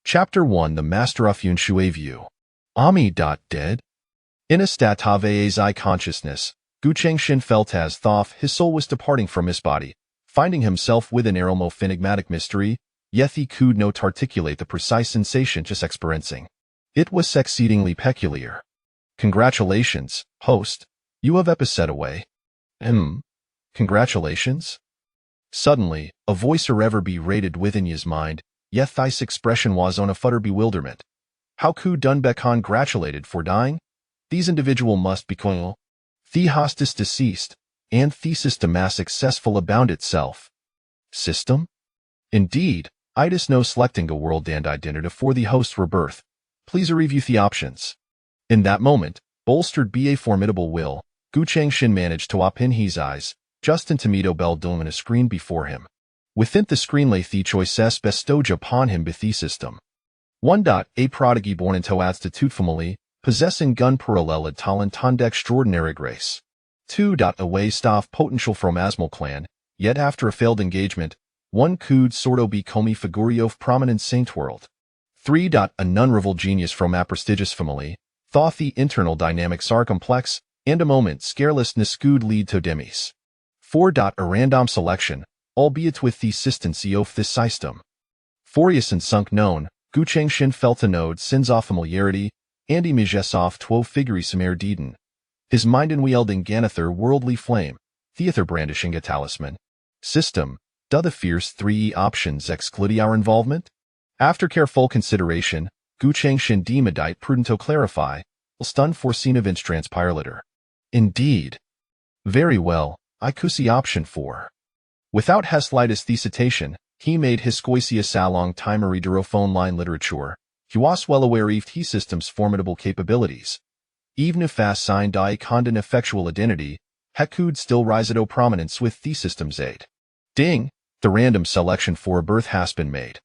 Chapter 1 The Master of Yun Shui View. Ami. Dead. In a state of Ai consciousness, Gu Changshin felt as though his soul was departing from his body, finding himself within a realm of enigmatic mystery, yet he could not articulate the precise sensation just experiencing. It was exceedingly peculiar. Congratulations, host. You have episode away. Congratulations? Suddenly, a voice ever be rated within his mind, yet this expression was on a futter bewilderment. How could Dun be congratulated for dying? These individual must be coil. The host is deceased, and the system as successful abound itself. System? Indeed, it is no selecting a world and identity for the host's rebirth. Please review the options. In that moment, bolstered by a formidable will, Gu Changshin managed to open his eyes, just into meet Bell doing a screen before him. Within the screen lay the choices bestowed upon him by the system. 1. A prodigy born into Institute family, possessing gun parallel talent and extraordinary grace. 2. A waste of potential from Asmal clan, yet after a failed engagement, one could sorto be comi figure of prominent saint world. 3. A non-rival genius from a prestigious family, thought the internal dynamics are complex, and a moment scarelessness could lead to demise. 4. A random selection, albeit with the assistancy of this system. Furious and sunk known, Gu Changshin felt a node sins of familiarity, and images of 12 figures some deden. His mind in wielding ganather worldly flame, theater brandishing a talisman. System, do the fierce 3 options exclude our involvement? After careful consideration, Gu Changshin deemed it prudent to clarify, stun foreseen events transpire later. Indeed. Very well, I could see option 4. Without slightest hesitation, he made his scoisius a long time a reader of phone line literature. He was well aware of his system's formidable capabilities. Even if assigned a condon effectual identity, he could still rise to prominence with the system's aid. Ding! The random selection for a birth has been made.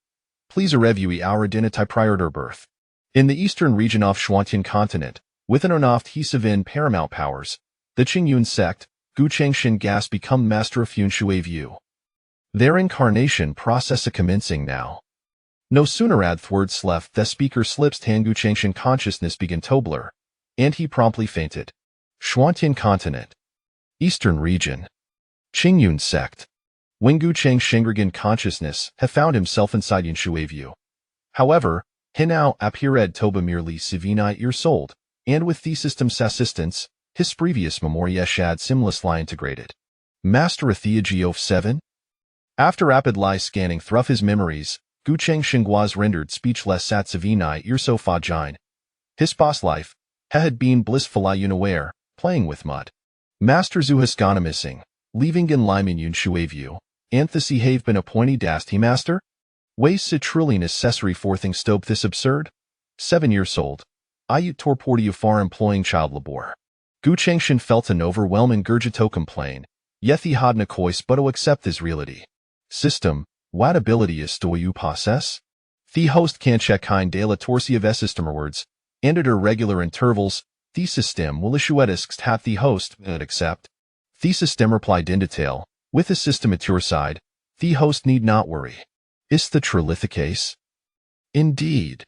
Please review our identity prior to birth. In the eastern region of Xuantian continent, with an onoft Hisavin paramount powers, the Qingyun sect, Gu Changshin gas become master of Yun Shui View. Their incarnation process a commencing now. No sooner had words left the speaker slips Tan Gu Changshin consciousness begin to blur, and he promptly fainted. Xuantian continent. Eastern region. Qingyun sect. When Gu Changshin consciousness have found himself inside Yun Shui View. However, he now appeared to be merely 7 years old, and with the system's assistance, his previous memoria had seamlessly integrated. Master of Theology of 7? After rapidly scanning through his memories, Gu Changshin was rendered speechless at 7 years so fajine. His past life had been blissfully unaware, playing with mud. Master Zhu has gone missing, leaving in Lime in Yun Shui View, and he have been appointed as the master? Ways it truly necessary for things stop this absurd? 7 years old. I torportio far employing child labor. Gu Changshin felt an overwhelming urge to complain, yet he had no choice but to accept this reality. System, what ability is do you possess? The host can check kind de la torsi of system words, and at irregular intervals, the system will issue edicts hat the host and accept. The system replied in detail, with the system at your side, the host need not worry. Is the truly the case? Indeed.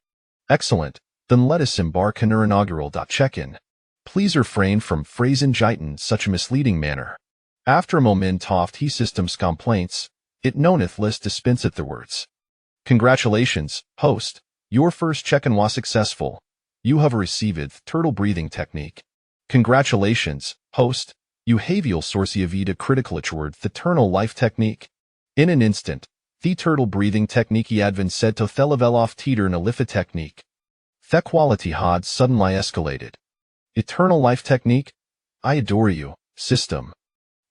Excellent, then let us embark on our inaugural check-in. Please refrain from phrasing in such a misleading manner. After a moment of the system's complaints, it knowneth list dispenseth the words. Congratulations, host, your first check-in was successful. You have received turtle breathing technique. Congratulations, host, you have your source of the critical word the eternal life technique. In an instant, the turtle breathing technique had been said to thelevel off teeter and a lifa technique. The quality had suddenly escalated. Eternal life technique? I adore you, system.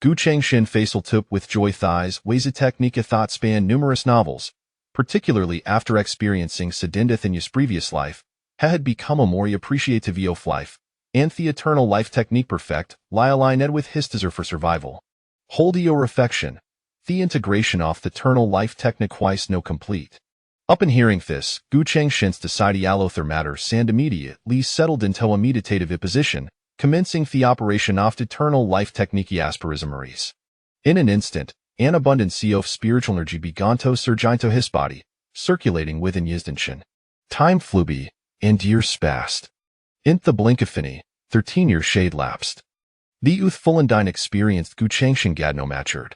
Gu Changshin facial tip with joy thighs weighs a technique a thought span numerous novels, particularly after experiencing sedendith in his previous life, had become a more appreciative of life, and the eternal life technique perfect, lie aligned with his desire for survival. Hold your affection. The integration of the eternal life technique was no complete. Upon hearing this, Gu Changshin's decided allother matter and immediately settled into a meditative position, commencing the operation of the eternal life technique asperismaries. In an instant, an abundance of spiritual energy began to surge into his body, circulating within Yizdenshin. Time flew by, and years passed. In the blink of an eye, 13 years shade lapsed. The youthfulendine experienced Gu Changshan gadno matured.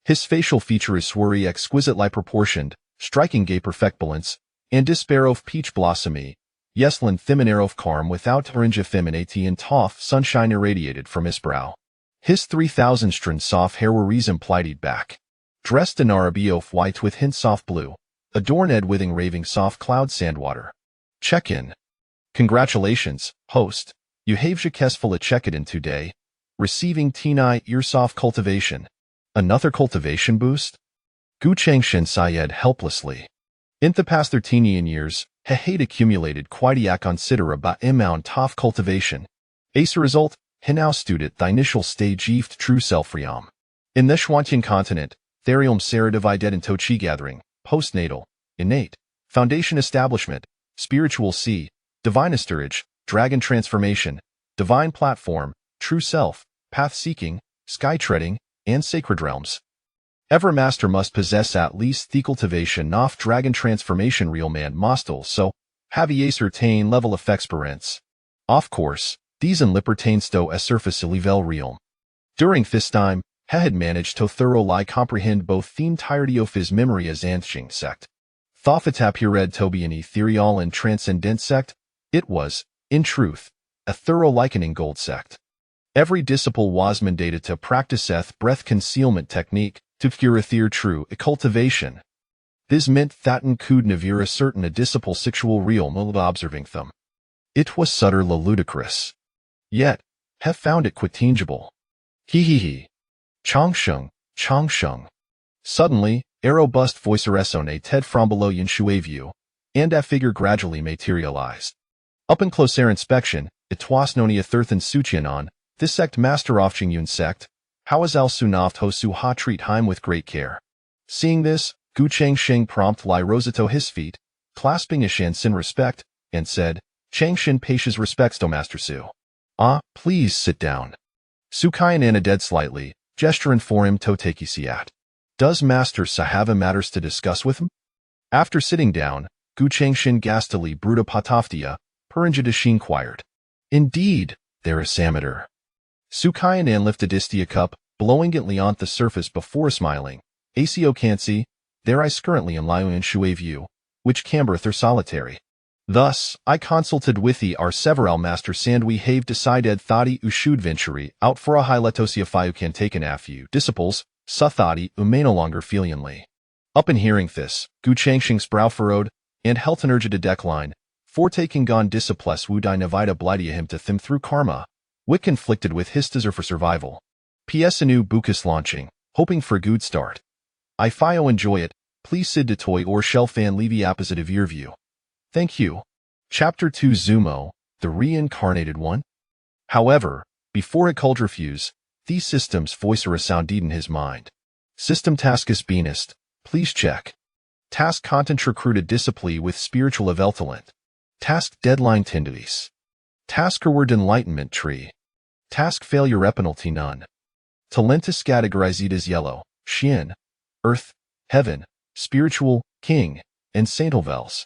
His facial feature is swarry exquisitely proportioned, striking gay perfectbalance, and despair of peach blossomy, yeslan thiminare of calm without orange effeminate and toff sunshine irradiated from his brow. His 3,000 strand soft hair were reason plighted back. Dressed in Arabi of white with hint soft blue, adorned withing raving soft cloud sandwater. Check-in. Congratulations, host. You have successfully checked in today. Receiving T9 ear soft cultivation. Another cultivation boost? Gu Changshan sighed helplessly. In the past 13 years, he had accumulated quite a considerable amount of cultivation. As a result, he now stood at the initial stage of true self-realm. In the Xuantian continent, therium Sarah divided into chi gathering, postnatal, innate, foundation establishment, spiritual sea, divine asturage, dragon transformation, divine platform, true self, path seeking, sky treading, and sacred realms. Every master must possess at least the cultivation of dragon transformation real man must also have a certain level of experience. Of course, these in libertains to a surface level realm. During this time, he had managed to thoroughly comprehend both the entirety of his memory as Anqing sect. Thophatap Hired to be an ethereal and transcendent sect, it was, in truth, a thorough likening gold sect. Every disciple was mandated to practice breath concealment technique to cure a true cultivation. This meant that in could never certain a disciple sexual realm of observing them. It was subtly ludicrous. Yet, he found it quite tangible. He. Changsheng. Suddenly, a robust voice resonated from below Yin Shui view, and a figure gradually materialized. Up in closer inspection, it was known a thirthan Suqianon, this sect master of Qingyun sect, how is al sunaft ho su ha treat him with great care. Seeing this, Gu Changshan promptly rose to his feet, clasping a shan's in respect, and said, Changshan pays respects to Master Su. Ah, please sit down. Su Kaian anaded slightly, gesturing for him to take his seat. Does Master Sa have matters to discuss with him? After sitting down, Gu Changshan gastily bruta pataftia, Purinjadish inquired. Indeed, there is amateur. Su Kaian lifted Istia cup, blowing it on the surface before smiling. Aco can't see, there is currently in Liu and Shui view, which camberth are solitary. Thus, I consulted with the our several master and we have decided thadi ushud venturi out for a high letosia fiu can take an afu disciples, sa thadi may no longer filianly. Up in hearing this, Gu Changsheng's brow furrowed, and helt energy to decline, for taking gon disciples wu di navida blightia him to them through karma, wit conflicted with his desire for survival. PS a new bukus launching, hoping for a good start. I fio enjoy it, please sid to toy or shell fan levy opposite of your view. Thank you. Chapter 2 Zumo, the reincarnated one? However, before it could refuse, these systems voice a sounded in his mind. System task is beanist, please check. Task content recruited discipline with spiritual eveltalent. Task deadline tendencies. Task reward enlightenment tree. Task failure penalty none. Talentus categorized as yellow, Xian, earth, heaven, spiritual, king, and saintelvels.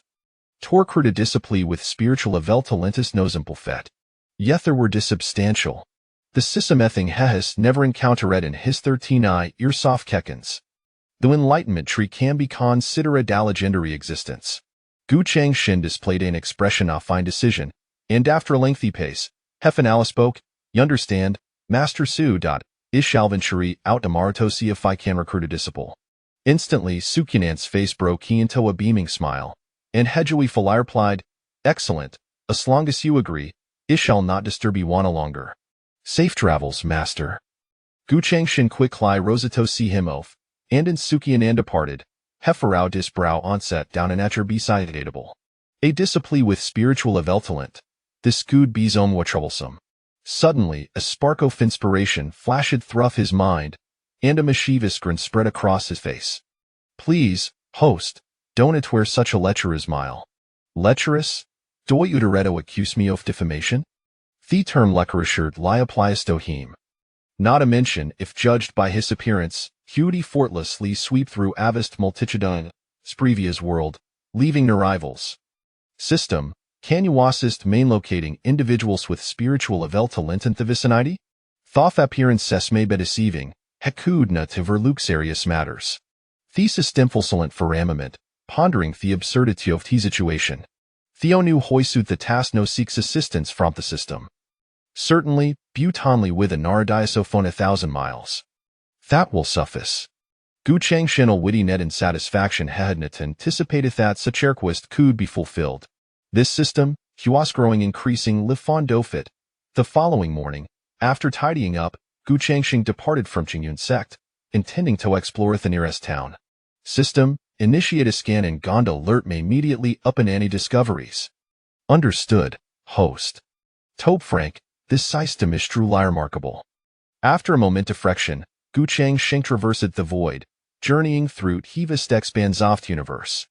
Torcruta discipline with spiritual eveltalentus nosimplefet. Yet there were disubstantial. The sysamething hehis never encountered in his 13 ear soft kekens. The enlightenment tree can be considered a legendary existence. Gu Changshan displayed an expression of fine decision, and after a lengthy pace, Hefenala spoke, You understand, Master Su. Ishalventuri out tomorrow see if I can recruit a disciple. Instantly, Sukinan's face broke into a beaming smile, and Hedjui Falar replied, Excellent, as long as you agree, it shall not disturb you one longer. Safe travels, master. Gu Changshan quickly rose to see him off, and in Sukianan departed, Heferau dis brow onset down an atcher beside dateable. A discipline with spiritual eveltalent. This good bezome was troublesome. Suddenly, a spark of inspiration flashed through his mind, and a mischievous grin spread across his face. Please, host, don't it wear such a lecherous mile. Lecherous? Do uteretto accuse me of defamation? The term lecherisher lie applies to him. Not a mention if judged by his appearance, Hudy fortlessly sweep through avast multitudine, Sprevia's world, leaving no rivals. System, can you assist main locating individuals with spiritual level talent in the vicinity? Thoth appearance ses may be deceiving, hekudna to verluxarious matters. The system fulsolent for armament, pondering the absurdity of the situation. Theo nu hoisut the task no seeks assistance from the system. Certainly, butanly with a naradiasophone 1,000 miles. That will suffice. Gu Changshin witty net in satisfaction had not anticipated that such request could be fulfilled. This system, was growing increasing le fondo fit. The following morning, after tidying up, Gu Changshin departed from Qingyun sect, intending to explore the nearest town. System, initiate a scan and Gonda alert may immediately up in any discoveries. Understood, host. Tope Frank, this system is truly remarkable. After a moment of friction, Gu Changshin traversed the void, journeying through the vast expanse of the universe.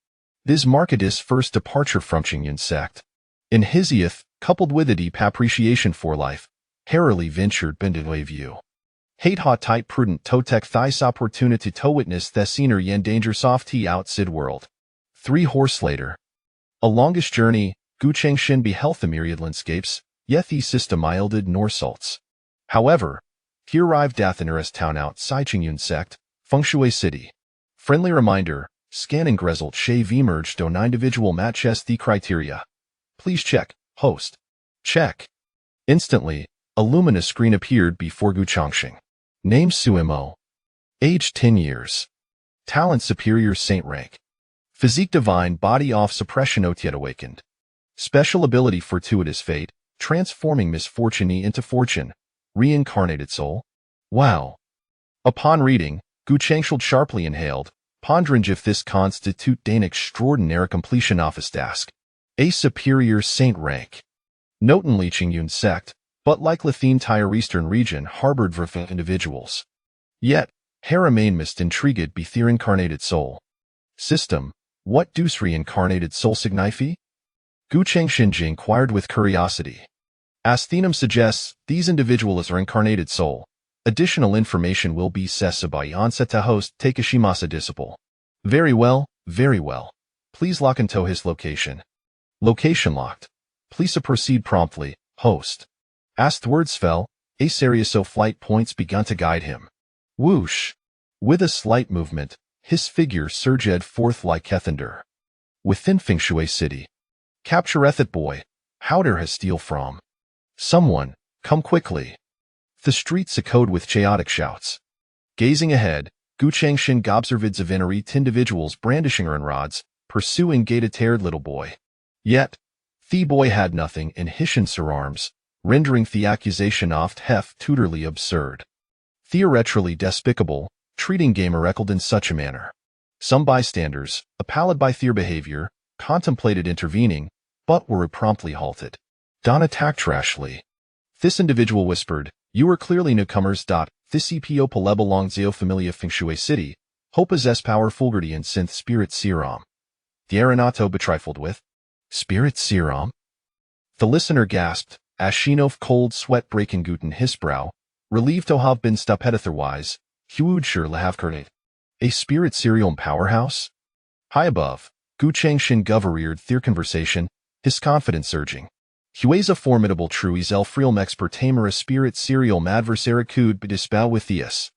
This marked his first departure from Qingyun sect. In his youth, coupled with a deep appreciation for life, Harrowly ventured into a view. Hate hot tight prudent to take thys opportunity to witness the scenery and danger soft outside world. 3 horse later. A longish journey, Gu Changshin beheld the myriad landscapes, yet the system yielded nor salts. However, he arrived at the nearest town outside Qingyun sect, Fengshui City. Friendly reminder, scanning result shave emerged on individual matches the criteria. Please check, host. Check. Instantly, a luminous screen appeared before Gu Changshin. Name Suimo. Age 10 years. Talent superior saint rank. Physique divine body off suppression not yet awakened. Special ability fortuitous fate, transforming misfortune into fortune. Reincarnated soul. Wow. Upon reading, Gu Changshin sharply inhaled, pondering if this constitute an extraordinary completion of his task. A superior saint rank. Notenly Qingyun sect, but like the entire eastern region harbored verfant individuals. Yet, Haramain must intrigued be their incarnated soul. System, what does reincarnated soul signify? Gu Changshin inquired with curiosity. As Thenum suggests, these individuals are incarnated soul. Additional information will be sesa by onset to host Takeshimasa disciple. Very well, very well. Please lock into his location. Location locked. Please proceed promptly, host. As the words fell, a series of flight points began to guide him. Whoosh! With a slight movement, his figure surged forth like thunder. Within Fengshui City. Captureth it, boy. How dare he steal from? Someone, come quickly. The streets echoed with chaotic shouts. Gazing ahead, Gu Changshin observed Zavinari individuals brandishing iron rods, pursuing gated-haired little boy. Yet, the boy had nothing in his arms, rendering the accusation oft hef tutorly absurd. Theoretically despicable, treating gamer reckled in such a manner. Some bystanders, appalled by their behavior, contemplated intervening, but were promptly halted. Don attacked rashly. This individual whispered, "You are clearly newcomers. This EPO Paleb along Zeo Familia Fengshui City, hope possess power fulgurity and synth spirit serum." The aeronato betrifled with, "Spirit serum?" The listener gasped, as Shinof cold sweat breaking Guten his brow, relieved to have been stupid otherwise, huge sure have carnate. A spirit serum powerhouse? High above, Gu Changshin govereered their conversation, his confidence surging. Huey's a formidable truies elfreal expert tamer a spirit serial madversary could be dispel with Theus.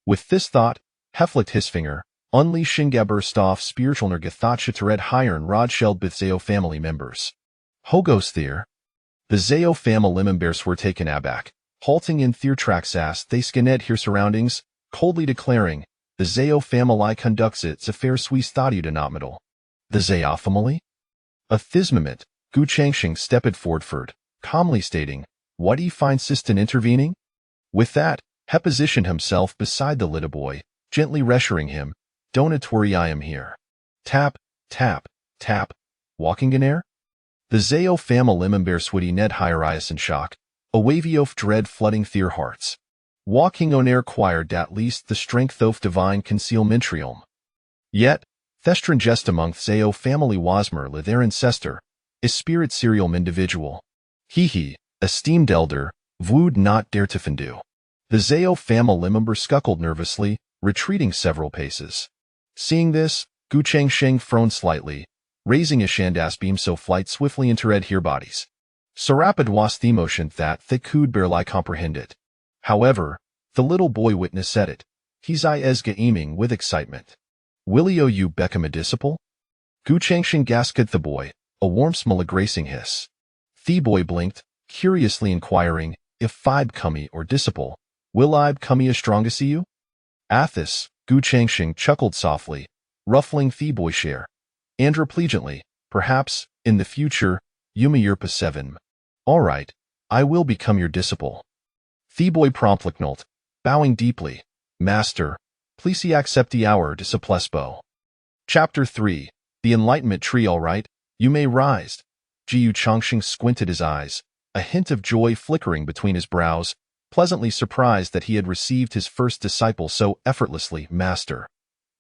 With this thought, Heflicked his finger, unleashing burst off spiritual nergathacha to red hiron rod shelled with Zeo family members. Hogos there. The Zeo family members were taken aback, halting in their tracks as they scanned their surroundings, coldly declaring, the Zeo family conducts its affairs suis thodiudenominal. The Zeo family? A thismament, Gu Changshin stepped forward, calmly stating, "What do you find Sistan intervening?" With that, he positioned himself beside the little boy, gently reassuring him, "Don't worry, I am here." Tap, tap, tap. Walking in air? The Zeo family members would ned Hyrias in shock, a wavy of dread flooding their hearts. Walking on air acquired at least the strength of divine concealmentrium. Yet, Thestrin just among Zeo family wasmer their ancestor, is spirit serial individual. He, esteemed elder, would not dare to fendu. The Zeo family member scuckled nervously, retreating several paces. Seeing this, Gu Changshin frowned slightly, raising a shandas beam so flight swiftly interred here bodies. So rapid was the motion that they could barely comprehend it. However, the little boy witness said it. His eyes gleaming with excitement. Willie you become a disciple? Gu Changshin gasped the boy, a warm smell gracing hiss. The boy blinked, curiously inquiring, if I become or disciple, will I become a stronger see you? At this, Gu Changshin chuckled softly, ruffling the boy's hair. Andrew pleasantly, perhaps, in the future, you may year 7. All right, I will become your disciple. The boy promptly knelt, bowing deeply. Master, please accept the hour disciplesbo. Chapter 3. The Enlightenment Tree. All right, you may rise. Jiu Chongqing squinted his eyes, a hint of joy flickering between his brows, pleasantly surprised that he had received his first disciple so effortlessly. Master.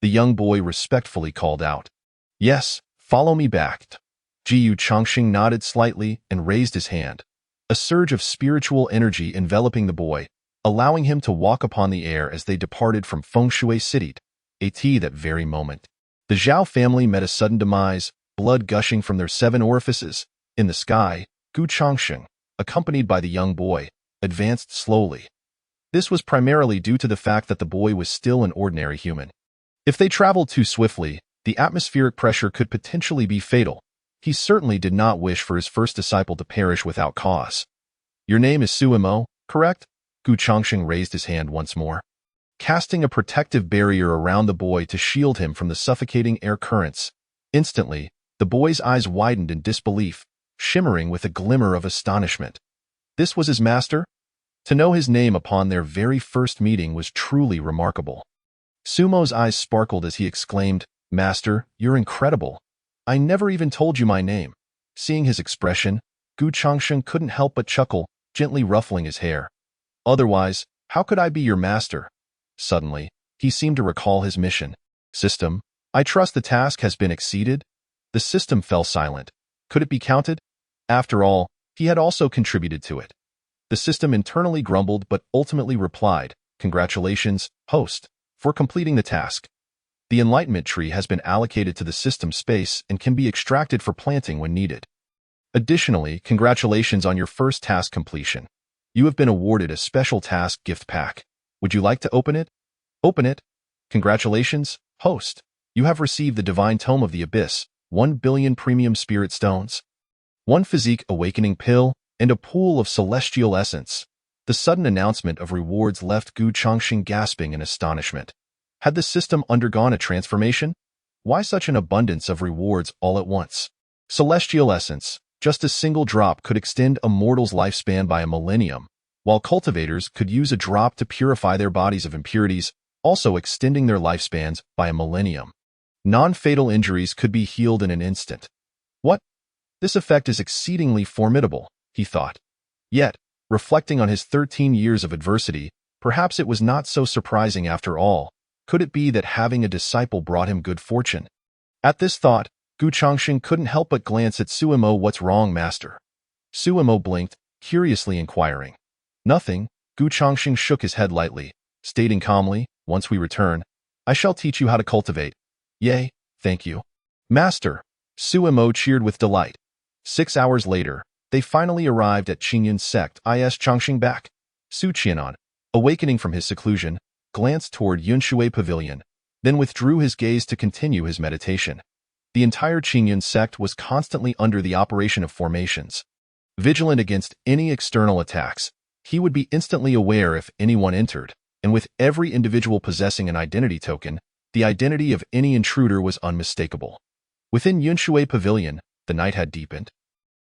The young boy respectfully called out. Yes, follow me back. Jiu Chongqing nodded slightly and raised his hand. A surge of spiritual energy enveloping the boy, allowing him to walk upon the air as they departed from Fengshui City. At that very moment, the Zhao family met a sudden demise, blood gushing from their 7 orifices. In the sky, Gu Chongqing, accompanied by the young boy, advanced slowly. This was primarily due to the fact that the boy was still an ordinary human. If they traveled too swiftly, the atmospheric pressure could potentially be fatal. He certainly did not wish for his first disciple to perish without cause. Your name is Suimo, correct? Gu Chongqing raised his hand once more, casting a protective barrier around the boy to shield him from the suffocating air currents. Instantly, the boy's eyes widened in disbelief, shimmering with a glimmer of astonishment. This was his master? To know his name upon their very first meeting was truly remarkable. Sumo's eyes sparkled as he exclaimed, Master, you're incredible. I never even told you my name. Seeing his expression, Gu Chongqing couldn't help but chuckle, gently ruffling his hair. Otherwise, how could I be your master? Suddenly, he seemed to recall his mission. System, I trust the task has been exceeded? The system fell silent. Could it be counted? After all, he had also contributed to it. The system internally grumbled but ultimately replied, Congratulations, host, for completing the task. The Enlightenment Tree has been allocated to the system space and can be extracted for planting when needed. Additionally, congratulations on your first task completion. You have been awarded a special task gift pack. Would you like to open it? Open it. Congratulations, host. You have received the Divine Tome of the Abyss, 1 billion premium spirit stones, 1 physique awakening pill, and a pool of celestial essence. The sudden announcement of rewards left Gu Chongqing gasping in astonishment. Had the system undergone a transformation? Why such an abundance of rewards all at once? Celestial essence, just a single drop could extend a mortal's lifespan by a millennium, while cultivators could use a drop to purify their bodies of impurities, also extending their lifespans by a millennium. Non-fatal injuries could be healed in an instant. What? This effect is exceedingly formidable, he thought. Yet, reflecting on his 13 years of adversity, perhaps it was not so surprising after all. Could it be that having a disciple brought him good fortune? At this thought, Gu Chongqing couldn't help but glance at Suimo. What's wrong, master? Suimo blinked, curiously inquiring. Nothing. Gu Chongqing shook his head lightly, stating calmly, once we return, I shall teach you how to cultivate. Yay, thank you. Master, Suimo cheered with delight. 6 hours later, they finally arrived at Qingyun sect is Chongqing back. Su Qianan, awakening from his seclusion, glanced toward Yunshui Pavilion, then withdrew his gaze to continue his meditation. The entire Qingyun sect was constantly under the operation of formations. Vigilant against any external attacks, he would be instantly aware if anyone entered, and with every individual possessing an identity token, the identity of any intruder was unmistakable. Within Yunshui Pavilion, the night had deepened,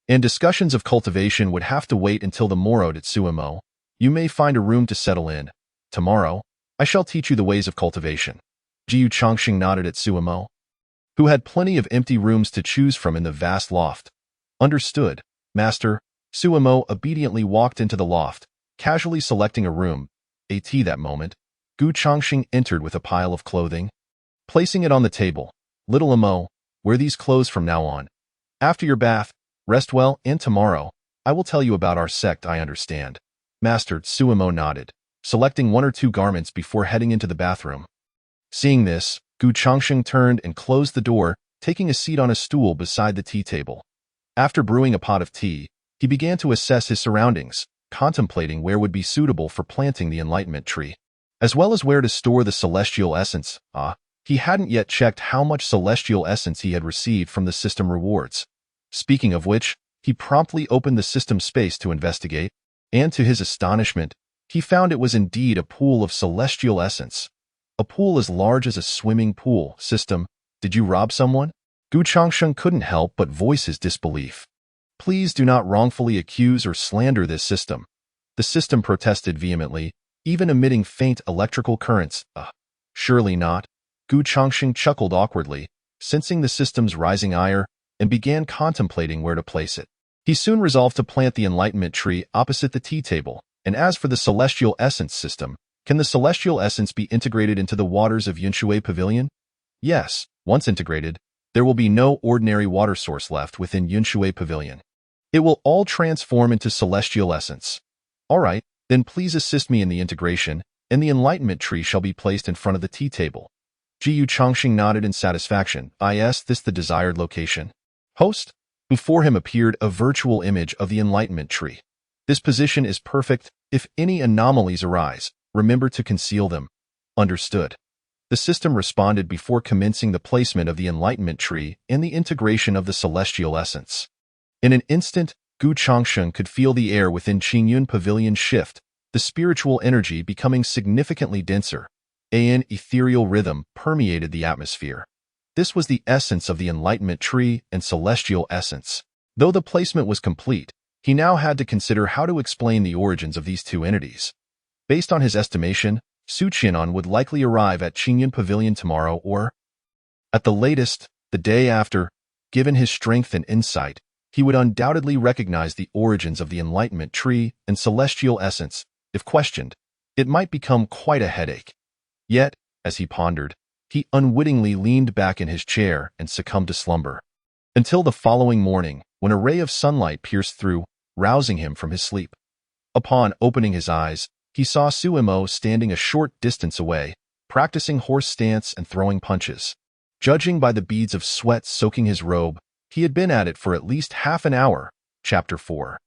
and discussions of cultivation would have to wait until the morrow. At Suimo, you may find a room to settle in. Tomorrow, I shall teach you the ways of cultivation. Jiu Chongqing nodded at Suimo, who had plenty of empty rooms to choose from in the vast loft. Understood, master. Suimo obediently walked into the loft, casually selecting a room. At that moment, Gu Chongqing entered with a pile of clothing. Placing it on the table, little Amo, wear these clothes from now on. After your bath, rest well, and tomorrow, I will tell you about our sect. I understand. Master. Suimo nodded, selecting 1 or 2 garments before heading into the bathroom. Seeing this, Gu Chongqing turned and closed the door, taking a seat on a stool beside the tea table. After brewing a pot of tea, he began to assess his surroundings, contemplating where would be suitable for planting the enlightenment tree, as well as where to store the celestial essence. He hadn't yet checked how much celestial essence he had received from the system rewards. Speaking of which, he promptly opened the system space to investigate, and to his astonishment, he found it was indeed a pool of celestial essence. A pool as large as a swimming pool. System, did you rob someone? Gu Changsheng couldn't help but voice his disbelief. Please do not wrongfully accuse or slander this system. The system protested vehemently, even emitting faint electrical currents. Surely not. Gu Changsheng chuckled awkwardly, sensing the system's rising ire, and began contemplating where to place it. He soon resolved to plant the enlightenment tree opposite the tea table. And as for the celestial essence system, can the celestial essence be integrated into the waters of Yunshui Pavilion? Yes, once integrated, there will be no ordinary water source left within Yunshui Pavilion. It will all transform into celestial essence. All right, then please assist me in the integration, and the enlightenment tree shall be placed in front of the tea table. Jiyu Changxing nodded in satisfaction. Is this the desired location? Host? Before him appeared a virtual image of the enlightenment tree. This position is perfect. If any anomalies arise, remember to conceal them. Understood. The system responded before commencing the placement of the enlightenment tree and the integration of the celestial essence. In an instant, Gu Changsheng could feel the air within Qingyun Pavilion shift, the spiritual energy becoming significantly denser. An ethereal rhythm permeated the atmosphere. This was the essence of the enlightenment tree and celestial essence. Though the placement was complete, he now had to consider how to explain the origins of these two entities. Based on his estimation, Su Qianan would likely arrive at Qingyun Pavilion tomorrow or, at the latest, the day after. Given his strength and insight, he would undoubtedly recognize the origins of the enlightenment tree and celestial essence. If questioned, it might become quite a headache. Yet, as he pondered, he unwittingly leaned back in his chair and succumbed to slumber. Until the following morning, when a ray of sunlight pierced through, rousing him from his sleep. Upon opening his eyes, he saw Su Mo standing a short distance away, practicing horse stance and throwing punches. Judging by the beads of sweat soaking his robe, he had been at it for at least half an hour. Chapter 4.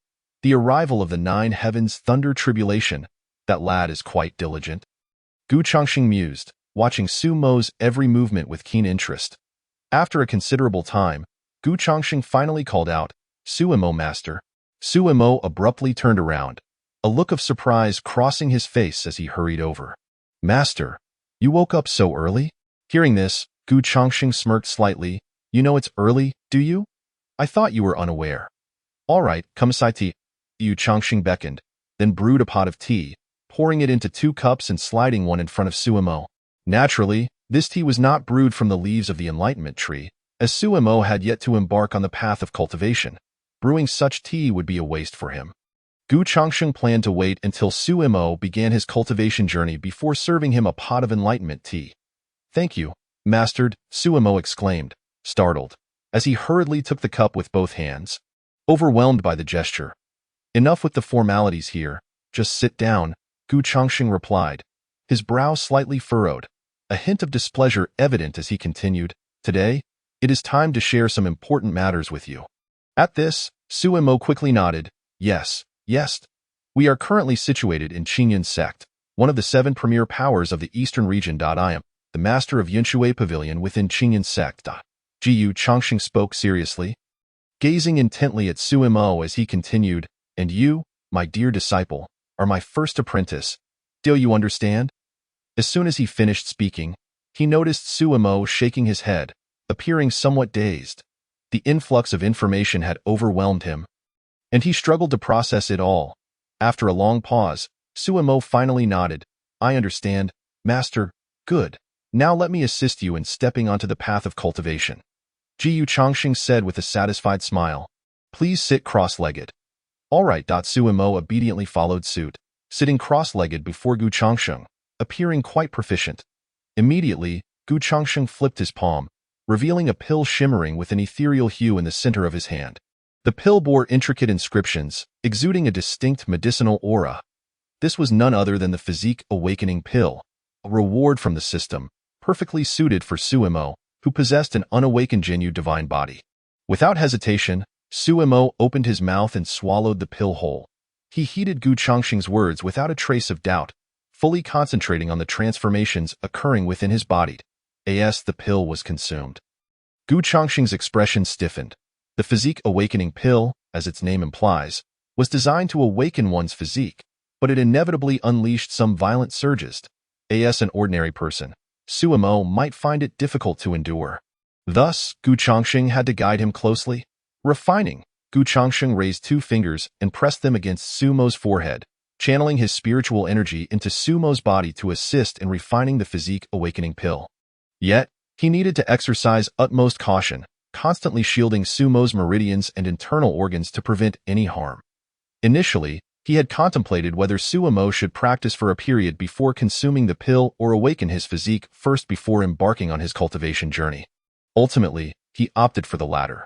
The arrival of the 9 heavens thunder tribulation. That lad is quite diligent. Gu Changxing mused, watching Su Mo's every movement with keen interest. After a considerable time, Gu Changxing finally called out, Su Mo, master. Su Mo abruptly turned around, a look of surprise crossing his face as he hurried over. Master, you woke up so early? Hearing this, Gu Changxing smirked slightly. You know it's early, do you? I thought you were unaware. All right, come sai tea. Gu Changxing beckoned, then brewed a pot of tea, pouring it into 2 cups and sliding one in front of Su Mo. Naturally, this tea was not brewed from the leaves of the enlightenment tree, as Su Mo had yet to embark on the path of cultivation. Brewing such tea would be a waste for him. Gu Changxing planned to wait until Su Mo began his cultivation journey before serving him a pot of enlightenment tea. Thank you, master, Su Mo exclaimed, startled, as he hurriedly took the cup with both hands, overwhelmed by the gesture. Enough with the formalities here, just sit down, Gu Changxing replied, his brow slightly furrowed, a hint of displeasure evident as he continued, Today, it is time to share some important matters with you. At this, Su Mo quickly nodded, Yes. We are currently situated in Qingyun sect, one of the 7 premier powers of the eastern region. I am the master of Yunshui Pavilion within Qingyun sect. Jiyu Changxing spoke seriously, gazing intently at Su Mo as he continued, And you, my dear disciple, are my first apprentice. Do you understand? As soon as he finished speaking, he noticed Su Mo shaking his head, appearing somewhat dazed. The influx of information had overwhelmed him, and he struggled to process it all. After a long pause, Su Mo finally nodded. I understand, master. Good. Now let me assist you in stepping onto the path of cultivation. Jiyu Changxing said with a satisfied smile. Please sit cross-legged. All right. Su Mo obediently followed suit, sitting cross-legged before Gu Changxing, appearing quite proficient. Immediately, Gu Changxing flipped his palm, revealing a pill shimmering with an ethereal hue in the center of his hand. The pill bore intricate inscriptions, exuding a distinct medicinal aura. This was none other than the Physique Awakening Pill, a reward from the system, perfectly suited for Su Mo, who possessed an unawakened Jinyu divine body. Without hesitation, Suemo opened his mouth and swallowed the pill whole. He heeded Gu Chongqing's words without a trace of doubt, fully concentrating on the transformations occurring within his body. As the pill was consumed, Gu Chongqing's expression stiffened. The physique awakening pill, as its name implies, was designed to awaken one's physique, but it inevitably unleashed some violent surges. As an ordinary person, Suemo might find it difficult to endure. Thus, Gu Chongqing had to guide him closely. Refining, Gu Chongqing raised 2 fingers and pressed them against Sumo's forehead, channeling his spiritual energy into Sumo's body to assist in refining the physique awakening pill. Yet, he needed to exercise utmost caution, constantly shielding Sumo's meridians and internal organs to prevent any harm. Initially, he had contemplated whether Suemo should practice for a period before consuming the pill or awaken his physique first before embarking on his cultivation journey. Ultimately, he opted for the latter.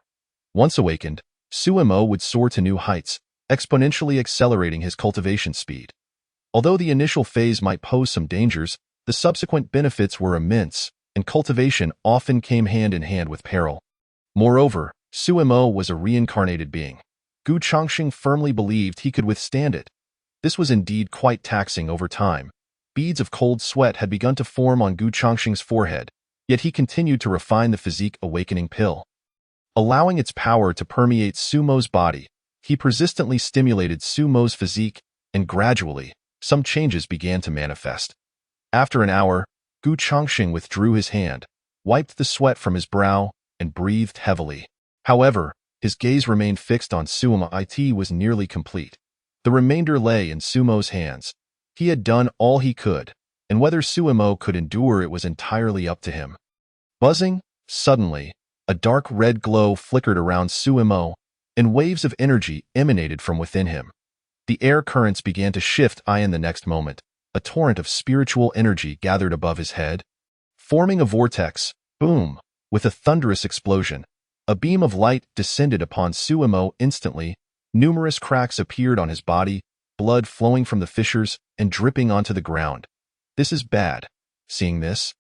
Once awakened, Suemo would soar to new heights, exponentially accelerating his cultivation speed. Although the initial phase might pose some dangers, the subsequent benefits were immense, and cultivation often came hand in hand with peril. Moreover, Suemo was a reincarnated being. Gu Chongqing firmly believed he could withstand it. This was indeed quite taxing over time. Beads of cold sweat had begun to form on Gu Chongqing's forehead, yet he continued to refine the physique awakening pill. Allowing its power to permeate Sumo's body, he persistently stimulated Sumo's physique, and gradually, some changes began to manifest. After an hour, Gu Chongqing withdrew his hand, wiped the sweat from his brow, and breathed heavily. However, his gaze remained fixed on Sumo. It was nearly complete. The remainder lay in Sumo's hands. He had done all he could, and whether Suemo could endure it was entirely up to him. Buzzing, suddenly, a dark red glow flickered around Suemo, and waves of energy emanated from within him. The air currents began to shift. In the next moment, a torrent of spiritual energy gathered above his head, forming a vortex. Boom! With a thunderous explosion, a beam of light descended upon Suemo instantly. Numerous cracks appeared on his body, blood flowing from the fissures and dripping onto the ground. This is bad. Seeing this,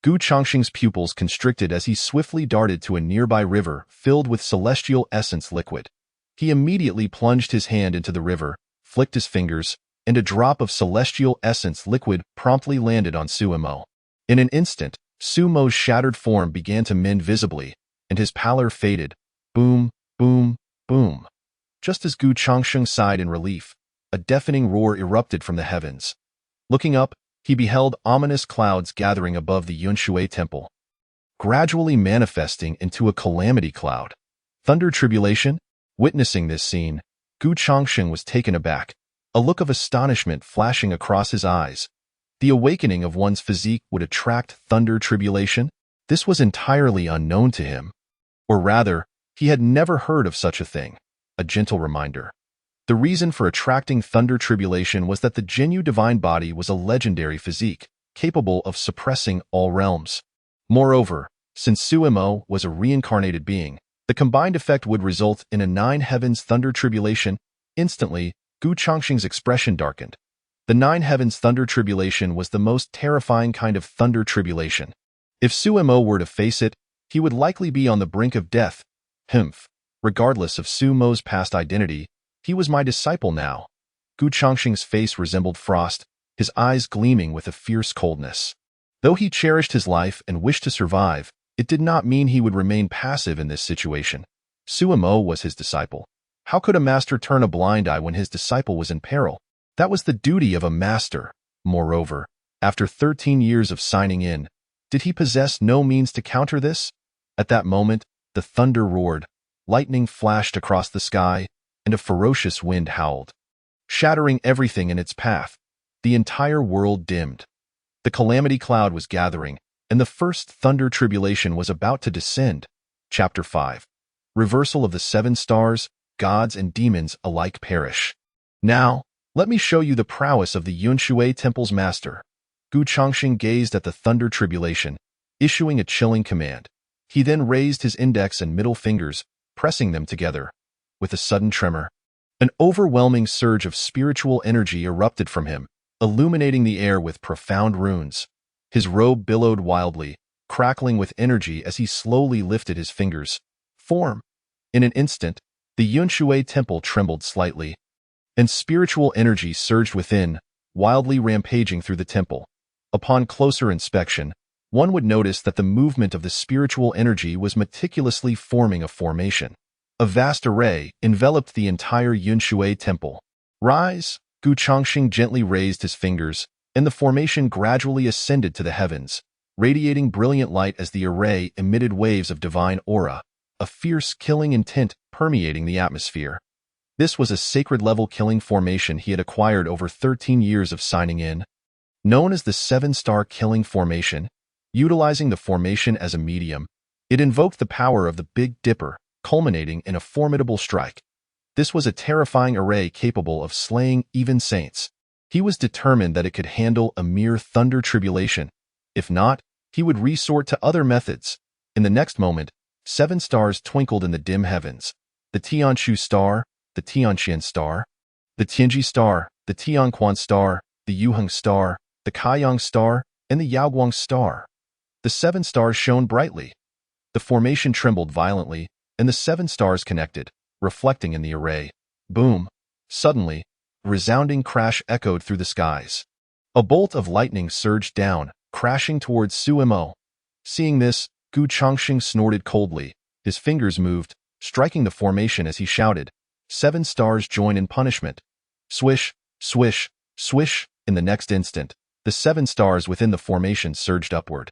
Gu Chongqing's pupils constricted as he swiftly darted to a nearby river filled with celestial essence liquid. He immediately plunged his hand into the river, flicked his fingers, and a drop of celestial essence liquid promptly landed on Suemo. In an instant, Sumo's shattered form began to mend visibly, and his pallor faded. Boom, boom, boom. Just as Gu Chongqing sighed in relief, a deafening roar erupted from the heavens. Looking up, he beheld ominous clouds gathering above the Yunshui temple, gradually manifesting into a calamity cloud. Thunder tribulation? Witnessing this scene, Gu Chongqing was taken aback, a look of astonishment flashing across his eyes. The awakening of one's physique would attract thunder tribulation? This was entirely unknown to him. Or rather, he had never heard of such a thing. A gentle reminder. The reason for attracting thunder tribulation was that the Jinyu divine body was a legendary physique, capable of suppressing all realms. Moreover, since Suemo was a reincarnated being, the combined effect would result in a 9 heavens thunder tribulation. Instantly, Gu Chongqing's expression darkened. The 9 heavens thunder tribulation was the most terrifying kind of thunder tribulation. If Suemo were to face it, he would likely be on the brink of death. Regardless of Sumo's past identity, he was my disciple now. Gu Chongqing's face resembled frost, his eyes gleaming with a fierce coldness. Though he cherished his life and wished to survive, it did not mean he would remain passive in this situation. Suemo was his disciple. How could a master turn a blind eye when his disciple was in peril? That was the duty of a master. Moreover, after 13 years of signing in, did he possess no means to counter this? At that moment, the thunder roared, lightning flashed across the sky, and a ferocious wind howled, shattering everything in its path. The entire world dimmed. The calamity cloud was gathering, and the first thunder tribulation was about to descend. Chapter 5. Reversal of the 7 stars, gods and demons alike perish. Now, let me show you the prowess of the Yunshui Temple's master. Gu Chongqing gazed at the thunder tribulation, issuing a chilling command. He then raised his index and middle fingers, pressing them together. With a sudden tremor, an overwhelming surge of spiritual energy erupted from him, illuminating the air with profound runes. His robe billowed wildly, crackling with energy as he slowly lifted his fingers. Form. In an instant, the Yunshui temple trembled slightly, and spiritual energy surged within, wildly rampaging through the temple. Upon closer inspection, one would notice that the movement of the spiritual energy was meticulously forming a formation. A vast array enveloped the entire Yunshui temple. Rise! Gu Chongxing gently raised his fingers, and the formation gradually ascended to the heavens, radiating brilliant light as the array emitted waves of divine aura, a fierce killing intent permeating the atmosphere. This was a sacred-level killing formation he had acquired over 13 years of signing in. Known as the 7-star killing formation, utilizing the formation as a medium, it invoked the power of the Big Dipper, culminating in a formidable strike. This was a terrifying array capable of slaying even saints. He was determined that it could handle a mere thunder tribulation. If not, he would resort to other methods. In the next moment, 7 stars twinkled in the dim heavens. The Tianshu star, the Tianqian star, the Tianji star, the Tianquan star, the Yuheng star, the Kaiyang star, and the Yaoguang star. The 7 stars shone brightly. The formation trembled violently, and the 7 stars connected, reflecting in the array. Boom! Suddenly, a resounding crash echoed through the skies. A bolt of lightning surged down, crashing towards Suimo. Seeing this, Gu Chongxing snorted coldly. His fingers moved, striking the formation as he shouted. 7 stars join in punishment. Swish, swish, swish. In the next instant, the 7 stars within the formation surged upward,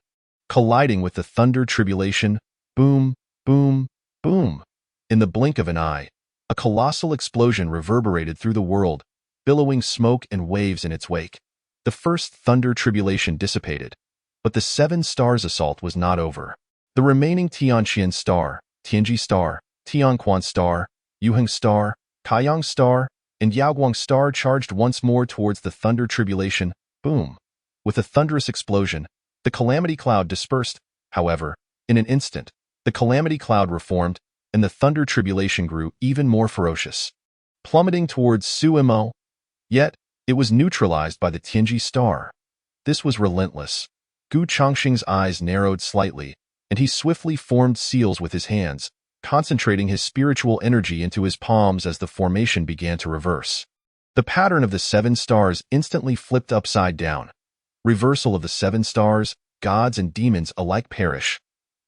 colliding with the thunder tribulation. Boom, boom, boom. In the blink of an eye, a colossal explosion reverberated through the world, billowing smoke and waves in its wake. The first thunder tribulation dissipated, but the 7 stars assault was not over. The remaining Tianqian star, Tianji star, Tianquan star, Yuheng star, Kaiyang star, and Yaoguang star charged once more towards the thunder tribulation. Boom! With a thunderous explosion, the calamity cloud dispersed. However, in an instant, the calamity cloud reformed, and the thunder tribulation grew even more ferocious, plummeting towards Suimo. Yet, it was neutralized by the Tianji star. This was relentless. Gu Chongxing's eyes narrowed slightly, and he swiftly formed seals with his hands, concentrating his spiritual energy into his palms as the formation began to reverse. The pattern of the 7 stars instantly flipped upside down. Reversal of the 7 stars, gods and demons alike perish.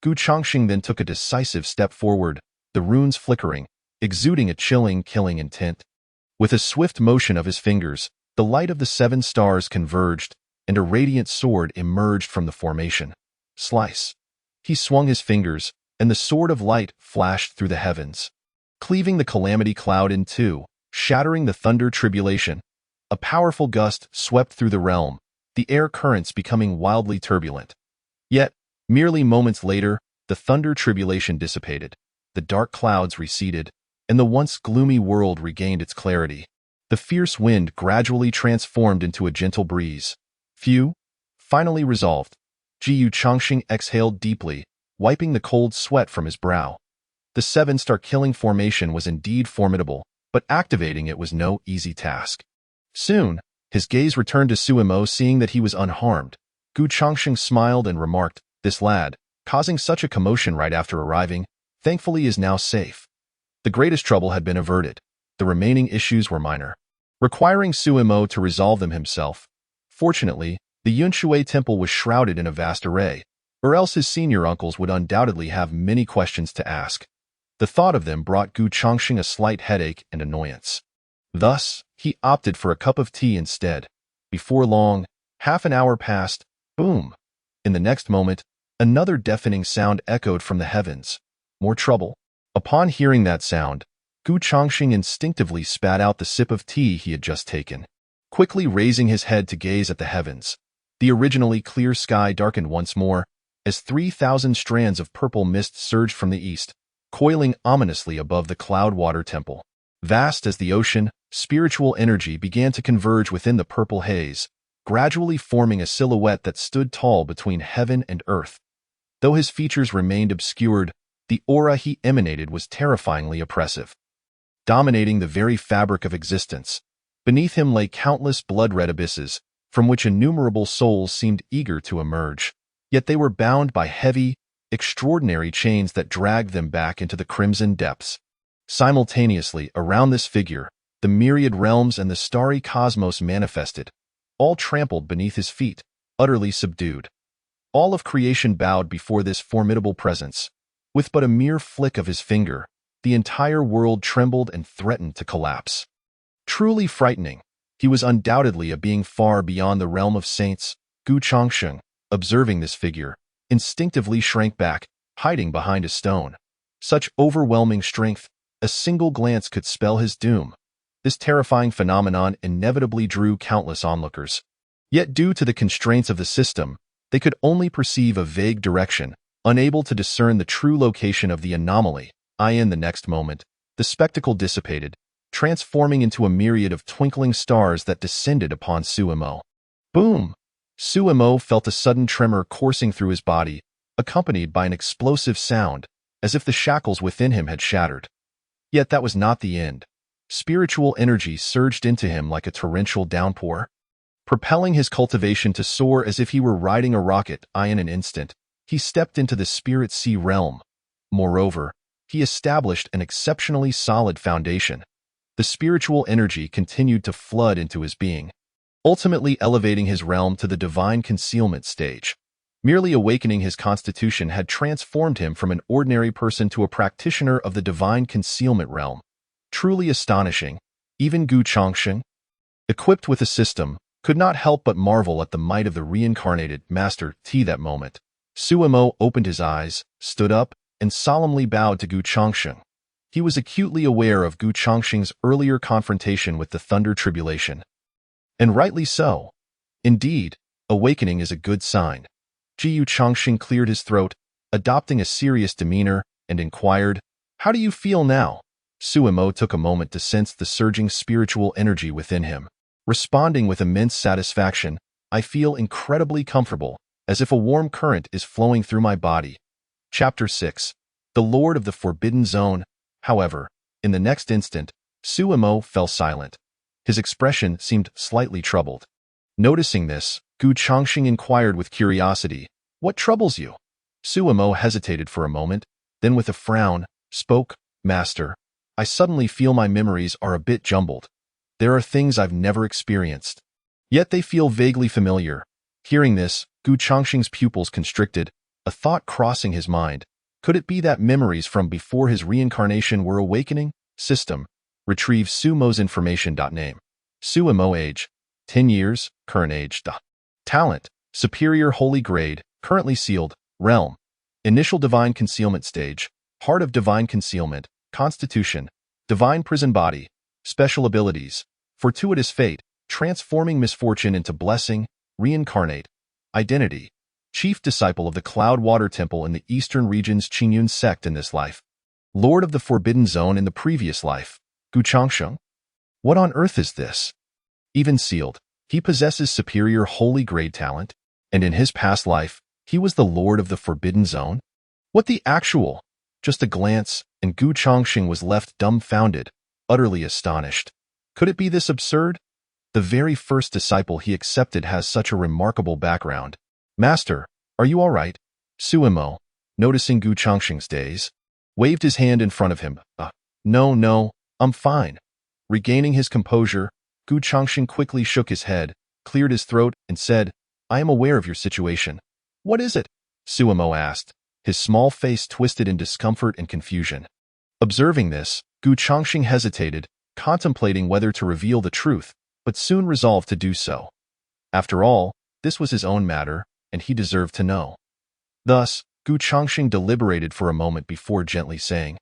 Gu Chongxing then took a decisive step forward, the runes flickering, exuding a chilling, killing intent. With a swift motion of his fingers, the light of the 7 stars converged, and a radiant sword emerged from the formation. Slice. He swung his fingers, and the sword of light flashed through the heavens, cleaving the calamity cloud in two, shattering the thunder tribulation. A powerful gust swept through the realm, the air currents becoming wildly turbulent. Yet, merely moments later, the thunder tribulation dissipated, the dark clouds receded, and the once gloomy world regained its clarity. The fierce wind gradually transformed into a gentle breeze. Phew! Finally resolved. Gu Chongxing exhaled deeply, wiping the cold sweat from his brow. The 7-star killing formation was indeed formidable, but activating it was no easy task. Soon, his gaze returned to Suimo, seeing that he was unharmed. Gu Chongxing smiled and remarked, "This lad, causing such a commotion right after arriving, thankfully is now safe." The greatest trouble had been averted. The remaining issues were minor, requiring Suimo to resolve them himself. Fortunately, the Yunshui temple was shrouded in a vast array, or else his senior uncles would undoubtedly have many questions to ask. The thought of them brought Gu Chongxing a slight headache and annoyance. Thus, he opted for a cup of tea instead. Before long, half an hour passed. Boom! In the next moment, another deafening sound echoed from the heavens. More trouble. Upon hearing that sound, Gu Chongxing instinctively spat out the sip of tea he had just taken. Quickly raising his head to gaze at the heavens, the originally clear sky darkened once more, as 3,000 strands of purple mist surged from the east, coiling ominously above the cloud-water temple. Vast as the ocean, spiritual energy began to converge within the purple haze, gradually forming a silhouette that stood tall between heaven and earth. Though his features remained obscured, the aura he emanated was terrifyingly oppressive, dominating the very fabric of existence. Beneath him lay countless blood-red abysses, from which innumerable souls seemed eager to emerge. Yet they were bound by heavy, extraordinary chains that dragged them back into the crimson depths. Simultaneously, around this figure, the myriad realms and the starry cosmos manifested, all trampled beneath his feet, utterly subdued. All of creation bowed before this formidable presence. With but a mere flick of his finger, the entire world trembled and threatened to collapse. Truly frightening, he was undoubtedly a being far beyond the realm of saints. Gu Changsheng, observing this figure, instinctively shrank back, hiding behind a stone. Such overwhelming strength, a single glance could spell his doom. This terrifying phenomenon inevitably drew countless onlookers. Yet due to the constraints of the system, they could only perceive a vague direction, unable to discern the true location of the anomaly. In the next moment, the spectacle dissipated, transforming into a myriad of twinkling stars that descended upon Suimo. Boom! Suimo felt a sudden tremor coursing through his body, accompanied by an explosive sound, as if the shackles within him had shattered. Yet that was not the end. Spiritual energy surged into him like a torrential downpour, propelling his cultivation to soar as if he were riding a rocket. In an instant, he stepped into the spirit sea realm. Moreover, he established an exceptionally solid foundation. The spiritual energy continued to flood into his being, ultimately elevating his realm to the divine concealment stage. Merely awakening his constitution had transformed him from an ordinary person to a practitioner of the divine concealment realm. Truly astonishing. Even Gu Changsheng, equipped with a system, could not help but marvel at the might of the reincarnated Master T. That moment, Suimo opened his eyes, stood up, and solemnly bowed to Gu Changsheng. He was acutely aware of Gu Changsheng's earlier confrontation with the Thunder Tribulation. And rightly so. Indeed, awakening is a good sign. Gu Changsheng cleared his throat, adopting a serious demeanor, and inquired, "How do you feel now?" Suimo took a moment to sense the surging spiritual energy within him. Responding with immense satisfaction, "I feel incredibly comfortable, as if a warm current is flowing through my body." Chapter 6. The Lord of the Forbidden Zone. However, in the next instant, Suimo fell silent. His expression seemed slightly troubled. Noticing this, Gu Changsheng inquired with curiosity, "What troubles you?" Suimo hesitated for a moment, then with a frown, spoke, "Master, I suddenly feel my memories are a bit jumbled. There are things I've never experienced. Yet they feel vaguely familiar." Hearing this, Gu Changsheng's pupils constricted, a thought crossing his mind. Could it be that memories from before his reincarnation were awakening? System. Retrieve Suimo's information. Name. Suimo age. 10 years. Current age. Talent. Superior Holy Grade. Currently sealed. Realm. Initial Divine Concealment Stage. Heart of Divine Concealment. Constitution. Divine Prison Body. Special Abilities. Fortuitous Fate. Transforming misfortune into blessing. Reincarnate. Identity. Chief disciple of the Cloud Water Temple in the eastern region's Qingyun sect in this life. Lord of the Forbidden Zone in the previous life. Gu Changsheng? What on earth is this? Even sealed, he possesses superior holy grade talent, and in his past life, he was the Lord of the Forbidden Zone? What the actual? Just a glance, and Gu Changsheng was left dumbfounded, utterly astonished. Could it be this absurd? The very first disciple he accepted has such a remarkable background. "Master, are you all right?" Suimo, noticing Gu Changsheng's daze, waved his hand in front of him. No, I'm fine." Regaining his composure, Gu Changsheng quickly shook his head, cleared his throat, and said, "I am aware of your situation." "What is it?" Suimo asked, his small face twisted in discomfort and confusion. Observing this, Gu Changsheng hesitated, contemplating whether to reveal the truth, but soon resolved to do so. After all, this was his own matter, and he deserved to know. Thus, Gu Changsheng deliberated for a moment before gently saying,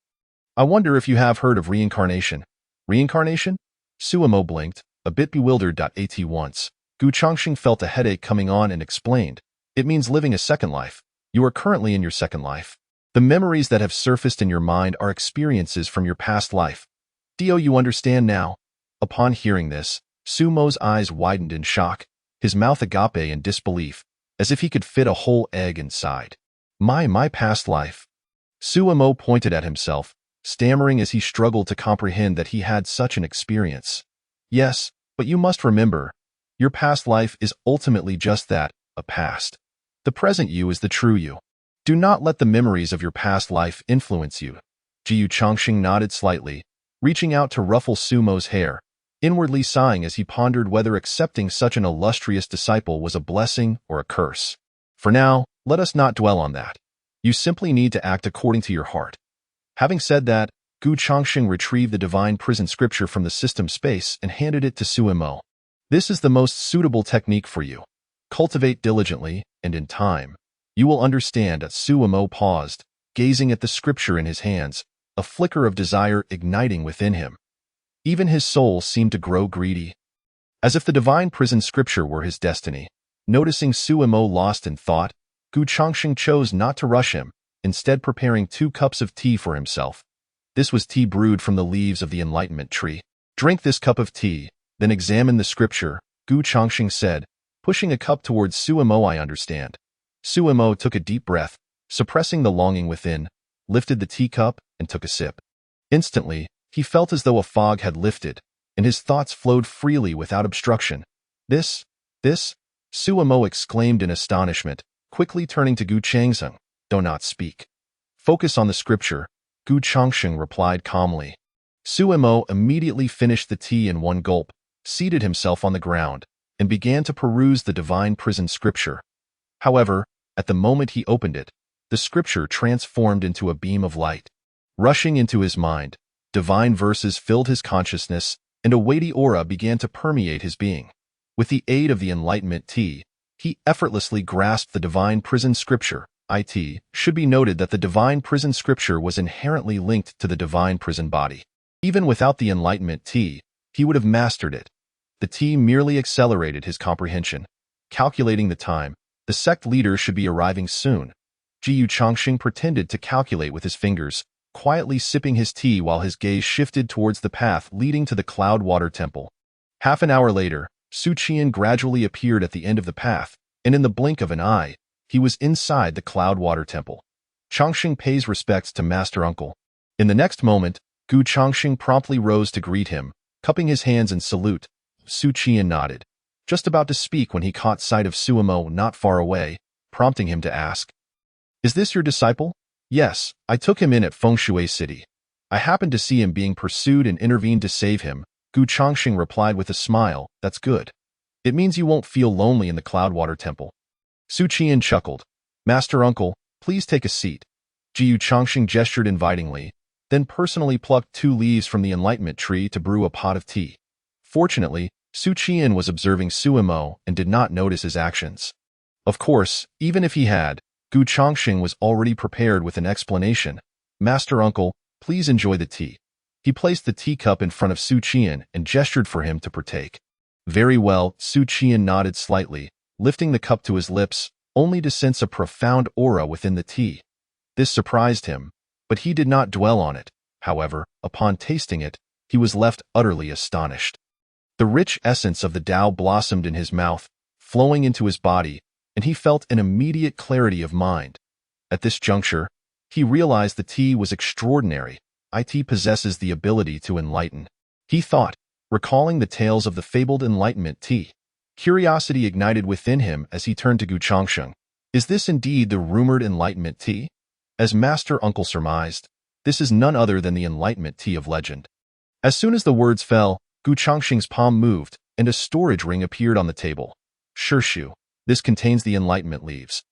"I wonder if you have heard of reincarnation." "Reincarnation?" Suimo blinked, a bit bewildered. At once, Gu Changsheng felt a headache coming on and explained, "It means living a second life. You are currently in your second life. The memories that have surfaced in your mind are experiences from your past life. Do you understand now?" Upon hearing this, Sumo's eyes widened in shock, his mouth agape in disbelief, as if he could fit a whole egg inside. My past life." Suimo pointed at himself, stammering as he struggled to comprehend that he had such an experience. "Yes, but you must remember, your past life is ultimately just that, a past. The present you is the true you. Do not let the memories of your past life influence you. Jiyu Chongqing nodded slightly, reaching out to ruffle Sumo's hair, inwardly sighing as he pondered whether accepting such an illustrious disciple was a blessing or a curse. For now, let us not dwell on that. You simply need to act according to your heart. Having said that, Gu Chongqing retrieved the divine prison scripture from the system space and handed it to Sumo. This is the most suitable technique for you. Cultivate diligently, and in time, you will understand that Sumo paused, gazing at the scripture in his hands, a flicker of desire igniting within him. Even his soul seemed to grow greedy, as if the divine prison scripture were his destiny. Noticing Sumo lost in thought, Gu Chongqing chose not to rush him, instead preparing 2 cups of tea for himself. This was tea brewed from the leaves of the enlightenment tree. Drink this cup of tea, then examine the scripture, Gu Chongqing said, pushing a cup towards Sumo. I understand. Sumo took a deep breath, suppressing the longing within, lifted the teacup, and took a sip. Instantly, he felt as though a fog had lifted, and his thoughts flowed freely without obstruction. This, Sumo exclaimed in astonishment, quickly turning to Gu Changzheng. Do not speak. Focus on the scripture, Gu Chongqing replied calmly. Sumo immediately finished the tea in one gulp, seated himself on the ground, and began to peruse the divine prison scripture. However, at the moment he opened it, the scripture transformed into a beam of light. Rushing into his mind, divine verses filled his consciousness, and a weighty aura began to permeate his being. With the aid of the enlightenment tea, he effortlessly grasped the divine prison scripture. It should be noted that the divine prison scripture was inherently linked to the divine prison body. Even without the enlightenment tea, he would have mastered it. The tea merely accelerated his comprehension. Calculating the time, the sect leader should be arriving soon. Jiyu Chongqing pretended to calculate with his fingers, quietly sipping his tea while his gaze shifted towards the path leading to the Cloudwater Temple. Half an hour later, Su Qian gradually appeared at the end of the path, and in the blink of an eye, he was inside the Cloudwater Temple. Chongqing pays respects to Master Uncle. In the next moment, Gu Chongqing promptly rose to greet him, cupping his hands in salute. Su Qian nodded, just about to speak when he caught sight of Sumo not far away, prompting him to ask, "Is this your disciple?" "Yes, I took him in at Fengshui City. I happened to see him being pursued and intervened to save him," Gu Chongqing replied with a smile. "That's good. It means you won't feel lonely in the Cloudwater Temple." Su Qian chuckled. "Master Uncle, please take a seat." Jiyu Chongqing gestured invitingly, then personally plucked 2 leaves from the enlightenment tree to brew a pot of tea. Fortunately, Su Qian was observing Sumo and did not notice his actions. Of course, even if he had, Gu Chongqing was already prepared with an explanation. "Master Uncle, please enjoy the tea." He placed the teacup in front of Su Qian and gestured for him to partake. "Very well," Su Qian nodded slightly, lifting the cup to his lips, only to sense a profound aura within the tea. This surprised him, but he did not dwell on it. However, upon tasting it, he was left utterly astonished. The rich essence of the Tao blossomed in his mouth, flowing into his body, and he felt an immediate clarity of mind. At this juncture, he realized the tea was extraordinary. It possesses the ability to enlighten, he thought, recalling the tales of the fabled enlightenment tea. Curiosity ignited within him as he turned to Gu Chongqing. Is this indeed the rumored enlightenment tea? As Master Uncle surmised, this is none other than the enlightenment tea of legend. As soon as the words fell, Gu Chongqing's palm moved, and a storage ring appeared on the table. "Shirshu, this contains the enlightenment leaves.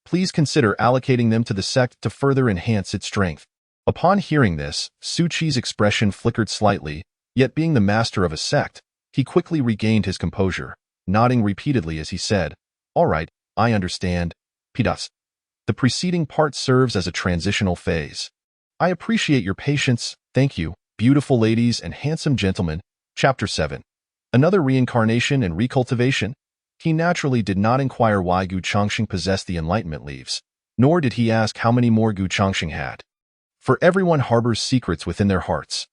Please consider allocating them to the sect to further enhance its strength." Upon hearing this, Su Qi's expression flickered slightly, yet being the master of a sect, he quickly regained his composure, nodding repeatedly as he said, "All right, I understand. Pidas." The preceding part serves as a transitional phase. "I appreciate your patience, thank you, beautiful ladies and handsome gentlemen." Chapter 7. Another reincarnation and recultivation? He naturally did not inquire why Gu Chongqing possessed the enlightenment leaves, nor did he ask how many more Gu Chongqing had. For everyone harbors secrets within their hearts.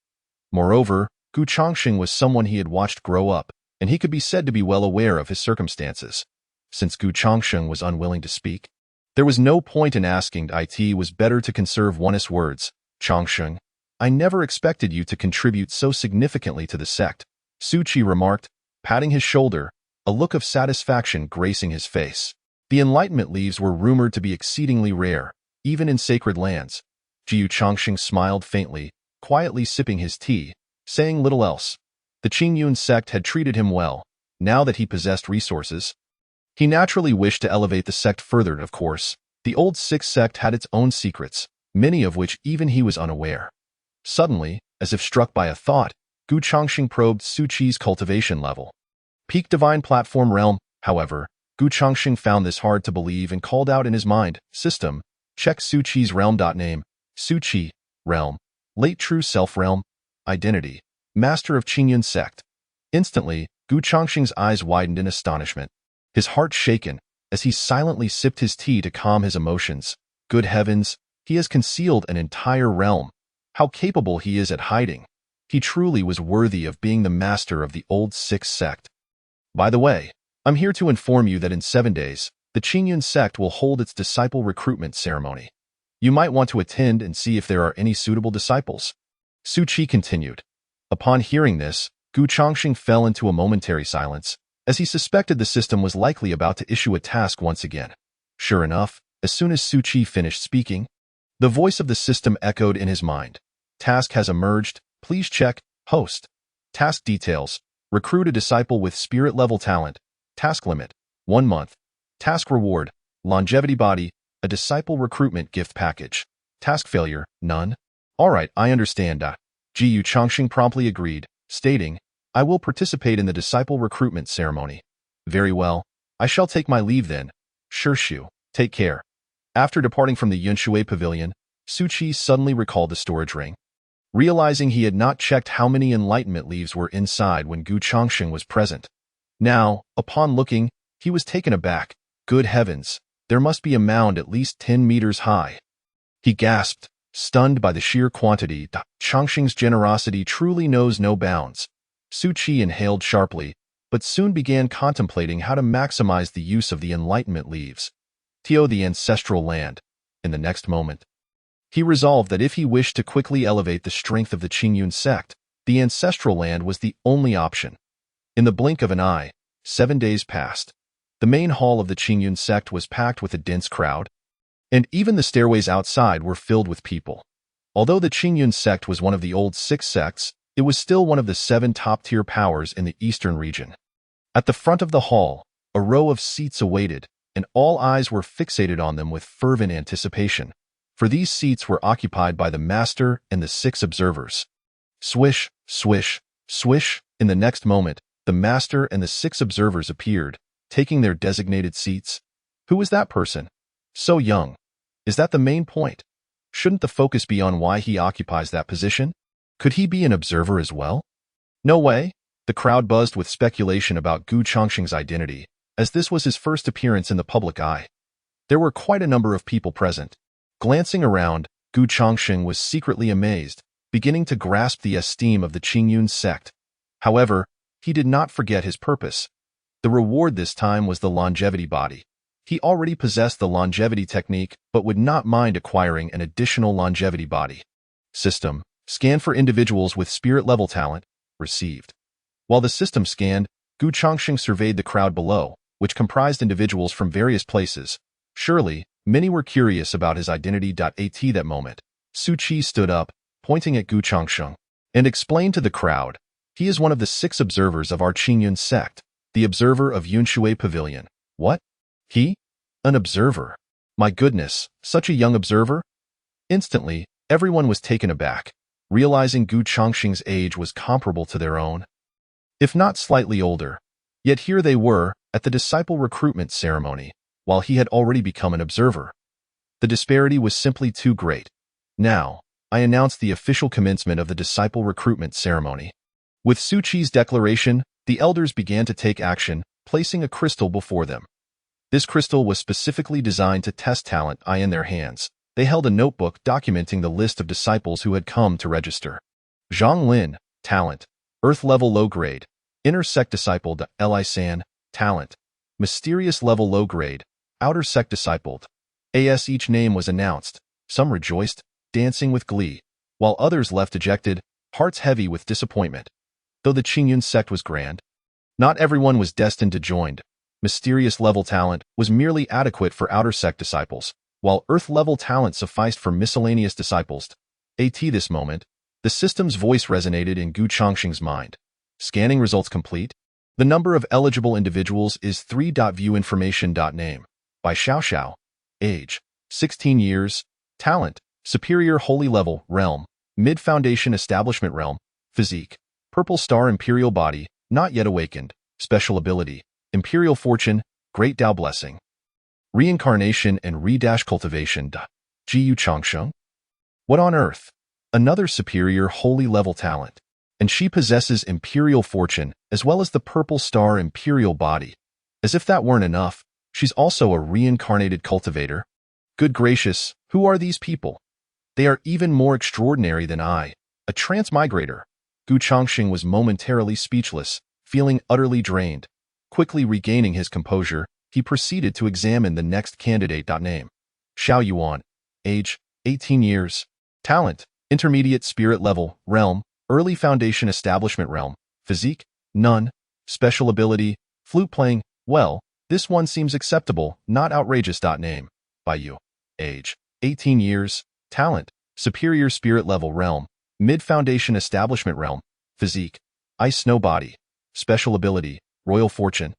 Moreover, Gu Chongqing was someone he had watched grow up, and he could be said to be well aware of his circumstances. Since Gu Chongqing was unwilling to speak, there was no point in asking. It was better to conserve one's words. "Chongqing, I never expected you to contribute so significantly to the sect," Su Qi remarked, patting his shoulder, a look of satisfaction gracing his face. The Enlightenment leaves were rumored to be exceedingly rare, even in sacred lands. Jiu Chongxing smiled faintly, quietly sipping his tea, saying little else. The Qingyun sect had treated him well. Now that he possessed resources, he naturally wished to elevate the sect further. Of course, the old Sixth sect had its own secrets, many of which even he was unaware. Suddenly, as if struck by a thought, Gu Chongxing probed Su Qi's cultivation level. Peak Divine Platform Realm. However, Gu Chongxing found this hard to believe and called out in his mind, System, check Su Qi's realm. Name, Su Qi, Realm, Late True Self Realm, Identity, Master of Qingyun Sect. Instantly, Gu Chongxing's eyes widened in astonishment, his heart shaken, as he silently sipped his tea to calm his emotions. Good heavens, he has concealed an entire realm. How capable he is at hiding. He truly was worthy of being the master of the old Sixth sect. By the way, I'm here to inform you that in 7 days, the Qingyun sect will hold its disciple recruitment ceremony. You might want to attend and see if there are any suitable disciples. Su Qi continued. Upon hearing this, Gu Chongxing fell into a momentary silence, as he suspected the system was likely about to issue a task once again. Sure enough, as soon as Su Qi finished speaking, the voice of the system echoed in his mind. Task has emerged. Please check. Host. Task details. Recruit a disciple with spirit-level talent. Task limit, 1 month. Task reward, longevity body, a disciple recruitment gift package. Task failure, none. Alright, I understand. Jiu Chongxing promptly agreed, stating, I will participate in the disciple recruitment ceremony. Very well. I shall take my leave then. Sure, Shu. Take care. After departing from the Yunshui Pavilion, Su Qi suddenly recalled the storage ring. Realizing he had not checked how many enlightenment leaves were inside when Gu Chongxing was present. Now, upon looking, he was taken aback. Good heavens, there must be a mound at least 10 meters high. He gasped, stunned by the sheer quantity. Chongxing's generosity truly knows no bounds. Su Qi inhaled sharply, but soon began contemplating how to maximize the use of the enlightenment leaves. The ancestral land. In the next moment, he resolved that if he wished to quickly elevate the strength of the Qingyun sect, the ancestral land was the only option. In the blink of an eye, 7 days passed. The main hall of the Qingyun sect was packed with a dense crowd, and even the stairways outside were filled with people. Although the Qingyun sect was one of the old 6 sects, it was still one of the 7 top-tier powers in the eastern region. At the front of the hall, a row of seats awaited, and all eyes were fixated on them with fervent anticipation, for these seats were occupied by the master and the 6 observers. Swish, swish, swish. In the next moment, the master and the 6 observers appeared, taking their designated seats. Who is that person? So young. Is that the main point? Shouldn't the focus be on why he occupies that position? Could he be an observer as well? No way. The crowd buzzed with speculation about Gu Chongxing's identity, as this was his first appearance in the public eye. There were quite a number of people present. Glancing around, Gu Chongxing was secretly amazed, beginning to grasp the esteem of the Qingyun sect. However, he did not forget his purpose. The reward this time was the longevity body. He already possessed the longevity technique, but would not mind acquiring an additional longevity body. System. Scan for individuals with spirit-level talent. Received. While the system scanned, Gu Chongxing surveyed the crowd below, which comprised individuals from various places. Surely, many were curious about his identity. At that moment, Su Qi stood up, pointing at Gu Chongxing, and explained to the crowd, he is one of the 6 observers of our Qingyun sect, the observer of Yunshui Pavilion. What? He? An observer? My goodness, such a young observer? Instantly, everyone was taken aback, realizing Gu Chongxing's age was comparable to their own, if not slightly older. Yet here they were, at the disciple recruitment ceremony, while he had already become an observer. The disparity was simply too great. Now, I announced the official commencement of the disciple recruitment ceremony. With Su Qi's declaration, the elders began to take action, placing a crystal before them. This crystal was specifically designed to test talent. In their hands, they held a notebook documenting the list of disciples who had come to register. Zhang Lin, talent, Earth level low grade. Inner sect discipled. Li San, talent, mysterious level low grade. Outer sect discipled. As each name was announced, some rejoiced, dancing with glee, while others left dejected, hearts heavy with disappointment. Though the Qingyun sect was grand, not everyone was destined to join. mysterious level talent was merely adequate for outer sect disciples, while earth-level talent sufficed for miscellaneous disciples. At this moment, the system's voice resonated in Gu Chongqing's mind. Scanning results complete. The number of eligible individuals is 3. Viewinformation.name. By Xiao Xiao. Age, 16 years. Talent, superior holy level, realm, mid-foundation establishment realm. Physique, purple star imperial body, not yet awakened. Special ability, imperial fortune, great Tao blessing. Reincarnation and re-cultivation. Jiyu Chongsheng? What on earth? Another superior holy level talent. And she possesses imperial fortune as well as the purple star imperial body. As if that weren't enough, she's also a reincarnated cultivator. Good gracious, who are these people? They are even more extraordinary than I, a transmigrator. Gu Chongqing was momentarily speechless, feeling utterly drained. Quickly regaining his composure, he proceeded to examine the next candidate. Name, Xiao Yuan. Age, 18 years. Talent, intermediate spirit level, realm, early foundation establishment realm. Physique, none. Special ability, flute playing. Well, this one seems acceptable, not outrageous. Name, By you. Age, 18 years. Talent, superior spirit level realm, mid-foundation establishment realm. Physique, ice snow body. Special ability, royal fortune.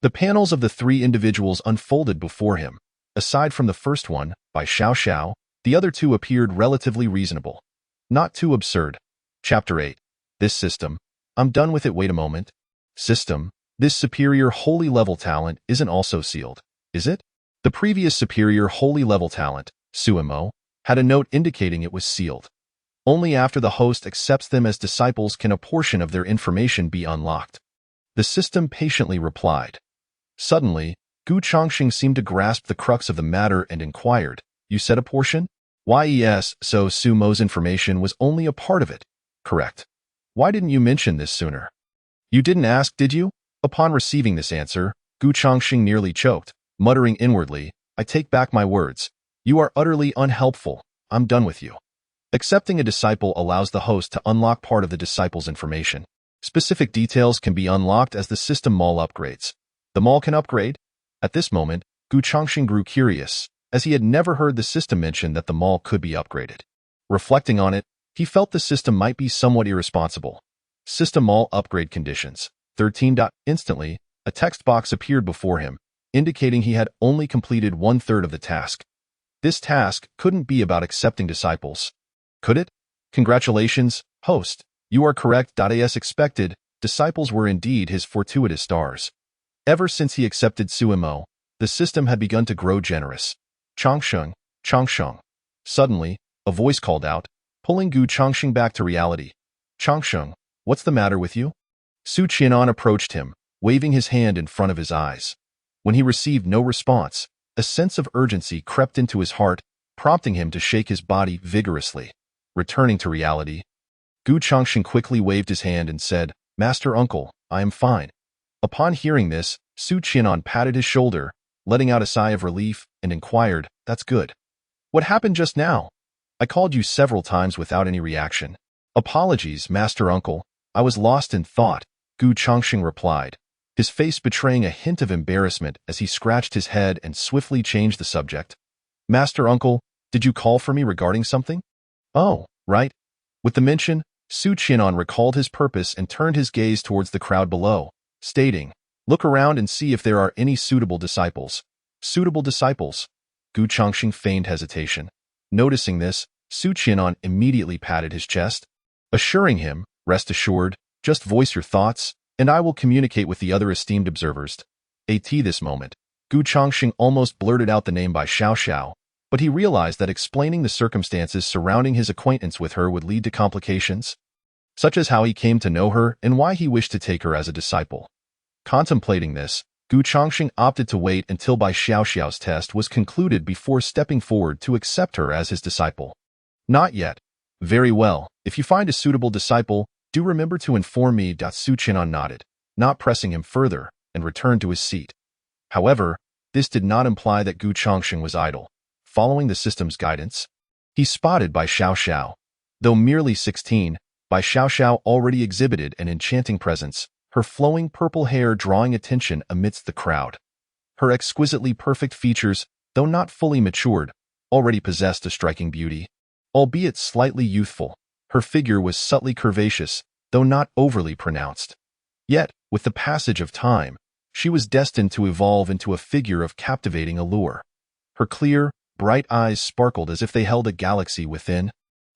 The panels of the 3 individuals unfolded before him. Aside from the first one, by Xiao Xiao, the other 2 appeared relatively reasonable. Not too absurd. Chapter 8. This system. I'm done with it. Wait a moment. System. This superior holy level talent isn't also sealed, is it? The previous superior holy level talent, Suimo, had a note indicating it was sealed. Only after the host accepts them as disciples can a portion of their information be unlocked. The system patiently replied. Suddenly, Gu Chongqing seemed to grasp the crux of the matter and inquired, "You said a portion? Yes, so Sumo's information was only a part of it. Correct. Why didn't you mention this sooner? You didn't ask, did you?" Upon receiving this answer, Gu Chongqing nearly choked, muttering inwardly, "I take back my words. You are utterly unhelpful. I'm done with you." Accepting a disciple allows the host to unlock part of the disciple's information. Specific details can be unlocked as the system mall upgrades. The mall can upgrade? At this moment, Gu Chongqing grew curious, as he had never heard the system mention that the mall could be upgraded. Reflecting on it, he felt the system might be somewhat irresponsible. System mall upgrade conditions. 13. Instantly, a text box appeared before him, indicating he had only completed 1/3 of the task. This task couldn't be about accepting disciples. Could it? Congratulations, host. You are correct. As expected, disciples were indeed his fortuitous stars. Ever since he accepted Suimo, the system had begun to grow generous. Chongsheng, Chongsheng. Suddenly, a voice called out, pulling Gu Chongqing back to reality. Chongsheng, what's the matter with you? Su Qianan approached him, waving his hand in front of his eyes. When he received no response, a sense of urgency crept into his heart, prompting him to shake his body vigorously. Returning to reality, Gu Chongqing quickly waved his hand and said, "Master Uncle, I am fine." Upon hearing this, Su Qianan patted his shoulder, letting out a sigh of relief, and inquired, "That's good. What happened just now? I called you several times without any reaction." "Apologies, Master Uncle. I was lost in thought," Gu Chongqing replied, his face betraying a hint of embarrassment as he scratched his head and swiftly changed the subject. "Master Uncle, did you call for me regarding something?" "Oh, right." With the mention, Su Qianan recalled his purpose and turned his gaze towards the crowd below, stating, "Look around and see if there are any suitable disciples." Suitable disciples? Gu Chongqing feigned hesitation. Noticing this, Su Qianan immediately patted his chest, assuring him, "Rest assured, just voice your thoughts, and I will communicate with the other esteemed observers." At this moment, Gu Chongqing almost blurted out the name by Xiao Xiao, but he realized that explaining the circumstances surrounding his acquaintance with her would lead to complications, such as how he came to know her and why he wished to take her as a disciple. Contemplating this, Gu Chongqing opted to wait until Bai Xiao Xiao's test was concluded before stepping forward to accept her as his disciple. "Not yet." "Very well. If you find a suitable disciple, do remember to inform me." Su Qianan nodded, not pressing him further, and returned to his seat. However, this did not imply that Gu Chongqing was idle. Following the system's guidance, he spotted Bai Xiao Xiao. Though merely 16, Bai Xiao Xiao already exhibited an enchanting presence, her flowing purple hair drawing attention amidst the crowd. Her exquisitely perfect features, though not fully matured, already possessed a striking beauty. Albeit slightly youthful, her figure was subtly curvaceous, though not overly pronounced. Yet, with the passage of time, she was destined to evolve into a figure of captivating allure. Her clear, bright eyes sparkled as if they held a galaxy within,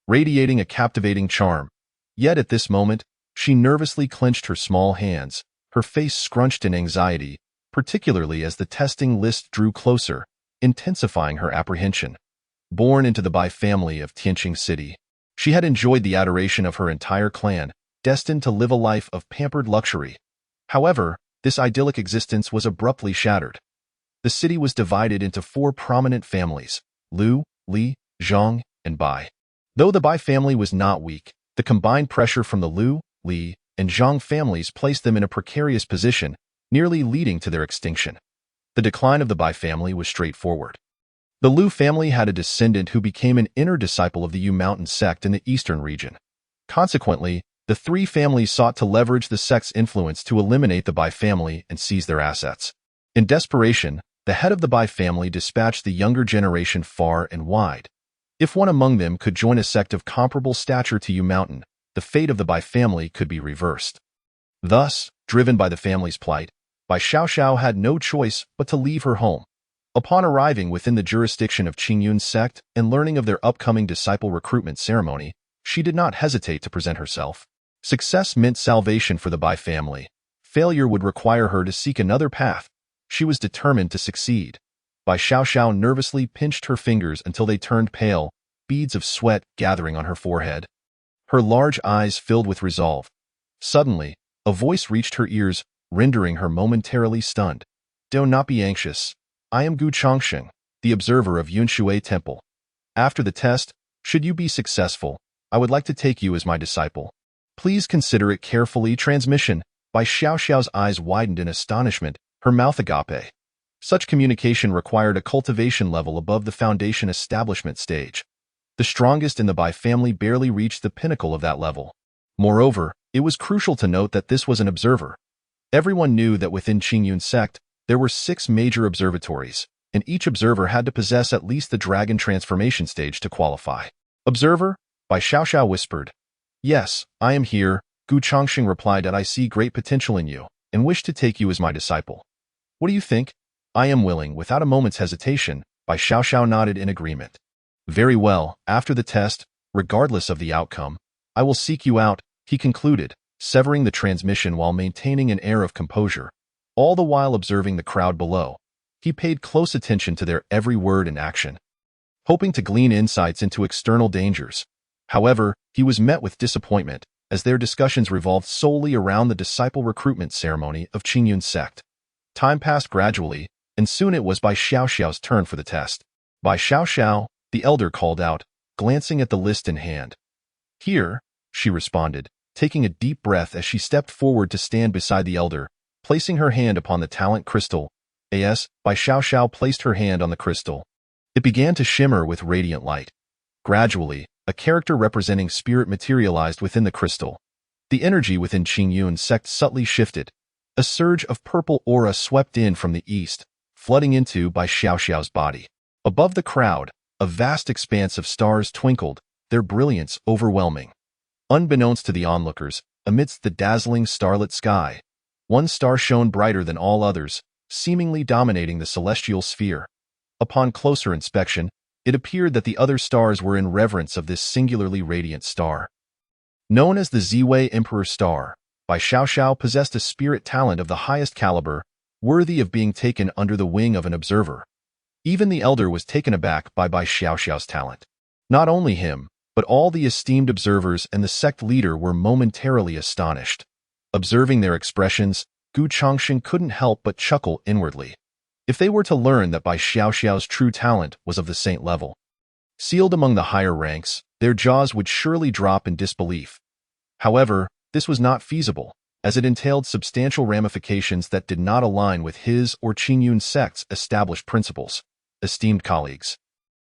radiating a captivating charm. Yet at this moment, she nervously clenched her small hands, her face scrunched in anxiety, particularly as the testing list drew closer, intensifying her apprehension. Born into the Bai family of Tianqing City, she had enjoyed the adoration of her entire clan, destined to live a life of pampered luxury. However, this idyllic existence was abruptly shattered. The city was divided into four prominent families: Liu, Li, Zhang, and Bai. Though the Bai family was not weak, the combined pressure from the Liu, Li, and Zhang families placed them in a precarious position, nearly leading to their extinction. The decline of the Bai family was straightforward. The Liu family had a descendant who became an inner disciple of the Yu Mountain sect in the eastern region. Consequently, the three families sought to leverage the sect's influence to eliminate the Bai family and seize their assets. In desperation, the head of the Bai family dispatched the younger generation far and wide. If one among them could join a sect of comparable stature to Yu Mountain, the fate of the Bai family could be reversed. Thus, driven by the family's plight, Bai Xiaoxiao had no choice but to leave her home. Upon arriving within the jurisdiction of Qingyun's sect and learning of their upcoming disciple recruitment ceremony, she did not hesitate to present herself. Success meant salvation for the Bai family. Failure would require her to seek another path. She was determined to succeed. Bai Xiaoxiao nervously pinched her fingers until they turned pale, beads of sweat gathering on her forehead. Her large eyes filled with resolve. Suddenly, a voice reached her ears, rendering her momentarily stunned. "Do not be anxious. I am Gu Chongsheng, the observer of Yunshui Temple. After the test, should you be successful, I would like to take you as my disciple. Please consider it carefully." Transmission. Bai Xiaoxiao's eyes widened in astonishment, her mouth agape. Such communication required a cultivation level above the foundation establishment stage. The strongest in the Bai family barely reached the pinnacle of that level. Moreover, it was crucial to note that this was an observer. Everyone knew that within Qingyun's sect, there were 6 major observatories, and each observer had to possess at least the dragon transformation stage to qualify. "Observer?" Bai Xiaoxiao whispered. "Yes, I am here," Gu Chongsheng replied. "I see great potential in you, and wish to take you as my disciple. What do you think?" "I am willing." Without a moment's hesitation, Bai Xiaoxiao nodded in agreement. "Very well, after the test, regardless of the outcome, I will seek you out," he concluded, severing the transmission while maintaining an air of composure. All the while observing the crowd below, he paid close attention to their every word and action, hoping to glean insights into external dangers. However, he was met with disappointment, as their discussions revolved solely around the disciple recruitment ceremony of Qingyun's sect. Time passed gradually, and soon it was Bai Xiaoxiao's turn for the test. "Bai Xiaoxiao," the elder called out, glancing at the list in hand. "Here," she responded, taking a deep breath as she stepped forward to stand beside the elder, placing her hand upon the talent crystal. Bai Xiaoxiao placed her hand on the crystal. It began to shimmer with radiant light. Gradually, a character representing spirit materialized within the crystal. The energy within Qingyun's sect subtly shifted. A surge of purple aura swept in from the east, flooding into Bai Xiaoxiao's body. Above the crowd, a vast expanse of stars twinkled, their brilliance overwhelming. Unbeknownst to the onlookers, amidst the dazzling starlit sky, one star shone brighter than all others, seemingly dominating the celestial sphere. Upon closer inspection, it appeared that the other stars were in reverence of this singularly radiant star. Known as the Ziwei Emperor Star, Bai Xiaoxiao possessed a spirit talent of the highest caliber, worthy of being taken under the wing of an observer. Even the elder was taken aback by Bai Xiaoxiao's talent. Not only him, but all the esteemed observers and the sect leader were momentarily astonished. Observing their expressions, Gu Chongsheng couldn't help but chuckle inwardly. If they were to learn that Bai Xiaoxiao's true talent was of the saint level, sealed among the higher ranks, their jaws would surely drop in disbelief. However, this was not feasible, as it entailed substantial ramifications that did not align with his or Qingyun's sect's established principles. "Esteemed colleagues,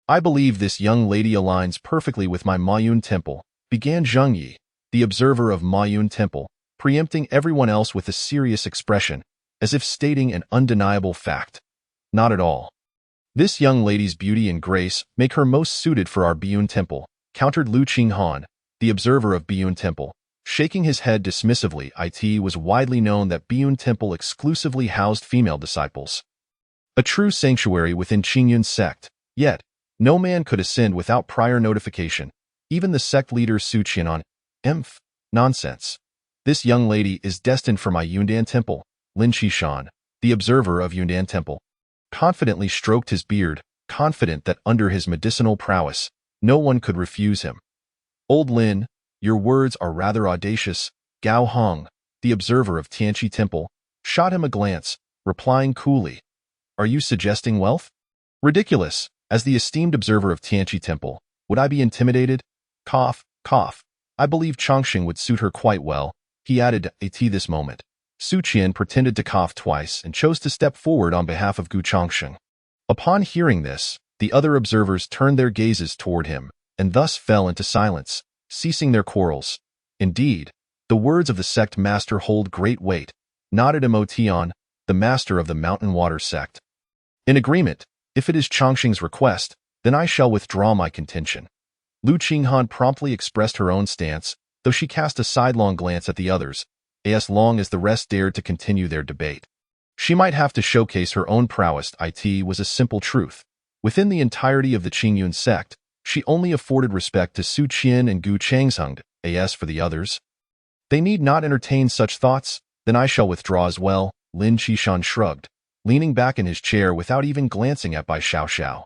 I believe this young lady aligns perfectly with my Mayun Temple," began Zheng Yi, the observer of Mayun Temple, preempting everyone else with a serious expression, as if stating an undeniable fact. Not at all. This young lady's beauty and grace make her most suited for our Biyun Temple, countered Lu Qinghan, the observer of Biyun Temple. Shaking his head dismissively, it was widely known that Biyun Temple exclusively housed female disciples. A true sanctuary within Qingyun's sect. Yet, no man could ascend without prior notification, even the sect leader Su Qianan. Nonsense. This young lady is destined for my Yundan Temple, Lin Qishan, the observer of Yundan Temple, confidently stroked his beard, confident that under his medicinal prowess, no one could refuse him. Old Lin, your words are rather audacious. Gao Hong, the observer of Tianqi Temple, shot him a glance, replying coolly, are you suggesting wealth? Ridiculous. As the esteemed observer of Tianqi Temple, would I be intimidated? Cough, cough. I believe Chongqing would suit her quite well, he added at this moment. Su Qian pretended to cough twice and chose to step forward on behalf of Gu Chongqing. Upon hearing this, the other observers turned their gazes toward him, and thus fell into silence, ceasing their quarrels. Indeed, the words of the sect master hold great weight, nodded Motian, the master of the Mountain Water sect. In agreement, if it is Chongqing's request, then I shall withdraw my contention. Lu Qinghan promptly expressed her own stance, though she cast a sidelong glance at the others, as long as the rest dared to continue their debate. She might have to showcase her own prowess. It was a simple truth. Within the entirety of the Qingyun sect, she only afforded respect to Su Qian and Gu Changsheng. As for the others, they need not entertain such thoughts, then I shall withdraw as well, Lin Qishan shrugged, leaning back in his chair without even glancing at Bai Xiaoxiao.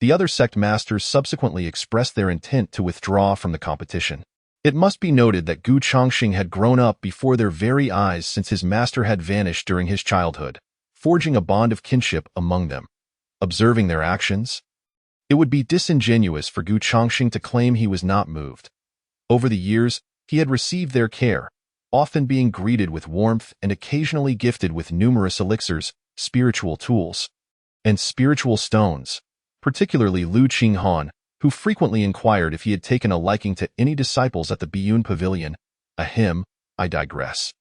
The other sect masters subsequently expressed their intent to withdraw from the competition. It must be noted that Gu Chongqing had grown up before their very eyes since his master had vanished during his childhood, forging a bond of kinship among them. Observing their actions, it would be disingenuous for Gu Chongqing to claim he was not moved. Over the years, he had received their care, often being greeted with warmth and occasionally gifted with numerous elixirs, spiritual tools, and spiritual stones, particularly Lu Qinghan, who frequently inquired if he had taken a liking to any disciples at the Biyun Pavilion. I digress.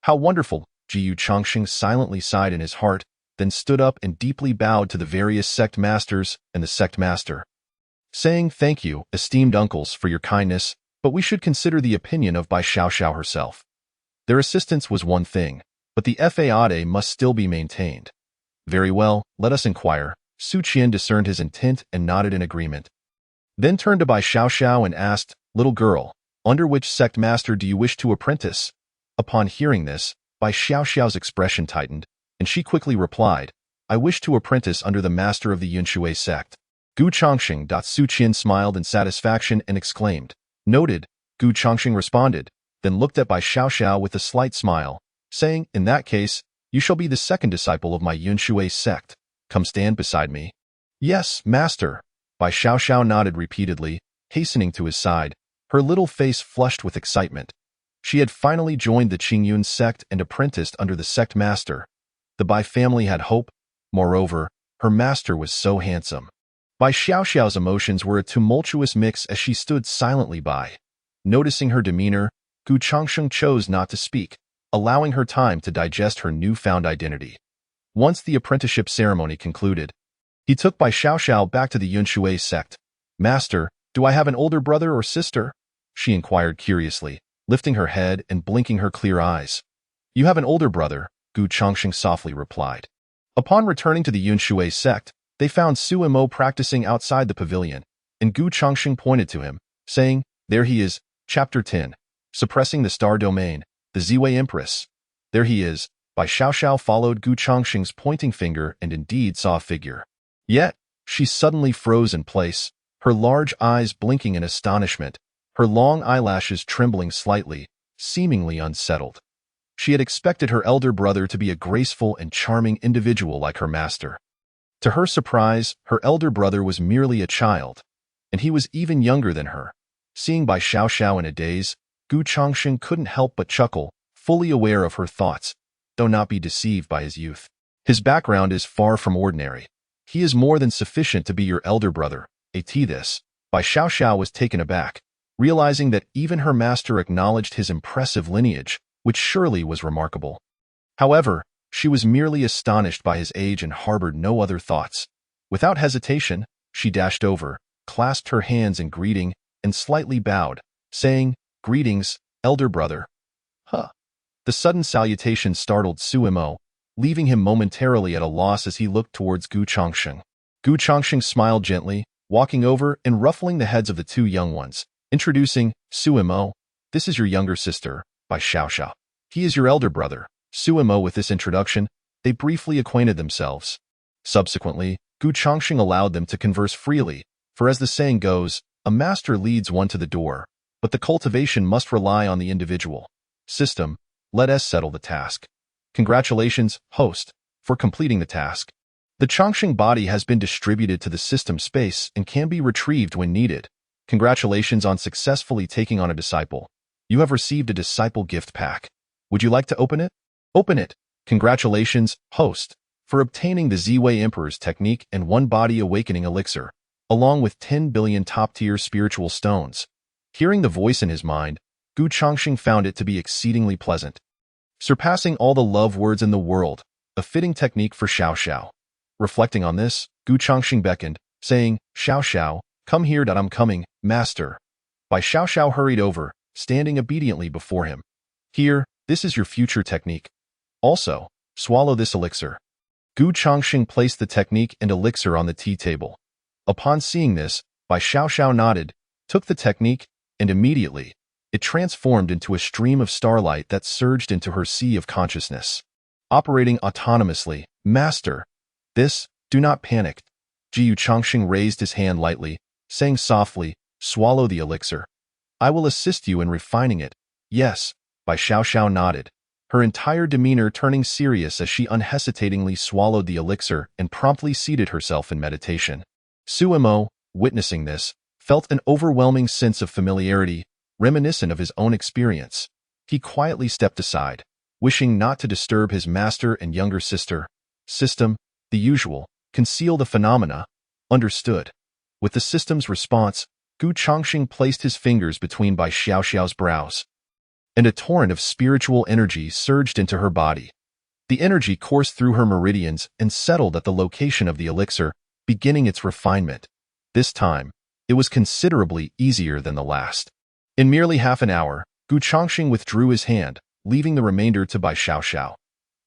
How wonderful! Gu Chongqing silently sighed in his heart, then stood up and deeply bowed to the various sect masters and the sect master, saying, thank you, esteemed uncles, for your kindness, but we should consider the opinion of Bai Xiaoxiao herself. Their assistance was one thing, but the faade must still be maintained. Very well, let us inquire. Su Qian discerned his intent and nodded in agreement. Then turned to Bai Xiaoxiao and asked, little girl, under which sect master do you wish to apprentice? Upon hearing this, Bai Xiaoxiao's expression tightened, and she quickly replied, I wish to apprentice under the master of the Yunshui sect. Gu Chongqing. Su Qian smiled in satisfaction and exclaimed, noted. Gu Chongqing responded, then looked at Bai Xiaoxiao with a slight smile, saying, in that case, you shall be the second disciple of my Yunshui sect. Come stand beside me. Yes, master. Bai Xiaoxiao nodded repeatedly, hastening to his side, her little face flushed with excitement. She had finally joined the Qingyun sect and apprenticed under the sect master. The Bai family had hope. Moreover, her master was so handsome. Bai Xiaoxiao's emotions were a tumultuous mix as she stood silently by. Noticing her demeanor, Gu Chongqing chose not to speak, allowing her time to digest her newfound identity. Once the apprenticeship ceremony concluded, he took Bai Xiaoxiao back to the Yunshui sect. Master, do I have an older brother or sister? She inquired curiously, lifting her head and blinking her clear eyes. You have an older brother, Gu Chongqing softly replied. Upon returning to the Yunshui sect, they found Su Mo practicing outside the pavilion, and Gu Chongqing pointed to him, saying, there he is, Chapter 10, suppressing the star domain, the Ziwei Empress. There he is. Bai Xiaoxiao followed Gu Chongqing's pointing finger and indeed saw a figure. Yet, she suddenly froze in place, her large eyes blinking in astonishment, her long eyelashes trembling slightly, seemingly unsettled. She had expected her elder brother to be a graceful and charming individual like her master. To her surprise, her elder brother was merely a child, and he was even younger than her. Seeing Bai Xiaoxiao in a daze, Gu Chongqing couldn't help but chuckle, fully aware of her thoughts, though not be deceived by his youth. His background is far from ordinary. He is more than sufficient to be your elder brother. This. Bai Xiaoxiao was taken aback, realizing that even her master acknowledged his impressive lineage, which surely was remarkable. However, she was merely astonished by his age and harbored no other thoughts. Without hesitation, she dashed over, clasped her hands in greeting, and slightly bowed, saying, "Greetings, elder brother." Huh. The sudden salutation startled Suimo, leaving him momentarily at a loss as he looked towards Gu Chongsheng. Gu Chongsheng smiled gently, walking over and ruffling the heads of the two young ones, introducing, "Suimo, this is your younger sister, by Xiaoxiao. He is your elder brother." Suimo. With this introduction, they briefly acquainted themselves. Subsequently, Gu Chongsheng allowed them to converse freely, for as the saying goes, a master leads one to the door, but the cultivation must rely on the individual. System, let us settle the task. Congratulations, host, for completing the task. The Chongsheng body has been distributed to the system space and can be retrieved when needed. Congratulations on successfully taking on a disciple. You have received a disciple gift pack. Would you like to open it? Open it. Congratulations, host, for obtaining the Ziwei Emperor's technique and one body awakening elixir, along with 10 billion top-tier spiritual stones. Hearing the voice in his mind, Gu Chongsheng found it to be exceedingly pleasant. Surpassing all the love words in the world, a fitting technique for Xiaoxiao. Reflecting on this, Gu Chongsheng beckoned, saying, "Xiaoxiao, come here. I'm coming, master." Bai Xiaoxiao hurried over, standing obediently before him. "Here, this is your future technique. Also, swallow this elixir." Gu Chongsheng placed the technique and elixir on the tea table. Upon seeing this, Bai Xiaoxiao nodded, took the technique, and immediately, it transformed into a stream of starlight that surged into her sea of consciousness. Operating autonomously, "Master, do not panic." Gu Chongsheng raised his hand lightly, saying softly, "Swallow the elixir. I will assist you in refining it." "Yes," Bai Xiaoxiao nodded, her entire demeanor turning serious as she unhesitatingly swallowed the elixir and promptly seated herself in meditation. Suimo, witnessing this, felt an overwhelming sense of familiarity, reminiscent of his own experience. He quietly stepped aside, wishing not to disturb his master and younger sister. System, the usual, conceal the phenomena. Understood. With the system's response, Gu Chongsheng placed his fingers between Bai Xiaoxiao's brows, and a torrent of spiritual energy surged into her body. The energy coursed through her meridians and settled at the location of the elixir, beginning its refinement. This time, it was considerably easier than the last. In merely half an hour, Gu Chongsheng withdrew his hand, leaving the remainder to Bai Xiaoxiao.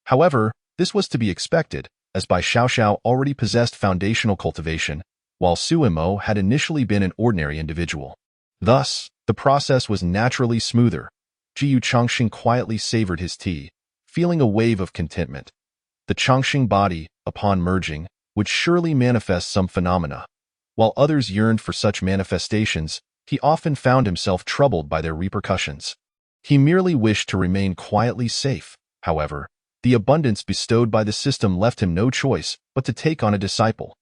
However, this was to be expected, as Bai Xiaoxiao already possessed foundational cultivation, while Suimo had initially been an ordinary individual. Thus, the process was naturally smoother. Gu Chongsheng quietly savored his tea, feeling a wave of contentment. The Chongsheng body, upon merging, would surely manifest some phenomena. While others yearned for such manifestations, he often found himself troubled by their repercussions. He merely wished to remain quietly safe. However, the abundance bestowed by the system left him no choice but to take on a disciple.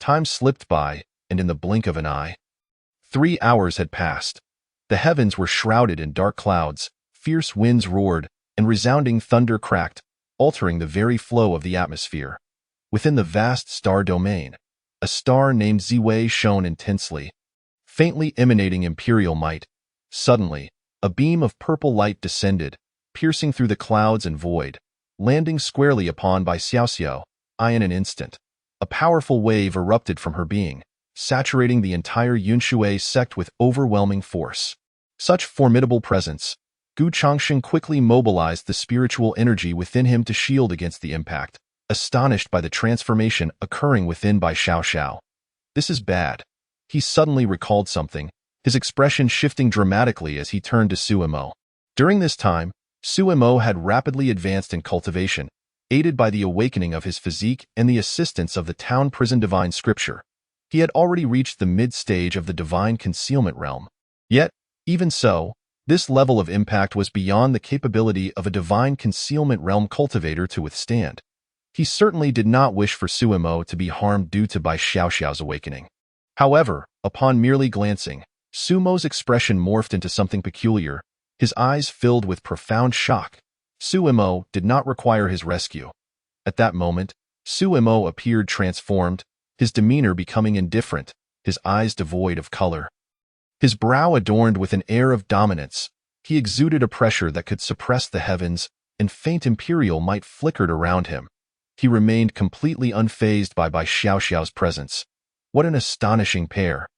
Time slipped by, and in the blink of an eye, 3 hours had passed. The heavens were shrouded in dark clouds, fierce winds roared, and resounding thunder cracked, altering the very flow of the atmosphere. Within the vast star domain, a star named Ziwei shone intensely, faintly emanating imperial might. Suddenly, a beam of purple light descended, piercing through the clouds and void, landing squarely upon Bai Xiaoxiao. In an instant, a powerful wave erupted from her being, saturating the entire Yunshui sect with overwhelming force. Such formidable presence, Gu Chongsheng quickly mobilized the spiritual energy within him to shield against the impact, astonished by the transformation occurring within Bai Xiaoxiao. This is bad. He suddenly recalled something, his expression shifting dramatically as he turned to Suimo. During this time, Suimo had rapidly advanced in cultivation, aided by the awakening of his physique and the assistance of the town prison divine scripture. He had already reached the mid-stage of the divine concealment realm. Yet, even so, this level of impact was beyond the capability of a divine concealment realm cultivator to withstand. He certainly did not wish for Suimo to be harmed due to Bai Xiaoxiao's awakening. However, upon merely glancing, Sumo's expression morphed into something peculiar, his eyes filled with profound shock. Suimo did not require his rescue. At that moment, Suimo appeared transformed, his demeanor becoming indifferent, his eyes devoid of color. His brow adorned with an air of dominance, He exuded a pressure that could suppress the heavens, and faint imperial might flickered around him. He remained completely unfazed by Xiao Xiao's presence. What an astonishing pair!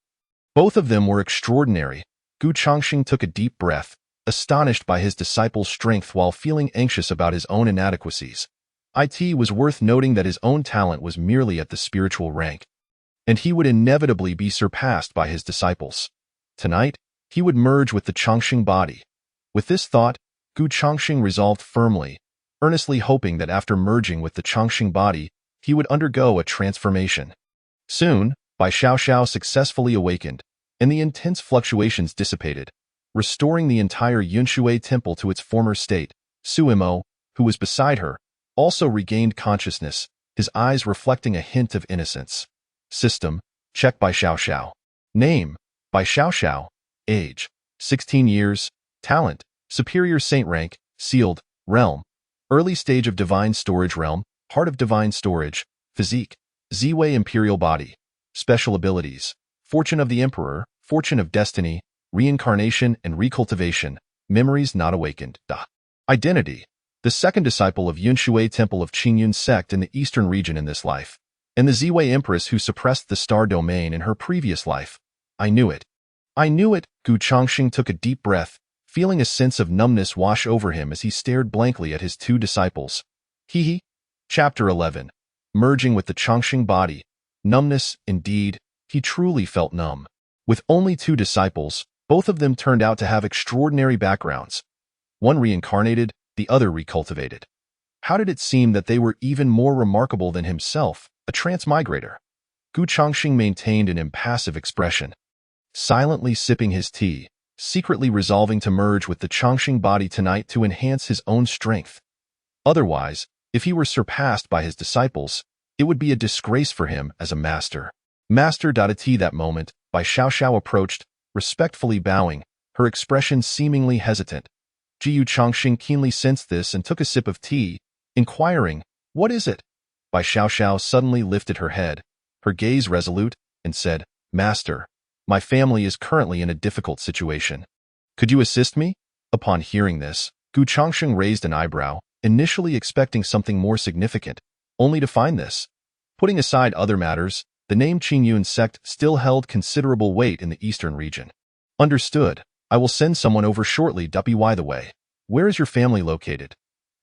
Both of them were extraordinary. Gu Chongxing took a deep breath, astonished by his disciple's strength while feeling anxious about his own inadequacies. It was worth noting that his own talent was merely at the spiritual rank, and he would inevitably be surpassed by his disciples. Tonight, he would merge with the Chongxing body. With this thought, Gu Chongxing resolved firmly, earnestly hoping that after merging with the Chongxing body, he would undergo a transformation. Soon, Xiao Xiao successfully awakened, and the intense fluctuations dissipated, restoring the entire Yunshui temple to its former state. Suimo, who was beside her, also regained consciousness, his eyes reflecting a hint of innocence. System, check Xiao Xiao. Name, Xiao Xiao. Age, 16 years. Talent, superior saint rank, sealed, realm. Early stage of divine storage realm, heart of divine storage. Physique, Ziwei imperial body. Special abilities, fortune of the emperor, fortune of destiny, reincarnation and recultivation, memories not awakened. Identity, the second disciple of Yunshui Temple of Qingyun sect in the eastern region in this life, and the Ziwei Empress who suppressed the star domain in her previous life. I knew it. I knew it. Gu Chongxing took a deep breath, feeling a sense of numbness wash over him as he stared blankly at his two disciples. Chapter 11. Merging with the Chongxing body. Numbness, indeed, he truly felt numb. With only two disciples, both of them turned out to have extraordinary backgrounds. One reincarnated, the other recultivated. How did it seem that they were even more remarkable than himself, a transmigrator? Gu Chongxing maintained an impassive expression, silently sipping his tea, secretly resolving to merge with the Chongxing body tonight to enhance his own strength. Otherwise, if he were surpassed by his disciples, it would be a disgrace for him as a master. Master. That moment, Xiao Xiao approached, respectfully bowing, her expression seemingly hesitant. Gu Chongxing keenly sensed this and took a sip of tea, inquiring, "What is it?" Xiao Xiao suddenly lifted her head, her gaze resolute, and said, "Master, my family is currently in a difficult situation. Could you assist me?" Upon hearing this, Gu Chongxing raised an eyebrow, initially expecting something more significant, only to find this. Putting aside other matters, the name Qingyun sect still held considerable weight in the eastern region. Understood. I will send someone over shortly. By the way, where is your family located?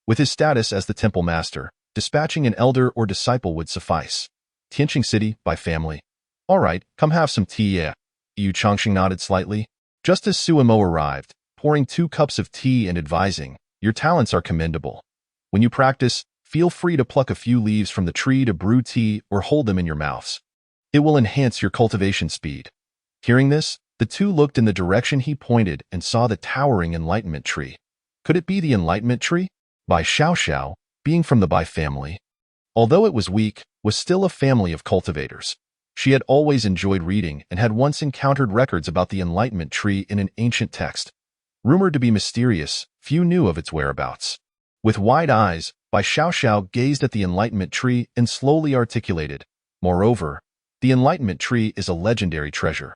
With his status as the temple master, dispatching an elder or disciple would suffice. Tianqing City, by family. All right, come have some tea. Yeah. Gu Chongxing nodded slightly. Just as Suimo arrived, pouring 2 cups of tea and advising, "Your talents are commendable. When you practice, feel free to pluck a few leaves from the tree to brew tea or hold them in your mouths. It will enhance your cultivation speed." Hearing this, the two looked in the direction he pointed and saw the towering enlightenment tree. Could it be the enlightenment tree? Xiao Xiao, being from the Bai family, although it was weak, was still a family of cultivators. She had always enjoyed reading and had once encountered records about the enlightenment tree in an ancient text. Rumored to be mysterious, few knew of its whereabouts. With wide eyes, Xiao Xiao gazed at the enlightenment tree and slowly articulated, "Moreover, the enlightenment tree is a legendary treasure.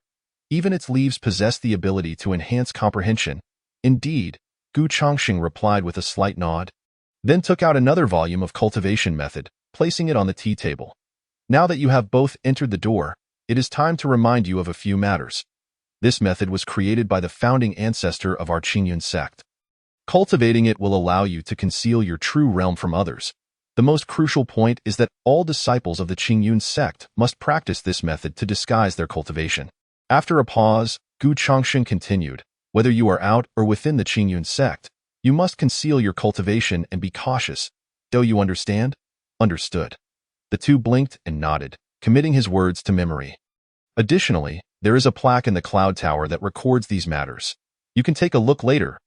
Even its leaves possess the ability to enhance comprehension." "Indeed," Gu Chongxing replied with a slight nod, then took out another volume of cultivation method, placing it on the tea table. "Now that you have both entered the door, it is time to remind you of a few matters. This method was created by the founding ancestor of our Qingyun sect. Cultivating it will allow you to conceal your true realm from others. The most crucial point is that all disciples of the Qingyun sect must practice this method to disguise their cultivation." After a pause, Gu Chongxing continued, "Whether you are out or within the Qingyun sect, you must conceal your cultivation and be cautious. Do you understand?" "Understood." The two blinked and nodded, committing his words to memory. Additionally, there is a plaque in the cloud tower that records these matters. You can take a look later.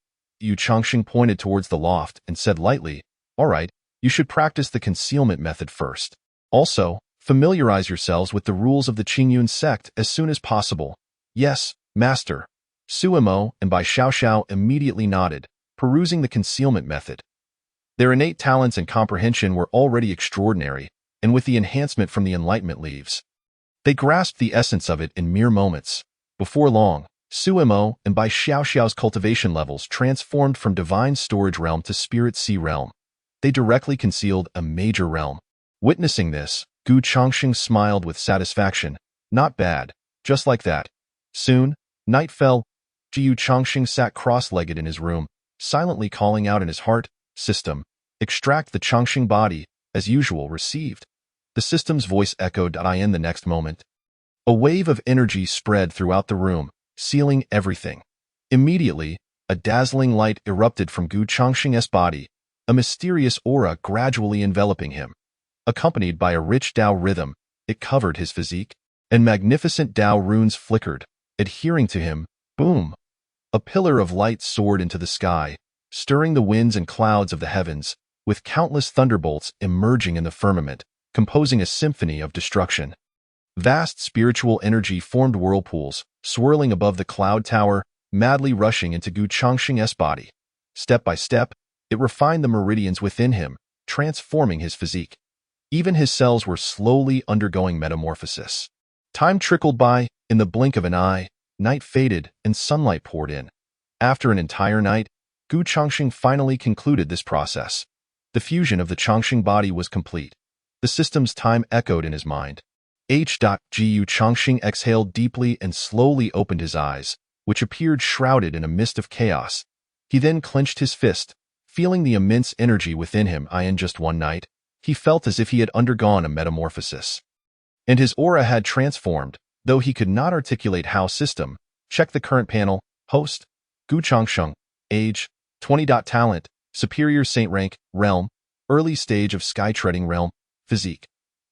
Gu Chongxing pointed towards the loft and said lightly, "All right, you should practice the concealment method first. Also, familiarize yourselves with the rules of the Qingyun sect as soon as possible." "Yes, master." Suimo and Xiao Xiao immediately nodded, perusing the concealment method. Their innate talents and comprehension were already extraordinary, and with the enhancement from the enlightenment leaves, they grasped the essence of it in mere moments. Before long, Suimo and Bai Xiaoxiao's cultivation levels transformed from divine storage realm to spirit sea realm. They directly concealed a major realm. Witnessing this, Gu Chongxing smiled with satisfaction. Not bad, just like that. Soon, night fell. Gu Chongxing sat cross-legged in his room, silently calling out in his heart, "System, extract the Chongxing body," as usual received. The system's voice echoed in the next moment. A wave of energy spread throughout the room, sealing everything. Immediately, a dazzling light erupted from Gu Chongxing's body, a mysterious aura gradually enveloping him. Accompanied by a rich Tao rhythm, it covered his physique, and magnificent Tao runes flickered, adhering to him. Boom! A pillar of light soared into the sky, stirring the winds and clouds of the heavens, with countless thunderbolts emerging in the firmament, composing a symphony of destruction. Vast spiritual energy formed whirlpools, swirling above the cloud tower, madly rushing into Gu Chongxing's body. Step by step, it refined the meridians within him, transforming his physique. Even his cells were slowly undergoing metamorphosis. Time trickled by, in the blink of an eye, night faded and sunlight poured in. After an entire night, Gu Chongxing finally concluded this process. The fusion of the Chongxing body was complete. The system's time echoed in his mind. Gu Chongxing exhaled deeply and slowly opened his eyes, which appeared shrouded in a mist of chaos. He then clenched his fist, feeling the immense energy within him. In just one night, he felt as if he had undergone a metamorphosis. And his aura had transformed, though he could not articulate how. System, check the current panel. Host, Gu Chongxing, age, 20. Talent, superior saint rank, realm, early stage of sky treading realm, physique,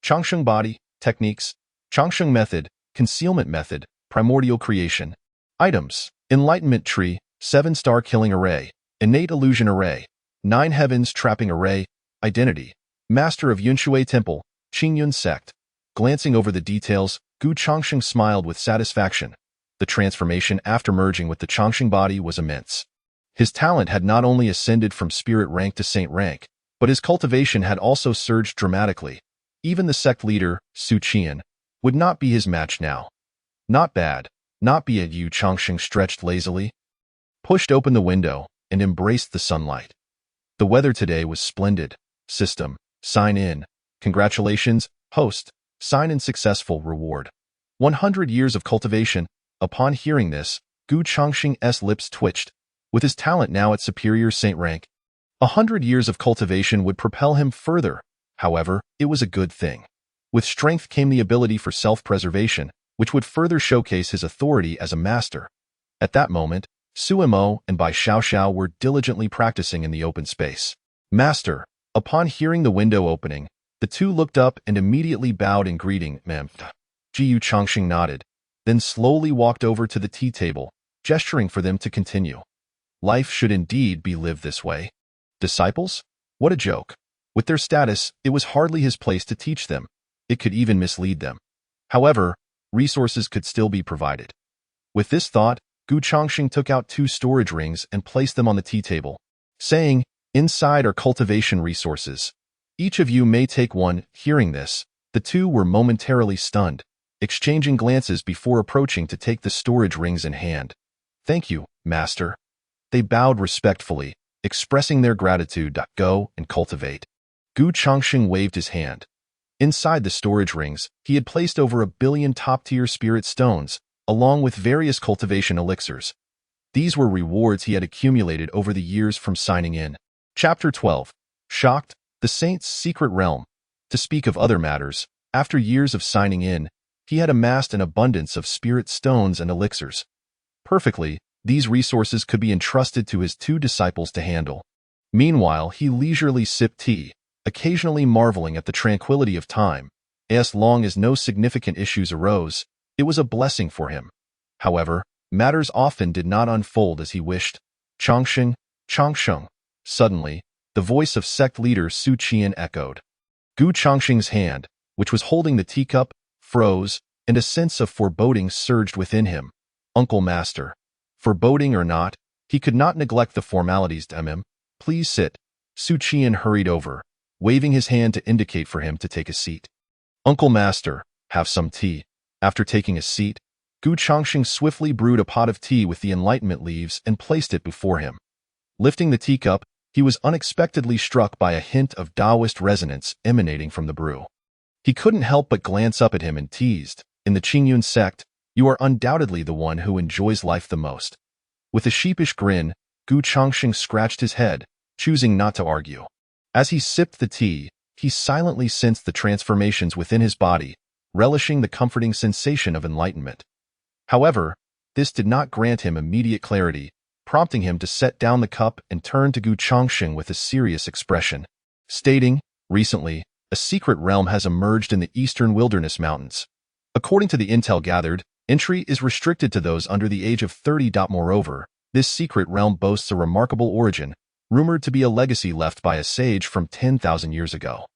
Chongxing body, techniques, Chongxing method, concealment method, primordial creation, items, enlightenment tree, 7-star killing array, innate illusion array, 9 heavens trapping array, identity, master of Yunshui temple, Qingyun sect. Glancing over the details, Gu Chongxing smiled with satisfaction. The transformation after merging with the Chongxing body was immense. His talent had not only ascended from spirit rank to saint rank, but his cultivation had also surged dramatically. Even the sect leader, Su Qian, would not be his match now. Not bad, not bad. Gu Chongxing stretched lazily, pushed open the window, and embraced the sunlight. The weather today was splendid. System, sign in. Congratulations, host. Sign in successful reward. 100 years of cultivation. Upon hearing this, Gu Chongxing's lips twitched. With his talent now at superior saint rank, 100 years of cultivation would propel him further. However, it was a good thing. With strength came the ability for self-preservation, which would further showcase his authority as a master. At that moment, Suimo and Bai Xiaoxiao were diligently practicing in the open space. Master, upon hearing the window opening, the two looked up and immediately bowed in greeting. Gu Chongxing nodded, then slowly walked over to the tea table, gesturing for them to continue. Life should indeed be lived this way. Disciples? What a joke. With their status, it was hardly his place to teach them. It could even mislead them. However, resources could still be provided. With this thought, Gu Chongxing took out 2 storage rings and placed them on the tea table, saying, "Inside are cultivation resources. Each of you may take one." Hearing this, the two were momentarily stunned, exchanging glances before approaching to take the storage rings in hand. "Thank you, master." They bowed respectfully, expressing their gratitude. Go and cultivate. Gu Chongxing waved his hand. Inside the storage rings, he had placed over 1 billion top-tier spirit stones, along with various cultivation elixirs. These were rewards he had accumulated over the years from signing in. Chapter 12. Shocked, the Saint's Secret Realm. To speak of other matters, after years of signing in, he had amassed an abundance of spirit stones and elixirs. Perfectly, these resources could be entrusted to his 2 disciples to handle. Meanwhile, he leisurely sipped tea, occasionally marveling at the tranquility of time. As long as no significant issues arose, it was a blessing for him. However, matters often did not unfold as he wished. Chongxing, Chongxing. Suddenly, the voice of sect leader Su Qian echoed. Gu Chongxing's hand, which was holding the teacup, froze, and a sense of foreboding surged within him. Uncle Master. Foreboding or not, he could not neglect the formalities. Please sit. Su Qian hurried over, waving his hand to indicate for him to take a seat. Uncle Master, have some tea. After taking a seat, Gu Chongqing swiftly brewed a pot of tea with the enlightenment leaves and placed it before him. Lifting the teacup, he was unexpectedly struck by a hint of Taoist resonance emanating from the brew. He couldn't help but glance up at him and teased, "In the Qingyun sect, you are undoubtedly the one who enjoys life the most." With a sheepish grin, Gu Chongqing scratched his head, choosing not to argue. As he sipped the tea, he silently sensed the transformations within his body, relishing the comforting sensation of enlightenment. However, this did not grant him immediate clarity, prompting him to set down the cup and turn to Gu Chongqing with a serious expression, stating, "Recently, a secret realm has emerged in the eastern wilderness mountains. According to the intel gathered, entry is restricted to those under the age of 30. Moreover, this secret realm boasts a remarkable origin, rumored to be a legacy left by a sage from 10,000 years ago."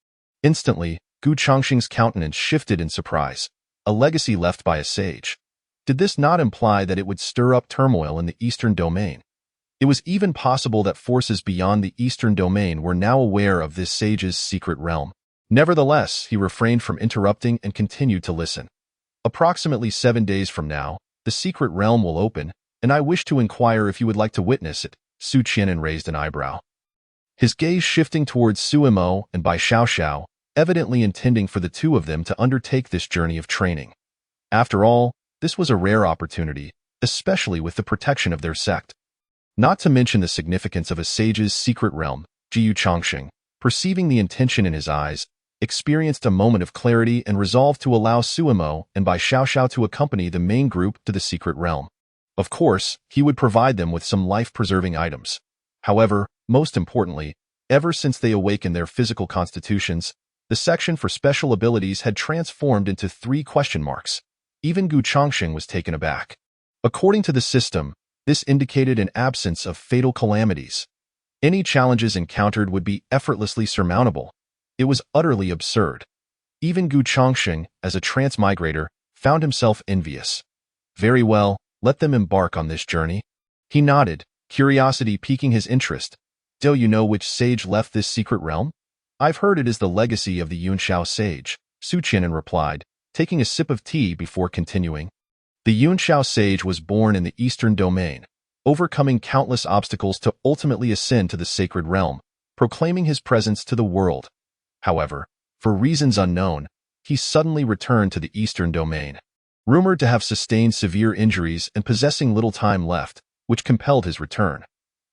Instantly, Gu Chongqing's countenance shifted in surprise. A legacy left by a sage. Did this not imply that it would stir up turmoil in the eastern domain? It was even possible that forces beyond the eastern domain were now aware of this sage's secret realm. Nevertheless, he refrained from interrupting and continued to listen. "Approximately 7 days from now, the secret realm will open, and I wish to inquire if you would like to witness it." Su Qianan raised an eyebrow. His gaze shifting towards Suimo and Bai Xiaoxiao, evidently intending for the two of them to undertake this journey of training. After all, this was a rare opportunity, especially with the protection of their sect. Not to mention the significance of a sage's secret realm, Gu Chongqing, perceiving the intention in his eyes, experienced a moment of clarity and resolved to allow Suimo and Bai Xiaoxiao to accompany the main group to the secret realm. Of course, he would provide them with some life-preserving items. However, most importantly, ever since they awakened their physical constitutions, the section for special abilities had transformed into 3 question marks. Even Gu Chongqing was taken aback. According to the system, this indicated an absence of fatal calamities. Any challenges encountered would be effortlessly surmountable. It was utterly absurd. Even Gu Chongqing, as a transmigrator, found himself envious. Very well, let them embark on this journey. He nodded, curiosity piquing his interest. "Do you know which sage left this secret realm?" "I've heard it is the legacy of the Yunxiao sage," Su Qianan replied, taking a sip of tea before continuing. "The Yunxiao sage was born in the eastern domain, overcoming countless obstacles to ultimately ascend to the sacred realm, proclaiming his presence to the world. However, for reasons unknown, he suddenly returned to the eastern domain, rumored to have sustained severe injuries and possessing little time left, which compelled his return.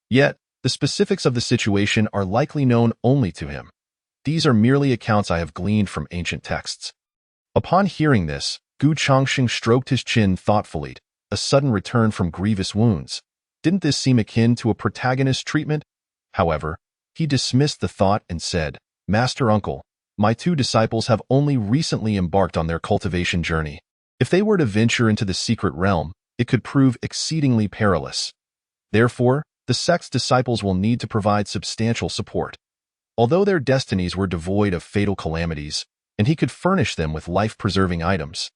Yet, the specifics of the situation are likely known only to him. These are merely accounts I have gleaned from ancient texts." Upon hearing this, Gu Chongqing stroked his chin thoughtfully, a sudden return from grievous wounds. Didn't this seem akin to a protagonist treatment? However, he dismissed the thought and said, "Master Uncle, my 2 disciples have only recently embarked on their cultivation journey. If they were to venture into the secret realm, it could prove exceedingly perilous. Therefore, the sect's disciples will need to provide substantial support. Although their destinies were devoid of fatal calamities, and he could furnish them with life-preserving items.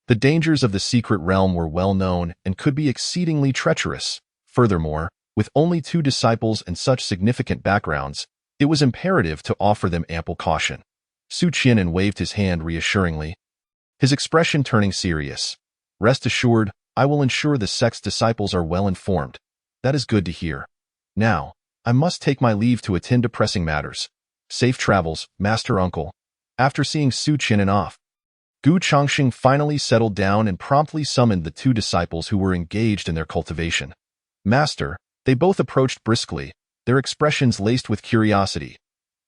The dangers of the secret realm were well known and could be exceedingly treacherous. Furthermore, with only 2 disciples and such significant backgrounds, it was imperative to offer them ample caution." Su Qianan waved his hand reassuringly, his expression turning serious. "Rest assured, I will ensure the sect's disciples are well informed. That is good to hear. Now, I must take my leave to attend to pressing matters. Safe travels, Master Uncle." After seeing Su Qianan off, Gu Chongqing finally settled down and promptly summoned the 2 disciples who were engaged in their cultivation. "Master," they both approached briskly, their expressions laced with curiosity.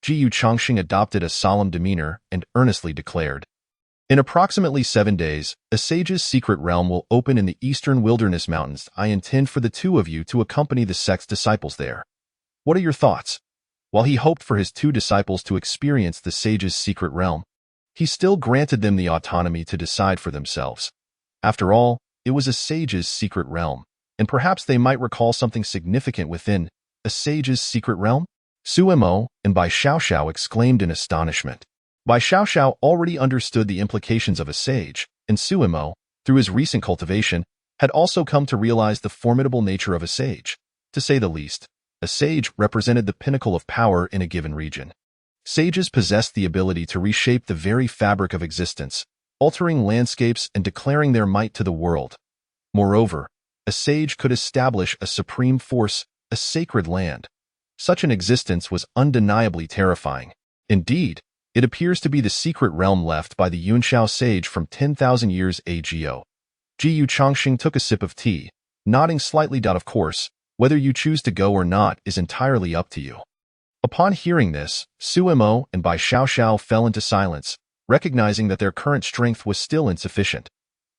Gu Chongqing adopted a solemn demeanor and earnestly declared, "In approximately 7 days, a sage's secret realm will open in the eastern wilderness mountains. I intend for the 2 of you to accompany the sect's disciples there. What are your thoughts?" While he hoped for his 2 disciples to experience the sage's secret realm, he still granted them the autonomy to decide for themselves. After all, it was a sage's secret realm, and perhaps they might recall something significant within a sage's secret realm? Suimo and Bai Xiaoxiao exclaimed in astonishment. Bai Xiaoxiao already understood the implications of a sage, and Suimo, through his recent cultivation, had also come to realize the formidable nature of a sage. To say the least, a sage represented the pinnacle of power in a given region. Sages possessed the ability to reshape the very fabric of existence, altering landscapes and declaring their might to the world. Moreover, a sage could establish a supreme force, a sacred land. Such an existence was undeniably terrifying. Indeed, it appears to be the secret realm left by the Yunshao sage from 10,000 years ago. Jiyu Chongxing took a sip of tea, nodding slightly. Of course, whether you choose to go or not is entirely up to you. Upon hearing this, Su Mo and Bai Xiaoxiao fell into silence, recognizing that their current strength was still insufficient.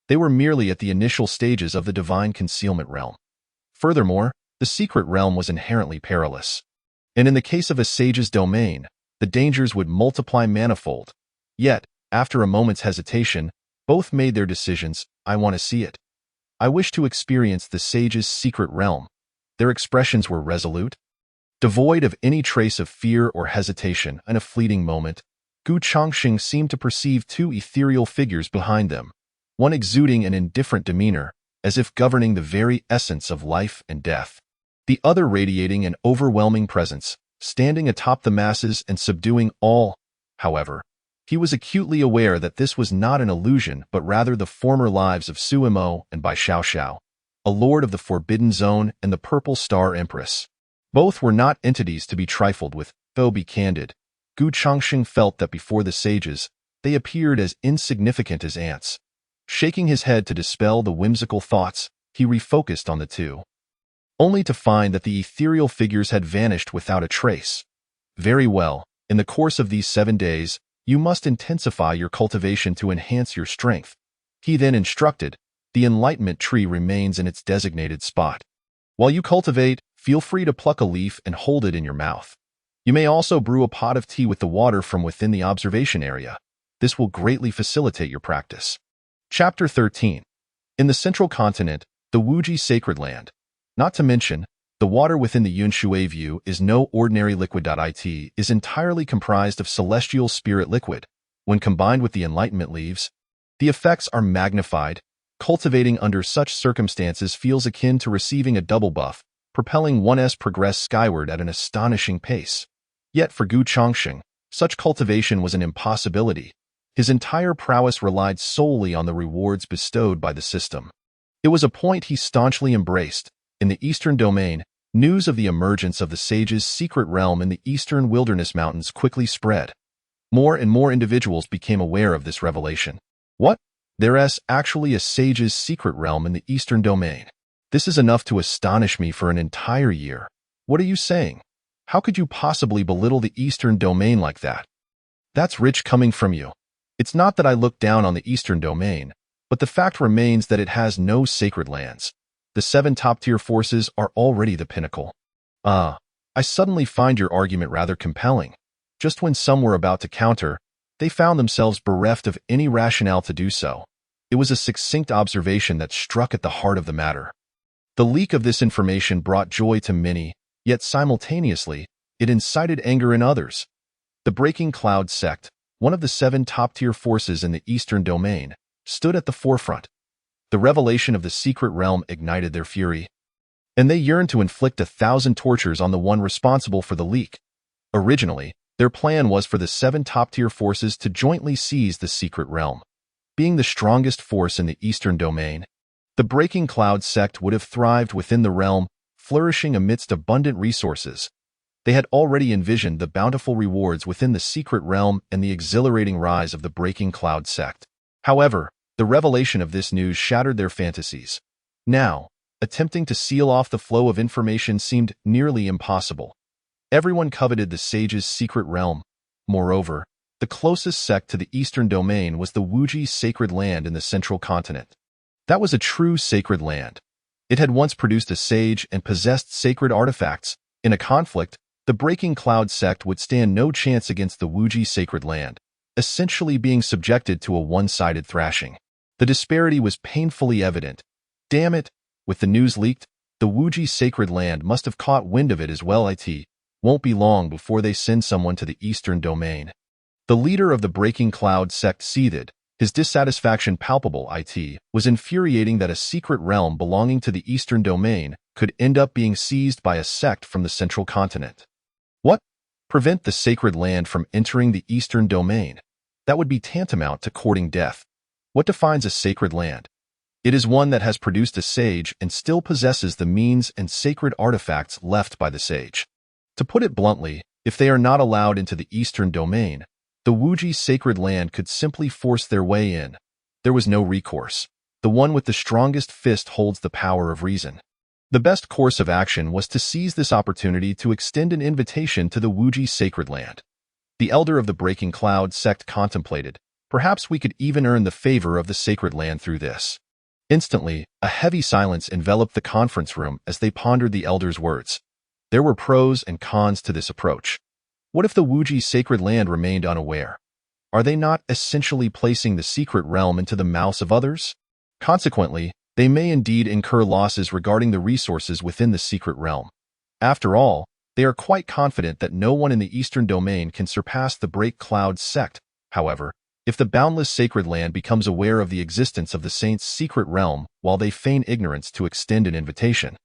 They were merely at the initial stages of the divine concealment realm. Furthermore, the secret realm was inherently perilous. And in the case of a sage's domain, the dangers would multiply manifold. Yet, after a moment's hesitation, both made their decisions. I want to see it. I wish to experience the sage's secret realm. Their expressions were resolute, devoid of any trace of fear or hesitation. In a fleeting moment, Gu Chongxing seemed to perceive two ethereal figures behind them, one exuding an indifferent demeanor, as if governing the very essence of life and death, the other radiating an overwhelming presence, standing atop the masses and subduing all. However, he was acutely aware that this was not an illusion but rather the former lives of Su Mo and Bai Xiaoxiao, a lord of the Forbidden Zone and the Purple Star Empress. Both were not entities to be trifled with. Though be candid, Gu Chongxing felt that before the sages, they appeared as insignificant as ants. Shaking his head to dispel the whimsical thoughts, he refocused on the two, only to find that the ethereal figures had vanished without a trace. Very well, in the course of these 7 days, you must intensify your cultivation to enhance your strength. He then instructed, the enlightenment tree remains in its designated spot. While you cultivate, feel free to pluck a leaf and hold it in your mouth. You may also brew a pot of tea with the water from within the observation area. This will greatly facilitate your practice. Chapter 13. In the central continent, the Wuji sacred land. Not to mention, the water within the Yunshui view is no ordinary liquid. It is entirely comprised of celestial spirit liquid. When combined with the enlightenment leaves, the effects are magnified. Cultivating under such circumstances feels akin to receiving a double buff, propelling one's progress skyward at an astonishing pace. Yet for Gu Chongxing, such cultivation was an impossibility. His entire prowess relied solely on the rewards bestowed by the system. It was a point he staunchly embraced. In the eastern domain, news of the emergence of the sage's secret realm in the eastern wilderness mountains quickly spread. More and more individuals became aware of this revelation. What? There's actually a sage's secret realm in the eastern domain. This is enough to astonish me for an entire year. What are you saying? How could you possibly belittle the eastern domain like that? That's rich coming from you. It's not that I look down on the eastern domain, but the fact remains that it has no sacred lands. The 7 top-tier forces are already the pinnacle. I suddenly find your argument rather compelling. Just when some were about to counter, they found themselves bereft of any rationale to do so. It was a succinct observation that struck at the heart of the matter. The leak of this information brought joy to many, yet simultaneously, it incited anger in others. The Breaking Cloud sect, one of the 7 top-tier forces in the eastern domain, stood at the forefront. The revelation of the secret realm ignited their fury, and they yearned to inflict 1,000 tortures on the one responsible for the leak. Originally, their plan was for the 7 top-tier forces to jointly seize the secret realm. Being the strongest force in the eastern domain, the Breaking Cloud sect would have thrived within the realm, flourishing amidst abundant resources. They had already envisioned the bountiful rewards within the secret realm and the exhilarating rise of the Breaking Cloud sect. However, the revelation of this news shattered their fantasies. Now, attempting to seal off the flow of information seemed nearly impossible. Everyone coveted the sage's secret realm. Moreover, the closest sect to the eastern domain was the Wuji sacred land in the central continent. That was a true sacred land. It had once produced a sage and possessed sacred artifacts. In a conflict, the Breaking Cloud sect would stand no chance against the Wuji sacred land, essentially being subjected to a one-sided thrashing. The disparity was painfully evident. Damn it! With the news leaked, the Wuji sacred land must have caught wind of it as well. It won't be long before they send someone to the eastern domain. The leader of the Breaking Cloud sect seethed, his dissatisfaction palpable. It was infuriating that a secret realm belonging to the eastern domain could end up being seized by a sect from the central continent. What? Prevent the sacred land from entering the eastern domain? That would be tantamount to courting death. What defines a sacred land? It is one that has produced a sage and still possesses the means and sacred artifacts left by the sage. To put it bluntly, if they are not allowed into the eastern domain, the Wuji sacred land could simply force their way in. There was no recourse. The one with the strongest fist holds the power of reason. The best course of action was to seize this opportunity to extend an invitation to the Wuji sacred land. The elder of the Breaking Cloud sect contemplated, perhaps we could even earn the favor of the sacred land through this. Instantly, a heavy silence enveloped the conference room as they pondered the elder's words. There were pros and cons to this approach. What if the Wuji sacred land remained unaware? Are they not essentially placing the secret realm into the mouths of others? Consequently, they may indeed incur losses regarding the resources within the secret realm. After all, they are quite confident that no one in the eastern domain can surpass the Break Cloud sect. However, if the boundless sacred land becomes aware of the existence of the saints' secret realm while they feign ignorance to extend an invitation,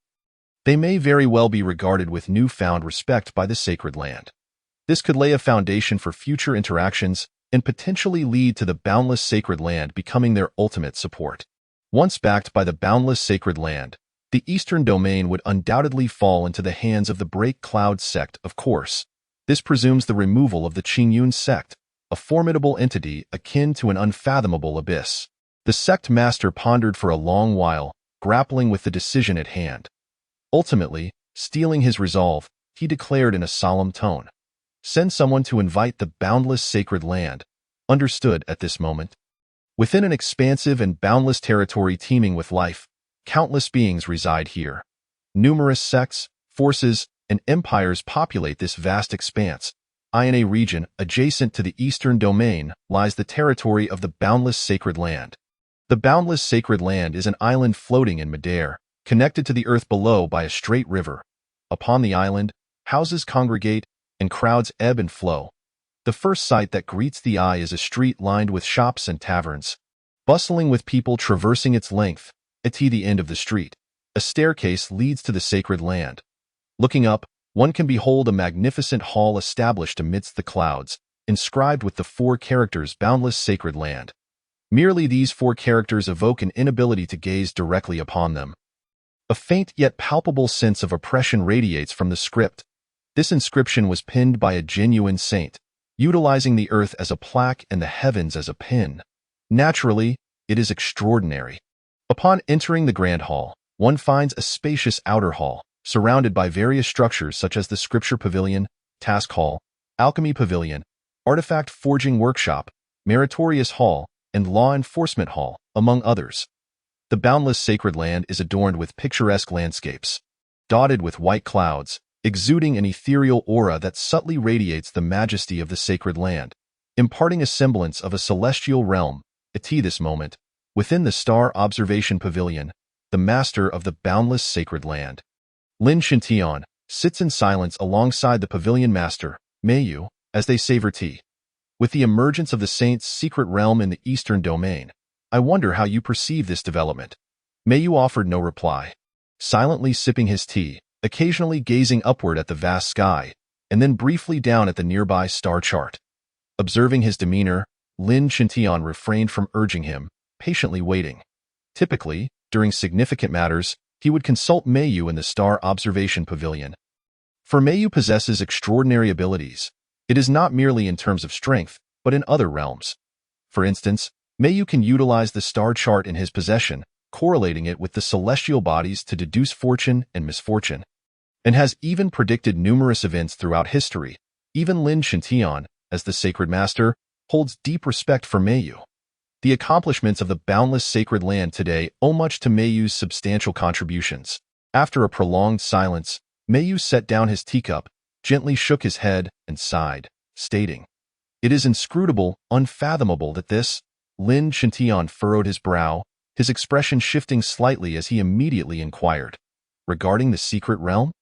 they may very well be regarded with newfound respect by the sacred land. This could lay a foundation for future interactions and potentially lead to the boundless sacred land becoming their ultimate support. Once backed by the boundless sacred land, the eastern domain would undoubtedly fall into the hands of the Break Cloud sect, of course. This presumes the removal of the Qingyun sect, a formidable entity akin to an unfathomable abyss. The sect master pondered for a long while, grappling with the decision at hand. Ultimately, steeling his resolve, he declared in a solemn tone, "Send someone to invite the boundless sacred land." Understood at this moment. Within an expansive and boundless territory teeming with life, countless beings reside here. Numerous sects, forces, and empires populate this vast expanse. In a region adjacent to the eastern domain lies the territory of the boundless sacred land. The boundless sacred land is an island floating in midair, connected to the earth below by a straight river. Upon the island, houses congregate and crowds ebb and flow. The first sight that greets the eye is a street lined with shops and taverns, bustling with people traversing its length. At the end of the street, a staircase leads to the sacred land. Looking up, one can behold a magnificent hall established amidst the clouds, inscribed with the 4 characters "Boundless Sacred Land." Merely these 4 characters evoke an inability to gaze directly upon them. A faint yet palpable sense of oppression radiates from the script. This inscription was penned by a genuine saint, utilizing the earth as a plaque and the heavens as a pen. Naturally, it is extraordinary. Upon entering the Grand Hall, one finds a spacious outer hall, surrounded by various structures such as the Scripture Pavilion, Task Hall, Alchemy Pavilion, Artifact Forging Workshop, Meritorious Hall, and Law Enforcement Hall, among others. The boundless sacred land is adorned with picturesque landscapes, dotted with white clouds, exuding an ethereal aura that subtly radiates the majesty of the sacred land, imparting a semblance of a celestial realm. At this moment, within the Star Observation Pavilion, the master of the boundless sacred land, Lin Shintian, sits in silence alongside the pavilion master, Meiyu, as they savor tea. With the emergence of the saint's secret realm in the eastern domain, I wonder how you perceive this development. Meiyu offered no reply, silently sipping his tea, occasionally gazing upward at the vast sky, and then briefly down at the nearby star chart. Observing his demeanor, Lin Shintian refrained from urging him, patiently waiting. Typically, during significant matters, he would consult Meiyu in the Star Observation Pavilion. For Meiyu possesses extraordinary abilities. It is not merely in terms of strength, but in other realms. For instance, Meiyu can utilize the star chart in his possession, correlating it with the celestial bodies to deduce fortune and misfortune, and has even predicted numerous events throughout history. Even Lin Shintian, as the sacred master, holds deep respect for Meiyu. The accomplishments of the boundless sacred land today owe much to Meiyu's substantial contributions. After a prolonged silence, Meiyu set down his teacup, gently shook his head, and sighed, stating, "It is inscrutable, unfathomable that this." Lin Shintian furrowed his brow, his expression shifting slightly as he immediately inquired, "Regarding the secret realm?"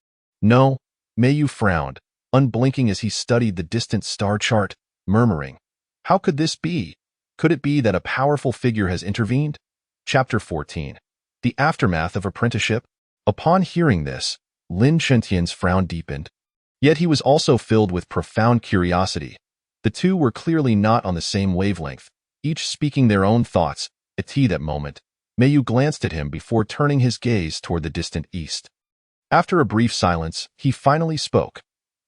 "No," Meiyu frowned, unblinking as he studied the distant star chart, murmuring, "How could this be? Could it be that a powerful figure has intervened?" Chapter 14. The Aftermath of Apprenticeship. Upon hearing this, Lin Shintian's frown deepened. Yet he was also filled with profound curiosity. The two were clearly not on the same wavelength, each speaking their own thoughts. At that moment, Mayu glanced at him before turning his gaze toward the distant east. After a brief silence, he finally spoke.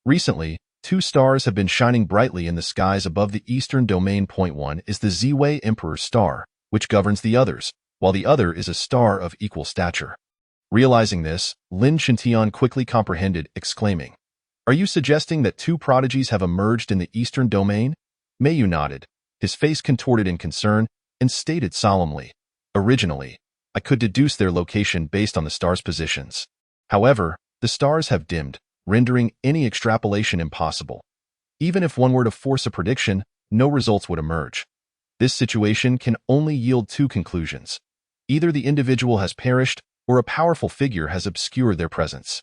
Recently, 2 stars have been shining brightly in the skies above the eastern domain. Point 1 is the Ziwei Emperor's star, which governs the others, while the other is a star of equal stature. Realizing this, Lin Shintian quickly comprehended, exclaiming, "Are you suggesting that 2 prodigies have emerged in the eastern domain?" Mayu nodded, his face contorted in concern, and stated solemnly, "Originally, I could deduce their location based on the stars' positions. However, the stars have dimmed, rendering any extrapolation impossible. Even if one were to force a prediction, no results would emerge. This situation can only yield 2 conclusions. Either the individual has perished, or a powerful figure has obscured their presence."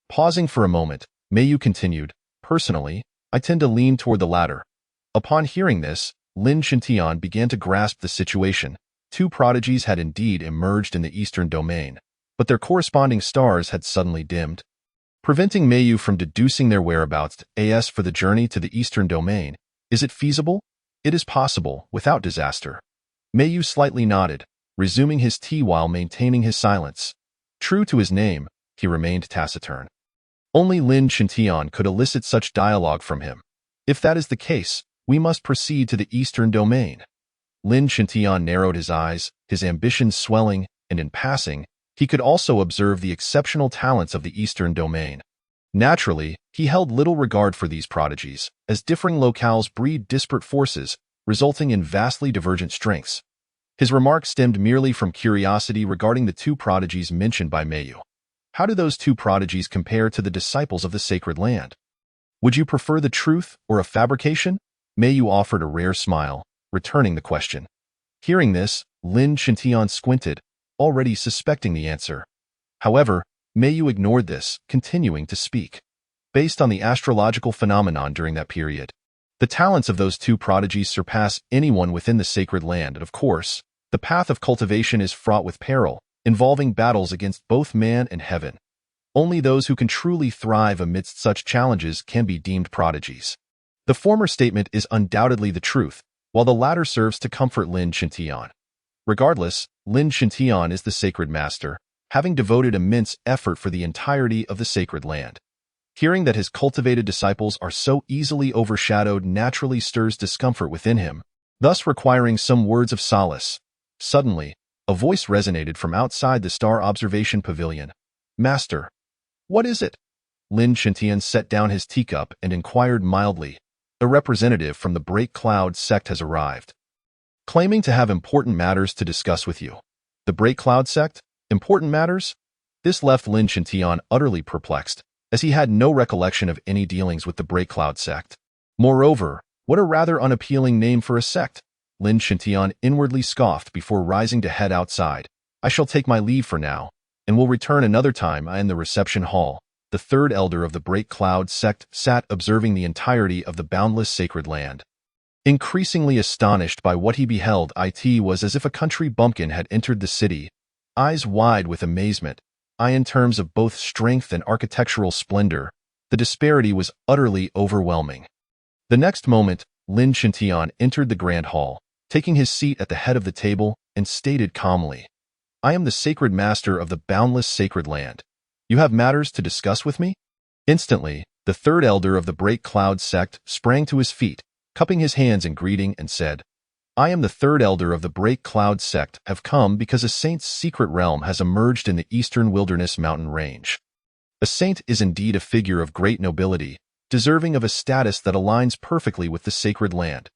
Pausing for a moment, Mayu continued, "Personally, I tend to lean toward the latter." Upon hearing this, Lin Shintian began to grasp the situation. 2 prodigies had indeed emerged in the eastern domain, but their corresponding stars had suddenly dimmed, preventing Mayu from deducing their whereabouts. As for the journey to the eastern domain, is it feasible? It is possible, without disaster. Mayu slightly nodded, resuming his tea while maintaining his silence. True to his name, he remained taciturn. Only Lin Shintian could elicit such dialogue from him. If that is the case, we must proceed to the eastern domain. Lin Shintian narrowed his eyes, his ambitions swelling, and in passing, he could also observe the exceptional talents of the eastern domain. Naturally, he held little regard for these prodigies, as differing locales breed disparate forces, resulting in vastly divergent strengths. His remark stemmed merely from curiosity regarding the 2 prodigies mentioned by Mayu. How do those 2 prodigies compare to the disciples of the sacred land? Would you prefer the truth or a fabrication? Mayu offered a rare smile, returning the question. Hearing this, Lin Shintian squinted, already suspecting the answer. However, Mayu ignored this, continuing to speak. Based on the astrological phenomenon during that period, the talents of those 2 prodigies surpass anyone within the sacred land, and of course, the path of cultivation is fraught with peril, involving battles against both man and heaven. Only those who can truly thrive amidst such challenges can be deemed prodigies. The former statement is undoubtedly the truth, while the latter serves to comfort Lin Shintian. Regardless, Lin Shintian is the sacred master, having devoted immense effort for the entirety of the sacred land. Hearing that his cultivated disciples are so easily overshadowed naturally stirs discomfort within him, thus requiring some words of solace. Suddenly, a voice resonated from outside the star observation pavilion. "Master, what is it?" Lin Shintian set down his teacup and inquired mildly. "A representative from the Break Cloud sect has arrived, claiming to have important matters to discuss with you." The Break Cloud sect? Important matters? This left Lin Shintian utterly perplexed, as he had no recollection of any dealings with the Break Cloud sect. Moreover, what a rather unappealing name for a sect. Lin Shintian inwardly scoffed before rising to head outside. "I shall take my leave for now, and will return another time." In the reception hall, the 3rd elder of the Break Cloud sect sat observing the entirety of the boundless sacred land. Increasingly astonished by what he beheld, it was as if a country bumpkin had entered the city, eyes wide with amazement. In terms of both strength and architectural splendor, the disparity was utterly overwhelming. The next moment, Lin Shintian entered the grand hall, taking his seat at the head of the table, and stated calmly, "I am the sacred master of the boundless sacred land. You have matters to discuss with me?" Instantly, the 3rd elder of the Break Cloud sect sprang to his feet, cupping his hands in greeting, and said, "I am the 3rd elder of the Break Cloud sect, have come because a saint's secret realm has emerged in the eastern wilderness mountain range. A saint is indeed a figure of great nobility, deserving of a status that aligns perfectly with the sacred land."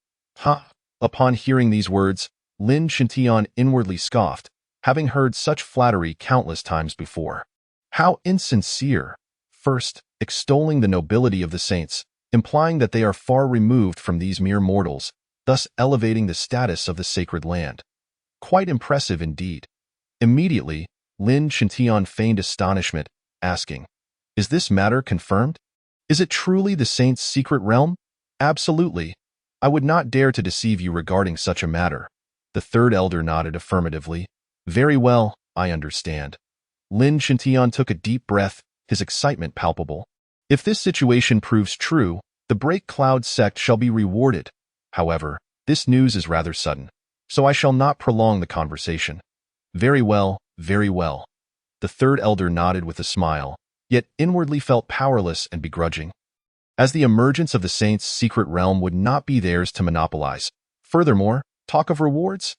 Upon hearing these words, Lin Shintian inwardly scoffed, having heard such flattery countless times before. How insincere! First, extolling the nobility of the saints, implying that they are far removed from these mere mortals, thus elevating the status of the sacred land. Quite impressive indeed. Immediately, Lin Shintian feigned astonishment, asking, "Is this matter confirmed? Is it truly the saint's secret realm?" "Absolutely. I would not dare to deceive you regarding such a matter." The 3rd elder nodded affirmatively. "Very well, I understand." Lin Shintian took a deep breath, his excitement palpable. If this situation proves true, the Break Cloud sect shall be rewarded. However, this news is rather sudden, so I shall not prolong the conversation. Very well, very well. The third elder nodded with a smile, yet inwardly felt powerless and begrudging, as the emergence of the saints' secret realm would not be theirs to monopolize. Furthermore, talk of rewards?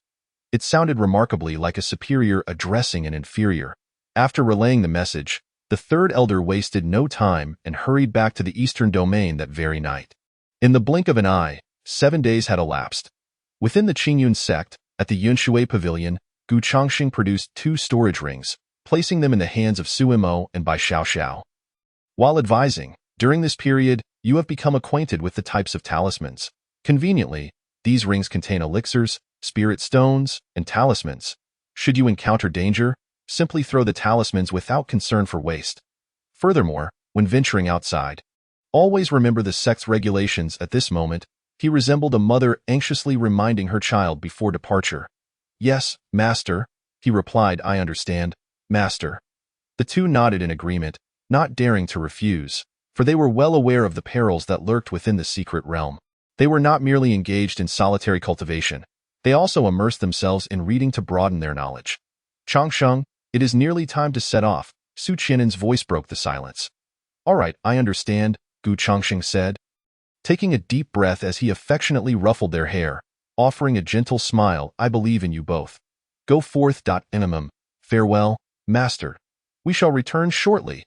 It sounded remarkably like a superior addressing an inferior. After relaying the message, the third elder wasted no time and hurried back to the eastern domain that very night. In the blink of an eye, 7 days had elapsed. Within the Qingyun sect, at the Yunshui Pavilion, Gu Chongxing produced 2 storage rings, placing them in the hands of Su Imo and Bai Xiao. While advising, during this period, you have become acquainted with the types of talismans. Conveniently, these rings contain elixirs, spirit stones, and talismans. Should you encounter danger, simply throw the talismans without concern for waste. Furthermore, when venturing outside, always remember the sect's regulations. At this moment, he resembled a mother anxiously reminding her child before departure. Yes, master, he replied. I understand, master. The two nodded in agreement, not daring to refuse, for they were well aware of the perils that lurked within the secret realm. They were not merely engaged in solitary cultivation. They also immersed themselves in reading to broaden their knowledge. Changsheng, it is nearly time to set off. Su Qian'an's voice broke the silence. All right, I understand, Gu Chongxing said, taking a deep breath as he affectionately ruffled their hair, offering a gentle smile. I believe in you both. Go forth. Minimum. Farewell, master. We shall return shortly.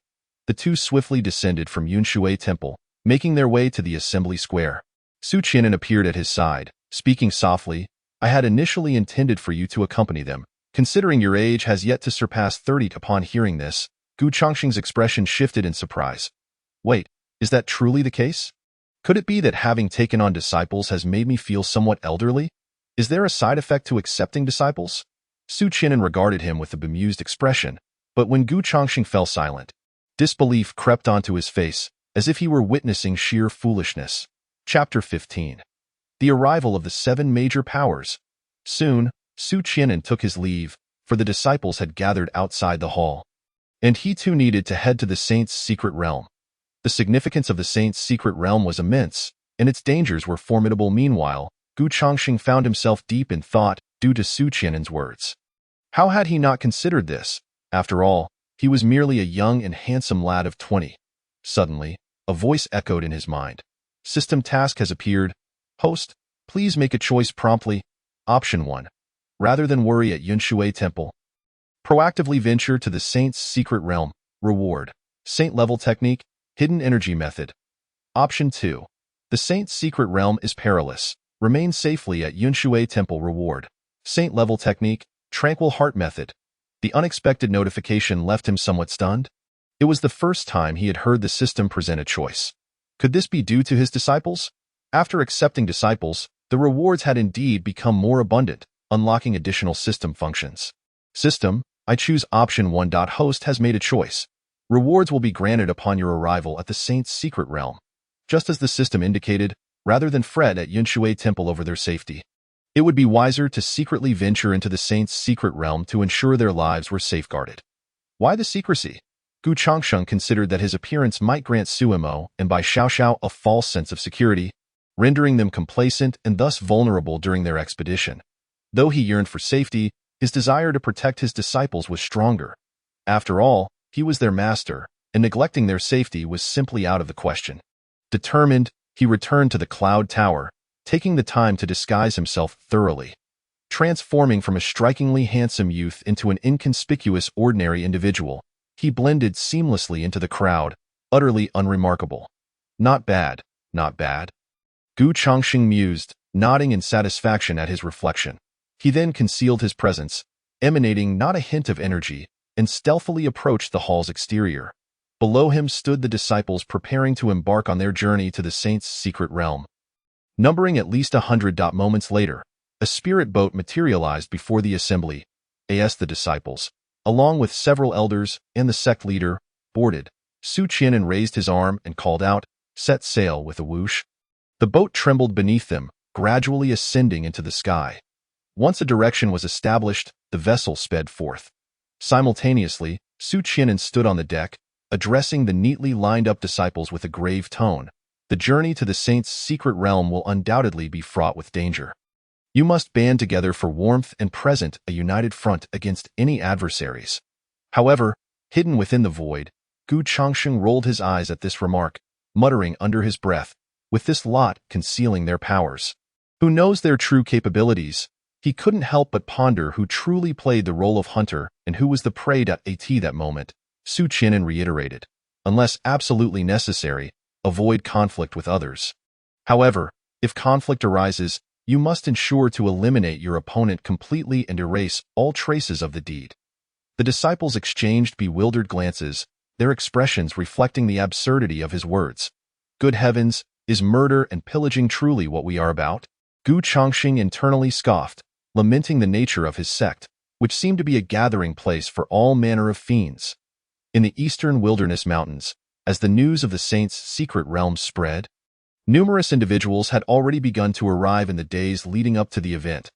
The two swiftly descended from Yunshui Temple, making their way to the assembly square. Su Qian'an appeared at his side, speaking softly. I had initially intended for you to accompany them, considering your age has yet to surpass 30. Upon hearing this, Gu Chongxing's expression shifted in surprise. Wait, is that truly the case? Could it be that having taken on disciples has made me feel somewhat elderly? Is there a side effect to accepting disciples? Su Qian'an regarded him with a bemused expression, but when Gu Chongxing fell silent, disbelief crept onto his face, as if he were witnessing sheer foolishness. Chapter 15. The arrival of the 7 major powers. Soon, Su Qian'an took his leave, for the disciples had gathered outside the hall, and he too needed to head to the saints' secret realm. The significance of the saints' secret realm was immense, and its dangers were formidable. Meanwhile, Gu Chongxing found himself deep in thought due to Su Qian'an's words. How had he not considered this? After all, he was merely a young and handsome lad of 20. Suddenly, a voice echoed in his mind. System task has appeared. Host, please make a choice promptly. Option 1. Rather than worry at Yunshui Temple, proactively venture to the saint's secret realm. Reward. Saint-level technique. Hidden energy method. Option 2. The saint's secret realm is perilous. Remain safely at Yunshui Temple. Reward. Saint-level technique. Tranquil heart method. The unexpected notification left him somewhat stunned. It was the first time he had heard the system present a choice. Could this be due to his disciples? After accepting disciples, the rewards had indeed become more abundant, unlocking additional system functions. System, I choose option 1. Host has made a choice. Rewards will be granted upon your arrival at the saint's secret realm. Just as the system indicated, rather than fret at Yunshui Temple over their safety, it would be wiser to secretly venture into the saint's secret realm to ensure their lives were safeguarded. Why the secrecy? Gu Chongxing considered that his appearance might grant Su Imo and Bai Xiao a false sense of security, rendering them complacent and thus vulnerable during their expedition. Though he yearned for safety, his desire to protect his disciples was stronger. After all, he was their master, and neglecting their safety was simply out of the question. Determined, he returned to the Cloud Tower, taking the time to disguise himself thoroughly. Transforming from a strikingly handsome youth into an inconspicuous ordinary individual, he blended seamlessly into the crowd, utterly unremarkable. Not bad, not bad. Gu Chongxing mused, nodding in satisfaction at his reflection. He then concealed his presence, emanating not a hint of energy, and stealthily approached the hall's exterior. Below him stood the disciples preparing to embark on their journey to the saint's secret realm. Numbering at least 100. Moments later, a spirit boat materialized before the assembly. As the disciples, along with several elders and the sect leader, boarded, Su Qian'an raised his arm and called out, "Set sail," with a whoosh. The boat trembled beneath them, gradually ascending into the sky. Once a direction was established, the vessel sped forth. Simultaneously, Su Qian'an stood on the deck, addressing the neatly lined-up disciples with a grave tone. The journey to the saint's secret realm will undoubtedly be fraught with danger. You must band together for warmth and present a united front against any adversaries. However, hidden within the void, Gu Changsheng rolled his eyes at this remark, muttering under his breath, with this lot concealing their powers. Who knows their true capabilities? He couldn't help but ponder who truly played the role of hunter and who was the prey. At that moment, Su Qian'an reiterated, unless absolutely necessary, avoid conflict with others. However, if conflict arises, you must ensure to eliminate your opponent completely and erase all traces of the deed. The disciples exchanged bewildered glances, their expressions reflecting the absurdity of his words. Good heavens, is murder and pillaging truly what we are about? Gu Changsheng internally scoffed, lamenting the nature of his sect, which seemed to be a gathering place for all manner of fiends. In the eastern wilderness mountains, as the news of the saints' secret realms spread, numerous individuals had already begun to arrive in the days leading up to the event.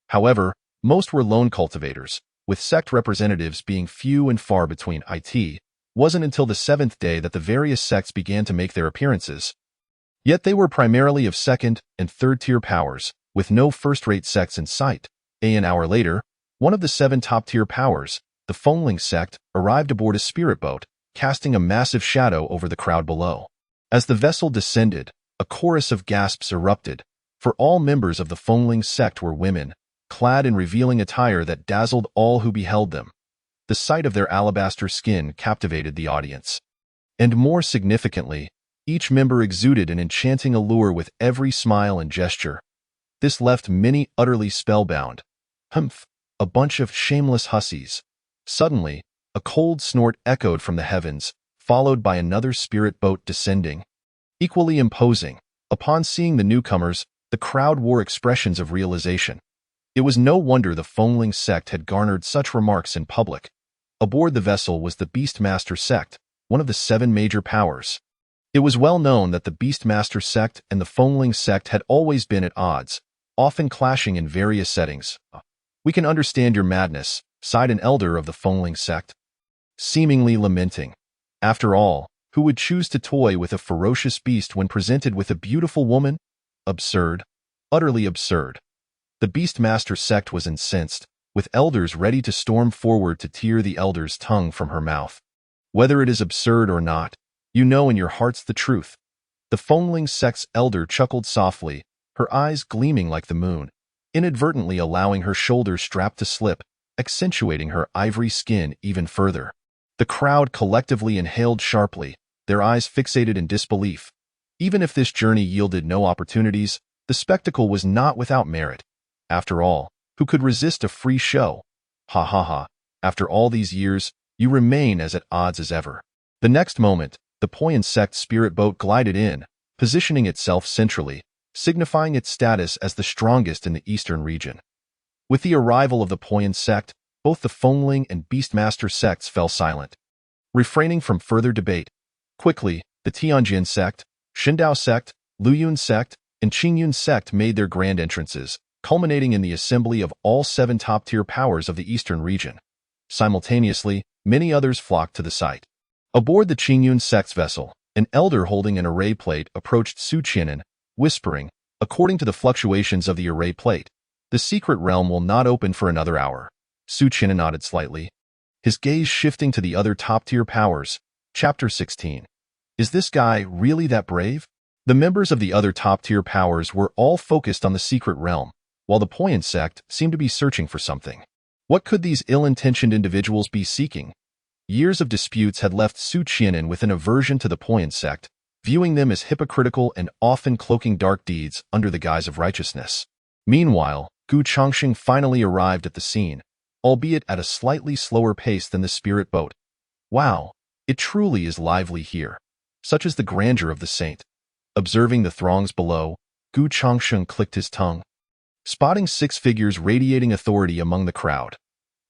However, most were lone cultivators, with sect representatives being few and far between. It wasn't until the seventh day that the various sects began to make their appearances. Yet they were primarily of second and third-tier powers, with no first-rate sects in sight. An hour later, one of the 7 top-tier powers, the Fengling sect, arrived aboard a spirit boat, casting a massive shadow over the crowd below. As the vessel descended, a chorus of gasps erupted, for all members of the Fengling sect were women, clad in revealing attire that dazzled all who beheld them. The sight of their alabaster skin captivated the audience. And more significantly, each member exuded an enchanting allure with every smile and gesture. This left many utterly spellbound. Humph, a bunch of shameless hussies. Suddenly, a cold snort echoed from the heavens, followed by another spirit boat descending. Equally imposing, upon seeing the newcomers, the crowd wore expressions of realization. It was no wonder the Fengling sect had garnered such remarks in public. Aboard the vessel was the Beastmaster sect, one of the 7 major powers. It was well known that the Beastmaster sect and the Fengling sect had always been at odds, often clashing in various settings. We can understand your madness, sighed an elder of the Fengling sect, seemingly lamenting. After all, who would choose to toy with a ferocious beast when presented with a beautiful woman? Absurd. Utterly absurd. The Beastmaster sect was incensed, with elders ready to storm forward to tear the elder's tongue from her mouth. Whether it is absurd or not, you know in your hearts the truth. The Fengling sect's elder chuckled softly, her eyes gleaming like the moon, inadvertently allowing her shoulder strap to slip, accentuating her ivory skin even further. The crowd collectively inhaled sharply, their eyes fixated in disbelief. Even if this journey yielded no opportunities, the spectacle was not without merit. After all, who could resist a free show? Ha ha ha, after all these years, you remain as at odds as ever. The next moment, the Poyan sect spirit boat glided in, positioning itself centrally, signifying its status as the strongest in the eastern region. With the arrival of the Poyan sect, both the Fengling and Beastmaster sects fell silent. Refraining from further debate, quickly, the Tianjin sect, Shindao sect, Luyun sect, and Qingyun sect made their grand entrances, culminating in the assembly of all 7 top-tier powers of the eastern region. Simultaneously, many others flocked to the site. Aboard the Qingyun sect's vessel, an elder holding an array plate approached Su Qian'an, whispering, according to the fluctuations of the array plate, the secret realm will not open for another hour. Su Qian'an nodded slightly, his gaze shifting to the other top-tier powers. Chapter 16. Is this guy really that brave? The members of the other top-tier powers were all focused on the secret realm, while the Poyan sect seemed to be searching for something. What could these ill-intentioned individuals be seeking? Years of disputes had left Su Qian'an with an aversion to the Poyan sect, viewing them as hypocritical and often cloaking dark deeds under the guise of righteousness. Meanwhile, Gu Changsheng finally arrived at the scene, albeit at a slightly slower pace than the spirit boat. Wow, it truly is lively here. Such is the grandeur of the saint. Observing the throngs below, Gu Changsheng clicked his tongue, spotting 6 figures radiating authority among the crowd.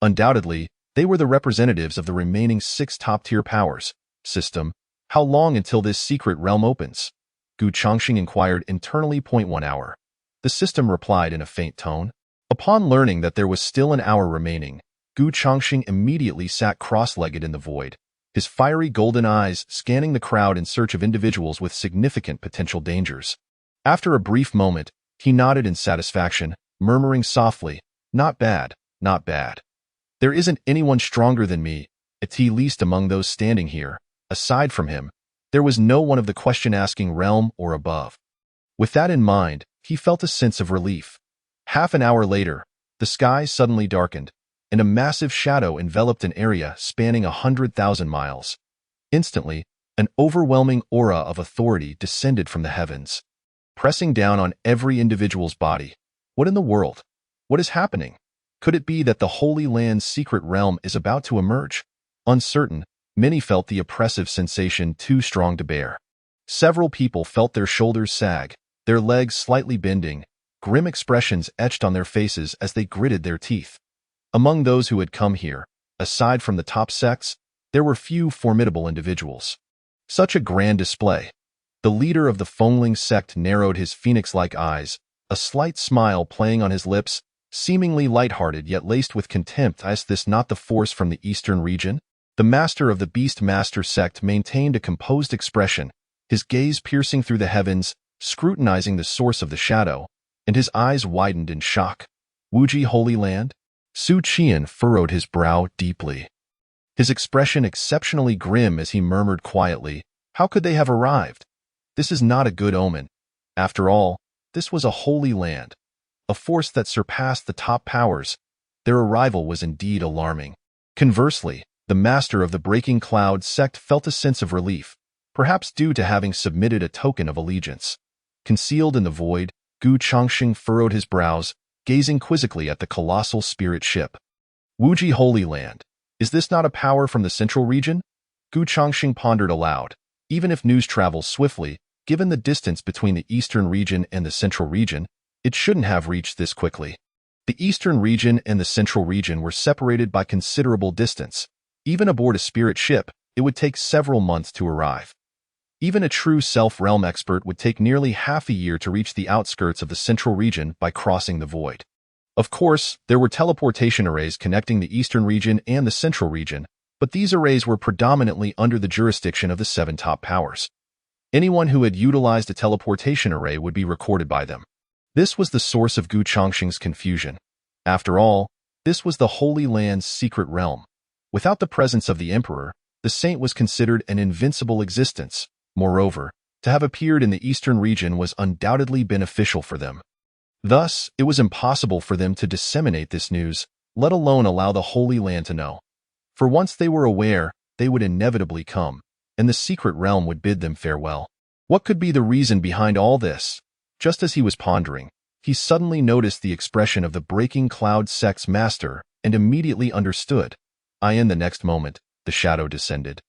Undoubtedly, they were the representatives of the remaining 6 top-tier powers. System, how long until this secret realm opens? Gu Changsheng inquired internally. 1 hour. The system replied in a faint tone. Upon learning that there was still an hour remaining, Gu Changsheng immediately sat cross-legged in the void, his fiery golden eyes scanning the crowd in search of individuals with significant potential dangers. After a brief moment, he nodded in satisfaction, murmuring softly, "Not bad, not bad. There isn't anyone stronger than me, at least among those standing here." Aside from him, there was no one of the question-asking realm or above. With that in mind, he felt a sense of relief. Half an hour later, the sky suddenly darkened, and a massive shadow enveloped an area spanning 100,000 miles. Instantly, an overwhelming aura of authority descended from the heavens, pressing down on every individual's body. What in the world? What is happening? Could it be that the Holy Land's secret realm is about to emerge? Uncertain, many felt the oppressive sensation too strong to bear. Several people felt their shoulders sag, their legs slightly bending, grim expressions etched on their faces as they gritted their teeth. Among those who had come here, aside from the top sects, there were few formidable individuals. Such a grand display. The leader of the Fengling sect narrowed his phoenix-like eyes, a slight smile playing on his lips, seemingly light-hearted yet laced with contempt. Is this not the force from the eastern region? The master of the Beast Master sect maintained a composed expression, his gaze piercing through the heavens, scrutinizing the source of the shadow, and his eyes widened in shock. Wuji Holy Land? Su Qian furrowed his brow deeply, his expression exceptionally grim as he murmured quietly, "How could they have arrived? This is not a good omen. After all, this was a holy land, a force that surpassed the top powers. Their arrival was indeed alarming." Conversely, the master of the Breaking Cloud sect felt a sense of relief, perhaps due to having submitted a token of allegiance. Concealed in the void, Gu Chongqing furrowed his brows, gazing quizzically at the colossal spirit ship. Wuji Holy Land. Is this not a power from the central region? Gu Chongqing pondered aloud. Even if news travels swiftly, given the distance between the eastern region and the central region, it shouldn't have reached this quickly. The eastern region and the central region were separated by considerable distance. Even aboard a spirit ship, it would take several months to arrive. Even a true self-realm expert would take nearly half a year to reach the outskirts of the central region by crossing the void. Of course, there were teleportation arrays connecting the eastern region and the central region, but these arrays were predominantly under the jurisdiction of the 7 top powers. Anyone who had utilized a teleportation array would be recorded by them. This was the source of Gu Chongqing's confusion. After all, this was the Holy Land's secret realm. Without the presence of the emperor, the saint was considered an invincible existence. Moreover, to have appeared in the eastern region was undoubtedly beneficial for them. Thus, it was impossible for them to disseminate this news, let alone allow the Holy Land to know. For once they were aware, they would inevitably come, and the secret realm would bid them farewell. What could be the reason behind all this? Just as he was pondering, he suddenly noticed the expression of the Breaking Cloud sect's master and immediately understood. In the next moment, the shadow descended,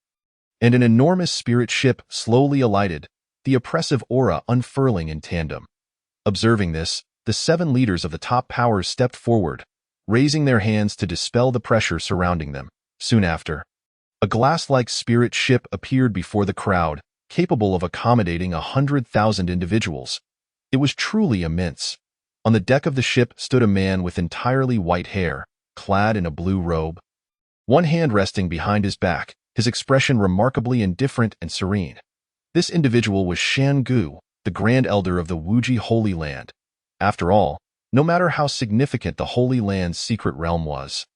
and an enormous spirit ship slowly alighted, the oppressive aura unfurling in tandem. Observing this, the 7 leaders of the top powers stepped forward, raising their hands to dispel the pressure surrounding them. Soon after, a glass-like spirit ship appeared before the crowd, capable of accommodating 100,000 individuals. It was truly immense. On the deck of the ship stood a man with entirely white hair, clad in a blue robe. One hand resting behind his back, his expression remarkably indifferent and serene. This individual was Shan Gu, the Grand Elder of the Wuji Holy Land. After all, no matter how significant the Holy Land's secret realm was,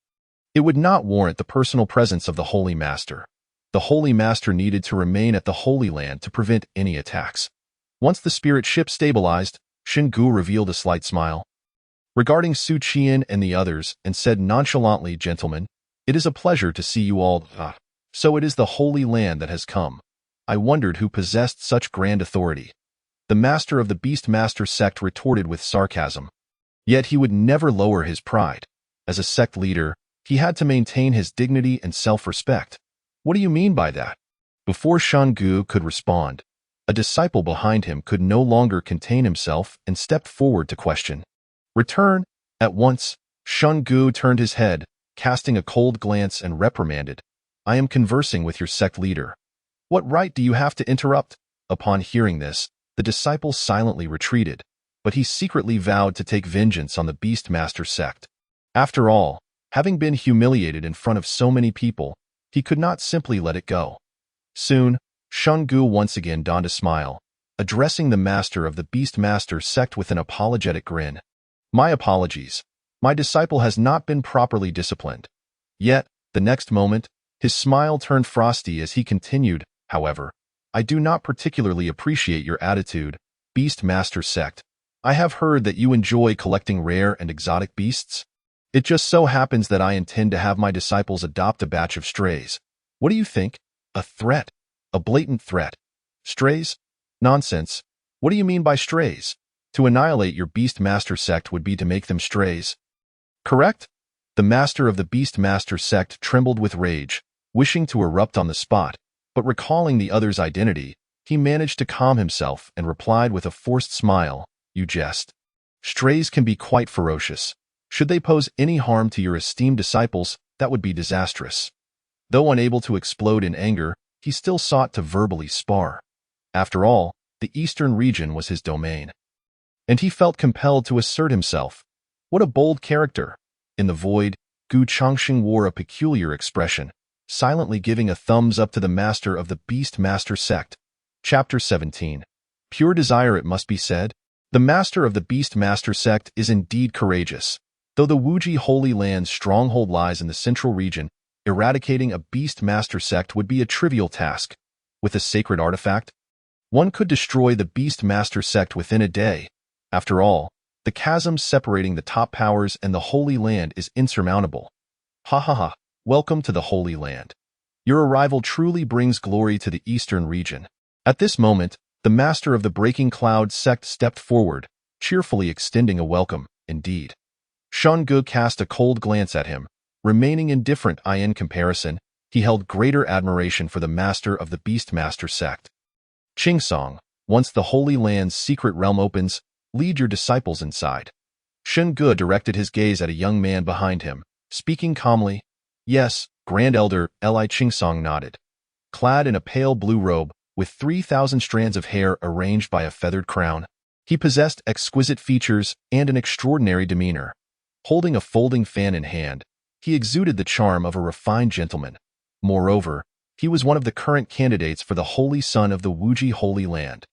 it would not warrant the personal presence of the Holy Master. The Holy Master needed to remain at the Holy Land to prevent any attacks. Once the spirit ship stabilized, Shan Gu revealed a slight smile regarding Su Qian and the others and said nonchalantly, "Gentlemen, it is a pleasure to see you all. So it is the Holy Land that has come. I wondered who possessed such grand authority." The master of the Beast Master sect retorted with sarcasm. Yet he would never lower his pride. As a sect leader, he had to maintain his dignity and self-respect. "What do you mean by that?" Before Shan Gu could respond, a disciple behind him could no longer contain himself and stepped forward to question. "Return at once." Shan Gu turned his head, casting a cold glance, and reprimanded. "I am conversing with your sect leader. What right do you have to interrupt?" Upon hearing this, the disciple silently retreated, but he secretly vowed to take vengeance on the Beast Master sect. After all, having been humiliated in front of so many people, he could not simply let it go. Soon, Shan Gu once again donned a smile, addressing the master of the Beast Master sect with an apologetic grin. My apologies. My disciple has not been properly disciplined. Yet, the next moment, his smile turned frosty as he continued, however, I do not particularly appreciate your attitude, Beast Master Sect. I have heard that you enjoy collecting rare and exotic beasts. It just so happens that I intend to have my disciples adopt a batch of strays. What do you think? A threat. A blatant threat. Strays? Nonsense. What do you mean by strays? To annihilate your Beast Master Sect would be to make them strays. Correct? The master of the Beast Master Sect trembled with rage, wishing to erupt on the spot, but recalling the other's identity, he managed to calm himself and replied with a forced smile, You jest. Strays can be quite ferocious. Should they pose any harm to your esteemed disciples, that would be disastrous. Though unable to explode in anger, he still sought to verbally spar. After all, the eastern region was his domain. And he felt compelled to assert himself. What a bold character! In the void, Gu Changxing wore a peculiar expression, silently giving a thumbs up to the master of the Beast Master Sect. Chapter 17. Pure desire, it must be said. The master of the Beast Master Sect is indeed courageous. Though the Wuji Holy Land's stronghold lies in the central region, eradicating a Beast Master Sect would be a trivial task. With a sacred artifact, one could destroy the Beast Master Sect within a day. After all, the chasm separating the top powers and the Holy Land is insurmountable. Ha ha ha, welcome to the Holy Land. Your arrival truly brings glory to the eastern region. At this moment, the master of the Breaking Cloud Sect stepped forward, cheerfully extending a welcome, indeed. Shungu cast a cold glance at him. Remaining indifferent in comparison, he held greater admiration for the master of the Beast Master Sect. Qingsong, once the Holy Land's secret realm opens, lead your disciples inside. Shungu directed his gaze at a young man behind him, speaking calmly. Yes, Grand Elder Li Qingsong nodded. Clad in a pale blue robe, with 3,000 strands of hair arranged by a feathered crown, he possessed exquisite features and an extraordinary demeanor. Holding a folding fan in hand, he exuded the charm of a refined gentleman. Moreover, he was one of the current candidates for the Holy Son of the Wuji Holy Land.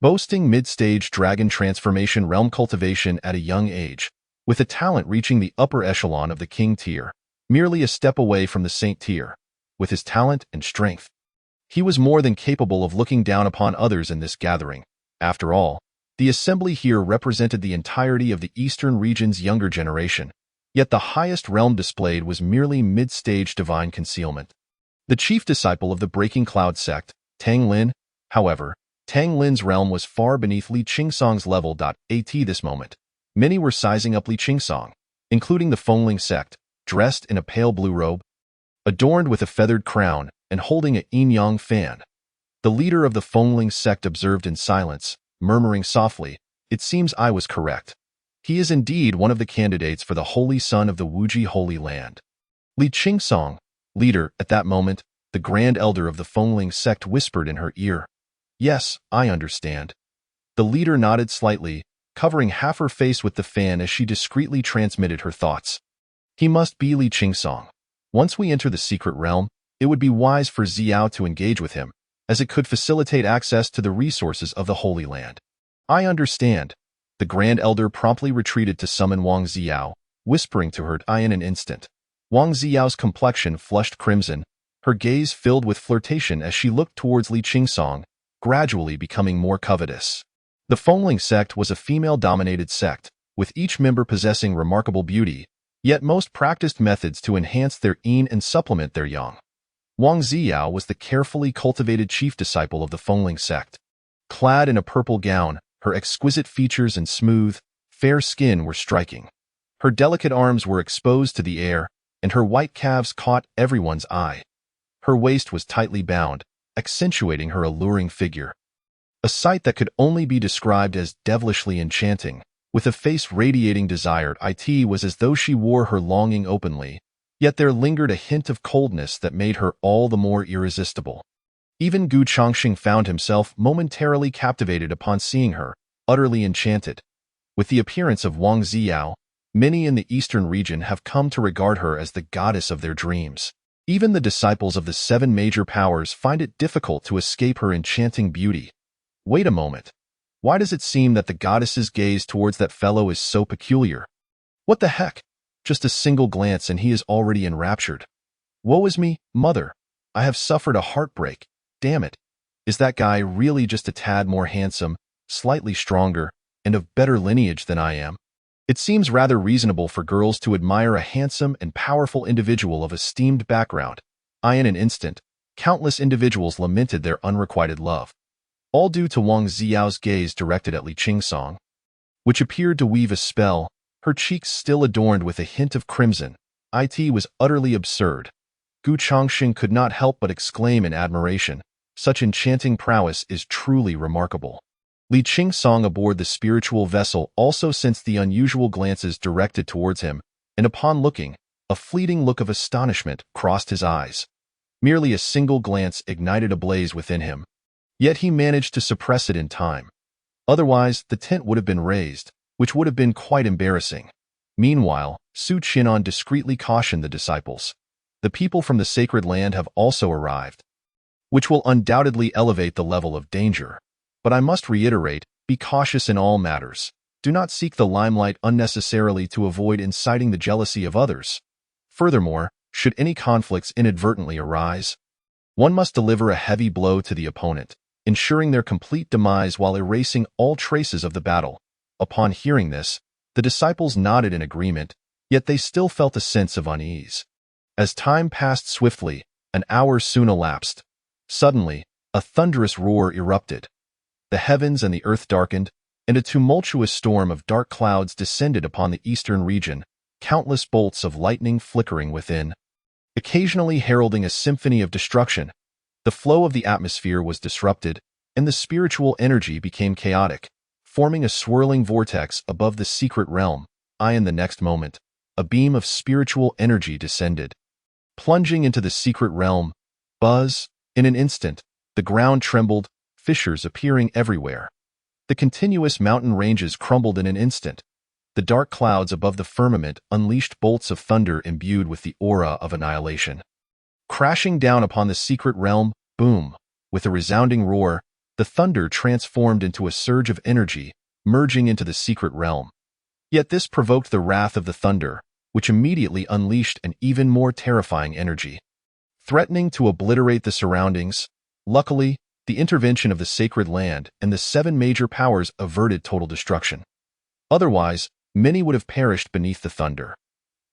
Boasting mid-stage dragon transformation realm cultivation at a young age, with a talent reaching the upper echelon of the king tier, merely a step away from the saint tier. With his talent and strength, he was more than capable of looking down upon others in this gathering. After all, the assembly here represented the entirety of the eastern region's younger generation, yet the highest realm displayed was merely mid-stage divine concealment. The chief disciple of the Breaking Cloud Sect, Tang Lin, however, Tang Lin's realm was far beneath Li Qingsong's level. At this moment, many were sizing up Li Qingsong, including the Fengling sect, dressed in a pale blue robe, adorned with a feathered crown, and holding a yin-yang fan. The leader of the Fengling sect observed in silence, murmuring softly, It seems I was correct. He is indeed one of the candidates for the Holy Son of the Wuji Holy Land. Li Qingsong, leader, at that moment, the Grand Elder of the Fengling sect whispered in her ear. Yes, I understand. The leader nodded slightly, covering half her face with the fan as she discreetly transmitted her thoughts. He must be Li Qingsong. Once we enter the secret realm, it would be wise for Xiao to engage with him, as it could facilitate access to the resources of the Holy Land. I understand. The Grand Elder promptly retreated to summon Wang Xiao, whispering to her in an instant. Wang Xiao's complexion flushed crimson, her gaze filled with flirtation as she looked towards Li Qingsong, gradually becoming more covetous. The Fengling sect was a female-dominated sect, with each member possessing remarkable beauty, yet most practiced methods to enhance their yin and supplement their yang. Wang Xiao was the carefully cultivated chief disciple of the Fengling sect. Clad in a purple gown, her exquisite features and smooth, fair skin were striking. Her delicate arms were exposed to the air, and her white calves caught everyone's eye. Her waist was tightly bound, accentuating her alluring figure. A sight that could only be described as devilishly enchanting. With a face radiating desire, it was as though she wore her longing openly, yet there lingered a hint of coldness that made her all the more irresistible. Even Gu Changxing found himself momentarily captivated upon seeing her, utterly enchanted. With the appearance of Wang Xiao, many in the eastern region have come to regard her as the goddess of their dreams. Even the disciples of the 7 major powers find it difficult to escape her enchanting beauty. Wait a moment. Why does it seem that the goddess's gaze towards that fellow is so peculiar? What the heck? Just a single glance and he is already enraptured. Woe is me, mother. I have suffered a heartbreak. Damn it. Is that guy really just a tad more handsome, slightly stronger, and of better lineage than I am? It seems rather reasonable for girls to admire a handsome and powerful individual of esteemed background. In an instant, countless individuals lamented their unrequited love, all due to Wang Xiao's gaze directed at Li Qingsong, which appeared to weave a spell, her cheeks still adorned with a hint of crimson. It was utterly absurd. Gu Chongxing could not help but exclaim in admiration, such enchanting prowess is truly remarkable. Li Qingsong aboard the spiritual vessel also sensed the unusual glances directed towards him, and upon looking, a fleeting look of astonishment crossed his eyes. Merely a single glance ignited a blaze within him. Yet he managed to suppress it in time. Otherwise, the tent would have been raised, which would have been quite embarrassing. Meanwhile, Su Qianan discreetly cautioned the disciples. The people from the sacred land have also arrived, which will undoubtedly elevate the level of danger. But I must reiterate, be cautious in all matters. Do not seek the limelight unnecessarily to avoid inciting the jealousy of others. Furthermore, should any conflicts inadvertently arise, one must deliver a heavy blow to the opponent, ensuring their complete demise while erasing all traces of the battle. Upon hearing this, the disciples nodded in agreement, yet they still felt a sense of unease. As time passed swiftly, an hour soon elapsed. Suddenly, a thunderous roar erupted. The heavens and the earth darkened, and a tumultuous storm of dark clouds descended upon the eastern region, countless bolts of lightning flickering within, occasionally heralding a symphony of destruction. The flow of the atmosphere was disrupted, and the spiritual energy became chaotic, forming a swirling vortex above the secret realm. In the next moment, a beam of spiritual energy descended, plunging into the secret realm. Buzz! In an instant, the ground trembled, fissures appearing everywhere. The continuous mountain ranges crumbled in an instant. The dark clouds above the firmament unleashed bolts of thunder imbued with the aura of annihilation. Crashing down upon the secret realm, boom! With a resounding roar, the thunder transformed into a surge of energy, merging into the secret realm. Yet this provoked the wrath of the thunder, which immediately unleashed an even more terrifying energy, threatening to obliterate the surroundings. Luckily, the intervention of the sacred land and the 7 major powers averted total destruction. Otherwise, many would have perished beneath the thunder.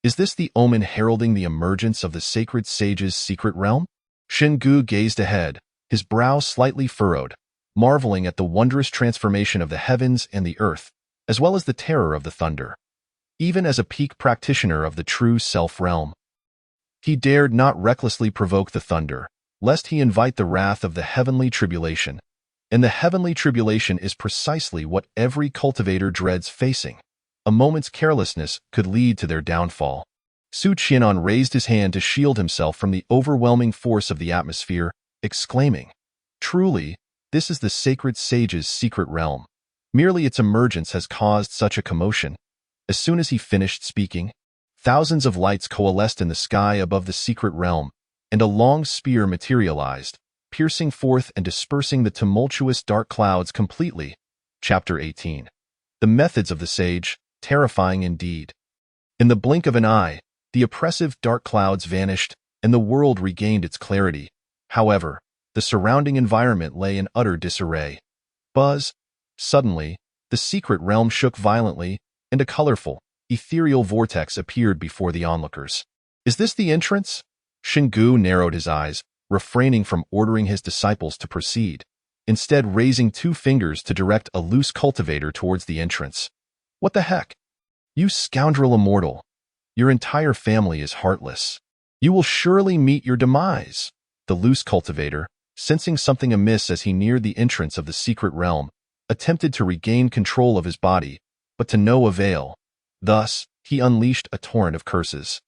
Is this the omen heralding the emergence of the sacred sage's secret realm? Shen Gu gazed ahead, his brow slightly furrowed, marveling at the wondrous transformation of the heavens and the earth, as well as the terror of the thunder. Even as a peak practitioner of the true self-realm, he dared not recklessly provoke the thunder, lest he invite the wrath of the heavenly tribulation. And the heavenly tribulation is precisely what every cultivator dreads facing. A moment's carelessness could lead to their downfall. Su Qianan raised his hand to shield himself from the overwhelming force of the atmosphere, exclaiming, "Truly, this is the sacred sage's secret realm. Merely its emergence has caused such a commotion." As soon as he finished speaking, thousands of lights coalesced in the sky above the secret realm, and a long spear materialized, piercing forth and dispersing the tumultuous dark clouds completely. Chapter 18. The methods of the sage, terrifying indeed. In the blink of an eye, the oppressive dark clouds vanished, and the world regained its clarity. However, the surrounding environment lay in utter disarray. Buzz! Suddenly, the secret realm shook violently, and a colorful, ethereal vortex appeared before the onlookers. Is this the entrance? Shen Gu narrowed his eyes, refraining from ordering his disciples to proceed, instead raising 2 fingers to direct a loose cultivator towards the entrance. What the heck? You scoundrel immortal! Your entire family is heartless. You will surely meet your demise. The loose cultivator, sensing something amiss as he neared the entrance of the secret realm, attempted to regain control of his body, but to no avail. Thus, he unleashed a torrent of curses.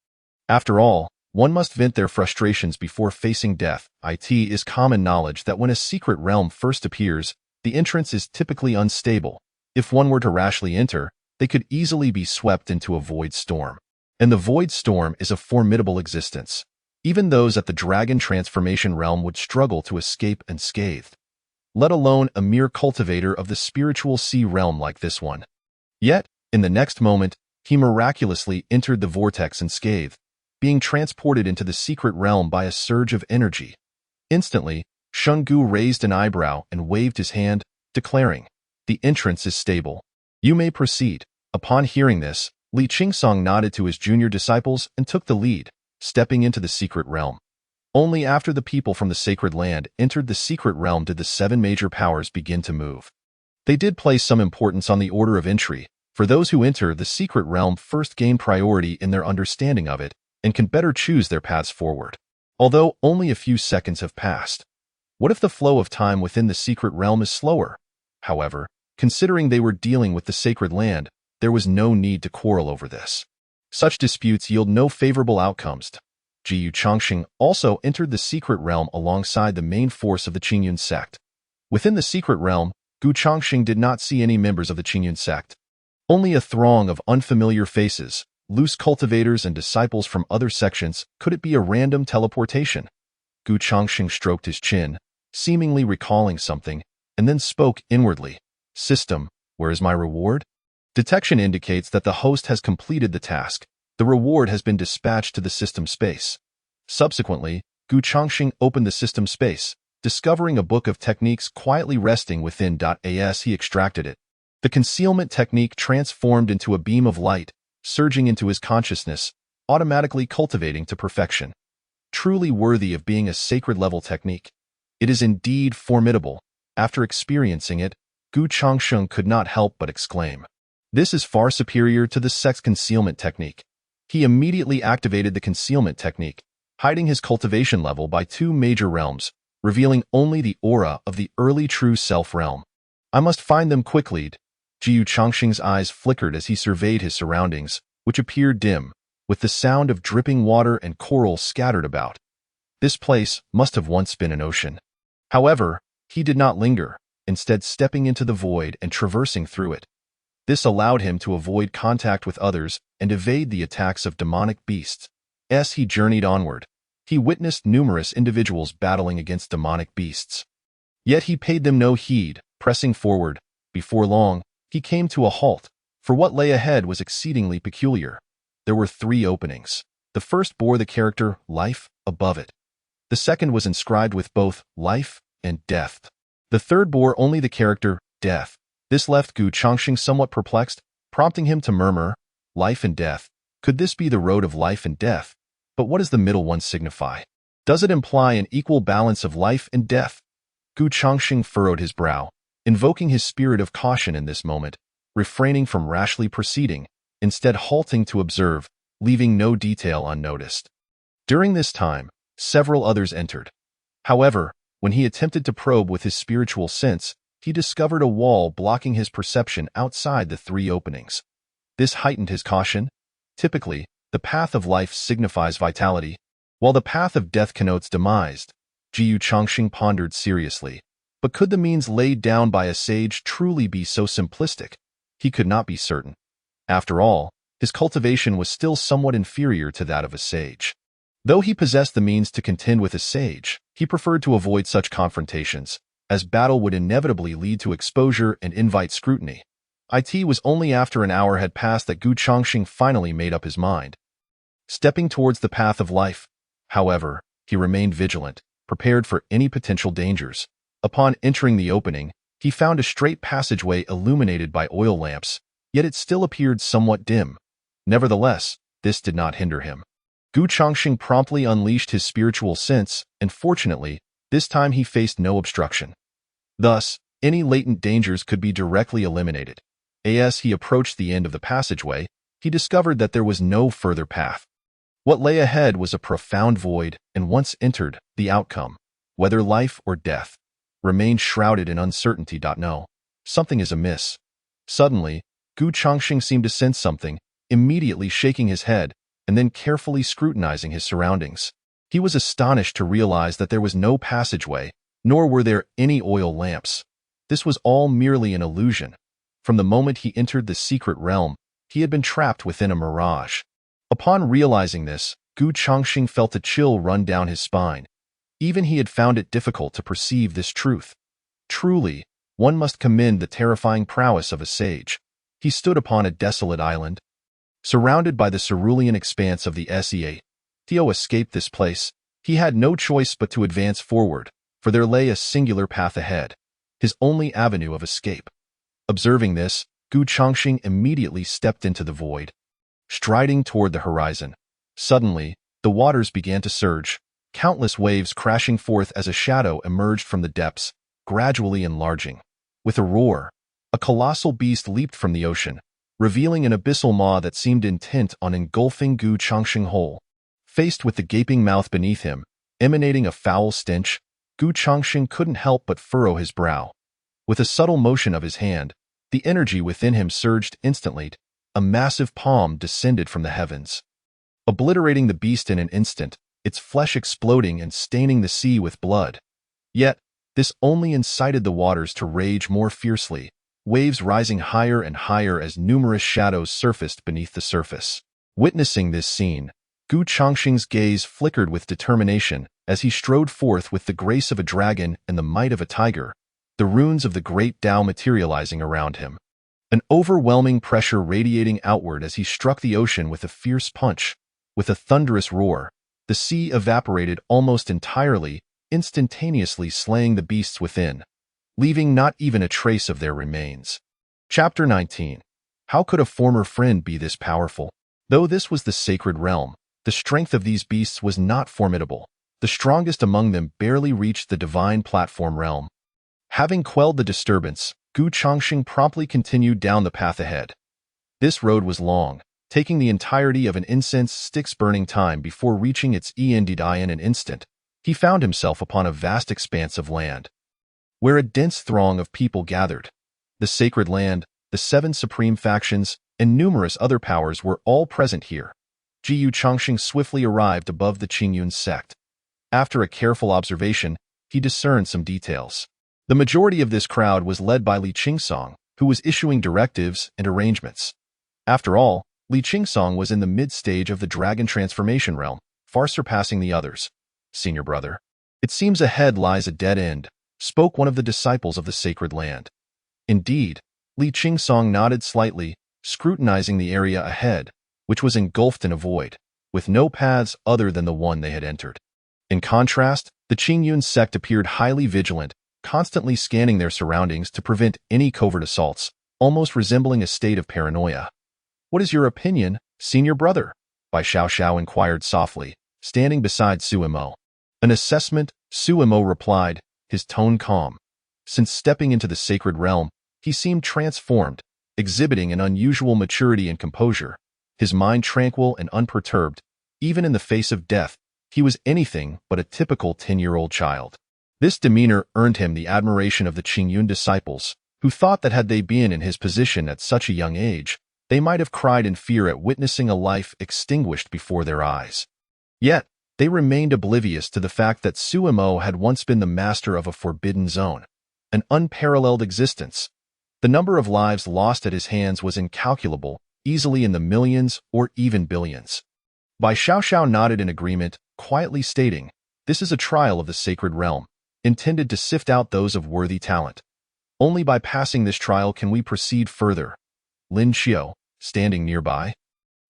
After all, one must vent their frustrations before facing death. It is common knowledge that when a secret realm first appears, the entrance is typically unstable. If one were to rashly enter, they could easily be swept into a void storm. And the void storm is a formidable existence. Even those at the dragon transformation realm would struggle to escape unscathed. let alone a mere cultivator of the spiritual sea realm like this one. Yet, in the next moment, he miraculously entered the vortex unscathed, being transported into the secret realm by a surge of energy. Instantly, Shungu raised an eyebrow and waved his hand, declaring, "The entrance is stable. You may proceed." Upon hearing this, Li Qingsong nodded to his junior disciples and took the lead, stepping into the secret realm. Only after the people from the sacred land entered the secret realm did the 7 major powers begin to move. They did place some importance on the order of entry. For those who enter the secret realm first gain priority in their understanding of it and can better choose their paths forward. Although only a few seconds have passed. What if the flow of time within the secret realm is slower? However, considering they were dealing with the sacred land, there was no need to quarrel over this. Such disputes yield no favorable outcomes. Jiyu Chongxing also entered the secret realm alongside the main force of the Qingyun sect. Within the secret realm, Gu Chongxing did not see any members of the Qingyun sect. Only a throng of unfamiliar faces, loose cultivators and disciples from other sections. Could it be a random teleportation? Gu Chongxing stroked his chin, seemingly recalling something, and then spoke inwardly. "System, where is my reward?" Detection indicates that the host has completed the task. The reward has been dispatched to the system space. Subsequently, Gu Chongxing opened the system space, discovering a book of techniques quietly resting within. As he extracted it, the concealment technique transformed into a beam of light, surging into his consciousness, automatically cultivating to perfection. Truly worthy of being a sacred-level technique. It is indeed formidable. After experiencing it, Gu Chongxing could not help but exclaim, "This is far superior to the sect's concealment technique." He immediately activated the concealment technique, hiding his cultivation level by 2 major realms, revealing only the aura of the early true self realm. "I must find them quickly." Jiyu Chongxing's eyes flickered as he surveyed his surroundings, which appeared dim, with the sound of dripping water and coral scattered about. This place must have once been an ocean. However, he did not linger, instead stepping into the void and traversing through it. This allowed him to avoid contact with others and evade the attacks of demonic beasts. As he journeyed onward, he witnessed numerous individuals battling against demonic beasts. Yet he paid them no heed, pressing forward. Before long, he came to a halt, for what lay ahead was exceedingly peculiar. There were 3 openings. The first bore the character life above it. The second was inscribed with both life and death. The third bore only the character death. This left Gu Chongxing somewhat perplexed, prompting him to murmur, "Life and death. Could this be the road of life and death? But what does the middle one signify? Does it imply an equal balance of life and death?" Gu Chongxing furrowed his brow, invoking his spirit of caution in this moment, refraining from rashly proceeding, instead halting to observe, leaving no detail unnoticed. During this time, several others entered. However, when he attempted to probe with his spiritual sense, he discovered a wall blocking his perception outside the 3 openings. This heightened his caution. Typically, the path of life signifies vitality, while the path of death connotes demise. Jiyu Chongxing pondered seriously. But could the means laid down by a sage truly be so simplistic? He could not be certain. After all, his cultivation was still somewhat inferior to that of a sage. Though he possessed the means to contend with a sage, he preferred to avoid such confrontations, as battle would inevitably lead to exposure and invite scrutiny. It was only after an hour had passed that Gu Chongxing finally made up his mind. Stepping towards the path of life, however, he remained vigilant, prepared for any potential dangers. Upon entering the opening, he found a straight passageway illuminated by oil lamps, yet it still appeared somewhat dim. Nevertheless, this did not hinder him. Gu Chongxing promptly unleashed his spiritual sense, and fortunately, this time he faced no obstruction. Thus, any latent dangers could be directly eliminated. As he approached the end of the passageway, he discovered that there was no further path. What lay ahead was a profound void, and once entered, the outcome, whether life or death, remained shrouded in uncertainty. No, something is amiss. Suddenly, Gu Chongxing seemed to sense something, immediately shaking his head, and then carefully scrutinizing his surroundings. He was astonished to realize that there was no passageway, nor were there any oil lamps. This was all merely an illusion. From the moment he entered the secret realm, he had been trapped within a mirage. Upon realizing this, Gu Chongxing felt a chill run down his spine. Even he had found it difficult to perceive this truth. Truly, one must commend the terrifying prowess of a sage. He stood upon a desolate island, surrounded by the cerulean expanse of the sea. Theo escaped this place. He had no choice but to advance forward, for there lay a singular path ahead, his only avenue of escape. Observing this, Gu Chongqing immediately stepped into the void, striding toward the horizon. Suddenly, the waters began to surge, countless waves crashing forth as a shadow emerged from the depths, gradually enlarging. With a roar, a colossal beast leaped from the ocean, revealing an abyssal maw that seemed intent on engulfing Gu Chongqing whole. Faced with the gaping mouth beneath him, emanating a foul stench, Gu Chongqing couldn't help but furrow his brow. With a subtle motion of his hand, the energy within him surged instantly. A massive palm descended from the heavens, obliterating the beast in an instant, its flesh exploding and staining the sea with blood. Yet, this only incited the waters to rage more fiercely, waves rising higher and higher as numerous shadows surfaced beneath the surface. Witnessing this scene, Gu Chongqing's gaze flickered with determination as he strode forth with the grace of a dragon and the might of a tiger, the runes of the great Tao materializing around him. An overwhelming pressure radiating outward as he struck the ocean with a fierce punch. With a thunderous roar, the sea evaporated almost entirely, instantaneously slaying the beasts within, leaving not even a trace of their remains. Chapter 19. How could a former friend be this powerful? Though this was the sacred realm, the strength of these beasts was not formidable. The strongest among them barely reached the divine platform realm. Having quelled the disturbance, Gu Chongqing promptly continued down the path ahead. This road was long, taking the entirety of an incense stick's burning time before reaching its end. In an instant, he found himself upon a vast expanse of land, where a dense throng of people gathered. The sacred land, the 7 supreme factions, and numerous other powers were all present here. Gu Chongqing swiftly arrived above the Qingyun sect. After a careful observation, he discerned some details. The majority of this crowd was led by Li Qingsong, who was issuing directives and arrangements. After all, Li Qingsong was in the mid-stage of the dragon transformation realm, far surpassing the others. Senior brother, it seems ahead lies a dead end, spoke one of the disciples of the sacred land. Indeed, Li Qingsong nodded slightly, scrutinizing the area ahead, which was engulfed in a void, with no paths other than the one they had entered. In contrast, the Qingyun sect appeared highly vigilant, constantly scanning their surroundings to prevent any covert assaults, almost resembling a state of paranoia. "What is your opinion, senior brother?" Bai Xiao inquired softly, standing beside Suimo. "An assessment," Suimo replied, his tone calm. Since stepping into the sacred realm, he seemed transformed, exhibiting an unusual maturity and composure, his mind tranquil and unperturbed. Even in the face of death, he was anything but a typical 10-year-old child. This demeanor earned him the admiration of the Qingyun disciples, who thought that had they been in his position at such a young age, they might have cried in fear at witnessing a life extinguished before their eyes. Yet, they remained oblivious to the fact that Suimo had once been the master of a forbidden zone, an unparalleled existence. The number of lives lost at his hands was incalculable, easily in the millions or even billions. Bai Xiao nodded in agreement, quietly stating, "This is a trial of the sacred realm, intended to sift out those of worthy talent. Only by passing this trial can we proceed further." Lin Xiao, standing nearby,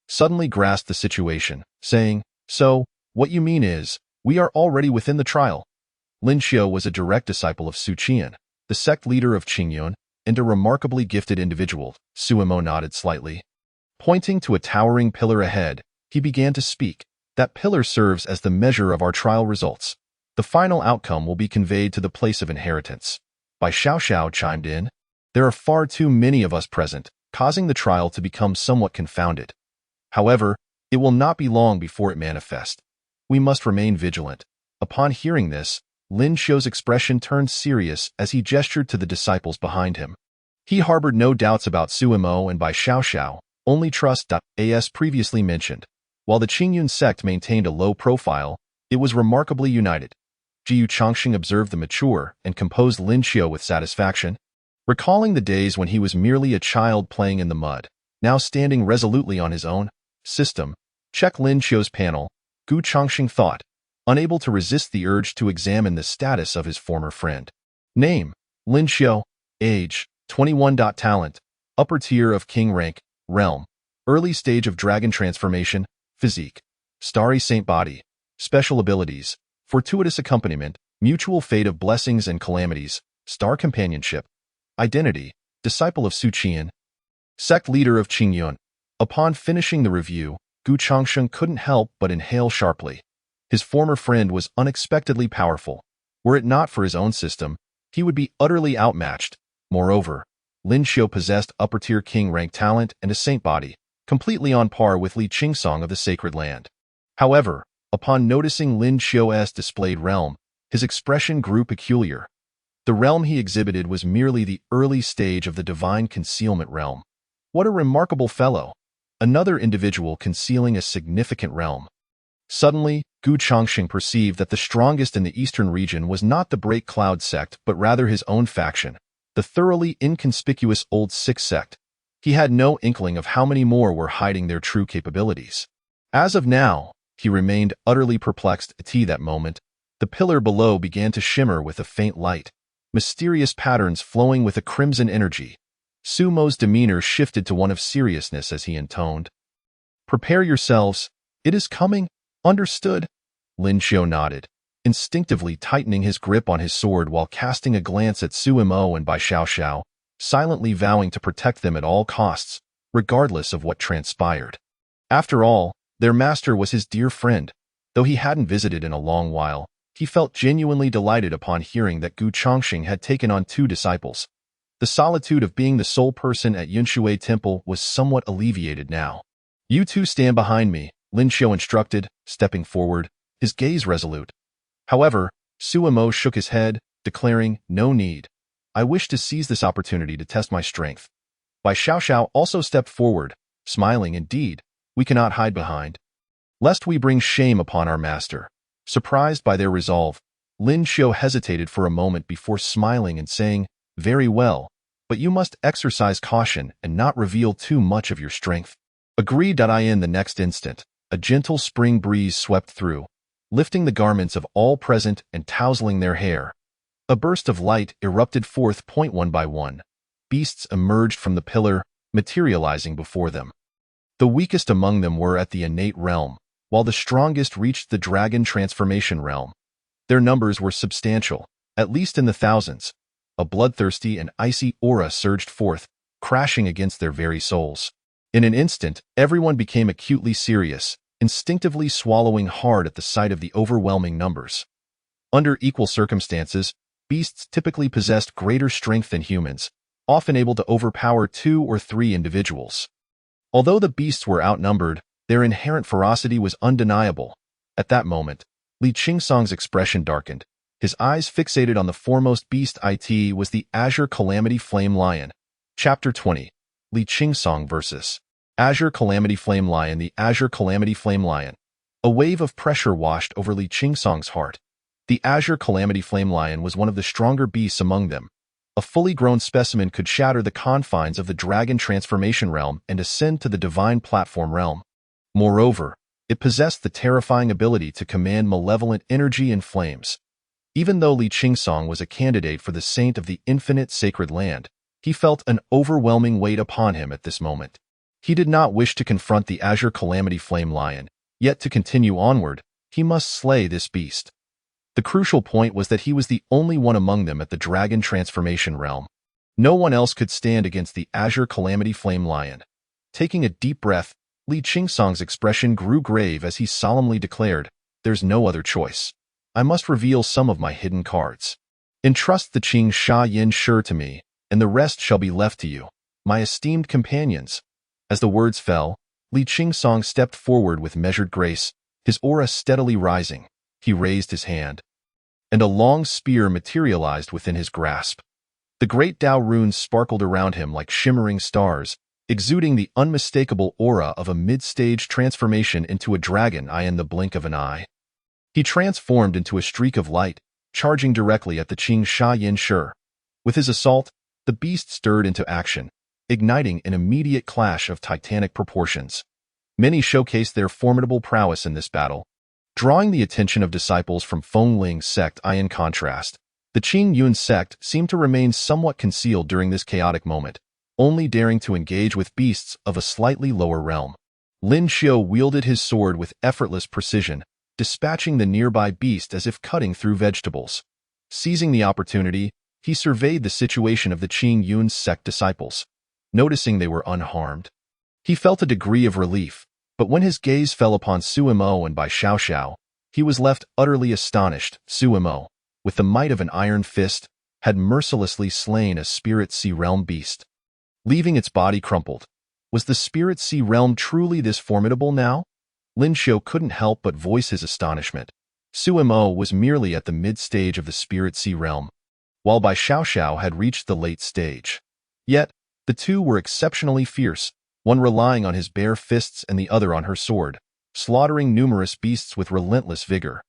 suddenly grasped the situation, saying, "So, what you mean is, we are already within the trial." Lin Xiao was a direct disciple of Su Qian, the sect leader of Qingyun, and a remarkably gifted individual. Suimo nodded slightly. Pointing to a towering pillar ahead, he began to speak. "That pillar serves as the measure of our trial results. The final outcome will be conveyed to the place of inheritance." Bai Xiao chimed in. "There are far too many of us present, causing the trial to become somewhat confounded. However, it will not be long before it manifests. We must remain vigilant." Upon hearing this, Lin Xiao's expression turned serious as he gestured to the disciples behind him. He harbored no doubts about Suimo and Bai Xiao, only trust. As previously mentioned, while the Qingyun sect maintained a low profile, it was remarkably united. Gu Chongqing observed the mature and composed Lin Xiao with satisfaction, recalling the days when he was merely a child playing in the mud, now standing resolutely on his own. System. Check Lin Xiao's panel, Gu Chongqing thought, unable to resist the urge to examine the status of his former friend. Name. Lin Xiu, age, 21. Talent, upper tier of king rank, realm, early stage of dragon transformation, physique, starry saint body, special abilities, fortuitous accompaniment, mutual fate of blessings and calamities, star companionship, identity, disciple of Su Qian, sect leader of Qingyun. Upon finishing the review, Gu Changsheng couldn't help but inhale sharply. His former friend was unexpectedly powerful. Were it not for his own system, he would be utterly outmatched. Moreover, Lin Xiu possessed upper-tier king-rank talent and a saint body, completely on par with Li Qingsong of the Sacred Land. However, upon noticing Lin Xiu's displayed realm, his expression grew peculiar. The realm he exhibited was merely the early stage of the divine concealment realm. What a remarkable fellow! Another individual concealing a significant realm. Suddenly, Gu Changsheng perceived that the strongest in the eastern region was not the Break Cloud sect but rather his own faction, the thoroughly inconspicuous Old Six sect. He had no inkling of how many more were hiding their true capabilities. As of now, he remained utterly perplexed. At that moment, the pillar below began to shimmer with a faint light, mysterious patterns flowing with a crimson energy. Sumo's demeanor shifted to one of seriousness as he intoned, "Prepare yourselves, it is coming, understood?" Lin Xiu nodded, instinctively tightening his grip on his sword while casting a glance at Sumo and Bai Xiaoxiao, silently vowing to protect them at all costs, regardless of what transpired. After all, their master was his dear friend. Though he hadn't visited in a long while, he felt genuinely delighted upon hearing that Gu Changsheng had taken on 2 disciples. The solitude of being the sole person at Yunshui Temple was somewhat alleviated now. "You two stand behind me," Lin Xiu instructed, stepping forward, his gaze resolute. However, Sumo shook his head, declaring, "No need. I wish to seize this opportunity to test my strength." Bai Xiaoxiao also stepped forward, smiling. "Indeed, we cannot hide behind, lest we bring shame upon our master." Surprised by their resolve, Lin Xiu hesitated for a moment before smiling and saying, "Very well, but you must exercise caution and not reveal too much of your strength." Agreed. In the next instant, a gentle spring breeze swept through, lifting the garments of all present and tousling their hair. A burst of light erupted forth. One by one, beasts emerged from the pillar, materializing before them. The weakest among them were at the innate realm, while the strongest reached the dragon transformation realm. Their numbers were substantial, at least in the thousands. A bloodthirsty and icy aura surged forth, crashing against their very souls. In an instant, everyone became acutely serious, instinctively swallowing hard at the sight of the overwhelming numbers. Under equal circumstances, beasts typically possessed greater strength than humans, often able to overpower 2 or 3 individuals. Although the beasts were outnumbered, their inherent ferocity was undeniable. At that moment, Li Qingsong's expression darkened. His eyes fixated on the foremost beast. It was the Azure Calamity Flame Lion. Chapter 20. Li Qingsong vs. Azure Calamity Flame Lion. The Azure Calamity Flame Lion. A wave of pressure washed over Li Qingsong's heart. The Azure Calamity Flame Lion was one of the stronger beasts among them. A fully grown specimen could shatter the confines of the dragon transformation realm and ascend to the divine platform realm. Moreover, it possessed the terrifying ability to command malevolent energy and flames. Even though Li Qingsong was a candidate for the Saint of the Infinite Sacred Land, he felt an overwhelming weight upon him at this moment. He did not wish to confront the Azure Calamity Flame Lion, yet to continue onward, he must slay this beast. The crucial point was that he was the only one among them at the Dragon Transformation Realm. No one else could stand against the Azure Calamity Flame Lion. Taking a deep breath, Li Qingsong's expression grew grave as he solemnly declared, "There's no other choice. I must reveal some of my hidden cards. Entrust the Qing Sha Yin Shi to me, and the rest shall be left to you, my esteemed companions." As the words fell, Li Qingsong stepped forward with measured grace, his aura steadily rising. He raised his hand, and a long spear materialized within his grasp. The great Tao runes sparkled around him like shimmering stars, exuding the unmistakable aura of a mid-stage transformation into a dragon in the blink of an eye. He transformed into a streak of light, charging directly at the Qing Sha Yin Shi. With his assault, the beast stirred into action, igniting an immediate clash of titanic proportions. Many showcased their formidable prowess in this battle, drawing the attention of disciples from Feng Ling's sect. In contrast, The Qing Yun sect seemed to remain somewhat concealed during this chaotic moment, only daring to engage with beasts of a slightly lower realm. Lin Xiu wielded his sword with effortless precision, dispatching the nearby beast as if cutting through vegetables. Seizing the opportunity, he surveyed the situation of the Qing Yun sect disciples. Noticing they were unharmed, he felt a degree of relief, but when his gaze fell upon Suimo and Bai Xiaoxiao, he was left utterly astonished. Suimo, with the might of an iron fist, had mercilessly slain a Spirit Sea Realm beast, leaving its body crumpled. Was the Spirit Sea Realm truly this formidable now? Lin Xiu couldn't help but voice his astonishment. Suimo was merely at the mid-stage of the Spirit Sea Realm, while Bai Xiaoxiao had reached the late stage. Yet, the two were exceptionally fierce, one relying on his bare fists and the other on her sword, slaughtering numerous beasts with relentless vigor.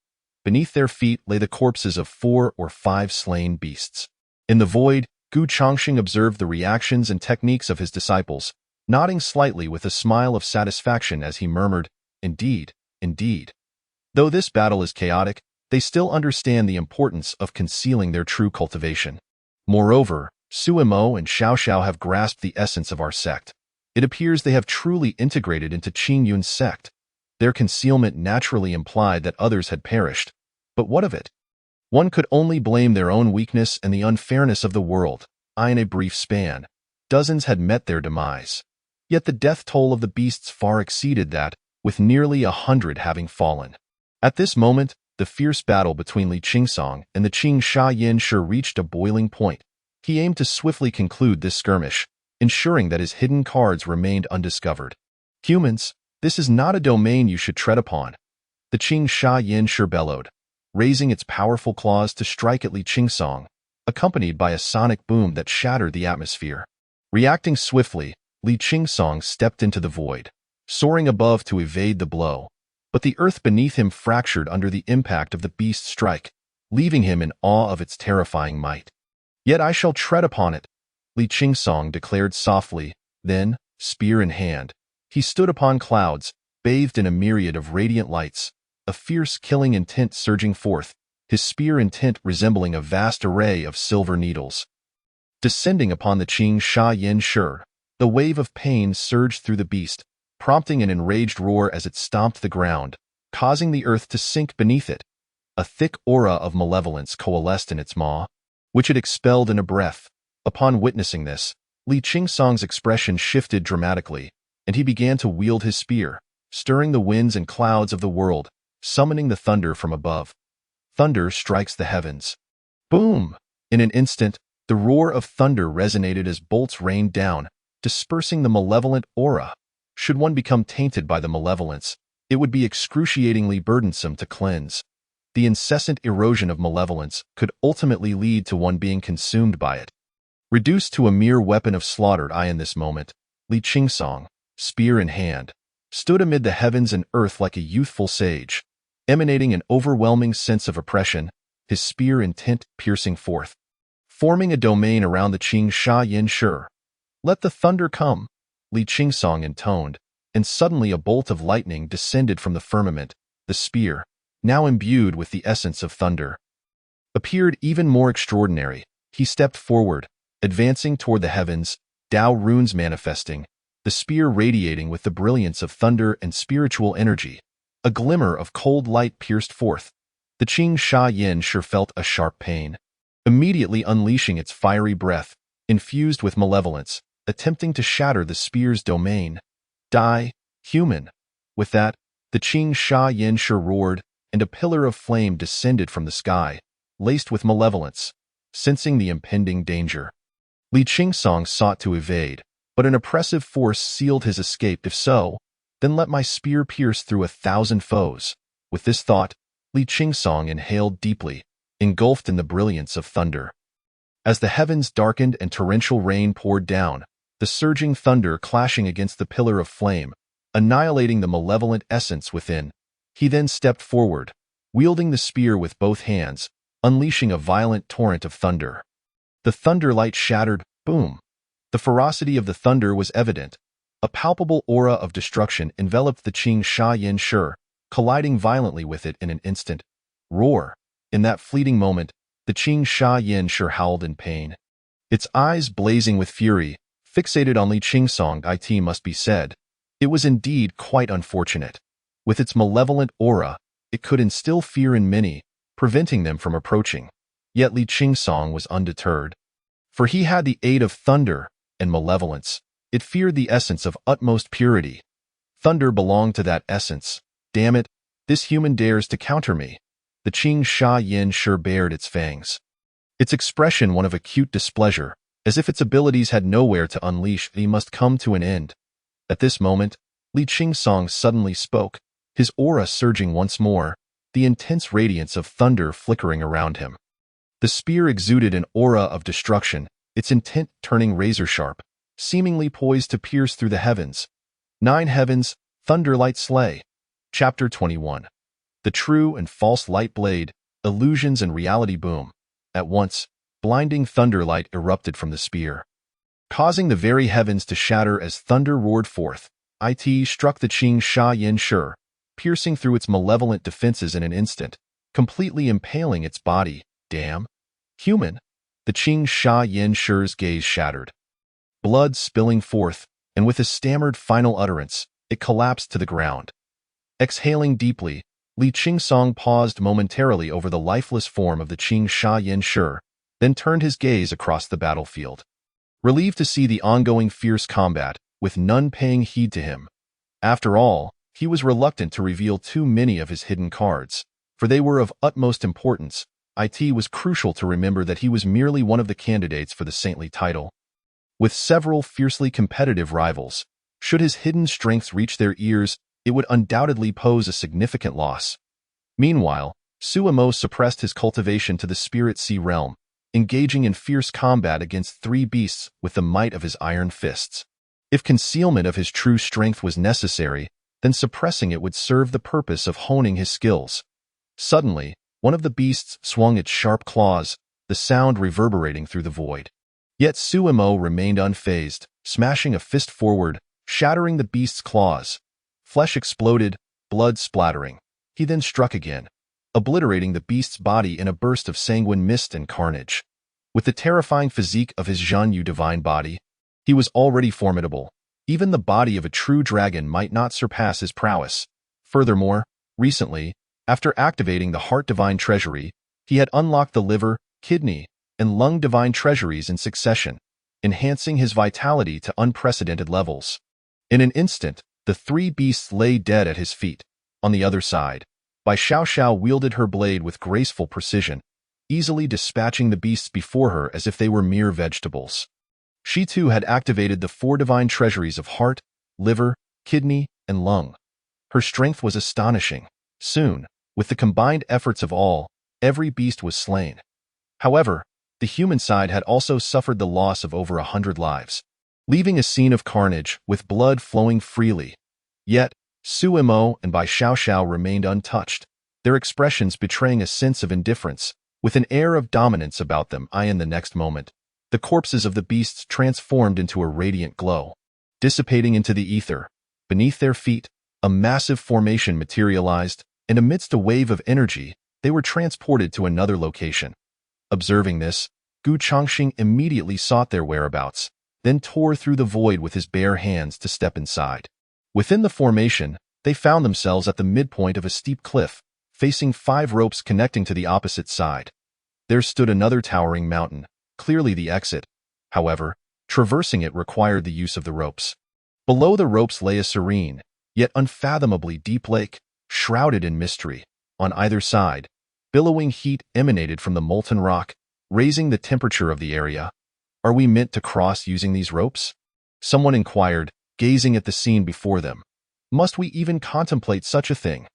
Beneath their feet lay the corpses of 4 or 5 slain beasts. In the void, Gu Chongqing observed the reactions and techniques of his disciples, nodding slightly with a smile of satisfaction as he murmured, "Indeed, indeed. Though this battle is chaotic, they still understand the importance of concealing their true cultivation. Moreover, Suimo and Xiaoxiao have grasped the essence of our sect. It appears they have truly integrated into Qing Yun's sect. Their concealment naturally implied that others had perished. But what of it? One could only blame their own weakness and the unfairness of the world. In a brief span, dozens had met their demise. Yet the death toll of the beasts far exceeded that, with nearly 100 having fallen. At this moment, the fierce battle between Li Qingsong and the Qing Sha Yin Shi reached a boiling point. He aimed to swiftly conclude this skirmish, ensuring that his hidden cards remained undiscovered. "Humans, this is not a domain you should tread upon," the Qing Sha Yin Shi bellowed, raising its powerful claws to strike at Li Qingsong, accompanied by a sonic boom that shattered the atmosphere. Reacting swiftly, Li Qingsong stepped into the void, soaring above to evade the blow. But the earth beneath him fractured under the impact of the beast's strike, leaving him in awe of its terrifying might. "Yet I shall tread upon it," Li Qingsong declared softly. Then, spear in hand, he stood upon clouds, bathed in a myriad of radiant lights, a fierce killing intent surging forth, his spear intent resembling a vast array of silver needles. Descending upon the Qing Sha Yin Shi, the wave of pain surged through the beast, prompting an enraged roar as it stomped the ground, causing the earth to sink beneath it. A thick aura of malevolence coalesced in its maw, which it expelled in a breath. Upon witnessing this, Li Qingsong's expression shifted dramatically, and he began to wield his spear, stirring the winds and clouds of the world, summoning the thunder from above. Thunder strikes the heavens. Boom! In an instant, the roar of thunder resonated as bolts rained down, dispersing the malevolent aura. Should one become tainted by the malevolence, it would be excruciatingly burdensome to cleanse. The incessant erosion of malevolence could ultimately lead to one being consumed by it. Reduced to a mere weapon of slaughter in this moment, Li Qingsong, spear in hand, stood amid the heavens and earth like a youthful sage, emanating an overwhelming sense of oppression, his spear intent piercing forth, forming a domain around the Qing Sha Yin Shi. "Let the thunder come," Li Qingsong intoned, and suddenly a bolt of lightning descended from the firmament. The spear, now imbued with the essence of thunder, appeared even more extraordinary. He stepped forward, advancing toward the heavens, Tao runes manifesting, the spear radiating with the brilliance of thunder and spiritual energy. A glimmer of cold light pierced forth. The Qing Sha Yin Shi felt a sharp pain, immediately unleashing its fiery breath, infused with malevolence, attempting to shatter the spear's domain. "Die, human!" With that, the Qing Sha Yin Shi roared, and a pillar of flame descended from the sky, laced with malevolence. Sensing the impending danger, Li Qingsong sought to evade, but an oppressive force sealed his escape. "If so, then let my spear pierce through 1,000 foes." With this thought, Li Qingsong inhaled deeply, engulfed in the brilliance of thunder. As the heavens darkened and torrential rain poured down, the surging thunder clashing against the pillar of flame, annihilating the malevolent essence within. He then stepped forward, wielding the spear with both hands, unleashing a violent torrent of thunder. The thunderlight shattered, boom. The ferocity of the thunder was evident. A palpable aura of destruction enveloped the Qing Sha Yin Shi, colliding violently with it in an instant. Roar! In that fleeting moment, The Qing Sha Yin Shi howled in pain. Its eyes blazing with fury, fixated on Li Qingsong. It must be said, it was indeed quite unfortunate. With its malevolent aura, it could instill fear in many, preventing them from approaching. Yet Li Qingsong was undeterred. For he had the aid of thunder and malevolence. It feared the essence of utmost purity. Thunder belonged to that essence. Damn it, this human dares to counter me. The Qing Sha Yin sure bared its fangs. Its expression one of acute displeasure, as if its abilities had nowhere to unleash. He must come to an end. At this moment, Li Qingsong suddenly spoke, his aura surging once more, the intense radiance of thunder flickering around him. The spear exuded an aura of destruction, its intent turning razor-sharp, seemingly poised to pierce through the heavens. 9 heavens, thunderlight slay. Chapter 21. The true and false light blade, illusions and reality boom. At once, blinding thunderlight erupted from the spear, causing the very heavens to shatter as thunder roared forth. It struck the Qing Sha Yin Shi, piercing through its malevolent defenses in an instant, completely impaling its body. Damn. Human. The Qing Sha Yin Shi's gaze shattered. Blood spilling forth, and with a stammered final utterance, it collapsed to the ground. Exhaling deeply, Li Qingsong paused momentarily over the lifeless form of the Qing Sha Yin Shi, then turned his gaze across the battlefield. Relieved to see the ongoing fierce combat, with none paying heed to him. After all, he was reluctant to reveal too many of his hidden cards, for they were of utmost importance. It was crucial to remember that he was merely one of the candidates for the saintly title. With several fiercely competitive rivals, should his hidden strengths reach their ears, it would undoubtedly pose a significant loss. Meanwhile, Suemo suppressed his cultivation to the Spirit Sea realm, engaging in fierce combat against 3 beasts with the might of his iron fists. If concealment of his true strength was necessary, then suppressing it would serve the purpose of honing his skills. Suddenly, one of the beasts swung its sharp claws, the sound reverberating through the void. Yet Suemo remained unfazed, smashing a fist forward, shattering the beast's claws. Flesh exploded, blood splattering. He then struck again, obliterating the beast's body in a burst of sanguine mist and carnage. With the terrifying physique of his Zhanyu divine body, he was already formidable. Even the body of a true dragon might not surpass his prowess. Furthermore, recently, after activating the Heart Divine Treasury, he had unlocked the liver, kidney, and lung divine treasuries in succession, enhancing his vitality to unprecedented levels. In an instant, the 3 beasts lay dead at his feet. On the other side, Bai Xiaoxiao wielded her blade with graceful precision, easily dispatching the beasts before her as if they were mere vegetables. She too had activated the 4 divine treasuries of heart, liver, kidney, and lung. Her strength was astonishing. Soon, with the combined efforts of all, every beast was slain. However, the human side had also suffered the loss of over 100 lives, leaving a scene of carnage with blood flowing freely. Yet, Suemo and Bai Xiaoxiao remained untouched, their expressions betraying a sense of indifference, with an air of dominance about them. In the next moment, the corpses of the beasts transformed into a radiant glow, dissipating into the ether. Beneath their feet, a massive formation materialized, and amidst a wave of energy, they were transported to another location. Observing this, Gu Changxing immediately sought their whereabouts, then tore through the void with his bare hands to step inside. Within the formation, they found themselves at the midpoint of a steep cliff, facing 5 ropes connecting to the opposite side. There stood another towering mountain, clearly the exit. However, traversing it required the use of the ropes. Below the ropes lay a serene, yet unfathomably deep lake, shrouded in mystery. On either side, billowing heat emanated from the molten rock, raising the temperature of the area. Are we meant to cross using these ropes? Someone inquired, gazing at the scene before them. Must we even contemplate such a thing?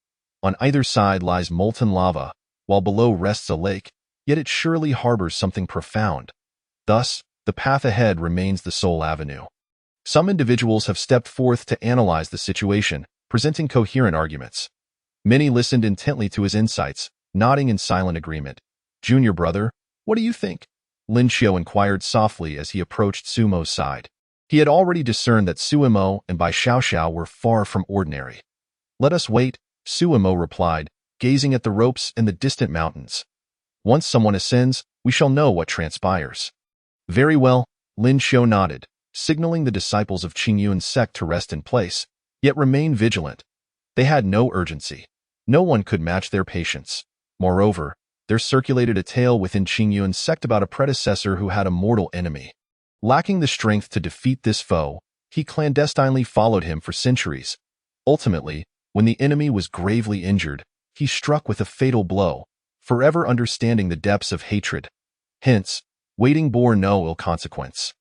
On either side lies molten lava, while below rests a lake, yet it surely harbors something profound. Thus, the path ahead remains the sole avenue. Some individuals have stepped forth to analyze the situation, presenting coherent arguments. Many listened intently to his insights, nodding in silent agreement. "Junior brother, what do you think?" Lin Xiao inquired softly as he approached Sumo's side. He had already discerned that Suemo and Bai Xiaoxiao were far from ordinary. "Let us wait," Suemo replied, gazing at the ropes and the distant mountains. Once someone ascends, we shall know what transpires. Very well, Lin Xiu nodded, signaling the disciples of Qingyun's sect to rest in place, yet remain vigilant. They had no urgency. No one could match their patience. Moreover, there circulated a tale within Qingyun's sect about a predecessor who had a mortal enemy. Lacking the strength to defeat this foe, he clandestinely followed him for centuries. Ultimately, when the enemy was gravely injured, he struck with a fatal blow, forever understanding the depths of hatred. Hence, waiting bore no ill consequence.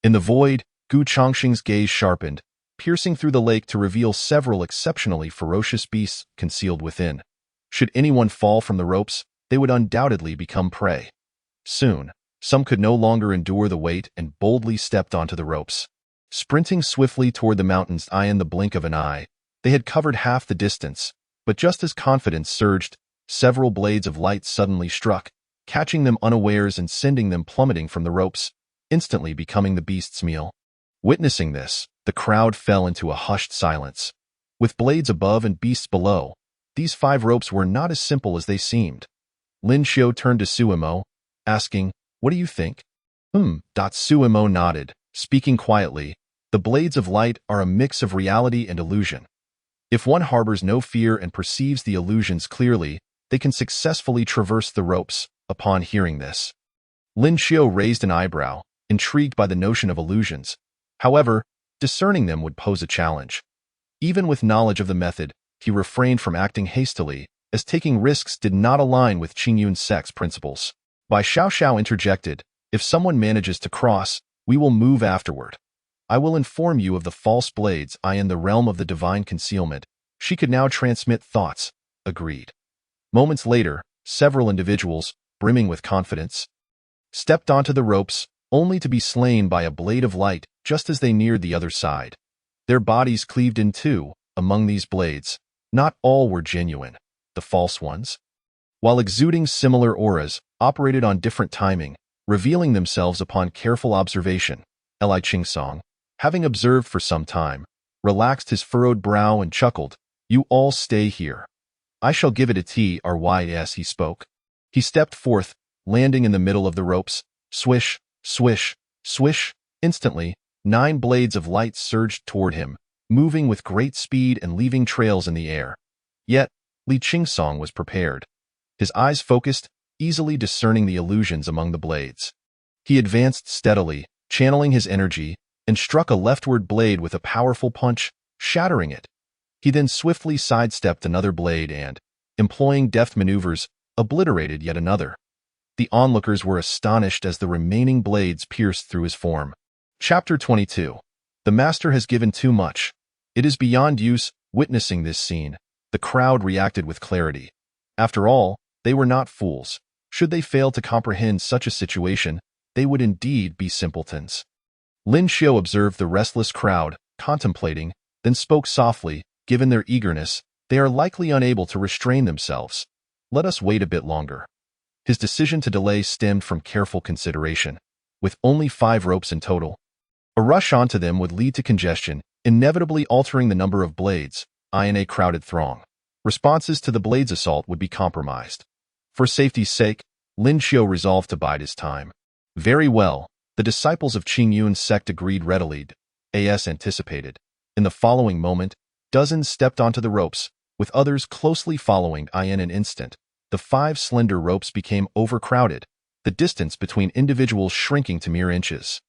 In the void, Gu Chongqing's gaze sharpened, piercing through the lake to reveal several exceptionally ferocious beasts concealed within. Should anyone fall from the ropes, they would undoubtedly become prey. Soon, some could no longer endure the weight and boldly stepped onto the ropes. Sprinting swiftly toward the mountains in the blink of an eye, they had covered half the distance, but just as confidence surged, several blades of light suddenly struck, catching them unawares and sending them plummeting from the ropes, instantly becoming the beast's meal. Witnessing this, the crowd fell into a hushed silence. With blades above and beasts below, these 5 ropes were not as simple as they seemed. Lin Xiu turned to Suimo, asking, "What do you think?" Suimo nodded, speaking quietly, "The blades of light are a mix of reality and illusion. If one harbors no fear and perceives the illusions clearly, they can successfully traverse the ropes." Upon hearing this, Lin Xiu raised an eyebrow, intrigued by the notion of illusions. However, discerning them would pose a challenge. Even with knowledge of the method, he refrained from acting hastily, as taking risks did not align with Qingyun's sect's principles. Bai Xiaoxiao interjected, "If someone manages to cross, we will move afterward. I will inform you of the false blades in the realm of the divine concealment." She could now transmit thoughts. Agreed. Moments later, several individuals, brimming with confidence, stepped onto the ropes, only to be slain by a blade of light just as they neared the other side. Their bodies cleaved in two. Among these blades, not all were genuine. The false ones, while exuding similar auras, operated on different timing, revealing themselves upon careful observation. Li Qingsong, having observed for some time, relaxed his furrowed brow and chuckled, "You all stay here. I shall give it a try." He spoke. He stepped forth, landing in the middle of the ropes. Swish, swish, swish. Instantly, 9 blades of light surged toward him, moving with great speed and leaving trails in the air. Yet, Li Qingsong was prepared. His eyes focused, easily discerning the illusions among the blades. He advanced steadily, channeling his energy, and struck a leftward blade with a powerful punch, shattering it. He then swiftly sidestepped another blade and, employing deft maneuvers, obliterated yet another. The onlookers were astonished as the remaining blades pierced through his form. Chapter 22. The master has given too much. It is beyond use. Witnessing this scene, the crowd reacted with clarity. After all, they were not fools. Should they fail to comprehend such a situation, they would indeed be simpletons. Lin Xiu observed the restless crowd, contemplating, then spoke softly, "Given their eagerness, they are likely unable to restrain themselves. Let us wait a bit longer." His decision to delay stemmed from careful consideration. With only 5 ropes in total, a rush onto them would lead to congestion, inevitably altering the number of blades in a crowded throng. Responses to the blades' assault would be compromised. For safety's sake, Lin Xiu resolved to bide his time. Very well, the disciples of Qingyun's sect agreed readily, as anticipated. In the following moment, dozens stepped onto the ropes, with others closely following. In an instant, the 5 slender ropes became overcrowded, the distance between individuals shrinking to mere inches.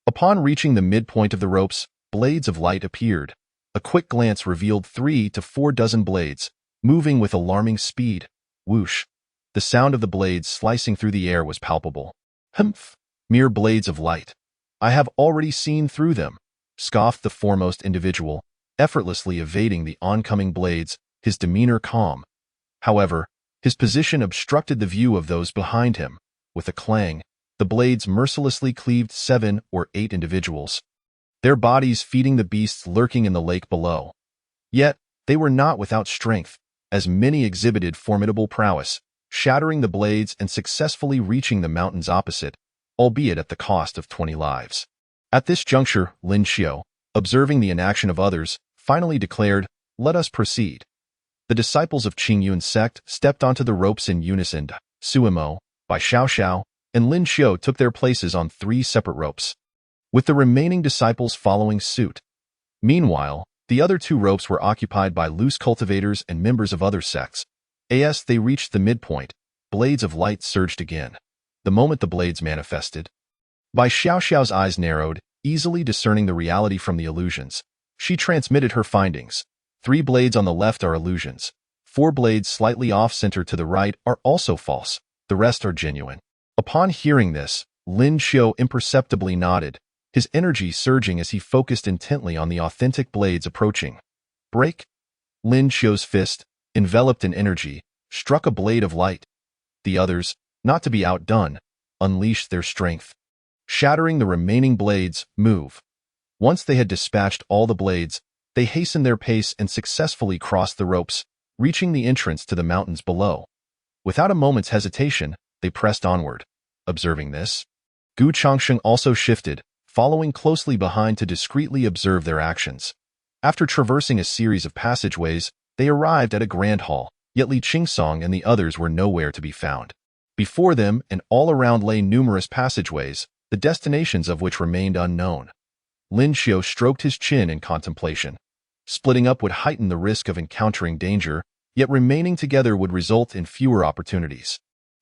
Upon reaching the midpoint of the ropes, blades of light appeared. A quick glance revealed 3 to 4 dozen blades, moving with alarming speed. Whoosh! The sound of the blades slicing through the air was palpable. "Humph! Mere blades of light. I have already seen through them," scoffed the foremost individual, effortlessly evading the oncoming blades, his demeanor calm. However, his position obstructed the view of those behind him. With a clang, the blades mercilessly cleaved 7 or 8 individuals, their bodies feeding the beasts lurking in the lake below. Yet, they were not without strength, as many exhibited formidable prowess, shattering the blades and successfully reaching the mountains opposite, albeit at the cost of 20 lives. At this juncture, Lin Xiu, observing the inaction of others, finally declared, "Let us proceed." The disciples of Qingyun's sect stepped onto the ropes in unison. Suimo, Bai Xiaoxiao and Lin Xiu took their places on 3 separate ropes, with the remaining disciples following suit. Meanwhile, the other 2 ropes were occupied by loose cultivators and members of other sects. As they reached the midpoint, blades of light surged again. The moment the blades manifested, Bai Xiaoxiao's eyes narrowed, easily discerning the reality from the illusions. She transmitted her findings. 3 blades on the left are illusions. 4 blades slightly off-center to the right are also false. The rest are genuine. Upon hearing this, Lin Xiu imperceptibly nodded, his energy surging as he focused intently on the authentic blades approaching. Break! Lin Xiu's fist, enveloped in energy, struck a blade of light. The others, not to be outdone, unleashed their strength, shattering the remaining blades. Move. Once they had dispatched all the blades, they hastened their pace and successfully crossed the ropes, reaching the entrance to the mountains below. Without a moment's hesitation, they pressed onward. Observing this, Gu Changsheng also shifted, following closely behind to discreetly observe their actions. After traversing a series of passageways, they arrived at a grand hall, yet Li Qingsong and the others were nowhere to be found. Before them and all around lay numerous passageways, the destinations of which remained unknown. Lin Xiu stroked his chin in contemplation. Splitting up would heighten the risk of encountering danger, yet remaining together would result in fewer opportunities.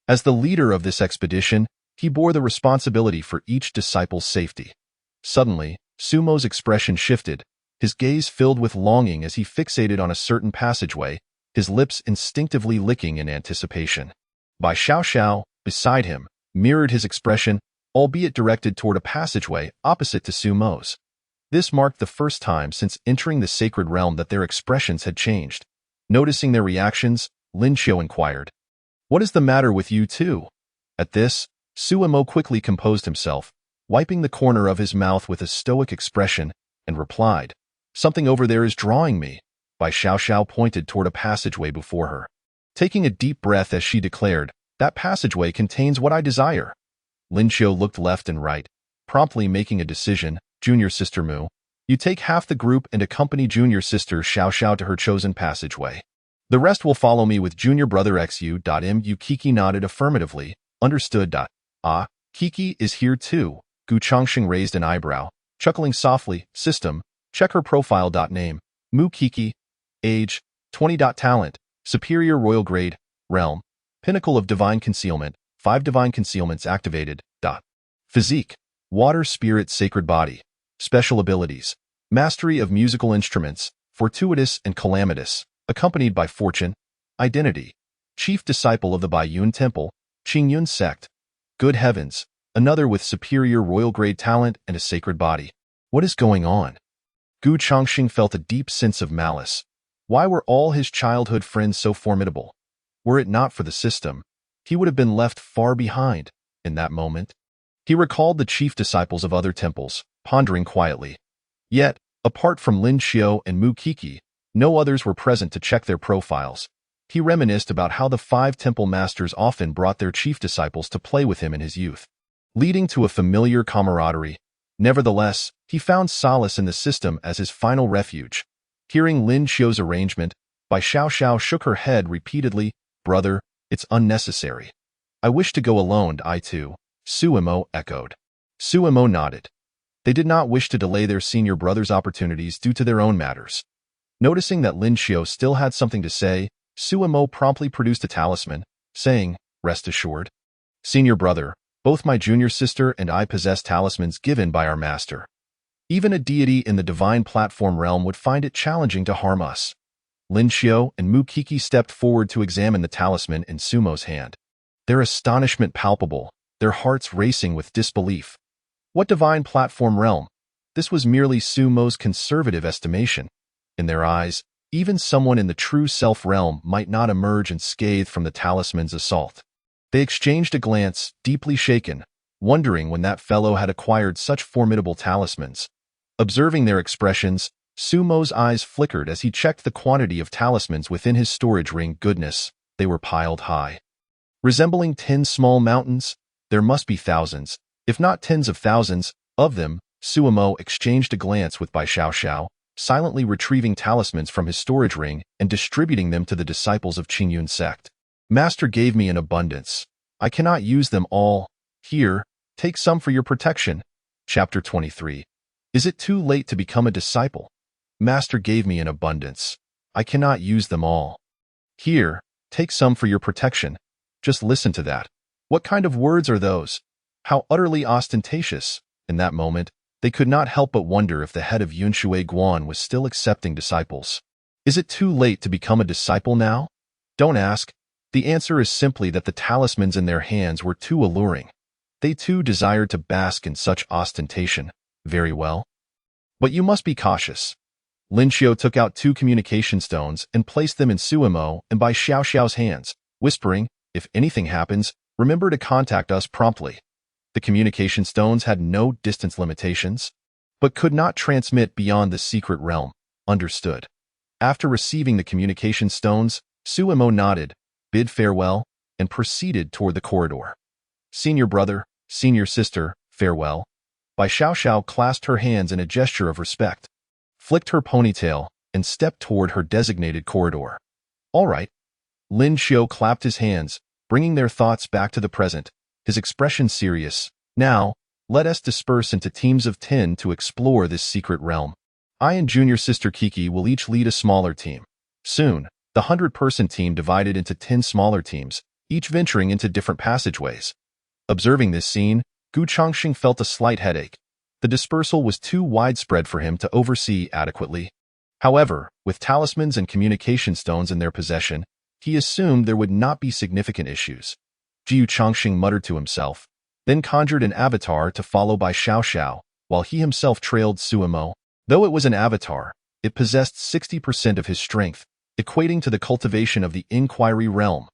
As the leader of this expedition, he bore the responsibility for each disciple's safety. Suddenly, Sumo's expression shifted, his gaze filled with longing as he fixated on a certain passageway, his lips instinctively licking in anticipation. Bai Xiaoxiao, beside him, mirrored his expression, albeit directed toward a passageway opposite to Sumo's. This marked the first time since entering the sacred realm that their expressions had changed. Noticing their reactions, Lin Xiu inquired, "What is the matter with you two?" At this, Sumo quickly composed himself, wiping the corner of his mouth with a stoic expression, and replied, "Something over there is drawing me." Bai Xiaoxiao pointed toward a passageway before her. Taking a deep breath as she declared, "That passageway contains what I desire." Lin Xiu looked left and right, promptly making a decision. "Junior Sister Mu, you take half the group and accompany Junior Sister Xiaoxiao to her chosen passageway. The rest will follow me with Junior Brother Xu.mu." Kiki nodded affirmatively. "Understood." "Ah, Kiki is here too." Gu Changsheng raised an eyebrow, chuckling softly. "System, check her profile." "Name, Mu Kiki. Age, 20. Talent, Superior Royal Grade. Realm, Pinnacle of Divine Concealment. 5 Divine Concealments activated. Physique, Water Spirit Sacred Body. Special abilities, Mastery of Musical Instruments, Fortuitous and Calamitous, accompanied by Fortune. Identity, Chief Disciple of the Baiyun Temple, Qingyun Sect. Good heavens, another with superior royal grade talent and a sacred body. What is going on?" Gu Changxing felt a deep sense of malice. Why were all his childhood friends so formidable? Were it not for the system, he would have been left far behind. In that moment, he recalled the chief disciples of other temples, pondering quietly. Yet, apart from Lin Xiu and Mu Kiki, no others were present to check their profiles. He reminisced about how the 5 temple masters often brought their chief disciples to play with him in his youth, leading to a familiar camaraderie. Nevertheless, he found solace in the system as his final refuge. Hearing Lin Xiu's arrangement, Bai Xiaoxiao shook her head repeatedly. "Brother, it's unnecessary. I wish to go alone." "I too," Sumo echoed. Sumo nodded. They did not wish to delay their senior brother's opportunities due to their own matters. Noticing that Lin Xiu still had something to say, Sumo promptly produced a talisman, saying, "Rest assured, senior brother, both my junior sister and I possess talismans given by our master. Even a deity in the divine platform realm would find it challenging to harm us." Lin Xiu and Mu Kiki stepped forward to examine the talisman in Sumo's hand. Their astonishment palpable, their hearts racing with disbelief. What divine platform realm? This was merely Sumo's conservative estimation. In their eyes, even someone in the true self realm might not emerge unscathed from the talisman's assault. They exchanged a glance, deeply shaken, wondering when that fellow had acquired such formidable talismans. Observing their expressions, Sumo's eyes flickered as he checked the quantity of talismans within his storage ring. Goodness, they were piled high. Resembling 10 small mountains, there must be thousands, if not tens of thousands, of them. Sumo exchanged a glance with Bai Xiaoxiao, silently retrieving talismans from his storage ring and distributing them to the disciples of Qingyun Sect. "Master gave me an abundance. I cannot use them all. Here, take some for your protection. Chapter 23. Is it too late to become a disciple? Master gave me an abundance. I cannot use them all. Here, take some for your protection. Just listen to that. What kind of words are those? How utterly ostentatious. In that moment, they could not help but wonder if the head of Yunshui Guan was still accepting disciples. Is it too late to become a disciple now? Don't ask. The answer is simply that the talismans in their hands were too alluring. They too desired to bask in such ostentation. Very well. But you must be cautious. Lin Xiao took out 2 communication stones and placed them in Suimo and Bai Xiaoxiao's hands, whispering, "If anything happens, remember to contact us promptly." The communication stones had no distance limitations, but could not transmit beyond the secret realm. Understood. After receiving the communication stones, Suimo nodded, bid farewell, and proceeded toward the corridor. Senior brother, senior sister, farewell. Bai Xiaoxiao clasped her hands in a gesture of respect, flicked her ponytail, and stepped toward her designated corridor. All right. Lin Xiao clapped his hands, bringing their thoughts back to the present, his expression serious. Now, let us disperse into teams of 10 to explore this secret realm. I and junior sister Kiki will each lead a smaller team. Soon, the 100-person team divided into 10 smaller teams, each venturing into different passageways. Observing this scene, Gu Chongqing felt a slight headache. The dispersal was too widespread for him to oversee adequately. However, with talismans and communication stones in their possession, he assumed there would not be significant issues. Jiu Chongqing muttered to himself, then conjured an avatar to follow by Xiaoxiao, while he himself trailed Suimo. Though it was an avatar, it possessed 60% of his strength, equating to the cultivation of the inquiry realm,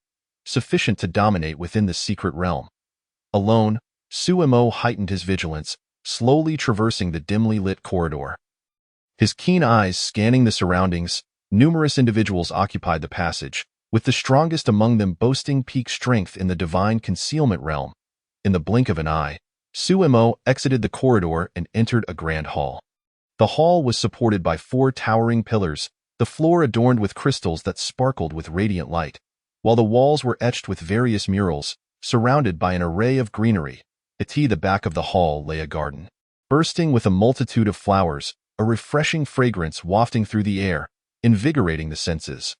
sufficient to dominate within the secret realm. Alone, Suimo heightened his vigilance, slowly traversing the dimly lit corridor. His keen eyes scanning the surroundings, numerous individuals occupied the passage, with the strongest among them boasting peak strength in the divine concealment realm. In the blink of an eye, Suimo exited the corridor and entered a grand hall. The hall was supported by 4 towering pillars, the floor adorned with crystals that sparkled with radiant light, while the walls were etched with various murals, surrounded by an array of greenery. At the back of the hall lay a garden, bursting with a multitude of flowers, a refreshing fragrance wafting through the air, invigorating the senses.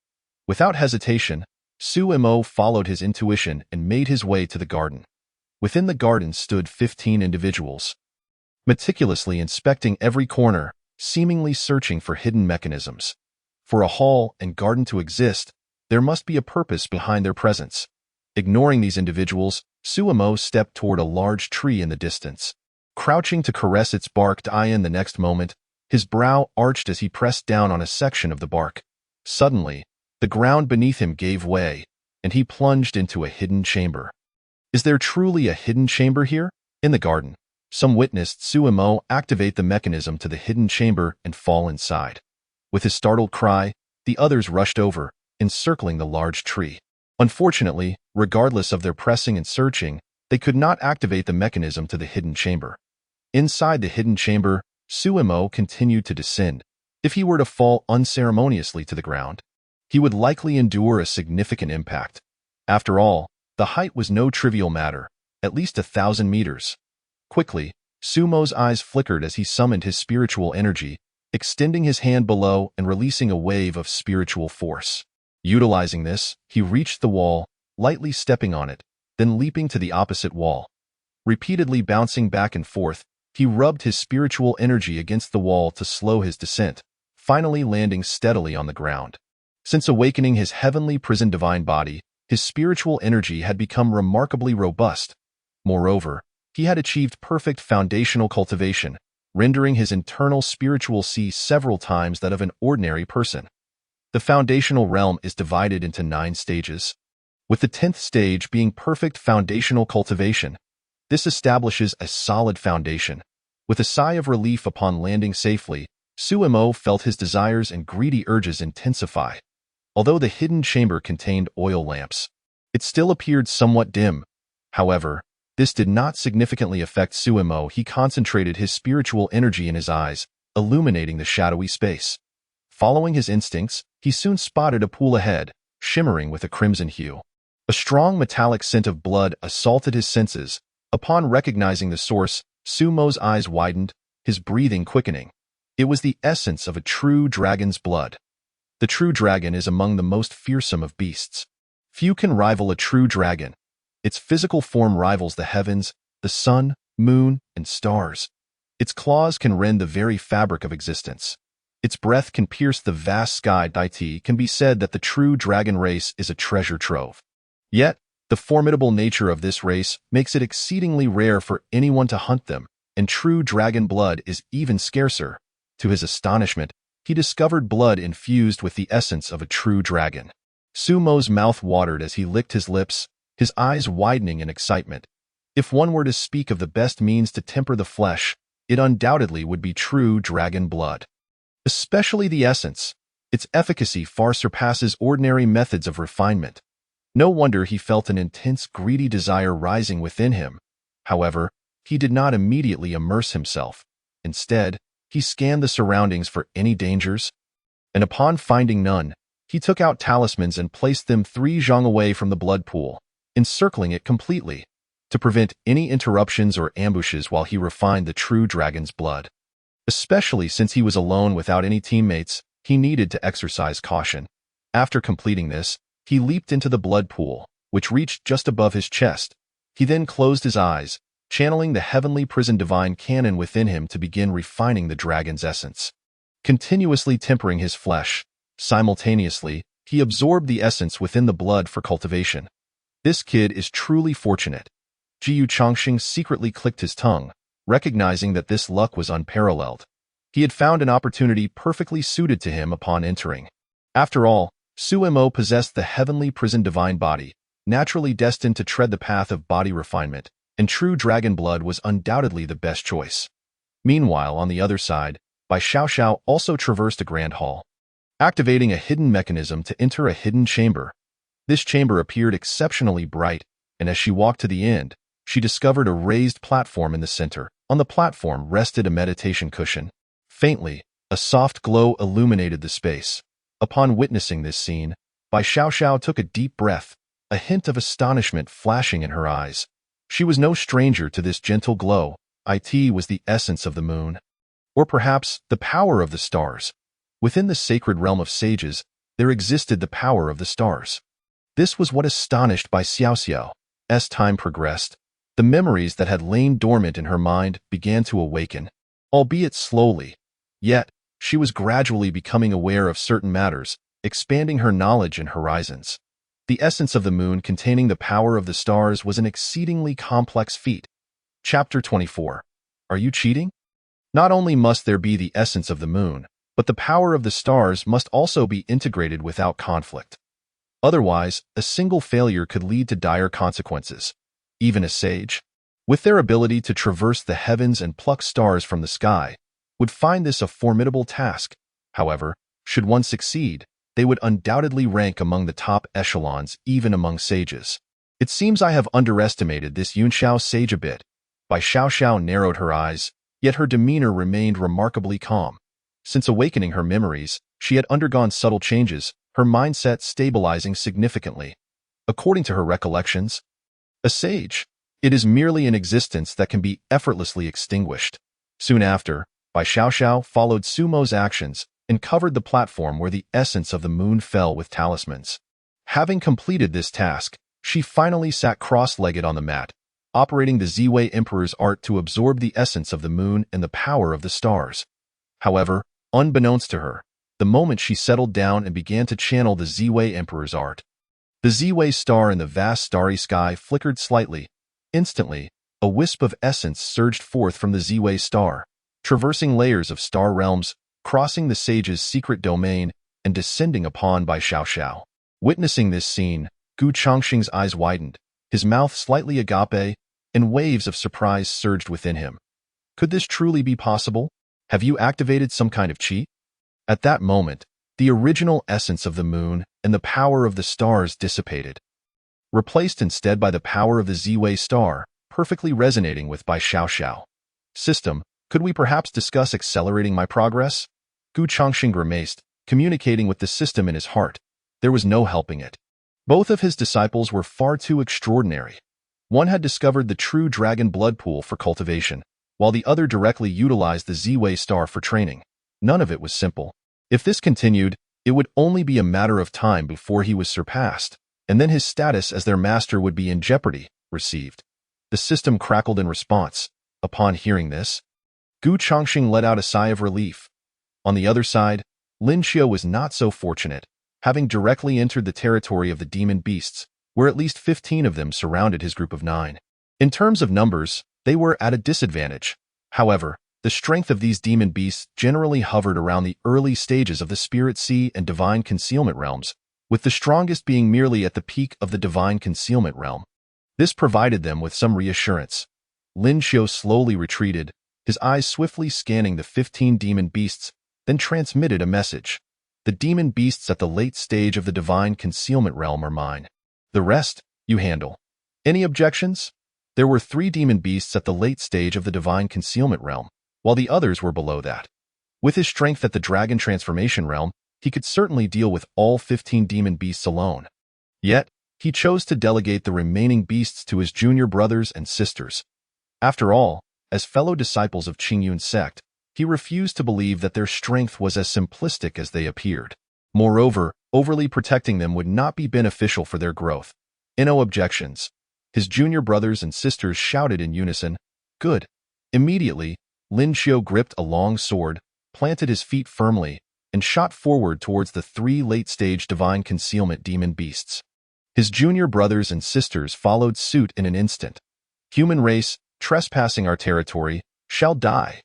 Without hesitation, Suimo followed his intuition and made his way to the garden. Within the garden stood 15 individuals, meticulously inspecting every corner, seemingly searching for hidden mechanisms. For a hall and garden to exist, there must be a purpose behind their presence. Ignoring these individuals, Suimo stepped toward a large tree in the distance. Crouching to caress its bark, in the next moment, his brow arched as he pressed down on a section of the bark. Suddenly, the ground beneath him gave way, and he plunged into a hidden chamber. Is there truly a hidden chamber here? In the garden, some witnessed Suimo activate the mechanism to the hidden chamber and fall inside. With his startled cry, the others rushed over, encircling the large tree. Unfortunately, regardless of their pressing and searching, they could not activate the mechanism to the hidden chamber. Inside the hidden chamber, Suimo continued to descend. If he were to fall unceremoniously to the ground, he would likely endure a significant impact. After all, the height was no trivial matter, at least 1,000 meters. Quickly, Sumo's eyes flickered as he summoned his spiritual energy, extending his hand below and releasing a wave of spiritual force. Utilizing this, he reached the wall, lightly stepping on it, then leaping to the opposite wall. Repeatedly bouncing back and forth, he rubbed his spiritual energy against the wall to slow his descent, finally landing steadily on the ground. Since awakening his heavenly prison divine body, his spiritual energy had become remarkably robust. Moreover, he had achieved perfect foundational cultivation, rendering his internal spiritual sea several times that of an ordinary person. The foundational realm is divided into 9 stages, with the 10th stage being perfect foundational cultivation. This establishes a solid foundation. With a sigh of relief upon landing safely, Suimo felt his desires and greedy urges intensify. Although the hidden chamber contained oil lamps, it still appeared somewhat dim. However, this did not significantly affect Suimo. He concentrated his spiritual energy in his eyes, illuminating the shadowy space. Following his instincts, he soon spotted a pool ahead, shimmering with a crimson hue. A strong metallic scent of blood assaulted his senses. Upon recognizing the source, Sumo's eyes widened, his breathing quickening. It was the essence of a true dragon's blood. The true dragon is among the most fearsome of beasts. Few can rival a true dragon. Its physical form rivals the heavens, the sun, moon, and stars. Its claws can rend the very fabric of existence. Its breath can pierce the vast sky. It can be said that the true dragon race is a treasure trove. Yet, the formidable nature of this race makes it exceedingly rare for anyone to hunt them, and true dragon blood is even scarcer. To his astonishment, he discovered blood infused with the essence of a true dragon. Sumo's mouth watered as he licked his lips, his eyes widening in excitement. If one were to speak of the best means to temper the flesh, it undoubtedly would be true dragon blood. Especially the essence. Its efficacy far surpasses ordinary methods of refinement. No wonder he felt an intense greedy desire rising within him. However, he did not immediately immerse himself. Instead, he scanned the surroundings for any dangers, and upon finding none, he took out talismans and placed them 3 zhang away from the blood pool, encircling it completely, to prevent any interruptions or ambushes while he refined the true dragon's blood. Especially since he was alone without any teammates, he needed to exercise caution. After completing this, he leaped into the blood pool, which reached just above his chest. He then closed his eyes, channeling the heavenly prison divine canon within him to begin refining the dragon's essence. Continuously tempering his flesh, simultaneously, he absorbed the essence within the blood for cultivation. This kid is truly fortunate. Jiyu Chongqing secretly clicked his tongue, recognizing that this luck was unparalleled. He had found an opportunity perfectly suited to him upon entering. After all, Sumo possessed the heavenly prison divine body, naturally destined to tread the path of body refinement, and true dragon blood was undoubtedly the best choice. Meanwhile, on the other side, Bai Xiaoxiao also traversed a grand hall, activating a hidden mechanism to enter a hidden chamber. This chamber appeared exceptionally bright, and as she walked to the end, she discovered a raised platform in the center. On the platform rested a meditation cushion. Faintly, a soft glow illuminated the space. Upon witnessing this scene, Bai Xiaoxiao took a deep breath, a hint of astonishment flashing in her eyes. She was no stranger to this gentle glow. It was the essence of the moon, or perhaps the power of the stars. Within the sacred realm of sages, there existed the power of the stars. This was what astonished Bai Xiaoxiao. As time progressed, the memories that had lain dormant in her mind began to awaken, albeit slowly. Yet, she was gradually becoming aware of certain matters, expanding her knowledge and horizons. The essence of the moon containing the power of the stars was an exceedingly complex feat. Chapter 24. Are you cheating? Not only must there be the essence of the moon, but the power of the stars must also be integrated without conflict. Otherwise, a single failure could lead to dire consequences. Even a sage, with their ability to traverse the heavens and pluck stars from the sky, would find this a formidable task. However, should one succeed, they would undoubtedly rank among the top echelons even among sages. It seems I have underestimated this Yunxiao sage a bit. Bai Xiaoxiao narrowed her eyes, yet her demeanor remained remarkably calm. Since awakening her memories, she had undergone subtle changes, her mindset stabilizing significantly. According to her recollections, a sage, it is merely an existence that can be effortlessly extinguished. Soon after, Bai Xiaoxiao followed Sumo's actions and covered the platform where the essence of the moon fell with talismans. Having completed this task, she finally sat cross-legged on the mat, operating the Ziwei Emperor's art to absorb the essence of the moon and the power of the stars. However, unbeknownst to her, the moment she settled down and began to channel the Ziwei Emperor's art, the Ziwei star in the vast starry sky flickered slightly. Instantly, a wisp of essence surged forth from the Ziwei star, traversing layers of star realms, crossing the sage's secret domain, and descending upon Bai Xiaoxiao. Witnessing this scene, Gu Chongqing's eyes widened, his mouth slightly agape, and waves of surprise surged within him. Could this truly be possible? Have you activated some kind of cheat? At that moment, the original essence of the moon and the power of the stars dissipated, replaced instead by the power of the Ziwei star, perfectly resonating with Bai Xiaoxiao. System, could we perhaps discuss accelerating my progress? Gu Chongqing grimaced, communicating with the system in his heart. There was no helping it. Both of his disciples were far too extraordinary. One had discovered the true dragon blood pool for cultivation, while the other directly utilized the Z-Way star for training. None of it was simple. If this continued, it would only be a matter of time before he was surpassed, and then his status as their master would be in jeopardy. Received. The system crackled in response. Upon hearing this, Gu Chongqing let out a sigh of relief. On the other side, Lin Xiu was not so fortunate, having directly entered the territory of the demon beasts, where at least 15 of them surrounded his group of 9. In terms of numbers, they were at a disadvantage. However, the strength of these demon beasts generally hovered around the early stages of the Spirit Sea and Divine Concealment realms, with the strongest being merely at the peak of the Divine Concealment realm. This provided them with some reassurance. Lin Xiu slowly retreated, his eyes swiftly scanning the 15 demon beasts, then transmitted a message. The demon beasts at the late stage of the Divine Concealment realm are mine. The rest, you handle. Any objections? There were 3 demon beasts at the late stage of the Divine Concealment realm, while the others were below that. With his strength at the Dragon Transformation realm, he could certainly deal with all 15 demon beasts alone. Yet, he chose to delegate the remaining beasts to his junior brothers and sisters. After all, as fellow disciples of Qingyun's sect, he refused to believe that their strength was as simplistic as they appeared. Moreover, overly protecting them would not be beneficial for their growth. No objections. His junior brothers and sisters shouted in unison, "Good." Immediately, Lin Xiu gripped a long sword, planted his feet firmly, and shot forward towards the 3 late-stage Divine Concealment demon beasts. His junior brothers and sisters followed suit in an instant. Human race, trespassing our territory, shall die.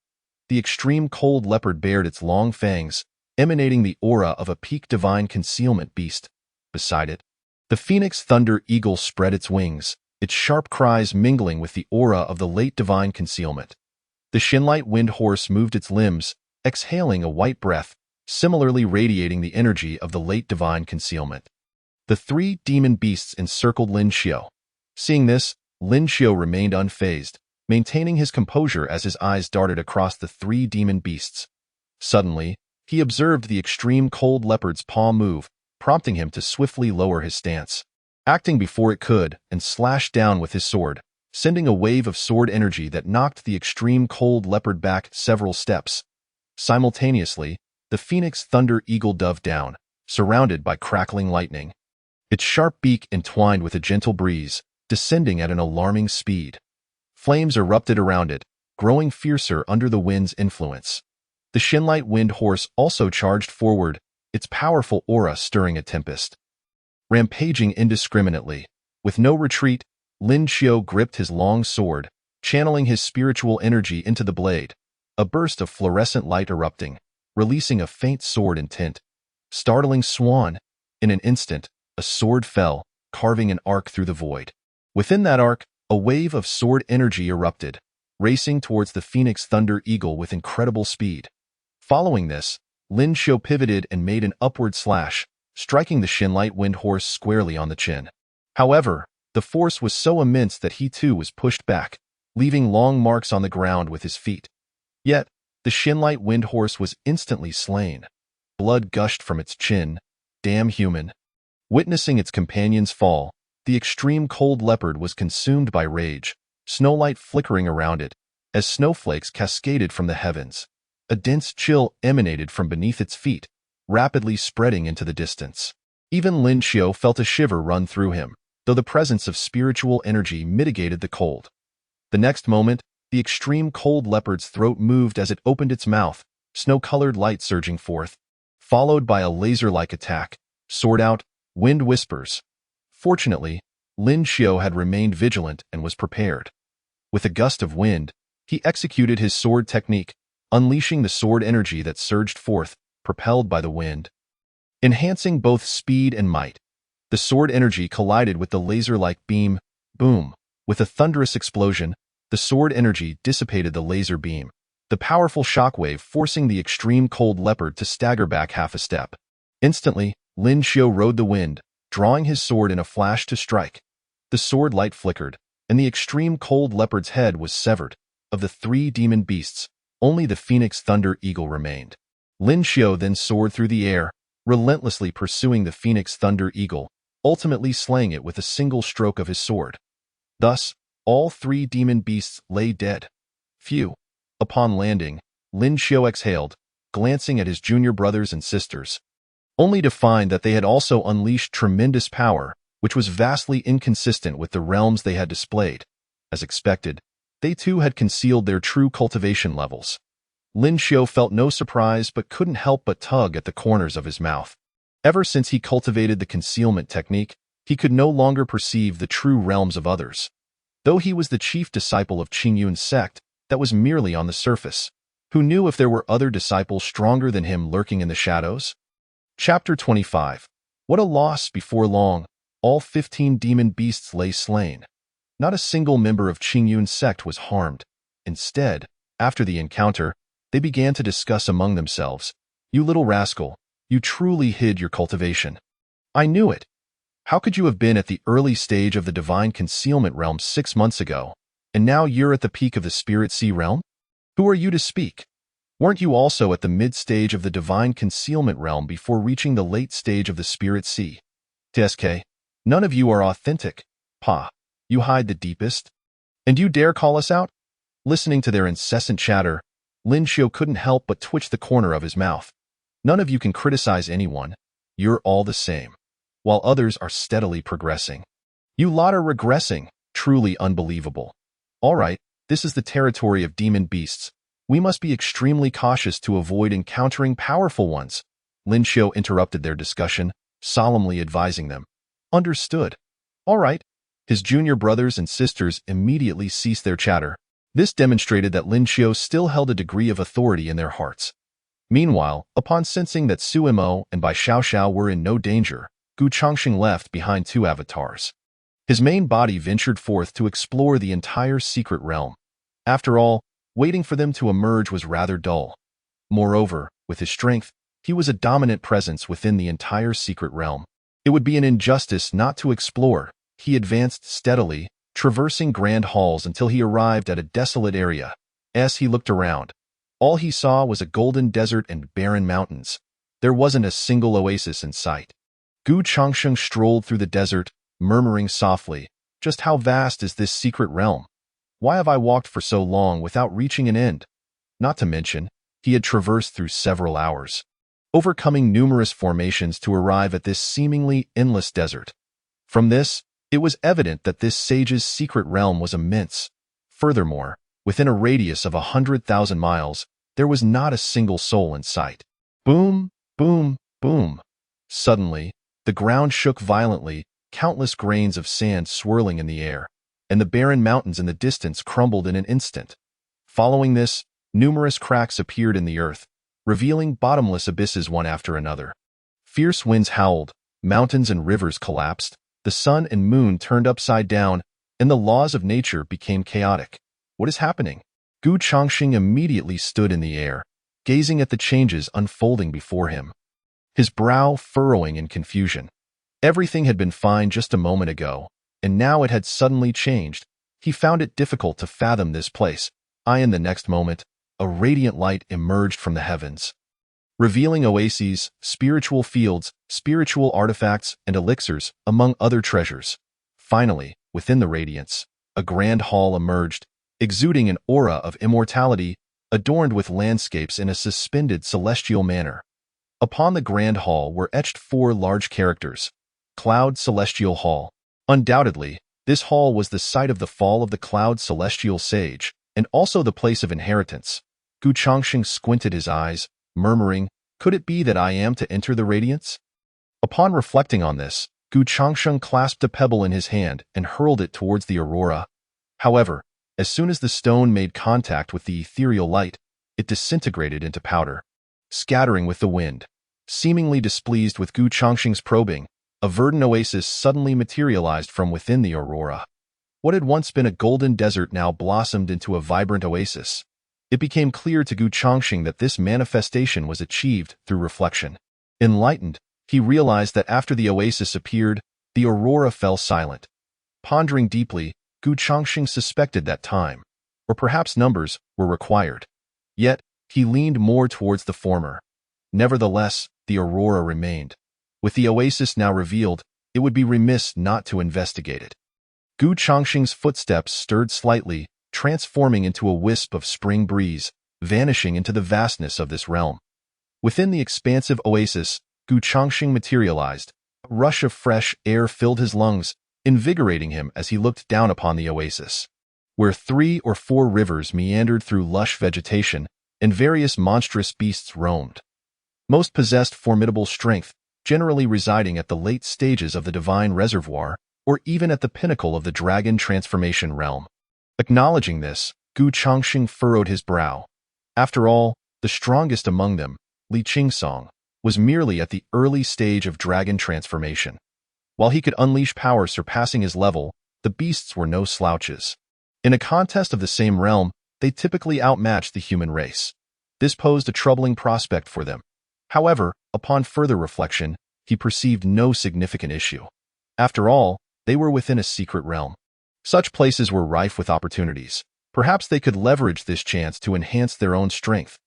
The extreme cold leopard bared its long fangs, emanating the aura of a peak Divine Concealment beast. Beside it, the Phoenix Thunder Eagle spread its wings, its sharp cries mingling with the aura of the late Divine Concealment. The Shinlight Wind Horse moved its limbs, exhaling a white breath, similarly radiating the energy of the late Divine Concealment. The 3 demon beasts encircled Lin Xiu. Seeing this, Lin Xiu remained unfazed, maintaining his composure as his eyes darted across the 3 demon beasts. Suddenly, he observed the extreme cold leopard's paw move, prompting him to swiftly lower his stance. Acting before it could, and slashed down with his sword, sending a wave of sword energy that knocked the extreme cold leopard back several steps. Simultaneously, the Phoenix Thunder Eagle dove down, surrounded by crackling lightning. Its sharp beak entwined with a gentle breeze, descending at an alarming speed. Flames erupted around it, growing fiercer under the wind's influence. The Shinlight Wind Horse also charged forward, its powerful aura stirring a tempest. Rampaging indiscriminately, with no retreat, Lin Xiu gripped his long sword, channeling his spiritual energy into the blade, a burst of fluorescent light erupting, releasing a faint sword intent. Startling swan! In an instant, a sword fell, carving an arc through the void. Within that arc, a wave of sword energy erupted, racing towards the Phoenix Thunder Eagle with incredible speed. Following this, Lin Xiu pivoted and made an upward slash, striking the Shinlight Wind Horse squarely on the chin. However, the force was so immense that he too was pushed back, leaving long marks on the ground with his feet. Yet, the Shinlight Wind Horse was instantly slain. Blood gushed from its chin. Damn human. Witnessing its companion's fall, the extreme cold leopard was consumed by rage, snowlight flickering around it, as snowflakes cascaded from the heavens. A dense chill emanated from beneath its feet, rapidly spreading into the distance. Even Lin Xiu felt a shiver run through him, though the presence of spiritual energy mitigated the cold. The next moment, the extreme cold leopard's throat moved as it opened its mouth, snow-colored light surging forth, followed by a laser-like attack, sword out, wind whispers. Fortunately, Lin Xiu had remained vigilant and was prepared. With a gust of wind, he executed his sword technique, unleashing the sword energy that surged forth, propelled by the wind. Enhancing both speed and might, the sword energy collided with the laser-like beam. Boom! With a thunderous explosion, the sword energy dissipated the laser beam, the powerful shockwave forcing the extreme cold leopard to stagger back half a step. Instantly, Lin Xiu rode the wind, drawing his sword in a flash to strike. The sword light flickered, and the extreme cold leopard's head was severed. Of the 3 demon beasts, only the Phoenix Thunder Eagle remained. Lin Xiu then soared through the air, relentlessly pursuing the Phoenix Thunder Eagle, ultimately slaying it with a single stroke of his sword. Thus, all three demon beasts lay dead. Phew. Upon landing, Lin Xiao exhaled, glancing at his junior brothers and sisters, only to find that they had also unleashed tremendous power, which was vastly inconsistent with the realms they had displayed. As expected, they too had concealed their true cultivation levels. Lin Xiao felt no surprise but couldn't help but tug at the corners of his mouth. Ever since he cultivated the concealment technique, he could no longer perceive the true realms of others. Though he was the chief disciple of Qingyun's sect, that was merely on the surface. Who knew if there were other disciples stronger than him lurking in the shadows? Chapter 25. What a loss! Before long, all 15 demon beasts lay slain. Not a single member of Qingyun's sect was harmed. Instead, after the encounter, they began to discuss among themselves, "You little rascal, you truly hid your cultivation. I knew it. How could you have been at the early stage of the divine concealment realm 6 months ago, and now you're at the peak of the spirit sea realm? Who are you to speak? Weren't you also at the mid-stage of the divine concealment realm before reaching the late stage of the spirit sea? TSK, none of you are authentic. Pa, you hide the deepest? And you dare call us out?" Listening to their incessant chatter, Lin Xiao couldn't help but twitch the corner of his mouth. None of you can criticize anyone. You're all the same, while others are steadily progressing. You lot are regressing. Truly unbelievable. All right, this is the territory of demon beasts. We must be extremely cautious to avoid encountering powerful ones. Lin Xiao interrupted their discussion, solemnly advising them. Understood. All right. His junior brothers and sisters immediately ceased their chatter. This demonstrated that Lin Xiao still held a degree of authority in their hearts. Meanwhile, upon sensing that Su Mo and Bai Xiaoxiao were in no danger, Gu Chongqing left behind 2 avatars. His main body ventured forth to explore the entire secret realm. After all, waiting for them to emerge was rather dull. Moreover, with his strength, he was a dominant presence within the entire secret realm. It would be an injustice not to explore. He advanced steadily, traversing grand halls until he arrived at a desolate area. As he looked around, all he saw was a golden desert and barren mountains. There wasn't a single oasis in sight. Gu Chongqing strolled through the desert, murmuring softly, "Just how vast is this secret realm? Why have I walked for so long without reaching an end?" Not to mention, he had traversed through several hours, overcoming numerous formations to arrive at this seemingly endless desert. From this, it was evident that this sage's secret realm was immense. Furthermore, within a radius of 100,000 miles, there was not a single soul in sight. Boom, boom, boom. Suddenly, the ground shook violently, countless grains of sand swirling in the air, and the barren mountains in the distance crumbled in an instant. Following this, numerous cracks appeared in the earth, revealing bottomless abysses one after another. Fierce winds howled, mountains and rivers collapsed, the sun and moon turned upside down, and the laws of nature became chaotic. What is happening? Gu Chongqing immediately stood in the air, gazing at the changes unfolding before him, his brow furrowing in confusion. Everything had been fine just a moment ago, and now it had suddenly changed. He found it difficult to fathom this place. In the next moment, a radiant light emerged from the heavens, revealing oases, spiritual fields, spiritual artifacts, and elixirs, among other treasures. Finally, within the radiance, a grand hall emerged, exuding an aura of immortality, adorned with landscapes in a suspended celestial manner. Upon the grand hall were etched 4 large characters. Cloud Celestial Hall. Undoubtedly, this hall was the site of the fall of the Cloud Celestial Sage, and also the place of inheritance. Gu Chongqing squinted his eyes, murmuring, "Could it be that I am to enter the radiance?" Upon reflecting on this, Gu Chongqing clasped a pebble in his hand and hurled it towards the aurora. However, as soon as the stone made contact with the ethereal light, it disintegrated into powder, scattering with the wind. Seemingly displeased with Gu Chongqing's probing, a verdant oasis suddenly materialized from within the aurora. What had once been a golden desert now blossomed into a vibrant oasis. It became clear to Gu Chongqing that this manifestation was achieved through reflection. Enlightened, he realized that after the oasis appeared, the aurora fell silent. Pondering deeply, Gu Chongqing suspected that time, or perhaps numbers, were required. Yet, he leaned more towards the former. Nevertheless, the aurora remained. With the oasis now revealed, it would be remiss not to investigate it. Gu Changxing's footsteps stirred slightly, transforming into a wisp of spring breeze, vanishing into the vastness of this realm. Within the expansive oasis, Gu Changxing materialized. A rush of fresh air filled his lungs, invigorating him as he looked down upon the oasis, where 3 or 4 rivers meandered through lush vegetation, and various monstrous beasts roamed. Most possessed formidable strength, generally residing at the late stages of the divine reservoir, or even at the pinnacle of the dragon transformation realm. Acknowledging this, Gu Changxing furrowed his brow. After all, the strongest among them, Li Qingsong, was merely at the early stage of dragon transformation. While he could unleash power surpassing his level, the beasts were no slouches. In a contest of the same realm, they typically outmatched the human race. This posed a troubling prospect for them. However, upon further reflection, he perceived no significant issue. After all, they were within a secret realm. Such places were rife with opportunities. Perhaps they could leverage this chance to enhance their own strength.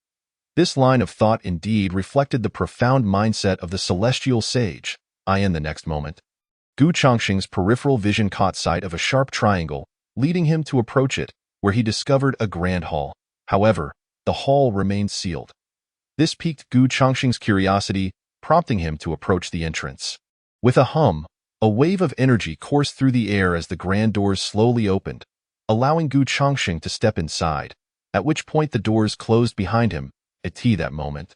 This line of thought indeed reflected the profound mindset of the celestial sage. In the next moment, Gu Changxing's peripheral vision caught sight of a sharp triangle, leading him to approach it, where he discovered a grand hall. However, the hall remained sealed. This piqued Gu Changxing's curiosity, prompting him to approach the entrance. With a hum, a wave of energy coursed through the air as the grand doors slowly opened, allowing Gu Changxing to step inside, at which point the doors closed behind him. At that moment,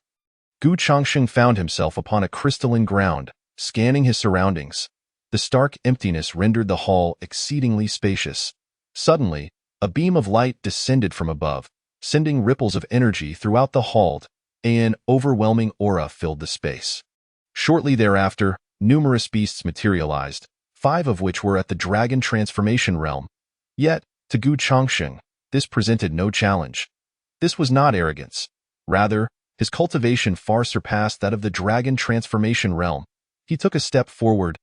Gu Changxing found himself upon a crystalline ground, scanning his surroundings. The stark emptiness rendered the hall exceedingly spacious. Suddenly, a beam of light descended from above, sending ripples of energy throughout the hall. An overwhelming aura filled the space. Shortly thereafter, numerous beasts materialized, 5 of which were at the dragon transformation realm. Yet, to Gu Changxing, this presented no challenge. This was not arrogance. Rather, his cultivation far surpassed that of the dragon transformation realm. He took a step forward,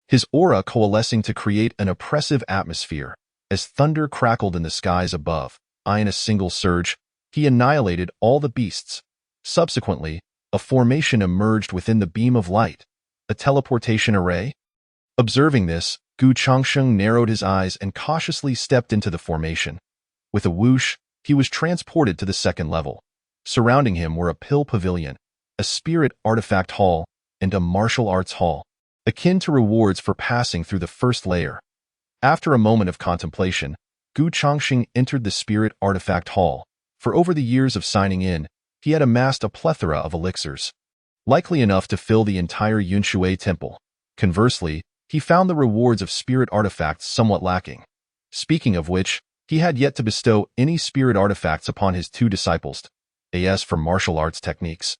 his aura coalescing to create an oppressive atmosphere. As thunder crackled in the skies above, in a single surge, he annihilated all the beasts. Subsequently, a formation emerged within the beam of light. A teleportation array? Observing this, Gu Changxing narrowed his eyes and cautiously stepped into the formation. With a whoosh, he was transported to the second level. Surrounding him were a pill pavilion, a spirit artifact hall, and a martial arts hall, akin to rewards for passing through the first layer. After a moment of contemplation, Gu Changxing entered the spirit artifact hall. For over the years of signing in, he had amassed a plethora of elixirs, likely enough to fill the entire Yunshui temple. Conversely, he found the rewards of spirit artifacts somewhat lacking. Speaking of which, he had yet to bestow any spirit artifacts upon his 2 disciples, as for martial arts techniques.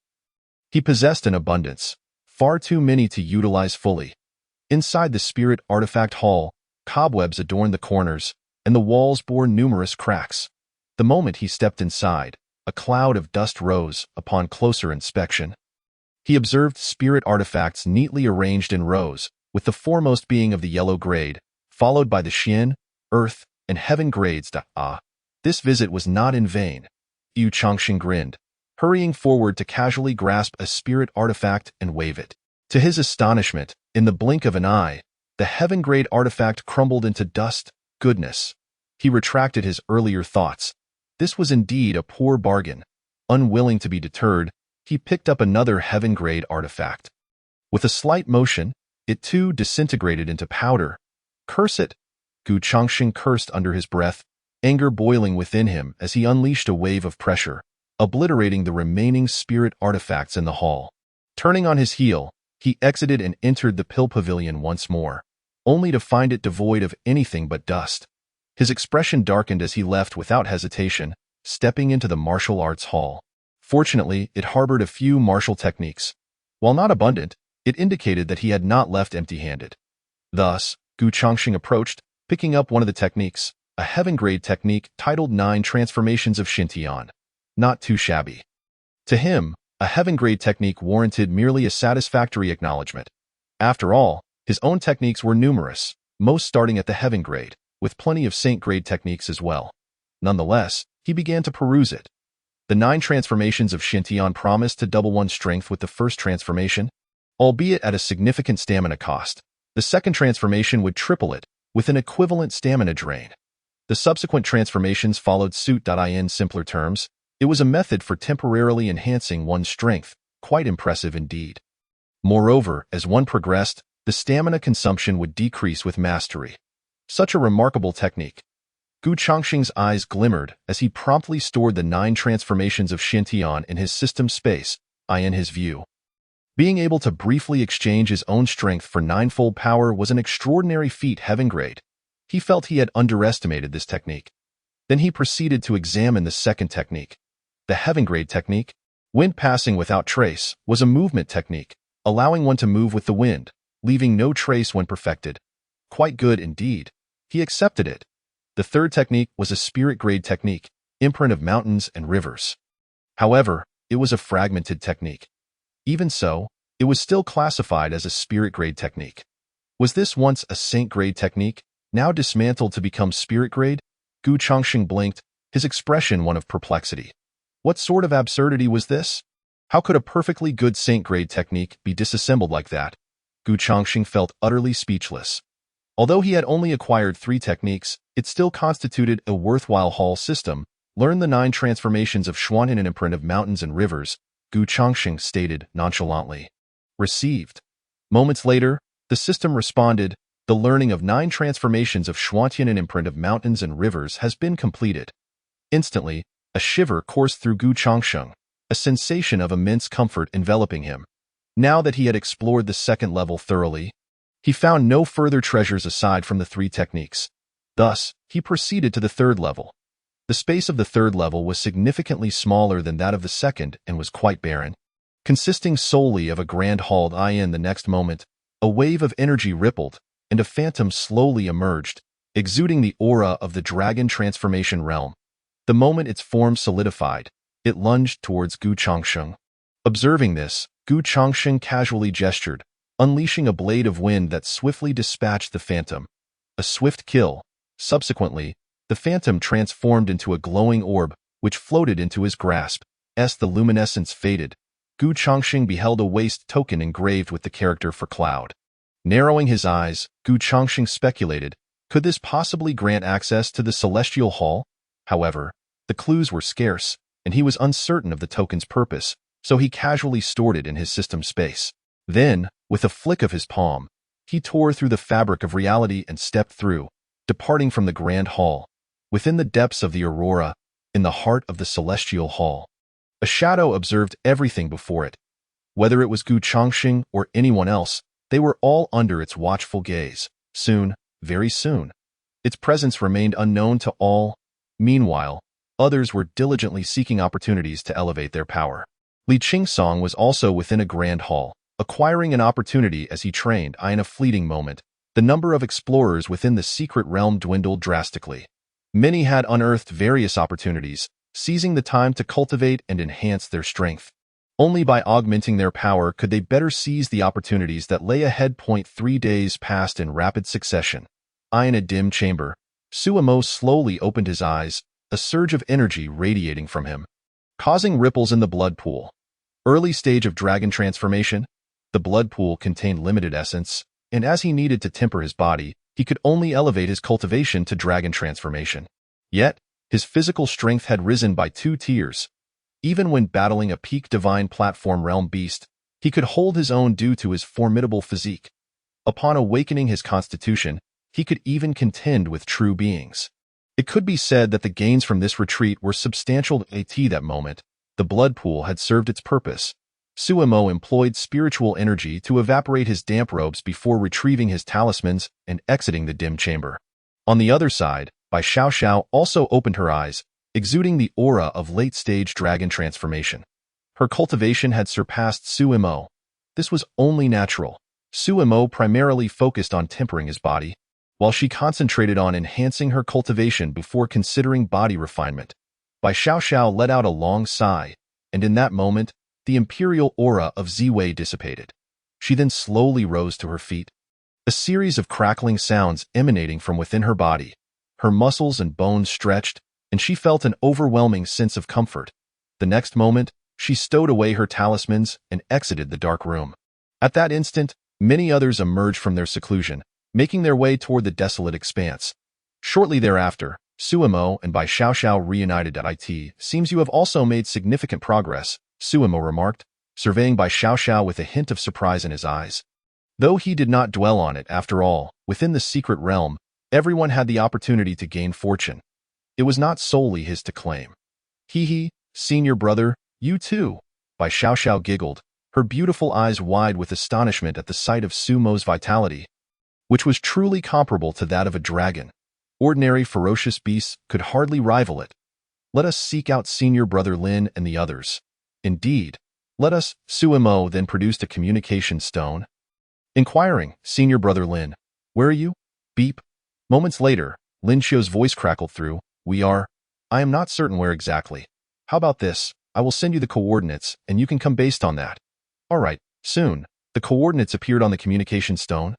He possessed an abundance, far too many to utilize fully. Inside the spirit artifact hall, cobwebs adorned the corners, and the walls bore numerous cracks. The moment he stepped inside, a cloud of dust rose upon closer inspection. He observed spirit artifacts neatly arranged in rows, with the foremost being of the yellow grade, followed by the Xian, Earth, and Heaven grades. This visit was not in vain. Gu Changxing grinned, hurrying forward to casually grasp a spirit artifact and wave it. To his astonishment, in the blink of an eye, the heaven-grade artifact crumbled into dust. Goodness! He retracted his earlier thoughts. This was indeed a poor bargain. Unwilling to be deterred, he picked up another heaven-grade artifact. With a slight motion, it too disintegrated into powder. Curse it! Gu Changxing cursed under his breath, anger boiling within him as he unleashed a wave of pressure, obliterating the remaining spirit artifacts in the hall. Turning on his heel, he exited and entered the pill pavilion once more, only to find it devoid of anything but dust. His expression darkened as he left without hesitation, stepping into the martial arts hall. Fortunately, it harbored a few martial techniques. While not abundant, it indicated that he had not left empty-handed. Thus, Gu Changxing approached, picking up one of the techniques, a heaven-grade technique titled 9 Transformations of Xintian. Not too shabby. To him, a heaven-grade technique warranted merely a satisfactory acknowledgement. After all, his own techniques were numerous, most starting at the heaven grade, with plenty of saint-grade techniques as well. Nonetheless, he began to peruse it. The 9 transformations of Xintian promised to double one's strength with the first transformation, albeit at a significant stamina cost. The second transformation would triple it, with an equivalent stamina drain. The subsequent transformations followed suit. In simpler terms, it was a method for temporarily enhancing one's strength, quite impressive indeed. Moreover, as one progressed, the stamina consumption would decrease with mastery. Such a remarkable technique. Gu Changxing's eyes glimmered as he promptly stored the 9 transformations of Xintian in his system space, in his view. Being able to briefly exchange his own strength for 9-fold power was an extraordinary feat heaven grade. He felt he had underestimated this technique. Then he proceeded to examine the second technique. The heaven grade technique, wind passing without trace, was a movement technique, allowing one to move with the wind, leaving no trace when perfected. Quite good indeed. He accepted it. The third technique was a spirit grade technique, imprint of mountains and rivers. However, it was a fragmented technique. Even so, it was still classified as a spirit grade technique. Was this once a saint grade technique, now dismantled to become spirit grade? Gu Changxing blinked, his expression one of perplexity. What sort of absurdity was this? How could a perfectly good saint grade technique be disassembled like that? Gu Changxing felt utterly speechless. Although he had only acquired 3 techniques, it still constituted a worthwhile whole system. Learn the 9 transformations of Xuantian and imprint of mountains and rivers, Gu Changxing stated nonchalantly. Received. Moments later, the system responded, the learning of 9 transformations of Xuantian and imprint of mountains and rivers has been completed. Instantly, a shiver coursed through Gu Changxing, a sensation of immense comfort enveloping him. Now that he had explored the second level thoroughly, he found no further treasures aside from the 3 techniques. Thus, he proceeded to the third level. The space of the third level was significantly smaller than that of the second and was quite barren, consisting solely of a grand hall. In the next moment, a wave of energy rippled, and a phantom slowly emerged, exuding the aura of the dragon transformation realm. The moment its form solidified, it lunged towards Gu Changxing. Observing this, Gu Changxing casually gestured, unleashing a blade of wind that swiftly dispatched the phantom. A swift kill. Subsequently, the phantom transformed into a glowing orb, which floated into his grasp. As the luminescence faded, Gu Changxing beheld a waist token engraved with the character for cloud. Narrowing his eyes, Gu Changxing speculated, could this possibly grant access to the celestial hall? However, the clues were scarce, and he was uncertain of the token's purpose, so he casually stored it in his system space. Then, with a flick of his palm, he tore through the fabric of reality and stepped through, departing from the grand hall. Within the depths of the aurora, in the heart of the celestial hall, a shadow observed everything before it. Whether it was Gu Changxing or anyone else, they were all under its watchful gaze. Soon, very soon, its presence remained unknown to all. Meanwhile, others were diligently seeking opportunities to elevate their power. Li Qingsong was also within a grand hall, acquiring an opportunity as he trained. In a fleeting moment, the number of explorers within the secret realm dwindled drastically. Many had unearthed various opportunities, seizing the time to cultivate and enhance their strength. Only by augmenting their power could they better seize the opportunities that lay ahead. 3 days passed in rapid succession. In a dim chamber, Suemo slowly opened his eyes, a surge of energy radiating from him, causing ripples in the blood pool. Early stage of dragon transformation, the blood pool contained limited essence, and as he needed to temper his body, he could only elevate his cultivation to dragon transformation. Yet, his physical strength had risen by 2 tiers. Even when battling a peak divine platform realm beast, he could hold his own due to his formidable physique. Upon awakening his constitution, he could even contend with true beings. It could be said that the gains from this retreat were substantial. At that moment, the blood pool had served its purpose. Suemo employed spiritual energy to evaporate his damp robes before retrieving his talismans and exiting the dim chamber. On the other side, Bai Xiao also opened her eyes, exuding the aura of late-stage dragon transformation. Her cultivation had surpassed Suemo. This was only natural. Suemo primarily focused on tempering his body, while she concentrated on enhancing her cultivation before considering body refinement. Bai Xiao let out a long sigh, and in that moment, the imperial aura of Ziwei dissipated. She then slowly rose to her feet, a series of crackling sounds emanating from within her body. Her muscles and bones stretched, and she felt an overwhelming sense of comfort. The next moment, she stowed away her talismans and exited the dark room. At that instant, Many others emerged from their seclusion, making their way toward the desolate expanse. Shortly thereafter, Suemo and Bai Xiaoxiao reunited at it. Seems you have also made significant progress, Suemo remarked, surveying Bai Xiaoxiao with a hint of surprise in his eyes. Though he did not dwell on it, after all, within the secret realm, everyone had the opportunity to gain fortune. It was not solely his to claim. Hee, senior brother, you too, Bai Xiaoxiao giggled, her beautiful eyes wide with astonishment at the sight of Sumo's vitality, which was truly comparable to that of a dragon. Ordinary ferocious beasts could hardly rival it. Let us seek out senior brother Lin and the others. Indeed, let us. Suemo then produced a communication stone. Inquiring, senior brother Lin, where are you? Beep. Moments later, Lin Xiu's voice crackled through. I am not certain where exactly. How about this? I will send you the coordinates, and you can come based on that. All right, soon. The coordinates appeared on the communication stone,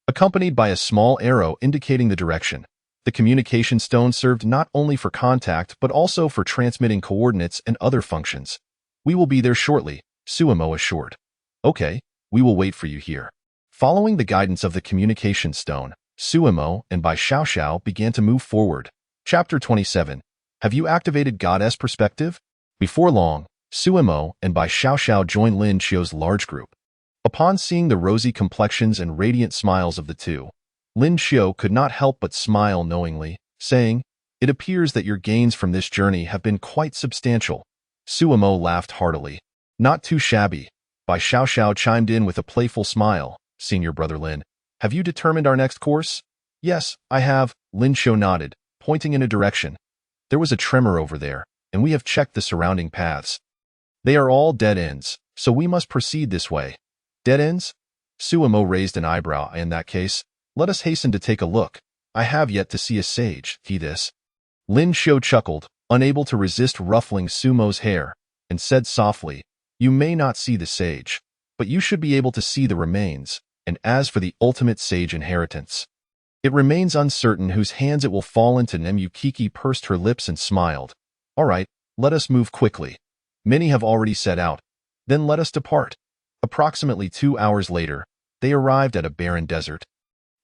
accompanied by a small arrow indicating the direction. The communication stone served not only for contact but also for transmitting coordinates and other functions. We will be there shortly, Suemo assured. Okay, we will wait for you here. Following the guidance of the communication stone, Suemo and Bai Xiaoxiao began to move forward. Chapter 27. Have you activated Goddess Perspective? Before long, Suemo and Bai Xiaoxiao joined Lin Xiu's large group. Upon seeing the rosy complexions and radiant smiles of the two, Lin Xiu could not help but smile knowingly, saying, "It appears that your gains from this journey have been quite substantial." Suemo laughed heartily. "Not too shabby." Bai Xiaoxiao chimed in with a playful smile. "Senior brother Lin, have you determined our next course?" "Yes, I have," Lin Xiu nodded, pointing in a direction. "There was a tremor over there, and we have checked the surrounding paths. They are all dead ends, so we must proceed this way." "Dead ends?" Suemo raised an eyebrow. "In that case, let us hasten to take a look. I have yet to see a sage." This. Lin Xiu chuckled, unable to resist ruffling Sumo's hair, and said softly, "You may not see the sage, but you should be able to see the remains, and as for the ultimate sage inheritance, it remains uncertain whose hands it will fall into." Nemukiki pursed her lips and smiled. "All right, let us move quickly. Many have already set out. Then let us depart." Approximately 2 hours later, they arrived at a barren desert,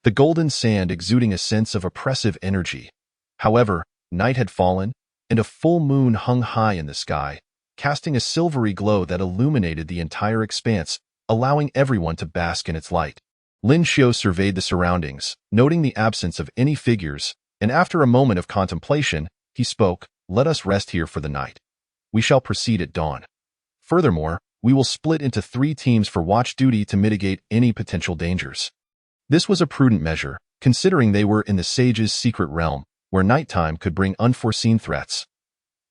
the golden sand exuding a sense of oppressive energy. However, night had fallen, and a full moon hung high in the sky, casting a silvery glow that illuminated the entire expanse, allowing everyone to bask in its light. Lin Xiu surveyed the surroundings, noting the absence of any figures, and after a moment of contemplation, he spoke, "Let us rest here for the night. We shall proceed at dawn. Furthermore, we will split into 3 teams for watch duty to mitigate any potential dangers." This was a prudent measure, considering they were in the sage's secret realm, where nighttime could bring unforeseen threats.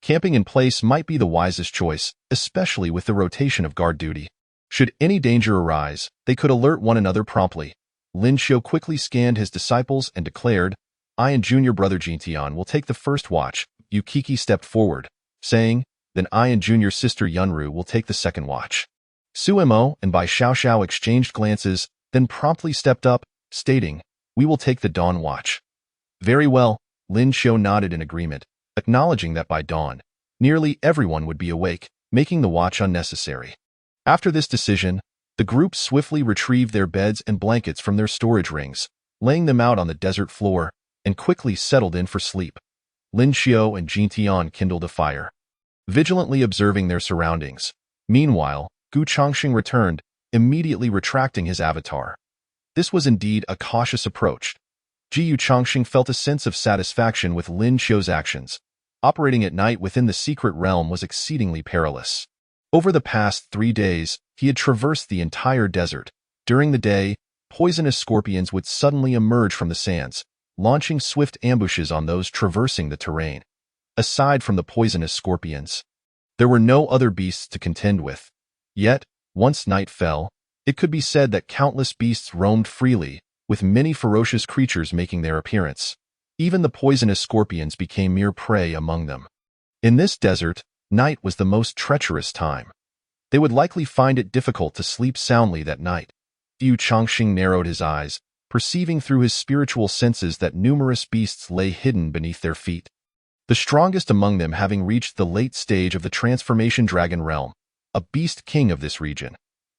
Camping in place might be the wisest choice, especially with the rotation of guard duty. Should any danger arise, they could alert one another promptly. Lin Xiu quickly scanned his disciples and declared, "I and junior brother Jintian will take the first watch." Yukiki stepped forward, saying, "Then I and junior sister Yunru will take the second watch." Suemo and Bai Xiaoxiao exchanged glances, then promptly stepped up, stating, "We will take the dawn watch." "Very well," Lin Xiu nodded in agreement, acknowledging that by dawn, nearly everyone would be awake, making the watch unnecessary. After this decision, the group swiftly retrieved their beds and blankets from their storage rings, laying them out on the desert floor, and quickly settled in for sleep. Lin Xiu and Jintian kindled a fire, vigilantly observing their surroundings. Meanwhile, Gu Chongxing returned, immediately retracting his avatar. This was indeed a cautious approach. Jiyu Chongxing felt a sense of satisfaction with Lin Xiu's actions. Operating at night within the secret realm was exceedingly perilous. Over the past 3 days, he had traversed the entire desert. During the day, poisonous scorpions would suddenly emerge from the sands, launching swift ambushes on those traversing the terrain. Aside from the poisonous scorpions, there were no other beasts to contend with. Yet, once night fell, it could be said that countless beasts roamed freely, with many ferocious creatures making their appearance. Even the poisonous scorpions became mere prey among them. In this desert, night was the most treacherous time. They would likely find it difficult to sleep soundly that night. Yu Chongxing narrowed his eyes, perceiving through his spiritual senses that numerous beasts lay hidden beneath their feet, the strongest among them having reached the late stage of the transformation dragon realm, a beast king of this region.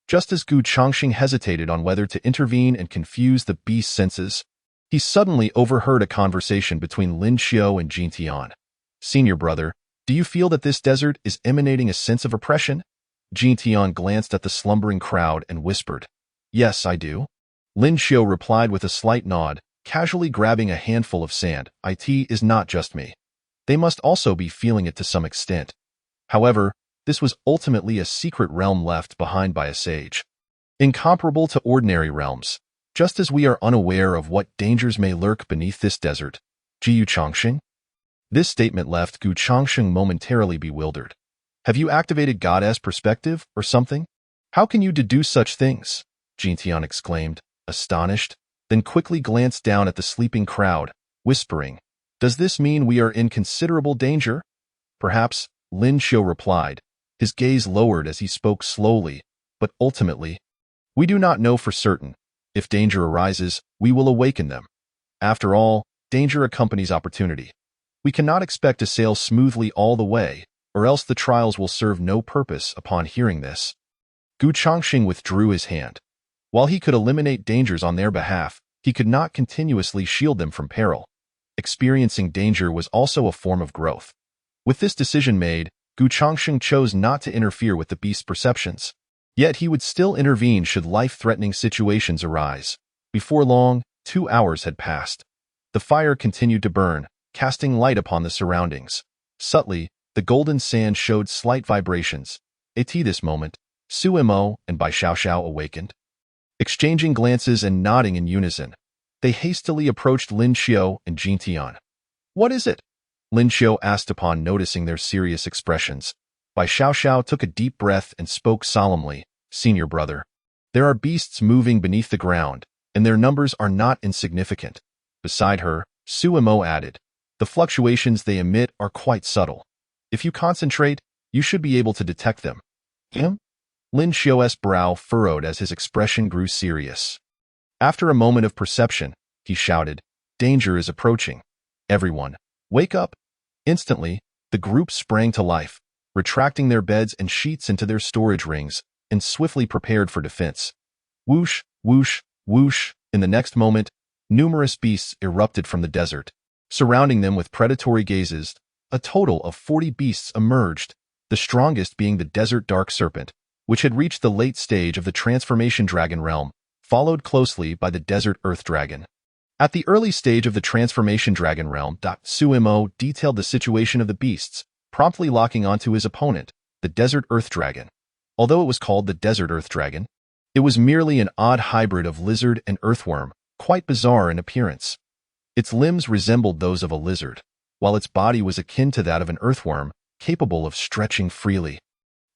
Just as Gu Changxing hesitated on whether to intervene and confuse the beast's senses, he suddenly overheard a conversation between Lin Xiao and Jin Tian. "Senior brother, do you feel that this desert is emanating a sense of oppression?" Jin Tian glanced at the slumbering crowd and whispered, "Yes, I do." Lin Xiao replied with a slight nod, casually grabbing a handful of sand. "It is not just me. They must also be feeling it to some extent." However, this was ultimately a secret realm left behind by a sage, incomparable to ordinary realms, just as we are unaware of what dangers may lurk beneath this desert. Jiyu Changxing? This statement left Gu Changxing momentarily bewildered. "Have you activated goddess perspective or something? How can you deduce such things?" Jin Tian exclaimed, astonished, then quickly glanced down at the sleeping crowd, whispering, "Does this mean we are in considerable danger?" "Perhaps," Lin Xiao replied, his gaze lowered as he spoke slowly, "but ultimately, we do not know for certain. If danger arises, we will awaken them. After all, danger accompanies opportunity. We cannot expect to sail smoothly all the way, or else the trials will serve no purpose." Upon hearing this, Gu Changxing withdrew his hand. While he could eliminate dangers on their behalf, he could not continuously shield them from peril. Experiencing danger was also a form of growth. With this decision made, Gu Changxing chose not to interfere with the beast's perceptions. Yet he would still intervene should life-threatening situations arise. Before long, 2 hours had passed. The fire continued to burn, casting light upon the surroundings. Subtly, the golden sand showed slight vibrations. At this moment, Su Mo and Bai Xiaoxiao awakened. Exchanging glances and nodding in unison, they hastily approached Lin Xiao and Jin Tian. "What is it?" Lin Xiao asked upon noticing their serious expressions. Bai Xiaoxiao took a deep breath and spoke solemnly, "Senior brother, there are beasts moving beneath the ground, and their numbers are not insignificant." Beside her, Su Mo added, "The fluctuations they emit are quite subtle. If you concentrate, you should be able to detect them." Lin Xiao's brow furrowed as his expression grew serious. After a moment of perception, he shouted, "Danger is approaching. Everyone, wake up!" Instantly, the group sprang to life, retracting their beds and sheets into their storage rings, and swiftly prepared for defense. Whoosh, whoosh, whoosh. In the next moment, numerous beasts erupted from the desert. Surrounding them with predatory gazes, a total of 40 beasts emerged, the strongest being the desert dark serpent, which had reached the late stage of the transformation dragon realm, followed closely by the desert earth dragon. At the early stage of the transformation dragon realm, Su Mo detailed the situation of the beasts, promptly locking onto his opponent, the desert earth dragon. Although it was called the desert earth dragon, it was merely an odd hybrid of lizard and earthworm, quite bizarre in appearance. Its limbs resembled those of a lizard, while its body was akin to that of an earthworm, capable of stretching freely.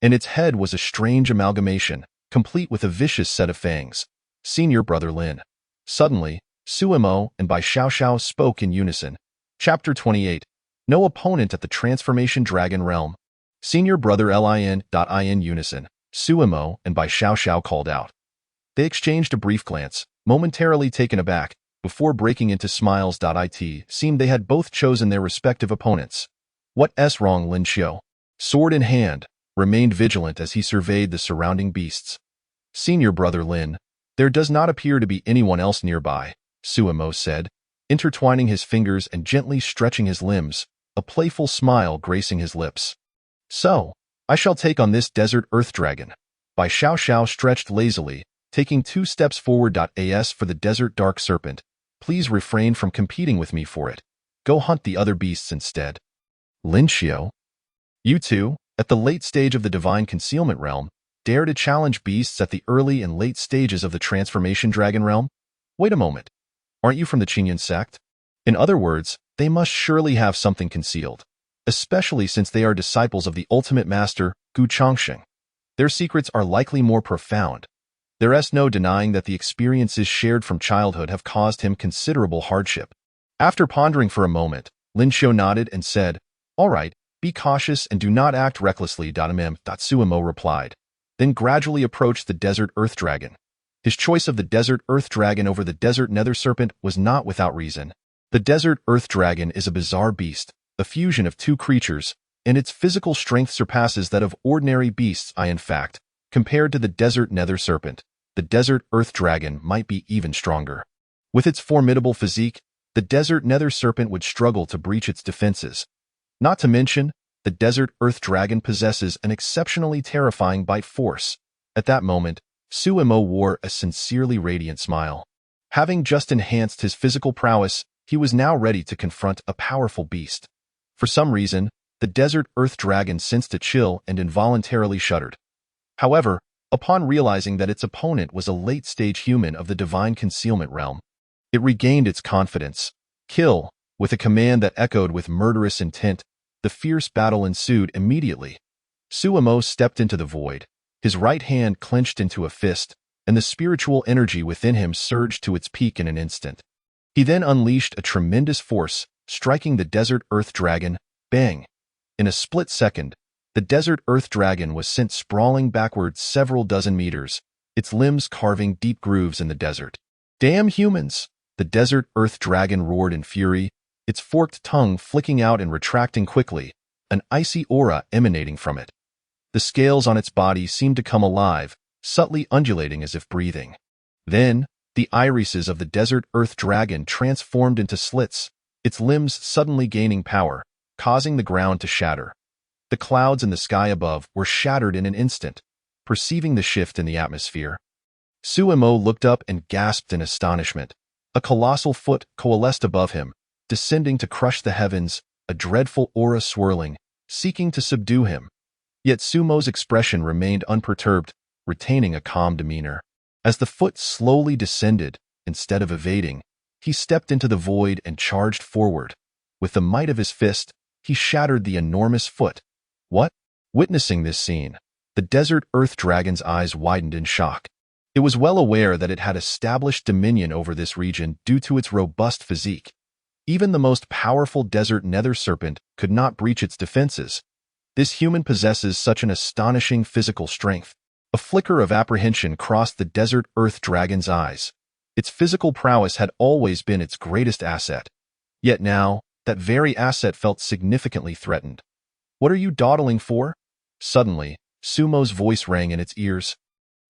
And its head was a strange amalgamation, complete with a vicious set of fangs. "Senior brother Lin." Suddenly, Su Mo and Bai Xiaoxiao spoke in unison. Chapter 28. No opponent at the Transformation Dragon Realm. Senior brother Lin. In unison, Su Mo and Bai Xiaoxiao called out. They exchanged a brief glance, momentarily taken aback, before breaking into smiles. It seemed they had both chosen their respective opponents. "What's wrong?" Lin Xiao, sword in hand, remained vigilant as he surveyed the surrounding beasts. "Senior brother Lin, there does not appear to be anyone else nearby," Su Mo said, intertwining his fingers and gently stretching his limbs, a playful smile gracing his lips. "So, I shall take on this desert earth dragon." Bai Xiaoxiao stretched lazily, taking 2 steps forward. As for the desert dark serpent, please refrain from competing with me for it. Go hunt the other beasts instead. Lin Xiao, you two, at the late stage of the divine concealment realm, dare to challenge beasts at the early and late stages of the transformation dragon realm? Wait a moment. Aren't you from the Qinyan sect? In other words, they must surely have something concealed, especially since they are disciples of the ultimate master, Gu Changxing. Their secrets are likely more profound. There is no denying that the experiences shared from childhood have caused him considerable hardship. After pondering for a moment, Lin Xiao nodded and said, "All right, be cautious and do not act recklessly." Su Mo replied, then gradually approached the desert earth dragon. His choice of the desert earth dragon over the desert nether serpent was not without reason. The desert earth dragon is a bizarre beast, a fusion of 2 creatures, and its physical strength surpasses that of ordinary beasts. In fact, Compared to the desert nether serpent, the desert earth dragon might be even stronger. With its formidable physique, the desert nether serpent would struggle to breach its defenses. Not to mention, the desert earth dragon possesses an exceptionally terrifying bite force. At that moment, Suemo wore a sincerely radiant smile. Having just enhanced his physical prowess, he was now ready to confront a powerful beast. For some reason, the desert earth dragon sensed a chill and involuntarily shuddered. However, upon realizing that its opponent was a late-stage human of the divine concealment realm, it regained its confidence. Kill, with a command that echoed with murderous intent, the fierce battle ensued immediately. Suemo stepped into the void, his right hand clenched into a fist, and the spiritual energy within him surged to its peak in an instant. He then unleashed a tremendous force, striking the desert earth dragon. Bang! In a split second, the desert earth dragon was sent sprawling backwards several dozen meters, its limbs carving deep grooves in the desert. Damn humans! The desert earth dragon roared in fury, its forked tongue flicking out and retracting quickly, an icy aura emanating from it. The scales on its body seemed to come alive, subtly undulating as if breathing. Then, the irises of the desert earth dragon transformed into slits, its limbs suddenly gaining power, causing the ground to shatter. The clouds in the sky above were shattered in an instant, perceiving the shift in the atmosphere. Suemo looked up and gasped in astonishment. A colossal foot coalesced above him, descending to crush the heavens, a dreadful aura swirling, seeking to subdue him. Yet Sumo's expression remained unperturbed, retaining a calm demeanor. As the foot slowly descended, instead of evading, he stepped into the void and charged forward. With the might of his fist, he shattered the enormous foot. What? Witnessing this scene, the desert earth dragon's eyes widened in shock. It was well aware that it had established dominion over this region due to its robust physique. Even the most powerful desert nether serpent could not breach its defenses. This human possesses such an astonishing physical strength. A flicker of apprehension crossed the desert earth dragon's eyes. Its physical prowess had always been its greatest asset. Yet now, that very asset felt significantly threatened. What are you dawdling for? Suddenly, Sumo's voice rang in its ears,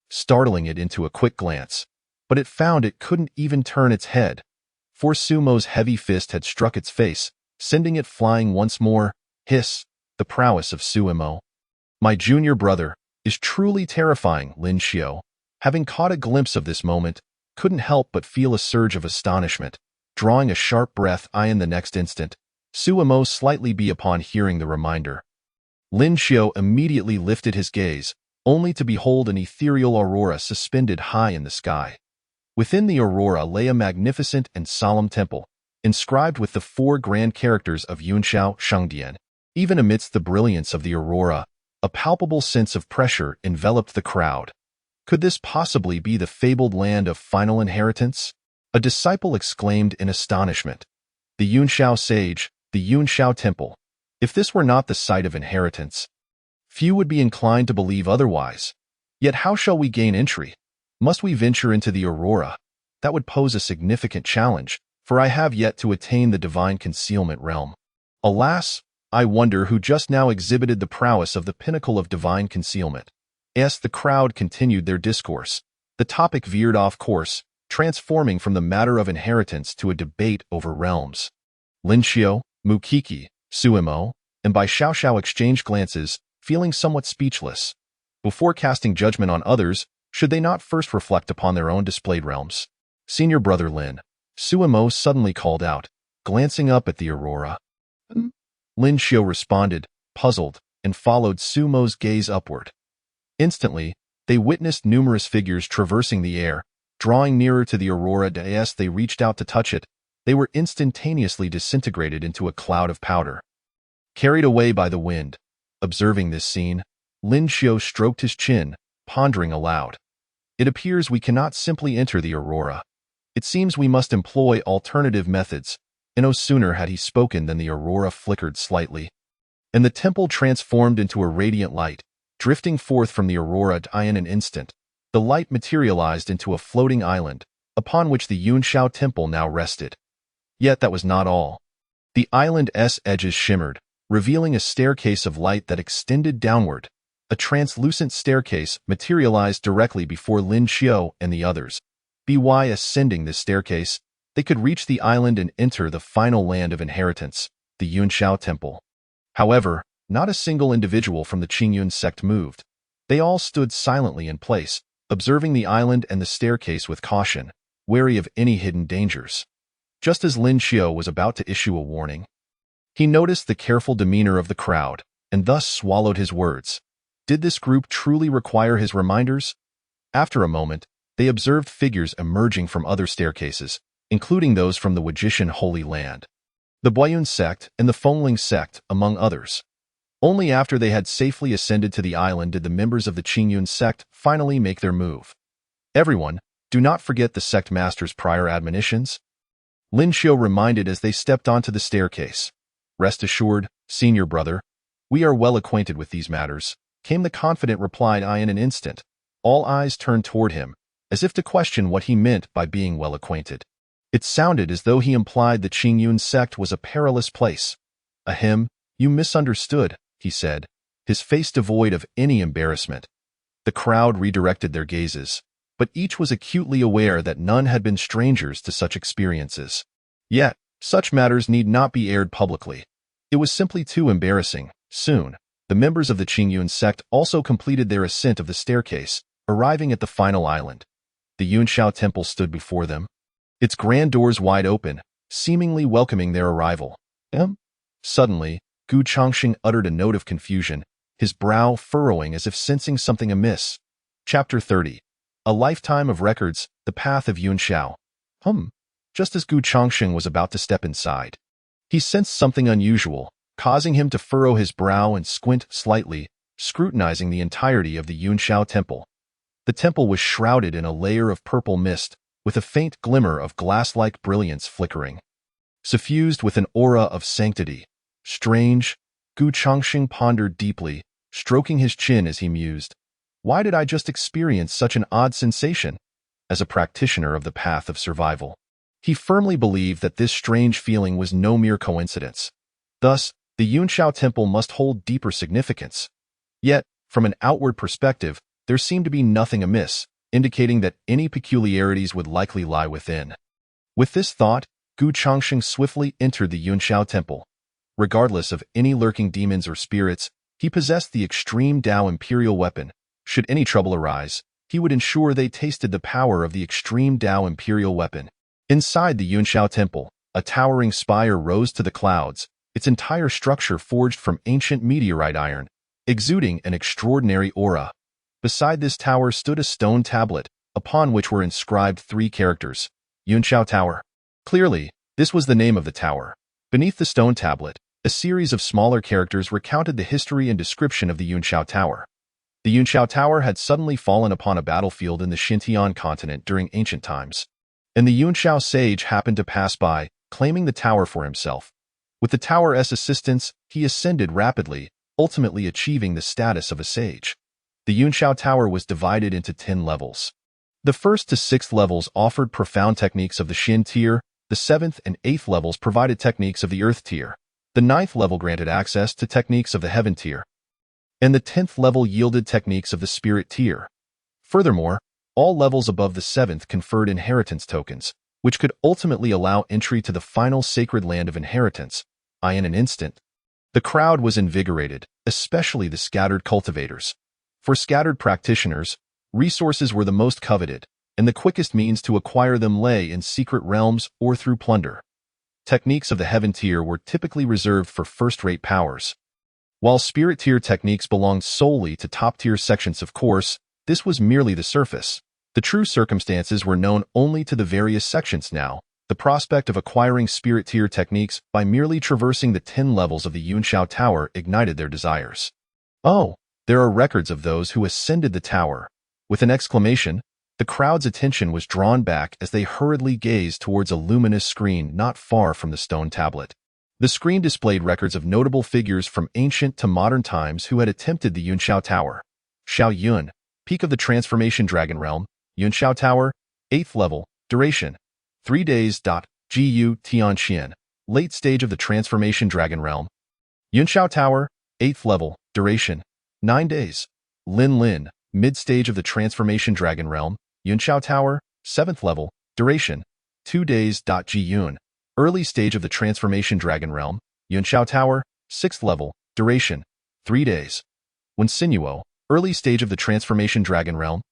startling it into a quick glance. But it found it couldn't even turn its head, for Sumo's heavy fist had struck its face, sending it flying once more. Hiss! The prowess of Suemo. My junior brother is truly terrifying, Lin Xiao, having caught a glimpse of this moment, couldn't help but feel a surge of astonishment. Drawing a sharp breath in the next instant, Suemo slightly beat upon hearing the reminder. Lin Xiao immediately lifted his gaze, only to behold an ethereal aurora suspended high in the sky. Within the aurora lay a magnificent and solemn temple, inscribed with the 4 grand characters of Yunxiao Shangdian. Even amidst the brilliance of the aurora, a palpable sense of pressure enveloped the crowd. Could this possibly be the fabled land of final inheritance? A disciple exclaimed in astonishment. The Yunxiao sage, the Yunxiao temple. If this were not the site of inheritance, few would be inclined to believe otherwise. Yet how shall we gain entry? Must we venture into the aurora? That would pose a significant challenge, for I have yet to attain the divine concealment realm. Alas, I wonder who just now exhibited the prowess of the pinnacle of divine concealment. As the crowd continued their discourse, the topic veered off course, transforming from the matter of inheritance to a debate over realms. Lin Xiao, Mukiki, Suemo, and Bai Xiaoxiao exchanged glances, feeling somewhat speechless. Before casting judgment on others, should they not first reflect upon their own displayed realms? Senior brother Lin, Suemo suddenly called out, glancing up at the aurora. Lin Xiao responded, puzzled, and followed Sumo's gaze upward. Instantly, they witnessed numerous figures traversing the air, drawing nearer to the aurora. As they reached out to touch it, they were instantaneously disintegrated into a cloud of powder. Carried away by the wind, observing this scene, Lin Xiao stroked his chin, pondering aloud. It appears we cannot simply enter the aurora. It seems we must employ alternative methods. And no sooner had he spoken than the aurora flickered slightly, and the temple transformed into a radiant light, drifting forth from the aurora. In an instant, the light materialized into a floating island, upon which the Yunxiao temple now rested. Yet that was not all. The island's edges shimmered, revealing a staircase of light that extended downward. A translucent staircase materialized directly before Lin Xiao and the others. By ascending this staircase, they could reach the island and enter the final land of inheritance, the Yunxiao Temple. However, not a single individual from the Qingyun sect moved. They all stood silently in place, observing the island and the staircase with caution, wary of any hidden dangers. Just as Lin Xiao was about to issue a warning, he noticed the careful demeanor of the crowd, and thus swallowed his words. Did this group truly require his reminders? After a moment, they observed figures emerging from other staircases, including those from the Wajishan Holy Land, the Boyun sect and the Fengling sect, among others. Only after they had safely ascended to the island did the members of the Qingyun sect finally make their move. Everyone, do not forget the sect master's prior admonitions. Lin Xiao reminded as they stepped onto the staircase. Rest assured, senior brother, we are well acquainted with these matters, came the confident reply. In an instant, all eyes turned toward him, as if to question what he meant by being well acquainted. It sounded as though he implied the Qingyun sect was a perilous place. Ahem, you misunderstood, he said, his face devoid of any embarrassment. The crowd redirected their gazes, but each was acutely aware that none had been strangers to such experiences. Yet, such matters need not be aired publicly. It was simply too embarrassing. Soon, the members of the Qingyun sect also completed their ascent of the staircase, arriving at the final island. The Yunxiao Temple stood before them, its grand doors wide open, seemingly welcoming their arrival. Suddenly, Gu Chongxing uttered a note of confusion, his brow furrowing as if sensing something amiss. Chapter 30. A Lifetime of Records, The Path of Yunxiao. Just as Gu Chongxing was about to step inside, he sensed something unusual, causing him to furrow his brow and squint slightly, scrutinizing the entirety of the Yunxiao Temple. The temple was shrouded in a layer of purple mist, with a faint glimmer of glass-like brilliance flickering, suffused with an aura of sanctity. Strange, Gu Chongxing pondered deeply, stroking his chin as he mused. Why did I just experience such an odd sensation? As a practitioner of the path of survival, he firmly believed that this strange feeling was no mere coincidence. Thus, the Yunxiao Temple must hold deeper significance. Yet, from an outward perspective, there seemed to be nothing amiss, indicating that any peculiarities would likely lie within. With this thought, Gu Chongxing swiftly entered the Yunxiao Temple. Regardless of any lurking demons or spirits, he possessed the extreme Dao Imperial weapon. Should any trouble arise, he would ensure they tasted the power of the extreme Dao Imperial weapon. Inside the Yunxiao Temple, a towering spire rose to the clouds, its entire structure forged from ancient meteorite iron, exuding an extraordinary aura. Beside this tower stood a stone tablet, upon which were inscribed 3 characters, Yunxiao Tower. Clearly, this was the name of the tower. Beneath the stone tablet, a series of smaller characters recounted the history and description of the Yunxiao Tower. The Yunxiao Tower had suddenly fallen upon a battlefield in the Xintian continent during ancient times, and the Yunxiao sage happened to pass by, claiming the tower for himself. With the tower's assistance, he ascended rapidly, ultimately achieving the status of a sage. The Yunxiao Tower was divided into 10 levels. The 1st to 6th levels offered profound techniques of the Xin tier, the 7th and 8th levels provided techniques of the Earth tier, the 9th level granted access to techniques of the Heaven tier, and the 10th level yielded techniques of the Spirit tier. Furthermore, all levels above the 7th conferred inheritance tokens, which could ultimately allow entry to the final sacred land of inheritance. In an instant, the crowd was invigorated, especially the scattered cultivators. For scattered practitioners, resources were the most coveted, and the quickest means to acquire them lay in secret realms or through plunder. Techniques of the Heaven tier were typically reserved for first-rate powers, while Spirit tier techniques belonged solely to top-tier sections. Of course, this was merely the surface. The true circumstances were known only to the various sections now. The prospect of acquiring Spirit tier techniques by merely traversing the 10 levels of the Yunxiao Tower ignited their desires. Oh, there are records of those who ascended the tower. With an exclamation, the crowd's attention was drawn back as they hurriedly gazed towards a luminous screen not far from the stone tablet. The screen displayed records of notable figures from ancient to modern times who had attempted the Yunxiao Tower. Xiao Yun, Peak of the Transformation Dragon Realm, Yunxiao Tower, 8th level, duration, 3 days. Gu Tianxian, late stage of the Transformation Dragon Realm. Yunxiao Tower, 8th level, duration, 9 days. Lin Lin, mid-stage of the Transformation Dragon Realm, Yunxiao Tower, 7th level, duration, 2 days. Ji Yun, early stage of the Transformation Dragon Realm, Yunxiao Tower, 6th level, duration, 3 days. Wen Sinuo, early stage of the Transformation Dragon Realm,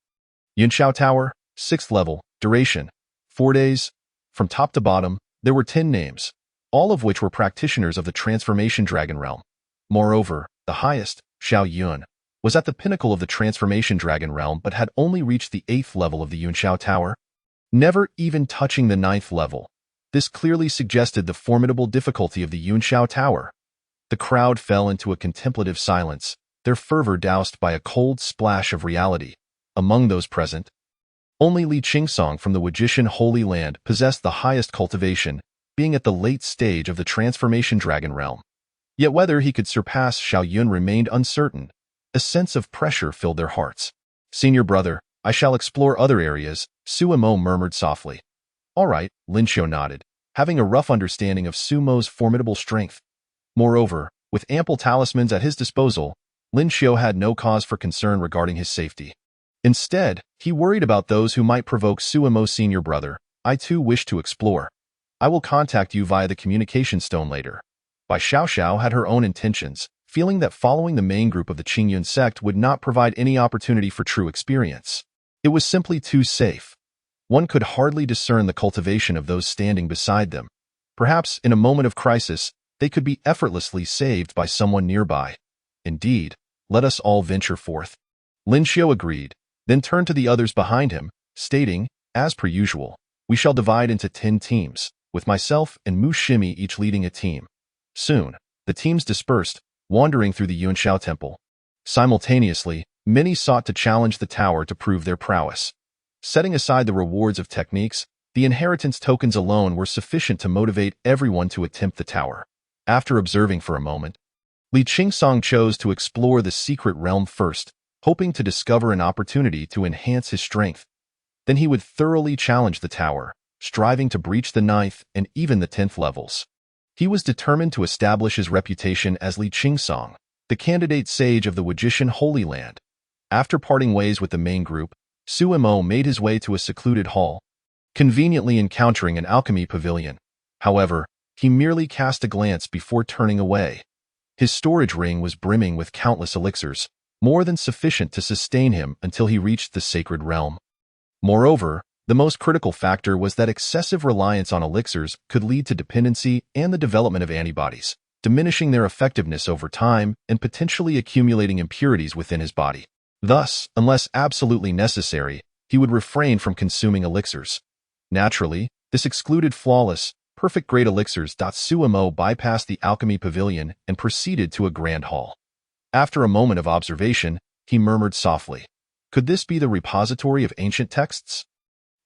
Yunxiao Tower, 6th level, duration, 4 days. From top to bottom, there were 10 names, all of which were practitioners of the Transformation Dragon Realm. Moreover, the highest, Xiao Yun, was at the pinnacle of the Transformation Dragon Realm but had only reached the 8th level of the Yunxiao Tower, never even touching the 9th level. This clearly suggested the formidable difficulty of the Yunxiao Tower. The crowd fell into a contemplative silence, their fervor doused by a cold splash of reality. Among those present, only Li Qingsong from the Wujishan Holy Land possessed the highest cultivation, being at the late stage of the Transformation Dragon Realm. Yet whether he could surpass Xiao Yun remained uncertain. A sense of pressure filled their hearts. "Senior brother, I shall explore other areas," Suemo murmured softly. "All right," Lin Xiu nodded, having a rough understanding of Sumo's formidable strength. Moreover, with ample talismans at his disposal, Lin Xiu had no cause for concern regarding his safety. Instead, he worried about those who might provoke Suemo. "Senior brother, I too wish to explore. I will contact you via the communication stone later." Bai Xiaoxiao had her own intentions, feeling that following the main group of the Qingyun sect would not provide any opportunity for true experience. It was simply too safe. One could hardly discern the cultivation of those standing beside them. Perhaps, in a moment of crisis, they could be effortlessly saved by someone nearby. Indeed, let us all venture forth. Lin Xiu agreed, then turned to the others behind him, stating, "As per usual, we shall divide into 10 teams, with myself and Mu Shimi each leading a team." Soon, the teams dispersed, wandering through the Yunxiao Temple. Simultaneously, many sought to challenge the tower to prove their prowess. Setting aside the rewards of techniques, the inheritance tokens alone were sufficient to motivate everyone to attempt the tower. After observing for a moment, Li Qingsong chose to explore the secret realm first, hoping to discover an opportunity to enhance his strength. Then he would thoroughly challenge the tower, striving to breach the 9th and even the 10th levels. He was determined to establish his reputation as Li Qingsong, the candidate sage of the Wujishan Holy Land. After parting ways with the main group, Suemo made his way to a secluded hall, conveniently encountering an alchemy pavilion. However, he merely cast a glance before turning away. His storage ring was brimming with countless elixirs, more than sufficient to sustain him until he reached the sacred realm. Moreover, the most critical factor was that excessive reliance on elixirs could lead to dependency and the development of antibodies, diminishing their effectiveness over time and potentially accumulating impurities within his body. Thus, unless absolutely necessary, he would refrain from consuming elixirs. Naturally, this excluded flawless, perfect-grade elixirs. Suemo bypassed the alchemy pavilion and proceeded to a grand hall. After a moment of observation, he murmured softly, "Could this be the repository of ancient texts?"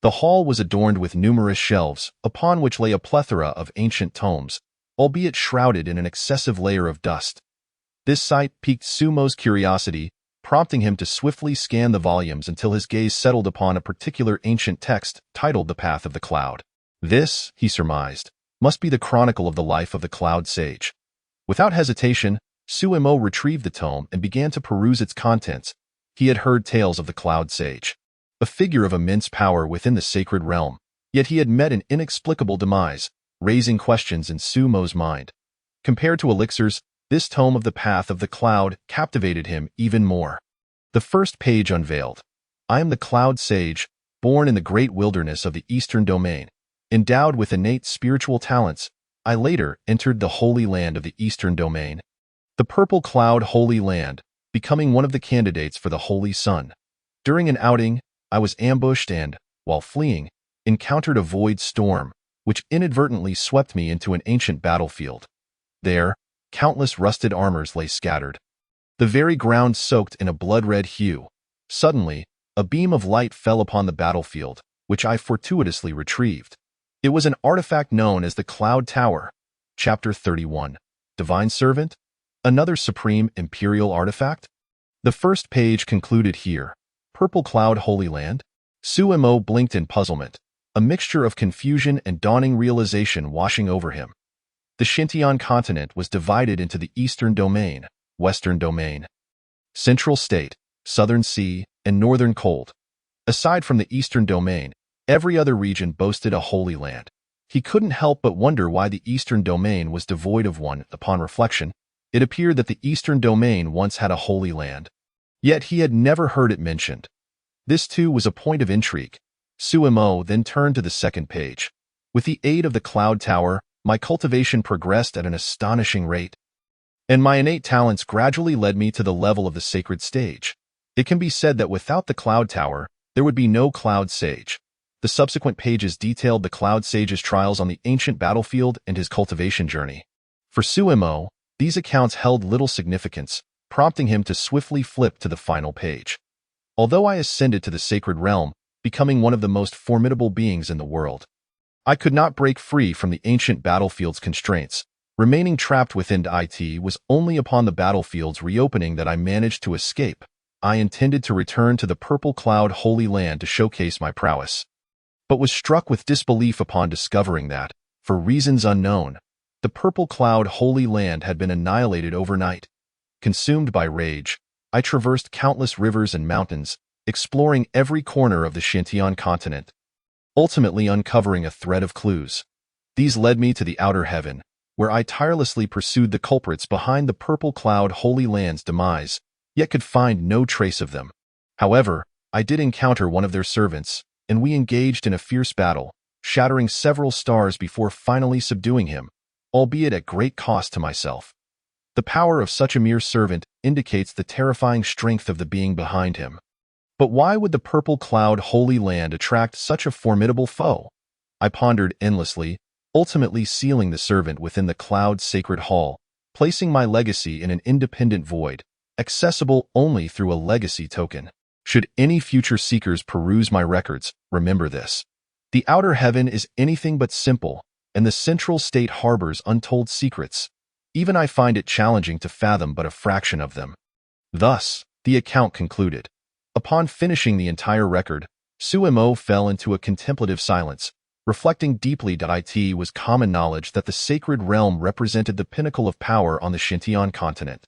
The hall was adorned with numerous shelves, upon which lay a plethora of ancient tomes, albeit shrouded in an excessive layer of dust. This sight piqued Sumo's curiosity, prompting him to swiftly scan the volumes until his gaze settled upon a particular ancient text titled The Path of the Cloud. This, he surmised, must be the chronicle of the life of the Cloud Sage. Without hesitation, Suemo retrieved the tome and began to peruse its contents. He had heard tales of the Cloud Sage, a figure of immense power within the sacred realm, yet he had met an inexplicable demise, raising questions in Sumo's mind. Compared to elixirs, this tome of the Path of the Cloud captivated him even more. The first page unveiled, "I am the Cloud Sage, born in the great wilderness of the Eastern Domain. Endowed with innate spiritual talents, I later entered the Holy Land of the Eastern Domain, the Purple Cloud Holy Land, becoming one of the candidates for the Holy Sun. During an outing, I was ambushed and, while fleeing, encountered a void storm, which inadvertently swept me into an ancient battlefield. There, countless rusted armors lay scattered, the very ground soaked in a blood-red hue. Suddenly, a beam of light fell upon the battlefield, which I fortuitously retrieved. It was an artifact known as the Cloud Tower." Chapter 31. Divine Servant? Another supreme imperial artifact? The first page concluded here. Purple Cloud Holy Land? Suemo blinked in puzzlement, a mixture of confusion and dawning realization washing over him. The Xintian continent was divided into the Eastern Domain, Western Domain, Central State, Southern Sea, and Northern Cold. Aside from the Eastern Domain, every other region boasted a holy land. He couldn't help but wonder why the Eastern Domain was devoid of one. Upon reflection, it appeared that the Eastern Domain once had a holy land. Yet he had never heard it mentioned. This too was a point of intrigue. Suimo then turned to the second page. With the aid of the Cloud Tower, my cultivation progressed at an astonishing rate, and my innate talents gradually led me to the level of the sacred stage. It can be said that without the Cloud Tower, there would be no Cloud Sage. The subsequent pages detailed the Cloud Sage's trials on the ancient battlefield and his cultivation journey. For Suimo, these accounts held little significance, prompting him to swiftly flip to the final page. Although I ascended to the sacred realm, becoming one of the most formidable beings in the world, I could not break free from the ancient battlefield's constraints. Remaining trapped within it was only upon the battlefield's reopening that I managed to escape. I intended to return to the Purple Cloud Holy Land to showcase my prowess, but was struck with disbelief upon discovering that, for reasons unknown, the Purple Cloud Holy Land had been annihilated overnight. Consumed by rage, I traversed countless rivers and mountains, exploring every corner of the Xintian continent, ultimately uncovering a thread of clues. These led me to the outer heaven, where I tirelessly pursued the culprits behind the Purple Cloud Holy Land's demise, yet could find no trace of them. However, I did encounter one of their servants, and we engaged in a fierce battle, shattering several stars before finally subduing him, albeit at great cost to myself. The power of such a mere servant indicates the terrifying strength of the being behind him. But why would the Purple Cloud Holy Land attract such a formidable foe? I pondered endlessly, ultimately sealing the servant within the Cloud's sacred hall, placing my legacy in an independent void, accessible only through a legacy token. Should any future seekers peruse my records, remember this. The outer heaven is anything but simple, and the central state harbors untold secrets. Even I find it challenging to fathom but a fraction of them. Thus, the account concluded. Upon finishing the entire record, Suimo fell into a contemplative silence, reflecting deeply that it was common knowledge that the sacred realm represented the pinnacle of power on the Xintian continent.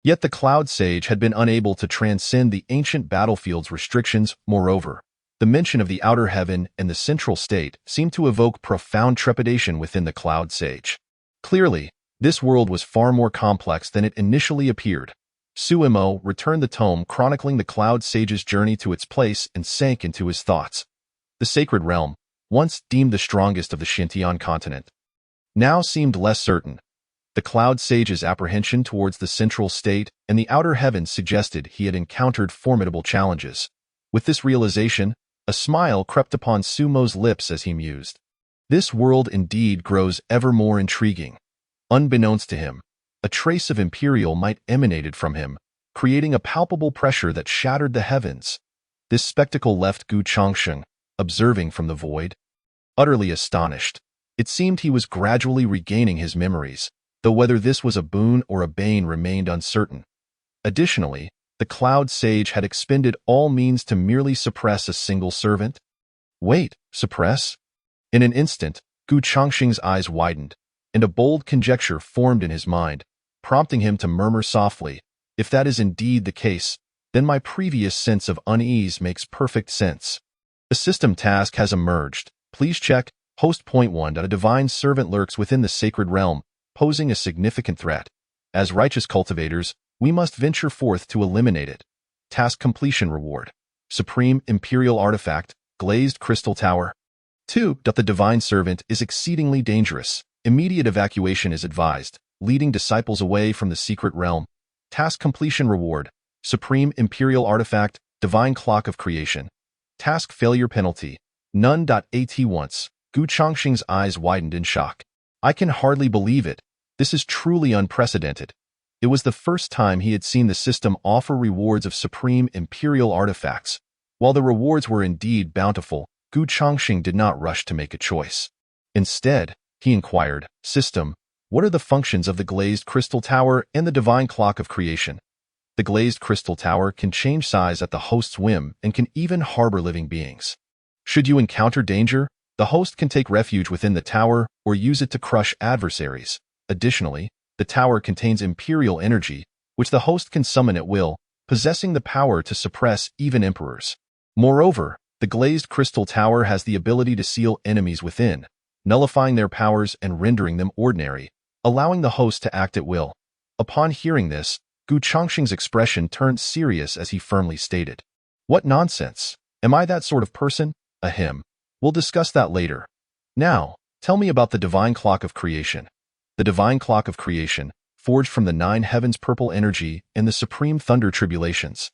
Yet the Cloud Sage had been unable to transcend the ancient battlefield's restrictions. Moreover, the mention of the outer heaven and the central state seemed to evoke profound trepidation within the Cloud Sage. Clearly, this world was far more complex than it initially appeared. Suimo returned the tome chronicling the Cloud Sage's journey to its place and sank into his thoughts. The sacred realm, once deemed the strongest of the Xintian continent, now seemed less certain. The Cloud Sage's apprehension towards the central state and the outer heavens suggested he had encountered formidable challenges. With this realization, a smile crept upon Sumo's lips as he mused. This world indeed grows ever more intriguing. Unbeknownst to him, a trace of imperial might emanated from him, creating a palpable pressure that shattered the heavens. This spectacle left Gu Changsheng, observing from the void, utterly astonished. It seemed he was gradually regaining his memories, though whether this was a boon or a bane remained uncertain. Additionally, the Cloud Sage had expended all means to merely suppress a single servant. Wait, suppress? In an instant, Gu Changsheng's eyes widened, and a bold conjecture formed in his mind, prompting him to murmur softly, "If that is indeed the case, then my previous sense of unease makes perfect sense. A system task has emerged. Please check, host point 1. A divine servant lurks within the sacred realm, posing a significant threat. As righteous cultivators, we must venture forth to eliminate it. Task completion reward. Supreme Imperial Artifact, Glazed Crystal Tower. 2. The divine servant is exceedingly dangerous. Immediate evacuation is advised, leading disciples away from the secret realm. Task completion reward. Supreme Imperial Artifact, Divine Clock of Creation. Task failure penalty. None. At once, Gu Changsheng's eyes widened in shock. I can hardly believe it. This is truly unprecedented. It was the first time he had seen the system offer rewards of supreme imperial artifacts. While the rewards were indeed bountiful, Gu Changsheng did not rush to make a choice. Instead, he inquired, "System, what are the functions of the Glazed Crystal Tower and the Divine Clock of Creation?" The Glazed Crystal Tower can change size at the host's whim and can even harbor living beings. Should you encounter danger, the host can take refuge within the tower or use it to crush adversaries. Additionally, the tower contains imperial energy, which the host can summon at will, possessing the power to suppress even emperors. Moreover, the glazed crystal tower has the ability to seal enemies within, nullifying their powers and rendering them ordinary, allowing the host to act at will. Upon hearing this, Gu Chongqing's expression turned serious as he firmly stated, "What nonsense! Am I that sort of person? Ahem. We'll discuss that later. Now, tell me about the divine clock of creation." The divine clock of creation, forged from the 9 heavens' purple energy and the supreme thunder tribulations,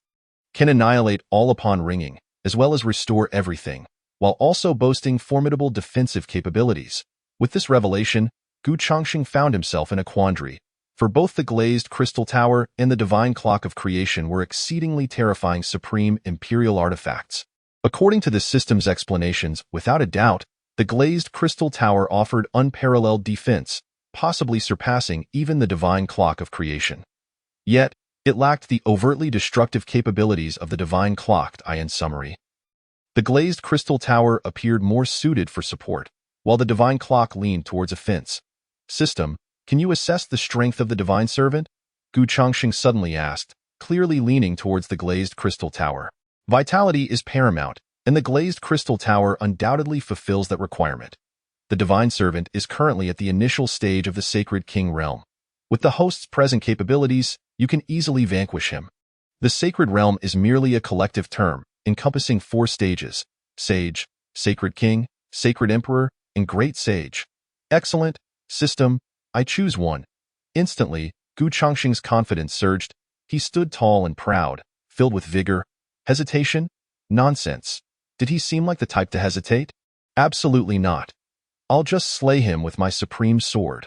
can annihilate all upon ringing, as well as restore everything, while also boasting formidable defensive capabilities. With this revelation, Gu Chongqing found himself in a quandary, for both the glazed crystal tower and the divine clock of creation were exceedingly terrifying supreme imperial artifacts. According to the system's explanations, without a doubt, the glazed crystal tower offered unparalleled defense, possibly surpassing even the divine clock of creation. Yet, it lacked the overtly destructive capabilities of the divine clock. In summary, the glazed crystal tower appeared more suited for support, while the divine clock leaned towards offense. System, can you assess the strength of the divine servant? Gu Chongqing suddenly asked, clearly leaning towards the glazed crystal tower. Vitality is paramount, and the glazed crystal tower undoubtedly fulfills that requirement. The divine servant is currently at the initial stage of the sacred king realm. With the host's present capabilities, you can easily vanquish him. The sacred realm is merely a collective term, encompassing 4 stages: sage, sacred king, sacred emperor, and great sage. Excellent. System, I choose one. Instantly, Gu Chongqing's confidence surged. He stood tall and proud, filled with vigor. Hesitation? Nonsense. Did he seem like the type to hesitate? Absolutely not. I'll just slay him with my supreme sword.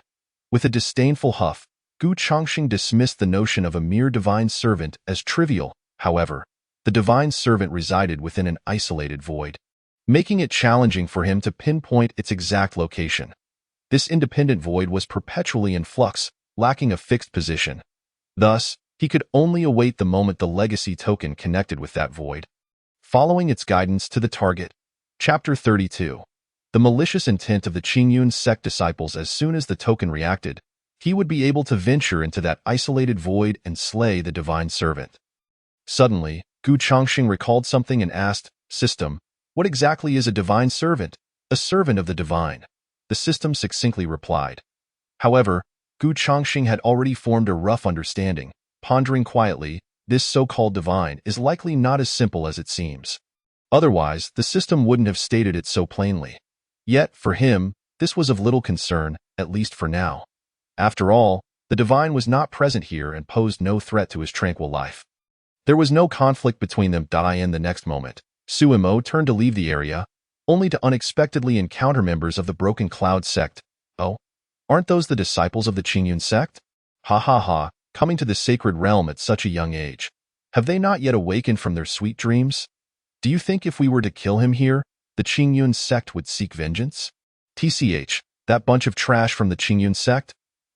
With a disdainful huff, Gu Chongqing dismissed the notion of a mere divine servant as trivial. However, the divine servant resided within an isolated void, making it challenging for him to pinpoint its exact location. This independent void was perpetually in flux, lacking a fixed position. Thus, he could only await the moment the legacy token connected with that void, following its guidance to the target. Chapter 32. The malicious intent of the Qingyun sect disciples. As soon as the token reacted, he would be able to venture into that isolated void and slay the divine servant. Suddenly, Gu Chongqing recalled something and asked, "System, what exactly is a divine servant?" "A servant of the divine," the system succinctly replied. However, Gu Chongqing had already formed a rough understanding. Pondering quietly, this so-called divine is likely not as simple as it seems. Otherwise, the system wouldn't have stated it so plainly. Yet, for him, this was of little concern, at least for now. After all, the divine was not present here and posed no threat to his tranquil life. There was no conflict between them. In the next moment, Suimo turned to leave the area, only to unexpectedly encounter members of the Broken Cloud sect. "Oh, aren't those the disciples of the Qingyun sect? Ha ha ha, coming to the sacred realm at such a young age. Have they not yet awakened from their sweet dreams? Do you think if we were to kill him here, the Qingyun sect would seek vengeance? TCH, that bunch of trash from the Qingyun sect?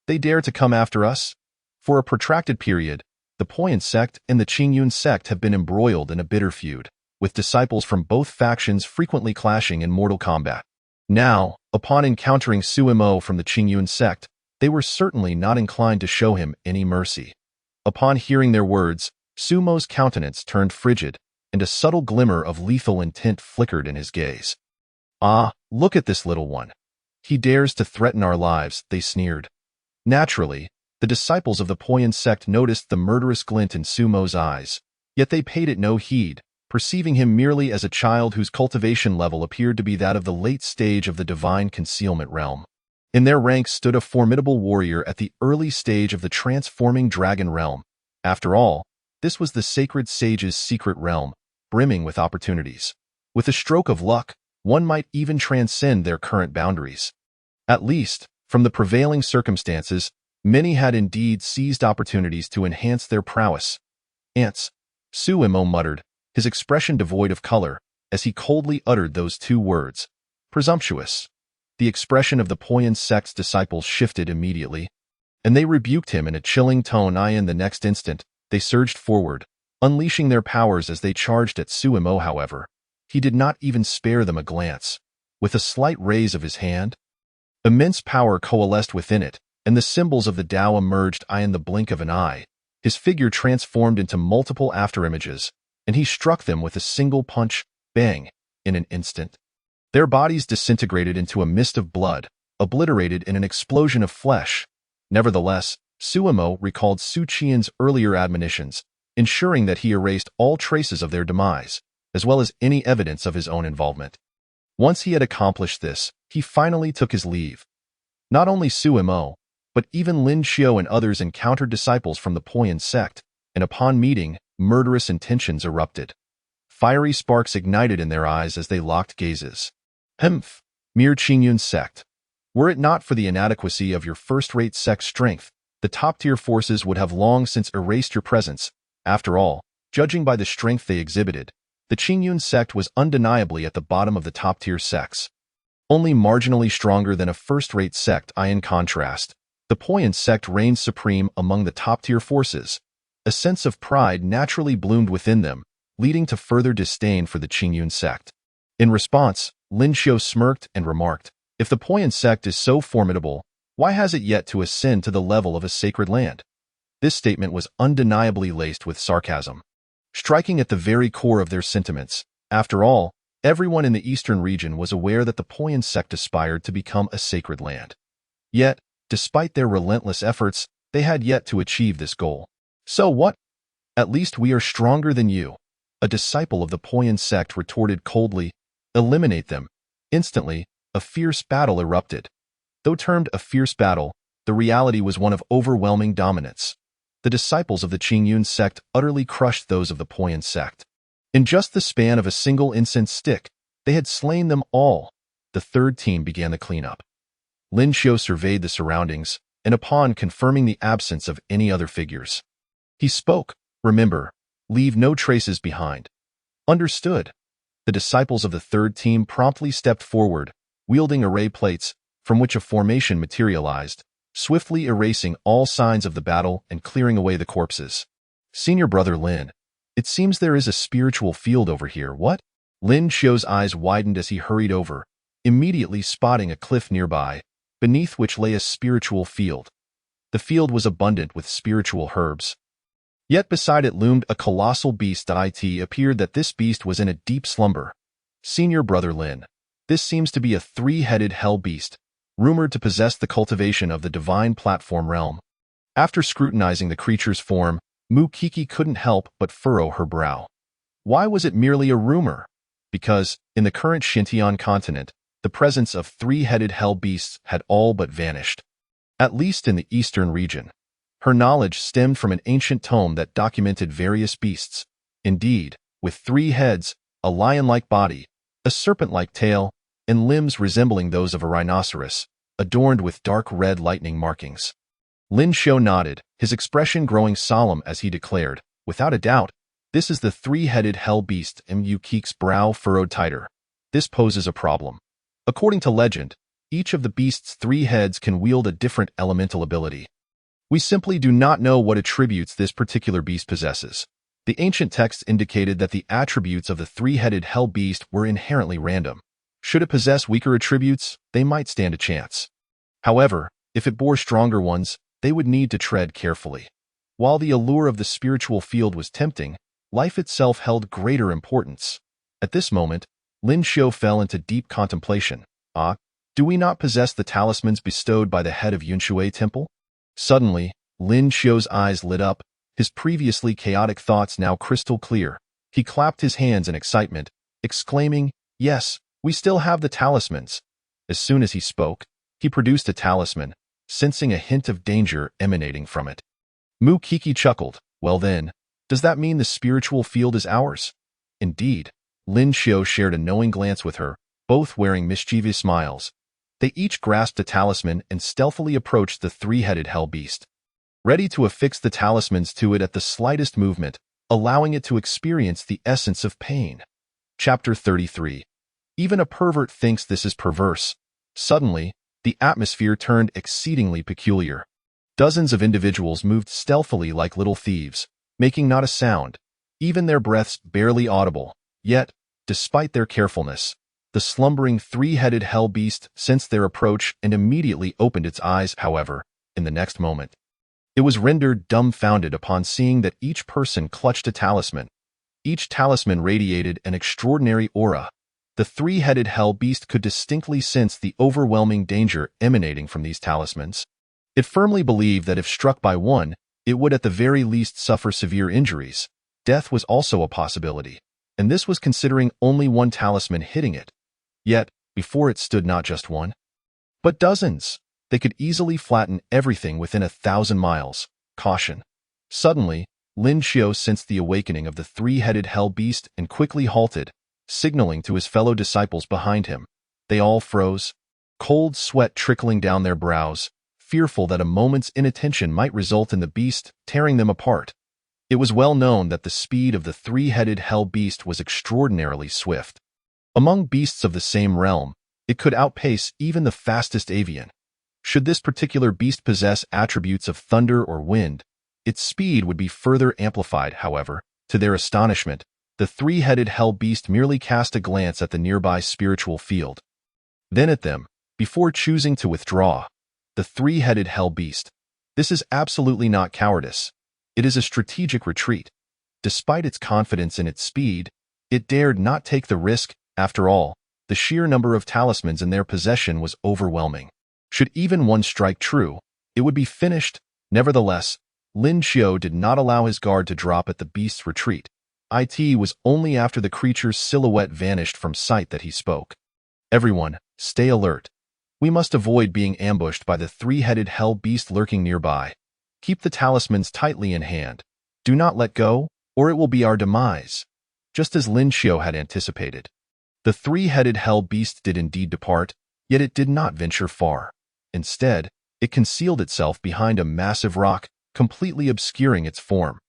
They dare to come after us?" For a protracted period, the Poyan sect and the Qingyun sect have been embroiled in a bitter feud, with disciples from both factions frequently clashing in mortal combat. Now, upon encountering Suimo from the Qingyun sect, they were certainly not inclined to show him any mercy. Upon hearing their words, Sumo's countenance turned frigid, and a subtle glimmer of lethal intent flickered in his gaze. "Ah, look at this little one. He dares to threaten our lives," they sneered. Naturally, the disciples of the Poyan sect noticed the murderous glint in Sumo's eyes, yet they paid it no heed, perceiving him merely as a child whose cultivation level appeared to be that of the late stage of the divine concealment realm. In their ranks stood a formidable warrior at the early stage of the transforming dragon realm. After all, this was the sacred sage's secret realm, brimming with opportunities. With a stroke of luck, one might even transcend their current boundaries. At least, from the prevailing circumstances, many had indeed seized opportunities to enhance their prowess. "Ants," Suimo muttered, his expression devoid of color, as he coldly uttered those 2 words. "Presumptuous." The expression of the Poyan sect's disciples shifted immediately, and they rebuked him in a chilling tone. In the next instant, they surged forward, unleashing their powers as they charged at Suimo. However, he did not even spare them a glance. With a slight raise of his hand, immense power coalesced within it, and the symbols of the Tao emerged in the blink of an eye. His figure transformed into multiple afterimages, and he struck them with a single punch, bang, in an instant. Their bodies disintegrated into a mist of blood, obliterated in an explosion of flesh. Nevertheless, Suemo recalled Su Qian's earlier admonitions, ensuring that he erased all traces of their demise, as well as any evidence of his own involvement. Once he had accomplished this, he finally took his leave. Not only Suemo, but even Lin Xiao and others encountered disciples from the Poyan sect, and upon meeting, murderous intentions erupted. Fiery sparks ignited in their eyes as they locked gazes. Humph, mere Qingyun sect. Were it not for the inadequacy of your first-rate sect strength, the top-tier forces would have long since erased your presence. After all, judging by the strength they exhibited, the Qingyun sect was undeniably at the bottom of the top-tier sects. Only marginally stronger than a first-rate sect. In contrast, the Poyan sect reigned supreme among the top-tier forces. A sense of pride naturally bloomed within them, leading to further disdain for the Qingyun sect. In response, Lin Xiao smirked and remarked, "If the Poyan sect is so formidable, why has it yet to ascend to the level of a sacred land?" This statement was undeniably laced with sarcasm, striking at the very core of their sentiments. After all, everyone in the eastern region was aware that the Poyan sect aspired to become a sacred land. Yet, despite their relentless efforts, they had yet to achieve this goal. "So what? At least we are stronger than you," a disciple of the Poyan sect retorted coldly. "Eliminate them." Instantly, a fierce battle erupted. Though termed a fierce battle, the reality was one of overwhelming dominance. The disciples of the Qingyun sect utterly crushed those of the Poyan sect. In just the span of a single incense stick, they had slain them all. The third team began the cleanup. Lin Xiao surveyed the surroundings, and upon confirming the absence of any other figures, he spoke, "Remember, leave no traces behind." "Understood." The disciples of the third team promptly stepped forward, wielding array plates, from which a formation materialized, swiftly erasing all signs of the battle and clearing away the corpses. "Senior brother Lin, it seems there is a spiritual field over here, what?" Lin Xiao's eyes widened as he hurried over, immediately spotting a cliff nearby, beneath which lay a spiritual field. The field was abundant with spiritual herbs. Yet beside it loomed a colossal beast. It appeared that this beast was in a deep slumber. "Senior brother Lin, this seems to be a three-headed hell beast, rumored to possess the cultivation of the divine platform realm." After scrutinizing the creature's form, Mu Kiki couldn't help but furrow her brow. Why was it merely a rumor? Because, in the current Xintian continent, the presence of three-headed hell beasts had all but vanished. At least in the eastern region. Her knowledge stemmed from an ancient tome that documented various beasts. Indeed, with 3 heads, a lion-like body, a serpent-like tail, and limbs resembling those of a rhinoceros, adorned with dark red lightning markings. Lin Xiao nodded, his expression growing solemn as he declared, "Without a doubt, this is the three-headed hell beast." Mu Kik's brow furrowed tighter. "This poses a problem. According to legend, each of the beast's 3 heads can wield a different elemental ability. We simply do not know what attributes this particular beast possesses. The ancient texts indicated that the attributes of the three-headed hell beast were inherently random. Should it possess weaker attributes, they might stand a chance. However, if it bore stronger ones, they would need to tread carefully." While the allure of the spiritual field was tempting, life itself held greater importance. At this moment, Lin Xiao fell into deep contemplation. Do we not possess the talismans bestowed by the head of Yunshui Temple? Suddenly, Lin Xiao's eyes lit up, his previously chaotic thoughts now crystal clear. He clapped his hands in excitement, exclaiming, "Yes, we still have the talismans." As soon as he spoke, he produced a talisman, sensing a hint of danger emanating from it. Mu Kiki chuckled. "Well then, does that mean the spiritual field is ours?" Indeed, Lin Xiao shared a knowing glance with her, both wearing mischievous smiles. They each grasped a talisman and stealthily approached the three-headed hell beast, ready to affix the talismans to it at the slightest movement, allowing it to experience the essence of pain. Chapter 33. Even a pervert thinks this is perverse. Suddenly, the atmosphere turned exceedingly peculiar. Dozens of individuals moved stealthily like little thieves, making not a sound, even their breaths barely audible. Yet, despite their carefulness, the slumbering three-headed hell beast sensed their approach and immediately opened its eyes. However, in the next moment, It was rendered dumbfounded upon seeing that each person clutched a talisman. Each talisman radiated an extraordinary aura. The three-headed hell beast could distinctly sense the overwhelming danger emanating from these talismans. It firmly believed that if struck by one, it would at the very least suffer severe injuries. Death was also a possibility, and this was considering only one talisman hitting it. Yet, before it stood not just one, but dozens. They could easily flatten everything within 1,000 miles. Caution. Suddenly, Lin Xiao sensed the awakening of the three-headed hell beast and quickly halted, signaling to his fellow disciples behind him. They all froze, cold sweat trickling down their brows, fearful that a moment's inattention might result in the beast tearing them apart. It was well known that the speed of the three-headed hell beast was extraordinarily swift. Among beasts of the same realm, it could outpace even the fastest avian. Should this particular beast possess attributes of thunder or wind, its speed would be further amplified. However, to their astonishment, the three-headed hell beast merely cast a glance at the nearby spiritual field. Then at them, before choosing to withdraw. The three-headed hell beast. This is absolutely not cowardice. It is a strategic retreat. Despite its confidence in its speed, it dared not take the risk. After all, the sheer number of talismans in their possession was overwhelming. Should even one strike true, it would be finished. Nevertheless, Lin Xiao did not allow his guard to drop at the beast's retreat. It was only after the creature's silhouette vanished from sight that he spoke. Everyone, stay alert. We must avoid being ambushed by the three-headed hell beast lurking nearby. Keep the talismans tightly in hand. Do not let go, or it will be our demise. Just as Lin Xiao had anticipated. The three-headed hell beast did indeed depart, yet it did not venture far. Instead, it concealed itself behind a massive rock, completely obscuring its form.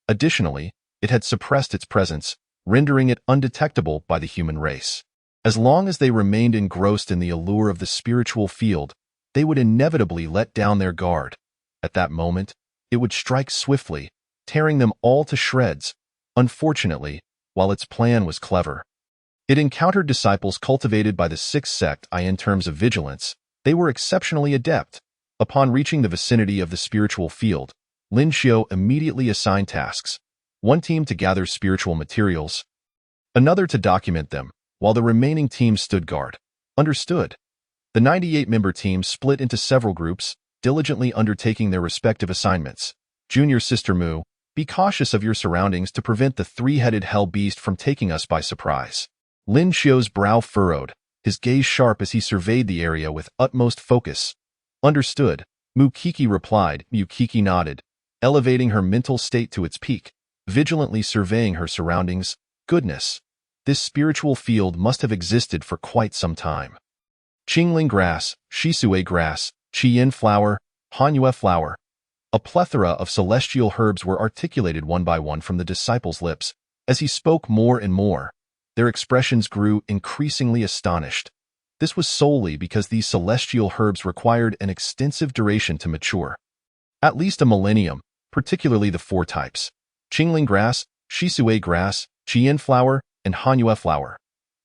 Additionally, it had suppressed its presence, rendering it undetectable by the human race. As long as they remained engrossed in the allure of the spiritual field, they would inevitably let down their guard. At that moment, it would strike swiftly, tearing them all to shreds. Unfortunately, while its plan was clever, it encountered disciples cultivated by the sixth sect. In terms of vigilance, they were exceptionally adept. Upon reaching the vicinity of the spiritual field, Lin Xiao immediately assigned tasks. One team to gather spiritual materials, another to document them, while the remaining team stood guard. Understood. The 98-member team split into several groups, diligently undertaking their respective assignments. Junior Sister Mu, be cautious of your surroundings to prevent the three-headed hell beast from taking us by surprise. Lin Xiao's brow furrowed, his gaze sharp as he surveyed the area with utmost focus. Understood, Mu Kiki replied. Mu Kiki nodded, elevating her mental state to its peak, vigilantly surveying her surroundings. Goodness! This spiritual field must have existed for quite some time. Qingling grass, Shisui grass, Qiyin flower, Hanyue flower. A plethora of celestial herbs were articulated one by one from the disciples' lips. As he spoke more and more, their expressions grew increasingly astonished. This was solely because these celestial herbs required an extensive duration to mature. At least a millennium, particularly the four types: Qingling grass, Shisui grass, Qiyin flower, and Hanyue flower.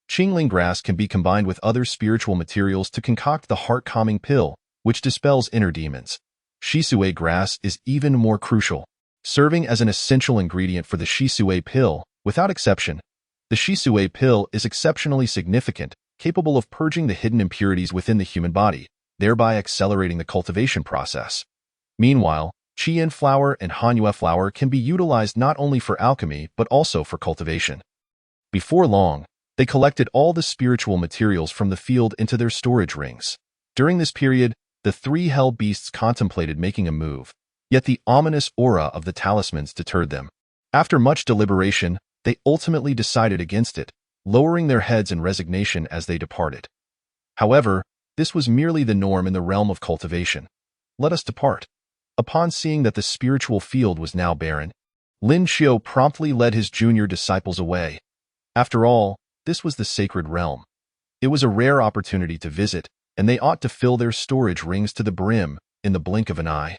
Qingling grass can be combined with other spiritual materials to concoct the heart-calming pill, which dispels inner demons. Shisui grass is even more crucial, serving as an essential ingredient for the Shisui pill. Without exception, the Shisui pill is exceptionally significant, capable of purging the hidden impurities within the human body, thereby accelerating the cultivation process. Meanwhile, Qiyin flower and Hanyue flower can be utilized not only for alchemy but also for cultivation. Before long, they collected all the spiritual materials from the field into their storage rings. During this period, the three hell beasts contemplated making a move, yet the ominous aura of the talismans deterred them. After much deliberation, they ultimately decided against it, lowering their heads in resignation as they departed. However, this was merely the norm in the realm of cultivation. Let us depart. Upon seeing that the spiritual field was now barren, Lin Xiao promptly led his junior disciples away. After all, this was the sacred realm. It was a rare opportunity to visit, and they ought to fill their storage rings to the brim in the blink of an eye.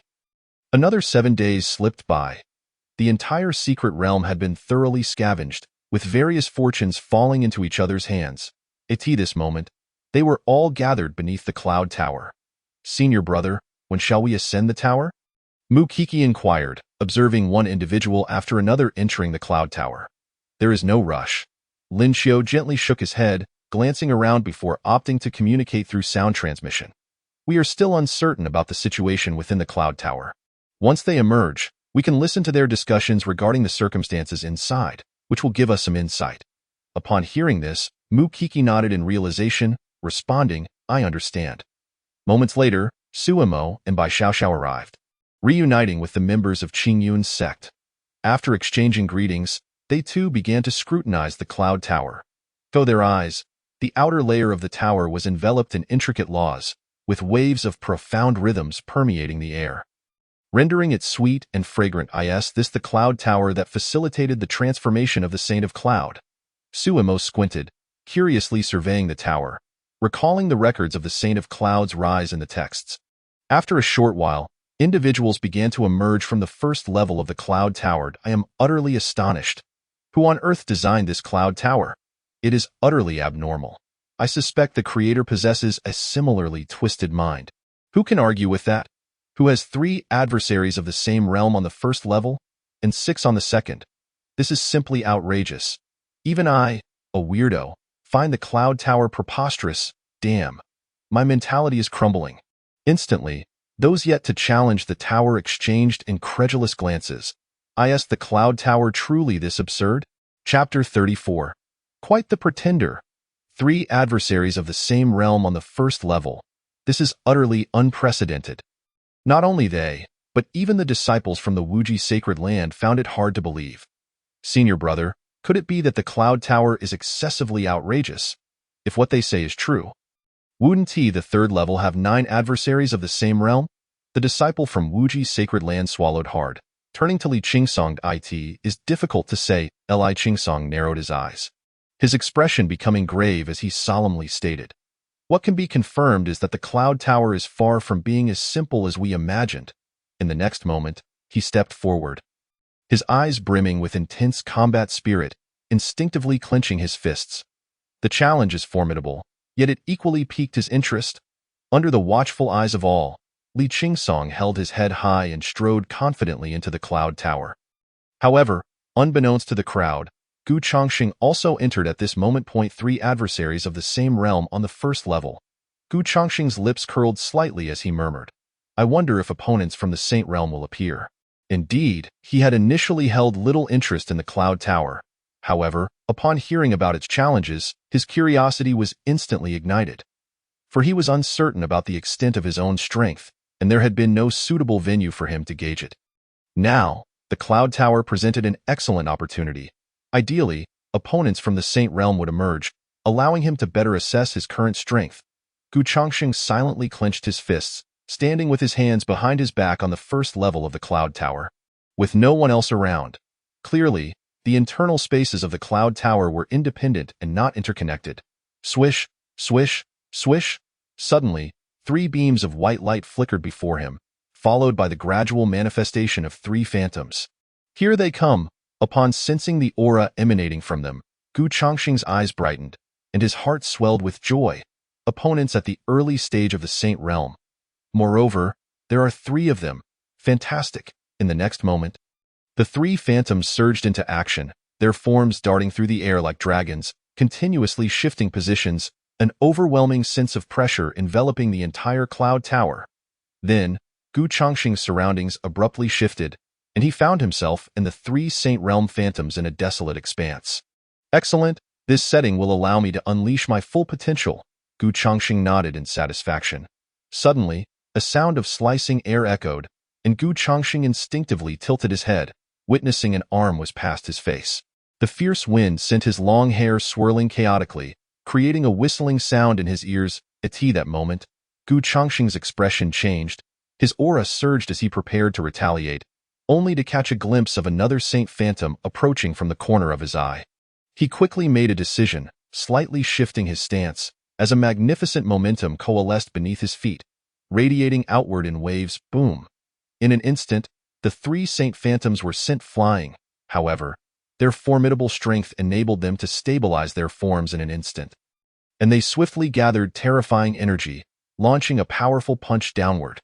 Another 7 days slipped by. The entire secret realm had been thoroughly scavenged, with various fortunes falling into each other's hands. At this moment, they were all gathered beneath the cloud tower. Senior brother, when shall we ascend the tower? Mukiki inquired, observing one individual after another entering the cloud tower. There is no rush. Lin Xiao gently shook his head, glancing around before opting to communicate through sound transmission. We are still uncertain about the situation within the cloud tower. Once they emerge, we can listen to their discussions regarding the circumstances inside, which will give us some insight. Upon hearing this, Mukiki nodded in realization, responding, I understand. Moments later, Suemo and Bai Xiaoxiao arrived, reuniting with the members of Qingyun's sect. After exchanging greetings, they too began to scrutinize the cloud tower. Though their eyes, the outer layer of the tower was enveloped in intricate laws, with waves of profound rhythms permeating the air, rendering it sweet and fragrant. Is this the cloud tower that facilitated the transformation of the Saint of Cloud? Suemo squinted, curiously surveying the tower, recalling the records of the Saint of Cloud's rise in the texts. After a short while, individuals began to emerge from the first level of the cloud tower. I am utterly astonished. Who on earth designed this cloud tower? It is utterly abnormal. I suspect the creator possesses a similarly twisted mind. Who can argue with that? Who has 3 adversaries of the same realm on the first level and 6 on the second? This is simply outrageous. Even I, a weirdo, find the cloud tower preposterous. Damn. My mentality is crumbling. Instantly, those yet to challenge the tower exchanged incredulous glances. Is the cloud tower truly this absurd? Chapter 34. Quite the pretender. 3 adversaries of the same realm on the first level. This is utterly unprecedented. Not only they, but even the disciples from the Wuji sacred land found it hard to believe. Senior brother, could it be that the cloud tower is excessively outrageous, if what they say is true? Wouldn't the 3rd level have 9 adversaries of the same realm? The disciple from Wuji sacred land swallowed hard. Turning to Li Qingsong, it is difficult to say. Li Qingsong narrowed his eyes, his expression becoming grave as he solemnly stated, what can be confirmed is that the cloud tower is far from being as simple as we imagined. In the next moment, he stepped forward, his eyes brimming with intense combat spirit, instinctively clenching his fists. The challenge is formidable, yet it equally piqued his interest. Under the watchful eyes of all, Li Qingsong held his head high and strode confidently into the cloud tower. However, unbeknownst to the crowd, Gu Chongqing also entered at this moment. 3 adversaries of the same realm on the first level. Gu Chongqing's lips curled slightly as he murmured, I wonder if opponents from the Saint realm will appear. Indeed, he had initially held little interest in the cloud tower. However, upon hearing about its challenges, his curiosity was instantly ignited. For he was uncertain about the extent of his own strength, and there had been no suitable venue for him to gauge it. Now, the cloud tower presented an excellent opportunity. Ideally, opponents from the Saint realm would emerge, allowing him to better assess his current strength. Gu Chongqing silently clenched his fists, standing with his hands behind his back on the first level of the cloud tower, with no one else around. Clearly, the internal spaces of the cloud tower were independent and not interconnected. Swish, swish, swish. Suddenly, 3 beams of white light flickered before him, followed by the gradual manifestation of 3 phantoms. Here they come. Upon sensing the aura emanating from them, Gu Chongqing's eyes brightened, and his heart swelled with joy. Opponents at the early stage of the Saint realm. Moreover, there are 3 of them. Fantastic. In the next moment, the 3 phantoms surged into action, their forms darting through the air like dragons, continuously shifting positions, an overwhelming sense of pressure enveloping the entire cloud tower. Then, Gu Chongqing's surroundings abruptly shifted, and he found himself and the 3 Saint realm phantoms in a desolate expanse. Excellent, this setting will allow me to unleash my full potential. Gu Chongqing nodded in satisfaction. Suddenly, a sound of slicing air echoed, and Gu Chongqing instinctively tilted his head, witnessing an arm was past his face. The fierce wind sent his long hair swirling chaotically, creating a whistling sound in his ears. At that moment, Gu Chongqing's expression changed. His aura surged as he prepared to retaliate, only to catch a glimpse of another Saint phantom approaching from the corner of his eye. He quickly made a decision, slightly shifting his stance, as a magnificent momentum coalesced beneath his feet, radiating outward in waves. Boom! In an instant, the 3 Saint phantoms were sent flying. However, their formidable strength enabled them to stabilize their forms in an instant, and they swiftly gathered terrifying energy, launching a powerful punch downward.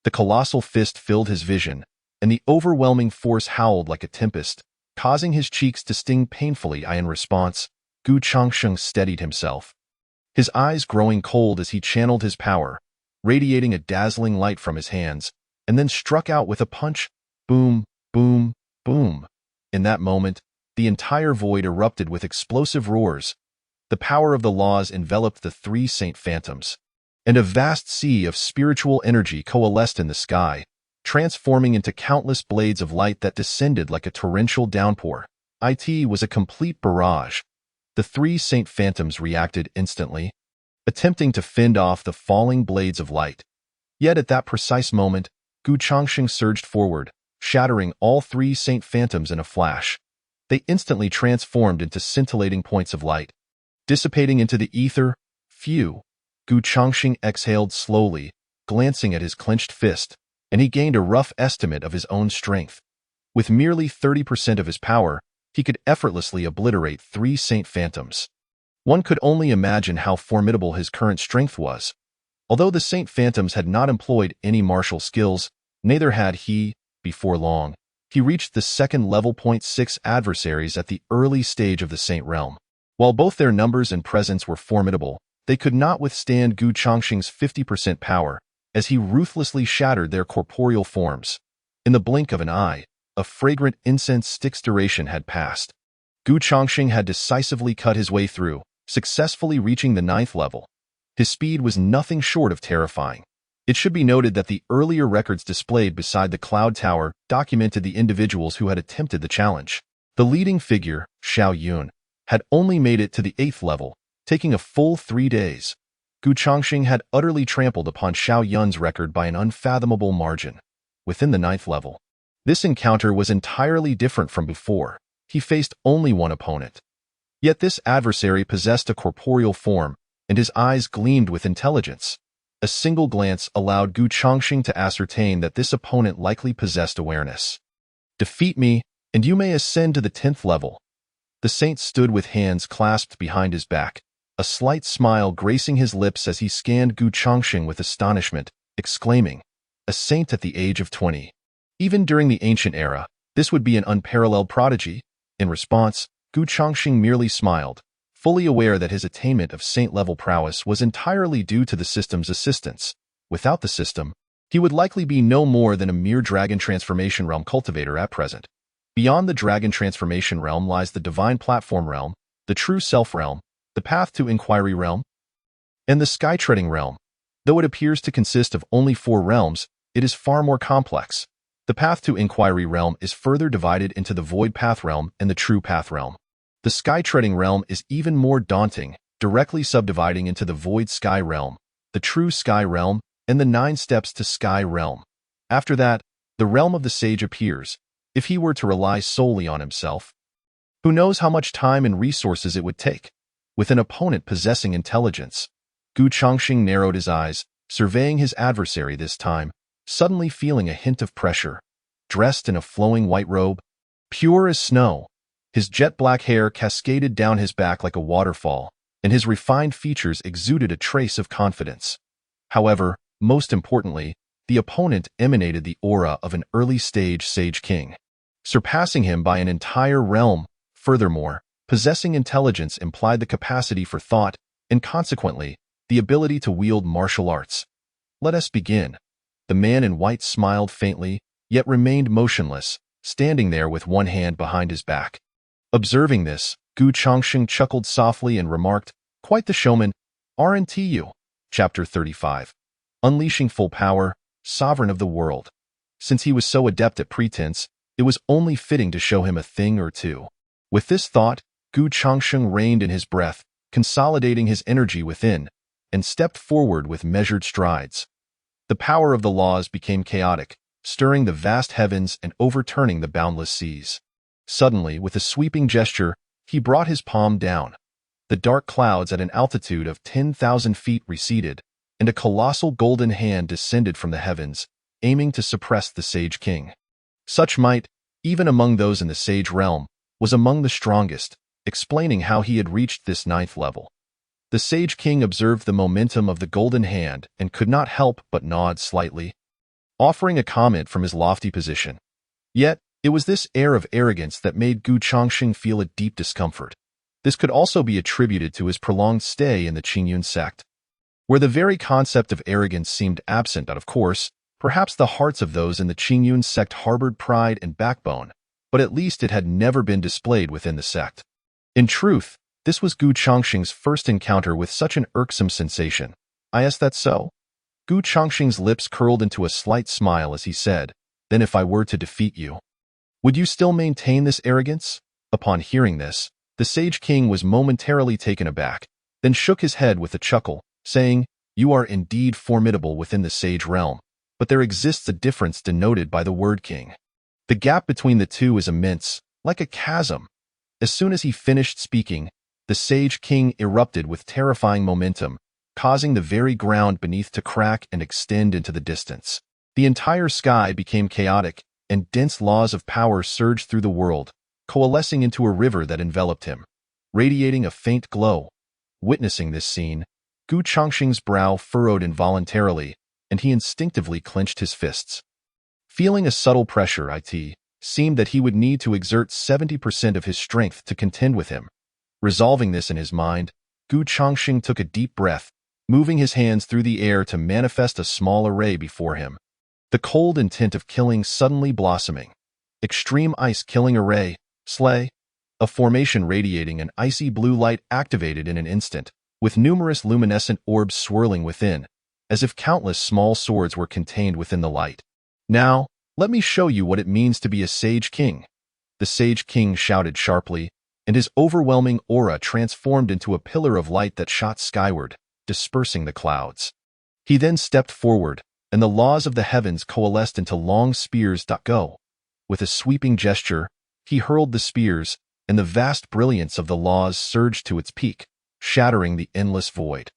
The colossal fist filled his vision, and the overwhelming force howled like a tempest, causing his cheeks to sting painfully. In response, Gu Changsheng steadied himself, his eyes growing cold as he channeled his power, radiating a dazzling light from his hands, and then struck out with a punch. Boom, boom, boom. In that moment, the entire void erupted with explosive roars. The power of the laws enveloped the three Saint Phantoms, and a vast sea of spiritual energy coalesced in the sky, transforming into countless blades of light that descended like a torrential downpour. It was a complete barrage. The three Saint Phantoms reacted instantly, attempting to fend off the falling blades of light. Yet at that precise moment, Gu Changsheng surged forward, shattering all three Saint Phantoms in a flash. They instantly transformed into scintillating points of light, dissipating into the ether. Phew! Gu Changsheng exhaled slowly, glancing at his clenched fist, and he gained a rough estimate of his own strength. With merely 30% of his power, he could effortlessly obliterate three Saint Phantoms. One could only imagine how formidable his current strength was. Although the Saint Phantoms had not employed any martial skills, neither had he. Before long, he reached the second level. 6 adversaries at the early stage of the Saint Realm. While both their numbers and presence were formidable, they could not withstand Gu Changsheng's 50% power, as he ruthlessly shattered their corporeal forms. In the blink of an eye, a fragrant incense stick's duration had passed. Gu Changsheng had decisively cut his way through, successfully reaching the 9th level. His speed was nothing short of terrifying. It should be noted that the earlier records displayed beside the Cloud Tower documented the individuals who had attempted the challenge. The leading figure, Xiao Yun, had only made it to the 8th level, taking a full 3 days. Gu Changsheng had utterly trampled upon Xiao Yun's record by an unfathomable margin. Within the 9th level, this encounter was entirely different from before. He faced only one opponent. Yet this adversary possessed a corporeal form, and his eyes gleamed with intelligence. A single glance allowed Gu Changsheng to ascertain that this opponent likely possessed awareness. Defeat me, and you may ascend to the 10th level. The saint stood with hands clasped behind his back, a slight smile gracing his lips as he scanned Gu Changsheng with astonishment, exclaiming, "A saint at the age of 20. Even during the ancient era, this would be an unparalleled prodigy." In response, Gu Changsheng merely smiled, fully aware that his attainment of saint-level prowess was entirely due to the system's assistance. Without the system, he would likely be no more than a mere dragon transformation realm cultivator at present. Beyond the dragon transformation realm lies the divine platform realm, the true self realm, the path to inquiry realm, and the sky-treading realm. Though it appears to consist of only 4 realms, it is far more complex. The path to inquiry realm is further divided into the void path realm and the true path realm. The sky-treading realm is even more daunting, directly subdividing into the void sky realm, the true sky realm, and the 9 steps to sky realm. After that, the realm of the sage appears. If he were to rely solely on himself, who knows how much time and resources it would take? With an opponent possessing intelligence, Gu Changsheng narrowed his eyes, surveying his adversary this time, suddenly feeling a hint of pressure. Dressed in a flowing white robe, pure as snow, his jet-black hair cascaded down his back like a waterfall, and his refined features exuded a trace of confidence. However, most importantly, the opponent emanated the aura of an early-stage Sage King, surpassing him by an entire realm. Furthermore, possessing intelligence implied the capacity for thought, and consequently, the ability to wield martial arts. "Let us begin." The man in white smiled faintly, yet remained motionless, standing there with one hand behind his back. Observing this, Gu Changsheng chuckled softly and remarked, "Quite the showman, aren't you?" Chapter 35. Unleashing full power, sovereign of the world. Since he was so adept at pretense, it was only fitting to show him a thing or two. With this thought, Gu Changsheng reined in his breath, consolidating his energy within, and stepped forward with measured strides. The power of the laws became chaotic, stirring the vast heavens and overturning the boundless seas. Suddenly, with a sweeping gesture, he brought his palm down. The dark clouds at an altitude of 10,000 feet receded, and a colossal golden hand descended from the heavens, aiming to suppress the Sage King. Such might, even among those in the Sage realm, was among the strongest, explaining how he had reached this 9th level. The Sage King observed the momentum of the golden hand and could not help but nod slightly. offering a comment from his lofty position. Yet, it was this air of arrogance that made Gu Chongxing feel a deep discomfort. This could also be attributed to his prolonged stay in the Qingyun sect, where the very concept of arrogance seemed absent. Of course, perhaps the hearts of those in the Qingyun sect harbored pride and backbone, but at least it had never been displayed within the sect. In truth, this was Gu Chongxing's first encounter with such an irksome sensation. Is that so? Gu Chongxing's lips curled into a slight smile as he said, "Then if I were to defeat you, would you still maintain this arrogance?" Upon hearing this, the Sage King was momentarily taken aback, then shook his head with a chuckle, saying, "You are indeed formidable within the sage realm, but there exists a difference denoted by the word king. The gap between the two is immense, like a chasm." As soon as he finished speaking, the Sage King erupted with terrifying momentum, causing the very ground beneath to crack and extend into the distance. The entire sky became chaotic, and dense laws of power surged through the world, coalescing into a river that enveloped him, radiating a faint glow. Witnessing this scene, Gu Chongxing's brow furrowed involuntarily, and he instinctively clenched his fists. Feeling a subtle pressure, it seemed that he would need to exert 70% of his strength to contend with him. Resolving this in his mind, Gu Chongxing took a deep breath, moving his hands through the air to manifest a small array before him. The cold intent of killing suddenly blossoming. Extreme Ice Killing Array, Slay. A formation radiating an icy blue light activated in an instant, with numerous luminescent orbs swirling within, as if countless small swords were contained within the light. "Now, let me show you what it means to be a Sage King." The Sage King shouted sharply, and his overwhelming aura transformed into a pillar of light that shot skyward, dispersing the clouds. He then stepped forward, and the laws of the heavens coalesced into long spears. Go. With a sweeping gesture, he hurled the spears, and the vast brilliance of the laws surged to its peak, shattering the endless void.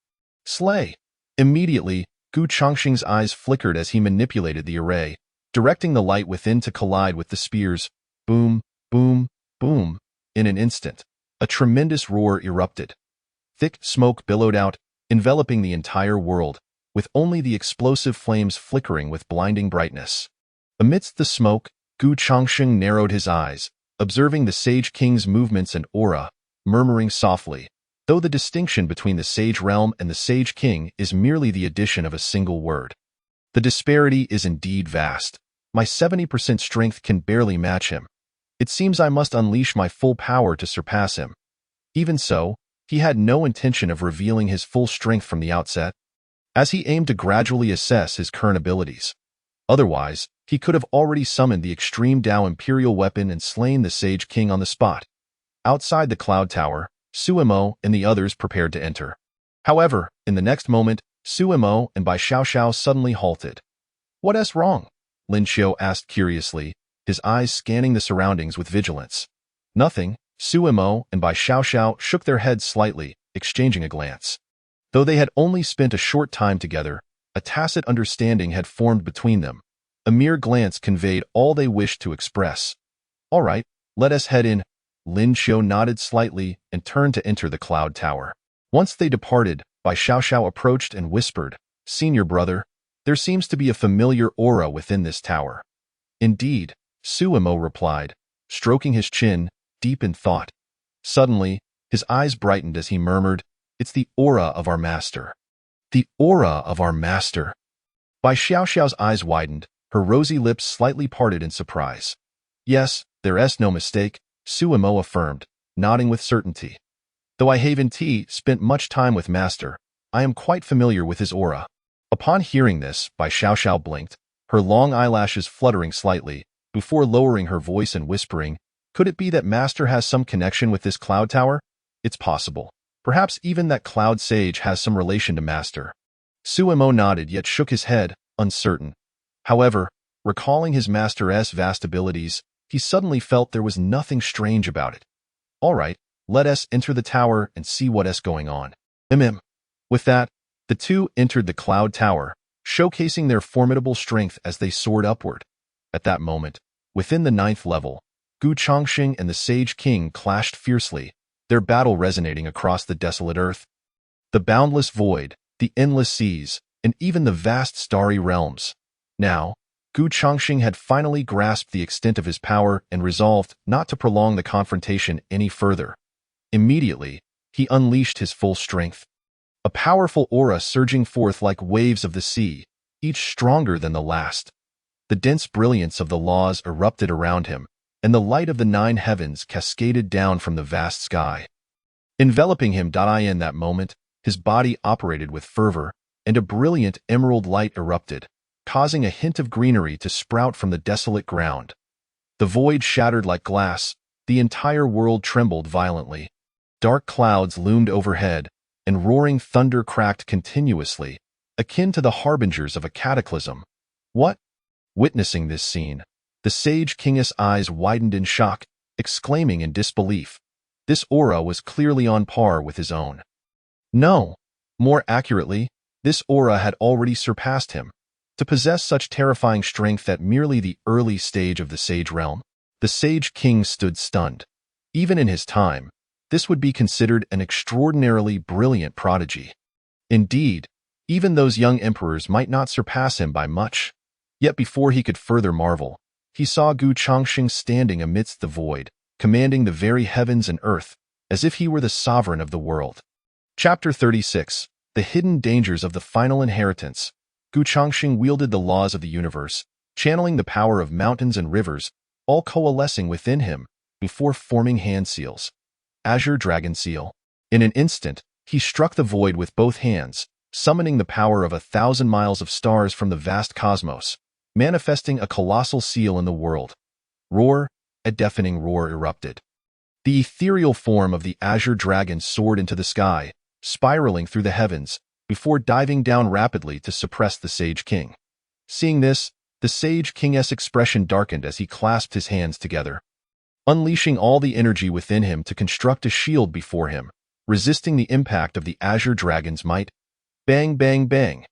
Slay! Immediately, Gu Chongxing's eyes flickered as he manipulated the array, directing the light within to collide with the spears. Boom, boom, boom. In an instant, a tremendous roar erupted. Thick smoke billowed out, enveloping the entire world, with only the explosive flames flickering with blinding brightness. Amidst the smoke, Gu Chongxing narrowed his eyes, observing the Sage King's movements and aura, murmuring softly, "Though the distinction between the Sage Realm and the Sage King is merely the addition of a single word, the disparity is indeed vast. My 70% strength can barely match him. It seems I must unleash my full power to surpass him." Even so, he had no intention of revealing his full strength from the outset, as he aimed to gradually assess his current abilities. Otherwise, he could have already summoned the Extreme Dao Imperial Weapon and slain the Sage King on the spot. Outside the Cloud Tower, Suemo and the others prepared to enter. However, in the next moment, Suemo and Bai Xiaoxiao suddenly halted. "What's wrong?" Lin Xiu asked curiously, his eyes scanning the surroundings with vigilance. "Nothing." Suemo and Bai Xiaoxiao shook their heads slightly, exchanging a glance. Though they had only spent a short time together, a tacit understanding had formed between them. A mere glance conveyed all they wished to express. "All right, let us head in." Lin Xiu nodded slightly and turned to enter the Cloud Tower. Once they departed, Bai Xiaoxiao approached and whispered, "Senior brother, there seems to be a familiar aura within this tower." "Indeed," Suemo replied, stroking his chin, deep in thought. Suddenly, his eyes brightened as he murmured, "It's the aura of our master." "The aura of our master." Bai Xiaoxiao's eyes widened, her rosy lips slightly parted in surprise. "Yes, there's no mistake," Suemo affirmed, nodding with certainty. "Though I haven't spent much time with master, I am quite familiar with his aura." Upon hearing this, Bai Xiaoxiao blinked, her long eyelashes fluttering slightly, before lowering her voice and whispering, "Could it be that master has some connection with this cloud tower? It's possible. Perhaps even that cloud sage has some relation to master." Suemo nodded yet shook his head, uncertain. However, recalling his master's vast abilities, he suddenly felt there was nothing strange about it. "All right, let us enter the tower and see what's going on." With that, the two entered the cloud tower, showcasing their formidable strength as they soared upward. At that moment, within the 9th level, Gu Chongxing and the Sage King clashed fiercely, their battle resonating across the desolate earth. The boundless void, the endless seas, and even the vast starry realms. Now, Gu Chongqing had finally grasped the extent of his power and resolved not to prolong the confrontation any further. Immediately, he unleashed his full strength. A powerful aura surging forth like waves of the sea, each stronger than the last. The dense brilliance of the laws erupted around him, and the light of the 9 heavens cascaded down from the vast sky. Enveloping him in that moment, his body operated with fervor, and a brilliant emerald light erupted, causing a hint of greenery to sprout from the desolate ground. The void shattered like glass, the entire world trembled violently. Dark clouds loomed overhead, and roaring thunder cracked continuously, akin to the harbingers of a cataclysm. What? Witnessing this scene, the sage king's eyes widened in shock, exclaiming in disbelief. This aura was clearly on par with his own. No, more accurately, this aura had already surpassed him. To possess such terrifying strength at merely the early stage of the sage realm, the sage king stood stunned. Even in his time, this would be considered an extraordinarily brilliant prodigy. Indeed, even those young emperors might not surpass him by much. Yet before he could further marvel, he saw Gu Chongqing standing amidst the void, commanding the very heavens and earth, as if he were the sovereign of the world. Chapter 36. The Hidden Dangers of the Final Inheritance. Gu Chongqing wielded the laws of the universe, channeling the power of mountains and rivers, all coalescing within him, before forming hand seals. Azure Dragon Seal. In an instant, he struck the void with both hands, summoning the power of 1,000 miles of stars from the vast cosmos, manifesting a colossal seal in the world. Roar, a deafening roar erupted. The ethereal form of the azure dragon soared into the sky, spiraling through the heavens, before diving down rapidly to suppress the Sage King. Seeing this, the Sage King's expression darkened as he clasped his hands together, unleashing all the energy within him to construct a shield before him, resisting the impact of the azure dragon's might. Bang, bang, bang.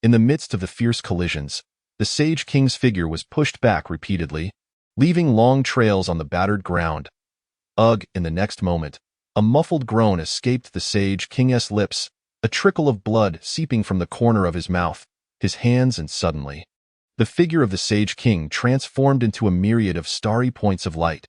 In the midst of the fierce collisions, the Sage King's figure was pushed back repeatedly, leaving long trails on the battered ground. Ugh! In the next moment, a muffled groan escaped the Sage King's lips, a trickle of blood seeping from the corner of his mouth, his hands, and suddenly, the figure of the Sage King transformed into a myriad of starry points of light.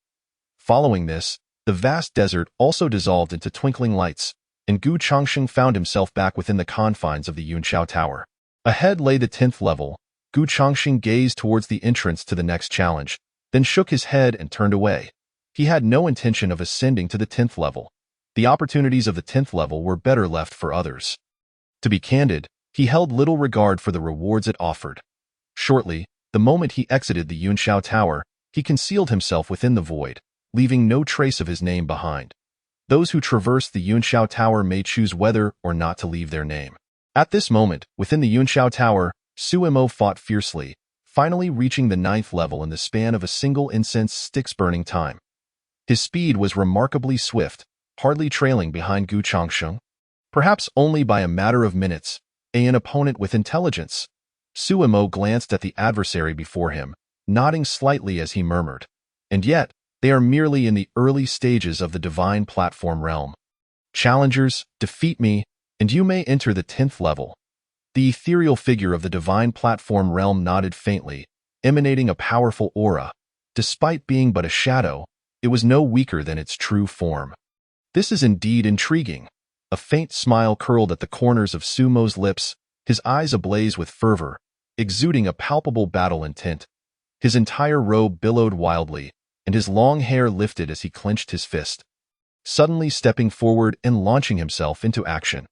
Following this, the vast desert also dissolved into twinkling lights, and Gu Chongqing found himself back within the confines of the Yunxiao Tower. Ahead lay the 10th level. Gu Chongqing gazed towards the entrance to the next challenge, then shook his head and turned away. He had no intention of ascending to the 10th level. The opportunities of the 10th level were better left for others. To be candid, he held little regard for the rewards it offered. Shortly, the moment he exited the Yunxiao Tower, he concealed himself within the void, leaving no trace of his name behind. Those who traverse the Yunxiao Tower may choose whether or not to leave their name. At this moment, within the Yunxiao Tower, Suimo fought fiercely, finally reaching the 9th level in the span of a single incense stick's burning time. His speed was remarkably swift, hardly trailing behind Gu Chongqing, perhaps only by a matter of minutes, an opponent with intelligence. Suimo glanced at the adversary before him, nodding slightly as he murmured, "And yet, they are merely in the early stages of the divine platform realm. Challengers, defeat me, and you may enter the 10th level." The ethereal figure of the divine platform realm nodded faintly, emanating a powerful aura. Despite being but a shadow, it was no weaker than its true form. This is indeed intriguing. A faint smile curled at the corners of Sumo's lips, his eyes ablaze with fervor, exuding a palpable battle intent. His entire robe billowed wildly, and his long hair lifted as he clenched his fist, suddenly stepping forward and launching himself into action.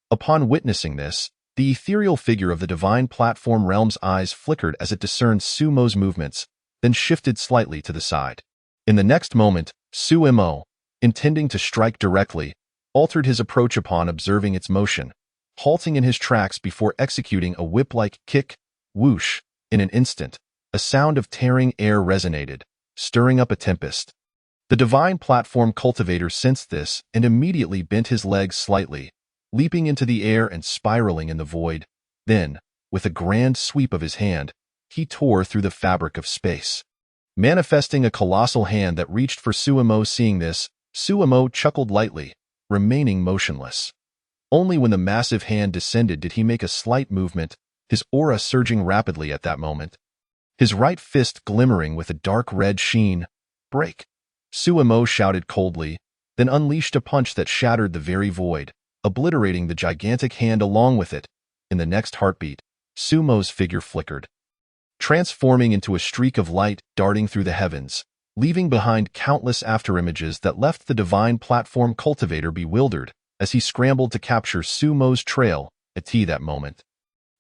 Upon witnessing this, the ethereal figure of the divine platform realm's eyes flickered as it discerned Sumo's movements, then shifted slightly to the side. In the next moment, Suimo, intending to strike directly, altered his approach upon observing its motion, halting in his tracks before executing a whip-like kick. Whoosh! In an instant, a sound of tearing air resonated, stirring up a tempest. The divine platform cultivator sensed this and immediately bent his legs slightly, leaping into the air and spiraling in the void. Then, with a grand sweep of his hand, he tore through the fabric of space, manifesting a colossal hand that reached for Suimo. Seeing this, Suimo chuckled lightly, remaining motionless. Only when the massive hand descended did he make a slight movement, his aura surging rapidly at that moment. his right fist glimmering with a dark red sheen. "Break!" Suemo shouted coldly, then unleashed a punch that shattered the very void, obliterating the gigantic hand along with it. In the next heartbeat, Sumo's figure flickered, transforming into a streak of light darting through the heavens, leaving behind countless afterimages that left the divine platform cultivator bewildered as he scrambled to capture Sumo's trail. At that moment,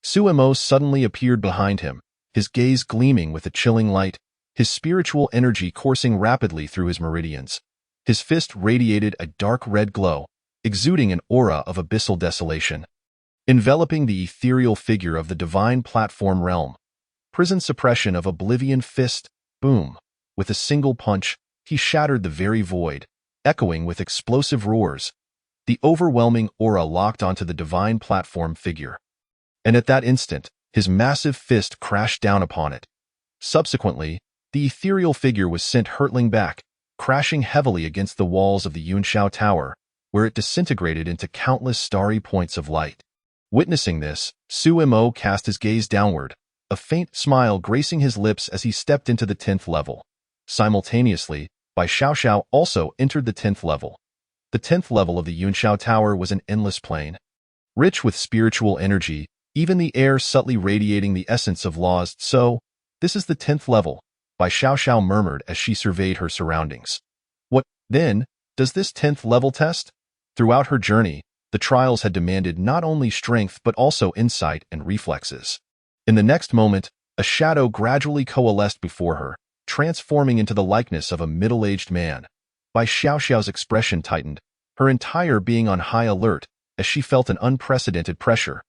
Suemo suddenly appeared behind him, his gaze gleaming with a chilling light, his spiritual energy coursing rapidly through his meridians. His fist radiated a dark red glow, exuding an aura of abyssal desolation, enveloping the ethereal figure of the divine platform realm. Prison suppression of oblivion fist, boom. With a single punch, he shattered the very void, echoing with explosive roars. The overwhelming aura locked onto the divine platform figure, and at that instant, his massive fist crashed down upon it. Subsequently, the ethereal figure was sent hurtling back, crashing heavily against the walls of the Yunshao Tower, where it disintegrated into countless starry points of light. Witnessing this, Suemo cast his gaze downward, a faint smile gracing his lips as he stepped into the 10th level. Simultaneously, Bai Xiaoxiao also entered the 10th level. The 10th level of the Yunshao Tower was an endless plain, rich with spiritual energy, even the air subtly radiating the essence of laws. "So, this is the 10th level," Bai Xiaoxiao murmured as she surveyed her surroundings. "What, then, does this 10th level test?" Throughout her journey, the trials had demanded not only strength but also insight and reflexes. In the next moment, a shadow gradually coalesced before her, transforming into the likeness of a middle-aged man. Bai Xiaoxiao's expression tightened, her entire being on high alert as she felt an unprecedented pressure.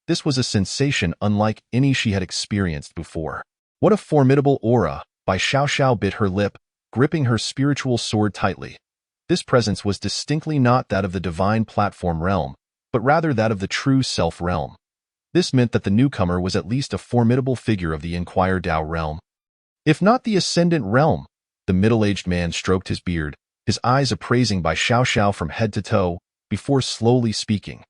This was a sensation unlike any she had experienced before. What a formidable aura! Bai Xiaoxiao bit her lip, gripping her spiritual sword tightly. This presence was distinctly not that of the divine platform realm, but rather that of the true self realm. This meant that the newcomer was at least a formidable figure of the Inquire Dao realm, if not the ascendant realm. The middle-aged man stroked his beard, his eyes appraising Bai Xiaoxiao from head to toe, before slowly speaking.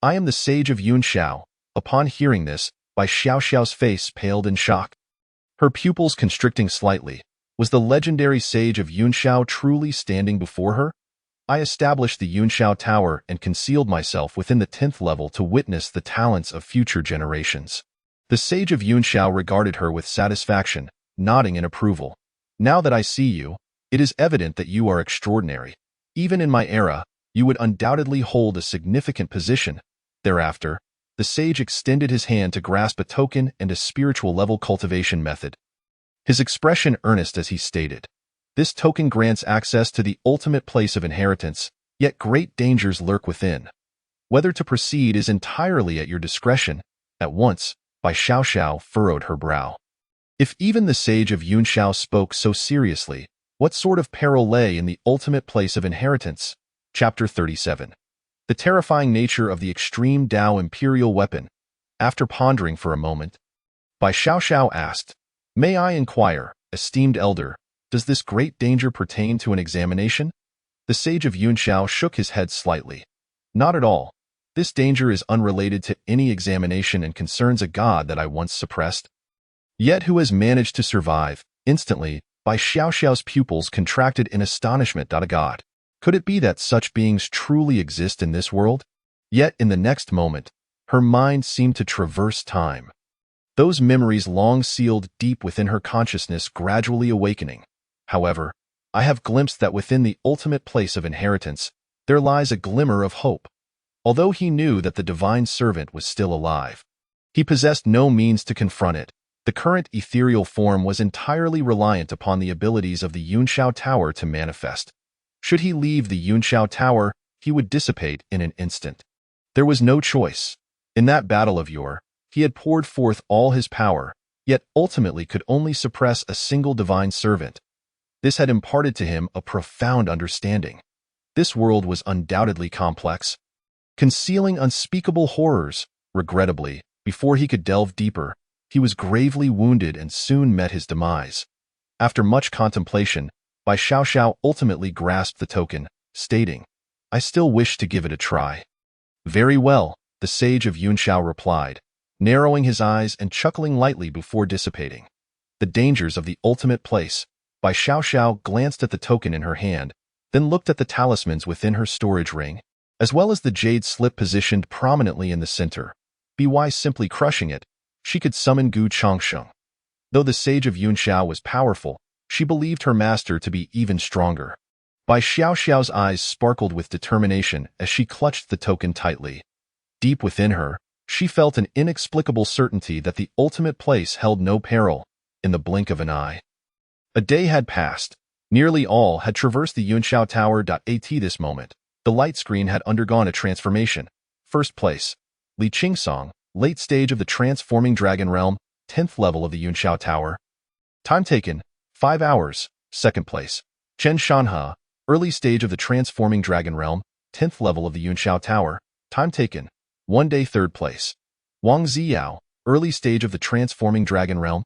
"I am the sage of Yunshao." Upon hearing this, Bai Xiaoxiao's face paled in shock, her pupils constricting slightly. Was the legendary sage of Yunshao truly standing before her? "I established the Yunshao Tower and concealed myself within the 10th level to witness the talents of future generations." The sage of Yunshao regarded her with satisfaction, nodding in approval. "Now that I see you, it is evident that you are extraordinary. Even in my era, you would undoubtedly hold a significant position." Thereafter, the sage extended his hand to grasp a token and a spiritual level cultivation method, his expression earnest as he stated, "This token grants access to the ultimate place of inheritance, yet great dangers lurk within. Whether to proceed is entirely at your discretion." At once, Bai Xiaoxiao furrowed her brow. If even the sage of Yunshao spoke so seriously, what sort of peril lay in the ultimate place of inheritance? Chapter 37. The terrifying nature of the extreme Dao imperial weapon. After pondering for a moment, Bai Xiaoxiao asked, "May I inquire, esteemed elder, does this great danger pertain to an examination?" The sage of Yunshao shook his head slightly. "Not at all. This danger is unrelated to any examination and concerns a god that I once suppressed, yet who has managed to survive." Instantly, Bai Xiaoxiao's pupils contracted in astonishment. "A god? Could it be that such beings truly exist in this world?" Yet in the next moment, her mind seemed to traverse time, those memories long sealed deep within her consciousness gradually awakening. "However, I have glimpsed that within the ultimate place of inheritance, there lies a glimmer of hope." Although he knew that the divine servant was still alive, he possessed no means to confront it. The current ethereal form was entirely reliant upon the abilities of the Yunshao Tower to manifest. Should he leave the Yunshao Tower, he would dissipate in an instant. There was no choice. In that battle of yore, he had poured forth all his power, yet ultimately could only suppress a single divine servant. This had imparted to him a profound understanding. This world was undoubtedly complex, concealing unspeakable horrors. Regrettably, before he could delve deeper, he was gravely wounded and soon met his demise. After much contemplation, Bai Xiaoxiao ultimately grasped the token, stating, "I still wish to give it a try." "Very well," the sage of Yunshao replied, narrowing his eyes and chuckling lightly before dissipating. The Dangers of the Ultimate Place, by Xiao Xiao glanced at the token in her hand, then looked at the talismans within her storage ring, as well as the jade slip positioned prominently in the center. By simply crushing it, she could summon Gu Changsheng. Though the sage of Yunxiao was powerful, she believed her master to be even stronger. Bai Xiao Xiao's eyes sparkled with determination as she clutched the token tightly. Deep within her, she felt an inexplicable certainty that the ultimate place held no peril, in the blink of an eye. A day had passed. Nearly all had traversed the Yunxiao Tower. At this moment, the light screen had undergone a transformation. First place, Li Qingsong, late stage of the transforming dragon realm, 10th level of the Yunxiao Tower. Time taken, 5 hours. Second place, Chen Shanhe, early stage of the transforming dragon realm, 10th level of the Yunxiao Tower. Time taken, 1 day. Third place, Wang Ziyao, early stage of the transforming dragon realm,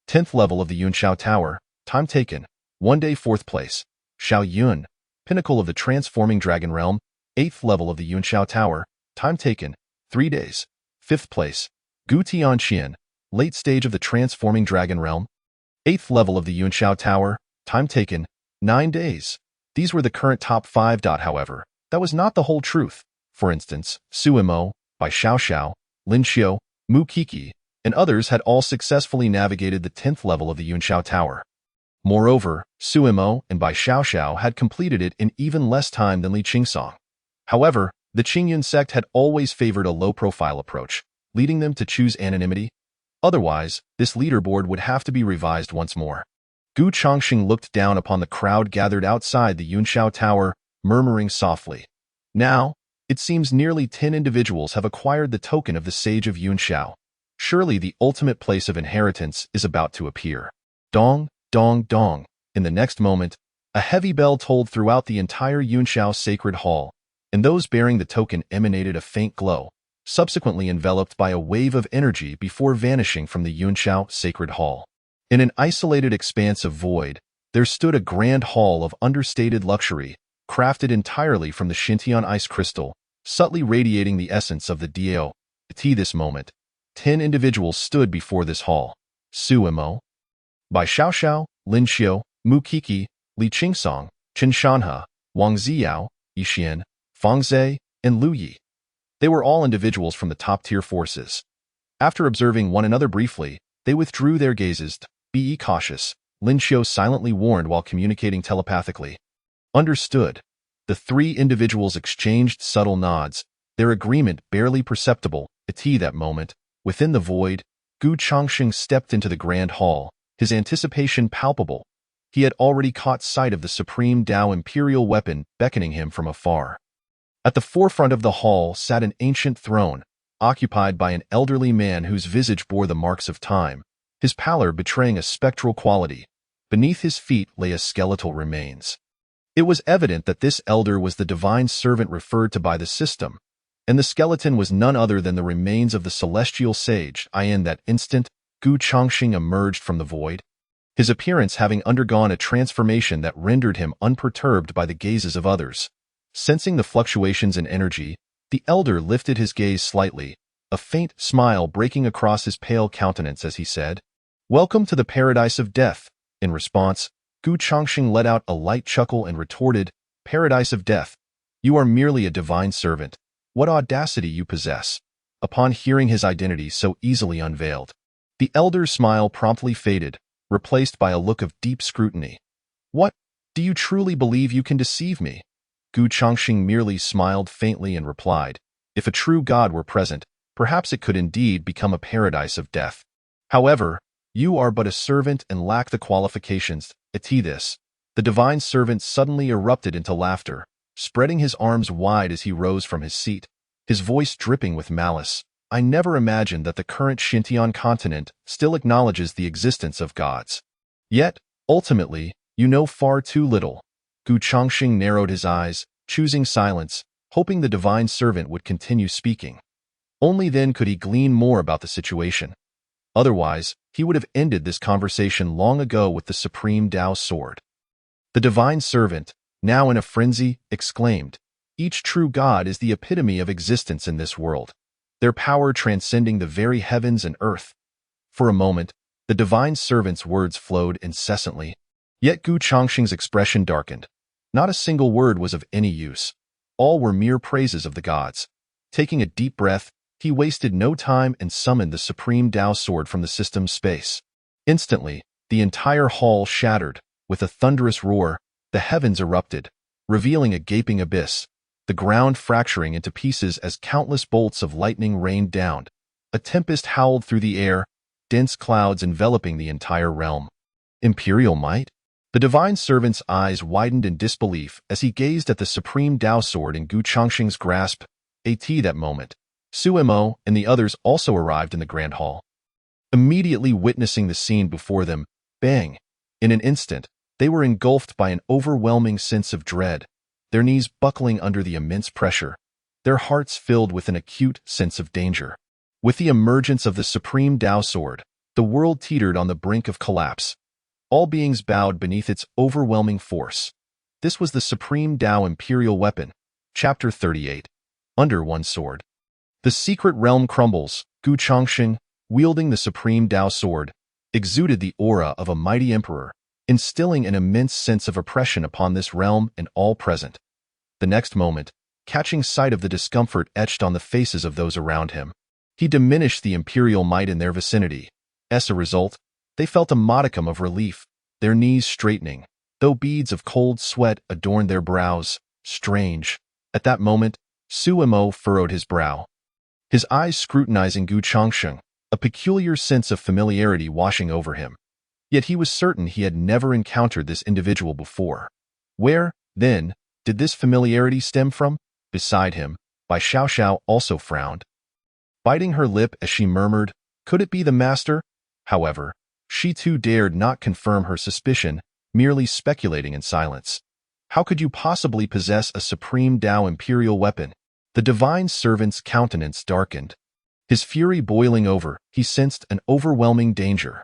10th level of the Yunxiao Tower. Time taken, 1 day. Fourth place, Xiao Yun, pinnacle of the transforming dragon realm, 8th level of the Yunxiao Tower. Time taken, 3 days. Fifth place, Gu Tianqian, late stage of the transforming dragon realm, 8th level of the Yunxiao Tower. Time taken, 9 days. These were the current top 5. However, that was not the whole truth. For instance, Suimo, Bai Xiao Xiao, Lin Xiu, Mu Kiki, and others had all successfully navigated the 10th level of the Yunxiao Tower. Moreover, Suimo and Bai Xiao Xiao had completed it in even less time than Li Qingsong. However, the Qingyun sect had always favored a low-profile approach, leading them to choose anonymity. Otherwise, this leaderboard would have to be revised once more. Gu Changxing looked down upon the crowd gathered outside the Yunxiao Tower, murmuring softly. Now, it seems nearly 10 individuals have acquired the token of the Sage of Yunxiao. Surely the ultimate place of inheritance is about to appear. Dong, dong, dong. In the next moment, a heavy bell tolled throughout the entire Yunxiao sacred hall, and those bearing the token emanated a faint glow, subsequently enveloped by a wave of energy before vanishing from the Yunxiao sacred hall. In an isolated expanse of void, there stood a grand hall of understated luxury, crafted entirely from the Xintian ice crystal, subtly radiating the essence of the Dao. At this moment, 10 individuals stood before this hall. Suimo, Bai Xiao Xiao, Lin Xiu, Mu Kiki, Li Qingsong, Chen Shanhe, Wang Ziyao, Yixian, Fang Zhe, and Lu Yi. They were all individuals from the top-tier forces. After observing one another briefly, they withdrew their gazes. Be cautious, Lin Xiu silently warned while communicating telepathically. Understood. The 3 individuals exchanged subtle nods, their agreement barely perceptible. At that moment, within the void, Gu Changxing stepped into the grand hall, his anticipation palpable. He had already caught sight of the supreme Dao imperial weapon beckoning him from afar. At the forefront of the hall sat an ancient throne, occupied by an elderly man whose visage bore the marks of time, his pallor betraying a spectral quality. Beneath his feet lay a skeletal remains. It was evident that this elder was the divine servant referred to by the system, and the skeleton was none other than the remains of the celestial sage. In that instant, Gu Changxing emerged from the void, his appearance having undergone a transformation that rendered him unperturbed by the gazes of others. Sensing the fluctuations in energy, the elder lifted his gaze slightly, a faint smile breaking across his pale countenance as he said, "Welcome to the paradise of death." In response, Gu Changxing let out a light chuckle and retorted, "Paradise of death? You are merely a divine servant. What audacity you possess." Upon hearing his identity so easily unveiled, the elder's smile promptly faded, replaced by a look of deep scrutiny. "What? Do you truly believe you can deceive me?" Gu Changxing merely smiled faintly and replied, "If a true god were present, perhaps it could indeed become a paradise of death. However, you are but a servant and lack the qualifications." At this, the divine servant suddenly erupted into laughter, spreading his arms wide as he rose from his seat, his voice dripping with malice. "I never imagined that the current Xintian continent still acknowledges the existence of gods. Yet, ultimately, you know far too little." Gu Changxing narrowed his eyes, choosing silence, hoping the divine servant would continue speaking. Only then could he glean more about the situation. Otherwise, he would have ended this conversation long ago with the supreme Dao sword. The divine servant, now in a frenzy, exclaimed, "Each true god is the epitome of existence in this world, their power transcending the very heavens and earth." For a moment, The divine servant's words flowed incessantly. Yet Gu Chongqing's expression darkened. Not a single word was of any use. All were mere praises of the gods. Taking a deep breath, he wasted no time and summoned the supreme Tao sword from the system's space. Instantly, the entire hall shattered. With a thunderous roar, the heavens erupted, revealing a gaping abyss, the ground fracturing into pieces as countless bolts of lightning rained down. A tempest howled through the air, dense clouds enveloping the entire realm. Imperial might? The divine servant's eyes widened in disbelief as he gazed at the supreme Tao sword in Gu Chongqing's grasp. That moment, Su Mo and the others also arrived in the grand hall. Immediately witnessing the scene before them, bang! In an instant, they were engulfed by an overwhelming sense of dread, their knees buckling under the immense pressure, their hearts filled with an acute sense of danger. With the emergence of the supreme Tao sword, the world teetered on the brink of collapse. All beings bowed beneath its overwhelming force. This was the supreme Tao imperial weapon. Chapter 38. Under one sword. The secret realm crumbles. Gu Chongqing, wielding the supreme Tao sword, exuded the aura of a mighty emperor, instilling an immense sense of oppression upon this realm and all present. The next moment, catching sight of the discomfort etched on the faces of those around him, he diminished the imperial might in their vicinity. As a result, they felt a modicum of relief, their knees straightening, though beads of cold sweat adorned their brows. Strange. At that moment, Su Mo furrowed his brow, his eyes scrutinizing Gu Chongqing, a peculiar sense of familiarity washing over him. Yet he was certain he had never encountered this individual before. Where, then, did this familiarity stem from? Beside him, Bai Xiaoxiao also frowned, biting her lip as she murmured, "Could it be the master?" However, she too dared not confirm her suspicion, merely speculating in silence. How could you possibly possess a supreme Tao imperial weapon? The divine servant's countenance darkened. His fury boiling over, he sensed an overwhelming danger.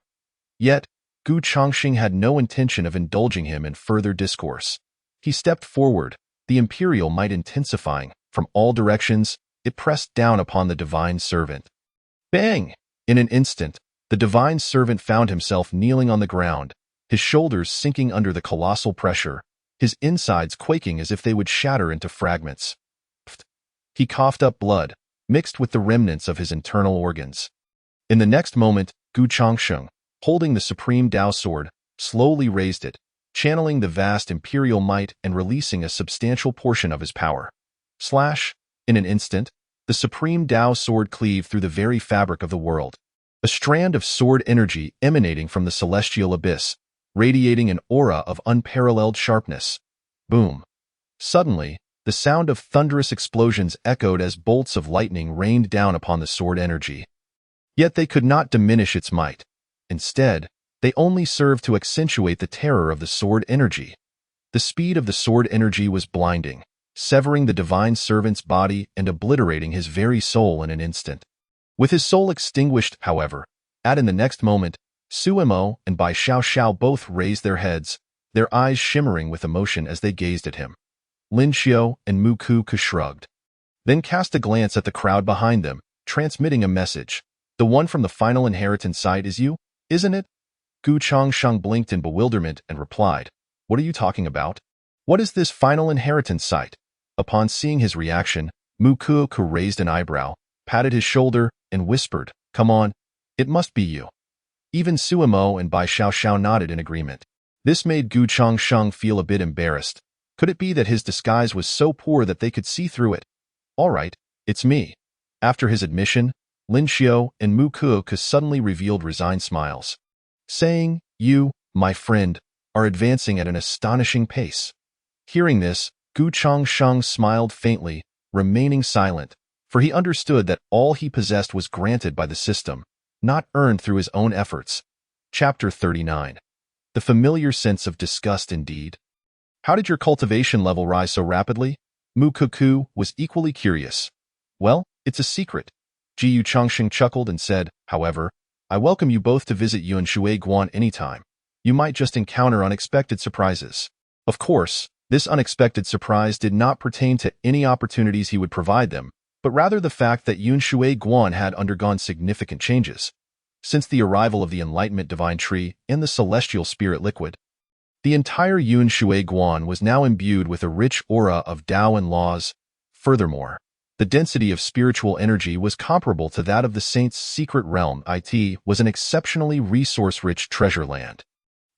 Yet, Gu Chongqing had no intention of indulging him in further discourse. He stepped forward, the imperial might intensifying. From all directions, it pressed down upon the divine servant. Bang! In an instant, the divine servant found himself kneeling on the ground, his shoulders sinking under the colossal pressure, his insides quaking as if they would shatter into fragments. He coughed up blood, mixed with the remnants of his internal organs. In the next moment, Gu Chongqing, holding the supreme Tao sword, slowly raised it, channeling the vast imperial might and releasing a substantial portion of his power. Slash! In an instant, the supreme Tao sword cleaved through the very fabric of the world. A strand of sword energy emanating from the celestial abyss, radiating an aura of unparalleled sharpness. Boom! Suddenly, the sound of thunderous explosions echoed as bolts of lightning rained down upon the sword energy. Yet they could not diminish its might. Instead, they only served to accentuate the terror of the sword energy. The speed of the sword energy was blinding, severing the divine servant's body and obliterating his very soul in an instant. With his soul extinguished, however, in the next moment, Su Mo and Bai Xiaoxiao both raised their heads, their eyes shimmering with emotion as they gazed at him. Lin Xiao and Mu Ku shrugged, then cast a glance at the crowd behind them, transmitting a message. "The one from the final inheritance site is you, isn't it?" Gu Chongqing blinked in bewilderment and replied, "What are you talking about? What is this final inheritance site?" Upon seeing his reaction, Mu Ku raised an eyebrow, patted his shoulder, and whispered, "Come on, it must be you." Even Su Mo and Bai Xiaoxiao nodded in agreement. This made Gu Chongqing feel a bit embarrassed. Could it be that his disguise was so poor that they could see through it? "All right, it's me." After his admission, Lin Xiao and Mu Ku suddenly revealed resigned smiles, saying, "You, my friend, are advancing at an astonishing pace." Hearing this, Gu Chongqing smiled faintly, remaining silent, for he understood that all he possessed was granted by the system, not earned through his own efforts. Chapter 39. The familiar sense of disgust indeed. How did your cultivation level rise so rapidly? Mu Ku was equally curious. "Well, it's a secret." Gu Chongqing chuckled and said, "However, I welcome you both to visit Yuan Shui Guan anytime. You might just encounter unexpected surprises." Of course, this unexpected surprise did not pertain to any opportunities he would provide them, but rather the fact that Yuan Shui Guan had undergone significant changes. since the arrival of the Enlightenment Divine Tree and the Celestial Spirit Liquid. The entire Yun Shui Guan was now imbued with a rich aura of Tao and laws. Furthermore, the density of spiritual energy was comparable to that of the Saint's secret realm. It was an exceptionally resource-rich treasure land.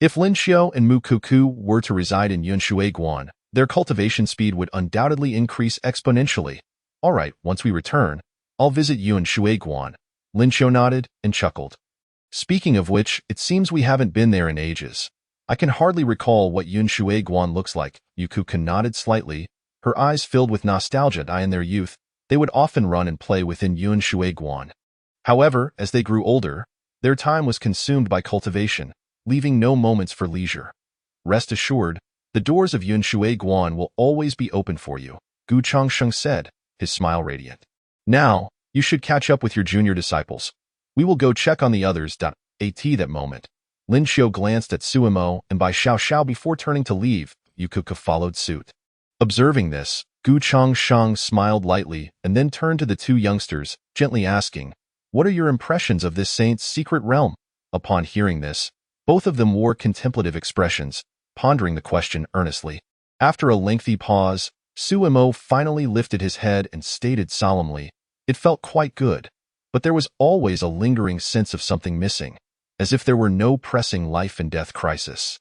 If Lin Xiao and Mu Kuku were to reside in Yun Shui Guan, their cultivation speed would undoubtedly increase exponentially. All right, once we return, I'll visit Yun Shui Guan. Lin Xiao nodded and chuckled. Speaking of which, it seems we haven't been there in ages. I can hardly recall what Yun Shui Guan looks like. Yukuka nodded slightly, her eyes filled with nostalgia. In their youth, they would often run and play within Yun Shui Guan. However, as they grew older, their time was consumed by cultivation, leaving no moments for leisure. Rest assured, the doors of Yun Shui Guan will always be open for you, Gu Changsheng said, his smile radiant. Now, you should catch up with your junior disciples. We will go check on the others. At that moment, Lin Xiao glanced at Suimo and Bai Xiao before turning to leave. Yukuka followed suit. Observing this, Gu Changsheng smiled lightly and then turned to the two youngsters, gently asking, "What are your impressions of this saint's secret realm?" Upon hearing this, both of them wore contemplative expressions, pondering the question earnestly. After a lengthy pause, Suimo finally lifted his head and stated solemnly, "It felt quite good, but there was always a lingering sense of something missing, as if there were no pressing life and death crisis."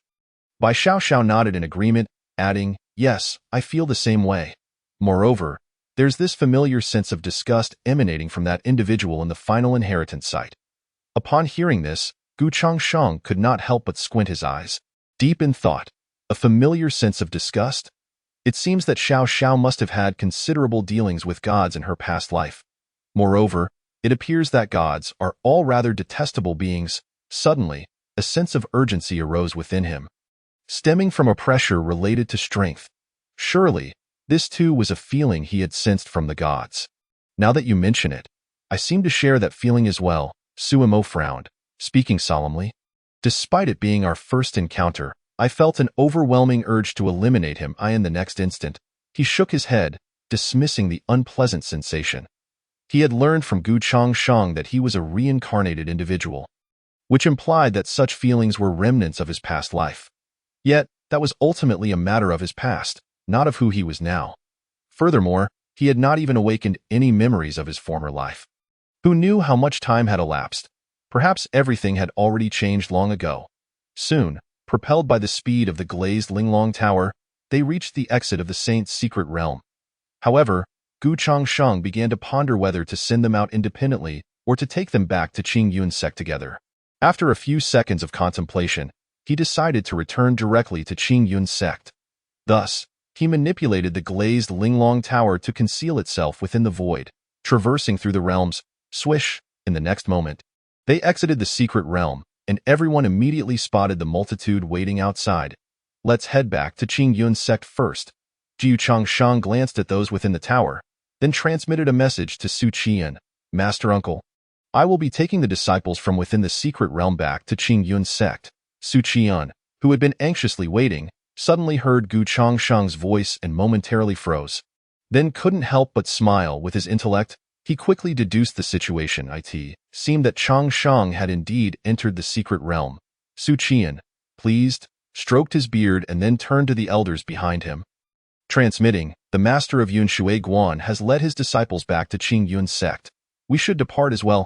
Bai Xiao nodded in agreement, adding, "Yes, I feel the same way. Moreover, there's this familiar sense of disgust emanating from that individual in the final inheritance site." Upon hearing this, Gu Changsheng could not help but squint his eyes, deep in thought. A familiar sense of disgust? It seems that Xiao must have had considerable dealings with gods in her past life. Moreover, it appears that gods are all rather detestable beings. Suddenly, a sense of urgency arose within him, stemming from a pressure related to strength. Surely, this too was a feeling he had sensed from the gods. Now that you mention it, I seem to share that feeling as well, Suimo frowned, speaking solemnly. Despite it being our first encounter, I felt an overwhelming urge to eliminate him. In the next instant, he shook his head, dismissing the unpleasant sensation. He had learned from Gu Changsheng that he was a reincarnated individual, which implied that such feelings were remnants of his past life. Yet, that was ultimately a matter of his past, not of who he was now. Furthermore, he had not even awakened any memories of his former life. Who knew how much time had elapsed? Perhaps everything had already changed long ago. Soon, propelled by the speed of the glazed Linglong Tower, they reached the exit of the Saint's secret realm. However, Gu Changsheng began to ponder whether to send them out independently or to take them back to Qingyun sect together. After a few seconds of contemplation, he decided to return directly to Qingyun sect. Thus, he manipulated the glazed Linglong Tower to conceal itself within the void, traversing through the realms. Swish! In the next moment, they exited the secret realm, and everyone immediately spotted the multitude waiting outside. "Let's head back to Qingyun sect first." Jiu Changsheng glanced at those within the tower, then transmitted a message to Su Qian, "Master Uncle, I will be taking the disciples from within the secret realm back to Qingyun sect." Su Qian, who had been anxiously waiting, suddenly heard Gu Changsheng's voice and momentarily froze. Then couldn't help but smile with his intellect. He quickly deduced the situation. It seemed that Changsheng had indeed entered the secret realm. Su Qian, pleased, stroked his beard and then turned to the elders behind him. Transmitting, "The master of Yun Shui Guan has led his disciples back to Qingyun sect. We should depart as well."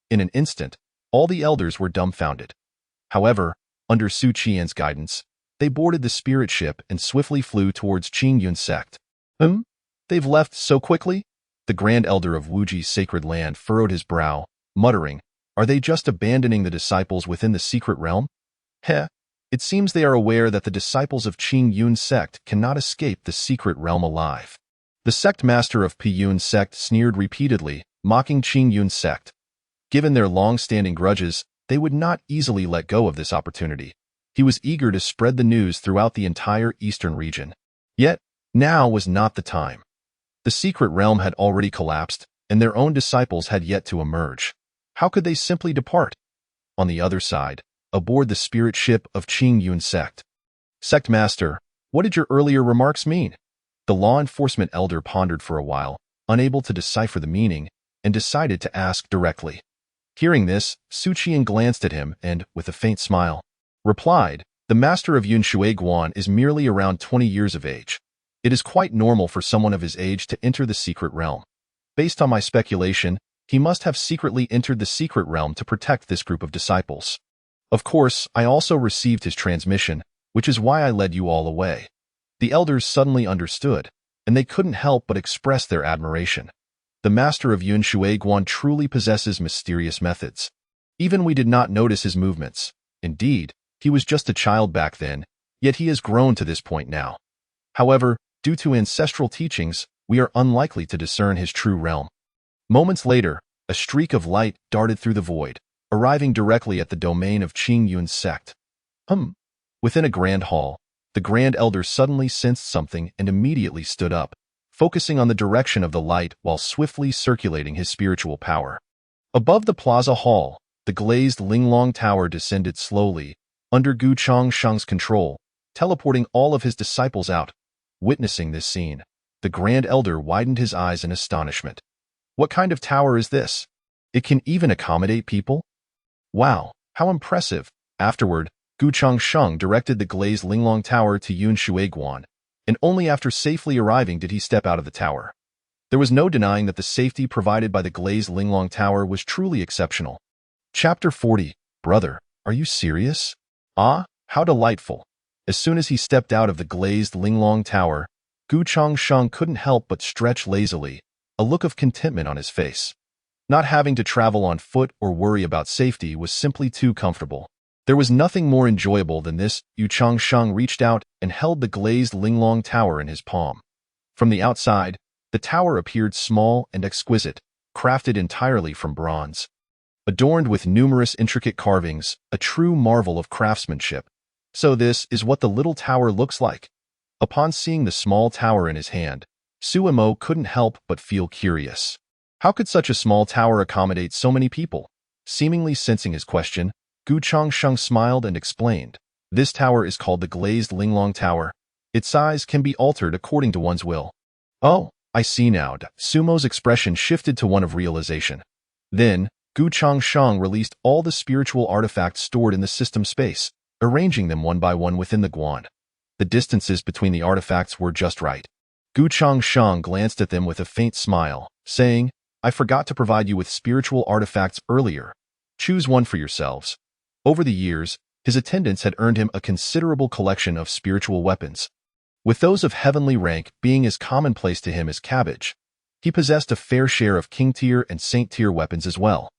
In an instant, all the elders were dumbfounded. However, under Su Qian's guidance, they boarded the spirit ship and swiftly flew towards Qingyun sect. They've left so quickly?" The Grand Elder of Wuji's sacred land furrowed his brow, muttering, "Are they just abandoning the disciples within the secret realm? It seems they are aware that the disciples of Qingyun sect cannot escape the secret realm alive." The sect master of Piyun sect sneered repeatedly, mocking Qingyun sect. Given their long-standing grudges, they would not easily let go of this opportunity. He was eager to spread the news throughout the entire eastern region. Yet, now was not the time. The secret realm had already collapsed, and their own disciples had yet to emerge. How could they simply depart? On the other side, aboard the spirit ship of Qingyun sect. "Sect master, what did your earlier remarks mean?" The law enforcement elder pondered for a while, unable to decipher the meaning, and decided to ask directly. Hearing this, Su Qian glanced at him and, with a faint smile, replied, "The master of Yun Shui Guan is merely around 20 years of age. It is quite normal for someone of his age to enter the secret realm. Based on my speculation, he must have secretly entered the secret realm to protect this group of disciples. Of course, I also received his transmission, which is why I led you all away." The elders suddenly understood, and they couldn't help but express their admiration. The master of Yun Shui Guan truly possesses mysterious methods. Even we did not notice his movements. Indeed, he was just a child back then, yet he has grown to this point now. However, due to ancestral teachings, we are unlikely to discern his true realm. Moments later, a streak of light darted through the void, arriving directly at the domain of Qing Yun's sect. Within a grand hall, the Grand Elder suddenly sensed something and immediately stood up, focusing on the direction of the light while swiftly circulating his spiritual power. Above the plaza hall, the glazed Linglong Tower descended slowly, under Gu Changsheng's control, teleporting all of his disciples out. Witnessing this scene, the Grand Elder widened his eyes in astonishment. What kind of tower is this? It can even accommodate people? Wow, how impressive! Afterward, Gu Changsheng directed the glazed Linglong Tower to Yun Shui Guan, and only after safely arriving did he step out of the tower. There was no denying that the safety provided by the glazed Linglong Tower was truly exceptional. Chapter 40. Brother, are you serious? Ah, how delightful! As soon as he stepped out of the glazed Linglong Tower, Gu Changsheng couldn't help but stretch lazily, a look of contentment on his face. Not having to travel on foot or worry about safety was simply too comfortable. There was nothing more enjoyable than this. Yu Changsheng reached out and held the glazed Linglong Tower in his palm. From the outside, the tower appeared small and exquisite, crafted entirely from bronze. Adorned with numerous intricate carvings, a true marvel of craftsmanship. So this is what the little tower looks like. Upon seeing the small tower in his hand, Suemo couldn't help but feel curious. How could such a small tower accommodate so many people? Seemingly sensing his question, Gu Changsheng smiled and explained, "This tower is called the glazed Linglong Tower. Its size can be altered according to one's will." "Oh, I see now." Sumo's expression shifted to one of realization. Then, Gu Changsheng released all the spiritual artifacts stored in the system space, arranging them one by one within the guan. The distances between the artifacts were just right. Gu Changsheng glanced at them with a faint smile, saying, "I forgot to provide you with spiritual artifacts earlier. Choose one for yourselves." Over the years, his attendants had earned him a considerable collection of spiritual weapons. With those of heavenly rank being as commonplace to him as cabbage, he possessed a fair share of king-tier and saint-tier weapons as well.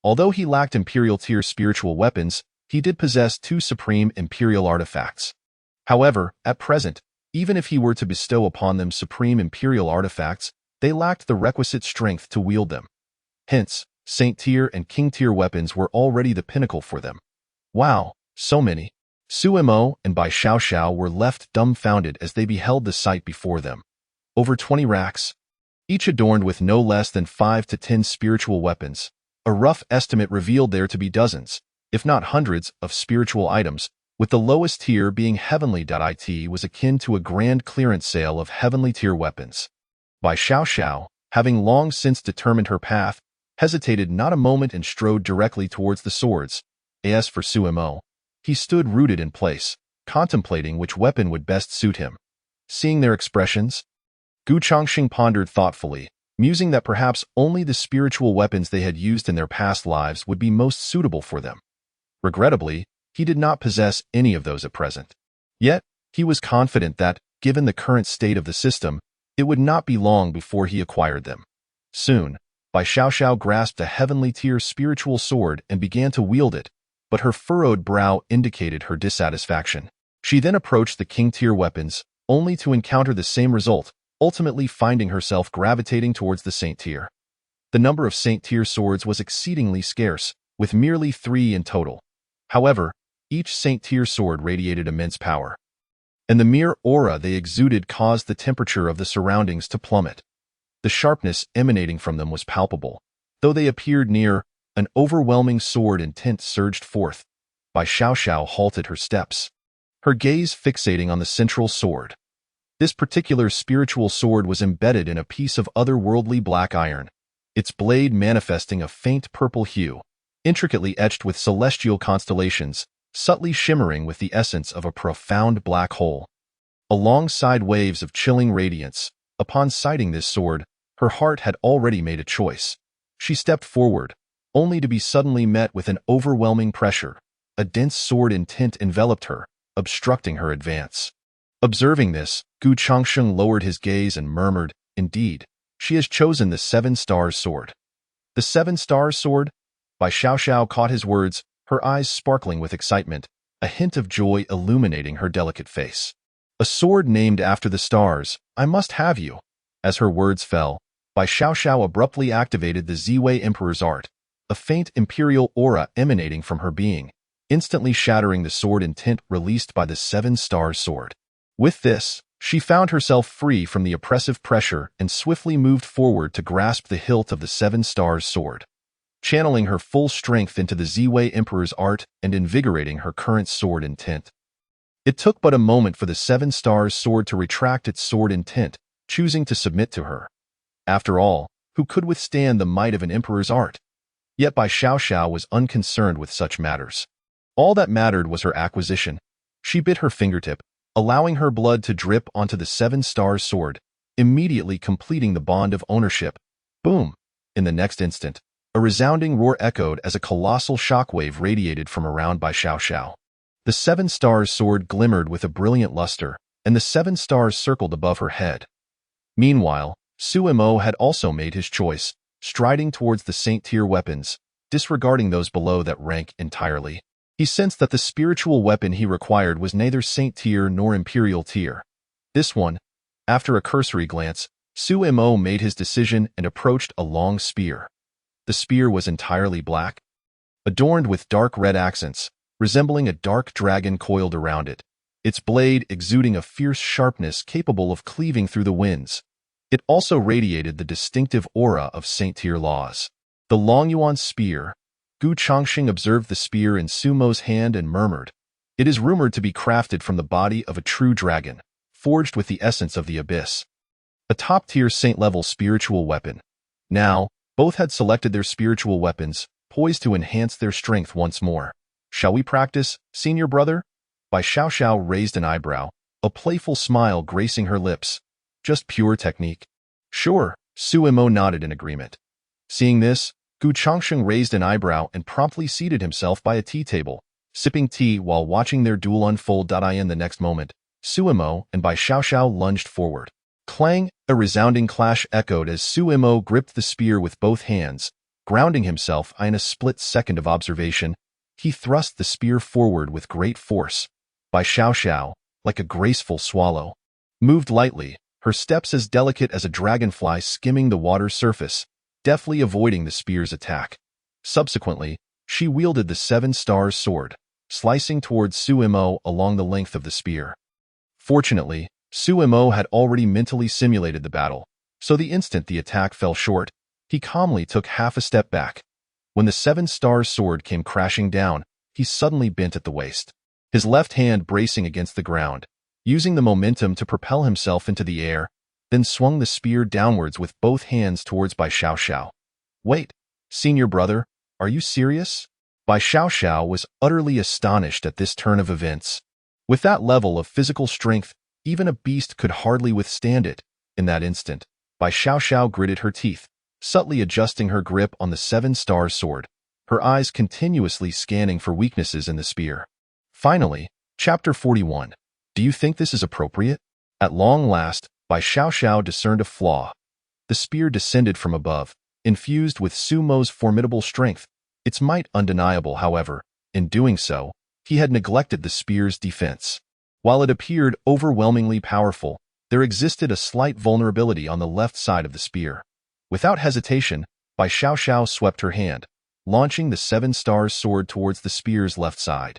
Although he lacked imperial-tier spiritual weapons, he did possess 2 supreme imperial artifacts. However, at present, even if he were to bestow upon them supreme imperial artifacts, they lacked the requisite strength to wield them. Hence, saint-tier and king-tier weapons were already the pinnacle for them. Wow, so many! Suemo and Bai Xiaoxiao were left dumbfounded as they beheld the sight before them. Over 20 racks, each adorned with no less than 5 to 10 spiritual weapons. A rough estimate revealed there to be dozens, if not hundreds, of spiritual items, with the lowest tier being heavenly.it was akin to a grand clearance sale of heavenly tier weapons. Bai Xiaoxiao, having long since determined her path, hesitated not a moment and strode directly towards the swords. As for Suemo, he stood rooted in place, contemplating which weapon would best suit him. Seeing their expressions, Gu Changsheng pondered thoughtfully, musing that perhaps only the spiritual weapons they had used in their past lives would be most suitable for them. Regrettably, he did not possess any of those at present. Yet, he was confident that, given the current state of the system, it would not be long before he acquired them. Soon, Bai Xiaoxiao grasped a heavenly tier spiritual sword and began to wield it, but her furrowed brow indicated her dissatisfaction. She then approached the king-tier weapons, only to encounter the same result, ultimately finding herself gravitating towards the saint-tier. The number of saint-tier swords was exceedingly scarce, with merely 3 in total. However, each saint-tier sword radiated immense power, and the mere aura they exuded caused the temperature of the surroundings to plummet. The sharpness emanating from them was palpable. Though they appeared near, an overwhelming sword intent surged forth. Bai Xiaoxiao halted her steps, her gaze fixating on the central sword. This particular spiritual sword was embedded in a piece of otherworldly black iron, its blade manifesting a faint purple hue. intricately etched with celestial constellations, subtly shimmering with the essence of a profound black hole. Alongside waves of chilling radiance, upon sighting this sword, her heart had already made a choice. She stepped forward, only to be suddenly met with an overwhelming pressure. A dense sword intent enveloped her, obstructing her advance. Observing this, Gu Changsheng lowered his gaze and murmured, "Indeed, she has chosen the 7 Stars sword." "The 7 Stars sword?" Bai Xiaoxiao caught his words, her eyes sparkling with excitement, a hint of joy illuminating her delicate face. "A sword named after the stars, I must have you." As her words fell, Bai Xiaoxiao abruptly activated the Ziwei Emperor's art, a faint imperial aura emanating from her being, instantly shattering the sword intent released by the 7 Stars sword. With this, she found herself free from the oppressive pressure and swiftly moved forward to grasp the hilt of the 7 Stars sword, channeling her full strength into the Ziwei Emperor's art and invigorating her current sword intent. It took but a moment for the 7 Stars sword to retract its sword intent, choosing to submit to her. After all, who could withstand the might of an emperor's art? Yet Bai Xiaoxiao was unconcerned with such matters. All that mattered was her acquisition. She bit her fingertip, allowing her blood to drip onto the 7 Stars sword, immediately completing the bond of ownership. Boom! In the next instant, a resounding roar echoed as a colossal shockwave radiated from around Bai Xiaoxiao. The 7 Stars sword glimmered with a brilliant luster, and the 7 stars circled above her head. Meanwhile, Su Mo had also made his choice, striding towards the Saint-tier weapons, disregarding those below that rank entirely. He sensed that the spiritual weapon he required was neither Saint-tier nor Imperial tier. This one, after a cursory glance, Su Mo made his decision and approached a long spear. The spear was entirely black, adorned with dark red accents, resembling a dark dragon coiled around it, its blade exuding a fierce sharpness capable of cleaving through the winds. It also radiated the distinctive aura of Saint-tier laws. The Longyuan spear. Gu Changxing observed the spear in Su Mo's hand and murmured, "It is rumored to be crafted from the body of a true dragon, forged with the essence of the abyss. A top-tier saint-level spiritual weapon." Now, both had selected their spiritual weapons, poised to enhance their strength once more. "Shall we practice, senior brother?" Bai Xiaoxiao raised an eyebrow, a playful smile gracing her lips. "Just pure technique." "Sure," Su Mo nodded in agreement. Seeing this, Gu Changsheng raised an eyebrow and promptly seated himself by a tea table, sipping tea while watching their duel unfold. In the next moment, Su Mo and Bai Xiaoxiao lunged forward. Clang! A resounding clash echoed as Su Mo gripped the spear with both hands, grounding himself in a split second of observation. He thrust the spear forward with great force. Bai Xiaoxiao, like a graceful swallow, moved lightly, her steps as delicate as a dragonfly skimming the water's surface, deftly avoiding the spear's attack. Subsequently, she wielded the 7 Stars sword, slicing towards Su Mo along the length of the spear. Fortunately, Su Mo had already mentally simulated the battle, so the instant the attack fell short, he calmly took half a step back. When the 7 Stars sword came crashing down, he suddenly bent at the waist, his left hand bracing against the ground, using the momentum to propel himself into the air, then swung the spear downwards with both hands towards Bai Xiaoxiao. "Wait, senior brother, are you serious?" Bai Xiaoxiao was utterly astonished at this turn of events. With that level of physical strength, even a beast could hardly withstand it. In that instant, Bai Xiaoxiao gritted her teeth, subtly adjusting her grip on the 7 Stars sword, her eyes continuously scanning for weaknesses in the spear. Finally, Chapter 41. Do you think this is appropriate? At long last, Bai Xiaoxiao discerned a flaw. The spear descended from above, infused with Su Mo's formidable strength, its might undeniable. However, in doing so, he had neglected the spear's defense. While it appeared overwhelmingly powerful, there existed a slight vulnerability on the left side of the spear. Without hesitation, Bai Xiaoxiao swept her hand, launching the 7 Stars sword towards the spear's left side.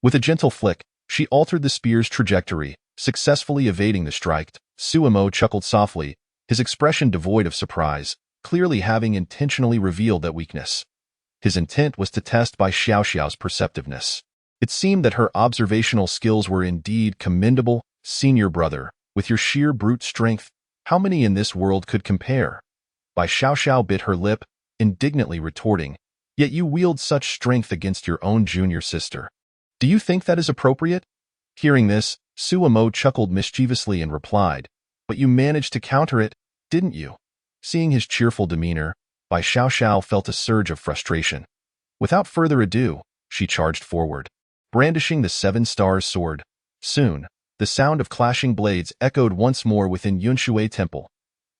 With a gentle flick, she altered the spear's trajectory, successfully evading the strike. Su Mo chuckled softly, his expression devoid of surprise, clearly having intentionally revealed that weakness. His intent was to test Bai Xiaoxiao's perceptiveness. It seemed that her observational skills were indeed commendable. "Senior brother, with your sheer brute strength, how many in this world could compare?" Bai Xiaoxiao bit her lip, indignantly retorting, Yet you wield such strength against your own junior sister. Do you think that is appropriate? Hearing this, Suemo chuckled mischievously and replied, "But you managed to counter it, didn't you?" Seeing his cheerful demeanor, Bai Xiaoxiao felt a surge of frustration. Without further ado, she charged forward, brandishing the 7 stars sword. Soon, the sound of clashing blades echoed once more within Yunshui Temple.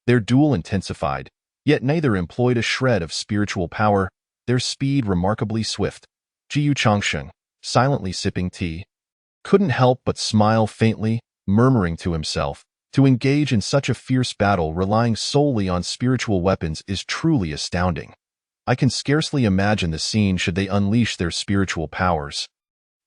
Their duel intensified, yet neither employed a shred of spiritual power, their speed remarkably swift. Jiyu Changsheng, silently sipping tea, couldn't help but smile faintly, murmuring to himself, to engage in such a fierce battle relying solely on spiritual weapons is truly astounding. I can scarcely imagine the scene should they unleash their spiritual powers.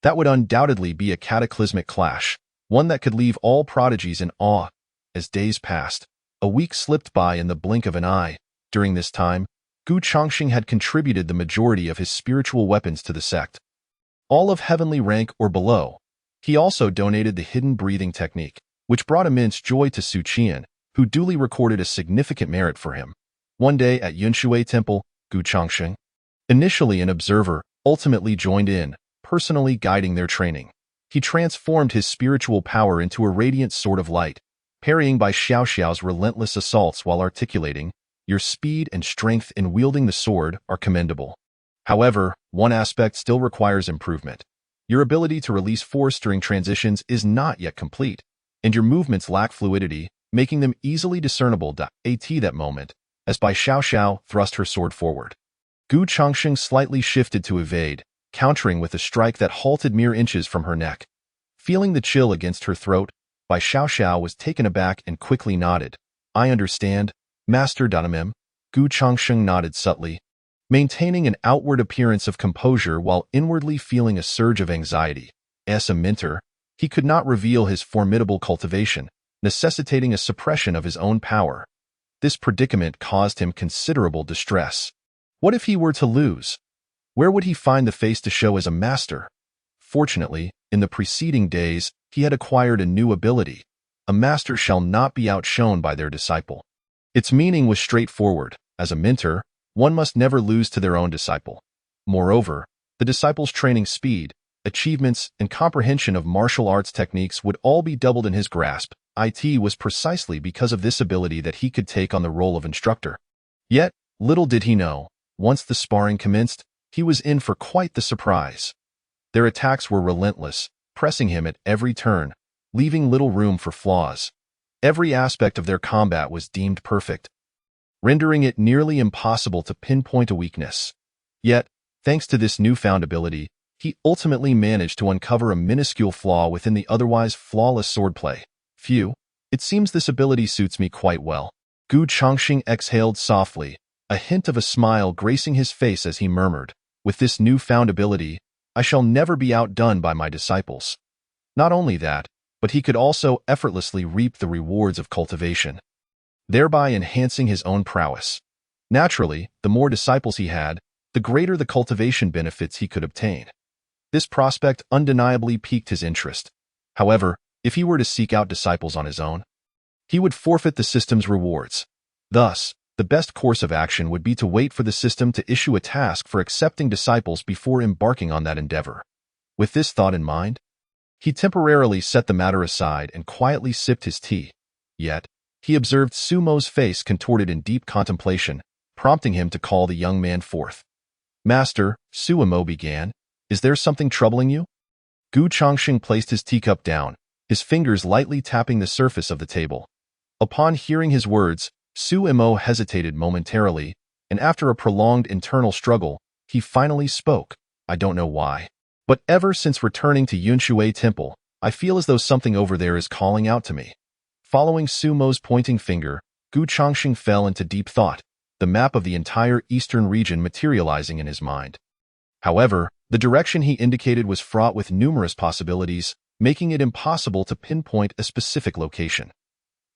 That would undoubtedly be a cataclysmic clash, one that could leave all prodigies in awe. As days passed, a week slipped by in the blink of an eye. During this time, Gu Changxing had contributed the majority of his spiritual weapons to the sect, all of heavenly rank or below. He also donated the hidden breathing technique, which brought immense joy to Su Qian, who duly recorded a significant merit for him. One day at Yunshui Temple, Gu Changxing, initially an observer, ultimately joined in, personally guiding their training. He transformed his spiritual power into a radiant sword of light, parrying Bai Xiaoxiao's relentless assaults while articulating, "Your speed and strength in wielding the sword are commendable. However, one aspect still requires improvement. Your ability to release force during transitions is not yet complete, and your movements lack fluidity, making them easily discernible." At that moment, as Bai Xiaoxiao thrust her sword forward, Gu Changxing slightly shifted to evade, countering with a strike that halted mere inches from her neck. Feeling the chill against her throat, Bai Xiaoxiao was taken aback and quickly nodded. "I understand, Master Danamem." Gu Changxing nodded subtly, maintaining an outward appearance of composure while inwardly feeling a surge of anxiety. As a mentor, he could not reveal his formidable cultivation, necessitating a suppression of his own power. This predicament caused him considerable distress. What if he were to lose? Where would he find the face to show as a master? Fortunately, in the preceding days, he had acquired a new ability. A master shall not be outshone by their disciple. Its meaning was straightforward. As a mentor, one must never lose to their own disciple. Moreover, the disciple's training speed, achievements, and comprehension of martial arts techniques would all be doubled in his grasp. It was precisely because of this ability that he could take on the role of instructor. Yet, little did he know, once the sparring commenced, he was in for quite the surprise. Their attacks were relentless, pressing him at every turn, leaving little room for flaws. Every aspect of their combat was deemed perfect, rendering it nearly impossible to pinpoint a weakness. Yet, thanks to this newfound ability, he ultimately managed to uncover a minuscule flaw within the otherwise flawless swordplay. Phew, it seems this ability suits me quite well. Gu Changxing exhaled softly, a hint of a smile gracing his face as he murmured, "With this newfound ability, I shall never be outdone by my disciples." Not only that, but he could also effortlessly reap the rewards of cultivation, thereby enhancing his own prowess. Naturally, the more disciples he had, the greater the cultivation benefits he could obtain. This prospect undeniably piqued his interest. However, if he were to seek out disciples on his own, he would forfeit the system's rewards. Thus, the best course of action would be to wait for the system to issue a task for accepting disciples before embarking on that endeavor. With this thought in mind, he temporarily set the matter aside and quietly sipped his tea. Yet, he observed Sumo's face contorted in deep contemplation, prompting him to call the young man forth. "Master," Sumo began, "is there something troubling you?" Gu Changxing placed his teacup down, his fingers lightly tapping the surface of the table. Upon hearing his words, Sumo hesitated momentarily, and after a prolonged internal struggle, he finally spoke. "I don't know why, but ever since returning to Yunshui Temple, I feel as though something over there is calling out to me." Following Sumo's pointing finger, Gu Changxing fell into deep thought, the map of the entire eastern region materializing in his mind. However, the direction he indicated was fraught with numerous possibilities, making it impossible to pinpoint a specific location.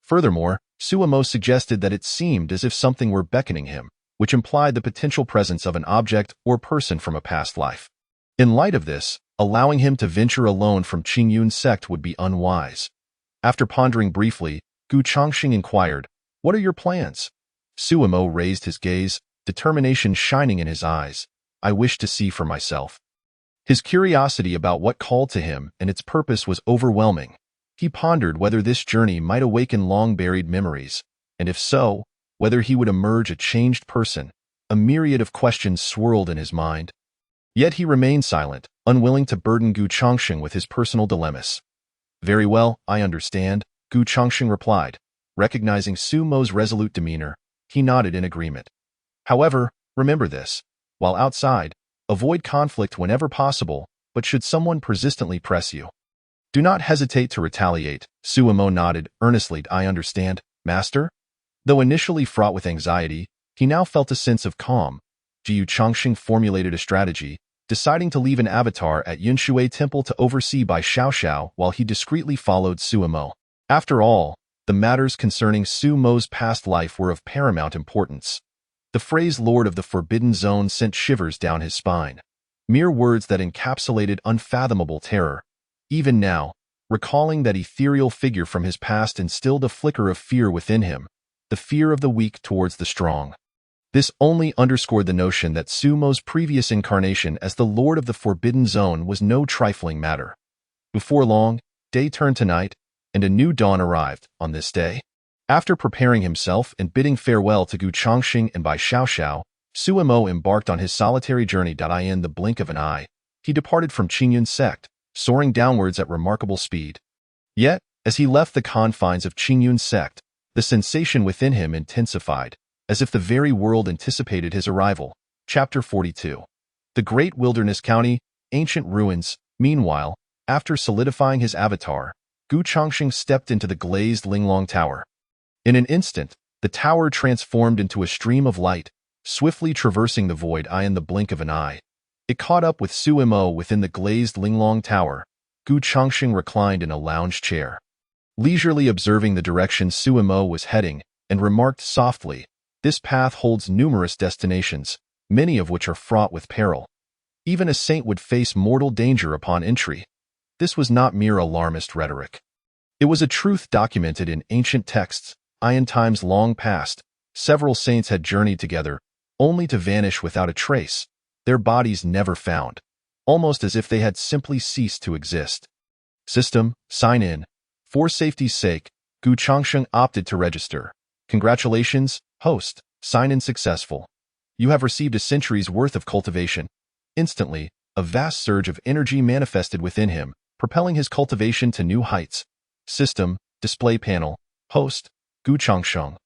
Furthermore, Sumo suggested that it seemed as if something were beckoning him, which implied the potential presence of an object or person from a past life. In light of this, allowing him to venture alone from Qingyun's sect would be unwise. After pondering briefly, Gu Changxing inquired, "What are your plans?" Sumo raised his gaze, determination shining in his eyes. I wish to see for myself. His curiosity about what called to him and its purpose was overwhelming. He pondered whether this journey might awaken long-buried memories, and if so, whether he would emerge a changed person. A myriad of questions swirled in his mind. Yet he remained silent, unwilling to burden Gu Chongsheng with his personal dilemmas. "Very well, I understand," Gu Chongsheng replied. Recognizing Su Mo's resolute demeanor, he nodded in agreement. "However, remember this. While outside, avoid conflict whenever possible, but should someone persistently press you, do not hesitate to retaliate." Su Mo nodded earnestly. "I understand, Master." Though initially fraught with anxiety, he now felt a sense of calm. Gu Chongsheng formulated a strategy, deciding to leave an avatar at Yunshui Temple to oversee by Xiao Xiao while he discreetly followed Su Mo. After all, the matters concerning Su Mo's past life were of paramount importance. The phrase Lord of the Forbidden Zone sent shivers down his spine. Mere words that encapsulated unfathomable terror. Even now, recalling that ethereal figure from his past instilled a flicker of fear within him, the fear of the weak towards the strong. This only underscored the notion that Su Mo's previous incarnation as the Lord of the Forbidden Zone was no trifling matter. Before long, day turned to night, and a new dawn arrived. On this day, after preparing himself and bidding farewell to Gu Chongsheng and Bai Xiaoxiao, Su Mo embarked on his solitary journey. In the blink of an eye, he departed from Qingyun sect, soaring downwards at remarkable speed. Yet, as he left the confines of Qingyun sect, the sensation within him intensified, as if the very world anticipated his arrival. Chapter 42. The Great Wilderness County, Ancient Ruins. Meanwhile, after solidifying his avatar, Gu Chongsheng stepped into the glazed Linglong Tower. In an instant, the tower transformed into a stream of light, swiftly traversing the void. In the blink of an eye, it caught up with Su Mo within the glazed Linglong Tower. Gu Chongsheng reclined in a lounge chair, leisurely observing the direction Su Mo was heading, and remarked softly, "This path holds numerous destinations, many of which are fraught with peril. Even a saint would face mortal danger upon entry." This was not mere alarmist rhetoric. It was a truth documented in ancient texts. In times long past, several saints had journeyed together, only to vanish without a trace, their bodies never found, almost as if they had simply ceased to exist. System, sign in. For safety's sake, Gu Chongsheng opted to register. "Congratulations, host. Sign in successful. You have received a century's worth of cultivation." Instantly, a vast surge of energy manifested within him, propelling his cultivation to new heights. System, display panel. Host, Gu Chongsheng.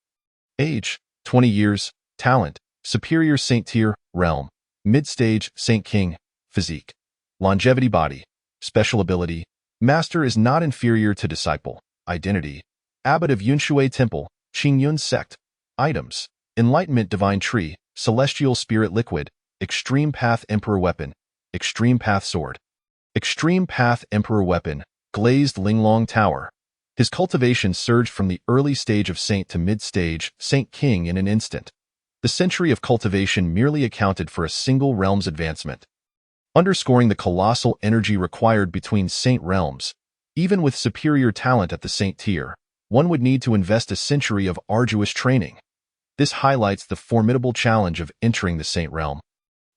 Age, 20 years. Talent, superior saint tier. Realm, mid-stage saint king. Physique, longevity. Body, special ability. Master is not inferior to disciple. Identity, abbot of Yunshui Temple, Qingyun sect. Items, enlightenment divine tree, celestial spirit liquid, extreme path emperor weapon, extreme path sword. Extreme path emperor weapon, glazed Linglong Tower. His cultivation surged from the early stage of saint to mid-stage saint king in an instant. The century of cultivation merely accounted for a single realm's advancement, underscoring the colossal energy required between saint realms. Even with superior talent at the saint tier, one would need to invest a century of arduous training. This highlights the formidable challenge of entering the saint realm.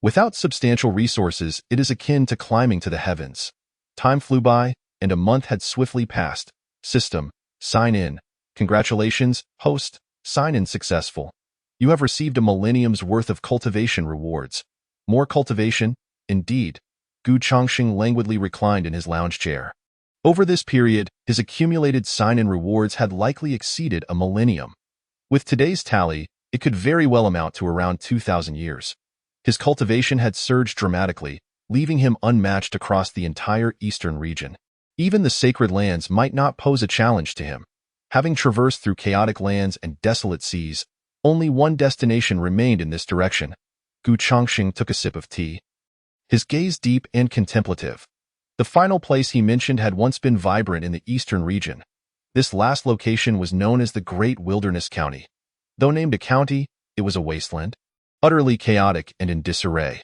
Without substantial resources, it is akin to climbing to the heavens. Time flew by, and a month had swiftly passed. System, sign in. Congratulations, host. Sign in successful. You have received a millennium's worth of cultivation rewards. More cultivation? Indeed. Gu Chongsheng languidly reclined in his lounge chair. Over this period, his accumulated sign-in rewards had likely exceeded a millennium. With today's tally, it could very well amount to around 2,000 years. His cultivation had surged dramatically, leaving him unmatched across the entire eastern region. Even the sacred lands might not pose a challenge to him. Having traversed through chaotic lands and desolate seas, only one destination remained in this direction. Gu Chongsheng took a sip of tea, his gaze deep and contemplative. The final place he mentioned had once been vibrant in the eastern region. This last location was known as the Great Wilderness County. Though named a county, it was a wasteland, utterly chaotic and in disarray.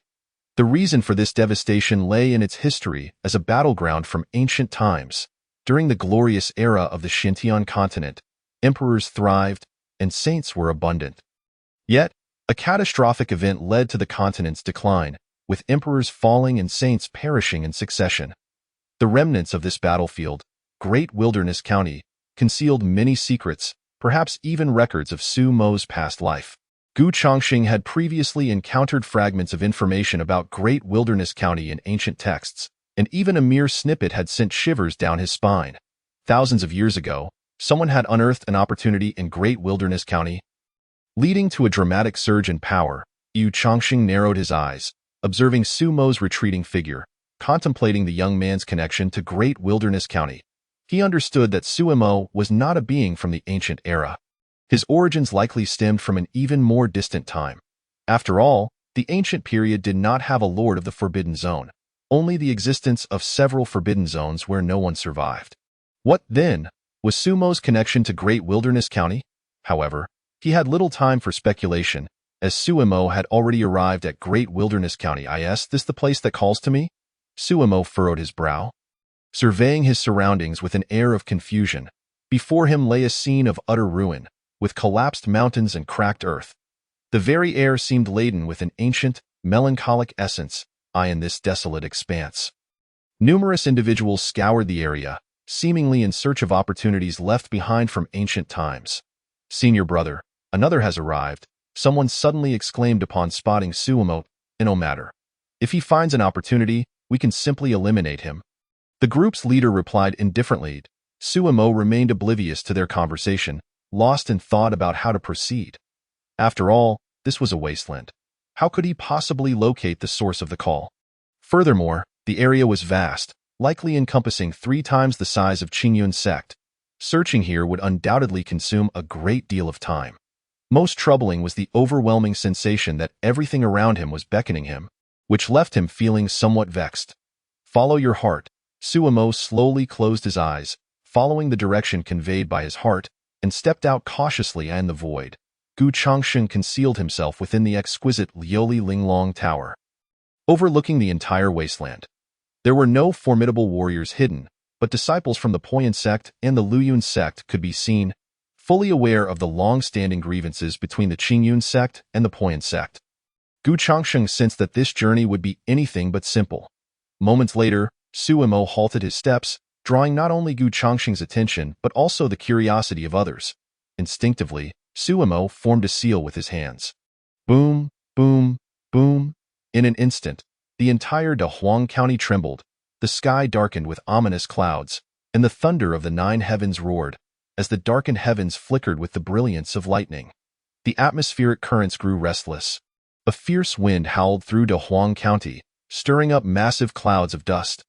The reason for this devastation lay in its history as a battleground from ancient times. During the glorious era of the Xintian continent, emperors thrived and saints were abundant. Yet, a catastrophic event led to the continent's decline. with emperors falling and saints perishing in succession. The remnants of this battlefield, Great Wilderness County, concealed many secrets, perhaps even records of Su Mo's past life. Gu Chongxing had previously encountered fragments of information about Great Wilderness County in ancient texts, and even a mere snippet had sent shivers down his spine. Thousands of years ago, someone had unearthed an opportunity in Great Wilderness County, leading to a dramatic surge in power. Gu Chongxing narrowed his eyes, observing Su Mo's retreating figure, contemplating the young man's connection to Great Wilderness County. He understood that Su Mo was not a being from the ancient era. His origins likely stemmed from an even more distant time. After all, the ancient period did not have a lord of the Forbidden Zone, only the existence of several forbidden zones where no one survived. What, then, was Su Mo's connection to Great Wilderness County? However, he had little time for speculation, as Su Mo had already arrived at Great Wilderness County. Is this the place that calls to me? Su Mo furrowed his brow, surveying his surroundings with an air of confusion. Before him lay a scene of utter ruin, with collapsed mountains and cracked earth. The very air seemed laden with an ancient, melancholic essence, in this desolate expanse. Numerous individuals scoured the area, seemingly in search of opportunities left behind from ancient times. "Senior brother, another has arrived," someone suddenly exclaimed upon spotting Su Mo. "No matter. If he finds an opportunity, we can simply eliminate him." The group's leader replied indifferently. Su Mo remained oblivious to their conversation, lost in thought about how to proceed. After all, this was a wasteland. How could he possibly locate the source of the call? Furthermore, the area was vast, likely encompassing 3 times the size of Qingyun sect. Searching here would undoubtedly consume a great deal of time. Most troubling was the overwhelming sensation that everything around him was beckoning him, which left him feeling somewhat vexed. "Follow your heart." Su Mo slowly closed his eyes, following the direction conveyed by his heart, and stepped out cautiously in the void. Gu Chongxing concealed himself within the exquisite Liuli Linglong Tower, overlooking the entire wasteland. There were no formidable warriors hidden, but disciples from the Poyan sect and the Luyun sect could be seen, fully aware of the long-standing grievances between the Qingyun sect and the Poyan sect. Gu Chongxing sensed that this journey would be anything but simple. Moments later, Su Mo halted his steps, drawing not only Gu Chongxing's attention but also the curiosity of others. Instinctively, Su Mo formed a seal with his hands. Boom, boom, boom. In an instant, the entire Dahuang County trembled, the sky darkened with ominous clouds, and the thunder of the 9 heavens roared, as the darkened heavens flickered with the brilliance of lightning. The atmospheric currents grew restless. A fierce wind howled through Dahuang County, stirring up massive clouds of dust.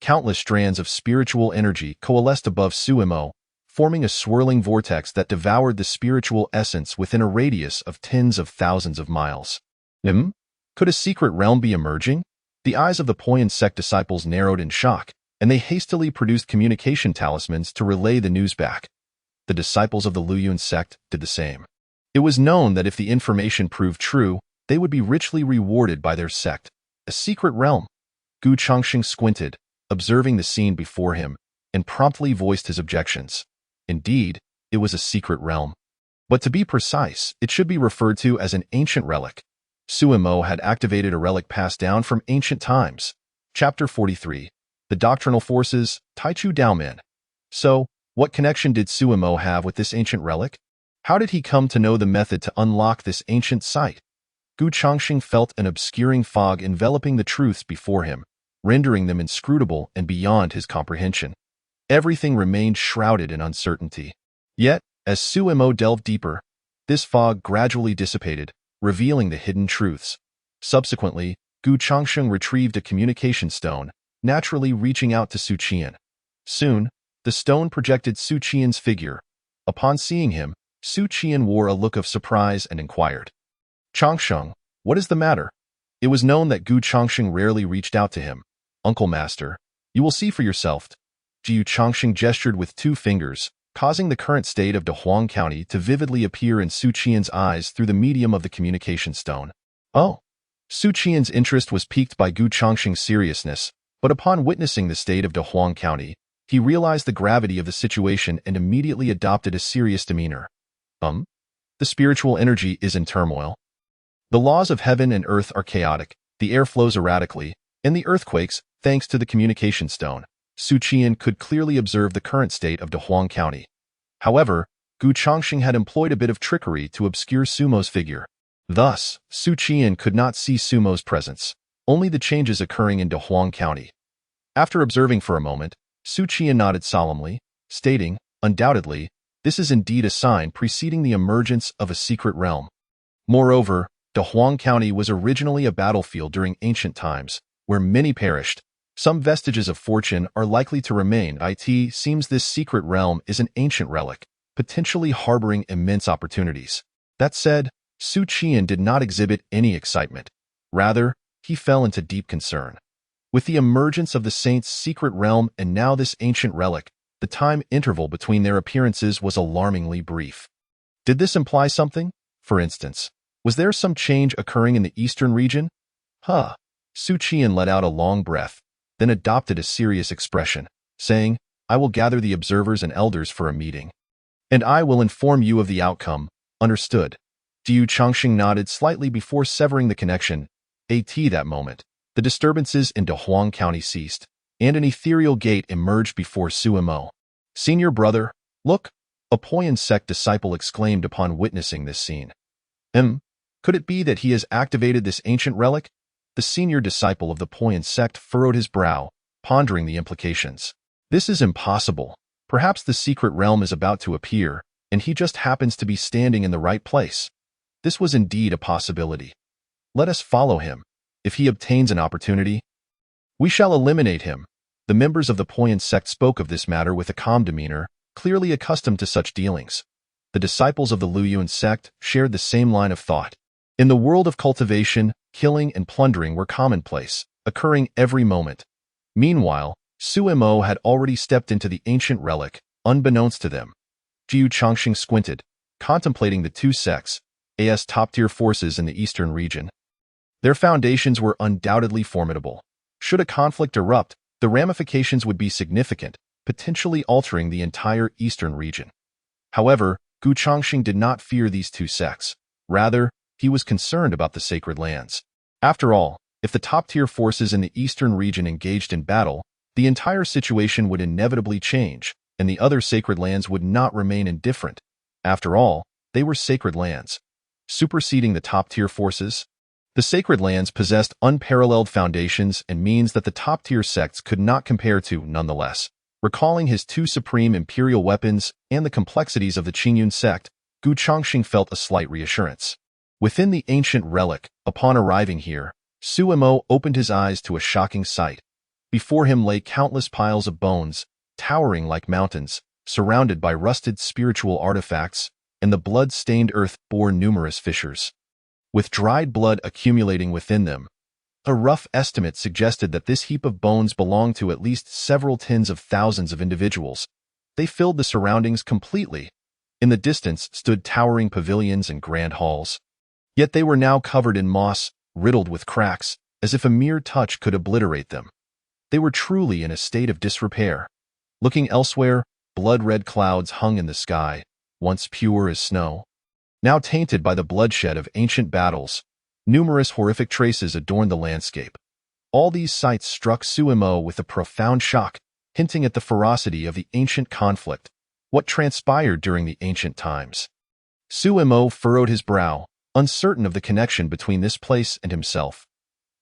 Countless strands of spiritual energy coalesced above Su Mo, forming a swirling vortex that devoured the spiritual essence within a radius of tens of thousands of miles. Could a secret realm be emerging? The eyes of the Poyan sect disciples narrowed in shock, and they hastily produced communication talismans to relay the news back. The disciples of the Luyun sect did the same. It was known that if the information proved true, they would be richly rewarded by their sect. A secret realm. Gu Chongxing squinted, observing the scene before him, and promptly voiced his objections. Indeed, it was a secret realm. But to be precise, it should be referred to as an ancient relic. Su Mo had activated a relic passed down from ancient times. Chapter 43. The Doctrinal Forces, Taichu Daomen. So, what connection did Su Mo have with this ancient relic? How did he come to know the method to unlock this ancient site? Gu Chongxing felt an obscuring fog enveloping the truths before him, rendering them inscrutable and beyond his comprehension. Everything remained shrouded in uncertainty. Yet, as Su Mo delved deeper, this fog gradually dissipated, revealing the hidden truths. Subsequently, Gu Chongxing retrieved a communication stone, naturally reaching out to Su Qian. Soon, the stone projected Su Qian's figure. Upon seeing him, Su Qian wore a look of surprise and inquired, "Chongxing, what is the matter?" It was known that Gu Chongxing rarely reached out to him. "Uncle Master, you will see for yourself." Gu Chongxing gestured with 2 fingers, causing the current state of Dahuang County to vividly appear in Su Qian's eyes through the medium of the communication stone. Oh! Su Qian's interest was piqued by Gu Chongxing's seriousness, but upon witnessing the state of Dahuang County, he realized the gravity of the situation and immediately adopted a serious demeanor. The spiritual energy is in turmoil. The laws of heaven and earth are chaotic, The air flows erratically, and the earthquakes, thanks to the communication stone. Su Qian could clearly observe the current state of Dehuang County. However, Gu Chongxing had employed a bit of trickery to obscure Sumo's figure. Thus, Su Qian could not see Sumo's presence, only the changes occurring in Dehuang County. After observing for a moment, Su Qian nodded solemnly, stating, "Undoubtedly, this is indeed a sign preceding the emergence of a secret realm." Moreover, Dehuang County was originally a battlefield during ancient times, where many perished. Some vestiges of fortune are likely to remain. It seems this secret realm is an ancient relic, potentially harboring immense opportunities. That said, Su Qian did not exhibit any excitement. Rather, he fell into deep concern. With the emergence of the saint's secret realm and now this ancient relic, the time interval between their appearances was alarmingly brief. Did this imply something? For instance, was there some change occurring in the eastern region? Su Qian let out a long breath, then adopted a serious expression, saying, "I will gather the observers and elders for a meeting. And I will inform you of the outcome." Understood. Gu Chongxing nodded slightly before severing the connection. At that moment, the disturbances in Dehuang County ceased, and an ethereal gate emerged before Sumo. "Senior brother, look," a Poyan sect disciple exclaimed upon witnessing this scene. Could it be that he has activated this ancient relic? The senior disciple of the Poyan sect furrowed his brow, pondering the implications. This is impossible. Perhaps the secret realm is about to appear, and he just happens to be standing in the right place. This was indeed a possibility. Let us follow him. If he obtains an opportunity, we shall eliminate him. The members of the Poyan sect spoke of this matter with a calm demeanor, clearly accustomed to such dealings. The disciples of the Luyuan sect shared the same line of thought. In the world of cultivation, killing and plundering were commonplace, occurring every moment. Meanwhile, Sumo had already stepped into the ancient relic, unbeknownst to them. Gu Chongxing squinted, contemplating the two sects, as top-tier forces in the eastern region. Their foundations were undoubtedly formidable. Should a conflict erupt, the ramifications would be significant, potentially altering the entire eastern region. However, Gu Chongxing did not fear these two sects. Rather, he was concerned about the sacred lands. After all, if the top-tier forces in the eastern region engaged in battle, the entire situation would inevitably change, and the other sacred lands would not remain indifferent. After all, they were sacred lands. Superseding the top-tier forces, the sacred lands possessed unparalleled foundations and means that the top-tier sects could not compare to. Nonetheless, recalling his two supreme imperial weapons and the complexities of the Qingyun sect, Gu Chongxing felt a slight reassurance. Within the ancient relic, upon arriving here, Sumo opened his eyes to a shocking sight. Before him lay countless piles of bones, towering like mountains, surrounded by rusted spiritual artifacts, and the blood-stained earth bore numerous fissures. With dried blood accumulating within them, a rough estimate suggested that this heap of bones belonged to at least several tens of thousands of individuals. They filled the surroundings completely. In the distance stood towering pavilions and grand halls. Yet they were now covered in moss, riddled with cracks, as if a mere touch could obliterate them. They were truly in a state of disrepair. Looking elsewhere, blood-red clouds hung in the sky, once pure as snow. Now tainted by the bloodshed of ancient battles, numerous horrific traces adorned the landscape. All these sights struck Sumo with a profound shock, hinting at the ferocity of the ancient conflict, what transpired during the ancient times. Sumo furrowed his brow, uncertain of the connection between this place and himself.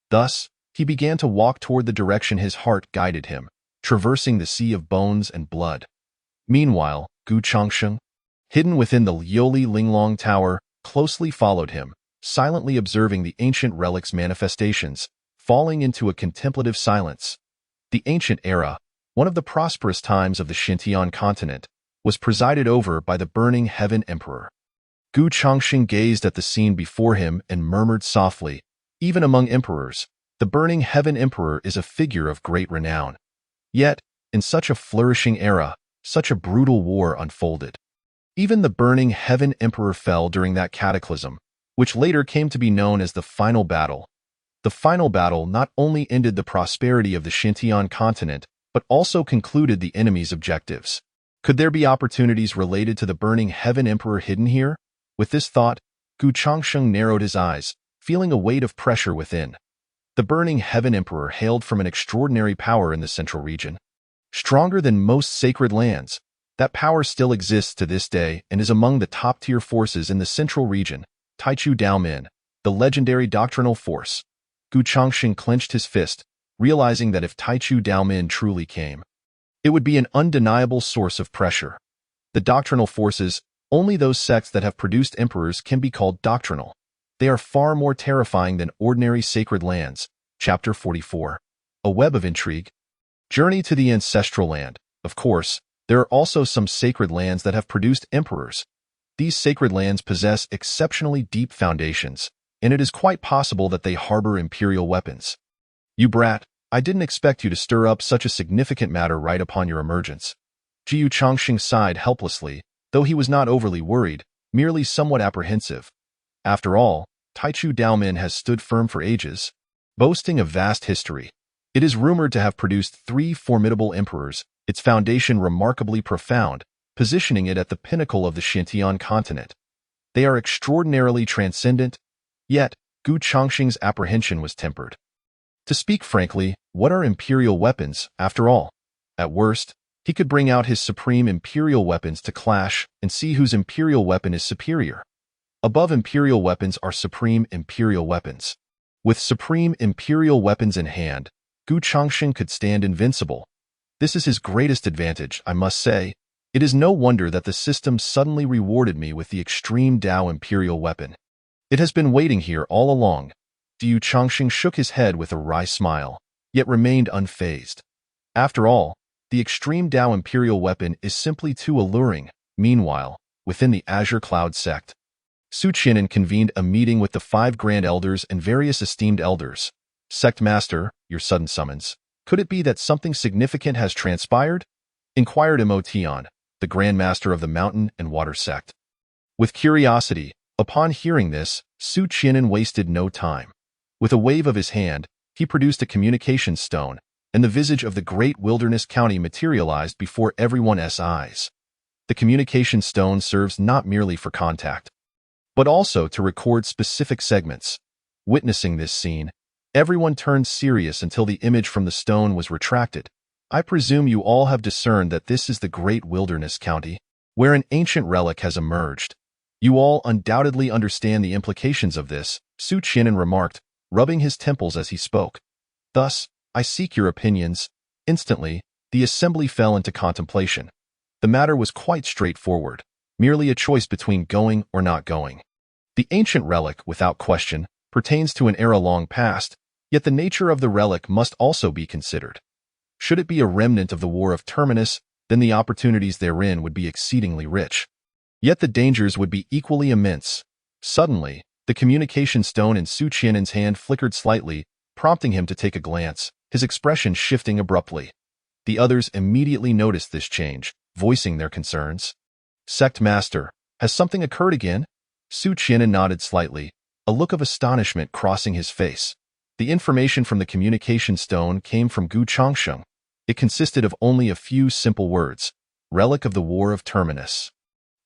Thus, he began to walk toward the direction his heart guided him, traversing the sea of bones and blood. Meanwhile, Gu Chongxing, hidden within the Liuli Linglong Tower, closely followed him, silently observing the ancient relic's manifestations, falling into a contemplative silence. The ancient era, one of the prosperous times of the Xintian continent, was presided over by the Burning Heaven Emperor. Gu Chongxing gazed at the scene before him and murmured softly, "Even among emperors, the Burning Heaven Emperor is a figure of great renown. Yet, in such a flourishing era, such a brutal war unfolded. Even the Burning Heaven Emperor fell during that cataclysm, which later came to be known as the Final Battle. The Final Battle not only ended the prosperity of the Xintian continent, but also concluded the enemy's objectives. Could there be opportunities related to the Burning Heaven Emperor hidden here?" With this thought, Gu Chongxing narrowed his eyes, feeling a weight of pressure within. The Burning Heaven Emperor hailed from an extraordinary power in the central region. Stronger than most sacred lands, that power still exists to this day and is among the top-tier forces in the central region. Taichu Daomin, the legendary doctrinal force. Gu Chongqing clenched his fist, realizing that if Taichu Daomin truly came, it would be an undeniable source of pressure. The doctrinal forces, only those sects that have produced emperors can be called doctrinal. They are far more terrifying than ordinary sacred lands. Chapter 44. A Web of Intrigue. Journey to the Ancestral Land. Of course, there are also some sacred lands that have produced emperors. These sacred lands possess exceptionally deep foundations, and it is quite possible that they harbor imperial weapons. You brat, I didn't expect you to stir up such a significant matter right upon your emergence. Jiu Chongqing sighed helplessly, though he was not overly worried, merely somewhat apprehensive. After all, Taichu Daomin has stood firm for ages, boasting a vast history. It is rumored to have produced 3 formidable emperors, its foundation remarkably profound, positioning it at the pinnacle of the Xinjiang continent. They are extraordinarily transcendent, yet Gu Chongqing's apprehension was tempered. To speak frankly, what are imperial weapons, after all? At worst, he could bring out his supreme imperial weapons to clash and see whose imperial weapon is superior. Above imperial weapons are supreme imperial weapons. With supreme imperial weapons in hand, Gu Chongqing could stand invincible. This is his greatest advantage, I must say. It is no wonder that the system suddenly rewarded me with the extreme Dao imperial weapon. It has been waiting here all along. Jiu Chongqing shook his head with a wry smile, yet remained unfazed. After all, the extreme Dao imperial weapon is simply too alluring. Meanwhile, within the Azure Cloud sect, Su Qianan convened a meeting with the 5 Grand Elders and various esteemed elders. Sect Master, your sudden summons. Could it be that something significant has transpired? Inquired Mo Tian, the Grand Master of the Mountain and Water sect. With curiosity, upon hearing this, Su Qianan wasted no time. With a wave of his hand, he produced a communication stone, and the visage of the great wilderness county materialized before everyone's eyes. The communication stone serves not merely for contact, but also to record specific segments. Witnessing this scene, everyone turned serious until the image from the stone was retracted. I presume you all have discerned that this is the great wilderness county, where an ancient relic has emerged. You all undoubtedly understand the implications of this, Su Qianan remarked, rubbing his temples as he spoke. Thus, I seek your opinions. Instantly, the assembly fell into contemplation. The matter was quite straightforward, merely a choice between going or not going. The ancient relic, without question, pertains to an era long past, yet the nature of the relic must also be considered. Should it be a remnant of the War of Terminus, then the opportunities therein would be exceedingly rich. Yet the dangers would be equally immense. Suddenly, the communication stone in Su Qianan's hand flickered slightly, prompting him to take a glance, his expression shifting abruptly. The others immediately noticed this change, voicing their concerns. Sect Master, has something occurred again? Su Qianan nodded slightly, a look of astonishment crossing his face. The information from the communication stone came from Gu Chongqing. It consisted of only a few simple words, relic of the War of Terminus.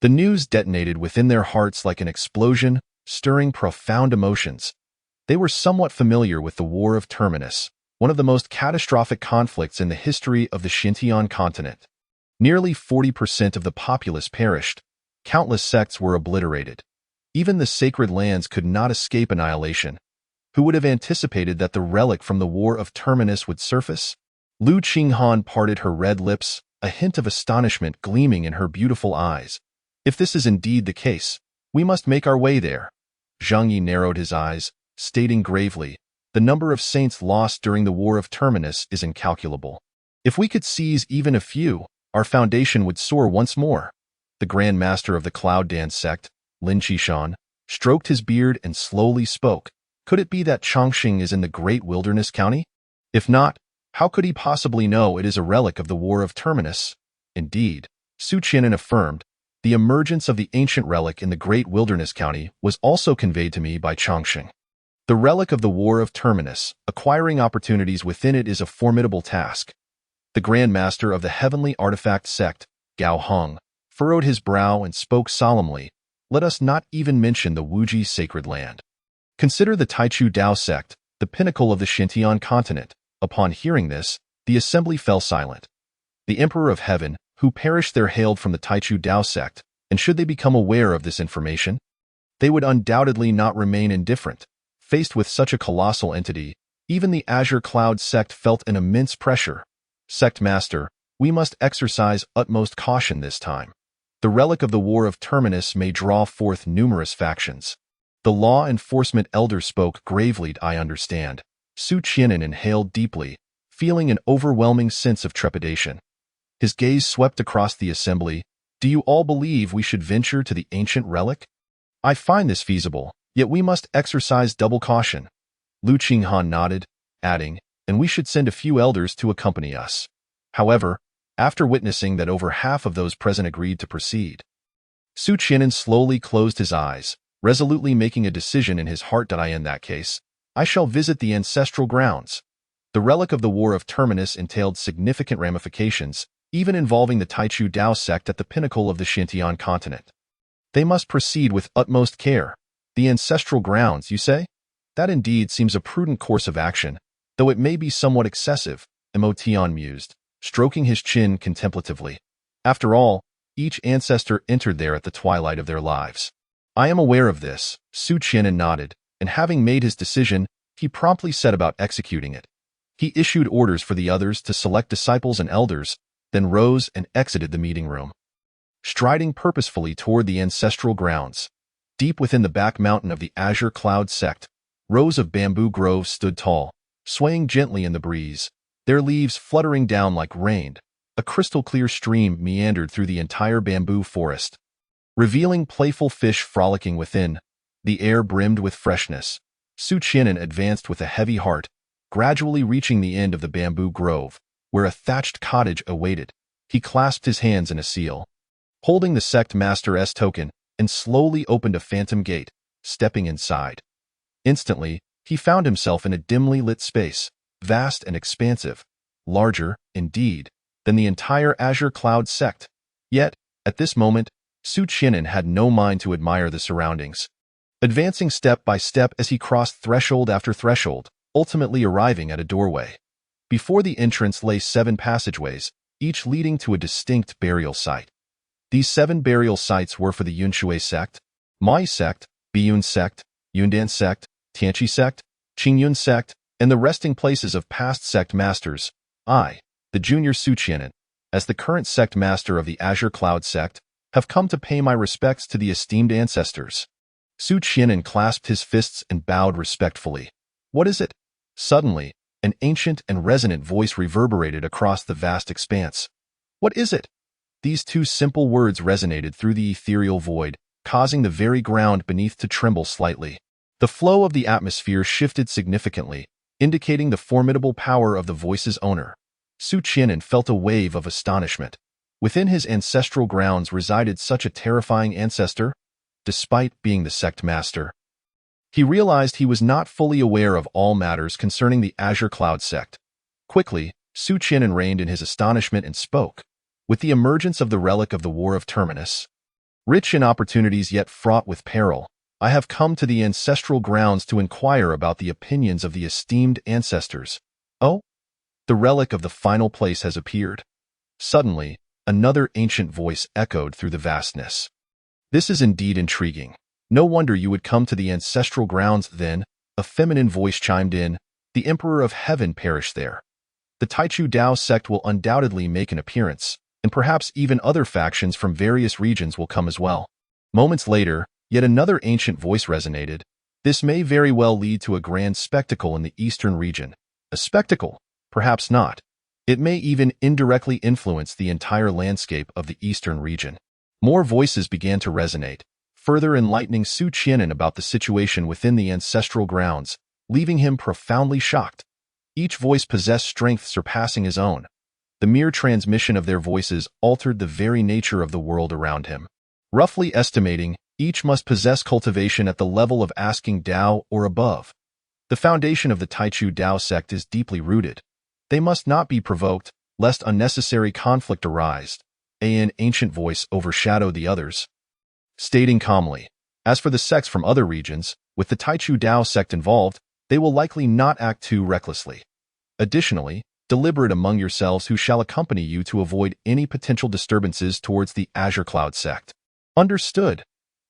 The news detonated within their hearts like an explosion, stirring profound emotions. They were somewhat familiar with the War of Terminus, one of the most catastrophic conflicts in the history of the Xinjiang continent. Nearly 40% of the populace perished. Countless sects were obliterated. Even the sacred lands could not escape annihilation. Who would have anticipated that the relic from the War of Terminus would surface? Lu Qinghan parted her red lips, a hint of astonishment gleaming in her beautiful eyes. If this is indeed the case, we must make our way there. Zhang Yi narrowed his eyes, stating gravely, the number of saints lost during the War of Terminus is incalculable. If we could seize even a few, our foundation would soar once more. The Grand Master of the Cloud Dance sect, Lin Qishan, stroked his beard and slowly spoke. Could it be that Chongqing is in the great wilderness county? If not, how could he possibly know it is a relic of the War of Terminus? Indeed, Su Qianan affirmed, the emergence of the ancient relic in the great wilderness county was also conveyed to me by Chongqing. The relic of the War of Terminus, acquiring opportunities within it is a formidable task. The Grand Master of the Heavenly Artifact sect, Gao Hong, furrowed his brow and spoke solemnly, let us not even mention the Wuji sacred land. Consider the Taichu Dao sect, the pinnacle of the Xintian continent. Upon hearing this, the assembly fell silent. The Emperor of Heaven, who perished there, hailed from the Taichu Dao sect, and should they become aware of this information, they would undoubtedly not remain indifferent. Faced with such a colossal entity, even the Azure Cloud sect felt an immense pressure. Sect Master, we must exercise utmost caution this time. The relic of the War of Terminus may draw forth numerous factions. The law enforcement elder spoke gravely. I understand. Su Qianan inhaled deeply, feeling an overwhelming sense of trepidation. His gaze swept across the assembly. Do you all believe we should venture to the ancient relic? I find this feasible, yet we must exercise double caution. Lu Qinghan nodded, adding, and we should send a few elders to accompany us. However, after witnessing that over half of those present agreed to proceed, Su Qianan slowly closed his eyes, resolutely making a decision in his heart. In that case, I shall visit the ancestral grounds. The relic of the War of Terminus entailed significant ramifications, even involving the Taichu Dao sect at the pinnacle of the Xintian continent. They must proceed with utmost care. The ancestral grounds, you say? That indeed seems a prudent course of action, though it may be somewhat excessive, Mo Tian mused, stroking his chin contemplatively. After all, each ancestor entered there at the twilight of their lives. I am aware of this, Su Qianan nodded, and having made his decision, he promptly set about executing it. He issued orders for the others to select disciples and elders, then rose and exited the meeting room. Striding purposefully toward the ancestral grounds, deep within the back mountain of the Azure Cloud sect, rows of bamboo groves stood tall, swaying gently in the breeze, their leaves fluttering down like rain. A crystal-clear stream meandered through the entire bamboo forest, revealing playful fish frolicking within. The air brimmed with freshness. Su Qianan advanced with a heavy heart, gradually reaching the end of the bamboo grove, where a thatched cottage awaited. He clasped his hands in a seal, holding the sect master's token, and slowly opened a phantom gate, stepping inside. Instantly, he found himself in a dimly lit space, vast and expansive, larger, indeed, than the entire Azure Cloud sect. Yet, at this moment, Su Qianan had no mind to admire the surroundings. Advancing step by step as he crossed threshold after threshold, ultimately arriving at a doorway. Before the entrance lay 7 passageways, each leading to a distinct burial site. These 7 burial sites were for the Yunshui sect, Mai sect, Biyun sect, Yundan sect, Tianqi sect, Qingyun sect, and the resting places of past sect masters. I, the junior Su Qianan, as the current sect master of the Azure Cloud sect, have come to pay my respects to the esteemed ancestors. Su Qianan clasped his fists and bowed respectfully. What is it? Suddenly, an ancient and resonant voice reverberated across the vast expanse. What is it? These 2 simple words resonated through the ethereal void, causing the very ground beneath to tremble slightly. The flow of the atmosphere shifted significantly, indicating the formidable power of the voice's owner. Su Qianan felt a wave of astonishment. Within his ancestral grounds resided such a terrifying ancestor, despite being the sect master. He realized he was not fully aware of all matters concerning the Azure Cloud sect. Quickly, Su Qianan reined in his astonishment and spoke. With the emergence of the relic of the War of Terminus, rich in opportunities yet fraught with peril, I have come to the ancestral grounds to inquire about the opinions of the esteemed ancestors. Oh? The relic of the final place has appeared. Suddenly, another ancient voice echoed through the vastness. This is indeed intriguing. No wonder you would come to the ancestral grounds then, a feminine voice chimed in. The Emperor of Heaven perished there. The Taichu Dao sect will undoubtedly make an appearance, and perhaps even other factions from various regions will come as well. Moments later, yet another ancient voice resonated. This may very well lead to a grand spectacle in the eastern region. A spectacle? Perhaps not. It may even indirectly influence the entire landscape of the eastern region. More voices began to resonate, further enlightening Su Qianan about the situation within the ancestral grounds, leaving him profoundly shocked. Each voice possessed strength surpassing his own. The mere transmission of their voices altered the very nature of the world around him. Roughly estimating, each must possess cultivation at the level of asking Dao or above. The foundation of the Taichu Dao sect is deeply rooted. They must not be provoked, lest unnecessary conflict arise. An ancient voice overshadowed the others, stating calmly, as for the sects from other regions, with the Taichu Dao sect involved, they will likely not act too recklessly. Additionally, deliberate among yourselves who shall accompany you to avoid any potential disturbances towards the Azure Cloud sect. Understood.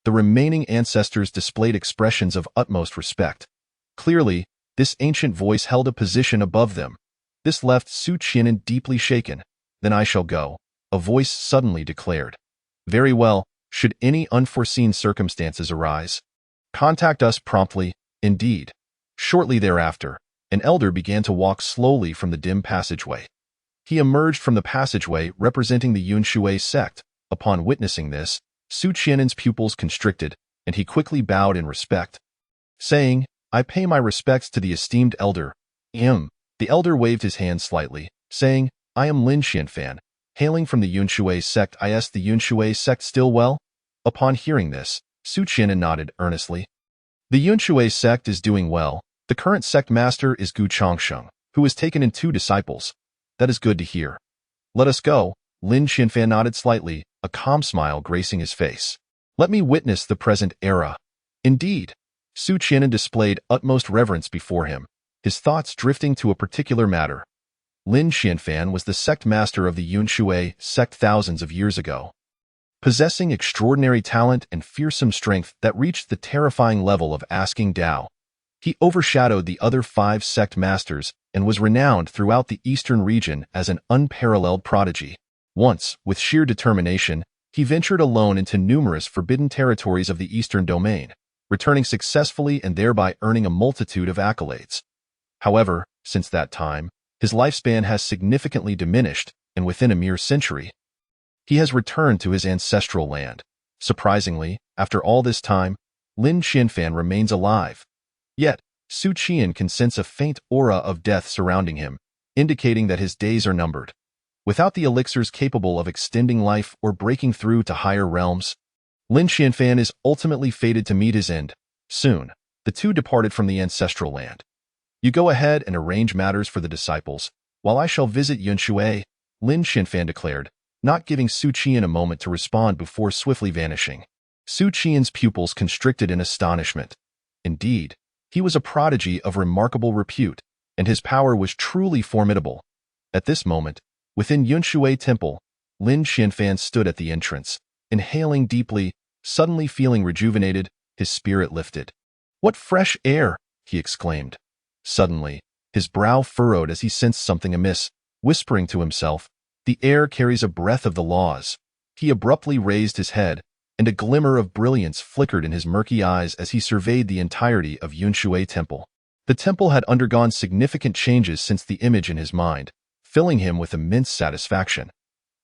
The remaining ancestors displayed expressions of utmost respect. Clearly, this ancient voice held a position above them. This left Su Qianan deeply shaken. Then I shall go, a voice suddenly declared. Very well, should any unforeseen circumstances arise, contact us promptly, indeed. Shortly thereafter, an elder began to walk slowly from the dim passageway. He emerged from the passageway representing the Yunshui sect. Upon witnessing this, Su Qianan's pupils constricted, and he quickly bowed in respect, saying, I pay my respects to the esteemed elder. The elder waved his hand slightly, saying, I am Lin Xianfan, hailing from the Yunshui sect. Is the Yunshui sect still well? Upon hearing this, Su Qianan nodded earnestly. The Yunshui sect is doing well. The current sect master is Gu Changsheng, who has taken in 2 disciples. That is good to hear. Let us go. Lin Xianfan nodded slightly, a calm smile gracing his face. Let me witness the present era. Indeed. Su Qianan displayed utmost reverence before him, his thoughts drifting to a particular matter. Lin Xianfan was the sect master of the Yunshui sect thousands of years ago, possessing extraordinary talent and fearsome strength that reached the terrifying level of asking Dao. He overshadowed the other 5 sect masters and was renowned throughout the eastern region as an unparalleled prodigy. Once, with sheer determination, he ventured alone into numerous forbidden territories of the eastern domain, returning successfully and thereby earning a multitude of accolades. However, since that time, his lifespan has significantly diminished, and within a mere century, he has returned to his ancestral land. Surprisingly, after all this time, Lin Xianfan remains alive. Yet, Su Qian can sense a faint aura of death surrounding him, indicating that his days are numbered. Without the elixirs capable of extending life or breaking through to higher realms, Lin Xianfan is ultimately fated to meet his end. Soon, the 2 departed from the ancestral land. You go ahead and arrange matters for the disciples, while I shall visit Yunshui, Lin Xianfan declared, not giving Su Qian a moment to respond before swiftly vanishing. Su Qian's pupils constricted in astonishment. Indeed, he was a prodigy of remarkable repute, and his power was truly formidable. At this moment, within Yunshui Temple, Lin Xianfan stood at the entrance, inhaling deeply, suddenly feeling rejuvenated, his spirit lifted. What fresh air! He exclaimed. Suddenly, his brow furrowed as he sensed something amiss, whispering to himself, the air carries a breath of the laws. He abruptly raised his head, and a glimmer of brilliance flickered in his murky eyes as he surveyed the entirety of Yunshui Temple. The temple had undergone significant changes since the image in his mind, filling him with immense satisfaction.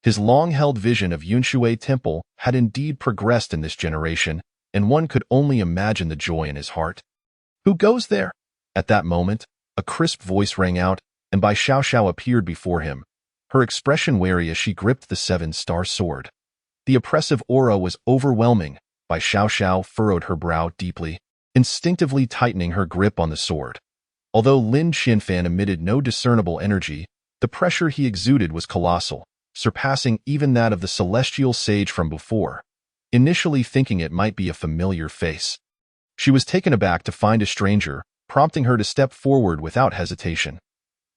His long-held vision of Yunshui Temple had indeed progressed in this generation, and one could only imagine the joy in his heart. Who goes there? At that moment, a crisp voice rang out, and Bai Xiaoxiao appeared before him, her expression wary as she gripped the 7-star sword. The oppressive aura was overwhelming. Bai Xiaoxiao furrowed her brow deeply, instinctively tightening her grip on the sword. Although Lin Xianfan emitted no discernible energy, the pressure he exuded was colossal, surpassing even that of the celestial sage from before. Initially thinking it might be a familiar face, she was taken aback to find a stranger, prompting her to step forward without hesitation.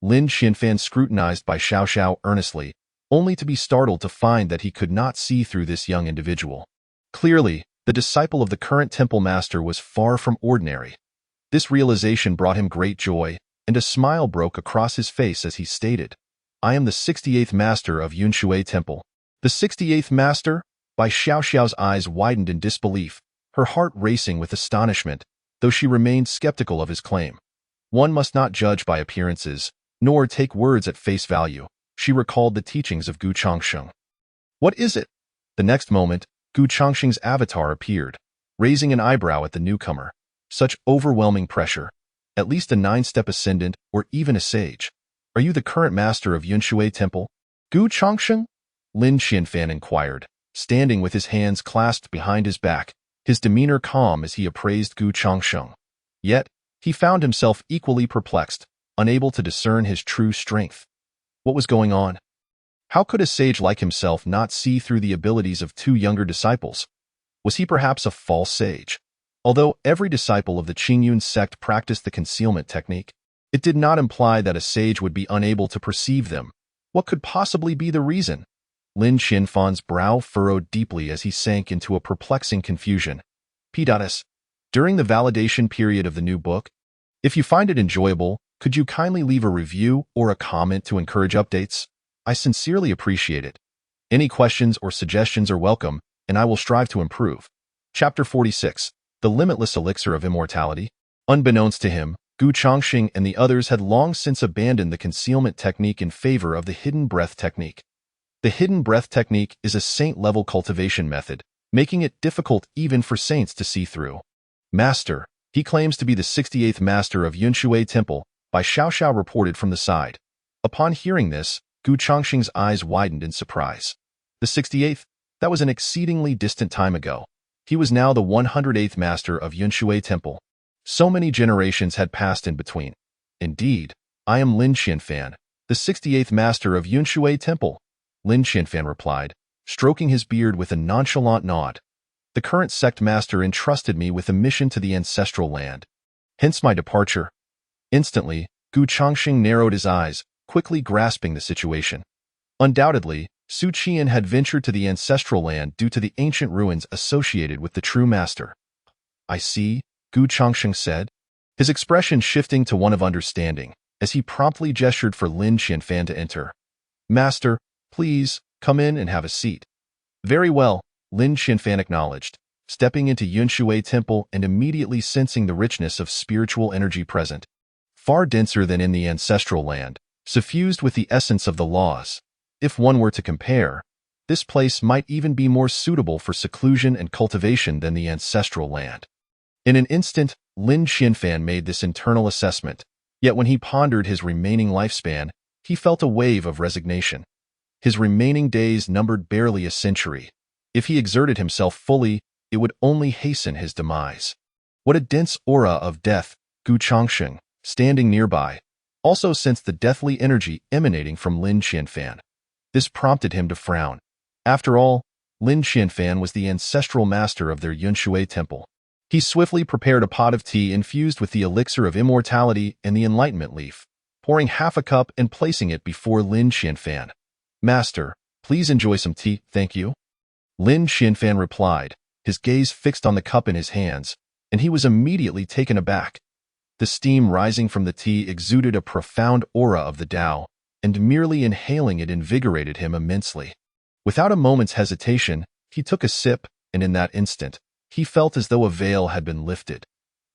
Lin Xianfan scrutinized Bai Xiaoxiao earnestly, only to be startled to find that he could not see through this young individual. Clearly, the disciple of the current temple master was far from ordinary. This realization brought him great joy, and a smile broke across his face as he stated, I am the 68th master of Yunshui Temple. The 68th master? Bai Xiaoxiao's eyes widened in disbelief, her heart racing with astonishment, though she remained skeptical of his claim. One must not judge by appearances, nor take words at face value. She recalled the teachings of Gu Changsheng. What is it? The next moment, Gu Changsheng's avatar appeared, raising an eyebrow at the newcomer. Such overwhelming pressure. At least a 9-step ascendant, or even a sage. Are you the current master of Yunshui Temple? Gu Changsheng? Lin Xianfan inquired, standing with his hands clasped behind his back, his demeanor calm as he appraised Gu Changsheng. Yet, he found himself equally perplexed, unable to discern his true strength. What was going on? How could a sage like himself not see through the abilities of 2 younger disciples? Was he perhaps a false sage? Although every disciple of the Qingyun sect practiced the concealment technique, it did not imply that a sage would be unable to perceive them. What could possibly be the reason? Lin Qianfan's brow furrowed deeply as he sank into a perplexing confusion. P.S. During the validation period of the new book, if you find it enjoyable, could you kindly leave a review or a comment to encourage updates? I sincerely appreciate it. Any questions or suggestions are welcome, and I will strive to improve. Chapter 46. The Limitless Elixir of Immortality. Unbeknownst to him, Gu Chongqing and the others had long since abandoned the concealment technique in favor of the hidden breath technique. The hidden breath technique is a saint-level cultivation method, making it difficult even for saints to see through. Master, he claims to be the 68th master of Yunshui Temple, by Xiao reported from the side. Upon hearing this, Gu Chongqing's eyes widened in surprise. The 68th? That was an exceedingly distant time ago. He was now the 108th master of Yunshui Temple. So many generations had passed in between. Indeed, I am Lin Qianfan, the 68th master of Yunshui Temple, Lin Qianfan replied, stroking his beard with a nonchalant nod. The current sect master entrusted me with a mission to the ancestral land. Hence my departure. Instantly, Gu Chongqing narrowed his eyes, quickly grasping the situation. Undoubtedly, Su Qian had ventured to the ancestral land due to the ancient ruins associated with the true master. I see, Gu Chongqing said, his expression shifting to one of understanding, as he promptly gestured for Lin Qianfan to enter. Master, please, come in and have a seat. Very well, Lin Qianfan acknowledged, stepping into Yunshui Temple and immediately sensing the richness of spiritual energy present. Far denser than in the ancestral land, suffused with the essence of the laws. If one were to compare, this place might even be more suitable for seclusion and cultivation than the ancestral land. In an instant, Lin Qianfan made this internal assessment, yet when he pondered his remaining lifespan, he felt a wave of resignation. His remaining days numbered barely a century. If he exerted himself fully, it would only hasten his demise. What a dense aura of death, Gu Chongqing, standing nearby, also sensed the deathly energy emanating from Lin Qianfan. This prompted him to frown. After all, Lin Qianfan was the ancestral master of their Yunshui Temple. He swiftly prepared a pot of tea infused with the elixir of immortality and the enlightenment leaf, pouring half a cup and placing it before Lin Qianfan. Master, please enjoy some tea, thank you. Lin Qianfan replied, his gaze fixed on the cup in his hands, and he was immediately taken aback. The steam rising from the tea exuded a profound aura of the Tao, and merely inhaling it invigorated him immensely. Without a moment's hesitation, he took a sip, and in that instant, he felt as though a veil had been lifted.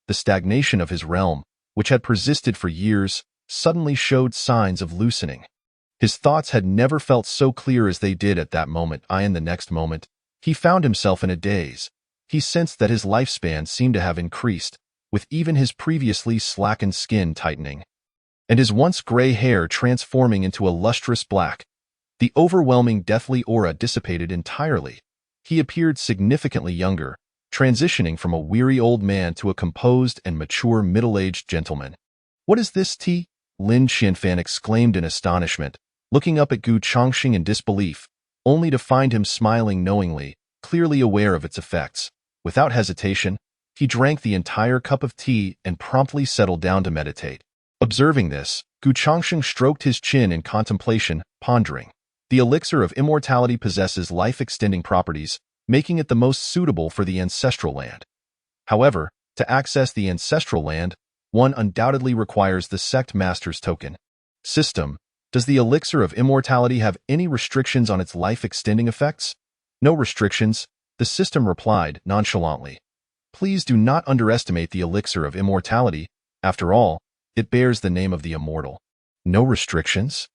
The stagnation of his realm, which had persisted for years, suddenly showed signs of loosening. His thoughts had never felt so clear as they did at that moment. In the next moment, he found himself in a daze. He sensed that his lifespan seemed to have increased, with even his previously slackened skin tightening, and his once gray hair transforming into a lustrous black. The overwhelming deathly aura dissipated entirely. He appeared significantly younger, transitioning from a weary old man to a composed and mature middle-aged gentleman. What is this tea? Lin Qianfan exclaimed in astonishment, looking up at Gu Chongqing in disbelief, only to find him smiling knowingly, clearly aware of its effects. Without hesitation, he drank the entire cup of tea and promptly settled down to meditate. Observing this, Gu Chongqing stroked his chin in contemplation, pondering. The elixir of immortality possesses life-extending properties, making it the most suitable for the ancestral land. However, to access the ancestral land, one undoubtedly requires the sect master's token. System, does the elixir of immortality have any restrictions on its life-extending effects? No restrictions, the system replied nonchalantly. Please do not underestimate the elixir of immortality. After all, it bears the name of the immortal. No restrictions?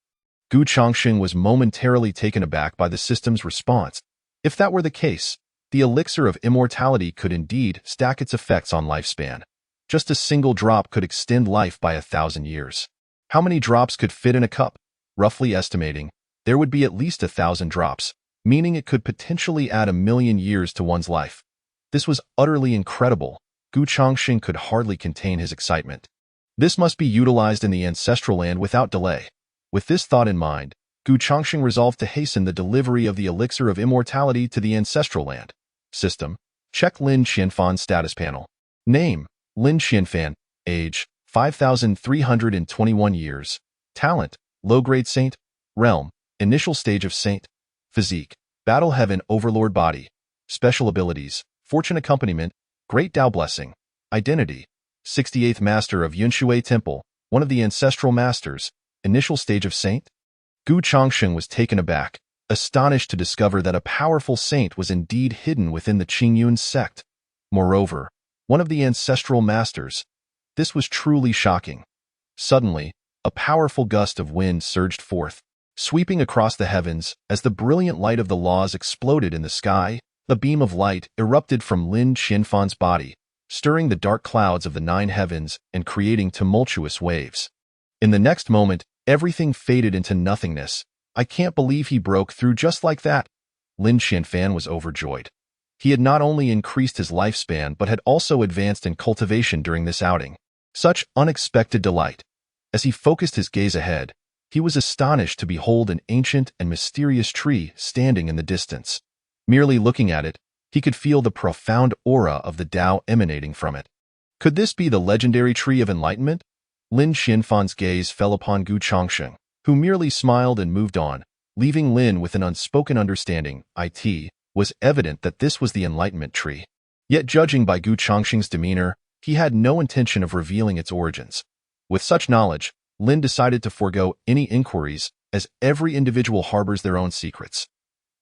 Gu Chongqing was momentarily taken aback by the system's response. If that were the case, the elixir of immortality could indeed stack its effects on lifespan. Just a single drop could extend life by 1,000 years. How many drops could fit in a cup? Roughly estimating, there would be at least 1,000 drops, meaning it could potentially add 1,000,000 years to one's life. This was utterly incredible. Gu Chongqing could hardly contain his excitement. This must be utilized in the ancestral land without delay. With this thought in mind, Gu Chongqing resolved to hasten the delivery of the elixir of immortality to the ancestral land. System, check Lin Qianfan's status panel. Name: Lin Xianfan. Age: 5,321 years. Talent: low-grade saint. Realm: initial stage of saint. Physique: battle heaven overlord body. Special abilities: fortune accompaniment, great Tao blessing. Identity: 68th master of Yunshui Temple, one of the ancestral masters. Initial stage of saint. Gu Chongsheng was taken aback, astonished to discover that a powerful saint was indeed hidden within the Qingyun sect. Moreover, one of the ancestral masters. This was truly shocking. Suddenly, a powerful gust of wind surged forth, sweeping across the heavens. As the brilliant light of the laws exploded in the sky, a beam of light erupted from Lin Xianfan's body, stirring the dark clouds of the 9 heavens and creating tumultuous waves. In the next moment, everything faded into nothingness. I can't believe he broke through just like that. Lin Xianfan was overjoyed. He had not only increased his lifespan but had also advanced in cultivation during this outing. Such unexpected delight. As he focused his gaze ahead, he was astonished to behold an ancient and mysterious tree standing in the distance. Merely looking at it, he could feel the profound aura of the Tao emanating from it. Could this be the legendary Tree of Enlightenment? Lin Xianfan's gaze fell upon Gu Chongsheng, who merely smiled and moved on, leaving Lin with an unspoken understanding. It was evident that this was the Enlightenment Tree. Yet judging by Gu Chongsheng's demeanor, he had no intention of revealing its origins. With such knowledge, Lin decided to forego any inquiries, as every individual harbors their own secrets.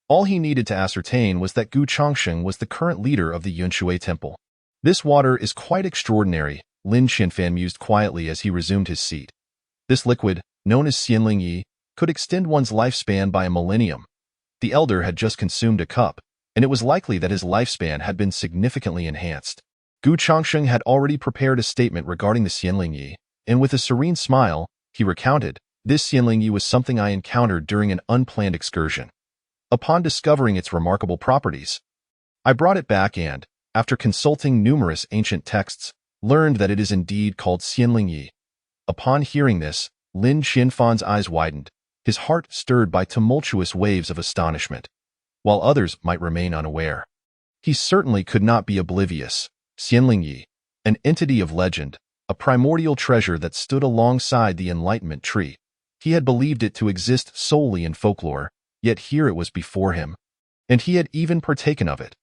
All he needed to ascertain was that Gu Chongsheng was the current leader of the Yunshui Temple. This water is quite extraordinary, Lin Xianfan mused quietly as he resumed his seat. This liquid, known as Xianling Yi, could extend one's lifespan by a millennium. The elder had just consumed a cup, and it was likely that his lifespan had been significantly enhanced. Gu Chongsheng had already prepared a statement regarding the Xianling Yi, and with a serene smile, he recounted, "This Xianling Yi was something I encountered during an unplanned excursion. Upon discovering its remarkable properties, I brought it back and, after consulting numerous ancient texts, learned that it is indeed called Xianling Yi." Upon hearing this, Lin Xianfan's eyes widened, his heart stirred by tumultuous waves of astonishment. While others might remain unaware, he certainly could not be oblivious. Xianling Yi, an entity of legend, a primordial treasure that stood alongside the Enlightenment Tree. He had believed it to exist solely in folklore, yet here it was before him, and he had even partaken of it.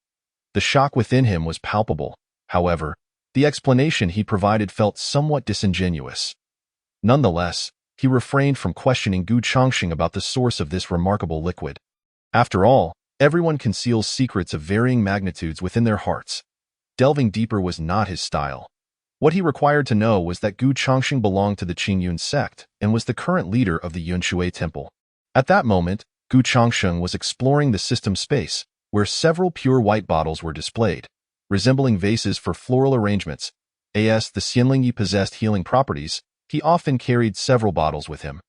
The shock within him was palpable. However, the explanation he provided felt somewhat disingenuous. Nonetheless, he refrained from questioning Gu Chongsheng about the source of this remarkable liquid. After all, everyone conceals secrets of varying magnitudes within their hearts. Delving deeper was not his style. What he required to know was that Gu Chongsheng belonged to the Qingyun sect and was the current leader of the Yunshui Temple. At that moment, Gu Chongsheng was exploring the system space, where several pure white bottles were displayed, resembling vases for floral arrangements. As the Xianling Yi possessed healing properties, he often carried several bottles with him.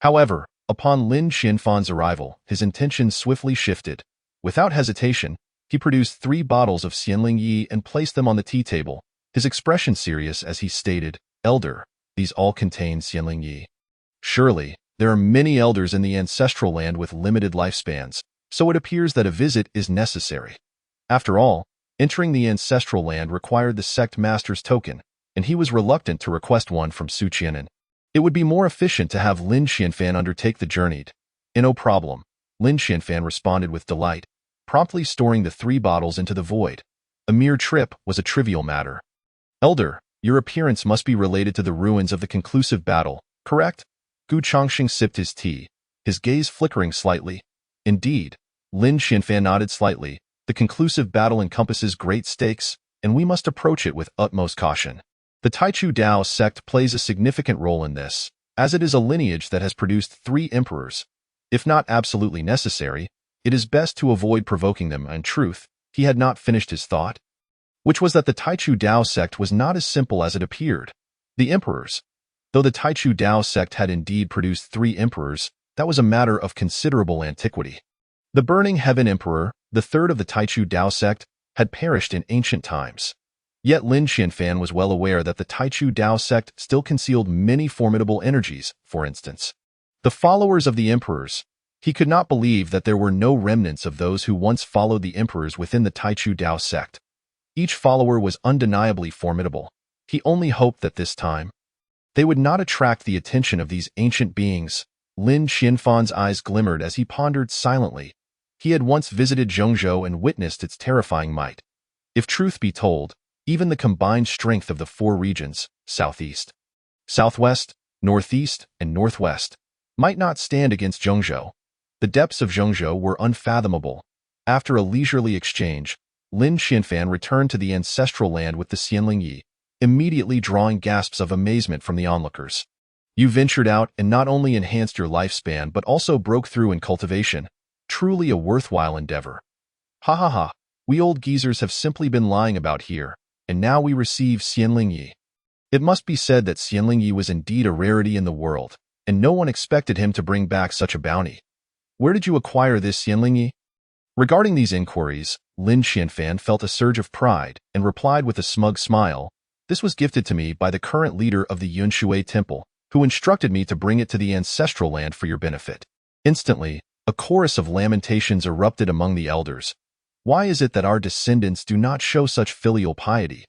However, upon Lin Xianfan's arrival, his intentions swiftly shifted. Without hesitation, he produced 3 bottles of Xianling Yi and placed them on the tea table, his expression serious as he stated, "Elder, these all contain Xianling Yi. Surely, there are many elders in the ancestral land with limited lifespans, so it appears that a visit is necessary." After all, entering the ancestral land required the sect master's token, and he was reluctant to request one from Su Qianan. It would be more efficient to have Lin Xianfan undertake the journey. "No problem," Lin Xianfan responded with delight, promptly storing the 3 bottles into the void. A mere trip was a trivial matter. "Elder, your appearance must be related to the ruins of the conclusive battle, correct?" Gu Chongsheng sipped his tea, his gaze flickering slightly. "Indeed," Lin Xianfan nodded slightly. "The conclusive battle encompasses great stakes, and we must approach it with utmost caution. The Taichu Dao sect plays a significant role in this, as it is a lineage that has produced 3 emperors. If not absolutely necessary, it is best to avoid provoking them. In truth, he had not finished his thought, which was that the Taichu Dao sect was not as simple as it appeared. The emperors. Though the Taichu Dao sect had indeed produced 3 emperors, that was a matter of considerable antiquity. The Burning Heaven Emperor, the 3rd of the Taichu Dao sect, had perished in ancient times. Yet Lin Xianfan was well aware that the Taichu Dao sect still concealed many formidable energies. For instance, the followers of the emperors. He could not believe that there were no remnants of those who once followed the emperors within the Taichu Dao sect. Each follower was undeniably formidable. He only hoped that this time they would not attract the attention of these ancient beings. Lin Qianfan's eyes glimmered as he pondered silently. He had once visited Zhongzhou and witnessed its terrifying might. If truth be told, even the combined strength of the four regions, southeast, southwest, northeast, and northwest, might not stand against Zhongzhou. The depths of Zhongzhou were unfathomable. After a leisurely exchange, Lin Qianfan returned to the ancestral land with the Xianlingyi, immediately drawing gasps of amazement from the onlookers. You ventured out and not only enhanced your lifespan but also broke through in cultivation. Truly a worthwhile endeavor. Ha ha ha, we old geezers have simply been lying about here, and now we receive Xianlingyi. It must be said that Xianlingyi was indeed a rarity in the world, and no one expected him to bring back such a bounty. Where did you acquire this Xianlingyi? Regarding these inquiries, Lin Qianfan felt a surge of pride and replied with a smug smile, "This was gifted to me by the current leader of the Yunshui Temple, who instructed me to bring it to the ancestral land for your benefit." Instantly, a chorus of lamentations erupted among the elders. Why is it that our descendants do not show such filial piety?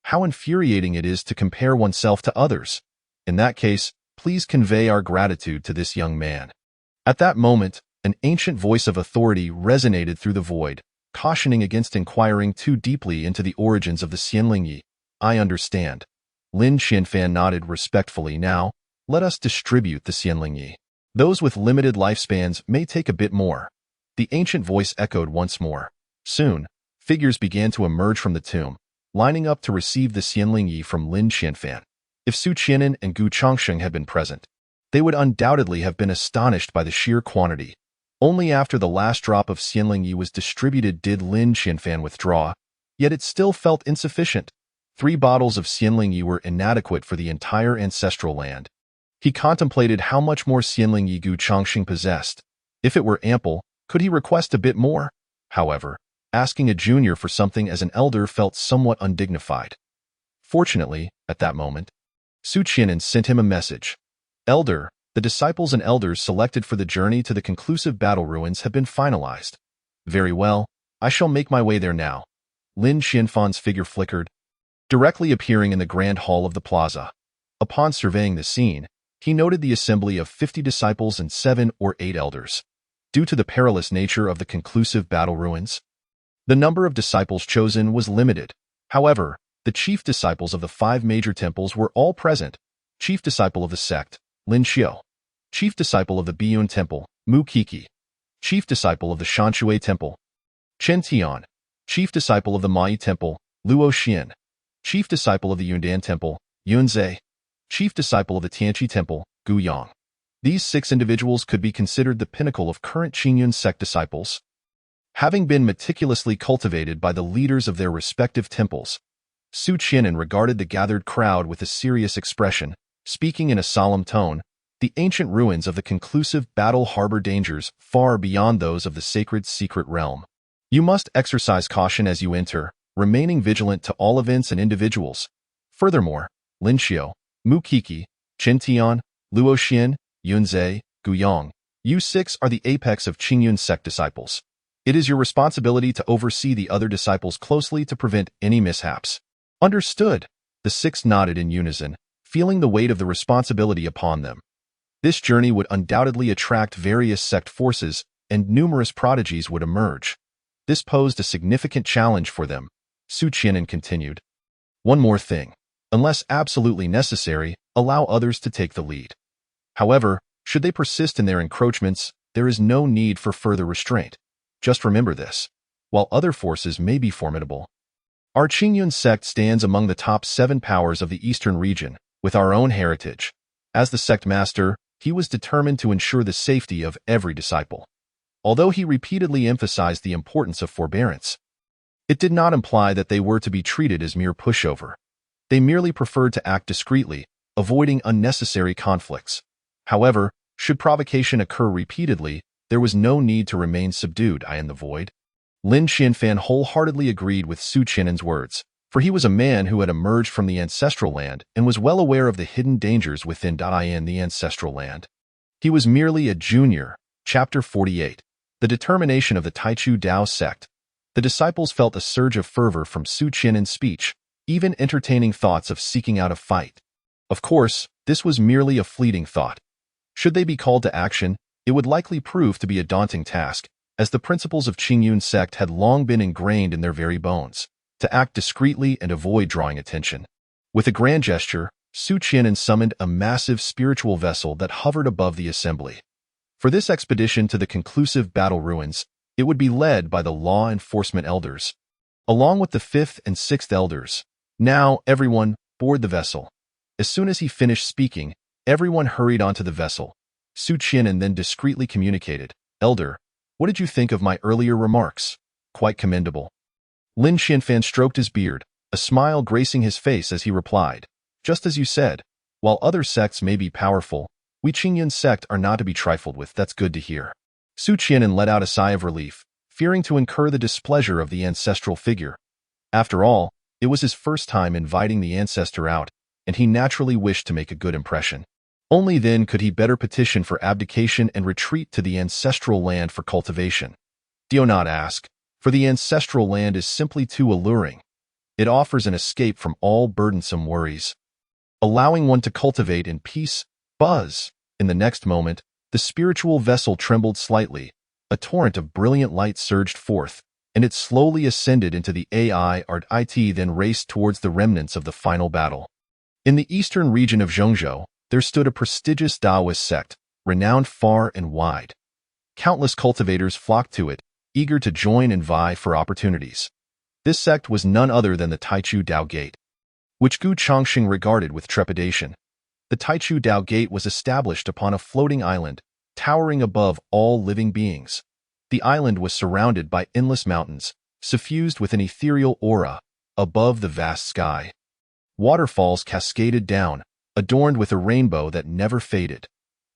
How infuriating it is to compare oneself to others. In that case, please convey our gratitude to this young man. At that moment, an ancient voice of authority resonated through the void, cautioning against inquiring too deeply into the origins of the Xianlingyi. I understand. Lin Qianfan nodded respectfully. Now, let us distribute the Xianlingyi. Those with limited lifespans may take a bit more. The ancient voice echoed once more. Soon, figures began to emerge from the tomb, lining up to receive the Xianlingyi from Lin Qianfan. If Su Qianan and Gu Chongsheng had been present, they would undoubtedly have been astonished by the sheer quantity. Only after the last drop of Xianlingyi was distributed did Lin Qianfan withdraw, yet it still felt insufficient. 3 bottles of Xianlingyi were inadequate for the entire ancestral land. He contemplated how much more Xianlingyi Gu Chongsheng possessed. If it were ample, could he request a bit more? However, asking a junior for something as an elder felt somewhat undignified. Fortunately, at that moment, Su Qianan sent him a message. Elder, the disciples and elders selected for the journey to the conclusive battle ruins have been finalized. Very well, I shall make my way there now. Lin Qianfan's figure flickered, directly appearing in the grand hall of the plaza. Upon surveying the scene, he noted the assembly of 50 disciples and 7 or 8 elders. Due to the perilous nature of the conclusive battle ruins, the number of disciples chosen was limited. However, the chief disciples of the 5 major temples were all present. Chief disciple of the sect, Lin Xiao. Chief disciple of the Biyun Temple, Mu Kiki. Chief disciple of the Shanshui Temple, Chen Tian. Chief disciple of the Mai Temple, Luo Xian. Chief disciple of the Yundan Temple, Yun Zhe. Chief disciple of the Tianqi Temple, Gu Yang. These 6 individuals could be considered the pinnacle of current Qingyun sect disciples. Having been meticulously cultivated by the leaders of their respective temples, Su Qianan regarded the gathered crowd with a serious expression, speaking in a solemn tone. The ancient ruins of the conclusive battle harbor dangers far beyond those of the sacred secret realm. You must exercise caution as you enter, remaining vigilant to all events and individuals. Furthermore, Lin Xiao, Mu Kiki, Chen Tian, Luo Xian, Yun Zhe, Gu Yang, you 6 are the apex of Qingyun sect disciples. It is your responsibility to oversee the other disciples closely to prevent any mishaps. Understood. The 6 nodded in unison, feeling the weight of the responsibility upon them. This journey would undoubtedly attract various sect forces, and numerous prodigies would emerge. This posed a significant challenge for them. Su Qianan continued. One more thing. Unless absolutely necessary, allow others to take the lead. However, should they persist in their encroachments, there is no need for further restraint. Just remember this. While other forces may be formidable, our Qingyun sect stands among the top 7 powers of the eastern region, with our own heritage. As the sect master, he was determined to ensure the safety of every disciple. Although he repeatedly emphasized the importance of forbearance, it did not imply that they were to be treated as mere pushover. They merely preferred to act discreetly, avoiding unnecessary conflicts. However, should provocation occur repeatedly, there was no need to remain subdued in the void. Lin Qianfan wholeheartedly agreed with Su Qianan's words, for he was a man who had emerged from the ancestral land and was well aware of the hidden dangers within the ancestral land. He was merely a junior. Chapter 48. The determination of the Taichu Dao sect. The disciples felt a surge of fervor from Su Qian'an's speech, even entertaining thoughts of seeking out a fight. Of course, this was merely a fleeting thought. Should they be called to action, it would likely prove to be a daunting task, as the principles of Qingyun's sect had long been ingrained in their very bones, to act discreetly and avoid drawing attention. With a grand gesture, Su Qian'an summoned a massive spiritual vessel that hovered above the assembly. For this expedition to the conclusive battle ruins, it would be led by the law enforcement elders, along with the fifth and sixth elders. Now, everyone, board the vessel. As soon as he finished speaking, everyone hurried onto the vessel. Su Qian'an then discreetly communicated, "Elder, what did you think of my earlier remarks? Quite commendable." Lin Qianfan stroked his beard, a smile gracing his face as he replied, "Just as you said, while other sects may be powerful, we Qingyun sect are not to be trifled with. That's good to hear." Su Qian'an let out a sigh of relief, fearing to incur the displeasure of the ancestral figure. After all, it was his first time inviting the ancestor out, and he naturally wished to make a good impression. Only then could he better petition for abdication and retreat to the ancestral land for cultivation. Do not ask, for the ancestral land is simply too alluring. It offers an escape from all burdensome worries, allowing one to cultivate in peace. Buzz! In the next moment, the spiritual vessel trembled slightly. A torrent of brilliant light surged forth, and it slowly ascended into the AIRT, then raced towards the remnants of the final battle. In the eastern region of Zhengzhou, there stood a prestigious Taoist sect, renowned far and wide. Countless cultivators flocked to it, eager to join and vie for opportunities. This sect was none other than the Taichu Dao Gate, which Gu Chongxing regarded with trepidation. The Taichu Dao Gate was established upon a floating island, towering above all living beings. The island was surrounded by endless mountains, suffused with an ethereal aura, above the vast sky. Waterfalls cascaded down, adorned with a rainbow that never faded.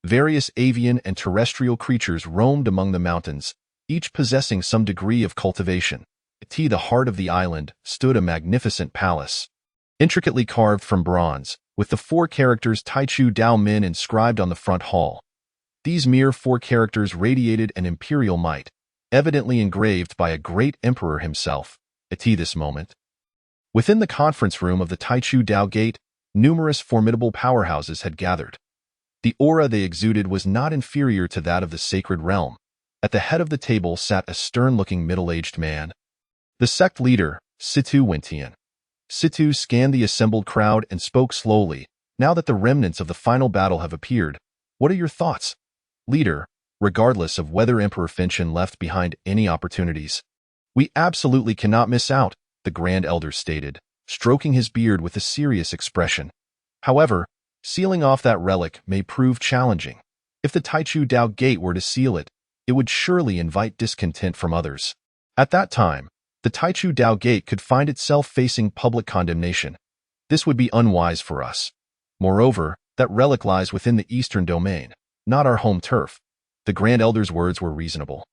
Various avian and terrestrial creatures roamed among the mountains, each possessing some degree of cultivation. At the heart of the island stood a magnificent palace, intricately carved from bronze, with the 4 characters Taichu Dao Min inscribed on the front hall. These mere 4 characters radiated an imperial might, evidently engraved by a great emperor himself. At this moment, within the conference room of the Taichu Dao Gate, numerous formidable powerhouses had gathered. The aura they exuded was not inferior to that of the sacred realm. At the head of the table sat a stern-looking middle-aged man, the sect leader, Situ Wentian. Situ scanned the assembled crowd and spoke slowly. "Now that the remnants of the final battle have appeared, what are your thoughts? Leader, regardless of whether Emperor Finchen left behind any opportunities, we absolutely cannot miss out," the Grand Elder stated, stroking his beard with a serious expression. "However, sealing off that relic may prove challenging. If the Taichu Dao Gate were to seal it, it would surely invite discontent from others. At that time, the Taichu Dao Gate could find itself facing public condemnation. This would be unwise for us. Moreover, that relic lies within the eastern domain, not our home turf." The Grand Elder's words were reasonable.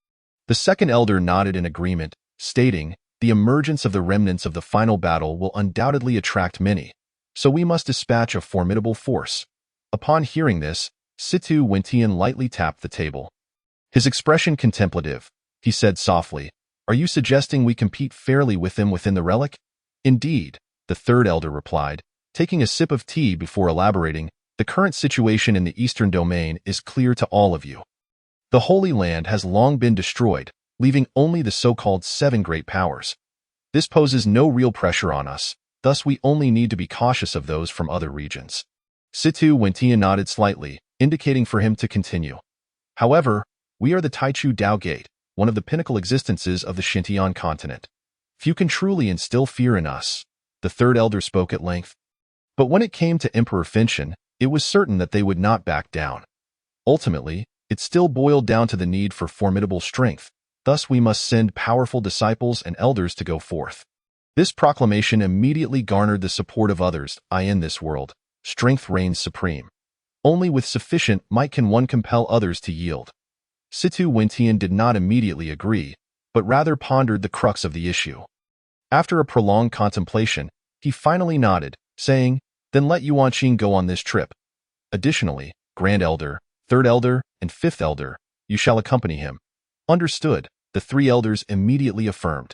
The second elder nodded in agreement, stating, "The emergence of the remnants of the final battle will undoubtedly attract many, so we must dispatch a formidable force." Upon hearing this, Situ Wentian lightly tapped the table. His expression contemplative, he said softly, "Are you suggesting we compete fairly with them within the relic?" "Indeed," the third elder replied, taking a sip of tea before elaborating, "the current situation in the eastern domain is clear to all of you. The Holy Land has long been destroyed, leaving only the so-called 7 great powers. This poses no real pressure on us, thus we only need to be cautious of those from other regions." Situ Wentian nodded slightly, indicating for him to continue. "However, we are the Taichu Dao Gate, one of the pinnacle existences of the Xinjiang continent. Few can truly instill fear in us," the third elder spoke at length. But when it came to Emperor Finchen, it was certain that they would not back down. Ultimately, it still boiled down to the need for formidable strength. Thus we must send powerful disciples and elders to go forth. This proclamation immediately garnered the support of others. In this world, strength reigns supreme. Only with sufficient might can one compel others to yield. Situ Wentian did not immediately agree, but rather pondered the crux of the issue. After a prolonged contemplation, he finally nodded, saying, "Then let Yuan Qing go on this trip. Additionally, Grand Elder, Third Elder, and Fifth Elder, you shall accompany him." "Understood," the 3 elders immediately affirmed.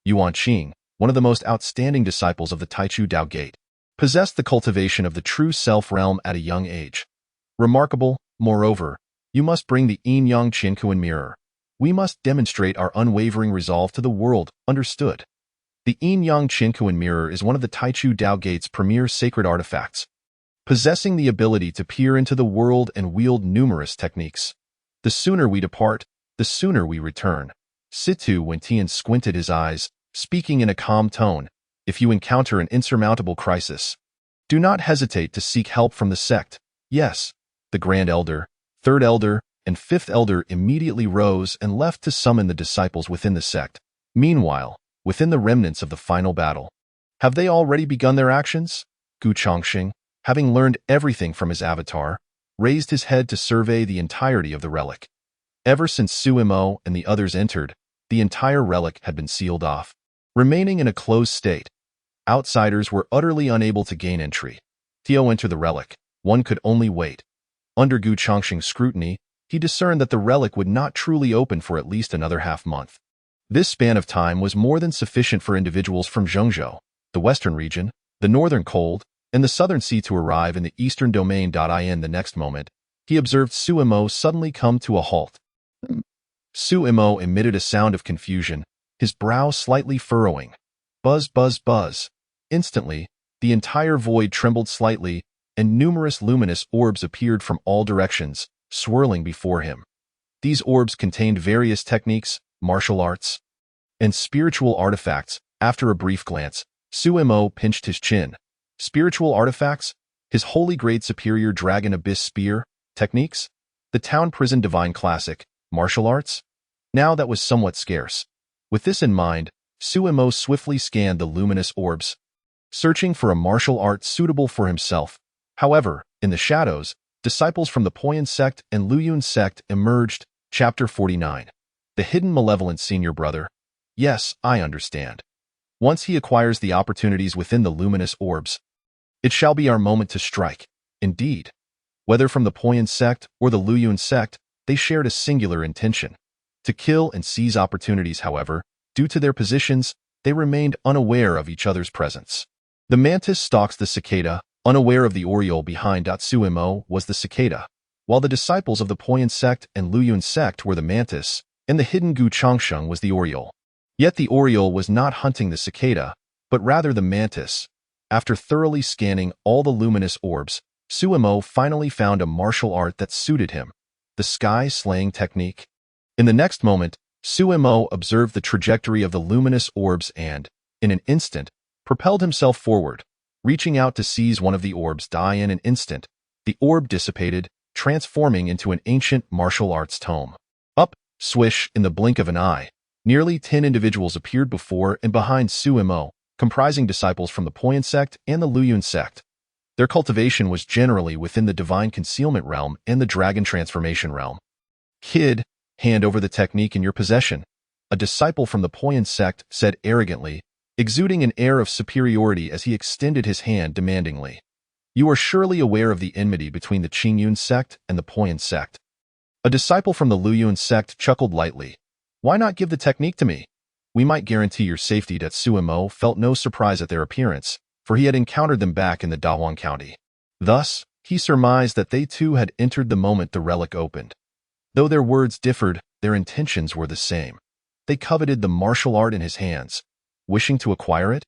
Yuan Qing, one of the most outstanding disciples of the Taichu Dao Gate, possessed the cultivation of the true self realm at a young age. Remarkable, moreover, you must bring the yin-yang Qinkuan mirror. We must demonstrate our unwavering resolve to the world, understood. The yin-yang Qinkuan mirror is one of the Taichu Dao Gate's premier sacred artifacts, possessing the ability to peer into the world and wield numerous techniques. The sooner we depart, the sooner we return. Situ Wentian squinted his eyes, speaking in a calm tone. If you encounter an insurmountable crisis, do not hesitate to seek help from the sect. Yes, the Grand Elder, Third Elder, and Fifth Elder immediately rose and left to summon the disciples within the sect. Meanwhile, within the remnants of the final battle, have they already begun their actions? Gu Chongqing, having learned everything from his avatar, raised his head to survey the entirety of the relic. Ever since Su Imo and the others entered, the entire relic had been sealed off, remaining in a closed state. Outsiders were utterly unable to gain entry. To enter the relic, one could only wait. Under Gu Chongqing's scrutiny, he discerned that the relic would not truly open for at least another half-month. This span of time was more than sufficient for individuals from Zhengzhou, the western region, the northern cold, and the southern sea to arrive in the eastern domain. In the next moment, he observed Su Imo suddenly come to a halt. Su Imo emitted a sound of confusion, his brow slightly furrowing. Buzz, buzz, buzz. Instantly, the entire void trembled slightly, and numerous luminous orbs appeared from all directions, swirling before him. These orbs contained various techniques, martial arts, and spiritual artifacts. After a brief glance, Su Imo pinched his chin. Spiritual artifacts? His holy grade superior dragon abyss spear? Techniques? The town prison divine classic? Martial arts? Now that was somewhat scarce. With this in mind, Su Imo swiftly scanned the luminous orbs, searching for a martial art suitable for himself. However, in the shadows, disciples from the Poyan sect and Luyun sect emerged. Chapter 49. The Hidden Malevolent Senior Brother. Yes, I understand. Once he acquires the opportunities within the luminous orbs, it shall be our moment to strike. Indeed, whether from the Poyan sect or the Luyun sect, they shared a singular intention: to kill and seize opportunities. However, due to their positions, they remained unaware of each other's presence. The mantis stalks the cicada, unaware of the oriole behind. Su Imo was the cicada, while the disciples of the Poyan sect and Luyun sect were the mantis, and the hidden Gu Chongqing was the oriole. Yet the oriole was not hunting the cicada, but rather the mantis. After thoroughly scanning all the luminous orbs, Su Imo finally found a martial art that suited him: the sky-slaying technique. In the next moment, Su Imo observed the trajectory of the luminous orbs and, in an instant, propelled himself forward, reaching out to seize one of the orbs. In an instant, the orb dissipated, transforming into an ancient martial arts tome. Up, swish, in the blink of an eye, nearly 10 individuals appeared before and behind Su Imo, comprising disciples from the Poyan sect and the Luyun sect. Their cultivation was generally within the divine concealment realm and the dragon transformation realm. Kid, hand over the technique in your possession, a disciple from the Poyan sect said arrogantly, exuding an air of superiority as he extended his hand demandingly. You are surely aware of the enmity between the Qingyun sect and the Poyan sect. A disciple from the Luyun sect chuckled lightly. Why not give the technique to me? We might guarantee your safety. Su Imo felt no surprise at their appearance, for he had encountered them back in the Dahuang County. Thus, he surmised that they too had entered the moment the relic opened. Though their words differed, their intentions were the same. They coveted the martial art in his hands, wishing to acquire it.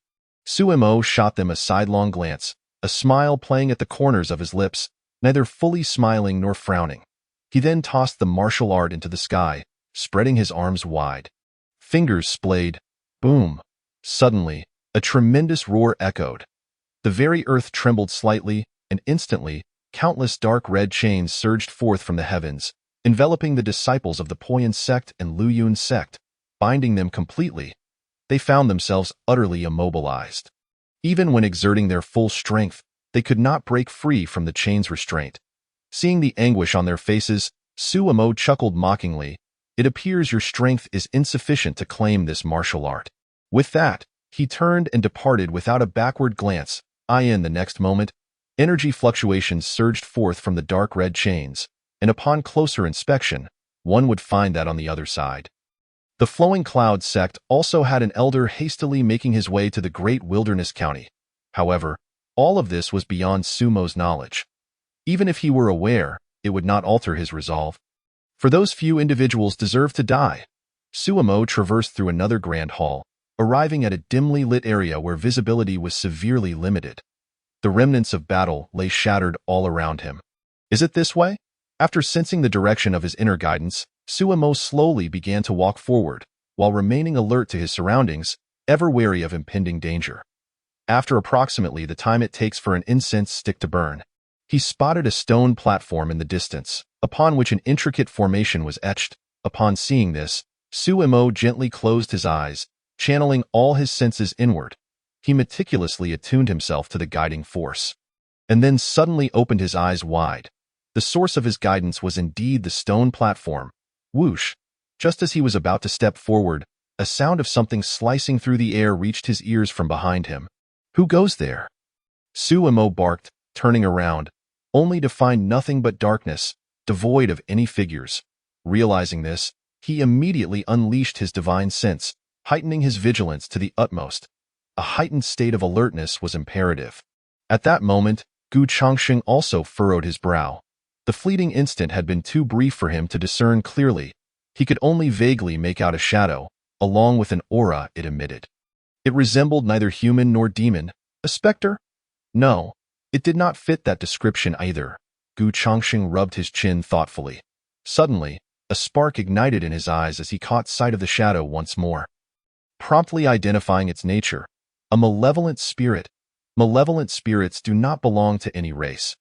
Su Imo shot them a sidelong glance, a smile playing at the corners of his lips, neither fully smiling nor frowning. He then tossed the martial art into the sky, spreading his arms wide. Fingers splayed. Boom. Suddenly, a tremendous roar echoed. The very earth trembled slightly, and instantly, countless dark red chains surged forth from the heavens, enveloping the disciples of the Poyan sect and Luyun sect, binding them completely. They found themselves utterly immobilized. Even when exerting their full strength, they could not break free from the chain's restraint. Seeing the anguish on their faces, Su Imo chuckled mockingly. It appears your strength is insufficient to claim this martial art. With that, he turned and departed without a backward glance. In the next moment, energy fluctuations surged forth from the dark red chains, and upon closer inspection, one would find that on the other side, The Flowing Cloud sect also had an elder hastily making his way to the great wilderness county. However, all of this was beyond Sumo's knowledge. Even if he were aware, it would not alter his resolve. For those few individuals deserve to die. Sumo traversed through another grand hall, arriving at a dimly lit area where visibility was severely limited. The remnants of battle lay shattered all around him. Is it this way? After sensing the direction of his inner guidance, Sumo slowly began to walk forward, while remaining alert to his surroundings, ever wary of impending danger. After approximately the time it takes for an incense stick to burn, he spotted a stone platform in the distance, upon which an intricate formation was etched. Upon seeing this, Sumo gently closed his eyes, channeling all his senses inward. He meticulously attuned himself to the guiding force, and then suddenly opened his eyes wide. The source of his guidance was indeed the stone platform. Whoosh! Just as he was about to step forward, a sound of something slicing through the air reached his ears from behind him. Who goes there? Sumo barked, turning around, only to find nothing but darkness, devoid of any figures. Realizing this, he immediately unleashed his divine sense, heightening his vigilance to the utmost. A heightened state of alertness was imperative. At that moment, Gu Changsheng also furrowed his brow. The fleeting instant had been too brief for him to discern clearly. He could only vaguely make out a shadow, along with an aura it emitted. It resembled neither human nor demon. A specter? No, it did not fit that description either. Gu Changsheng rubbed his chin thoughtfully. Suddenly, a spark ignited in his eyes as he caught sight of the shadow once more. Promptly identifying its nature, a malevolent spirit. Malevolent spirits do not belong to any race.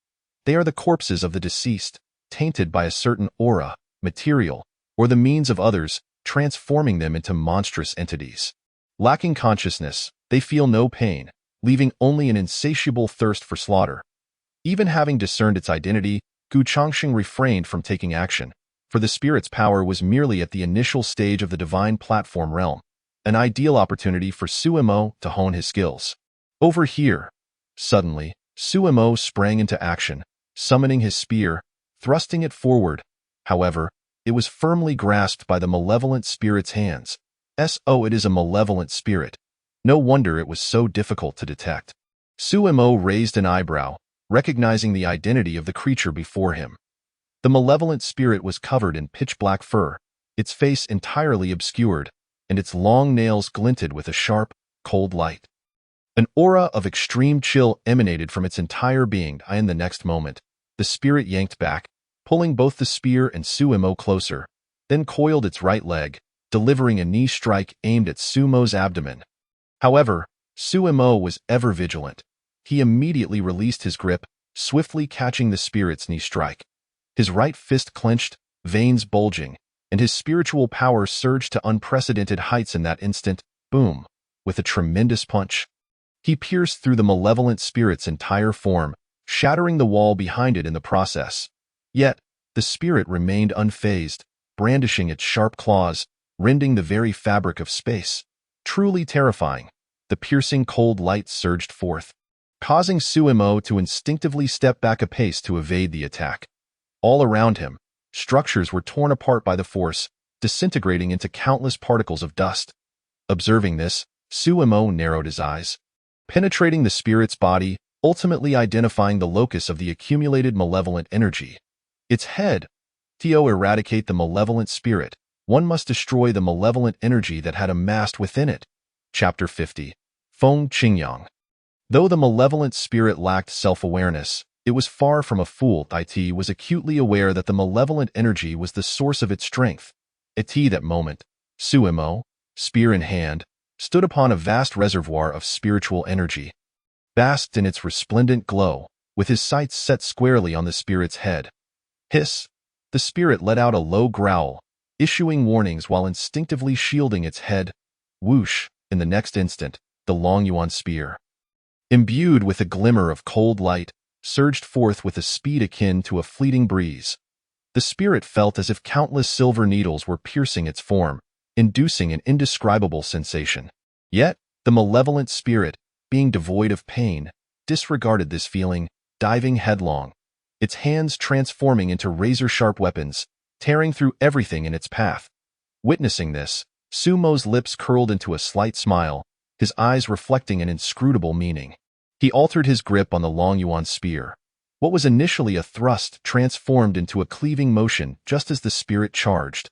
They are the corpses of the deceased, tainted by a certain aura, material, or the means of others, transforming them into monstrous entities. Lacking consciousness, they feel no pain, leaving only an insatiable thirst for slaughter. Even having discerned its identity, Gu Changsheng refrained from taking action, for the spirit's power was merely at the initial stage of the divine platform realm, an ideal opportunity for Sumo to hone his skills. Over here! Suddenly, Sumo sprang into action, summoning his spear, thrusting it forward. However, it was firmly grasped by the malevolent spirit's hands. It is a malevolent spirit. No wonder it was so difficult to detect. Sumo raised an eyebrow, recognizing the identity of the creature before him. The malevolent spirit was covered in pitch-black fur, its face entirely obscured, and its long nails glinted with a sharp, cold light. An aura of extreme chill emanated from its entire being, and the next moment, the spirit yanked back, pulling both the spear and Sumo closer, then coiled its right leg, delivering a knee strike aimed at Sumo's abdomen. However, Sumo was ever vigilant. He immediately released his grip, swiftly catching the spirit's knee strike. His right fist clenched, veins bulging, and his spiritual power surged to unprecedented heights in that instant. Boom! With a tremendous punch, he pierced through the malevolent spirit's entire form, shattering the wall behind it in the process. Yet, the spirit remained unfazed, brandishing its sharp claws, rending the very fabric of space. Truly terrifying, the piercing cold light surged forth, causing Sumo to instinctively step back a pace to evade the attack. All around him, structures were torn apart by the force, disintegrating into countless particles of dust. Observing this, Sumo narrowed his eyes, penetrating the spirit's body, ultimately identifying the locus of the accumulated malevolent energy. Its head. To eradicate the malevolent spirit, one must destroy the malevolent energy that had amassed within it. Chapter 50. Feng Qingyang. Though the malevolent spirit lacked self-awareness, it was far from a fool. It was acutely aware that the malevolent energy was the source of its strength. At that moment, Sumo, spear in hand, stood upon a vast reservoir of spiritual energy, basked in its resplendent glow, with his sights set squarely on the spirit's head. Hiss! The spirit let out a low growl, issuing warnings while instinctively shielding its head. Whoosh! In the next instant, the Long Yuan spear, imbued with a glimmer of cold light, surged forth with a speed akin to a fleeting breeze. The spirit felt as if countless silver needles were piercing its form, inducing an indescribable sensation. Yet, the malevolent spirit, being devoid of pain, disregarded this feeling, diving headlong, its hands transforming into razor-sharp weapons, tearing through everything in its path. Witnessing this, Sumo's lips curled into a slight smile, his eyes reflecting an inscrutable meaning. He altered his grip on the Long Yuan spear. What was initially a thrust transformed into a cleaving motion just as the spirit charged.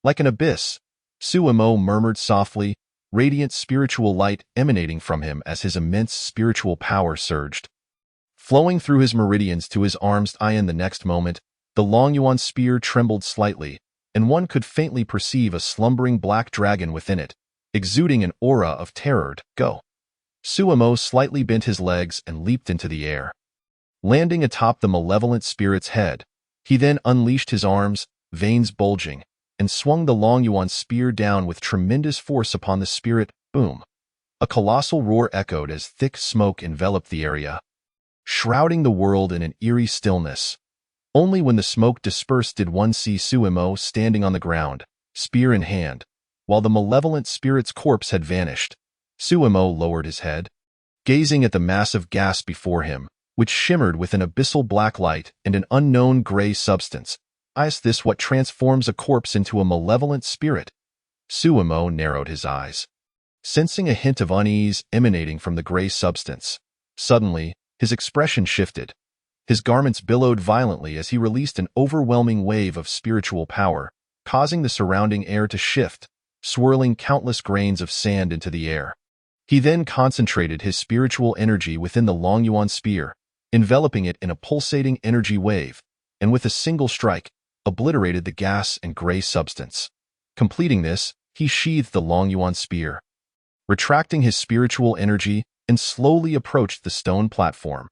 Like an abyss, Sumo murmured softly, radiant spiritual light emanating from him as his immense spiritual power surged. Flowing through his meridians to his arm's iron the next moment, the Long Yuan spear trembled slightly, and one could faintly perceive a slumbering black dragon within it, exuding an aura of terror. Go. Sumo slightly bent his legs and leaped into the air. Landing atop the malevolent spirit's head, he then unleashed his arms, veins bulging, and swung the Long Yuan spear down with tremendous force upon the spirit. Boom! A colossal roar echoed as thick smoke enveloped the area, shrouding the world in an eerie stillness. Only when the smoke dispersed did one see Sumo standing on the ground, spear in hand, while the malevolent spirit's corpse had vanished. Sumo lowered his head, gazing at the massive gas before him, which shimmered with an abyssal black light and an unknown gray substance. Is this what transforms a corpse into a malevolent spirit? Sumo narrowed his eyes, sensing a hint of unease emanating from the gray substance. Suddenly, his expression shifted. His garments billowed violently as he released an overwhelming wave of spiritual power, causing the surrounding air to shift, swirling countless grains of sand into the air. He then concentrated his spiritual energy within the Long Yuan spear, enveloping it in a pulsating energy wave, and with a single strike, obliterated the gas and gray substance. Completing this, he sheathed the Long Yuan spear, retracting his spiritual energy, and slowly approached the stone platform.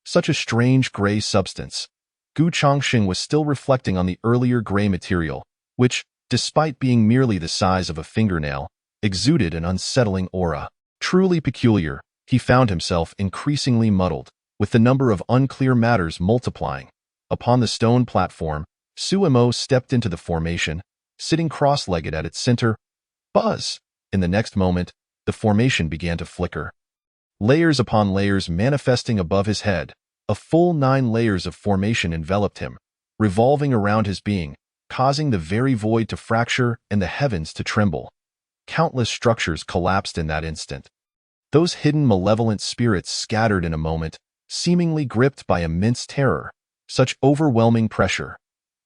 Such a strange gray substance. Gu Chongqing was still reflecting on the earlier gray material, which, despite being merely the size of a fingernail, exuded an unsettling aura. Truly peculiar, he found himself increasingly muddled, with the number of unclear matters multiplying. Upon the stone platform, Sumo stepped into the formation, sitting cross-legged at its center. Buzz! In the next moment, the formation began to flicker. Layers upon layers manifesting above his head, a full 9 layers of formation enveloped him, revolving around his being, causing the very void to fracture and the heavens to tremble. Countless structures collapsed in that instant. Those hidden malevolent spirits scattered in a moment, seemingly gripped by immense terror. Such overwhelming pressure.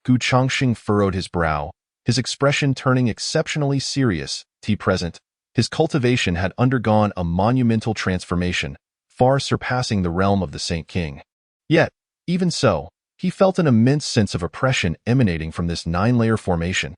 Gu Chongqing furrowed his brow, his expression turning exceptionally serious. Present, his cultivation had undergone a monumental transformation, far surpassing the realm of the Saint King. Yet, even so, he felt an immense sense of oppression emanating from this 9-layer formation.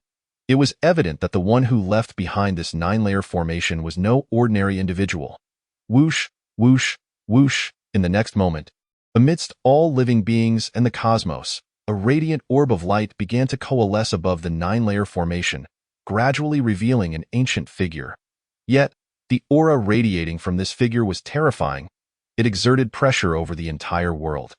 It was evident that the one who left behind this 9-layer formation was no ordinary individual. Whoosh, whoosh, whoosh, in the next moment, amidst all living beings and the cosmos, a radiant orb of light began to coalesce above the 9-layer formation, gradually revealing an ancient figure. Yet, the aura radiating from this figure was terrifying. It exerted pressure over the entire world.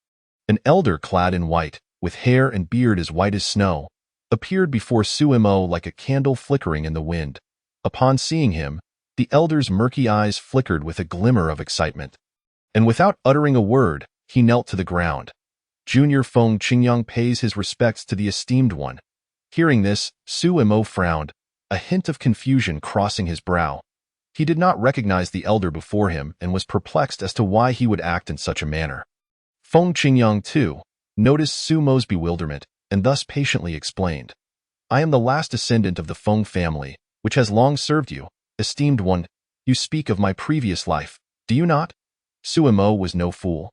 An elder clad in white, with hair and beard as white as snow, appeared before Sumo like a candle flickering in the wind. Upon seeing him, the elder's murky eyes flickered with a glimmer of excitement. And without uttering a word, he knelt to the ground. Junior Feng Qingyang pays his respects to the esteemed one. Hearing this, Sumo frowned, a hint of confusion crossing his brow. He did not recognize the elder before him and was perplexed as to why he would act in such a manner. Feng Qingyang, too, noticed Sumo's bewilderment and thus patiently explained. I am the last descendant of the Feng family, which has long served you, esteemed one. You speak of my previous life, do you not? Sumo was no fool.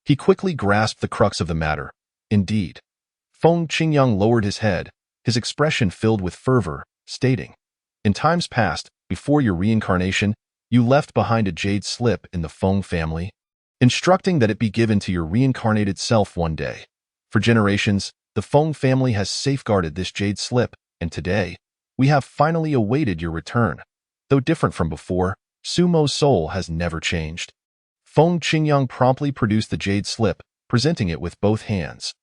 He quickly grasped the crux of the matter. Indeed. Feng Qingyang lowered his head, his expression filled with fervor, stating, in times past, before your reincarnation, you left behind a jade slip in the Feng family, instructing that it be given to your reincarnated self one day. For generations, the Feng family has safeguarded this jade slip, and today, we have finally awaited your return. Though different from before, Sumo's soul has never changed. Feng Qingyang promptly produced the jade slip, presenting it with both hands.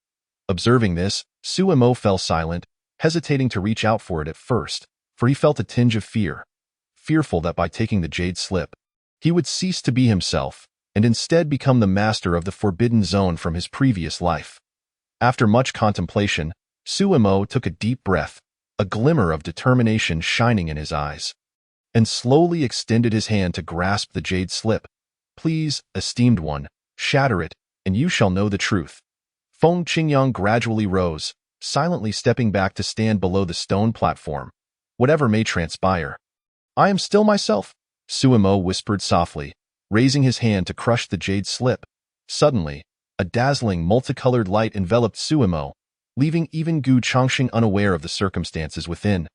Observing this, Sumo fell silent, hesitating to reach out for it at first, for he felt a tinge of fear, fearful that by taking the jade slip, he would cease to be himself, and instead become the master of the forbidden zone from his previous life. After much contemplation, Sumo took a deep breath, a glimmer of determination shining in his eyes, and slowly extended his hand to grasp the jade slip. "Please, esteemed one, shatter it, and you shall know the truth." Feng Qingyang gradually rose, silently stepping back to stand below the stone platform. "Whatever may transpire, I am still myself," Suimo whispered softly, raising his hand to crush the jade slip. Suddenly, a dazzling multicolored light enveloped Suimo, leaving even Gu Chongqing unaware of the circumstances within.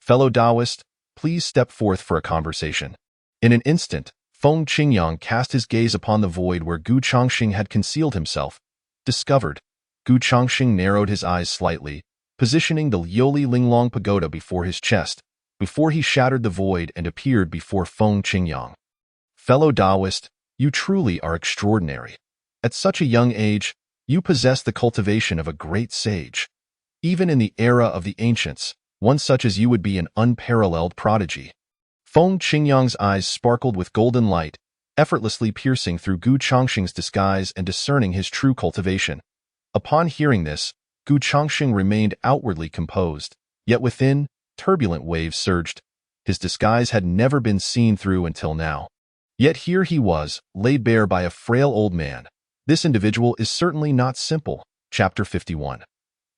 "Fellow Taoist, please step forth for a conversation." In an instant, Feng Qingyang cast his gaze upon the void where Gu Chongqing had concealed himself. Discovered. Gu Chongqing narrowed his eyes slightly, positioning the Liuli Linglong pagoda before his chest, before he shattered the void and appeared before Feng Qingyang. "Fellow Taoist, you truly are extraordinary. At such a young age, you possess the cultivation of a great sage. Even in the era of the ancients, one such as you would be an unparalleled prodigy." Feng Qingyang's eyes sparkled with golden light, effortlessly piercing through Gu Chongqing's disguise and discerning his true cultivation. Upon hearing this, Gu Chongqing remained outwardly composed, yet within, turbulent waves surged. His disguise had never been seen through until now. Yet here he was, laid bare by a frail old man. This individual is certainly not simple. Chapter 51.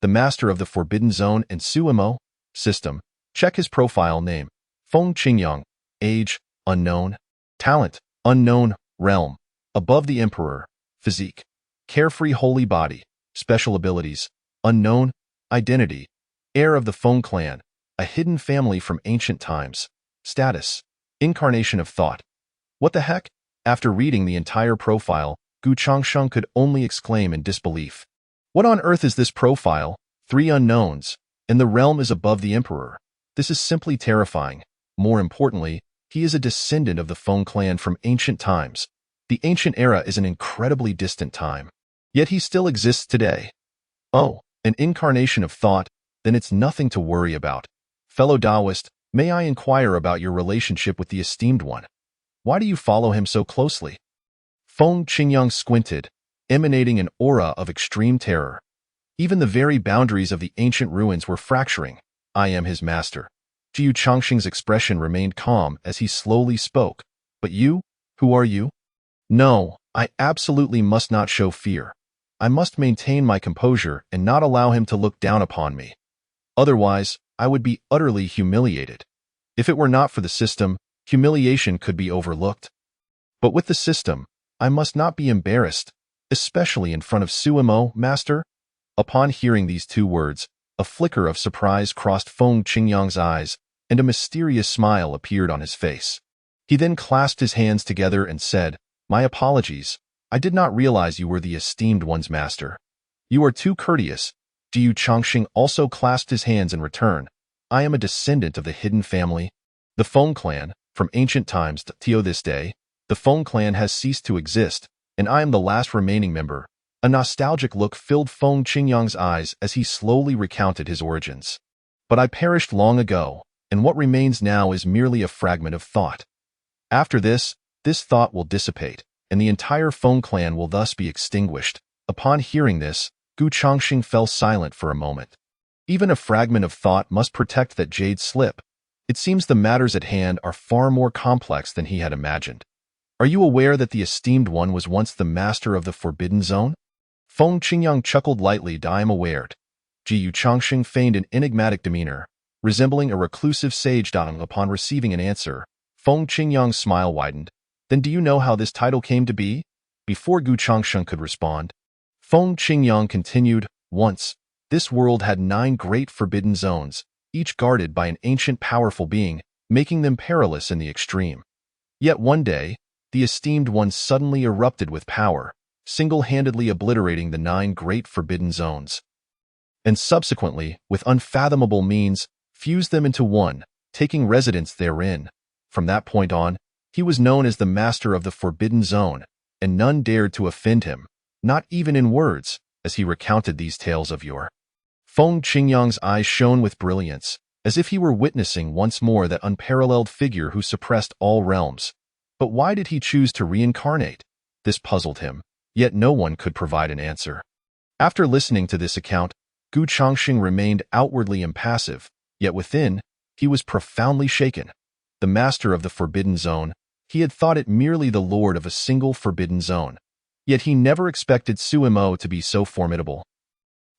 The Master of the Forbidden Zone and Suimo. System. Check his profile name. Feng Qingyang. Age. Unknown. Talent. Unknown. Realm. Above the Emperor. Physique. Carefree holy body. Special abilities. Unknown. Identity. Heir of the Feng clan. A hidden family from ancient times. Status. Incarnation of thought. What the heck? After reading the entire profile, Gu Chongqing could only exclaim in disbelief. What on earth is this profile? 3 unknowns, and the realm is above the Emperor. This is simply terrifying. More importantly, he is a descendant of the Feng clan from ancient times. The ancient era is an incredibly distant time. Yet he still exists today. Oh, an incarnation of thought, then it's nothing to worry about. Fellow Taoist, may I inquire about your relationship with the esteemed one? Why do you follow him so closely? Feng Qingyang squinted, emanating an aura of extreme terror. Even the very boundaries of the ancient ruins were fracturing. "I am his master." Gu Chongqing's expression remained calm as he slowly spoke. "But you? Who are you?" "No, I absolutely must not show fear. I must maintain my composure and not allow him to look down upon me. Otherwise, I would be utterly humiliated. If it were not for the system, humiliation could be overlooked. But with the system, I must not be embarrassed, especially in front of Suimo, master." Upon hearing these 2 words, a flicker of surprise crossed Feng Qingyang's eyes, and a mysterious smile appeared on his face. He then clasped his hands together and said, "My apologies. I did not realize you were the esteemed one's master. You are too courteous." Gu Chongqing also clasped his hands in return. "I am a descendant of the hidden family. The Feng clan, from ancient times to this day, the Feng clan has ceased to exist, and I am the last remaining member." A nostalgic look filled Feng Qingyang's eyes as he slowly recounted his origins. "But I perished long ago, and what remains now is merely a fragment of thought. After this thought will dissipate, and the entire Feng clan will thus be extinguished." Upon hearing this, Gu Chongqing fell silent for a moment. Even a fragment of thought must protect that jade slip. It seems the matters at hand are far more complex than he had imagined. "Are you aware that the esteemed one was once the master of the Forbidden Zone?" Feng Qingyang chuckled lightly. "I am aware." Gu Chongqing feigned an enigmatic demeanor, resembling a reclusive sage. Upon receiving an answer, Feng Qingyang's smile widened. "Then do you know how this title came to be?" Before Gu Chongqing could respond, Feng Qingyang continued, "Once, this world had 9 great forbidden zones, each guarded by an ancient powerful being, making them perilous in the extreme. Yet one day, the esteemed one suddenly erupted with power, single-handedly obliterating the 9 great forbidden zones, and subsequently, with unfathomable means, fused them into one, taking residence therein. From that point on, he was known as the master of the Forbidden Zone, and none dared to offend him, not even in words, as he recounted these tales of yore." Feng Qingyang's eyes shone with brilliance, as if he were witnessing once more that unparalleled figure who suppressed all realms. But why did he choose to reincarnate? This puzzled him, yet no one could provide an answer. After listening to this account, Gu Chongqing remained outwardly impassive, Yet within, he was profoundly shaken. The master of the Forbidden Zone, he had thought it merely the lord of a single forbidden zone. Yet he never expected Suimo to be so formidable.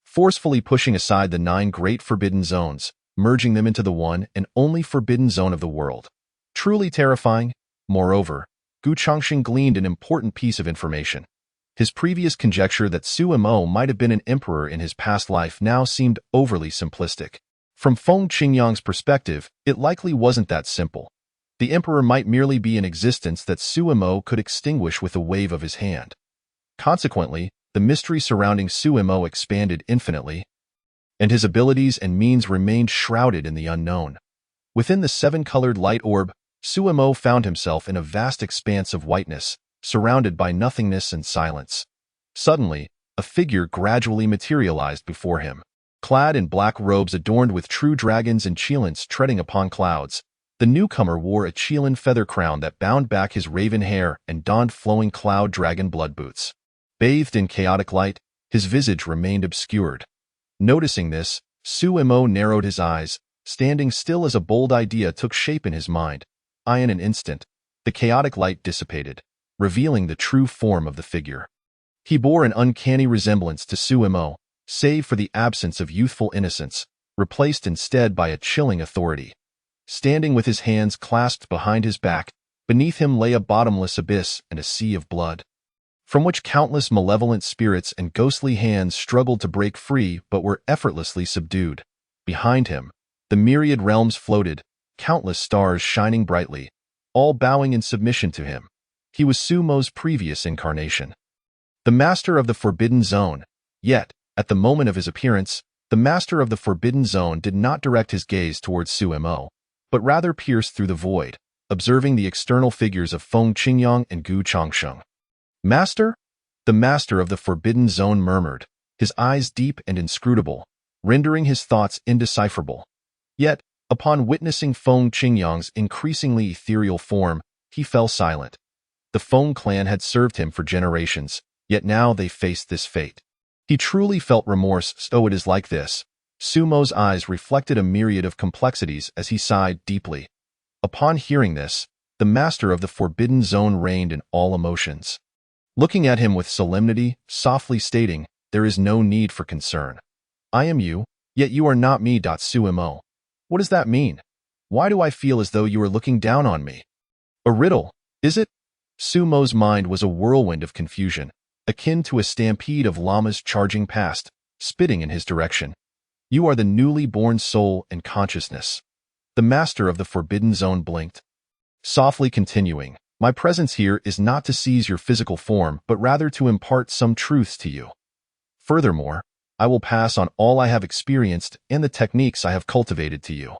Forcefully pushing aside the 9 great forbidden zones, merging them into the one and only forbidden zone of the world. Truly terrifying. Moreover, Gu Changxing gleaned an important piece of information. His previous conjecture that Suimo might have been an emperor in his past life now seemed overly simplistic. From Feng Qingyang's perspective, it likely wasn't that simple. The emperor might merely be an existence that Suimo could extinguish with a wave of his hand. Consequently, the mystery surrounding Suimo expanded infinitely, and his abilities and means remained shrouded in the unknown. Within the 7-colored light orb, Suimo found himself in a vast expanse of whiteness, surrounded by nothingness and silence. Suddenly, a figure gradually materialized before him. Clad in black robes adorned with true dragons and cheilants treading upon clouds, the newcomer wore a cheilin feather crown that bound back his raven hair and donned flowing cloud dragon blood boots. Bathed in chaotic light, his visage remained obscured. Noticing this, Suimo narrowed his eyes, standing still as a bold idea took shape in his mind. In an instant, the chaotic light dissipated, revealing the true form of the figure. He bore an uncanny resemblance to Suimo, save for the absence of youthful innocence, replaced instead by a chilling authority. Standing with his hands clasped behind his back, beneath him lay a bottomless abyss and a sea of blood, from which countless malevolent spirits and ghostly hands struggled to break free but were effortlessly subdued. Behind him, the myriad realms floated, countless stars shining brightly, all bowing in submission to him. He was Sumo's previous incarnation, the master of the Forbidden Zone. Yet, at the moment of his appearance, the master of the Forbidden Zone did not direct his gaze towards Suimo, but rather pierced through the void, observing the external figures of Feng Qingyang and Gu Changxing. Master? The master of the Forbidden Zone murmured, his eyes deep and inscrutable, rendering his thoughts indecipherable. Yet, upon witnessing Feng Qingyang's increasingly ethereal form, he fell silent. The Feng clan had served him for generations, yet now they faced this fate. He truly felt remorse. So it is like this. Sumo's eyes reflected a myriad of complexities as he sighed deeply. Upon hearing this, the master of the Forbidden Zone reigned in all emotions. Looking at him with solemnity, softly stating, "There is no need for concern. I am you, yet you are not me." Suimo. What does that mean? Why do I feel as though you are looking down on me? A riddle, is it? Sumo's mind was a whirlwind of confusion, akin to a stampede of llamas charging past, spitting in his direction. You are the newly born soul and consciousness. The master of the Forbidden Zone blinked, softly continuing, "My presence here is not to seize your physical form, but rather to impart some truths to you. Furthermore, I will pass on all I have experienced and the techniques I have cultivated to you.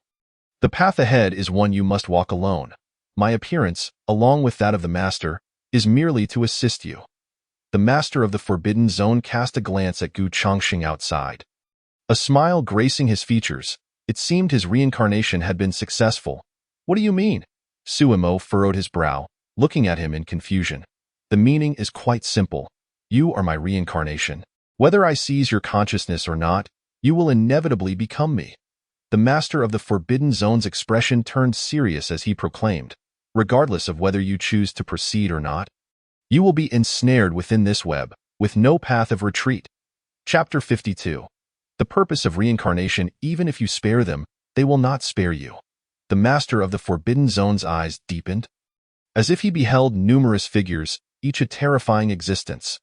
The path ahead is one you must walk alone. My appearance, along with that of the master, is merely to assist you." The master of the Forbidden Zone cast a glance at Gu Changxing outside. A smile gracing his features, it seemed his reincarnation had been successful. "What do you mean?" Suimo furrowed his brow, looking at him in confusion. "The meaning is quite simple. You are my reincarnation. Whether I seize your consciousness or not, you will inevitably become me." The master of the Forbidden Zone's expression turned serious as he proclaimed, "Regardless of whether you choose to proceed or not, you will be ensnared within this web, with no path of retreat." Chapter 52. The purpose of reincarnation: even if you spare them, they will not spare you. The master of the Forbidden Zone's eyes deepened, as if he beheld numerous figures, each a terrifying existence.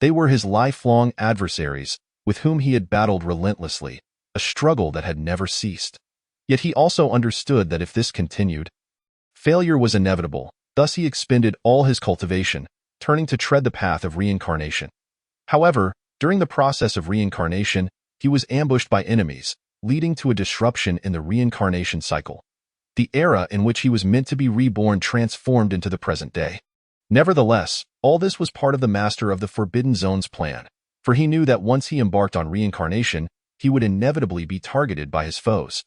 They were his lifelong adversaries, with whom he had battled relentlessly, a struggle that had never ceased. Yet he also understood that if this continued, failure was inevitable. Thus he expended all his cultivation, turning to tread the path of reincarnation. However, during the process of reincarnation, he was ambushed by enemies, leading to a disruption in the reincarnation cycle. The era in which he was meant to be reborn transformed into the present day. Nevertheless, all this was part of the master of the Forbidden Zone's plan, for he knew that once he embarked on reincarnation, he would inevitably be targeted by his foes.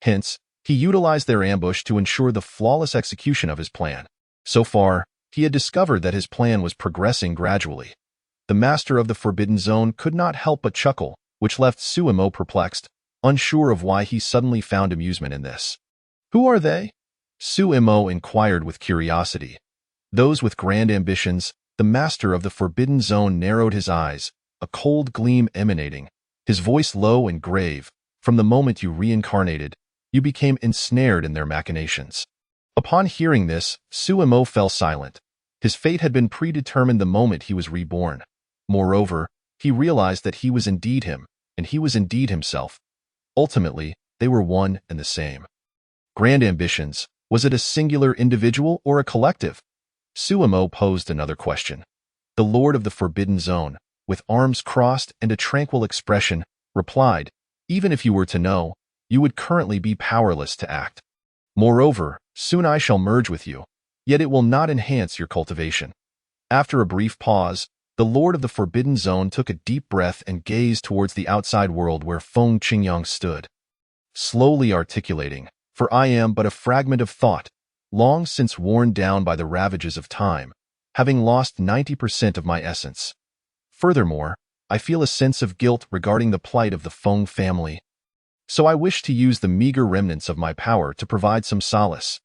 Hence, he utilized their ambush to ensure the flawless execution of his plan. So far, he had discovered that his plan was progressing gradually. The master of the Forbidden Zone could not help but chuckle, which left Suimo perplexed. unsure of why he suddenly found amusement in this. "Who are they?" Su Mo inquired with curiosity. "Those with grand ambitions." The master of the Forbidden Zone narrowed his eyes, a cold gleam emanating, his voice low and grave. "From the moment you reincarnated, you became ensnared in their machinations." Upon hearing this, Su Mo fell silent. His fate had been predetermined the moment he was reborn. Moreover, he realized that he was indeed him, and he was indeed himself. Ultimately, they were one and the same. Grand ambitions. Was it a singular individual or a collective? Su Mo posed another question. The Lord of the Forbidden Zone, with arms crossed and a tranquil expression, replied, "Even if you were to know, you would currently be powerless to act. Moreover, soon I shall merge with you, yet it will not enhance your cultivation." After a brief pause, the Lord of the Forbidden Zone took a deep breath and gazed towards the outside world where Feng Qingyang stood. Slowly articulating, "For I am but a fragment of thought, long since worn down by the ravages of time, having lost 90% of my essence. Furthermore, I feel a sense of guilt regarding the plight of the Feng family. So I wish to use the meager remnants of my power to provide some solace."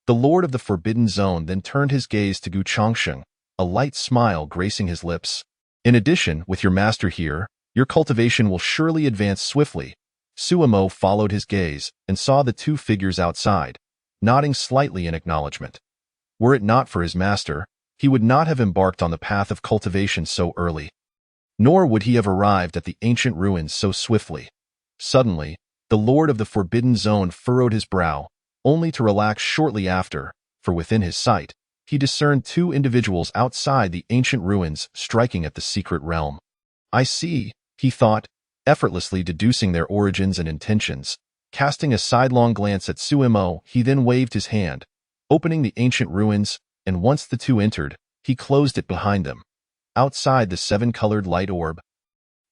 The Lord of the Forbidden Zone then turned his gaze to Gu Changsheng, a light smile gracing his lips. "In addition, with your master here, your cultivation will surely advance swiftly." Su Mo followed his gaze and saw the two figures outside, nodding slightly in acknowledgement. Were it not for his master, he would not have embarked on the path of cultivation so early. Nor would he have arrived at the ancient ruins so swiftly. Suddenly, the Lord of the Forbidden Zone furrowed his brow, only to relax shortly after, for within his sight, he discerned two individuals outside the ancient ruins striking at the secret realm. "I see," he thought, effortlessly deducing their origins and intentions. Casting a sidelong glance at Su Mo, he then waved his hand, opening the ancient ruins, and once the two entered, he closed it behind them. Outside the seven-colored light orb,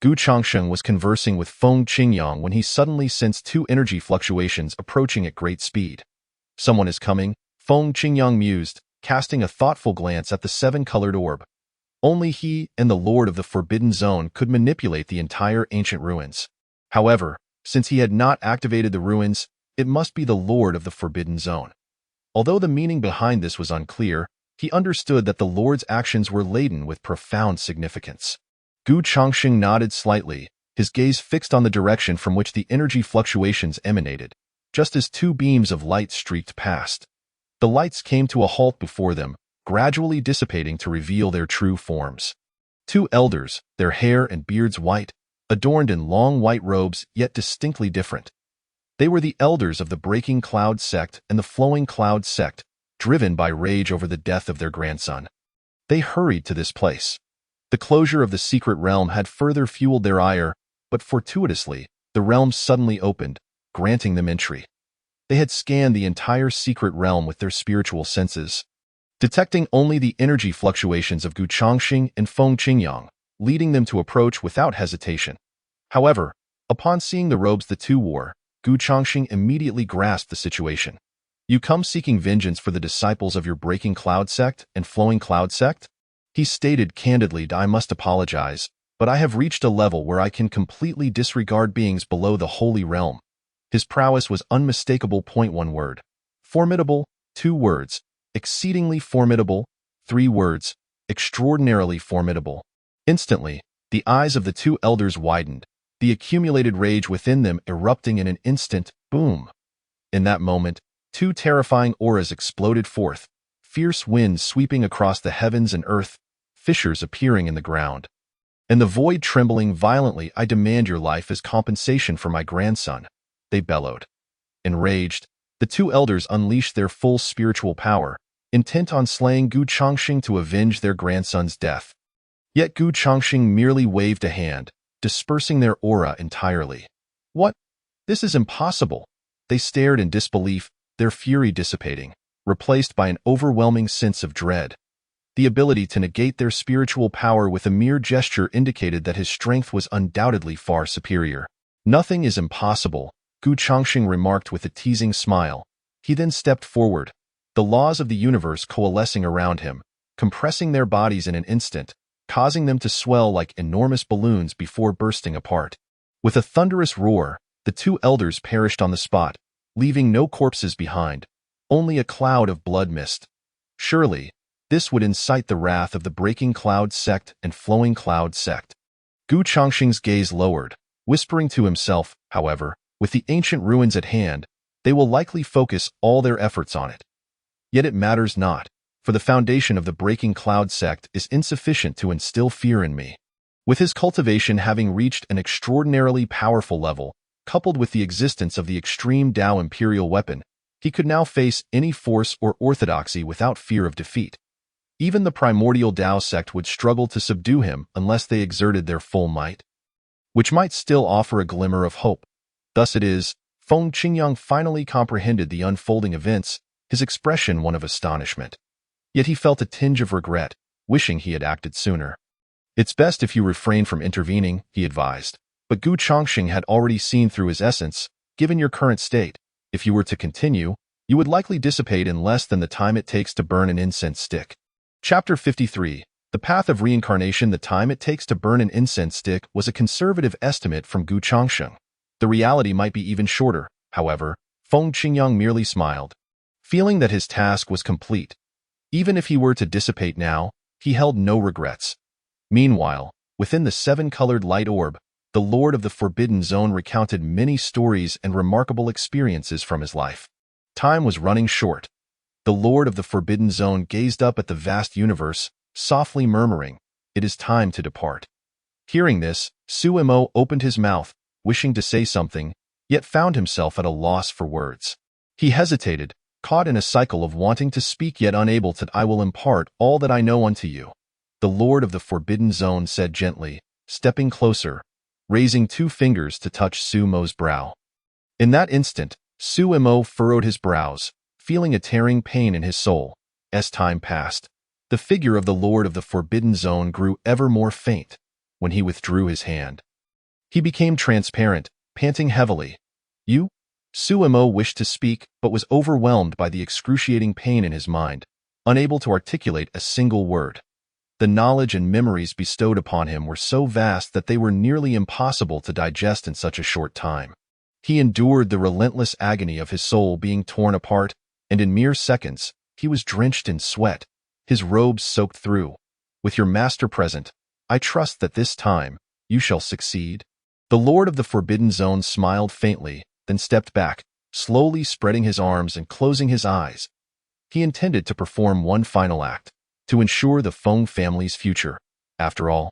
Gu Changsheng was conversing with Feng Qingyang when he suddenly sensed two energy fluctuations approaching at great speed. "Someone is coming," Feng Qingyang mused, casting a thoughtful glance at the seven-colored orb. Only he and the Lord of the Forbidden Zone could manipulate the entire ancient ruins. However, since he had not activated the ruins, it must be the Lord of the Forbidden Zone. Although the meaning behind this was unclear, he understood that the Lord's actions were laden with profound significance. Gu Changsheng nodded slightly, his gaze fixed on the direction from which the energy fluctuations emanated, just as two beams of light streaked past. The lights came to a halt before them, gradually dissipating to reveal their true forms. Two elders, their hair and beards white, adorned in long white robes yet distinctly different. They were the elders of the Breaking Cloud sect and the Flowing Cloud sect, driven by rage over the death of their grandson. They hurried to this place. The closure of the secret realm had further fueled their ire, but fortuitously, the realm suddenly opened, granting them entry. They had scanned the entire secret realm with their spiritual senses, detecting only the energy fluctuations of Gu Changsheng and Feng Qingyang, leading them to approach without hesitation. However, upon seeing the robes the two wore, Gu Changsheng immediately grasped the situation. "You come seeking vengeance for the disciples of your Breaking Cloud sect and Flowing Cloud sect?" He stated candidly, "I must apologize, but I have reached a level where I can completely disregard beings below the holy realm." His prowess was unmistakable. 1 word. Formidable, 2 words. Exceedingly formidable, 3 words. Extraordinarily formidable. Instantly, the eyes of the two elders widened, the accumulated rage within them erupting in an instant. Boom! In that moment, two terrifying auras exploded forth, fierce winds sweeping across the heavens and earth, fissures appearing in the ground, and the void trembling violently. "I demand your life as compensation for my grandson," they bellowed. Enraged, the two elders unleashed their full spiritual power, intent on slaying Gu Changsheng to avenge their grandson's death. Yet Gu Changsheng merely waved a hand, dispersing their aura entirely. "What? This is impossible!" They stared in disbelief, their fury dissipating, replaced by an overwhelming sense of dread. The ability to negate their spiritual power with a mere gesture indicated that his strength was undoubtedly far superior. "Nothing is impossible," Gu Changsheng remarked with a teasing smile. He then stepped forward, the laws of the universe coalescing around him, compressing their bodies in an instant, causing them to swell like enormous balloons before bursting apart. With a thunderous roar, The two elders perished on the spot, leaving no corpses behind, only a cloud of blood mist. Surely, this would incite the wrath of the Breaking Cloud sect and Flowing Cloud sect. Gu Chongqing's gaze lowered, whispering to himself, however, with the ancient ruins at hand, they will likely focus all their efforts on it. Yet it matters not, for the foundation of the Breaking Cloud sect is insufficient to instill fear in me. With his cultivation having reached an extraordinarily powerful level, coupled with the existence of the extreme Tao imperial weapon, he could now face any force or orthodoxy without fear of defeat. Even the primordial Tao sect would struggle to subdue him unless they exerted their full might, which might still offer a glimmer of hope. Thus it is, Feng Qingyang finally comprehended the unfolding events, his expression one of astonishment. Yet he felt a tinge of regret, wishing he had acted sooner. It's best if you refrain from intervening, he advised. But Gu Chongqing had already seen through his essence. Given your current state, if you were to continue, you would likely dissipate in less than the time it takes to burn an incense stick. Chapter 53. The Path of Reincarnation. The time it takes to burn an incense stick was a conservative estimate from Gu Chongqing. The reality might be even shorter, however. Feng Qingyang merely smiled, feeling that his task was complete. Even if he were to dissipate now, he held no regrets. Meanwhile, within the seven-colored light orb, the Lord of the Forbidden Zone recounted many stories and remarkable experiences from his life. Time was running short. The Lord of the Forbidden Zone gazed up at the vast universe, softly murmuring, "It is time to depart." Hearing this, Su Mo opened his mouth, wishing to say something, yet found himself at a loss for words. He hesitated, caught in a cycle of wanting to speak yet unable to. "I will impart all that I know unto you," the Lord of the Forbidden Zone said gently, stepping closer, raising two fingers to touch Su Mo's brow. In that instant, Su Mo furrowed his brows, feeling a tearing pain in his soul. As time passed, the figure of the Lord of the Forbidden Zone grew ever more faint. When he withdrew his hand, he became transparent, panting heavily. "You?" Su Mo wished to speak, but was overwhelmed by the excruciating pain in his mind, unable to articulate a single word. The knowledge and memories bestowed upon him were so vast that they were nearly impossible to digest in such a short time. He endured the relentless agony of his soul being torn apart, and in mere seconds, he was drenched in sweat, his robes soaked through. "With your master present, I trust that this time, you shall succeed." The Lord of the Forbidden Zone smiled faintly, then stepped back, slowly spreading his arms and closing his eyes. He intended to perform one final act, to ensure the Feng family's future. After all,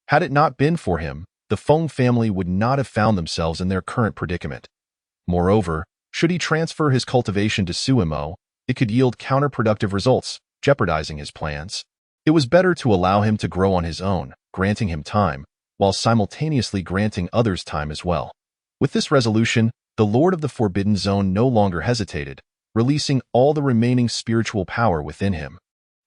had it not been for him, the Feng family would not have found themselves in their current predicament. Moreover, should he transfer his cultivation to Su Mo, it could yield counterproductive results, jeopardizing his plans. It was better to allow him to grow on his own, granting him time, while simultaneously granting others time as well. With this resolution, the Lord of the Forbidden Zone no longer hesitated, releasing all the remaining spiritual power within him.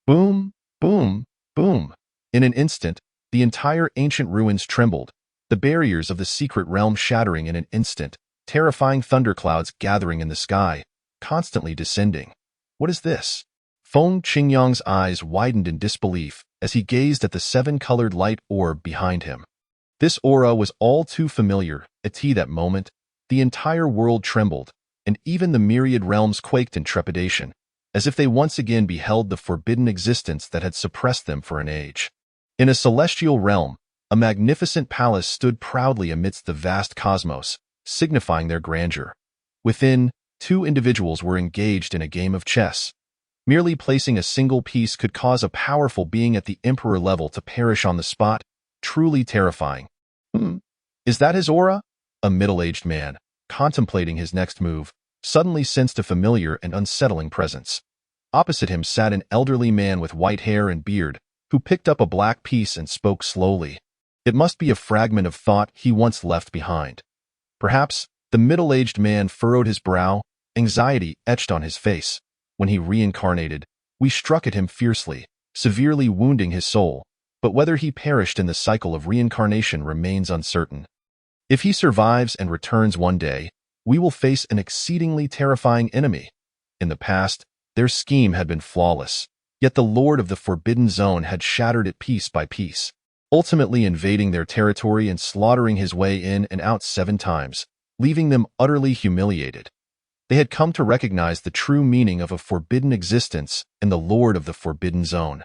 Boom, boom, boom. In an instant, the entire ancient ruins trembled, the barriers of the secret realm shattering in an instant, terrifying thunderclouds gathering in the sky, constantly descending. What is this? Feng Qingyang's eyes widened in disbelief as he gazed at the seven-colored light orb behind him. This aura was all too familiar. At that moment, the entire world trembled, and even the myriad realms quaked in trepidation, as if they once again beheld the forbidden existence that had suppressed them for an age. In a celestial realm, a magnificent palace stood proudly amidst the vast cosmos, signifying their grandeur. Within, two individuals were engaged in a game of chess. Merely placing a single piece could cause a powerful being at the emperor level to perish on the spot, truly terrifying. Is that his aura? A middle-aged man, contemplating his next move, suddenly sensed a familiar and unsettling presence. Opposite him sat an elderly man with white hair and beard, who picked up a black piece and spoke slowly. It must be a fragment of thought he once left behind. Perhaps, the middle-aged man furrowed his brow, anxiety etched on his face. When he reincarnated, we struck at him fiercely, severely wounding his soul, but whether he perished in the cycle of reincarnation remains uncertain. If he survives and returns one day, we will face an exceedingly terrifying enemy. In the past, their scheme had been flawless, yet the Lord of the Forbidden Zone had shattered it piece by piece, ultimately invading their territory and slaughtering his way in and out 7 times. leaving them utterly humiliated. They had come to recognize the true meaning of a forbidden existence in the Lord of the Forbidden Zone.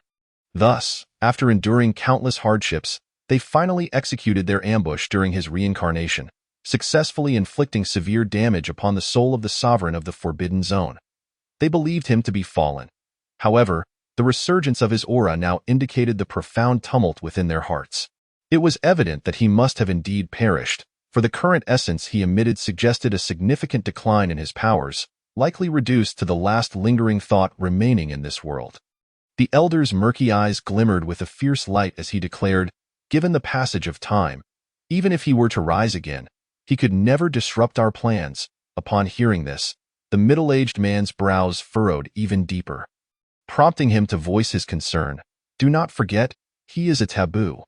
Thus, after enduring countless hardships, they finally executed their ambush during his reincarnation, successfully inflicting severe damage upon the soul of the sovereign of the Forbidden Zone. They believed him to be fallen. However, the resurgence of his aura now indicated the profound tumult within their hearts. It was evident that he must have indeed perished, for the current essence he emitted suggested a significant decline in his powers, likely reduced to the last lingering thought remaining in this world. The elder's murky eyes glimmered with a fierce light as he declared, given the passage of time, even if he were to rise again, he could never disrupt our plans. Upon hearing this, the middle-aged man's brows furrowed even deeper, prompting him to voice his concern. Do not forget, he is a taboo.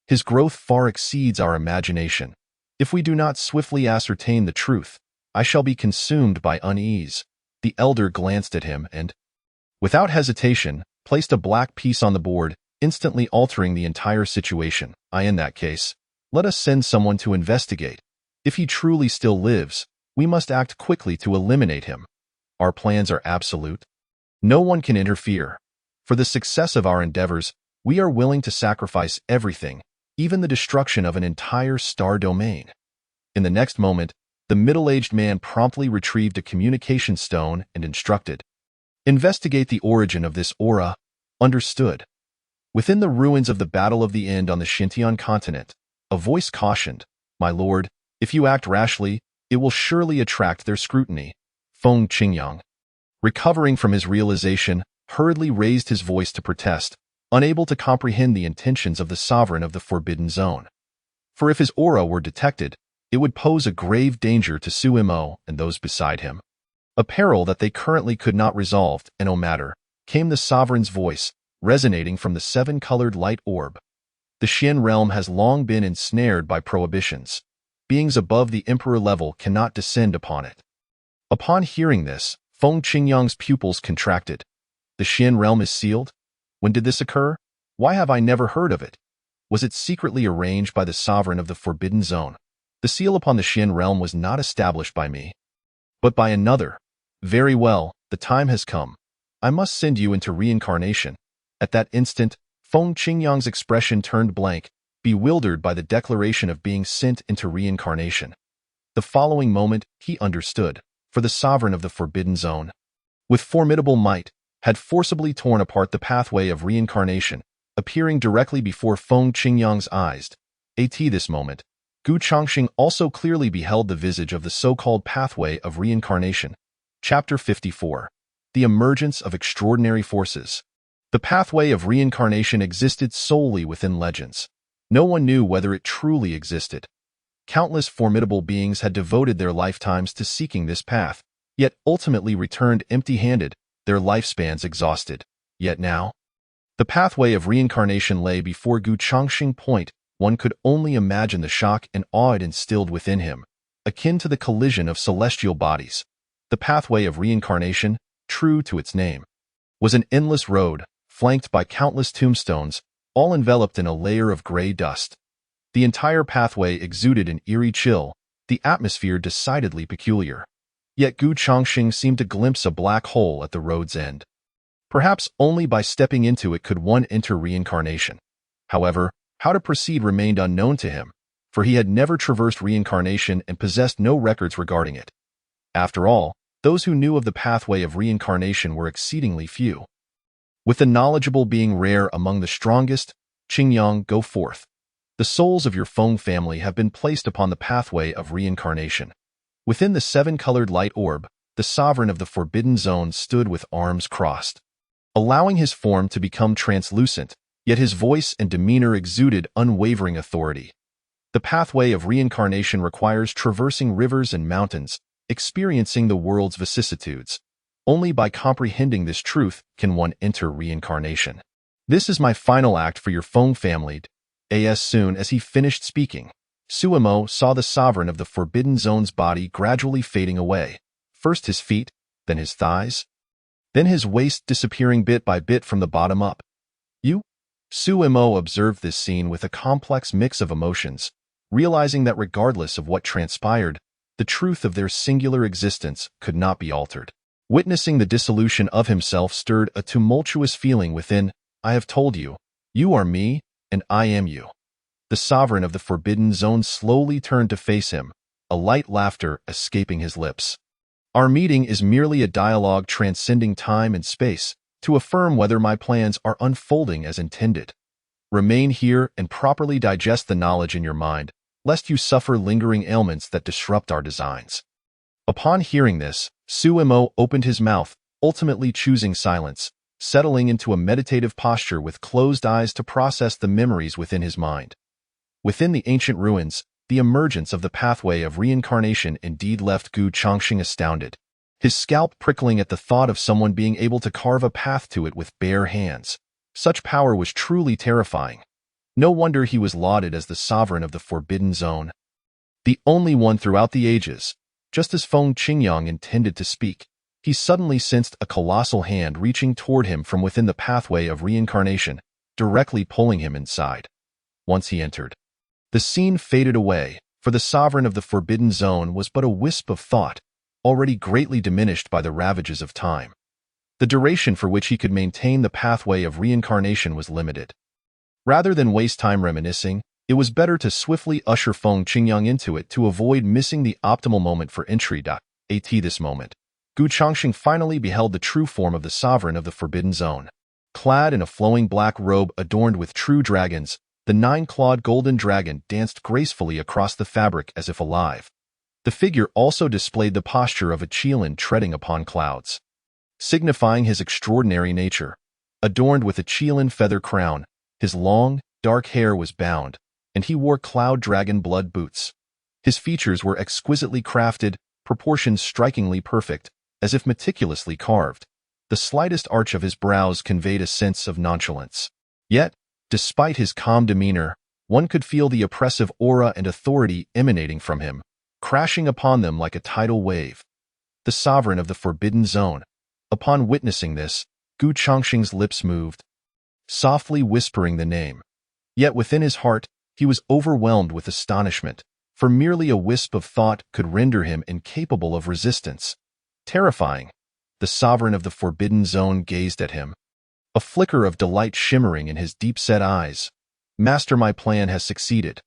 His growth far exceeds our imagination. If we do not swiftly ascertain the truth, I shall be consumed by unease. The elder glanced at him and, without hesitation, placed a black piece on the board, instantly altering the entire situation. In that case, let us send someone to investigate. If he truly still lives, we must act quickly to eliminate him. Our plans are absolute. No one can interfere. For the success of our endeavors, we are willing to sacrifice everything, even the destruction of an entire star domain. In the next moment, the middle-aged man promptly retrieved a communication stone and instructed, investigate the origin of this aura. Understood. Within the ruins of the Battle of the End on the Xintian continent, a voice cautioned, my lord, if you act rashly, it will surely attract their scrutiny. Feng Qingyang, recovering from his realization, hurriedly raised his voice to protest, unable to comprehend the intentions of the sovereign of the Forbidden Zone. For if his aura were detected, it would pose a grave danger to Su Mo and those beside him. A peril that they currently could not resolve, and no matter, came the sovereign's voice, resonating from the seven-colored light orb. The Xian realm has long been ensnared by prohibitions. Beings above the emperor level cannot descend upon it. Upon hearing this, Feng Qingyang's pupils contracted. The Xian realm is sealed? When did this occur? Why have I never heard of it? Was it secretly arranged by the sovereign of the Forbidden Zone? The seal upon the Xian realm was not established by me, but by another. Very well, the time has come. I must send you into reincarnation. At that instant, Feng Qingyang's expression turned blank, bewildered by the declaration of being sent into reincarnation. The following moment, he understood, for the sovereign of the Forbidden Zone, with formidable might, had forcibly torn apart the pathway of reincarnation, appearing directly before Feng Qingyang's eyes. At this moment, Gu Changxing also clearly beheld the visage of the so-called pathway of reincarnation. Chapter 54. The Emergence of Extraordinary Forces. The pathway of reincarnation existed solely within legends. No one knew whether it truly existed. Countless formidable beings had devoted their lifetimes to seeking this path, yet ultimately returned empty-handed, their lifespans exhausted. Yet now, the pathway of reincarnation lay before Gu Changxing Point. One could only imagine the shock and awe it instilled within him, akin to the collision of celestial bodies. The pathway of reincarnation, true to its name, was an endless road, flanked by countless tombstones, all enveloped in a layer of gray dust. The entire pathway exuded an eerie chill, the atmosphere decidedly peculiar. Yet Gu Changxing seemed to glimpse a black hole at the road's end. Perhaps only by stepping into it could one enter reincarnation. However, how to proceed remained unknown to him, for he had never traversed reincarnation and possessed no records regarding it. After all, those who knew of the pathway of reincarnation were exceedingly few. With the knowledgeable being rare among the strongest, Qingyang, go forth. The souls of your Feng family have been placed upon the pathway of reincarnation. Within the seven-colored light orb, the sovereign of the Forbidden Zone stood with arms crossed, allowing his form to become translucent, yet his voice and demeanor exuded unwavering authority. The pathway of reincarnation requires traversing rivers and mountains, experiencing the world's vicissitudes. Only by comprehending this truth can one enter reincarnation. This is my final act for your Feng family. As soon as he finished speaking, Su Mo saw the sovereign of the Forbidden Zone's body gradually fading away, first his feet, then his thighs, then his waist disappearing bit by bit from the bottom up. Su Mo observed this scene with a complex mix of emotions, realizing that regardless of what transpired, the truth of their singular existence could not be altered. Witnessing the dissolution of himself stirred a tumultuous feeling within. I have told you, you are me, and I am you. The sovereign of the Forbidden Zone slowly turned to face him, a light laughter escaping his lips. Our meeting is merely a dialogue transcending time and space, to affirm whether my plans are unfolding as intended. Remain here and properly digest the knowledge in your mind, lest you suffer lingering ailments that disrupt our designs. Upon hearing this, Suemo opened his mouth, ultimately choosing silence, settling into a meditative posture with closed eyes to process the memories within his mind. Within the ancient ruins, the emergence of the pathway of reincarnation indeed left Gu Chongqing astounded, his scalp prickling at the thought of someone being able to carve a path to it with bare hands. Such power was truly terrifying. No wonder he was lauded as the sovereign of the Forbidden Zone. The only one throughout the ages. Just as Feng Qingyang intended to speak, he suddenly sensed a colossal hand reaching toward him from within the pathway of reincarnation, directly pulling him inside. Once he entered, the scene faded away, for the sovereign of the Forbidden Zone was but a wisp of thought, already greatly diminished by the ravages of time. The duration for which he could maintain the pathway of reincarnation was limited. Rather than waste time reminiscing, it was better to swiftly usher Feng Qingyang into it to avoid missing the optimal moment for entry. At this moment, Gu Chongqing finally beheld the true form of the sovereign of the Forbidden Zone. Clad in a flowing black robe adorned with true dragons, the nine-clawed golden dragon danced gracefully across the fabric as if alive. The figure also displayed the posture of a Qilin treading upon clouds, signifying his extraordinary nature. Adorned with a Qilin feather crown, his long, dark hair was bound, and he wore cloud dragon blood boots. His features were exquisitely crafted, proportions strikingly perfect, as if meticulously carved. The slightest arch of his brows conveyed a sense of nonchalance. Yet, despite his calm demeanor, one could feel the oppressive aura and authority emanating from him, crashing upon them like a tidal wave. The sovereign of the Forbidden Zone. Upon witnessing this, Gu Chongqing's lips moved, softly whispering the name. Yet within his heart, he was overwhelmed with astonishment, for merely a wisp of thought could render him incapable of resistance. Terrifying, the sovereign of the Forbidden Zone gazed at him, a flicker of delight shimmering in his deep-set eyes. Master, my plan has succeeded.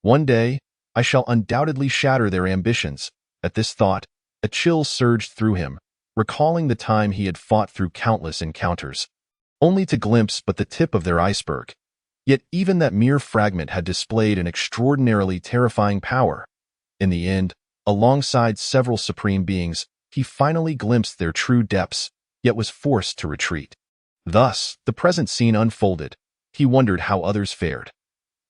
One day, I shall undoubtedly shatter their ambitions. At this thought, a chill surged through him, recalling the time he had fought through countless encounters, only to glimpse but the tip of their iceberg. Yet even that mere fragment had displayed an extraordinarily terrifying power. In the end, alongside several supreme beings, he finally glimpsed their true depths, yet was forced to retreat. Thus, the present scene unfolded. He wondered how others fared.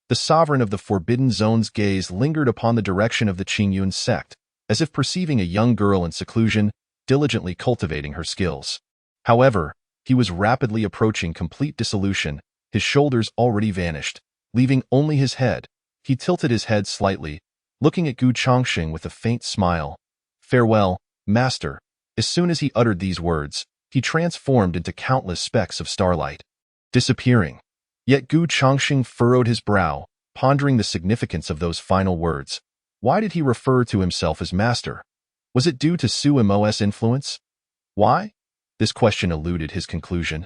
The sovereign of the Forbidden Zone's gaze lingered upon the direction of the Qingyun sect, as if perceiving a young girl in seclusion, diligently cultivating her skills. However, he was rapidly approaching complete dissolution. His shoulders already vanished, leaving only his head. He tilted his head slightly, looking at Gu Chongqing with a faint smile. Farewell, master. As soon as he uttered these words, he transformed into countless specks of starlight, disappearing. Yet Gu Chongqing furrowed his brow, pondering the significance of those final words. Why did he refer to himself as master? Was it due to Suemo's influence? Why? This question eluded his conclusion,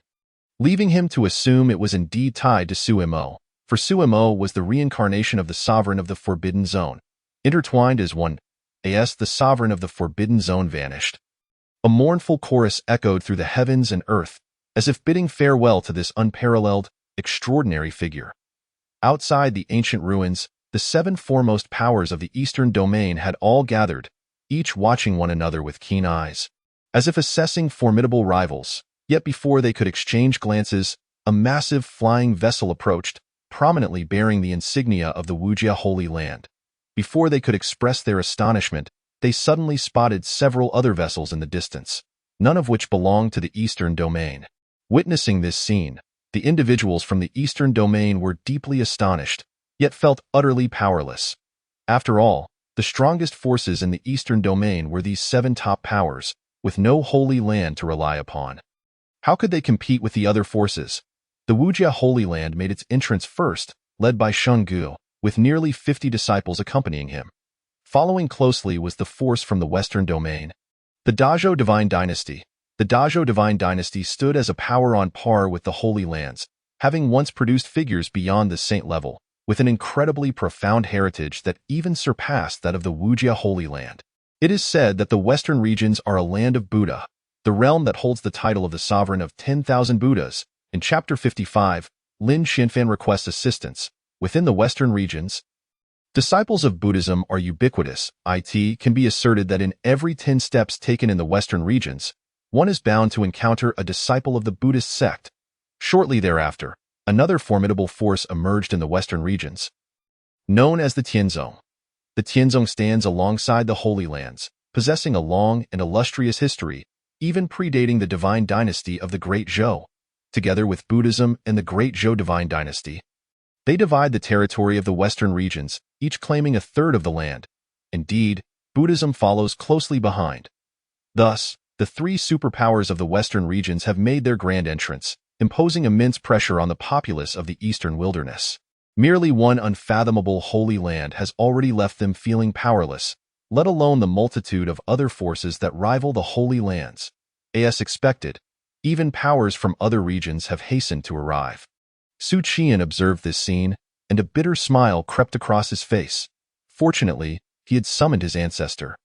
leaving him to assume it was indeed tied to Suemo, for Suemo was the reincarnation of the sovereign of the Forbidden Zone. Intertwined as one, the sovereign of the Forbidden Zone vanished. A mournful chorus echoed through the heavens and earth, as if bidding farewell to this unparalleled, extraordinary figure. Outside the ancient ruins, the seven foremost powers of the Eastern Domain had all gathered, each watching one another with keen eyes, as if assessing formidable rivals. Yet before they could exchange glances, a massive flying vessel approached, prominently bearing the insignia of the Wujia Holy Land. Before they could express their astonishment, they suddenly spotted several other vessels in the distance, none of which belonged to the Eastern Domain. Witnessing this scene, the individuals from the Eastern Domain were deeply astonished, yet felt utterly powerless. After all, the strongest forces in the Eastern Domain were these seven top powers, with no holy land to rely upon. How could they compete with the other forces? The Wujia Holy Land made its entrance first, led by Sheng Gu, with nearly 50 disciples accompanying him. Following closely was the force from the Western domain. The Dazhou Divine Dynasty. The Dazhou Divine Dynasty stood as a power on par with the Holy Lands, having once produced figures beyond the saint level, with an incredibly profound heritage that even surpassed that of the Wujia Holy Land. It is said that the Western regions are a land of Buddha, the realm that holds the title of the sovereign of 10,000 Buddhas. In Chapter 55, Lin Xianfan requests assistance. Within the Western regions, disciples of Buddhism are ubiquitous. It can be asserted that in every 10 steps taken in the Western regions, one is bound to encounter a disciple of the Buddhist sect. Shortly thereafter, another formidable force emerged in the Western regions, known as the Tianzong. The Tianzong stands alongside the Holy Lands, possessing a long and illustrious history, even predating the divine dynasty of the Great Zhou. Together with Buddhism and the Great Zhou Divine Dynasty, they divide the territory of the Western regions, each claiming a third of the land. Indeed, Buddhism follows closely behind. Thus, the three superpowers of the Western regions have made their grand entrance, imposing immense pressure on the populace of the Eastern wilderness. Merely one unfathomable Holy Land has already left them feeling powerless, let alone the multitude of other forces that rival the Holy Lands. As expected, even powers from other regions have hastened to arrive. Su Qian observed this scene, and a bitter smile crept across his face. Fortunately, he had summoned his ancestor.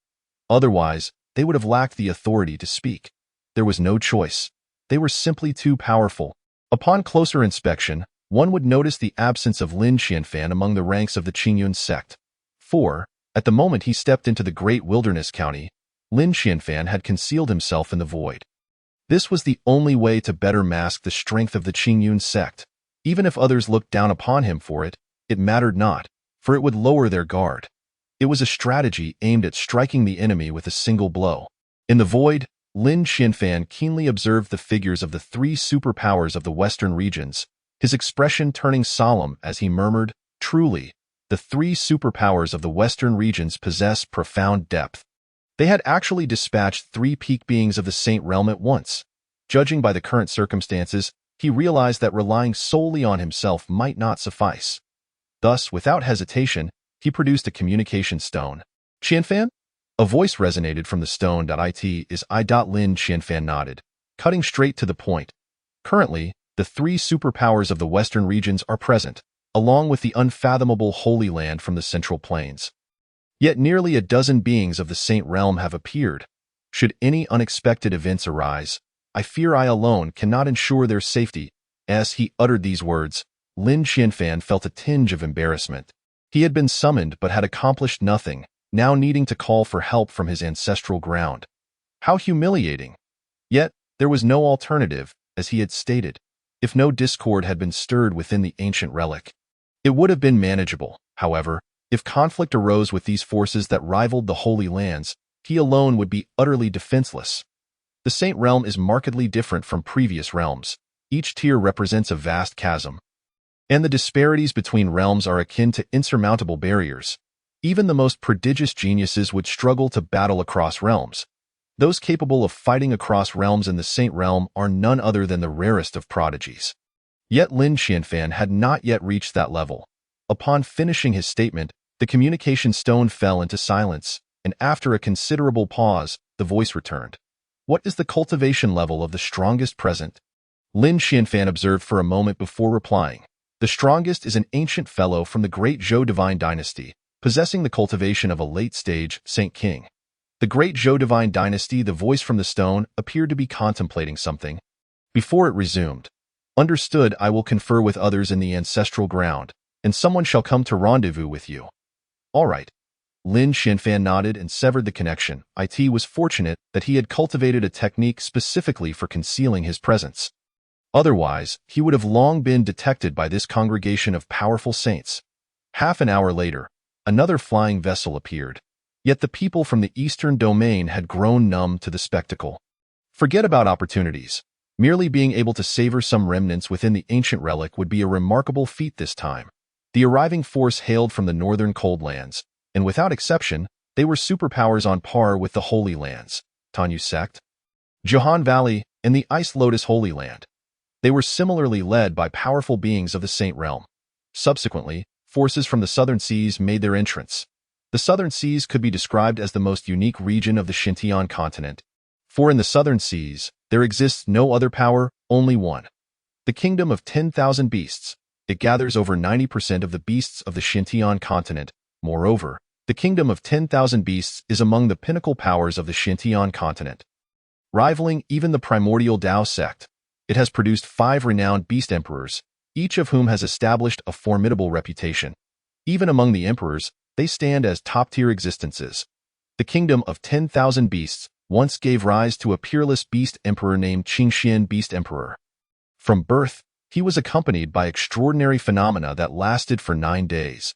Otherwise, they would have lacked the authority to speak. There was no choice. They were simply too powerful. Upon closer inspection, one would notice the absence of Lin Xianfan among the ranks of the Qingyun sect. For, at the moment he stepped into the great wilderness county, Lin Xianfan had concealed himself in the void. This was the only way to better mask the strength of the Qingyun sect. Even if others looked down upon him for it, it mattered not, for it would lower their guard. It was a strategy aimed at striking the enemy with a single blow. In the void, Lin Xianfan keenly observed the figures of the three superpowers of the Western regions, his expression turning solemn as he murmured, "Truly, the three superpowers of the Western regions possess profound depth." They had actually dispatched three peak beings of the Saint Realm at once. Judging by the current circumstances, he realized that relying solely on himself might not suffice. Thus, without hesitation, he produced a communication stone. "Qianfan?" A voice resonated from the stone. "It is I." Lin Qianfan nodded, cutting straight to the point. Currently, the three superpowers of the Western regions are present, along with the unfathomable Holy Land from the Central Plains. Yet nearly a dozen beings of the Saint Realm have appeared. Should any unexpected events arise, I fear I alone cannot ensure their safety. As he uttered these words, Lin Qianfan felt a tinge of embarrassment. He had been summoned but had accomplished nothing, now needing to call for help from his ancestral ground. How humiliating! Yet, there was no alternative, as he had stated. If no discord had been stirred within the ancient relic, it would have been manageable. However, if conflict arose with these forces that rivaled the Holy Lands, he alone would be utterly defenseless. The Saint Realm is markedly different from previous realms. Each tier represents a vast chasm, and the disparities between realms are akin to insurmountable barriers. Even the most prodigious geniuses would struggle to battle across realms. Those capable of fighting across realms in the Saint Realm are none other than the rarest of prodigies. Yet Lin Qianfan had not yet reached that level. Upon finishing his statement, the communication stone fell into silence, and after a considerable pause, the voice returned. "What is the cultivation level of the strongest present?" Lin Xianfan observed for a moment before replying. "The strongest is an ancient fellow from the Great Zhou Divine Dynasty, possessing the cultivation of a late-stage Saint King." The Great Zhou Divine Dynasty. The voice from the stone appeared to be contemplating something. Before it resumed, "Understood. I will confer with others in the ancestral ground, and someone shall come to rendezvous with you." "All right." Lin Xianfan nodded and severed the connection. It was fortunate that he had cultivated a technique specifically for concealing his presence. Otherwise, he would have long been detected by this congregation of powerful saints. Half an hour later, another flying vessel appeared. Yet the people from the eastern domain had grown numb to the spectacle. Forget about opportunities. Merely being able to savor some remnants within the ancient relic would be a remarkable feat this time. The arriving force hailed from the northern cold lands, and without exception, they were superpowers on par with the Holy Lands, Tanyu Sect, Johan Valley, and the Ice Lotus Holy Land. They were similarly led by powerful beings of the Saint Realm. Subsequently, forces from the southern seas made their entrance. The southern seas could be described as the most unique region of the Xinjiang continent. For in the southern seas, there exists no other power, only one. The kingdom of 10,000 beasts. It gathers over 90% of the beasts of the Xinjiang continent. Moreover, the kingdom of 10,000 beasts is among the pinnacle powers of the Xinjiang continent. Rivaling even the primordial Tao sect, it has produced 5 renowned beast emperors, each of whom has established a formidable reputation. Even among the emperors, they stand as top-tier existences. The kingdom of 10,000 beasts once gave rise to a peerless beast emperor named Qingxian Beast Emperor. From birth, he was accompanied by extraordinary phenomena that lasted for 9 days.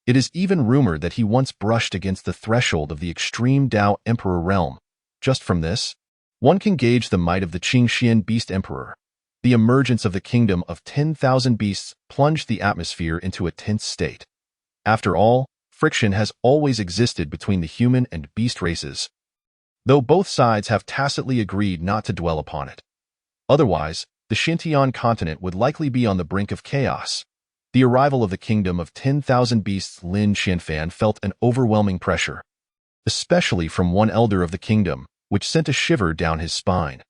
It is even rumored that he once brushed against the threshold of the extreme Tao Emperor realm. Just from this, one can gauge the might of the Qingxian Beast Emperor. The emergence of the kingdom of 10,000 beasts plunged the atmosphere into a tense state. After all, friction has always existed between the human and beast races, though both sides have tacitly agreed not to dwell upon it. Otherwise, the Xinjiang continent would likely be on the brink of chaos. The arrival of the kingdom of 10,000 beasts Lin Qianfan felt an overwhelming pressure, especially from one elder of the kingdom, which sent a shiver down his spine.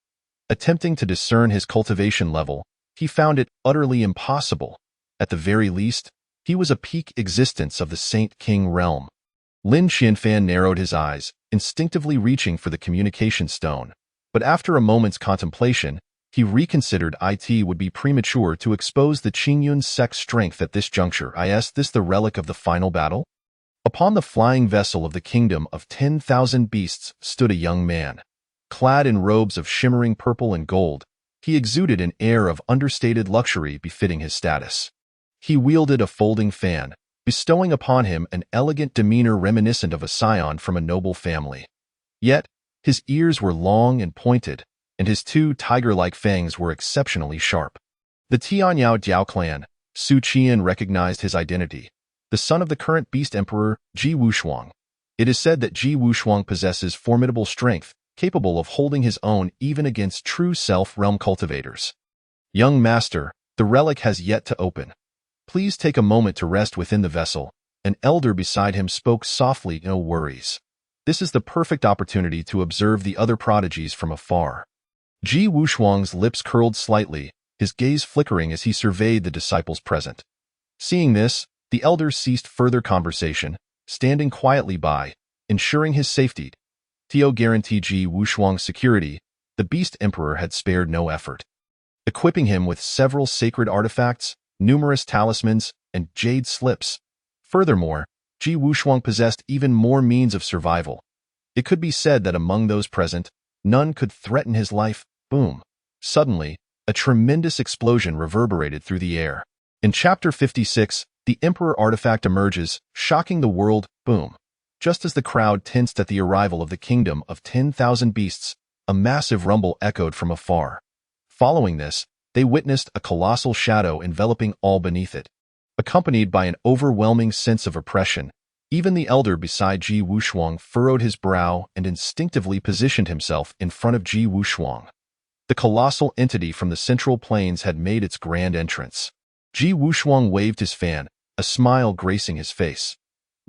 Attempting to discern his cultivation level, he found it utterly impossible. At the very least, he was a peak existence of the Saint King realm. Lin Qianfan narrowed his eyes, instinctively reaching for the communication stone. But after a moment's contemplation, he reconsidered it would be premature to expose the Qingyun sect's strength at this juncture. Is this the relic of the final battle? Upon the flying vessel of the kingdom of 10,000 beasts stood a young man. Clad in robes of shimmering purple and gold, he exuded an air of understated luxury befitting his status. He wielded a folding fan, bestowing upon him an elegant demeanor reminiscent of a scion from a noble family. Yet, his ears were long and pointed, and his 2 tiger-like fangs were exceptionally sharp. The Tianyao Jiao clan, Su Qian recognized his identity, the son of the current beast emperor, Ji Wushuang. It is said that Ji Wushuang possesses formidable strength, capable of holding his own even against true self-realm cultivators. Young master, the relic has yet to open. Please take a moment to rest within the vessel. An elder beside him spoke softly. No worries. This is the perfect opportunity to observe the other prodigies from afar. Ji Wushuang's lips curled slightly, his gaze flickering as he surveyed the disciples present. Seeing this, the elder ceased further conversation, standing quietly by, ensuring his safety. To guarantee Ji Wushuang's security, the Beast Emperor had spared no effort. Equipping him with several sacred artifacts, numerous talismans, and jade slips. Furthermore, Ji Wushuang possessed even more means of survival. It could be said that among those present, none could threaten his life. Boom. Suddenly, a tremendous explosion reverberated through the air. In Chapter 56, the Emperor artifact emerges, shocking the world. Boom. Just as the crowd tensed at the arrival of the kingdom of 10,000 beasts, a massive rumble echoed from afar. Following this, they witnessed a colossal shadow enveloping all beneath it. Accompanied by an overwhelming sense of oppression, even the elder beside Ji Wushuang furrowed his brow and instinctively positioned himself in front of Ji Wushuang. The colossal entity from the Central Plains had made its grand entrance. Ji Wushuang waved his fan, a smile gracing his face.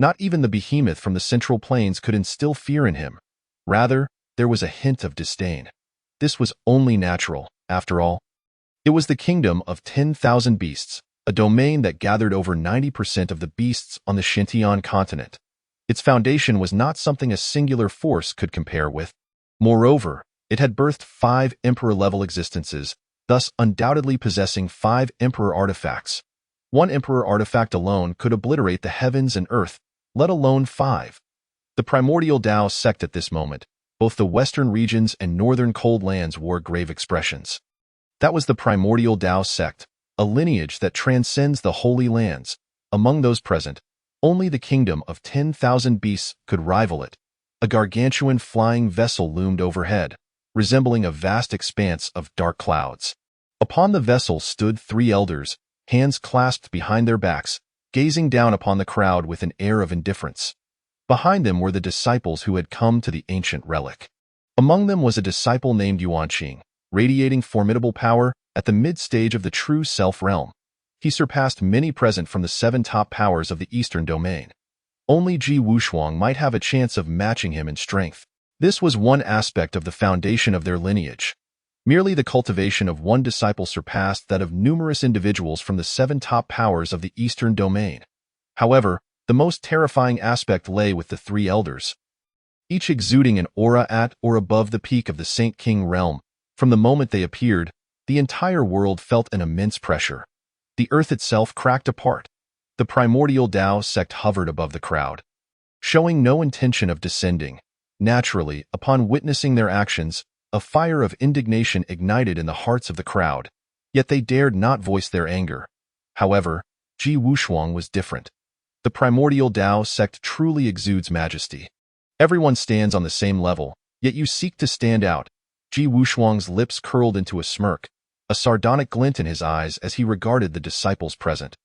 Not even the behemoth from the Central Plains could instill fear in him. Rather, there was a hint of disdain. This was only natural, after all. It was the kingdom of 10,000 beasts, a domain that gathered over 90% of the beasts on the Xinjiang continent. Its foundation was not something a singular force could compare with. Moreover, it had birthed 5 emperor-level existences, thus undoubtedly possessing 5 emperor artifacts. One emperor artifact alone could obliterate the heavens and earth, let alone 5. The primordial Tao sect at this moment, both the western regions and northern cold lands wore grave expressions. That was the primordial Tao sect, a lineage that transcends the Holy Lands. Among those present, only the kingdom of 10,000 beasts could rival it. A gargantuan flying vessel loomed overhead, resembling a vast expanse of dark clouds. Upon the vessel stood 3 elders, hands clasped behind their backs, gazing down upon the crowd with an air of indifference. Behind them were the disciples who had come to the ancient relic. Among them was a disciple named Yuanqing, radiating formidable power at the mid-stage of the true self realm. He surpassed many present from the 7 top powers of the Eastern domain. Only Ji Wushuang might have a chance of matching him in strength. This was one aspect of the foundation of their lineage. Merely the cultivation of one disciple surpassed that of numerous individuals from the 7 top powers of the Eastern domain. However, the most terrifying aspect lay with the 3 elders, each exuding an aura at or above the peak of the Saint King realm. From the moment they appeared, the entire world felt an immense pressure. The earth itself cracked apart. The primordial Tao sect hovered above the crowd, showing no intention of descending. Naturally, upon witnessing their actions, a fire of indignation ignited in the hearts of the crowd, yet they dared not voice their anger. However, Ji Wushuang was different. The primordial Tao sect truly exudes majesty. Everyone stands on the same level, yet you seek to stand out. Ji Wushuang's lips curled into a smirk, a sardonic glint in his eyes as he regarded the disciples present.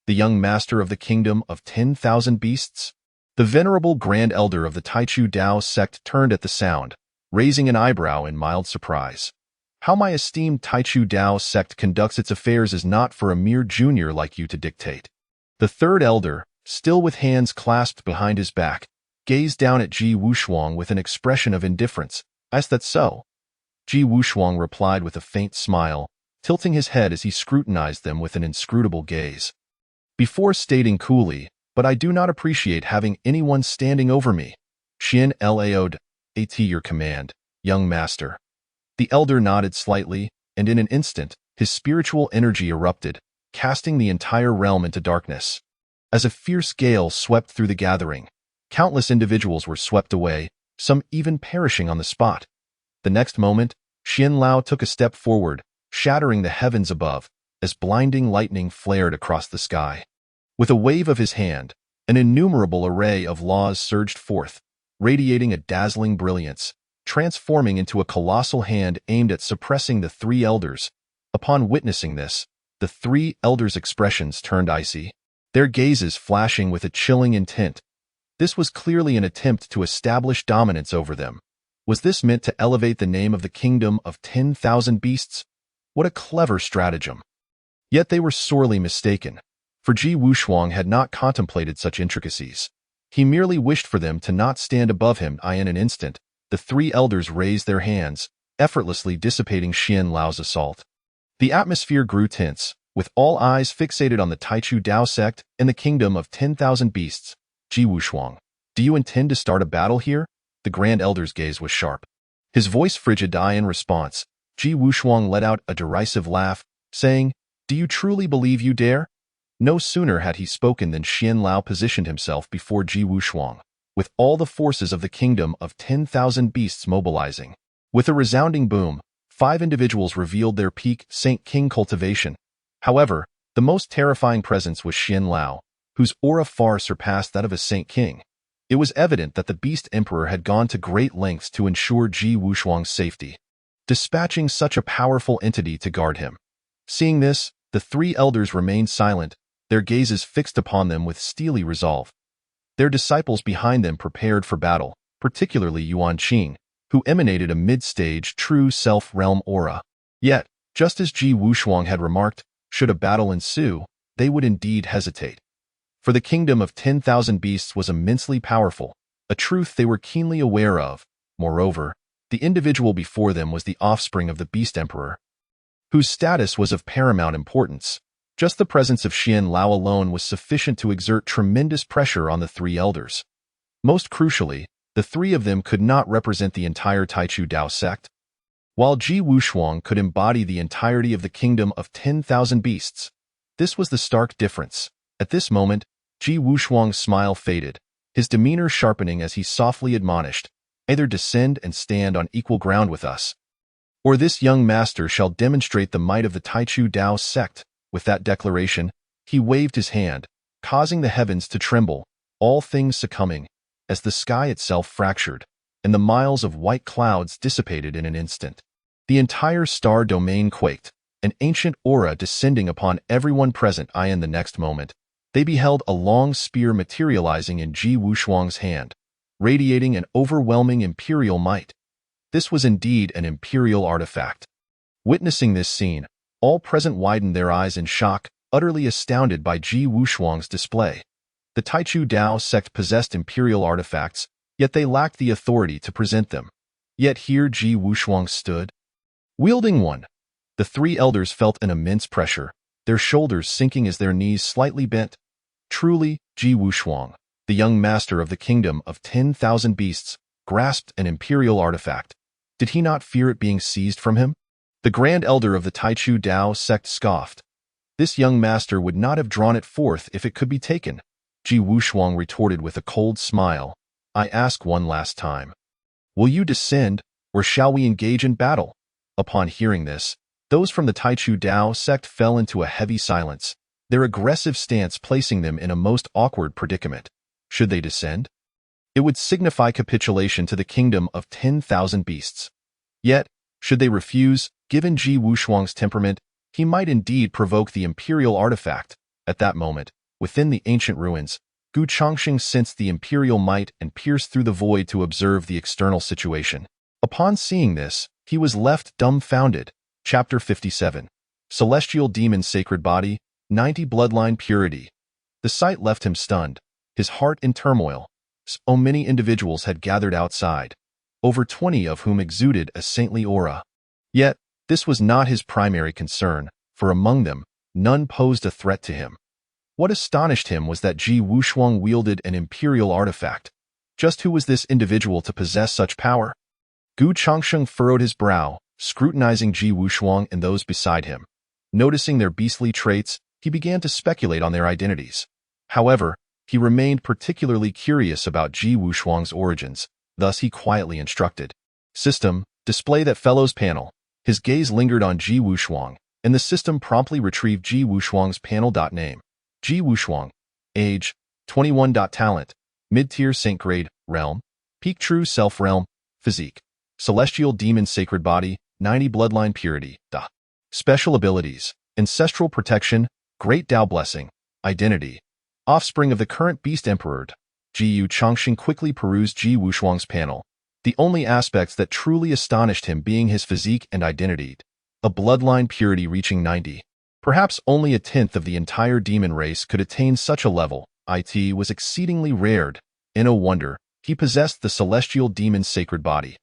The young master of the kingdom of 10,000 beasts? The venerable grand elder of the Taichu Tao sect turned at the sound, raising an eyebrow in mild surprise. How my esteemed Taichu Tao sect conducts its affairs is not for a mere junior like you to dictate. The third elder, still with hands clasped behind his back, gazed down at Ji Wushuang with an expression of indifference. Is that so? Ji Wushuang replied with a faint smile, tilting his head as he scrutinized them with an inscrutable gaze. Before stating coolly, but I do not appreciate having anyone standing over me. Xian Laod, at your command, young master. The elder nodded slightly, and in an instant, his spiritual energy erupted, casting the entire realm into darkness. As a fierce gale swept through the gathering, countless individuals were swept away, some even perishing on the spot. The next moment, Xian Lao took a step forward, shattering the heavens above, as blinding lightning flared across the sky. With a wave of his hand, an innumerable array of laws surged forth, radiating a dazzling brilliance, transforming into a colossal hand aimed at suppressing the 3 elders. Upon witnessing this, the 3 elders' expressions turned icy, their gazes flashing with a chilling intent. This was clearly an attempt to establish dominance over them. Was this meant to elevate the name of the kingdom of 10,000 beasts? What a clever stratagem! Yet they were sorely mistaken, for Ji Wushuang had not contemplated such intricacies. He merely wished for them to not stand above him. In an instant, the 3 elders raised their hands, effortlessly dissipating Xian Lao's assault. The atmosphere grew tense, with all eyes fixated on the Taichu Tao sect and the kingdom of 10,000 beasts. Ji Wushuang, do you intend to start a battle here? The grand elder's gaze was sharp, his voice frigid. In response, Ji Wushuang let out a derisive laugh, saying, Do you truly believe you dare? No sooner had he spoken than Xian Lao positioned himself before Ji Wushuang, with all the forces of the kingdom of 10,000 beasts mobilizing. With a resounding boom, 5 individuals revealed their peak Saint King cultivation. However, the most terrifying presence was Xian Lao, whose aura far surpassed that of a Saint King. It was evident that the Beast Emperor had gone to great lengths to ensure Ji Wushuang's safety, dispatching such a powerful entity to guard him. Seeing this, the 3 elders remained silent, their gazes fixed upon them with steely resolve. Their disciples behind them prepared for battle, particularly Yuan Qing, who emanated a mid-stage true self-realm aura. Yet, just as Ji Wushuang had remarked, should a battle ensue, they would indeed hesitate. For the kingdom of 10,000 beasts was immensely powerful, a truth they were keenly aware of. Moreover, the individual before them was the offspring of the Beast Emperor, whose status was of paramount importance. Just the presence of Xian Lao alone was sufficient to exert tremendous pressure on the 3 elders. Most crucially, the 3 of them could not represent the entire Taichu Tao sect. While Ji Wushuang could embody the entirety of the kingdom of 10,000 beasts, this was the stark difference. At this moment, Ji Wushuang's smile faded, his demeanor sharpening as he softly admonished, Either descend and stand on equal ground with us, or this young master shall demonstrate the might of the Taichu Tao sect. With that declaration, he waved his hand, causing the heavens to tremble, all things succumbing, as the sky itself fractured, and the miles of white clouds dissipated in an instant. The entire star domain quaked, an ancient aura descending upon everyone present. In the next moment, they beheld a long spear materializing in Ji Wushuang's hand, radiating an overwhelming imperial might. This was indeed an imperial artifact. Witnessing this scene, all present widened their eyes in shock, utterly astounded by Ji Wushuang's display. The Taichu Dao sect possessed imperial artifacts, yet they lacked the authority to present them. Yet here Ji Wushuang stood, wielding one. The three elders felt an immense pressure, their shoulders sinking as their knees slightly bent. Truly, Ji Wushuang, the young master of the kingdom of 10,000 beasts, grasped an imperial artifact. Did he not fear it being seized from him? The grand elder of the Taichu Dao sect scoffed. This young master would not have drawn it forth if it could be taken. Ji Wushuang retorted with a cold smile. I ask one last time. Will you descend, or shall we engage in battle? Upon hearing this, those from the Taichu Dao sect fell into a heavy silence, their aggressive stance placing them in a most awkward predicament. Should they descend? It would signify capitulation to the kingdom of 10,000 beasts. Yet, should they refuse, given Ji Wushuang's temperament, he might indeed provoke the imperial artifact. At that moment, within the ancient ruins, Gu Chongqing sensed the imperial might and pierced through the void to observe the external situation. Upon seeing this, he was left dumbfounded. Chapter 57. Celestial Demon Sacred Body, 90 Bloodline Purity. The sight left him stunned, his heart in turmoil. So many individuals had gathered outside, over 20 of whom exuded a saintly aura. Yet, this was not his primary concern, for among them, none posed a threat to him. What astonished him was that Ji Wushuang wielded an imperial artifact. Just who was this individual to possess such power? Gu Chongqing furrowed his brow, scrutinizing Ji Wushuang and those beside him. Noticing their beastly traits, he began to speculate on their identities. However, he remained particularly curious about Ji Wushuang's origins, thus he quietly instructed. System, display that fellows panel. His gaze lingered on Ji Wushuang, and the system promptly retrieved Ji Wushuang's panel. Name. Ji Wushuang. Age, 21. Talent. Mid-tier Saint Grade, Realm. Peak True Self Realm. Physique. Celestial Demon Sacred Body, 90 Bloodline Purity. Special Abilities. Ancestral Protection, Great Tao Blessing. Identity. Offspring of the current Beast Emperor. Ji Chongqing quickly perused Ji Wushuang's panel, the only aspects that truly astonished him being his physique and identity. A bloodline purity reaching 90. Perhaps only a tenth of the entire demon race could attain such a level. It was exceedingly rare. No wonder, he possessed the celestial demon sacred body.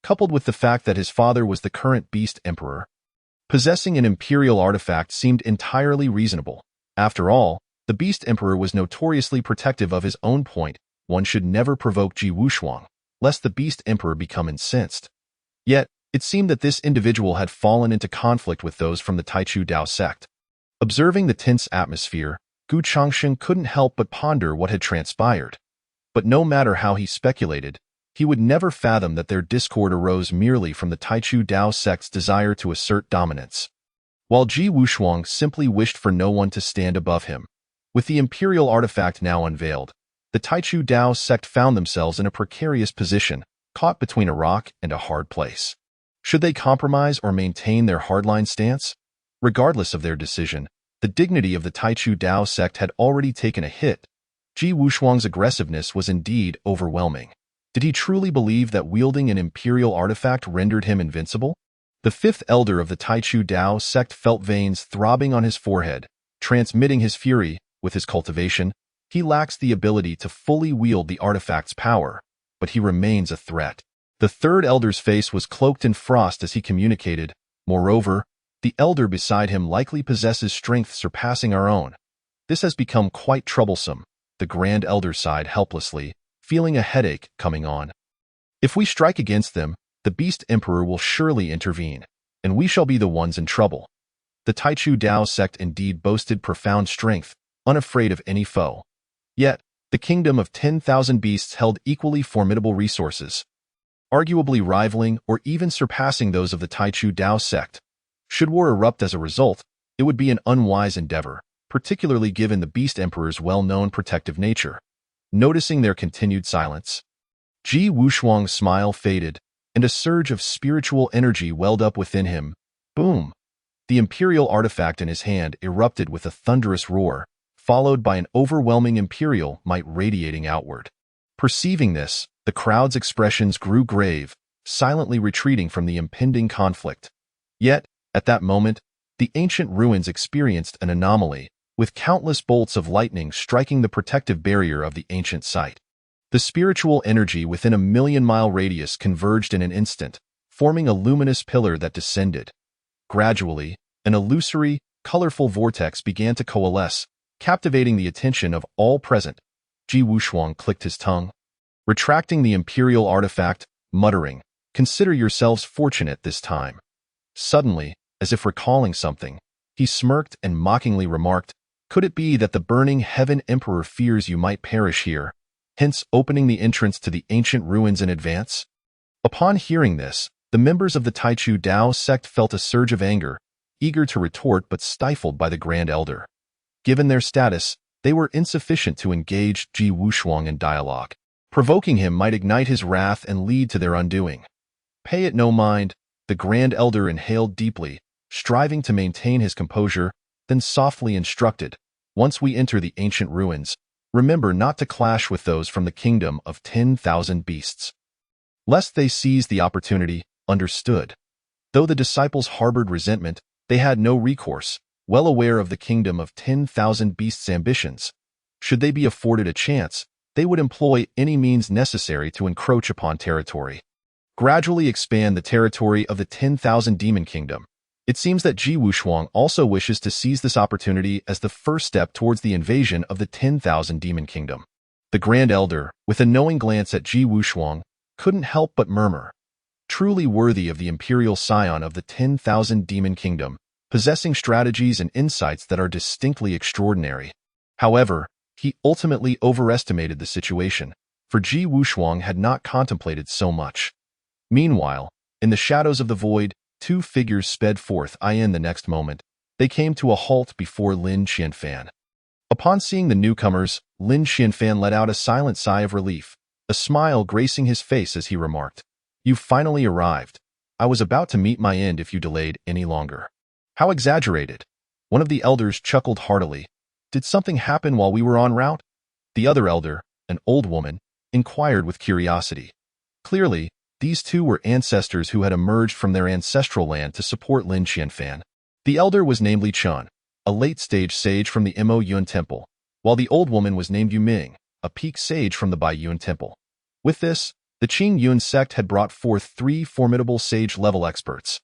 Coupled with the fact that his father was the current Beast Emperor, possessing an imperial artifact seemed entirely reasonable. After all, the Beast Emperor was notoriously protective of his own point. One should never provoke Ji Wushuang, lest the Beast Emperor become incensed. Yet, it seemed that this individual had fallen into conflict with those from the Taichu Dao sect. Observing the tense atmosphere, Gu Chongqing couldn't help but ponder what had transpired. But no matter how he speculated, he would never fathom that their discord arose merely from the Taichu Dao sect's desire to assert dominance, while Ji Wushuang simply wished for no one to stand above him. With the imperial artifact now unveiled, the Taichu Dao sect found themselves in a precarious position, caught between a rock and a hard place. Should they compromise or maintain their hardline stance? Regardless of their decision, the dignity of the Taichu Dao sect had already taken a hit. Ji Wushuang's aggressiveness was indeed overwhelming. Did he truly believe that wielding an imperial artifact rendered him invincible? The fifth elder of the Taichu Dao sect felt veins throbbing on his forehead, transmitting his fury. With his cultivation, he lacks the ability to fully wield the artifact's power, but he remains a threat. The third elder's face was cloaked in frost as he communicated. Moreover, the elder beside him likely possesses strength surpassing our own. This has become quite troublesome. The grand elder sighed helplessly, feeling a headache coming on. If we strike against them, the Beast Emperor will surely intervene, and we shall be the ones in trouble. The Taichu Dao sect indeed boasted profound strength, unafraid of any foe. Yet, the kingdom of 10,000 beasts held equally formidable resources, arguably rivaling or even surpassing those of the Taichu Dao sect. Should war erupt as a result, it would be an unwise endeavor, particularly given the Beast Emperor's well-known protective nature. Noticing their continued silence, Ji Wushuang's smile faded, and a surge of spiritual energy welled up within him. Boom! The imperial artifact in his hand erupted with a thunderous roar, followed by an overwhelming imperial might radiating outward. Perceiving this, the crowd's expressions grew grave, silently retreating from the impending conflict. Yet, at that moment, the ancient ruins experienced an anomaly. with countless bolts of lightning striking the protective barrier of the ancient site. The spiritual energy within a million-mile radius converged in an instant, forming a luminous pillar that descended. Gradually, an illusory, colorful vortex began to coalesce, captivating the attention of all present. Ji Wushuang clicked his tongue, retracting the imperial artifact, muttering, "Consider yourselves fortunate this time." Suddenly, as if recalling something, he smirked and mockingly remarked, "Could it be that the burning heaven emperor fears you might perish here, hence opening the entrance to the ancient ruins in advance?" Upon hearing this, the members of the Taichu Dao sect felt a surge of anger, eager to retort but stifled by the Grand Elder. Given their status, they were insufficient to engage Ji Wushuang in dialogue. Provoking him might ignite his wrath and lead to their undoing. Pay it no mind, the Grand Elder inhaled deeply, striving to maintain his composure, then softly instructed, "Once we enter the ancient ruins, remember not to clash with those from the kingdom of 10,000 beasts. Lest they seize the opportunity." Understood. Though the disciples harbored resentment, they had no recourse, well aware of the kingdom of 10,000 beasts' ambitions. Should they be afforded a chance, they would employ any means necessary to encroach upon territory. Gradually expand the territory of the 10,000 demon kingdom. It seems that Ji Wushuang also wishes to seize this opportunity as the first step towards the invasion of the 10,000 demon kingdom. The Grand Elder, with a knowing glance at Ji Wushuang, couldn't help but murmur, "Truly worthy of the imperial scion of the 10,000 demon kingdom, possessing strategies and insights that are distinctly extraordinary." However, he ultimately overestimated the situation, for Ji Wushuang had not contemplated so much. Meanwhile, in the shadows of the void, two figures sped forth. In the next moment, they came to a halt before Lin Qianfan. Upon seeing the newcomers, Lin Qianfan let out a silent sigh of relief, a smile gracing his face as he remarked, "You've finally arrived. I was about to meet my end if you delayed any longer." "How exaggerated." One of the elders chuckled heartily. "Did something happen while we were en route?" The other elder, an old woman, inquired with curiosity. Clearly, these two were ancestors who had emerged from their ancestral land to support Lin Qianfan. The elder was named Li Chun, a late-stage sage from the Mo Yun Temple, while the old woman was named Yu Ming, a peak sage from the Bai Yun Temple. With this, the Qing Yun sect had brought forth 3 formidable sage-level experts.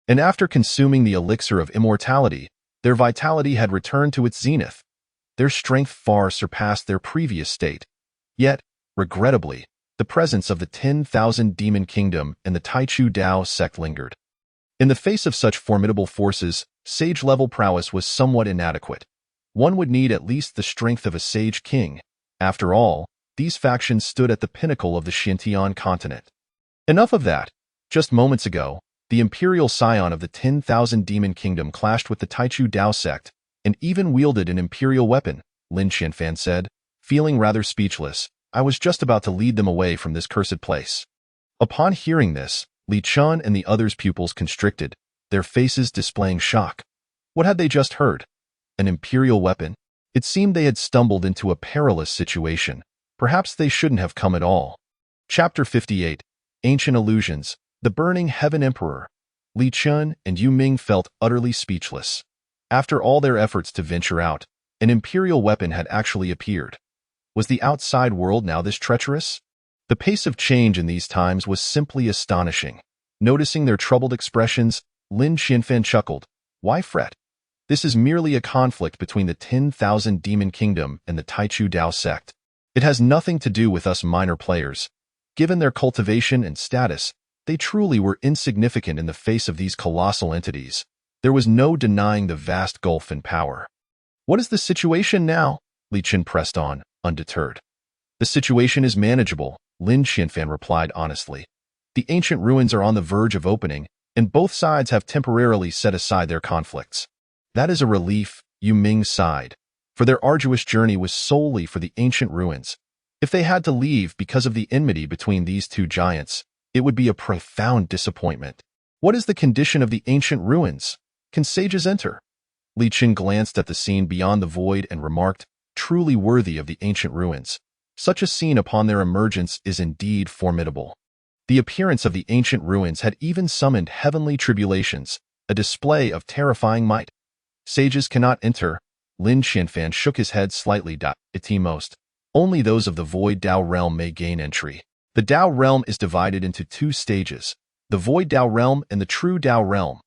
And after consuming the elixir of immortality, their vitality had returned to its zenith. Their strength far surpassed their previous state. Yet, regrettably, the presence of the 10,000 demon kingdom and the Taichu Dao sect lingered. In the face of such formidable forces, sage-level prowess was somewhat inadequate. One would need at least the strength of a sage king. After all, these factions stood at the pinnacle of the Xintian continent. Enough of that. Just moments ago, the imperial scion of the 10,000 demon kingdom clashed with the Taichu Dao sect, and even wielded an imperial weapon, Lin Qianfan said, feeling rather speechless. "I was just about to lead them away from this cursed place." Upon hearing this, Li Chun and the others' pupils constricted, their faces displaying shock. What had they just heard? An imperial weapon? It seemed they had stumbled into a perilous situation. Perhaps they shouldn't have come at all. Chapter 58. Ancient Illusions. The Burning Heaven Emperor. Li Chun and Yu Ming felt utterly speechless. After all their efforts to venture out, an imperial weapon had actually appeared. Was the outside world now this treacherous? The pace of change in these times was simply astonishing. Noticing their troubled expressions, Lin Qianfan chuckled. "Why fret? This is merely a conflict between the 10,000 demon kingdom and the Taichu Dao sect. It has nothing to do with us minor players. Given their cultivation and status, they truly were insignificant in the face of these colossal entities. There was no denying the vast gulf in power." "What is the situation now?" Li Chun pressed on, undeterred. "The situation is manageable," Lin Qianfan replied honestly. "The ancient ruins are on the verge of opening, and both sides have temporarily set aside their conflicts." "That is a relief," Yu Ming sighed, for their arduous journey was solely for the ancient ruins. If they had to leave because of the enmity between these two giants, it would be a profound disappointment. "What is the condition of the ancient ruins? Can sages enter?" Li Chun glanced at the scene beyond the void and remarked, "Truly worthy of the ancient ruins. Such a scene upon their emergence is indeed formidable." The appearance of the ancient ruins had even summoned heavenly tribulations, a display of terrifying might. "Sages cannot enter," Lin Qianfan shook his head slightly. At most, only those of the Void Dao realm may gain entry. The Dao realm is divided into two stages, the Void Dao realm and the True Dao realm.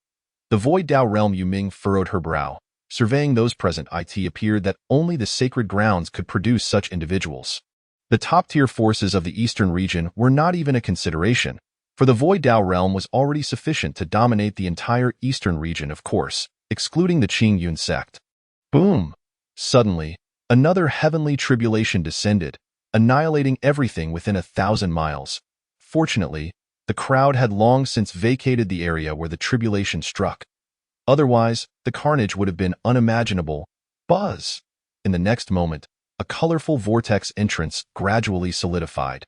The Void Dao realm. Yu Ming furrowed her brow. Surveying those present, it appeared that only the sacred grounds could produce such individuals. The top-tier forces of the eastern region were not even a consideration, for the Void Dao realm was already sufficient to dominate the entire eastern region, of course, excluding the Qingyun sect. Boom! Suddenly, another heavenly tribulation descended, annihilating everything within 1,000 miles. Fortunately, the crowd had long since vacated the area where the tribulation struck. Otherwise, the carnage would have been unimaginable. Buzz! In the next moment, a colorful vortex entrance gradually solidified,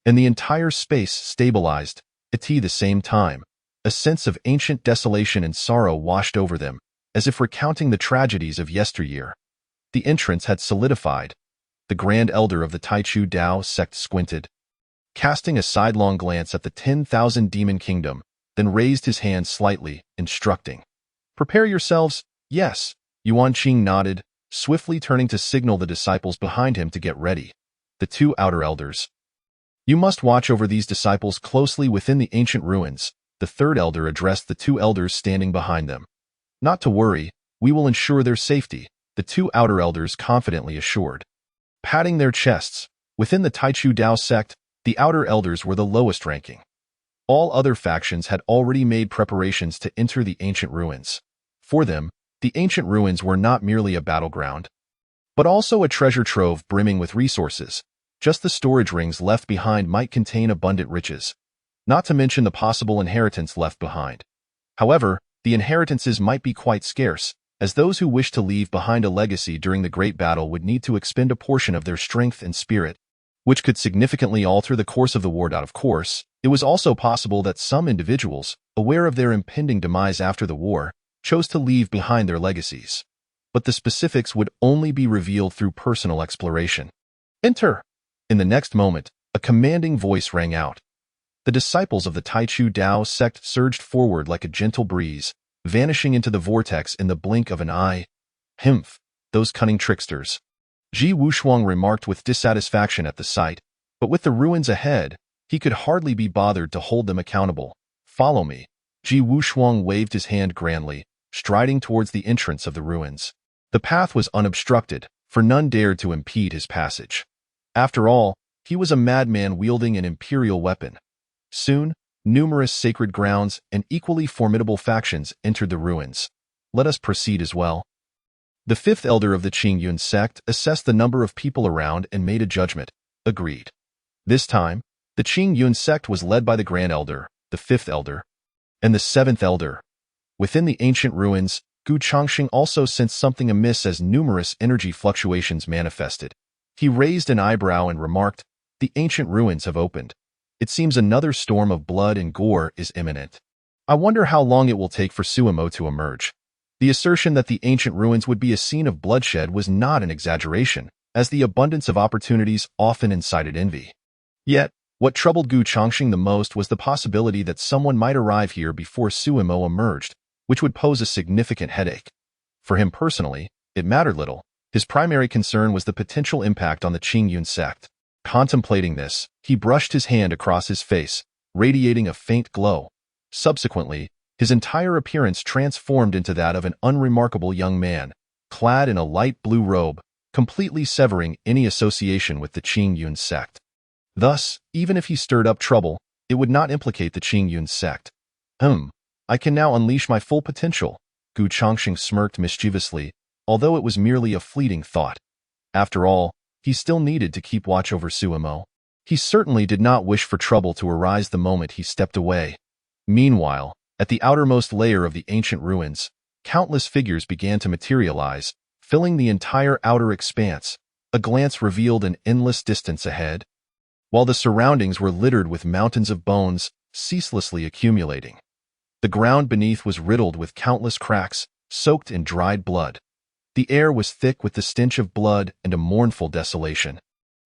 and the entire space stabilized. At the same time, a sense of ancient desolation and sorrow washed over them, as if recounting the tragedies of yesteryear. The entrance had solidified. The Grand Elder of the Taichu Dao sect squinted, casting a sidelong glance at the 10,000 demon kingdom, then raised his hand slightly, instructing. Prepare yourselves. Yes, Yuan Qing nodded, swiftly turning to signal the disciples behind him to get ready. The two outer elders. You must watch over these disciples closely within the ancient ruins. The third elder addressed the two elders standing behind them. Not to worry, we will ensure their safety, the two outer elders confidently assured. Patting their chests, within the Taichu Dao sect, the outer elders were the lowest ranking. All other factions had already made preparations to enter the ancient ruins. For them, the ancient ruins were not merely a battleground, but also a treasure trove brimming with resources. Just the storage rings left behind might contain abundant riches, not to mention the possible inheritance left behind. However, the inheritances might be quite scarce, as those who wished to leave behind a legacy during the Great Battle would need to expend a portion of their strength and spirit, which could significantly alter the course of the war. Of course, it was also possible that some individuals, aware of their impending demise after the war, chose to leave behind their legacies. But the specifics would only be revealed through personal exploration. Enter! In the next moment, a commanding voice rang out. The disciples of the Taichu Dao sect surged forward like a gentle breeze, vanishing into the vortex in the blink of an eye. Humph, those cunning tricksters. Ji Wushuang remarked with dissatisfaction at the sight, but with the ruins ahead, he could hardly be bothered to hold them accountable. Follow me. Ji Wushuang waved his hand grandly, striding towards the entrance of the ruins. The path was unobstructed, for none dared to impede his passage. After all, he was a madman wielding an imperial weapon. Soon, numerous sacred grounds and equally formidable factions entered the ruins. Let us proceed as well. The fifth elder of the Qingyun sect assessed the number of people around and made a judgment. Agreed. This time, the Qingyun sect was led by the Grand Elder, the fifth elder, and the seventh elder. Within the ancient ruins, Gu Changxing also sensed something amiss as numerous energy fluctuations manifested. He raised an eyebrow and remarked, "The ancient ruins have opened. It seems another storm of blood and gore is imminent. I wonder how long it will take for Suimo to emerge." The assertion that the ancient ruins would be a scene of bloodshed was not an exaggeration, as the abundance of opportunities often incited envy. Yet, what troubled Gu Changxing the most was the possibility that someone might arrive here before Suimo emerged, which would pose a significant headache. For him personally, it mattered little. His primary concern was the potential impact on the Qingyun sect. Contemplating this, he brushed his hand across his face, radiating a faint glow. Subsequently, his entire appearance transformed into that of an unremarkable young man, clad in a light blue robe, completely severing any association with the Qingyun sect. Thus, even if he stirred up trouble, it would not implicate the Qingyun sect. I can now unleash my full potential, Gu Changxing smirked mischievously, although it was merely a fleeting thought. After all, he still needed to keep watch over Suimo. He certainly did not wish for trouble to arise the moment he stepped away. Meanwhile, at the outermost layer of the ancient ruins, countless figures began to materialize, filling the entire outer expanse. A glance revealed an endless distance ahead, while the surroundings were littered with mountains of bones, ceaselessly accumulating. The ground beneath was riddled with countless cracks, soaked in dried blood. The air was thick with the stench of blood and a mournful desolation.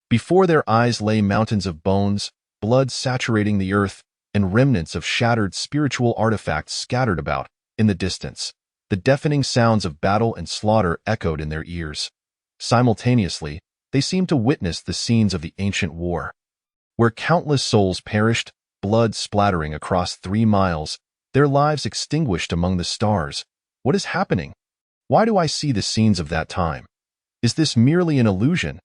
Before their eyes lay mountains of bones, blood saturating the earth, and remnants of shattered spiritual artifacts scattered about in the distance. The deafening sounds of battle and slaughter echoed in their ears. Simultaneously, they seemed to witness the scenes of the ancient war, where countless souls perished, blood splattering across 3 miles, their lives extinguished among the stars. What is happening? Why do I see the scenes of that time? Is this merely an illusion?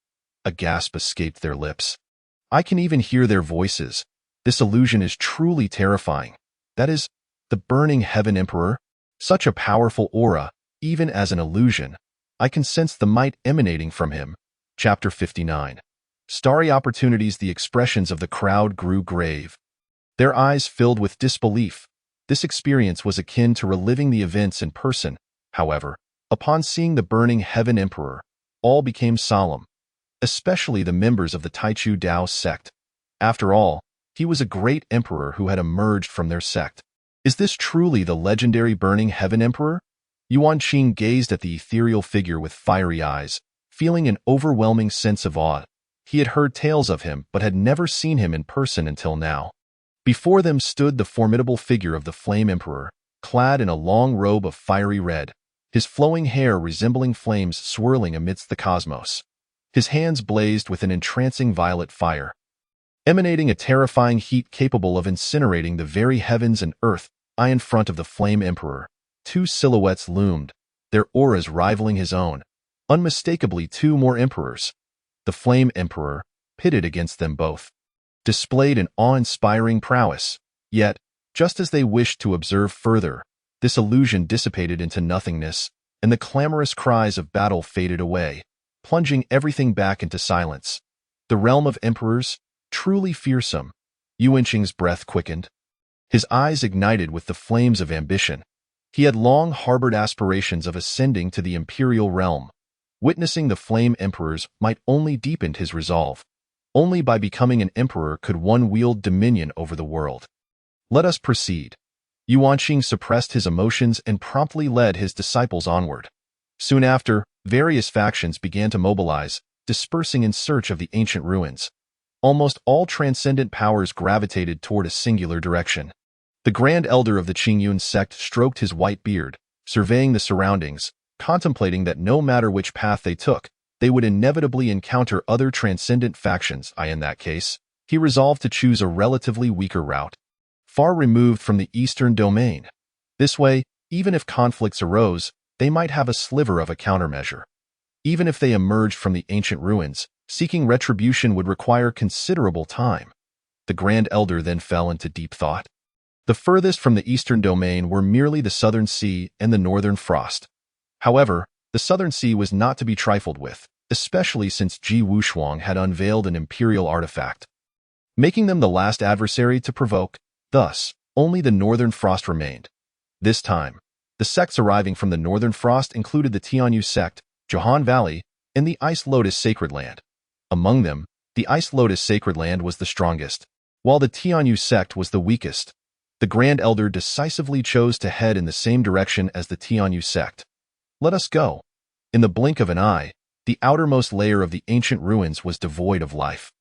A gasp escaped their lips. I can even hear their voices. This illusion is truly terrifying. That is, the burning heaven emperor? Such a powerful aura, even as an illusion. I can sense the might emanating from him. Chapter 59. Starry opportunities. The expressions of the crowd grew grave. Their eyes filled with disbelief. This experience was akin to reliving the events in person. However, upon seeing the burning heaven emperor, all became solemn, especially the members of the Taichu Dao sect. After all, he was a great emperor who had emerged from their sect. Is this truly the legendary burning heaven emperor? Yuan Qing gazed at the ethereal figure with fiery eyes, feeling an overwhelming sense of awe. He had heard tales of him but had never seen him in person until now. Before them stood the formidable figure of the Flame Emperor, clad in a long robe of fiery red, his flowing hair resembling flames swirling amidst the cosmos. His hands blazed with an entrancing violet fire, emanating a terrifying heat capable of incinerating the very heavens and earth. In front of the Flame Emperor, 2 silhouettes loomed, their auras rivaling his own, unmistakably 2 more emperors. The Flame Emperor, pitted against them both, displayed an awe-inspiring prowess. Yet, just as they wished to observe further, this illusion dissipated into nothingness, and the clamorous cries of battle faded away, plunging everything back into silence. The realm of emperors, truly fearsome. Yuan Qing's breath quickened. His eyes ignited with the flames of ambition. He had long harbored aspirations of ascending to the imperial realm. Witnessing the Flame Emperors might only deepen his resolve. Only by becoming an emperor could one wield dominion over the world. Let us proceed. Yuan Qing suppressed his emotions and promptly led his disciples onward. Soon after, various factions began to mobilize, dispersing in search of the ancient ruins. Almost all transcendent powers gravitated toward a singular direction. The Grand Elder of the Qingyun sect stroked his white beard, surveying the surroundings, contemplating that no matter which path they took, they would inevitably encounter other transcendent factions. In that case, he resolved to choose a relatively weaker route, far removed from the eastern domain. This way, even if conflicts arose, they might have a sliver of a countermeasure. Even if they emerged from the ancient ruins, seeking retribution would require considerable time. The Grand Elder then fell into deep thought. The furthest from the eastern domain were merely the Southern Sea and the Northern Frost. However, the Southern Sea was not to be trifled with, especially since Ji Wushuang had unveiled an imperial artifact, making them the last adversary to provoke. Thus, only the Northern Frost remained. This time, the sects arriving from the Northern Frost included the Tianyu sect, Johan Valley, and the Ice Lotus Sacred Land. Among them, the Ice Lotus Sacred Land was the strongest, while the Tianyu sect was the weakest. The Grand Elder decisively chose to head in the same direction as the Tianyu sect. Let us go. In the blink of an eye, the outermost layer of the ancient ruins was devoid of life,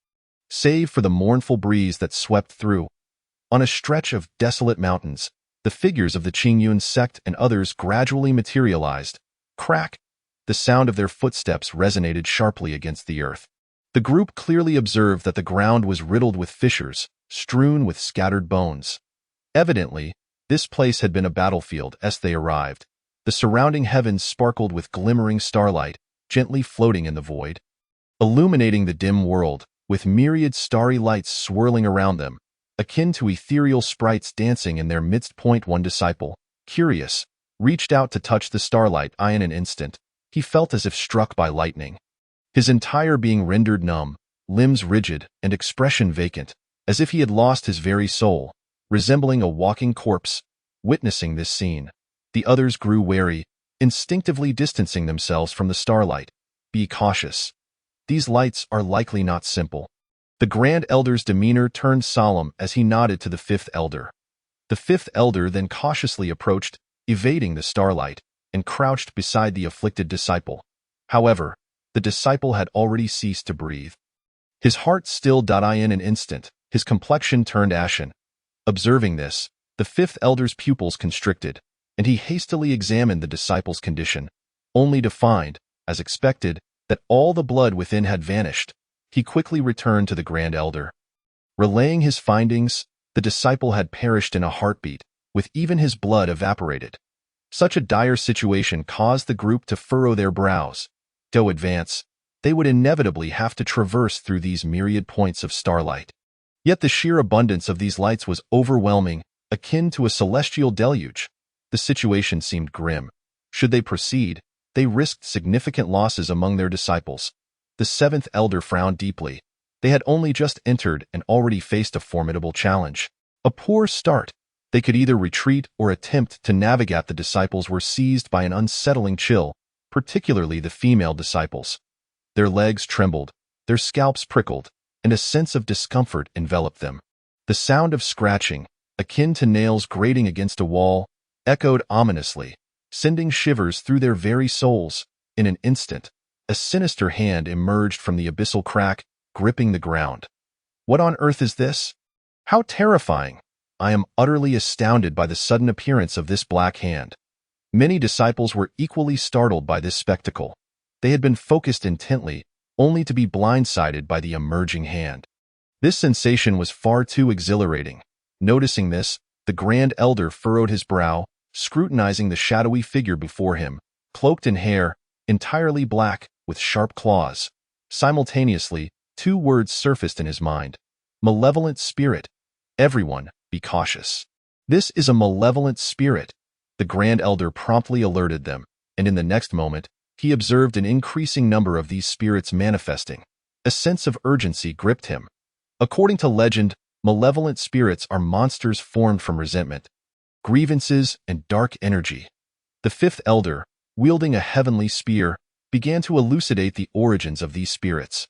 save for the mournful breeze that swept through. On a stretch of desolate mountains, the figures of the Qingyun sect and others gradually materialized. Crack! The sound of their footsteps resonated sharply against the earth. The group clearly observed that the ground was riddled with fissures, strewn with scattered bones. Evidently, this place had been a battlefield as they arrived. The surrounding heavens sparkled with glimmering starlight, gently floating in the void, illuminating the dim world, with myriad starry lights swirling around them, akin to ethereal sprites dancing in their midst. One disciple, curious, reached out to touch the starlight. In an instant, he felt as if struck by lightning. His entire being rendered numb, limbs rigid, and expression vacant, as if he had lost his very soul, resembling a walking corpse. Witnessing this scene, the others grew wary, instinctively distancing themselves from the starlight. Be cautious. These lights are likely not simple. The Grand Elder's demeanor turned solemn as he nodded to the Fifth Elder. The Fifth Elder then cautiously approached, evading the starlight, and crouched beside the afflicted disciple. However, the disciple had already ceased to breathe. His heart stilled. In an instant, his complexion turned ashen. Observing this, the Fifth Elder's pupils constricted, and he hastily examined the disciple's condition, only to find, as expected, that all the blood within had vanished. He quickly returned to the Grand Elder. Relaying his findings, the disciple had perished in a heartbeat, with even his blood evaporated. Such a dire situation caused the group to furrow their brows. To advance, they would inevitably have to traverse through these myriad points of starlight. Yet the sheer abundance of these lights was overwhelming, akin to a celestial deluge. The situation seemed grim. Should they proceed, they risked significant losses among their disciples. The seventh elder frowned deeply. They had only just entered and already faced a formidable challenge. A poor start. They could either retreat or attempt to navigate. The disciples were seized by an unsettling chill, particularly the female disciples. Their legs trembled, their scalps prickled, and a sense of discomfort enveloped them. The sound of scratching, akin to nails grating against a wall, echoed ominously, sending shivers through their very souls. In an instant, a sinister hand emerged from the abyssal crack, gripping the ground. What on earth is this? How terrifying! I am utterly astounded by the sudden appearance of this black hand. Many disciples were equally startled by this spectacle. They had been focused intently, only to be blindsided by the emerging hand. This sensation was far too exhilarating. Noticing this, the Grand Elder furrowed his brow, scrutinizing the shadowy figure before him, cloaked in hair, entirely black, with sharp claws. Simultaneously, two words surfaced in his mind. Malevolent spirit. Everyone, be cautious. This is a malevolent spirit. The Grand Elder promptly alerted them, and in the next moment, he observed an increasing number of these spirits manifesting. A sense of urgency gripped him. According to legend, malevolent spirits are monsters formed from resentment, grievances, and dark energy. The fifth elder, wielding a heavenly spear, began to elucidate the origins of these spirits.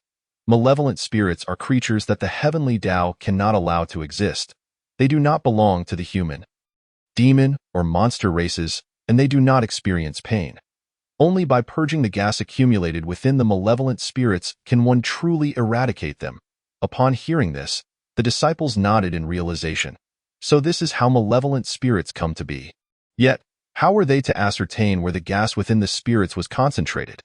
Malevolent spirits are creatures that the heavenly Tao cannot allow to exist. They do not belong to the human, demon, or monster races, and they do not experience pain. Only by purging the gas accumulated within the malevolent spirits can one truly eradicate them. Upon hearing this, the disciples nodded in realization. So this is how malevolent spirits come to be. Yet, how were they to ascertain where the gas within the spirits was concentrated?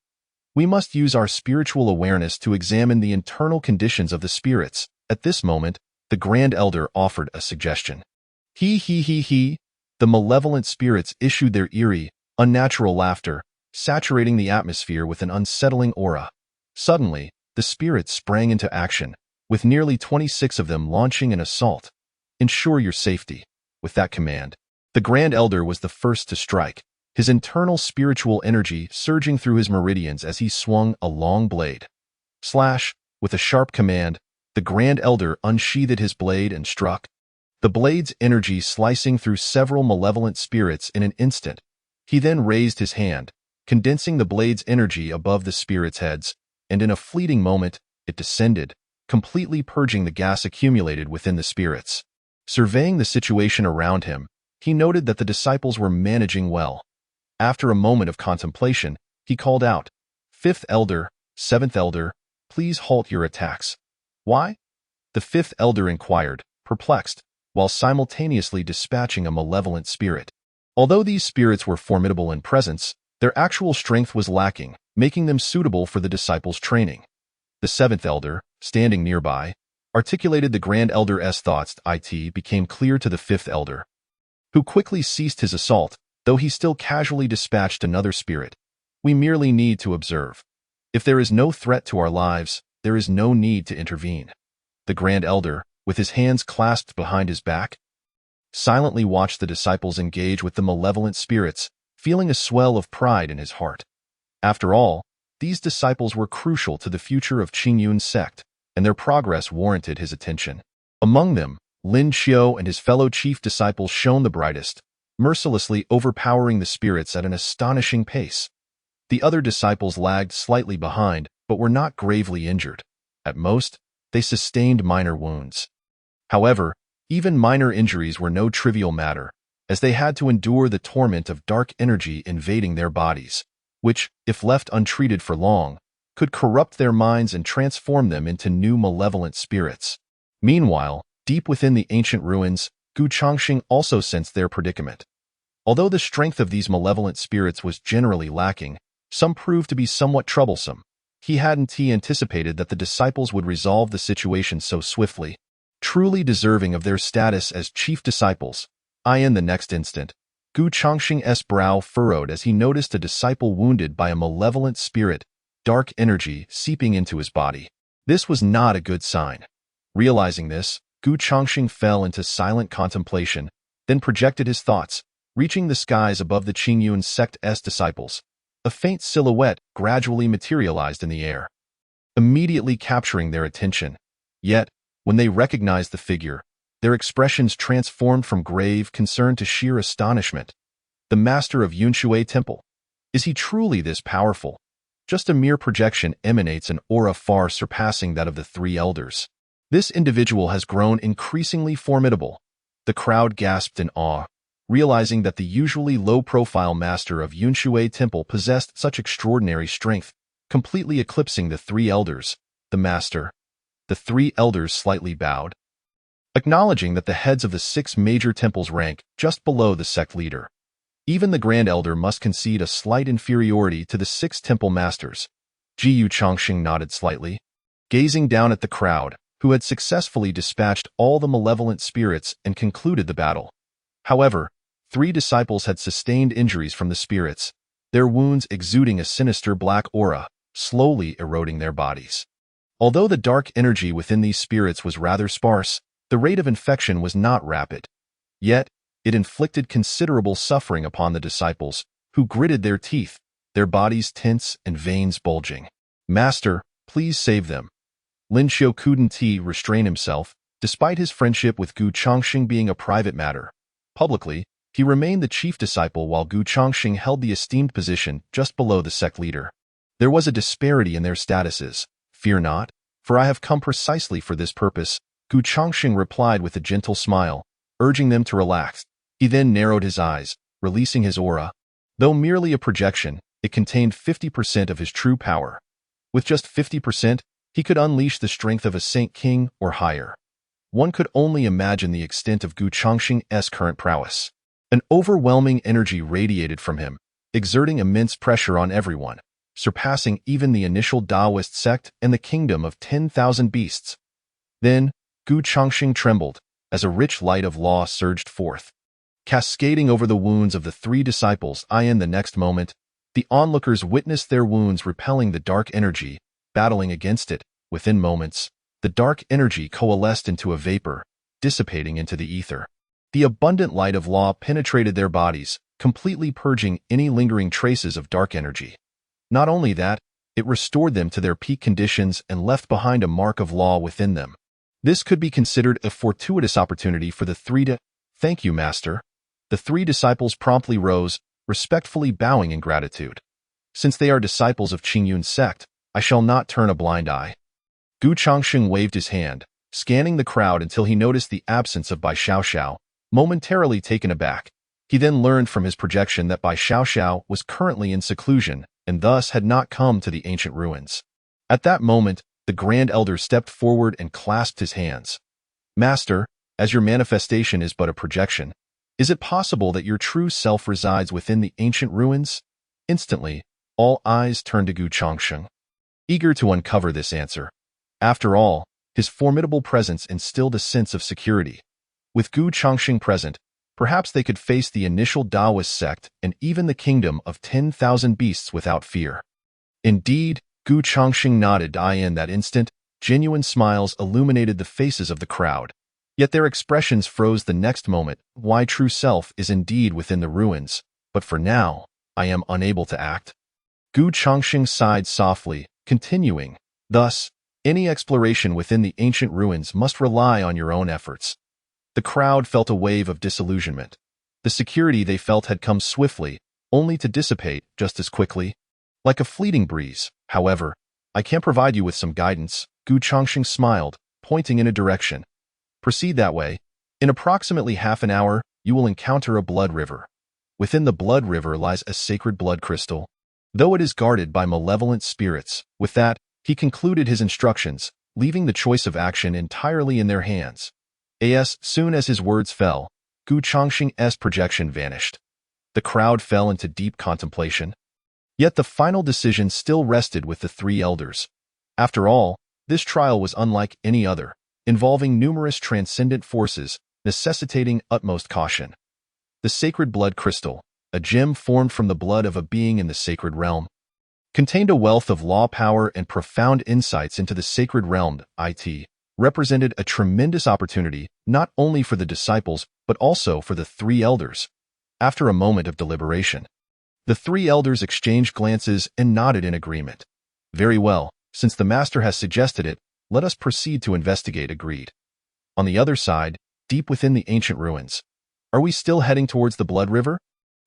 We must use our spiritual awareness to examine the internal conditions of the spirits. At this moment, the Grand Elder offered a suggestion. He. The malevolent spirits issued their eerie, unnatural laughter, saturating the atmosphere with an unsettling aura. Suddenly, the spirits sprang into action, with nearly 26 of them launching an assault. Ensure your safety. With that command, the Grand Elder was the first to strike, his internal spiritual energy surging through his meridians as he swung a long blade. Slash! With a sharp command, the Grand Elder unsheathed his blade and struck. The blade's energy slicing through several malevolent spirits in an instant. He then raised his hand, condensing the blade's energy above the spirits' heads, and in a fleeting moment, it descended, completely purging the gas accumulated within the spirits. Surveying the situation around him, he noted that the disciples were managing well. After a moment of contemplation, he called out, "Fifth Elder, Seventh Elder, please halt your attacks." "Why?" the fifth elder inquired, perplexed, while simultaneously dispatching a malevolent spirit. Although these spirits were formidable in presence, their actual strength was lacking, making them suitable for the disciples' training. The seventh elder, standing nearby, articulated the Grand Elder's thoughts. It became clear to the fifth elder, who quickly ceased his assault, though he still casually dispatched another spirit. "We merely need to observe. If there is no threat to our lives, there is no need to intervene." The Grand Elder, with his hands clasped behind his back, silently watched the disciples engage with the malevolent spirits, feeling a swell of pride in his heart. After all, these disciples were crucial to the future of Qingyun's sect, and their progress warranted his attention. Among them, Lin Qiu and his fellow chief disciples shone the brightest, mercilessly overpowering the spirits at an astonishing pace. The other disciples lagged slightly behind, but were not gravely injured. At most, they sustained minor wounds. However, even minor injuries were no trivial matter, as they had to endure the torment of dark energy invading their bodies, which, if left untreated for long, could corrupt their minds and transform them into new malevolent spirits. Meanwhile, deep within the ancient ruins, Gu Changxing also sensed their predicament. Although the strength of these malevolent spirits was generally lacking, some proved to be somewhat troublesome. He hadn't anticipated that the disciples would resolve the situation so swiftly. Truly deserving of their status as chief disciples, in the next instant, Gu Chongqing's brow furrowed as he noticed a disciple wounded by a malevolent spirit, dark energy seeping into his body. This was not a good sign. Realizing this, Gu Chongqing fell into silent contemplation, then projected his thoughts, reaching the skies above the Qingyun sect's disciples. A faint silhouette gradually materialized in the air, immediately capturing their attention. Yet, when they recognized the figure, their expressions transformed from grave concern to sheer astonishment. The master of Yunshui Temple. Is he truly this powerful? Just a mere projection emanates an aura far surpassing that of the three elders. This individual has grown increasingly formidable. The crowd gasped in awe, realizing that the usually low-profile master of Yunshui Temple possessed such extraordinary strength, completely eclipsing the three elders. The master. The three elders slightly bowed, acknowledging that the heads of the 6 major temples rank just below the sect leader. Even the Grand Elder must concede a slight inferiority to the 6 temple masters. Gu Chongqing nodded slightly, gazing down at the crowd, who had successfully dispatched all the malevolent spirits and concluded the battle. However, 3 disciples had sustained injuries from the spirits, their wounds exuding a sinister black aura, slowly eroding their bodies. Although the dark energy within these spirits was rather sparse, the rate of infection was not rapid. Yet, it inflicted considerable suffering upon the disciples, who gritted their teeth, their bodies tense and veins bulging. "Master, please save them." Lin Xiu couldn't restrain himself, despite his friendship with Gu Chongqing being a private matter. Publicly, he remained the chief disciple while Gu Chongqing held the esteemed position just below the sect leader. There was a disparity in their statuses. "Fear not, for I have come precisely for this purpose," Gu Chongqing replied with a gentle smile, urging them to relax. He then narrowed his eyes, releasing his aura. Though merely a projection, it contained 50% of his true power. With just 50%, he could unleash the strength of a Saint King or higher. One could only imagine the extent of Gu Chongqing's current prowess. An overwhelming energy radiated from him, exerting immense pressure on everyone, surpassing even the initial Taoist sect and the kingdom of 10,000 beasts. Then, Gu Chongqing trembled, as a rich light of law surged forth, cascading over the wounds of the 3 disciples. In the next moment, the onlookers witnessed their wounds repelling the dark energy, battling against it. Within moments, the dark energy coalesced into a vapor, dissipating into the ether. The abundant light of law penetrated their bodies, completely purging any lingering traces of dark energy. Not only that, it restored them to their peak conditions and left behind a mark of law within them. This could be considered a fortuitous opportunity for the 3 to— "Thank you, Master." The 3 disciples promptly rose, respectfully bowing in gratitude. "Since they are disciples of Qingyun sect, I shall not turn a blind eye." Gu Chongqing waved his hand, scanning the crowd until he noticed the absence of Bai Xiaoxiao. Momentarily taken aback, he then learned from his projection that Bai Xiaoxiao was currently in seclusion and thus had not come to the ancient ruins. At that moment, the Grand Elder stepped forward and clasped his hands. "Master, as your manifestation is but a projection, is it possible that your true self resides within the ancient ruins?" Instantly, all eyes turned to Gu Chongqing, eager to uncover this answer. After all, his formidable presence instilled a sense of security. With Gu Chongqing present, perhaps they could face the initial Taoist sect and even the kingdom of 10,000 beasts without fear. Indeed, Gu Chongqing nodded. In that instant, genuine smiles illuminated the faces of the crowd. Yet their expressions froze the next moment. "My true self is indeed within the ruins, but for now, I am unable to act." Gu Chongqing sighed softly, continuing, "Thus, any exploration within the ancient ruins must rely on your own efforts." The crowd felt a wave of disillusionment. The security they felt had come swiftly, only to dissipate just as quickly. Like a fleeting breeze, however, "I can provide you with some guidance." Gu Chongqing smiled, pointing in a direction. "Proceed that way. In approximately half an hour, you will encounter a blood river. Within the blood river lies a sacred blood crystal, though it is guarded by malevolent spirits." With that, he concluded his instructions, leaving the choice of action entirely in their hands. As soon as his words fell, Gu Chongqing's projection vanished. The crowd fell into deep contemplation. Yet the final decision still rested with the three elders. After all, this trial was unlike any other, involving numerous transcendent forces, necessitating utmost caution. The sacred blood crystal, a gem formed from the blood of a being in the sacred realm, contained a wealth of law power and profound insights into the sacred realm. It represented a tremendous opportunity not only for the disciples but also for the three elders. After a moment of deliberation, the three elders exchanged glances and nodded in agreement. Very well, since the master has suggested it, let us proceed to investigate. Agreed. On the other side, deep within the ancient ruins, are we still heading towards the Blood River?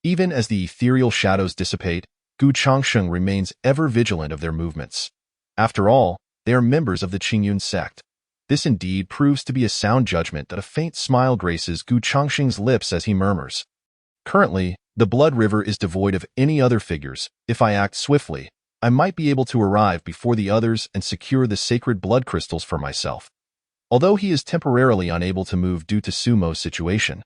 Even as the ethereal shadows dissipate, Gu Changsheng remains ever vigilant of their movements. After all, they are members of the Qingyun sect. This indeed proves to be a sound judgment that a faint smile graces Gu Changsheng's lips as he murmurs. Currently, the Blood River is devoid of any other figures. If I act swiftly, I might be able to arrive before the others and secure the sacred blood crystals for myself. Although he is temporarily unable to move due to Sumo's situation,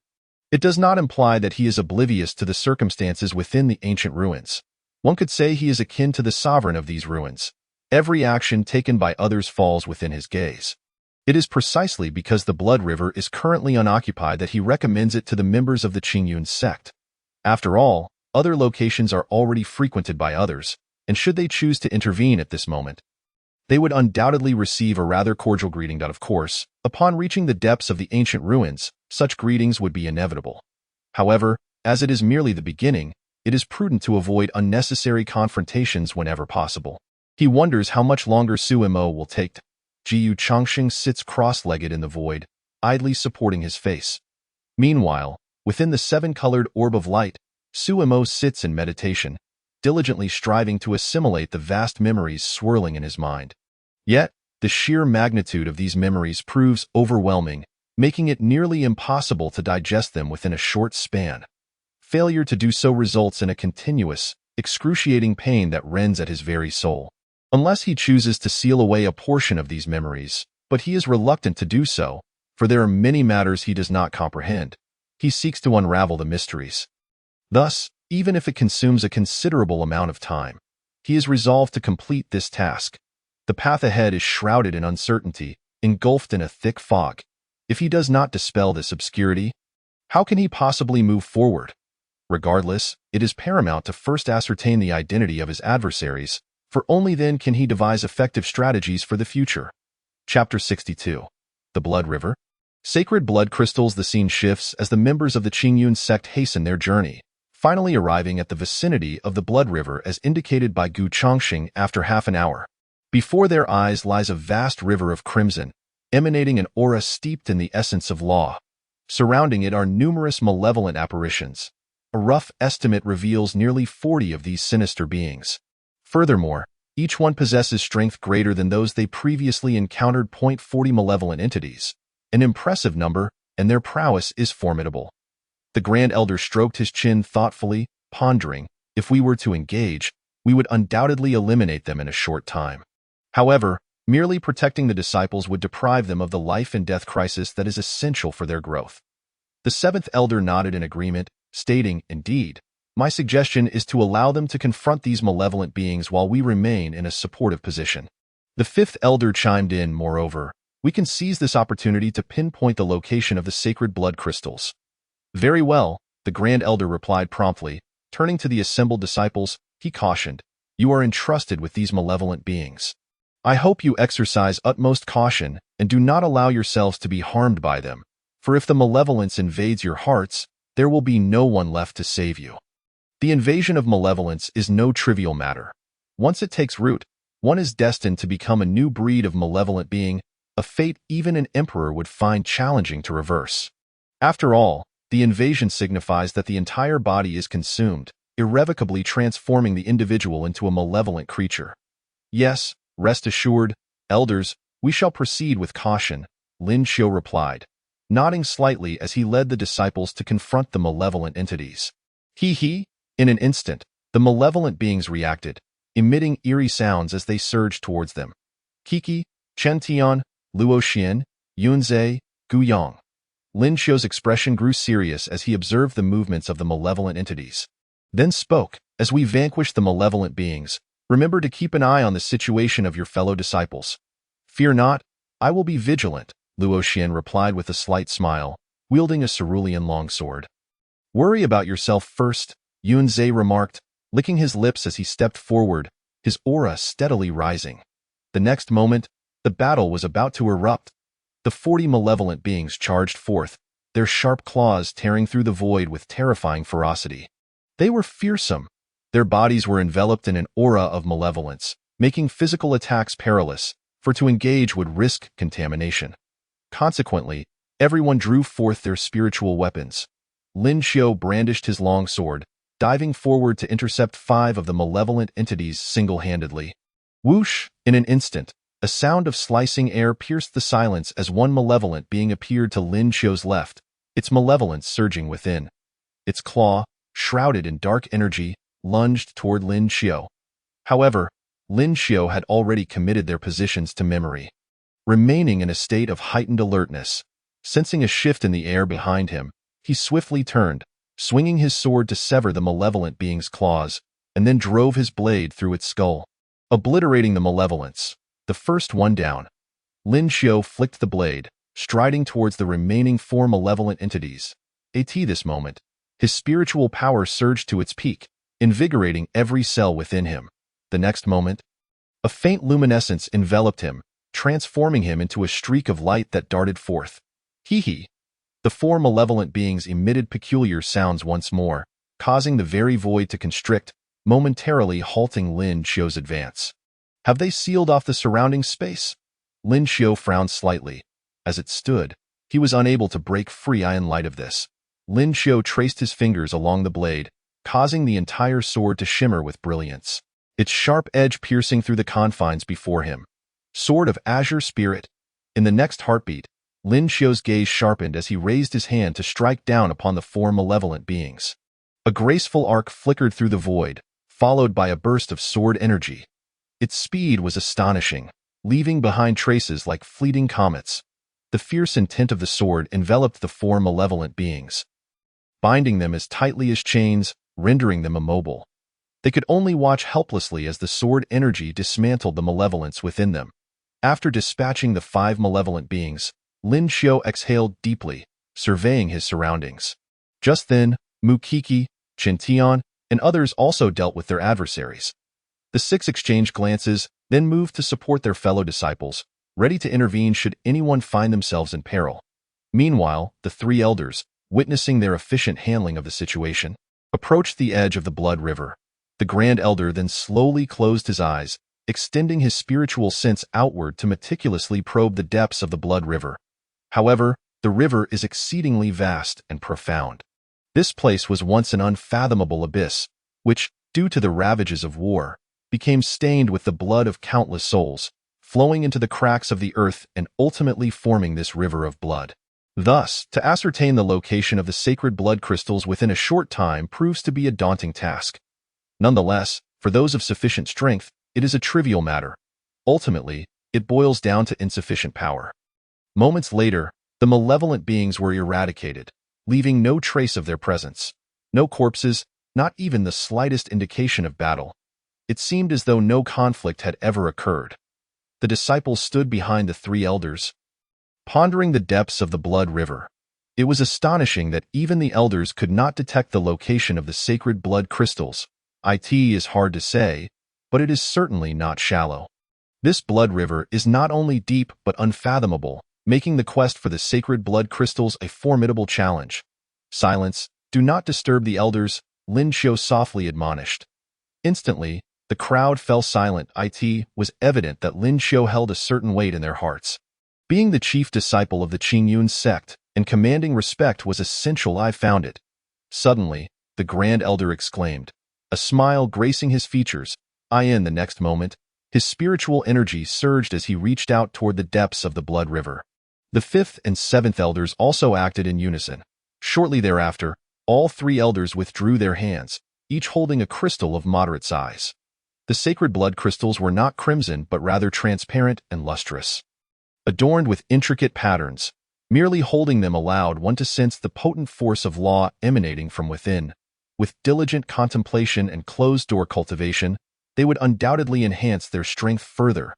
it does not imply that he is oblivious to the circumstances within the ancient ruins. One could say he is akin to the sovereign of these ruins. Every action taken by others falls within his gaze. It is precisely because the Blood River is currently unoccupied that he recommends it to the members of the Qingyun sect. After all, other locations are already frequented by others, and should they choose to intervene at this moment, they would undoubtedly receive a rather cordial greeting. Of course, upon reaching the depths of the ancient ruins, such greetings would be inevitable. However, as it is merely the beginning, it is prudent to avoid unnecessary confrontations whenever possible. He wonders how much longer Sumo will take. Gu Changsheng sits cross-legged in the void, idly supporting his face. Meanwhile, within the seven-colored orb of light, Sumo sits in meditation, diligently striving to assimilate the vast memories swirling in his mind. Yet, the sheer magnitude of these memories proves overwhelming, making it nearly impossible to digest them within a short span. Failure to do so results in a continuous, excruciating pain that rends at his very soul. Unless he chooses to seal away a portion of these memories, but he is reluctant to do so, for there are many matters he does not comprehend. He seeks to unravel the mysteries. Thus, even if it consumes a considerable amount of time, he is resolved to complete this task. The path ahead is shrouded in uncertainty, engulfed in a thick fog. If he does not dispel this obscurity, how can he possibly move forward? Regardless, it is paramount to first ascertain the identity of his adversaries, for only then can he devise effective strategies for the future. Chapter 62. The Blood River. Sacred blood crystals. The scene shifts as the members of the Qingyun sect hasten their journey, finally arriving at the vicinity of the Blood River as indicated by Gu Changsheng after half an hour. Before their eyes lies a vast river of crimson, emanating an aura steeped in the essence of law. Surrounding it are numerous malevolent apparitions. A rough estimate reveals nearly 40 of these sinister beings. Furthermore, each one possesses strength greater than those they previously encountered. 40 malevolent entities, an impressive number, and their prowess is formidable. The Grand Elder stroked his chin thoughtfully, pondering, if we were to engage, we would undoubtedly eliminate them in a short time. However, merely protecting the disciples would deprive them of the life and death crisis that is essential for their growth. The seventh elder nodded in agreement, stating, indeed, my suggestion is to allow them to confront these malevolent beings while we remain in a supportive position. The fifth elder chimed in, moreover, we can seize this opportunity to pinpoint the location of the sacred blood crystals. Very well, the Grand Elder replied promptly. Turning to the assembled disciples, he cautioned, you are entrusted with these malevolent beings. I hope you exercise utmost caution and do not allow yourselves to be harmed by them, for if the malevolence invades your hearts, there will be no one left to save you. The invasion of malevolence is no trivial matter. Once it takes root, one is destined to become a new breed of malevolent being, a fate even an emperor would find challenging to reverse. After all, the invasion signifies that the entire body is consumed, irrevocably transforming the individual into a malevolent creature. Yes, rest assured, elders, we shall proceed with caution, Lin Xiu replied, nodding slightly as he led the disciples to confront the malevolent entities. In an instant, the malevolent beings reacted, emitting eerie sounds as they surged towards them. Kiki, Chen Tian, Luo Xian, Yunzhe, Gu Yang. Lin Xiu's expression grew serious as he observed the movements of the malevolent entities. then spoke, "As we vanquish the malevolent beings, remember to keep an eye on the situation of your fellow disciples." "Fear not, I will be vigilant," Luo Xian replied with a slight smile, wielding a cerulean longsword. "Worry about yourself first," Yun Zhe remarked, licking his lips as he stepped forward, his aura steadily rising. The next moment, the battle was about to erupt. The 40 malevolent beings charged forth, their sharp claws tearing through the void with terrifying ferocity. They were fearsome. Their bodies were enveloped in an aura of malevolence, making physical attacks perilous, for to engage would risk contamination. Consequently, everyone drew forth their spiritual weapons. Lin Xiu brandished his longsword, diving forward to intercept 5 of the malevolent entities single-handedly. Whoosh! In an instant, a sound of slicing air pierced the silence as one malevolent being appeared to Lin Xiu's left, its malevolence surging within. Its claw, shrouded in dark energy, lunged toward Lin Xiu. However, Lin Xiu had already committed their positions to memory. Remaining in a state of heightened alertness, sensing a shift in the air behind him, he swiftly turned, swinging his sword to sever the malevolent being's claws, and then drove his blade through its skull, obliterating the malevolence. The first one down. Lin Xiu flicked the blade, striding towards the remaining 4 malevolent entities. At this moment, his spiritual power surged to its peak, invigorating every cell within him. The next moment, a faint luminescence enveloped him, transforming him into a streak of light that darted forth. Hee. The 4 malevolent beings emitted peculiar sounds once more, causing the very void to constrict, momentarily halting Lin Xiu's advance. Have they sealed off the surrounding space? Lin Xiu frowned slightly. As it stood, he was unable to break free in light of this. Lin Xiu traced his fingers along the blade, causing the entire sword to shimmer with brilliance, its sharp edge piercing through the confines before him. Sword of Azure Spirit. In the next heartbeat, Lin Xiu's gaze sharpened as he raised his hand to strike down upon the 4 malevolent beings. A graceful arc flickered through the void, followed by a burst of sword energy. Its speed was astonishing, leaving behind traces like fleeting comets. The fierce intent of the sword enveloped the 4 malevolent beings, binding them as tightly as chains, rendering them immobile. They could only watch helplessly as the sword energy dismantled the malevolence within them. After dispatching the 5 malevolent beings, Lin Xiu exhaled deeply, surveying his surroundings. Just then, Mu Kiki, Chen Tian, and others also dealt with their adversaries. The 6 exchanged glances, then moved to support their fellow disciples, ready to intervene should anyone find themselves in peril. Meanwhile, the 3 elders, witnessing their efficient handling of the situation, approached the edge of the blood river. The Grand Elder then slowly closed his eyes, extending his spiritual sense outward to meticulously probe the depths of the blood river. However, the river is exceedingly vast and profound. This place was once an unfathomable abyss, which, due to the ravages of war, became stained with the blood of countless souls, flowing into the cracks of the earth and ultimately forming this river of blood. Thus, to ascertain the location of the sacred blood crystals within a short time proves to be a daunting task. Nonetheless, for those of sufficient strength, it is a trivial matter. Ultimately, it boils down to insufficient power. Moments later, the malevolent beings were eradicated, leaving no trace of their presence. No corpses, not even the slightest indication of battle. It seemed as though no conflict had ever occurred. The disciples stood behind the 3 elders, pondering the depths of the blood river. It was astonishing that even the elders could not detect the location of the sacred blood crystals. It is hard to say, but it is certainly not shallow. This blood river is not only deep but unfathomable, making the quest for the sacred blood crystals a formidable challenge. Silence, do not disturb the elders, Lin Xiu softly admonished. Instantly, the crowd fell silent. It was evident that Lin Xiu held a certain weight in their hearts. Being the chief disciple of the Qingyun sect and commanding respect was essential. I found it. Suddenly, the Grand Elder exclaimed, a smile gracing his features. In the next moment, his spiritual energy surged as he reached out toward the depths of the blood river. The 5th and 7th elders also acted in unison. Shortly thereafter, all 3 elders withdrew their hands, each holding a crystal of moderate size. The sacred blood crystals were not crimson but rather transparent and lustrous, adorned with intricate patterns. Merely holding them allowed one to sense the potent force of law emanating from within. With diligent contemplation and closed-door cultivation, they would undoubtedly enhance their strength further.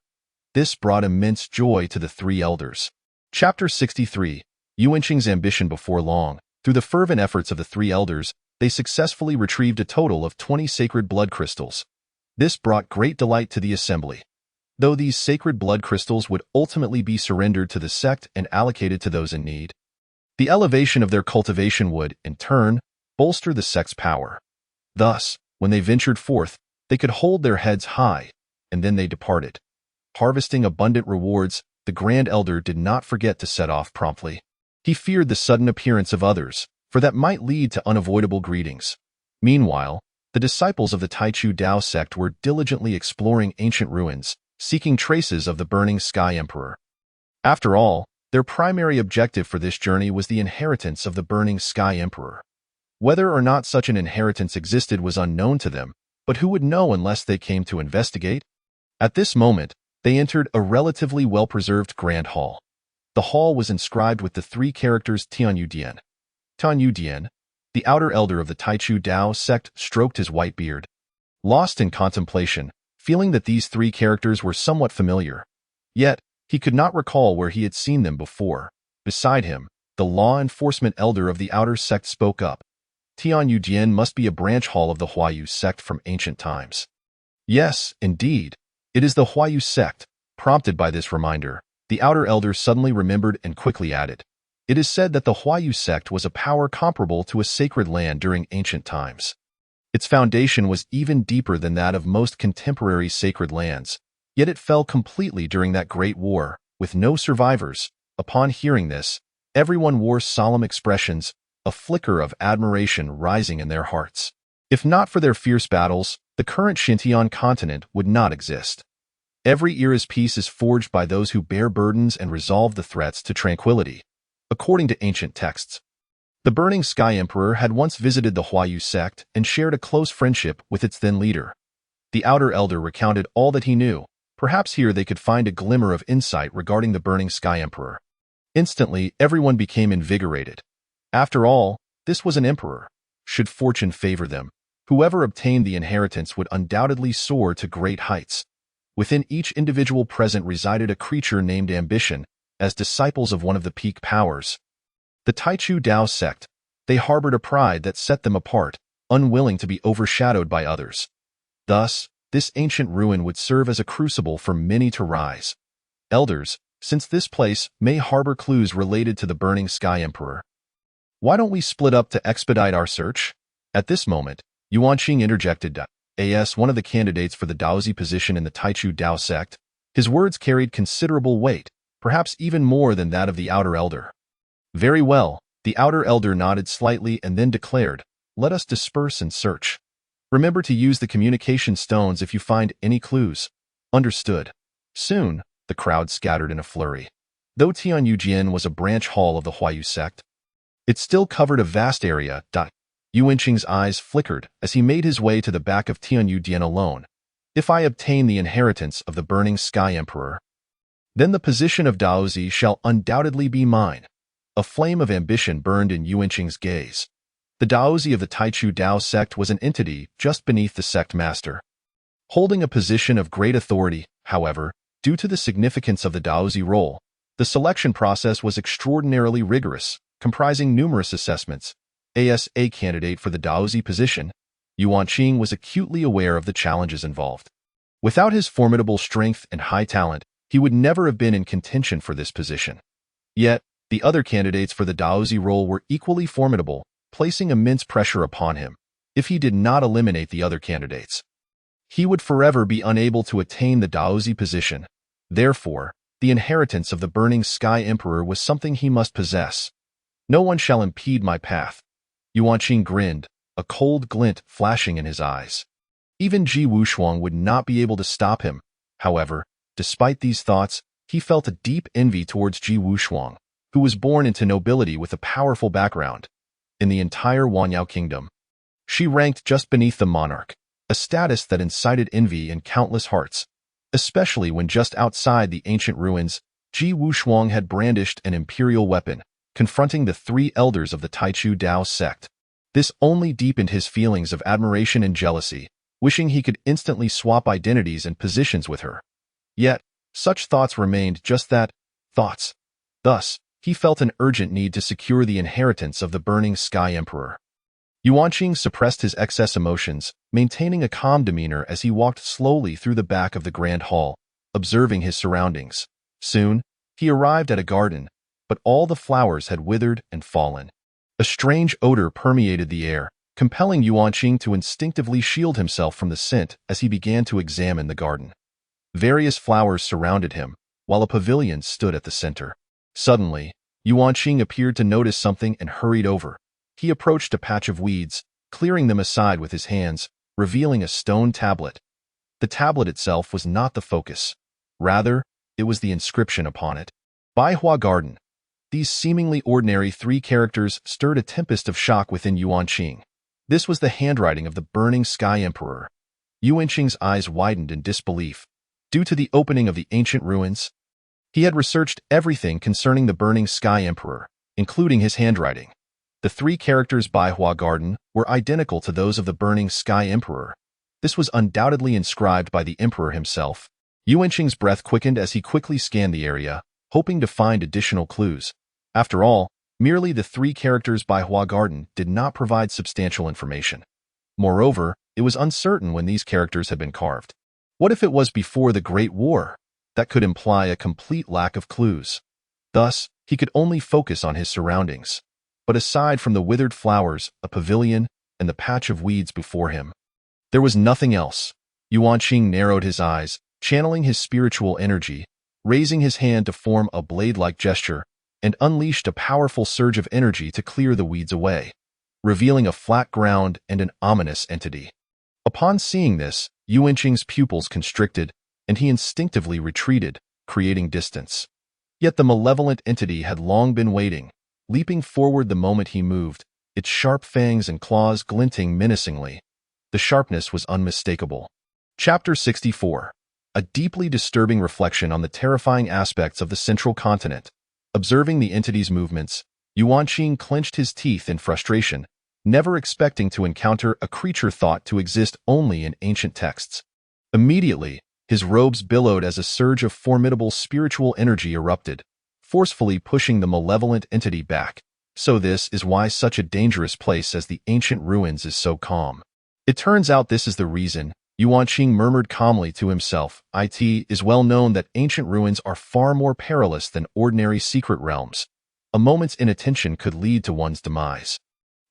This brought immense joy to the three elders. Chapter 63. Yuanqing's ambition before long. Through the fervent efforts of the three elders, they successfully retrieved a total of 20 sacred blood crystals. This brought great delight to the assembly. Though these sacred blood crystals would ultimately be surrendered to the sect and allocated to those in need, the elevation of their cultivation would, in turn, bolster the sect's power. Thus, when they ventured forth, they could hold their heads high, and then they departed. Harvesting abundant rewards, the Grand Elder did not forget to set off promptly. He feared the sudden appearance of others, for that might lead to unavoidable greetings. Meanwhile, the disciples of the Taichu Dao sect were diligently exploring ancient ruins, seeking traces of the burning Sky Emperor. After all, their primary objective for this journey was the inheritance of the burning Sky Emperor. Whether or not such an inheritance existed was unknown to them, but who would know unless they came to investigate? At this moment, they entered a relatively well-preserved grand hall. The hall was inscribed with the three characters Tianyu Dian. Tianyu Dian, the outer elder of the Taichu Dao sect, stroked his white beard. Lost in contemplation, feeling that these three characters were somewhat familiar. Yet, he could not recall where he had seen them before. Beside him, the law enforcement elder of the outer sect spoke up. Tianyu Dian must be a branch hall of the Huayu sect from ancient times. Yes, indeed, it is the Huayu sect. Prompted by this reminder, the outer elder suddenly remembered and quickly added, "It is said that the Huayu sect was a power comparable to a sacred land during ancient times. Its foundation was even deeper than that of most contemporary sacred lands, yet it fell completely during that great war, with no survivors." Upon hearing this, everyone wore solemn expressions, a flicker of admiration rising in their hearts. If not for their fierce battles, the current Xinjiang continent would not exist. Every era's peace is forged by those who bear burdens and resolve the threats to tranquility. According to ancient texts, the burning Sky Emperor had once visited the Huayu sect and shared a close friendship with its then leader. The outer elder recounted all that he knew. Perhaps here they could find a glimmer of insight regarding the burning Sky Emperor. Instantly, everyone became invigorated. After all, this was an emperor. Should fortune favor them, whoever obtained the inheritance would undoubtedly soar to great heights. Within each individual present resided a creature named ambition, as disciples of one of the peak powers. The Taichu Dao sect, they harbored a pride that set them apart, unwilling to be overshadowed by others. Thus, this ancient ruin would serve as a crucible for many to rise. Elders, since this place may harbor clues related to the burning Sky Emperor, why don't we split up to expedite our search? At this moment, Yuanqing interjected, as one of the candidates for the Daozi position in the Taichu Dao sect. His words carried considerable weight, perhaps even more than that of the outer elder. Very well, the outer elder nodded slightly and then declared, "Let us disperse and search. Remember to use the communication stones if you find any clues." Understood. Soon, the crowd scattered in a flurry. Though Tianyu Jian was a branch hall of the Huayu sect, it still covered a vast area. Yuanqing's eyes flickered as he made his way to the back of Tianyu Dian alone. "If I obtain the inheritance of the burning Sky Emperor, then the position of Daozi shall undoubtedly be mine." A flame of ambition burned in Yuanqing's gaze. The Daozi of the Taichu Dao sect was an entity just beneath the sect master, holding a position of great authority. However, due to the significance of the Daozi role, the selection process was extraordinarily rigorous, comprising numerous assessments. As a candidate for the Daozi position, Yuanqing was acutely aware of the challenges involved. Without his formidable strength and high talent, he would never have been in contention for this position. Yet, the other candidates for the Daozi role were equally formidable, placing immense pressure upon him. If he did not eliminate the other candidates, he would forever be unable to attain the Daozi position. Therefore, the inheritance of the burning Sky Emperor was something he must possess. "No one shall impede my path." Yuanqing grinned, a cold glint flashing in his eyes. Even Ji Wushuang would not be able to stop him. However, despite these thoughts, he felt a deep envy towards Ji Wushuang, who was born into nobility with a powerful background. In the entire Wanyao kingdom, she ranked just beneath the monarch, a status that incited envy in countless hearts. Especially when just outside the ancient ruins, Ji Wushuang had brandished an imperial weapon, confronting the three elders of the Taichu Dao sect. This only deepened his feelings of admiration and jealousy, wishing he could instantly swap identities and positions with her. Yet, such thoughts remained just that, thoughts. Thus, he felt an urgent need to secure the inheritance of the Burning Sky Emperor. Yuanqing suppressed his excess emotions, maintaining a calm demeanor as he walked slowly through the back of the grand hall, observing his surroundings. Soon, he arrived at a garden, but all the flowers had withered and fallen. A strange odor permeated the air, compelling Yuanqing to instinctively shield himself from the scent as he began to examine the garden. Various flowers surrounded him, while a pavilion stood at the center. Suddenly, Yuanqing appeared to notice something and hurried over. He approached a patch of weeds, clearing them aside with his hands, revealing a stone tablet. The tablet itself was not the focus. Rather, it was the inscription upon it. Baihua Garden. These seemingly ordinary three characters stirred a tempest of shock within Yuanqing. This was the handwriting of the Burning Sky Emperor. Yuanqing's eyes widened in disbelief. Due to the opening of the ancient ruins, he had researched everything concerning the Burning Sky Emperor, including his handwriting. The three characters Baihua Garden were identical to those of the Burning Sky Emperor. This was undoubtedly inscribed by the Emperor himself. Yuanqing's breath quickened as he quickly scanned the area, hoping to find additional clues. After all, merely the three characters Baihua Garden did not provide substantial information. Moreover, it was uncertain when these characters had been carved. What if it was before the Great War? That could imply a complete lack of clues. Thus, he could only focus on his surroundings. But aside from the withered flowers, a pavilion, and the patch of weeds before him, there was nothing else. Yuanqing narrowed his eyes, channeling his spiritual energy, raising his hand to form a blade-like gesture, and unleashed a powerful surge of energy to clear the weeds away, revealing a flat ground and an ominous entity. Upon seeing this, Yuanqing's pupils constricted, and he instinctively retreated, creating distance. Yet the malevolent entity had long been waiting, leaping forward the moment he moved, its sharp fangs and claws glinting menacingly. The sharpness was unmistakable. Chapter 64. A deeply disturbing reflection on the terrifying aspects of the central continent. Observing the entity's movements, Yuanqing clenched his teeth in frustration, never expecting to encounter a creature thought to exist only in ancient texts. Immediately, his robes billowed as a surge of formidable spiritual energy erupted, forcefully pushing the malevolent entity back. So this is why such a dangerous place as the ancient ruins is so calm. It turns out this is the reason, Yuanqing murmured calmly to himself. It is well known that ancient ruins are far more perilous than ordinary secret realms. A moment's inattention could lead to one's demise.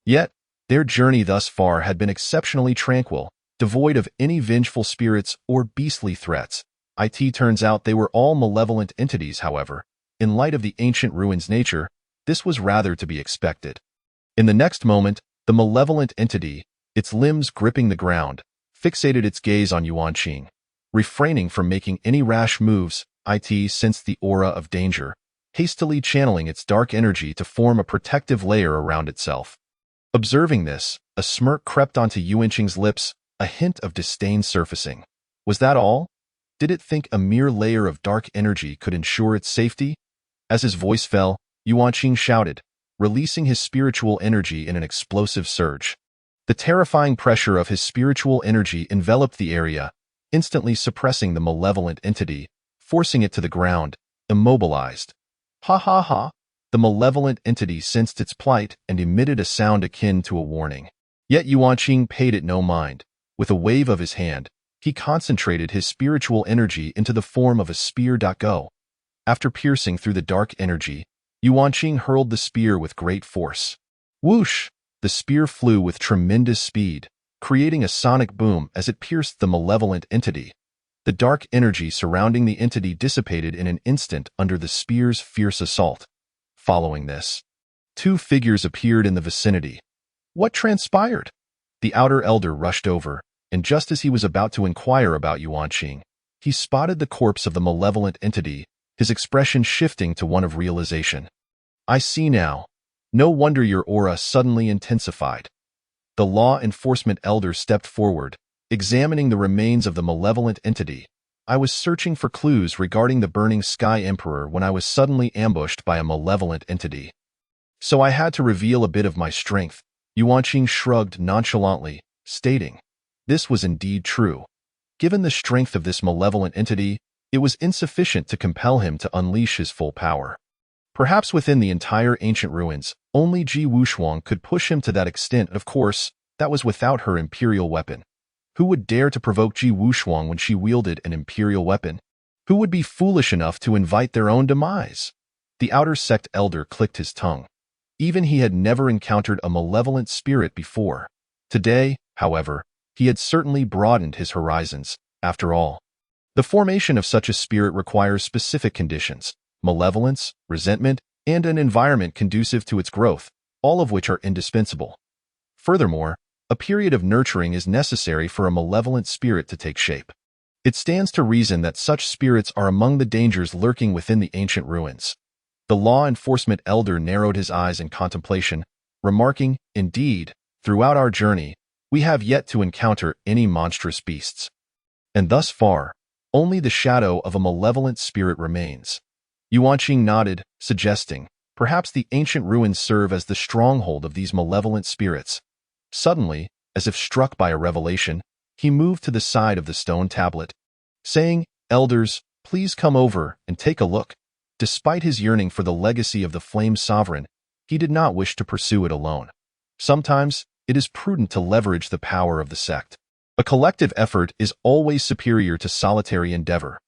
Yet, their journey thus far had been exceptionally tranquil, devoid of any vengeful spirits or beastly threats. It turns out they were all malevolent entities, however. In light of the ancient ruins' nature, this was rather to be expected. In the next moment, the malevolent entity, its limbs gripping the ground, fixated its gaze on Yuanqing. Refraining from making any rash moves, it sensed the aura of danger, hastily channeling its dark energy to form a protective layer around itself. Observing this, a smirk crept onto Yuanqing's lips, a hint of disdain surfacing. Was that all? Did it think a mere layer of dark energy could ensure its safety? As his voice fell, Yuanqing shouted, releasing his spiritual energy in an explosive surge. The terrifying pressure of his spiritual energy enveloped the area, instantly suppressing the malevolent entity, forcing it to the ground, immobilized. Ha ha ha! The malevolent entity sensed its plight and emitted a sound akin to a warning. Yet Yuanqing paid it no mind. With a wave of his hand, he concentrated his spiritual energy into the form of a spear. Go. After piercing through the dark energy, Yuanqing hurled the spear with great force. Whoosh! The spear flew with tremendous speed, creating a sonic boom as it pierced the malevolent entity. The dark energy surrounding the entity dissipated in an instant under the spear's fierce assault. Following this, two figures appeared in the vicinity. What transpired? The outer elder rushed over, and just as he was about to inquire about Yuanqing, he spotted the corpse of the malevolent entity, his expression shifting to one of realization. I see now. No wonder your aura suddenly intensified. The law enforcement elder stepped forward, examining the remains of the malevolent entity. I was searching for clues regarding the Burning Sky Emperor when I was suddenly ambushed by a malevolent entity. So I had to reveal a bit of my strength. Yuanqing shrugged nonchalantly, stating, "This was indeed true. Given the strength of this malevolent entity, it was insufficient to compel him to unleash his full power. Perhaps within the entire ancient ruins, only Ji Wushuang could push him to that extent. Of course, that was without her imperial weapon. Who would dare to provoke Ji Wushuang when she wielded an imperial weapon? Who would be foolish enough to invite their own demise?" The outer sect elder clicked his tongue. Even he had never encountered a malevolent spirit before. Today, however, he had certainly broadened his horizons. After all, the formation of such a spirit requires specific conditions: malevolence, resentment, and an environment conducive to its growth, all of which are indispensable. Furthermore, a period of nurturing is necessary for a malevolent spirit to take shape. It stands to reason that such spirits are among the dangers lurking within the ancient ruins. The law enforcement elder narrowed his eyes in contemplation, remarking, "Indeed, throughout our journey, we have yet to encounter any monstrous beasts. And thus far, only the shadow of a malevolent spirit remains." Yuanqing nodded, suggesting, "Perhaps the ancient ruins serve as the stronghold of these malevolent spirits." Suddenly, as if struck by a revelation, he moved to the side of the stone tablet, saying, "Elders, please come over and take a look." Despite his yearning for the legacy of the Flame Sovereign, he did not wish to pursue it alone. Sometimes, it is prudent to leverage the power of the sect. A collective effort is always superior to solitary endeavor.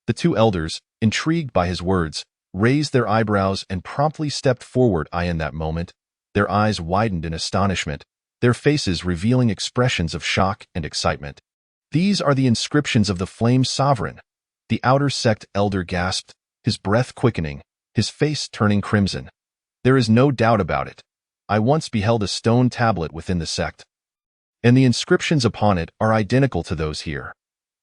The two elders, intrigued by his words, raised their eyebrows and promptly stepped forward. In that moment, their eyes widened in astonishment, their faces revealing expressions of shock and excitement. "These are the inscriptions of the Flame Sovereign," the outer sect elder gasped, his breath quickening, his face turning crimson. "There is no doubt about it. I once beheld a stone tablet within the sect, and the inscriptions upon it are identical to those here.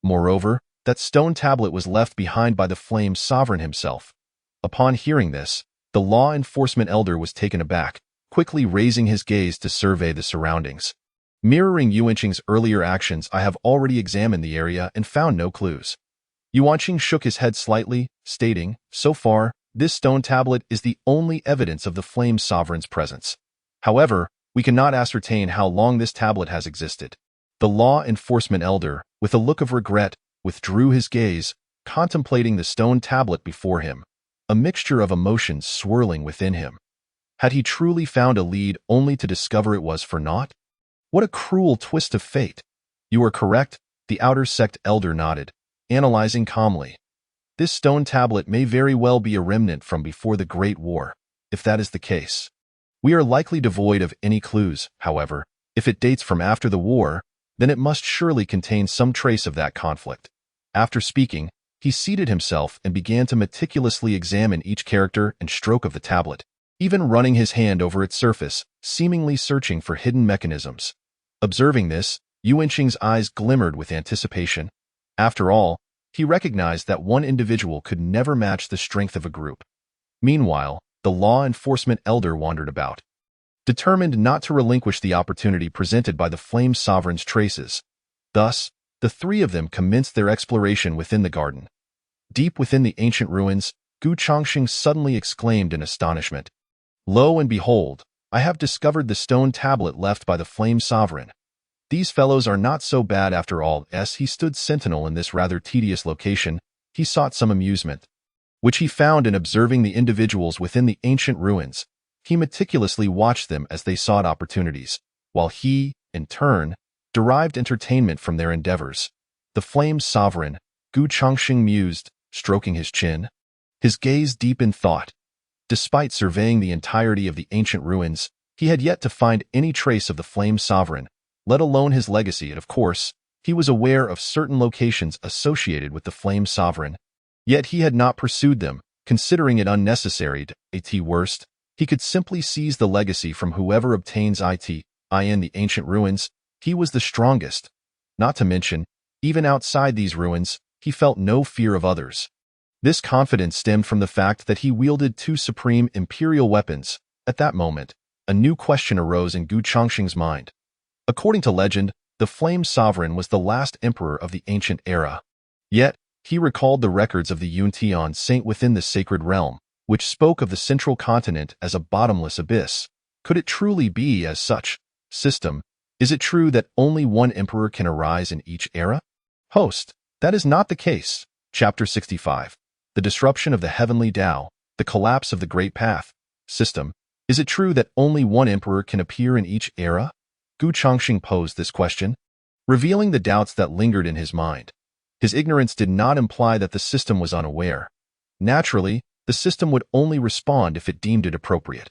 Moreover, that stone tablet was left behind by the Flame Sovereign himself." Upon hearing this, the law enforcement elder was taken aback, quickly raising his gaze to survey the surroundings. Mirroring Yuanqing's earlier actions, "I have already examined the area and found no clues." Yuanqing shook his head slightly, stating, "So far, this stone tablet is the only evidence of the Flame Sovereign's presence. However, we cannot ascertain how long this tablet has existed." The law enforcement elder, with a look of regret, withdrew his gaze, contemplating the stone tablet before him, a mixture of emotions swirling within him. Had he truly found a lead only to discover it was for naught? What a cruel twist of fate! "You are correct," the outer sect elder nodded, analyzing calmly. "This stone tablet may very well be a remnant from before the Great War. If that is the case, we are likely devoid of any clues. However, if it dates from after the war, then it must surely contain some trace of that conflict." After speaking, he seated himself and began to meticulously examine each character and stroke of the tablet, even running his hand over its surface, seemingly searching for hidden mechanisms. Observing this, Yuanqing's eyes glimmered with anticipation. After all, he recognized that one individual could never match the strength of a group. Meanwhile, the law enforcement elder wandered about, determined not to relinquish the opportunity presented by the Flame Sovereign's traces. Thus, the three of them commenced their exploration within the garden. Deep within the ancient ruins, Gu Chongqing suddenly exclaimed in astonishment, "Lo and behold, I have discovered the stone tablet left by the Flame Sovereign. These fellows are not so bad after all." As he stood sentinel in this rather tedious location, he sought some amusement, which he found in observing the individuals within the ancient ruins. He meticulously watched them as they sought opportunities, while he, in turn, derived entertainment from their endeavors. "The Flame Sovereign," Gu Chongqing mused, stroking his chin, his gaze deep in thought. Despite surveying the entirety of the ancient ruins, he had yet to find any trace of the Flame Sovereign, let alone his legacy, and of course, he was aware of certain locations associated with the Flame Sovereign. Yet he had not pursued them, considering it unnecessary. At worst, he could simply seize the legacy from whoever obtains it. In the ancient ruins, he was the strongest. Not to mention, even outside these ruins, he felt no fear of others. This confidence stemmed from the fact that he wielded two supreme imperial weapons. At that moment, a new question arose in Gu Chongqing's mind. According to legend, the Flame Sovereign was the last emperor of the ancient era. Yet, he recalled the records of the Yuntian saint within the sacred realm, which spoke of the central continent as a bottomless abyss. Could it truly be as such? System: Is it true that only one emperor can arise in each era? Host: That is not the case. Chapter 65. The disruption of the heavenly Tao, the collapse of the Great Path. System: Is it true that only one emperor can appear in each era? Gu Chongqing posed this question, revealing the doubts that lingered in his mind. His ignorance did not imply that the system was unaware. Naturally, the system would only respond if it deemed it appropriate.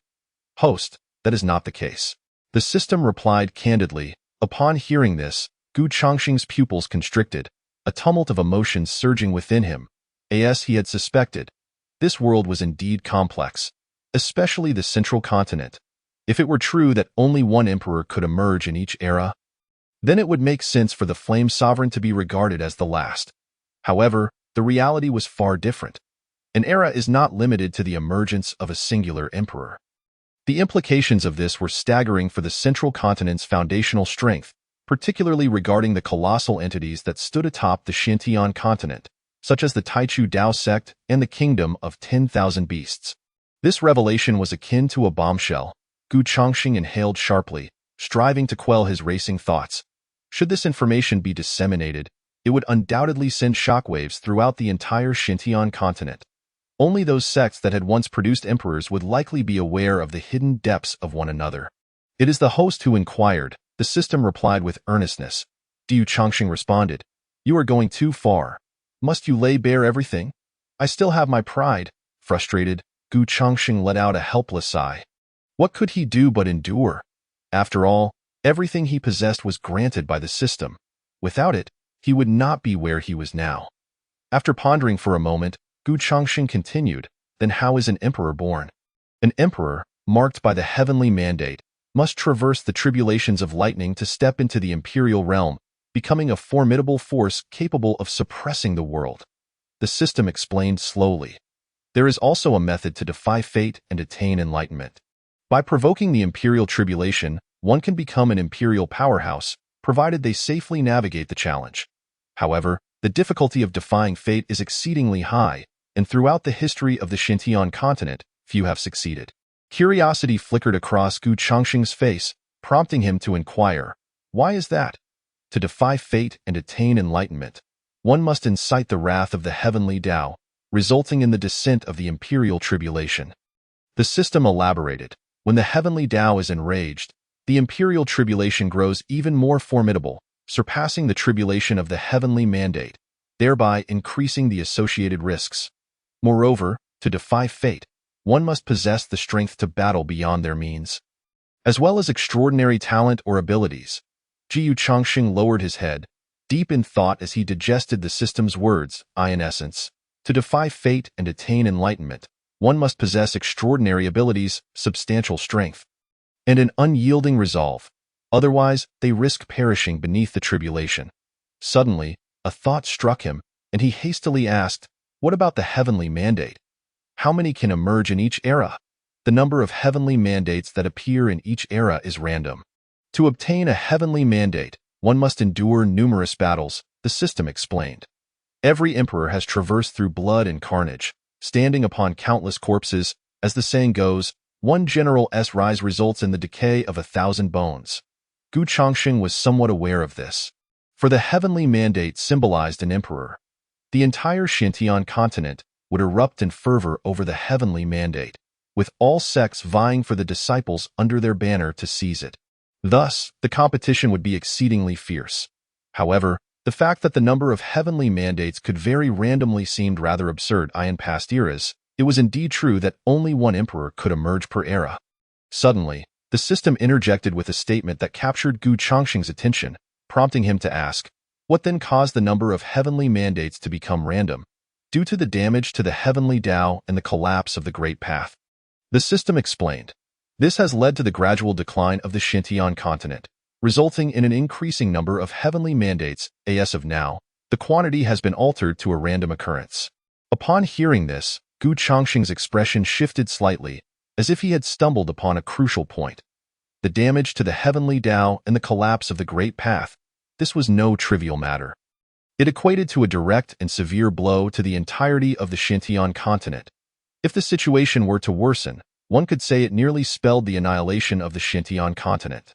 Host: That is not the case. The system replied candidly. Upon hearing this, Gu Chongqing's pupils constricted, a tumult of emotions surging within him. As he had suspected, this world was indeed complex, especially the central continent. If it were true that only one emperor could emerge in each era, then it would make sense for the Flame Sovereign to be regarded as the last. However, the reality was far different. An era is not limited to the emergence of a singular emperor. The implications of this were staggering for the central continent's foundational strength, particularly regarding the colossal entities that stood atop the Xintian continent, such as the Taichu Dao sect and the Kingdom of 10,000 Beasts. This revelation was akin to a bombshell. Gu Chongqing inhaled sharply, striving to quell his racing thoughts. Should this information be disseminated, it would undoubtedly send shockwaves throughout the entire Xintian continent. Only those sects that had once produced emperors would likely be aware of the hidden depths of one another. It is the host who inquired, the system replied with earnestness. Gu Chongqing responded, You are going too far. Must you lay bare everything? I still have my pride. Frustrated, Gu Chongqing let out a helpless sigh. What could he do but endure? After all, everything he possessed was granted by the system. Without it, he would not be where he was now. After pondering for a moment, Gu Chongqing continued, Then how is an emperor born? An emperor, marked by the heavenly mandate, must traverse the tribulations of lightning to step into the imperial realm, becoming a formidable force capable of suppressing the world. The system explained slowly. There is also a method to defy fate and attain enlightenment. By provoking the imperial tribulation, one can become an imperial powerhouse, provided they safely navigate the challenge. However, the difficulty of defying fate is exceedingly high, and throughout the history of the Xintian continent, few have succeeded. Curiosity flickered across Gu Chongqing's face, prompting him to inquire, Why is that? To defy fate and attain enlightenment, one must incite the wrath of the heavenly Tao, resulting in the descent of the imperial tribulation. The system elaborated. When the heavenly Tao is enraged, the imperial tribulation grows even more formidable, surpassing the tribulation of the heavenly mandate, thereby increasing the associated risks. Moreover, to defy fate, one must possess the strength to battle beyond their means, as well as extraordinary talent or abilities. Gu Chongqing lowered his head, deep in thought as he digested the system's words. In essence, to defy fate and attain enlightenment, one must possess extraordinary abilities, substantial strength, and an unyielding resolve. Otherwise, they risk perishing beneath the tribulation. Suddenly, a thought struck him, and he hastily asked, What about the heavenly mandate? How many can emerge in each era? The number of heavenly mandates that appear in each era is random. To obtain a heavenly mandate, one must endure numerous battles, the system explained. Every emperor has traversed through blood and carnage, standing upon countless corpses. As the saying goes, one general's rise results in the decay of 1,000 bones. Gu Chongqing was somewhat aware of this. For the heavenly mandate symbolized an emperor. The entire Xintian continent would erupt in fervor over the heavenly mandate, with all sects vying for the disciples under their banner to seize it. Thus, the competition would be exceedingly fierce. However, the fact that the number of heavenly mandates could vary randomly seemed rather absurd. In past eras, it was indeed true that only one emperor could emerge per era. Suddenly, the system interjected with a statement that captured Gu Chongqing's attention, prompting him to ask, What then caused the number of heavenly mandates to become random? Due to the damage to the heavenly Tao and the collapse of the Great Path. The system explained. This has led to the gradual decline of the Xintian continent, resulting in an increasing number of heavenly mandates. As of now, the quantity has been altered to a random occurrence. Upon hearing this, Gu Chongqing's expression shifted slightly, as if he had stumbled upon a crucial point. The damage to the heavenly Tao and the collapse of the Great Path. This was no trivial matter. It equated to a direct and severe blow to the entirety of the Xintian continent. If the situation were to worsen, one could say it nearly spelled the annihilation of the Xintian continent.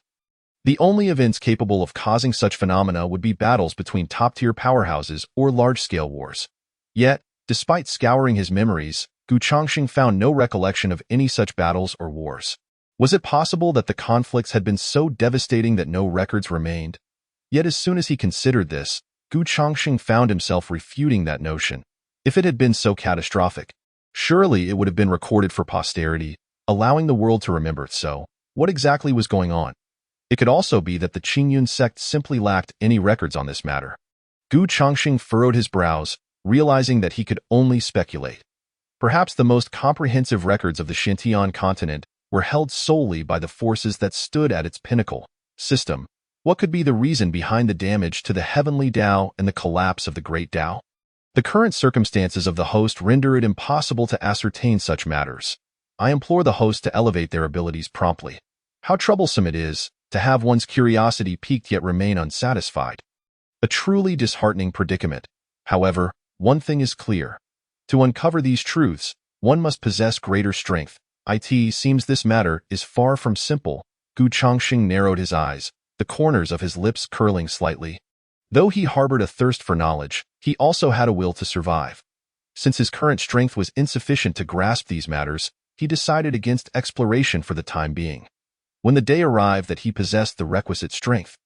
The only events capable of causing such phenomena would be battles between top-tier powerhouses or large-scale wars. Yet, despite scouring his memories, Gu Chongxing found no recollection of any such battles or wars. Was it possible that the conflicts had been so devastating that no records remained? Yet as soon as he considered this, Gu Chongxing found himself refuting that notion. If it had been so catastrophic, surely it would have been recorded for posterity, allowing the world to remember it. So, what exactly was going on? It could also be that the Qingyun sect simply lacked any records on this matter. Gu Chongxing furrowed his brows, realizing that he could only speculate. Perhaps the most comprehensive records of the Xintian continent were held solely by the forces that stood at its pinnacle system. What could be the reason behind the damage to the heavenly Tao and the collapse of the great Tao? The current circumstances of the host render it impossible to ascertain such matters. I implore the host to elevate their abilities promptly. How troublesome it is to have one's curiosity piqued yet remain unsatisfied. A truly disheartening predicament. However, one thing is clear. To uncover these truths, one must possess greater strength. It seems this matter is far from simple. Gu Chongxing narrowed his eyes, the corners of his lips curling slightly. Though he harbored a thirst for knowledge, he also had a will to survive. Since his current strength was insufficient to grasp these matters, he decided against exploration for the time being. When the day arrived that he possessed the requisite strength,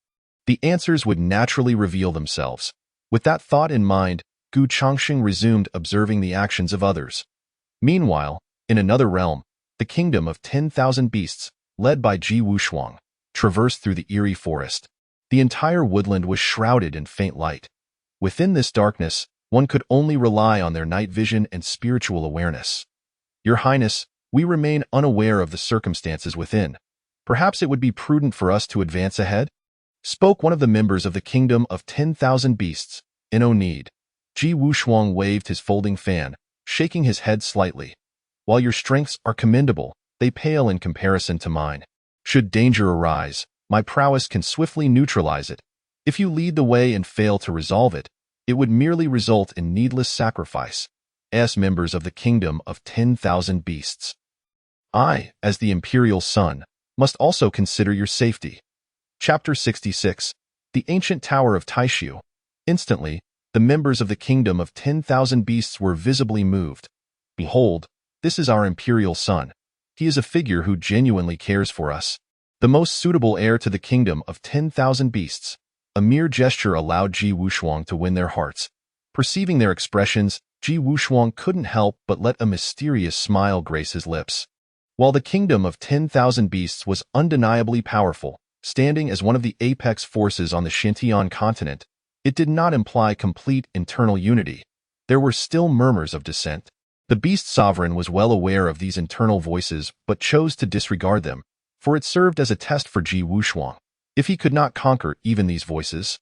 the answers would naturally reveal themselves. With that thought in mind, Gu Chongxing resumed observing the actions of others. Meanwhile, in another realm, the kingdom of 10,000 beasts, led by Ji Wushuang, traversed through the eerie forest. The entire woodland was shrouded in faint light. Within this darkness, one could only rely on their night vision and spiritual awareness. Your Highness, we remain unaware of the circumstances within. Perhaps it would be prudent for us to advance ahead? Spoke one of the members of the kingdom of 10,000 beasts. In no need. Ji Wushuang waved his folding fan, shaking his head slightly. While your strengths are commendable, they pale in comparison to mine. Should danger arise, my prowess can swiftly neutralize it. If you lead the way and fail to resolve it, it would merely result in needless sacrifice. As members of the kingdom of 10,000 beasts, I, as the imperial son, must also consider your safety. Chapter 66. The Ancient Tower of Taishu. Instantly, the members of the kingdom of 10,000 beasts were visibly moved. Behold, this is our imperial son. He is a figure who genuinely cares for us. The most suitable heir to the kingdom of 10,000 beasts. A mere gesture allowed Ji Wushuang to win their hearts. Perceiving their expressions, Ji Wushuang couldn't help but let a mysterious smile grace his lips. While the kingdom of 10,000 beasts was undeniably powerful, standing as one of the apex forces on the Xintian continent, it did not imply complete internal unity. There were still murmurs of dissent. The beast sovereign was well aware of these internal voices but chose to disregard them, for it served as a test for Ji Wushuang. If he could not conquer even these voices,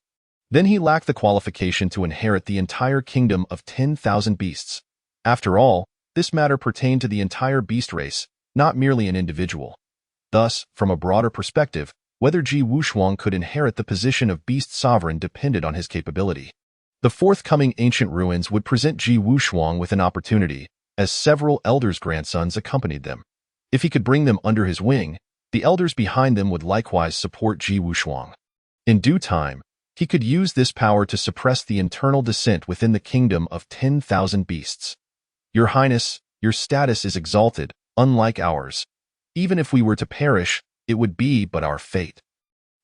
then he lacked the qualification to inherit the entire kingdom of 10,000 beasts. After all, this matter pertained to the entire beast race, not merely an individual. Thus, from a broader perspective, whether Ji Wushuang could inherit the position of beast sovereign depended on his capability. The forthcoming ancient ruins would present Ji Wushuang with an opportunity, as several elders' grandsons accompanied them. If he could bring them under his wing, the elders behind them would likewise support Ji Wushuang. In due time, he could use this power to suppress the internal dissent within the kingdom of 10,000 beasts. Your Highness, your status is exalted, unlike ours. Even if we were to perish, it would be but our fate.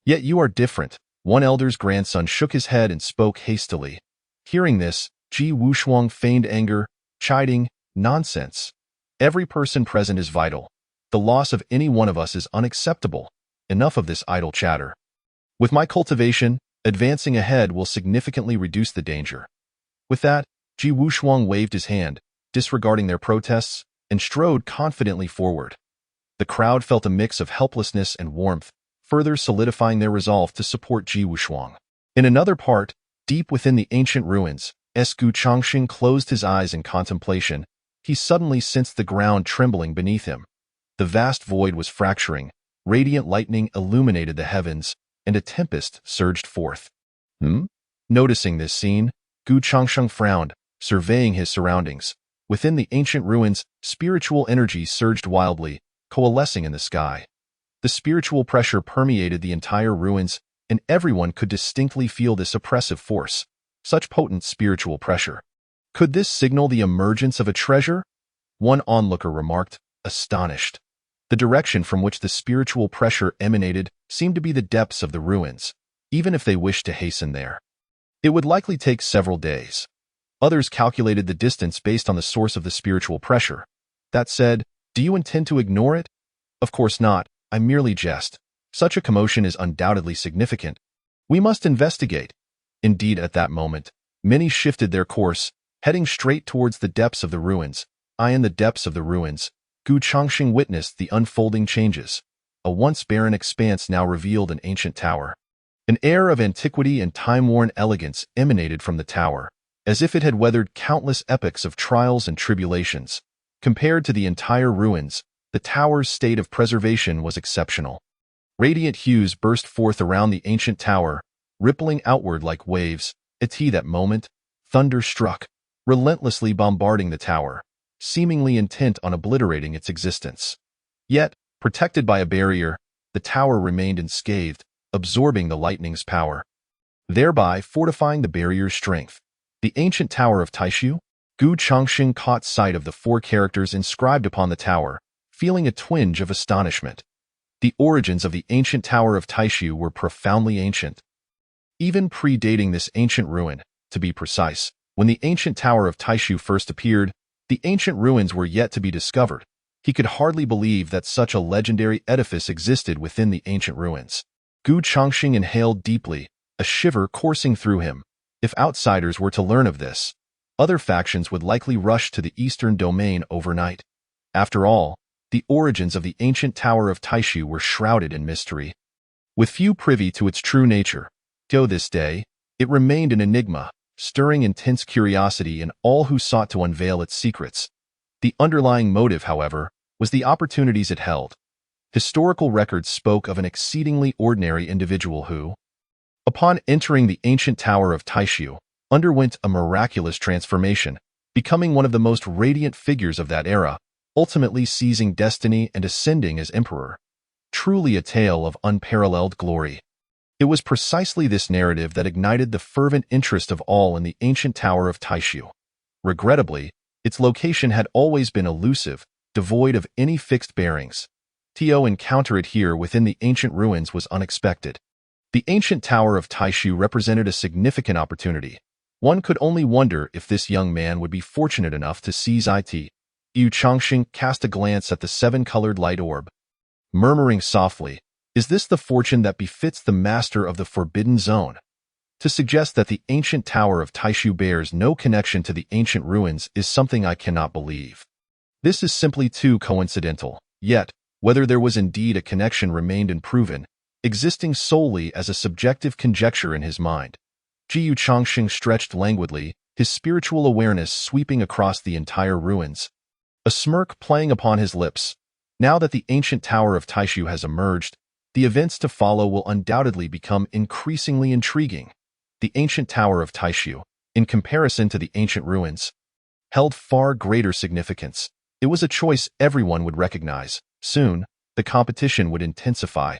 Yet you are different. One elder's grandson shook his head and spoke hastily. Hearing this, Ji Wushuang feigned anger, chiding, nonsense. Every person present is vital. The loss of any one of us is unacceptable. Enough of this idle chatter. With my cultivation, advancing ahead will significantly reduce the danger. With that, Ji Wushuang waved his hand, disregarding their protests, and strode confidently forward. The crowd felt a mix of helplessness and warmth, further solidifying their resolve to support Ji Wushuang. In another part, deep within the ancient ruins, Gu Chongxing closed his eyes in contemplation. He suddenly sensed the ground trembling beneath him. The vast void was fracturing, radiant lightning illuminated the heavens, and a tempest surged forth. Noticing this scene, Gu Chongxing frowned, surveying his surroundings. Within the ancient ruins, spiritual energy surged wildly, coalescing in the sky. The spiritual pressure permeated the entire ruins, and everyone could distinctly feel this oppressive force. Such potent spiritual pressure. Could this signal the emergence of a treasure? One onlooker remarked, astonished. The direction from which the spiritual pressure emanated seemed to be the depths of the ruins, even if they wished to hasten there. It would likely take several days. Others calculated the distance based on the source of the spiritual pressure. That said, do you intend to ignore it? Of course not, I merely jest. Such a commotion is undoubtedly significant. We must investigate. Indeed, at that moment, many shifted their course, heading straight towards the depths of the ruins. In the depths of the ruins, Gu Chongxing witnessed the unfolding changes. A once barren expanse now revealed an ancient tower. An air of antiquity and time-worn elegance emanated from the tower, as if it had weathered countless epochs of trials and tribulations. Compared to the entire ruins, the tower's state of preservation was exceptional. Radiant hues burst forth around the ancient tower, rippling outward like waves. At that moment, thunder struck, relentlessly bombarding the tower, seemingly intent on obliterating its existence. Yet, protected by a barrier, the tower remained unscathed, absorbing the lightning's power, thereby fortifying the barrier's strength. The ancient tower of Taishu? Gu Chongxing caught sight of the 4 characters inscribed upon the tower, feeling a twinge of astonishment. The origins of the ancient tower of Taishu were profoundly ancient. Even predating this ancient ruin, to be precise, when the ancient tower of Taishu first appeared, the ancient ruins were yet to be discovered. He could hardly believe that such a legendary edifice existed within the ancient ruins. Gu Chongxing inhaled deeply, a shiver coursing through him. If outsiders were to learn of this, other factions would likely rush to the eastern domain overnight. After all, the origins of the ancient tower of Taishu were shrouded in mystery. With few privy to its true nature, till this day, it remained an enigma, stirring intense curiosity in all who sought to unveil its secrets. The underlying motive, however, was the opportunities it held. Historical records spoke of an exceedingly ordinary individual who, upon entering the ancient tower of Taishu, underwent a miraculous transformation, becoming one of the most radiant figures of that era, ultimately seizing destiny and ascending as emperor. Truly a tale of unparalleled glory. It was precisely this narrative that ignited the fervent interest of all in the ancient tower of Taishu. Regrettably, its location had always been elusive, devoid of any fixed bearings. To encounter it here within the ancient ruins was unexpected. The ancient tower of Taishu represented a significant opportunity. One could only wonder if this young man would be fortunate enough to seize it. Gu Chongxing cast a glance at the 7-colored light orb, murmuring softly, "Is this the fortune that befits the master of the Forbidden Zone?" To suggest that the ancient tower of Taishu bears no connection to the ancient ruins is something I cannot believe. This is simply too coincidental. Yet, whether there was indeed a connection remained unproven, existing solely as a subjective conjecture in his mind. Gu Chongxing stretched languidly, his spiritual awareness sweeping across the entire ruins. A smirk playing upon his lips. Now that the ancient tower of Taishu has emerged, the events to follow will undoubtedly become increasingly intriguing. The ancient tower of Taishu, in comparison to the ancient ruins, held far greater significance. It was a choice everyone would recognize. Soon, the competition would intensify.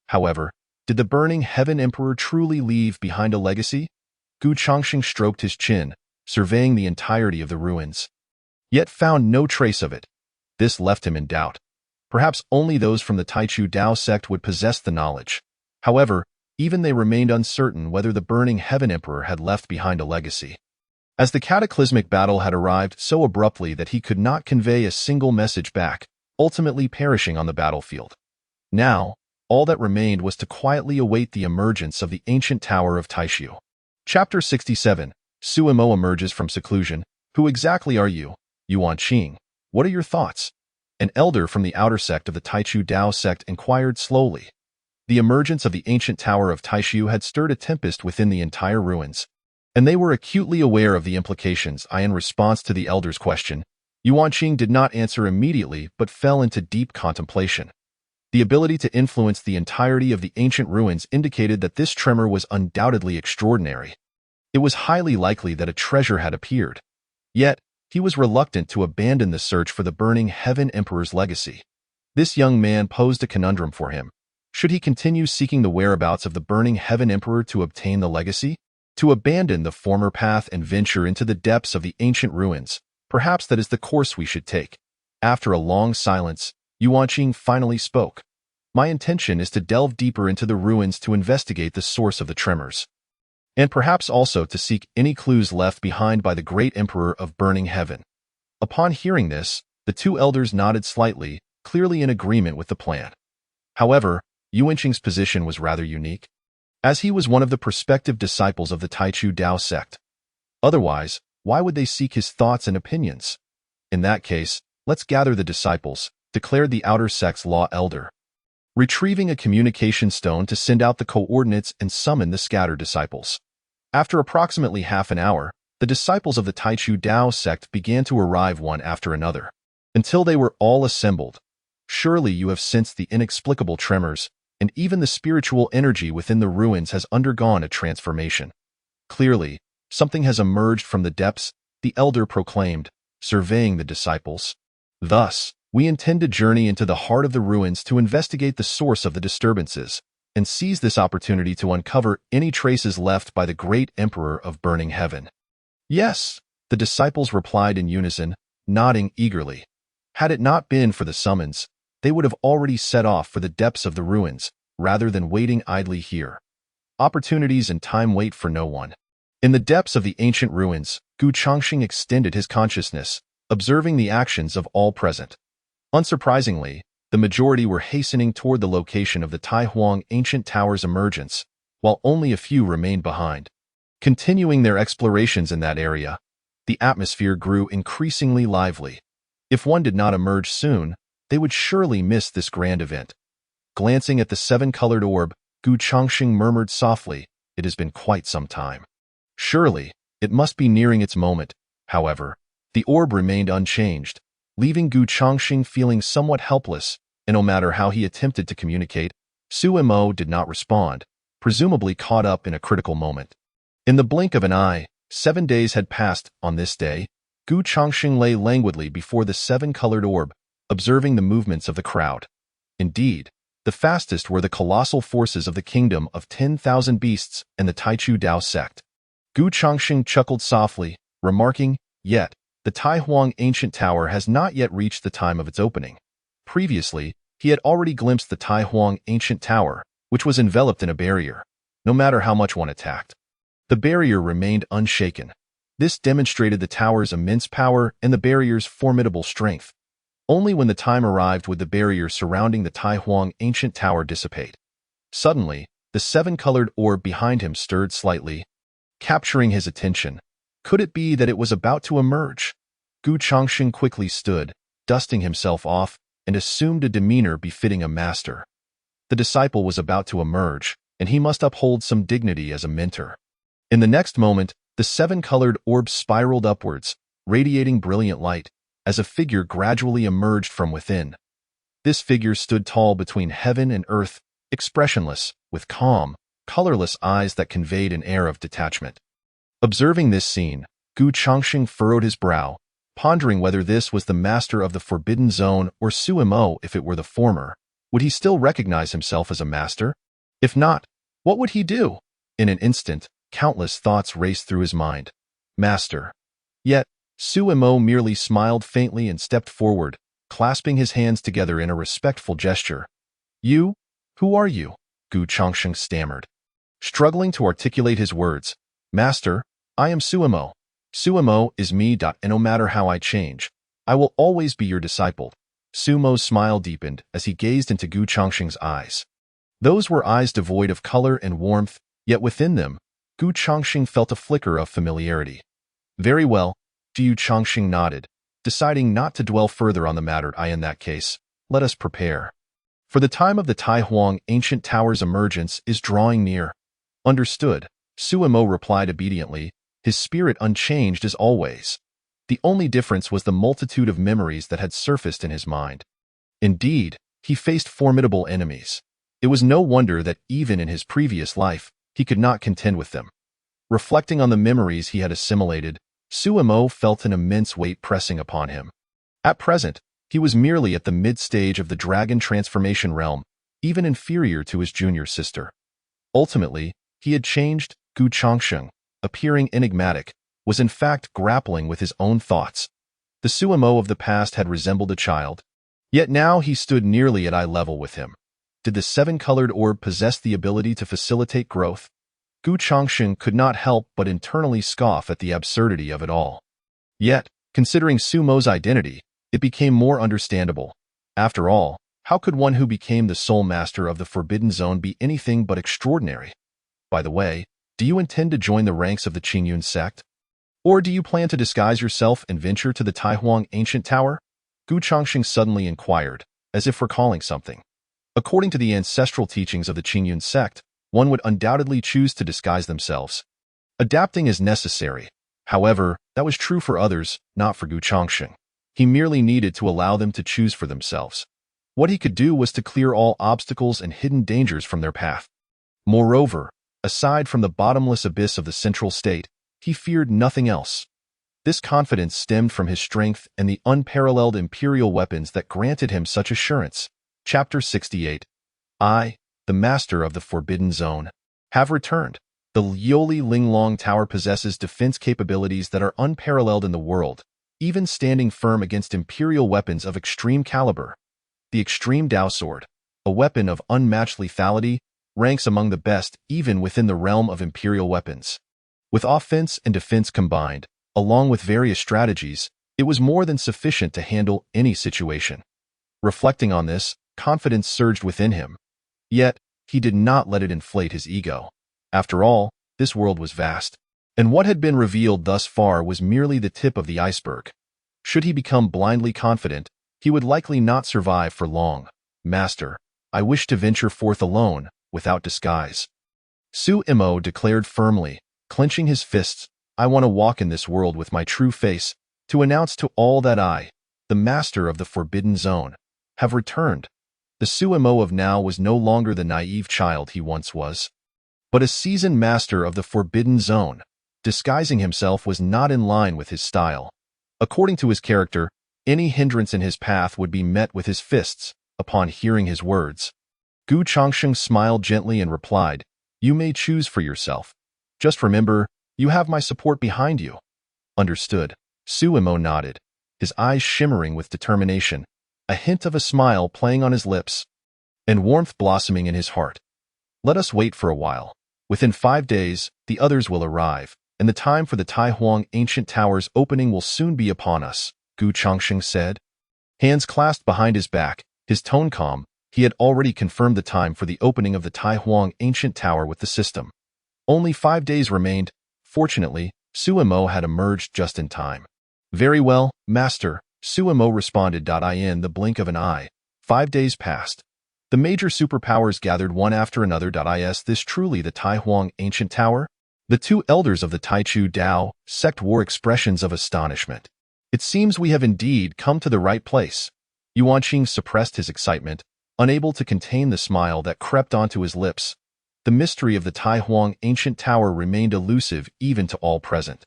However, did the burning heaven emperor truly leave behind a legacy? Gu Chongxing stroked his chin, surveying the entirety of the ruins, yet found no trace of it. This left him in doubt. Perhaps only those from the Taichu Dao sect would possess the knowledge. However, even they remained uncertain whether the burning heaven emperor had left behind a legacy. As the cataclysmic battle had arrived so abruptly that he could not convey a single message back, ultimately perishing on the battlefield. Now, all that remained was to quietly await the emergence of the ancient tower of Taishu. Chapter 67. Suimo emerges from seclusion. Who exactly are you, Yuan Qing? What are your thoughts? An elder from the outer sect of the Taichu Dao sect inquired slowly. The emergence of the ancient tower of Taishu had stirred a tempest within the entire ruins, and they were acutely aware of the implications. In response to the elder's question, Yuan Qing did not answer immediately but fell into deep contemplation. The ability to influence the entirety of the ancient ruins indicated that this tremor was undoubtedly extraordinary. It was highly likely that a treasure had appeared. Yet, he was reluctant to abandon the search for the burning heaven emperor's legacy. This young man posed a conundrum for him. Should he continue seeking the whereabouts of the burning heaven emperor to obtain the legacy? To abandon the former path and venture into the depths of the ancient ruins? Perhaps that is the course we should take. After a long silence, Yuanqing finally spoke. My intention is to delve deeper into the ruins to investigate the source of the tremors, and perhaps also to seek any clues left behind by the great emperor of burning heaven. Upon hearing this, the two elders nodded slightly, clearly in agreement with the plan. However, Yuanqing's position was rather unique, as he was one of the prospective disciples of the Taichu Dao sect. Otherwise, why would they seek his thoughts and opinions? In that case, let's gather the disciples, declared the outer sect's law elder, retrieving a communication stone to send out the coordinates and summon the scattered disciples. After approximately half an hour, the disciples of the Taichu Dao sect began to arrive one after another, until they were all assembled. Surely you have sensed the inexplicable tremors, and even the spiritual energy within the ruins has undergone a transformation. Clearly, something has emerged from the depths, the elder proclaimed, surveying the disciples. Thus, we intend to journey into the heart of the ruins to investigate the source of the disturbances, and seize this opportunity to uncover any traces left by the great emperor of burning heaven. Yes, the disciples replied in unison, nodding eagerly. Had it not been for the summons, they would have already set off for the depths of the ruins, rather than waiting idly here. Opportunities and time wait for no one. In the depths of the ancient ruins, Gu Changxing extended his consciousness, observing the actions of all present. Unsurprisingly, the majority were hastening toward the location of the Tai Huang ancient tower's emergence, while only a few remained behind. Continuing their explorations in that area, the atmosphere grew increasingly lively. If one did not emerge soon, they would surely miss this grand event. Glancing at the seven-colored orb, Gu Changxing murmured softly, "It has been quite some time. Surely, it must be nearing its moment." However, the orb remained unchanged, leaving Gu Changxing feeling somewhat helpless, and no matter how he attempted to communicate, Su Mo did not respond, presumably caught up in a critical moment. In the blink of an eye, 7 days had passed. On this day, Gu Changxing lay languidly before the seven-colored orb, observing the movements of the crowd. Indeed, the fastest were the colossal forces of the kingdom of 10,000 beasts and the Taichu Dao sect. Gu Changxing chuckled softly, remarking, "Yet, the Tai Huang ancient tower has not yet reached the time of its opening." Previously, he had already glimpsed the Tai Huang ancient tower, which was enveloped in a barrier, no matter how much one attacked. The barrier remained unshaken. This demonstrated the tower's immense power and the barrier's formidable strength. Only when the time arrived would the barrier surrounding the Tai Huang ancient tower dissipate. Suddenly, the seven-colored orb behind him stirred slightly, capturing his attention. Could it be that it was about to emerge? Gu Changxing quickly stood, dusting himself off, and assumed a demeanor befitting a master. The disciple was about to emerge, and he must uphold some dignity as a mentor. In the next moment, the seven-colored orb spiraled upwards, radiating brilliant light, as a figure gradually emerged from within. This figure stood tall between heaven and earth, expressionless, with calm, colorless eyes that conveyed an air of detachment. Observing this scene, Gu Changxing furrowed his brow, pondering whether this was the master of the Forbidden Zone or Su Mo. If it were the former, would he still recognize himself as a master? If not, what would he do? In an instant, countless thoughts raced through his mind. Master. Yet, Su Mo merely smiled faintly and stepped forward, clasping his hands together in a respectful gesture. "You? Who are you?" Gu Changxing stammered, struggling to articulate his words. "Master, I am Su Mo. Su Mo is me. And no matter how I change, I will always be your disciple." Su Mo's smile deepened as he gazed into Gu Changxing's eyes. Those were eyes devoid of color and warmth, yet within them, Gu Changxing felt a flicker of familiarity. "Very well," Gu Changxing nodded, deciding not to dwell further on the matter. In that case, let us prepare. For the time of the Tai Huang ancient tower's emergence is drawing near. Understood, Su Mo replied obediently, his spirit unchanged as always. The only difference was the multitude of memories that had surfaced in his mind. Indeed, he faced formidable enemies. It was no wonder that even in his previous life, he could not contend with them. Reflecting on the memories he had assimilated, Su Mo felt an immense weight pressing upon him. At present, he was merely at the mid-stage of the dragon transformation realm, even inferior to his junior sister. Ultimately, he had changed. Gu Changsheng, appearing enigmatic, was in fact grappling with his own thoughts. The Suimo of the past had resembled a child, yet now he stood nearly at eye level with him. Did the seven-colored orb possess the ability to facilitate growth? Gu Changsheng could not help but internally scoff at the absurdity of it all. Yet, considering Sumo's identity, it became more understandable. After all, how could one who became the sole master of the Forbidden Zone be anything but extraordinary? By the way, do you intend to join the ranks of the Qingyun sect? Or do you plan to disguise yourself and venture to the Taihuang Ancient Tower? Gu Changsheng suddenly inquired, as if recalling something. According to the ancestral teachings of the Qingyun sect, one would undoubtedly choose to disguise themselves. Adapting is necessary. However, that was true for others, not for Gu Changsheng. He merely needed to allow them to choose for themselves. What he could do was to clear all obstacles and hidden dangers from their path. Moreover, aside from the bottomless abyss of the central state, he feared nothing else. This confidence stemmed from his strength and the unparalleled imperial weapons that granted him such assurance. Chapter 68. I, the Master of the Forbidden Zone, have returned. The Lioli Linglong Tower possesses defense capabilities that are unparalleled in the world, even standing firm against imperial weapons of extreme caliber. The Extreme Dao Sword, a weapon of unmatched lethality, ranks among the best even within the realm of imperial weapons. With offense and defense combined, along with various strategies, it was more than sufficient to handle any situation. Reflecting on this, confidence surged within him. Yet, he did not let it inflate his ego. After all, this world was vast, and what had been revealed thus far was merely the tip of the iceberg. Should he become blindly confident, he would likely not survive for long. Master, I wish to venture forth alone, without disguise. Suimo declared firmly, clenching his fists, I want to walk in this world with my true face, to announce to all that I, the Master of the Forbidden Zone, have returned. The Suimo of now was no longer the naive child he once was, but a seasoned master of the Forbidden Zone. Disguising himself was not in line with his style. According to his character, any hindrance in his path would be met with his fists. Upon hearing his words, Gu Changsheng smiled gently and replied, You may choose for yourself. Just remember, you have my support behind you. Understood. Suimo nodded, his eyes shimmering with determination, a hint of a smile playing on his lips, and warmth blossoming in his heart. Let us wait for a while. Within 5 days, the others will arrive, and the time for the Taihuang Ancient Tower's opening will soon be upon us, Gu Changsheng said. Hands clasped behind his back, his tone calm, he had already confirmed the time for the opening of the Taihuang Ancient Tower with the system. Only 5 days remained. Fortunately, Suimo had emerged just in time. Very well, Master, Suimo responded. In the blink of an eye, 5 days passed. The major superpowers gathered one after another. Is this truly the Taihuang Ancient Tower? The two elders of the Taichu Dao sect wore expressions of astonishment. It seems we have indeed come to the right place. Yuanqing suppressed his excitement, unable to contain the smile that crept onto his lips. The mystery of the Taihuang Ancient Tower remained elusive even to all present,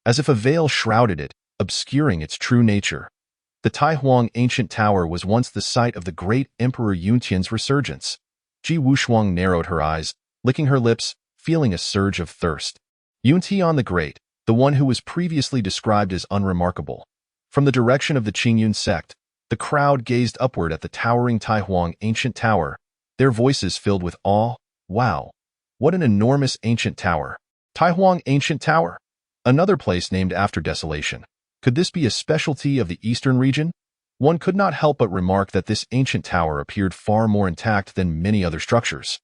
as if a veil shrouded it, obscuring its true nature. The Taihuang Ancient Tower was once the site of the great Emperor Yunqian's resurgence. Ji Wushuang narrowed her eyes, licking her lips, feeling a surge of thirst. Yunqian the Great, the one who was previously described as unremarkable. From the direction of the Qingyun sect, the crowd gazed upward at the towering Taihuang Ancient Tower, their voices filled with awe. Wow! What an enormous ancient tower! Taihuang Ancient Tower! Another place named after desolation. Could this be a specialty of the eastern region? One could not help but remark that this ancient tower appeared far more intact than many other structures.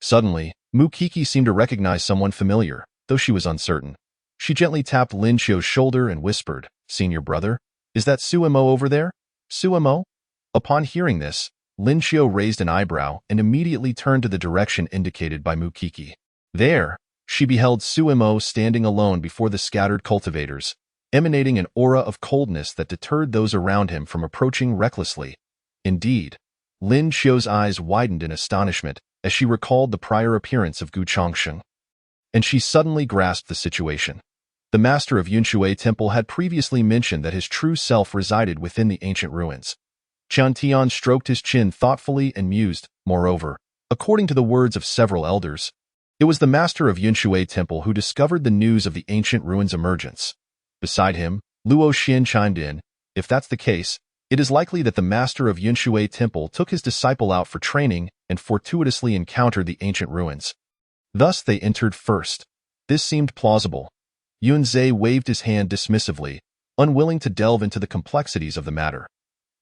Suddenly, Mukiki seemed to recognize someone familiar, though she was uncertain. She gently tapped Lin Xiu's shoulder and whispered, Senior brother, is that Suimo over there? Suimo? Upon hearing this, Lin Xiu raised an eyebrow and immediately turned to the direction indicated by Mukiki. There, she beheld Suimo standing alone before the scattered cultivators, emanating an aura of coldness that deterred those around him from approaching recklessly. Indeed, Lin Xiu's eyes widened in astonishment as she recalled the prior appearance of Gu Changsheng. And she suddenly grasped the situation. The master of Yunshui Temple had previously mentioned that his true self resided within the ancient ruins. Qian Tian stroked his chin thoughtfully and mused, Moreover, according to the words of several elders, it was the master of Yunshui Temple who discovered the news of the ancient ruins' emergence. Beside him, Luo Xian chimed in, if that's the case, it is likely that the master of Yunshui Temple took his disciple out for training and fortuitously encountered the ancient ruins. Thus they entered first. This seemed plausible. Yunzhe waved his hand dismissively, unwilling to delve into the complexities of the matter.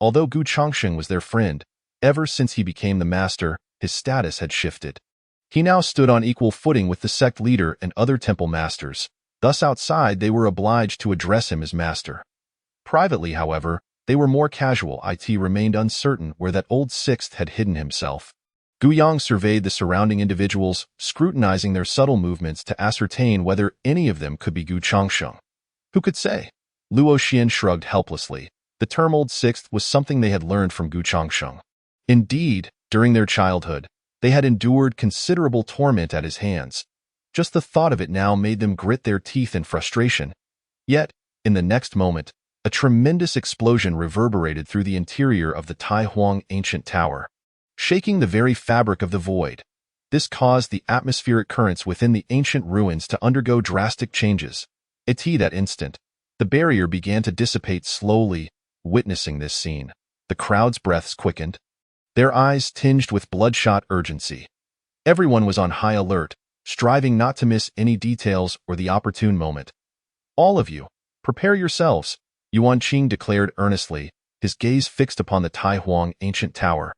Although Gu Chongsheng was their friend, ever since he became the master, his status had shifted. He now stood on equal footing with the sect leader and other temple masters. Thus outside they were obliged to address him as master. Privately, however, they were more casual. It remained uncertain where that old sixth had hidden himself. Guyang surveyed the surrounding individuals, scrutinizing their subtle movements to ascertain whether any of them could be Gu Chongsheng. Who could say? Luo Xian shrugged helplessly. The term old sixth was something they had learned from Gu Chongsheng. Indeed, during their childhood, they had endured considerable torment at his hands. Just the thought of it now made them grit their teeth in frustration. Yet, in the next moment, a tremendous explosion reverberated through the interior of the Tai Huang ancient tower, shaking the very fabric of the void. This caused the atmospheric currents within the ancient ruins to undergo drastic changes. At that instant, the barrier began to dissipate slowly. Witnessing this scene, the crowd's breaths quickened, their eyes tinged with bloodshot urgency. Everyone was on high alert, striving not to miss any details or the opportune moment. All of you, prepare yourselves, Yuan Qing declared earnestly, his gaze fixed upon the Tai Huang ancient tower.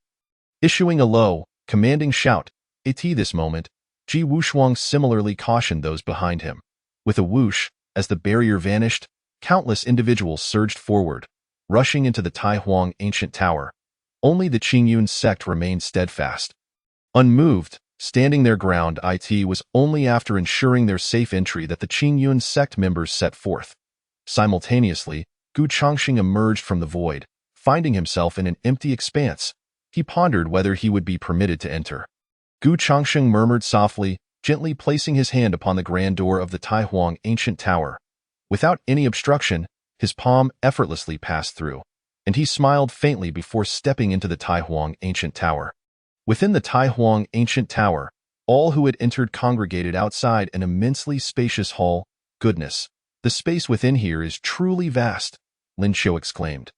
Issuing a low, commanding shout, at this moment, Ji Wushuang similarly cautioned those behind him. With a whoosh, as the barrier vanished, countless individuals surged forward, rushing into the Tai Huang ancient tower. Only the Qingyun sect remained steadfast. Unmoved, standing their ground. It was only after ensuring their safe entry that the Qingyun sect members set forth. Simultaneously, Gu Chongsheng emerged from the void, finding himself in an empty expanse. He pondered whether he would be permitted to enter. Gu Chongsheng murmured softly, gently placing his hand upon the grand door of the Tai Huang ancient tower. Without any obstruction, his palm effortlessly passed through, and he smiled faintly before stepping into the Tai Huang ancient tower. Within the Tai Huang ancient tower, all who had entered congregated outside an immensely spacious hall. Goodness, the space within here is truly vast, Lin Xiu exclaimed.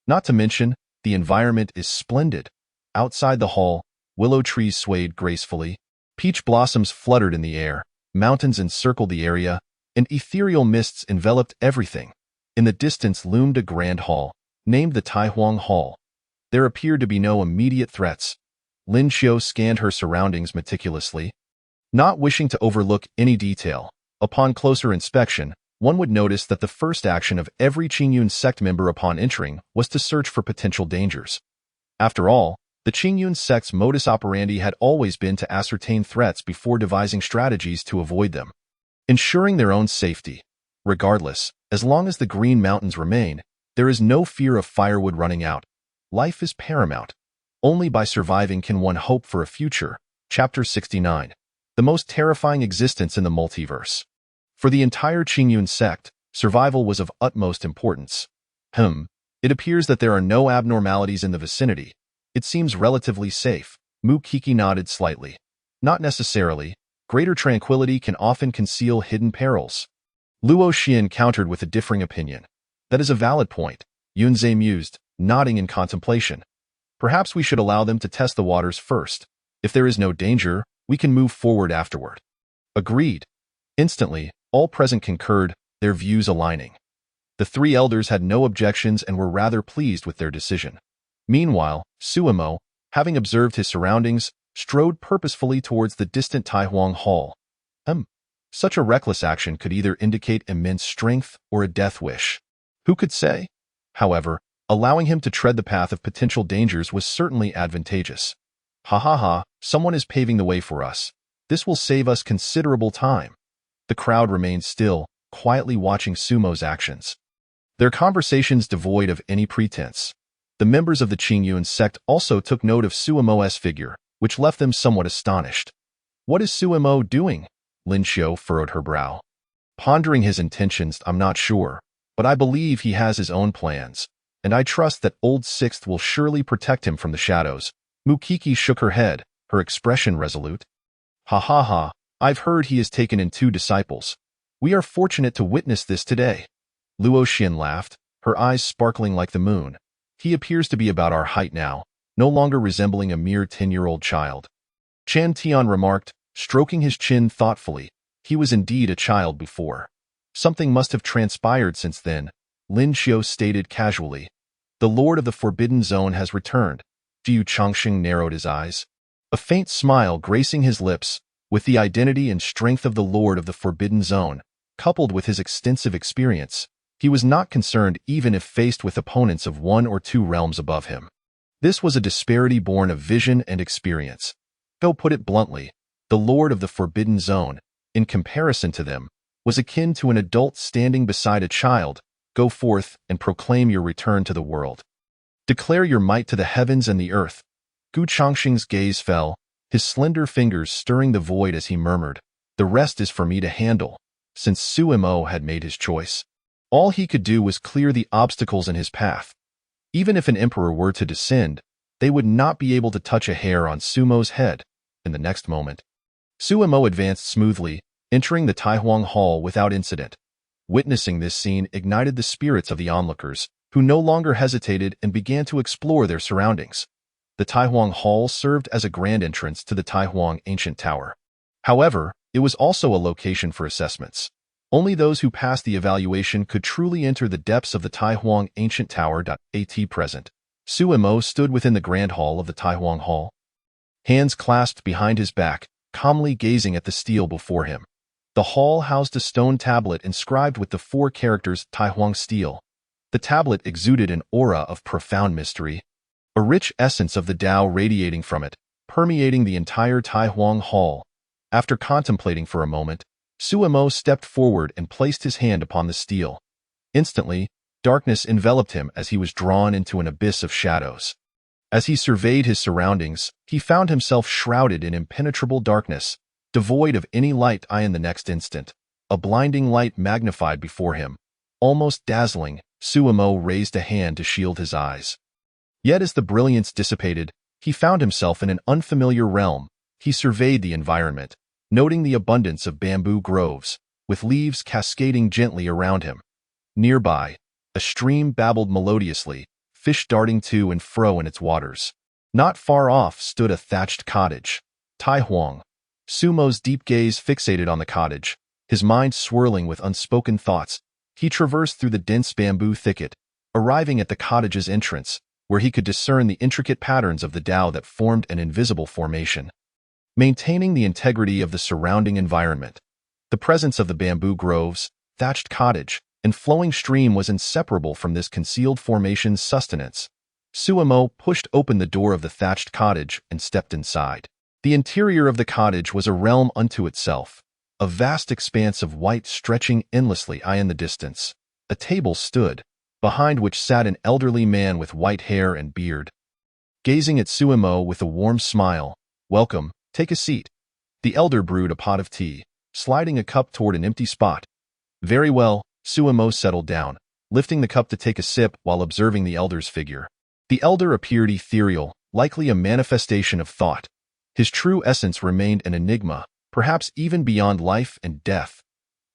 Not to mention, the environment is splendid. Outside the hall, willow trees swayed gracefully, peach blossoms fluttered in the air, mountains encircled the area, and ethereal mists enveloped everything. In the distance loomed a grand hall, named the Tai Huang Hall. There appeared to be no immediate threats. Lin Xiu scanned her surroundings meticulously, not wishing to overlook any detail. Upon closer inspection, one would notice that the first action of every Qingyun sect member upon entering was to search for potential dangers. After all, the Qingyun sect's modus operandi had always been to ascertain threats before devising strategies to avoid them, ensuring their own safety. Regardless, as long as the Green Mountains remain, there is no fear of firewood running out. Life is paramount. Only by surviving can one hope for a future. Chapter 69. The most terrifying existence in the multiverse. For the entire Qingyun sect, survival was of utmost importance. It appears that there are no abnormalities in the vicinity. It seems relatively safe. Mu Kiki nodded slightly. Not necessarily. Greater tranquility can often conceal hidden perils. Luo Xian countered with a differing opinion. That is a valid point, Yunzhe mused, nodding in contemplation. Perhaps we should allow them to test the waters first. If there is no danger, we can move forward afterward. Agreed. Instantly, all present concurred, their views aligning. The three elders had no objections and were rather pleased with their decision. Meanwhile, Suimo, having observed his surroundings, strode purposefully towards the distant Tai Huang Hall. Such a reckless action could either indicate immense strength or a death wish. Who could say? However, allowing him to tread the path of potential dangers was certainly advantageous. Someone is paving the way for us. This will save us considerable time. The crowd remained still, quietly watching Sumo's actions. Their conversations devoid of any pretense. The members of the Qingyun sect also took note of Suimo's figure, which left them somewhat astonished. What is Suimo doing? Lin Xiu furrowed her brow. Pondering his intentions, I'm not sure, but I believe he has his own plans, and I trust that Old Sixth will surely protect him from the shadows. Mukiki shook her head, her expression resolute. Ha ha ha, I've heard he has taken in 2 disciples. We are fortunate to witness this today. Luo Xin laughed, her eyes sparkling like the moon. He appears to be about our height now, no longer resembling a mere 10-year-old child. Chan Tian remarked, stroking his chin thoughtfully. He was indeed a child before. Something must have transpired since then, Lin Xiu stated casually. The Lord of the Forbidden Zone has returned. Jiu Changxing narrowed his eyes. A faint smile gracing his lips, with the identity and strength of the Lord of the Forbidden Zone, coupled with his extensive experience, he was not concerned even if faced with opponents of 1 or 2 realms above him. This was a disparity born of vision and experience. Though put it bluntly, the Lord of the Forbidden Zone, in comparison to them, was akin to an adult standing beside a child. Go forth and proclaim your return to the world. Declare your might to the heavens and the earth. Gu Changxing's gaze fell, his slender fingers stirring the void as he murmured, the rest is for me to handle. Since Sumo had made his choice, all he could do was clear the obstacles in his path. Even if an emperor were to descend, they would not be able to touch a hair on Sumo's head. In the next moment, Sumo advanced smoothly, entering the Taihuang Hall without incident. Witnessing this scene ignited the spirits of the onlookers, who no longer hesitated and began to explore their surroundings. The Taihuang Hall served as a grand entrance to the Taihuang Ancient Tower. However, it was also a location for assessments. Only those who passed the evaluation could truly enter the depths of the Taihuang Ancient Tower. At present, Sumo stood within the Grand Hall of the Taihuang Hall, hands clasped behind his back, calmly gazing at the stele before him. The hall housed a stone tablet inscribed with the 4 characters Taihuang stele. The tablet exuded an aura of profound mystery, a rich essence of the Tao radiating from it, permeating the entire Taihuang Hall. After contemplating for a moment, Sumo stepped forward and placed his hand upon the stele. Instantly, darkness enveloped him as he was drawn into an abyss of shadows. As he surveyed his surroundings, he found himself shrouded in impenetrable darkness, devoid of any light. In the next instant, a blinding light magnified before him. Almost dazzling, Sumo raised a hand to shield his eyes. Yet as the brilliance dissipated, he found himself in an unfamiliar realm. He surveyed the environment, noting the abundance of bamboo groves, with leaves cascading gently around him. Nearby, a stream babbled melodiously, fish darting to and fro in its waters. Not far off stood a thatched cottage. Taihuang. Sumo's deep gaze fixated on the cottage, his mind swirling with unspoken thoughts. He traversed through the dense bamboo thicket, arriving at the cottage's entrance, where he could discern the intricate patterns of the Tao that formed an invisible formation. Maintaining the integrity of the surrounding environment, the presence of the bamboo groves, thatched cottage, and flowing stream was inseparable from this concealed formation's sustenance. Sumo pushed open the door of the thatched cottage and stepped inside. The interior of the cottage was a realm unto itself, a vast expanse of white stretching endlessly in the distance. A table stood, behind which sat an elderly man with white hair and beard. Gazing at Sumo with a warm smile, "Welcome, take a seat." The elder brewed a pot of tea, sliding a cup toward an empty spot. "Very well," Sumo settled down, lifting the cup to take a sip while observing the elder's figure. The elder appeared ethereal, likely a manifestation of thought. His true essence remained an enigma, perhaps even beyond life and death.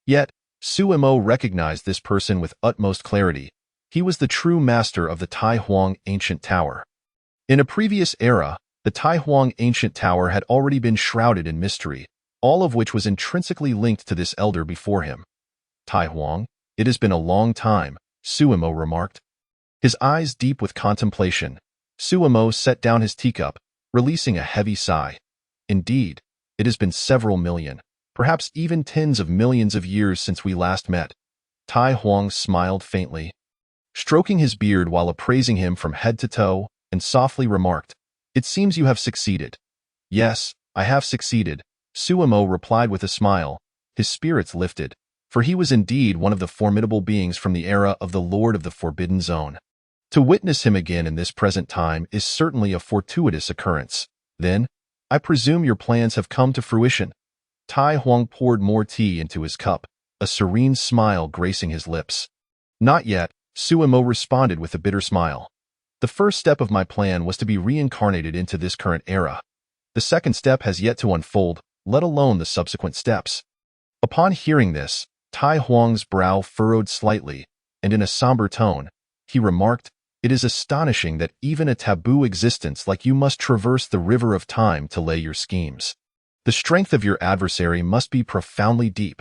Yet, Sumo recognized this person with utmost clarity. He was the true master of the Taihuang Ancient Tower. In a previous era, the Taihuang Ancient Tower had already been shrouded in mystery, all of which was intrinsically linked to this elder before him. "Taihuang, it has been a long time," Sumo remarked. His eyes deep with contemplation, Sumo set down his teacup, releasing a heavy sigh. "Indeed, it has been several million, perhaps even tens of millions of years since we last met." Taihuang smiled faintly, stroking his beard while appraising him from head to toe, and softly remarked, "It seems you have succeeded." "Yes, I have succeeded," Sumo replied with a smile, his spirits lifted, for he was indeed one of the formidable beings from the era of the Lord of the Forbidden Zone. To witness him again in this present time is certainly a fortuitous occurrence. "Then, I presume your plans have come to fruition." Taihuang poured more tea into his cup, a serene smile gracing his lips. "Not yet," Sumo responded with a bitter smile. The first step of my plan was to be reincarnated into this current era. The second step has yet to unfold, let alone the subsequent steps. Upon hearing this, Tai Huang's brow furrowed slightly, and in a somber tone, he remarked, "It is astonishing that even a taboo existence like you must traverse the river of time to lay your schemes. The strength of your adversary must be profoundly deep."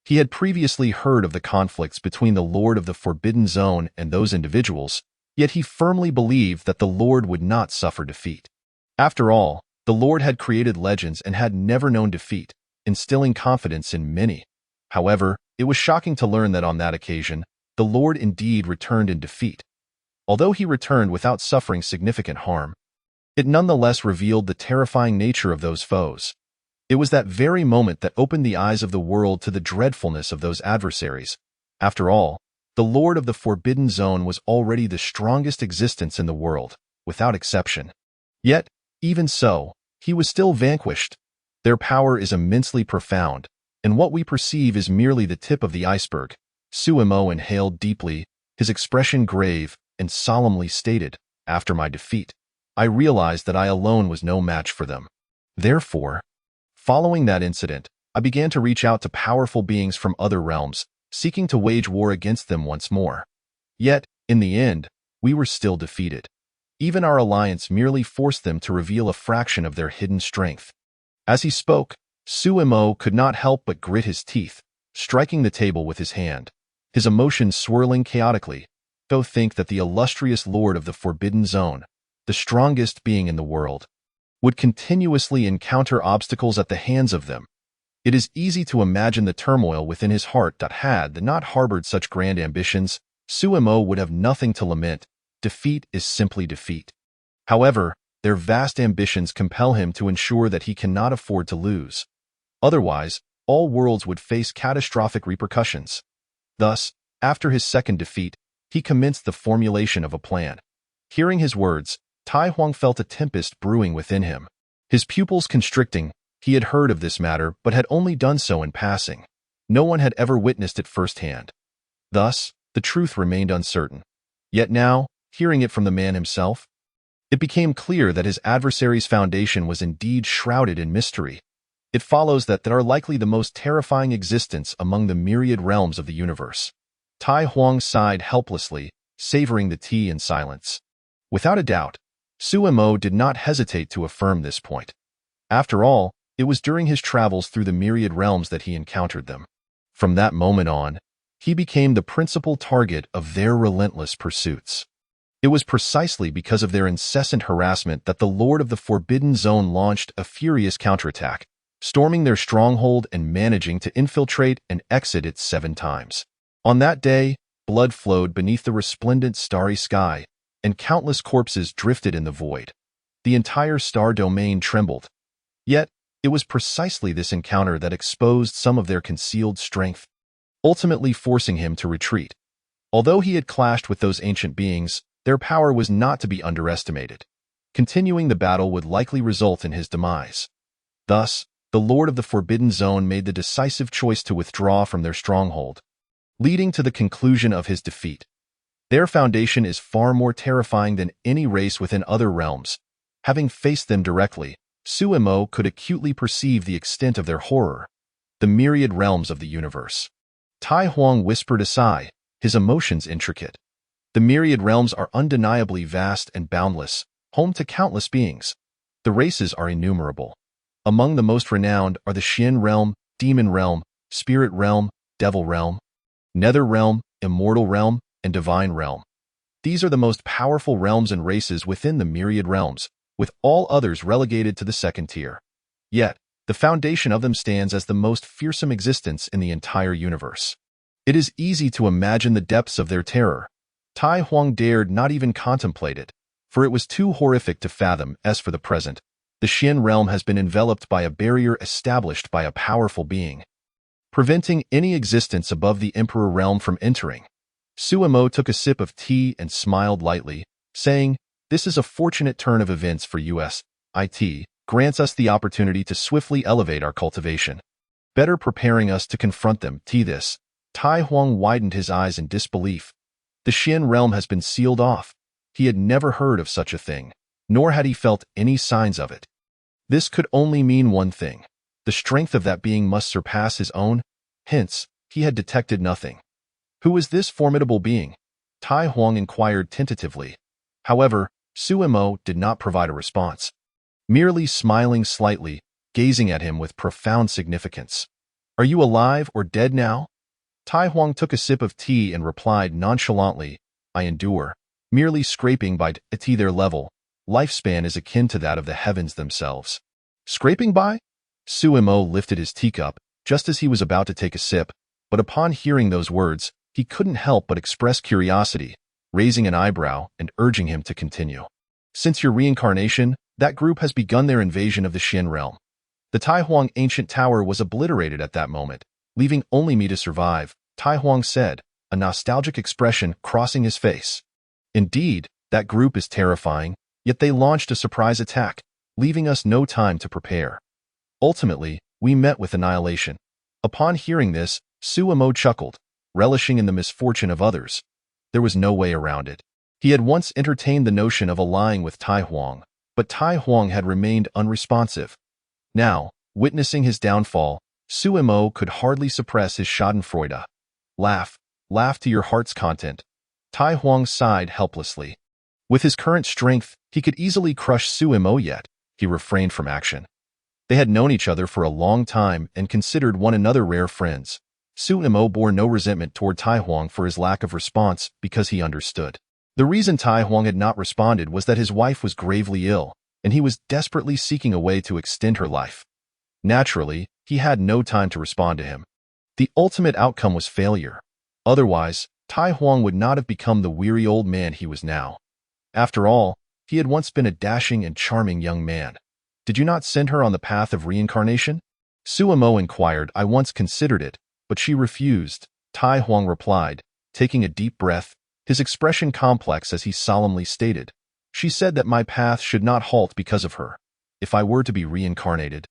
He had previously heard of the conflicts between the Lord of the Forbidden Zone and those individuals, yet he firmly believed that the Lord would not suffer defeat. After all, the Lord had created legends and had never known defeat, instilling confidence in many. However, it was shocking to learn that on that occasion, the Lord indeed returned in defeat. Although he returned without suffering significant harm, it nonetheless revealed the terrifying nature of those foes. It was that very moment that opened the eyes of the world to the dreadfulness of those adversaries. After all, the Lord of the Forbidden Zone was already the strongest existence in the world, without exception. Yet, even so, he was still vanquished. Their power is immensely profound, and what we perceive is merely the tip of the iceberg. Suemo inhaled deeply, his expression grave, and solemnly stated, "After my defeat, I realized that I alone was no match for them. Therefore, following that incident, I began to reach out to powerful beings from other realms, seeking to wage war against them once more. Yet, in the end, we were still defeated. Even our alliance merely forced them to reveal a fraction of their hidden strength." As he spoke, Suemo could not help but grit his teeth, striking the table with his hand, his emotions swirling chaotically. Go think that the illustrious Lord of the Forbidden Zone, the strongest being in the world, would continuously encounter obstacles at the hands of them. It is easy to imagine the turmoil within his heart that had not harbored such grand ambitions. Suemo would have nothing to lament. Defeat is simply defeat. However, their vast ambitions compel him to ensure that he cannot afford to lose. Otherwise, all worlds would face catastrophic repercussions. Thus, after his second defeat, he commenced the formulation of a plan. Hearing his words, Tai Huang felt a tempest brewing within him. His pupils constricting, he had heard of this matter but had only done so in passing. No one had ever witnessed it firsthand. Thus, the truth remained uncertain. Yet now, hearing it from the man himself, it became clear that his adversary's foundation was indeed shrouded in mystery. It follows that they are likely the most terrifying existence among the myriad realms of the universe. Tai Huang sighed helplessly, savoring the tea in silence. Without a doubt, Suemo did not hesitate to affirm this point. After all, it was during his travels through the myriad realms that he encountered them. From that moment on, he became the principal target of their relentless pursuits. It was precisely because of their incessant harassment that the Lord of the Forbidden Zone launched a furious counterattack, storming their stronghold and managing to infiltrate and exit it 7 times. On that day, blood flowed beneath the resplendent starry sky, and countless corpses drifted in the void. The entire star domain trembled. Yet, it was precisely this encounter that exposed some of their concealed strength, ultimately forcing him to retreat. Although he had clashed with those ancient beings, their power was not to be underestimated. Continuing the battle would likely result in his demise. Thus, the Lord of the Forbidden Zone made the decisive choice to withdraw from their stronghold, leading to the conclusion of his defeat. Their foundation is far more terrifying than any race within other realms. Having faced them directly, Suemo could acutely perceive the extent of their horror, the myriad realms of the universe. Tai Huang whispered a sigh, his emotions intricate. The myriad realms are undeniably vast and boundless, home to countless beings. The races are innumerable. Among the most renowned are the Shin realm, Demon realm, Spirit realm, Devil realm, Nether realm, Immortal realm, and Divine realm. These are the most powerful realms and races within the myriad realms, with all others relegated to the second tier. Yet, the foundation of them stands as the most fearsome existence in the entire universe. It is easy to imagine the depths of their terror. Tai Huang dared not even contemplate it, for it was too horrific to fathom. As for the present, the Shin realm has been enveloped by a barrier established by a powerful being, preventing any existence above the Emperor realm from entering. Suemo took a sip of tea and smiled lightly, saying, "This is a fortunate turn of events for us. It grants us the opportunity to swiftly elevate our cultivation, better preparing us to confront them." Tai Huang widened his eyes in disbelief. The Shin realm has been sealed off. He had never heard of such a thing, nor had he felt any signs of it. This could only mean one thing. The strength of that being must surpass his own. Hence, he had detected nothing. Who was this formidable being? Tai Huang inquired tentatively. However, Suemo did not provide a response, merely smiling slightly, gazing at him with profound significance. Are you alive or dead now? Tai Huang took a sip of tea and replied nonchalantly, I endure, merely scraping by to their level. Lifespan is akin to that of the heavens themselves. Scraping by? Suemo lifted his teacup, just as he was about to take a sip, but upon hearing those words, he couldn't help but express curiosity, raising an eyebrow and urging him to continue. Since your reincarnation, that group has begun their invasion of the Xin realm. The Tai Huang ancient tower was obliterated at that moment, leaving only me to survive, Tai Huang said, a nostalgic expression crossing his face. Indeed, that group is terrifying, yet they launched a surprise attack, leaving us no time to prepare. Ultimately, we met with annihilation. Upon hearing this, Suemo chuckled, relishing in the misfortune of others. There was no way around it. He had once entertained the notion of allying with Tai Huang, but Tai Huang had remained unresponsive. Now, witnessing his downfall, Suemo could hardly suppress his schadenfreude. Laugh to your heart's content. Tai Huang sighed helplessly. With his current strength, he could easily crush Suemo, yet he refrained from action. They had known each other for a long time and considered one another rare friends. Suemo bore no resentment toward Tai Huang for his lack of response because he understood. The reason Tai Huang had not responded was that his wife was gravely ill, and he was desperately seeking a way to extend her life. Naturally, he had no time to respond to him. The ultimate outcome was failure. Otherwise, Tai Huang would not have become the weary old man he was now. After all, he had once been a dashing and charming young man. Did you not send her on the path of reincarnation? Suemo inquired. I once considered it, but she refused, Tai Huang replied, taking a deep breath, his expression complex as he solemnly stated. She said that my path should not halt because of her. If I were to be reincarnated,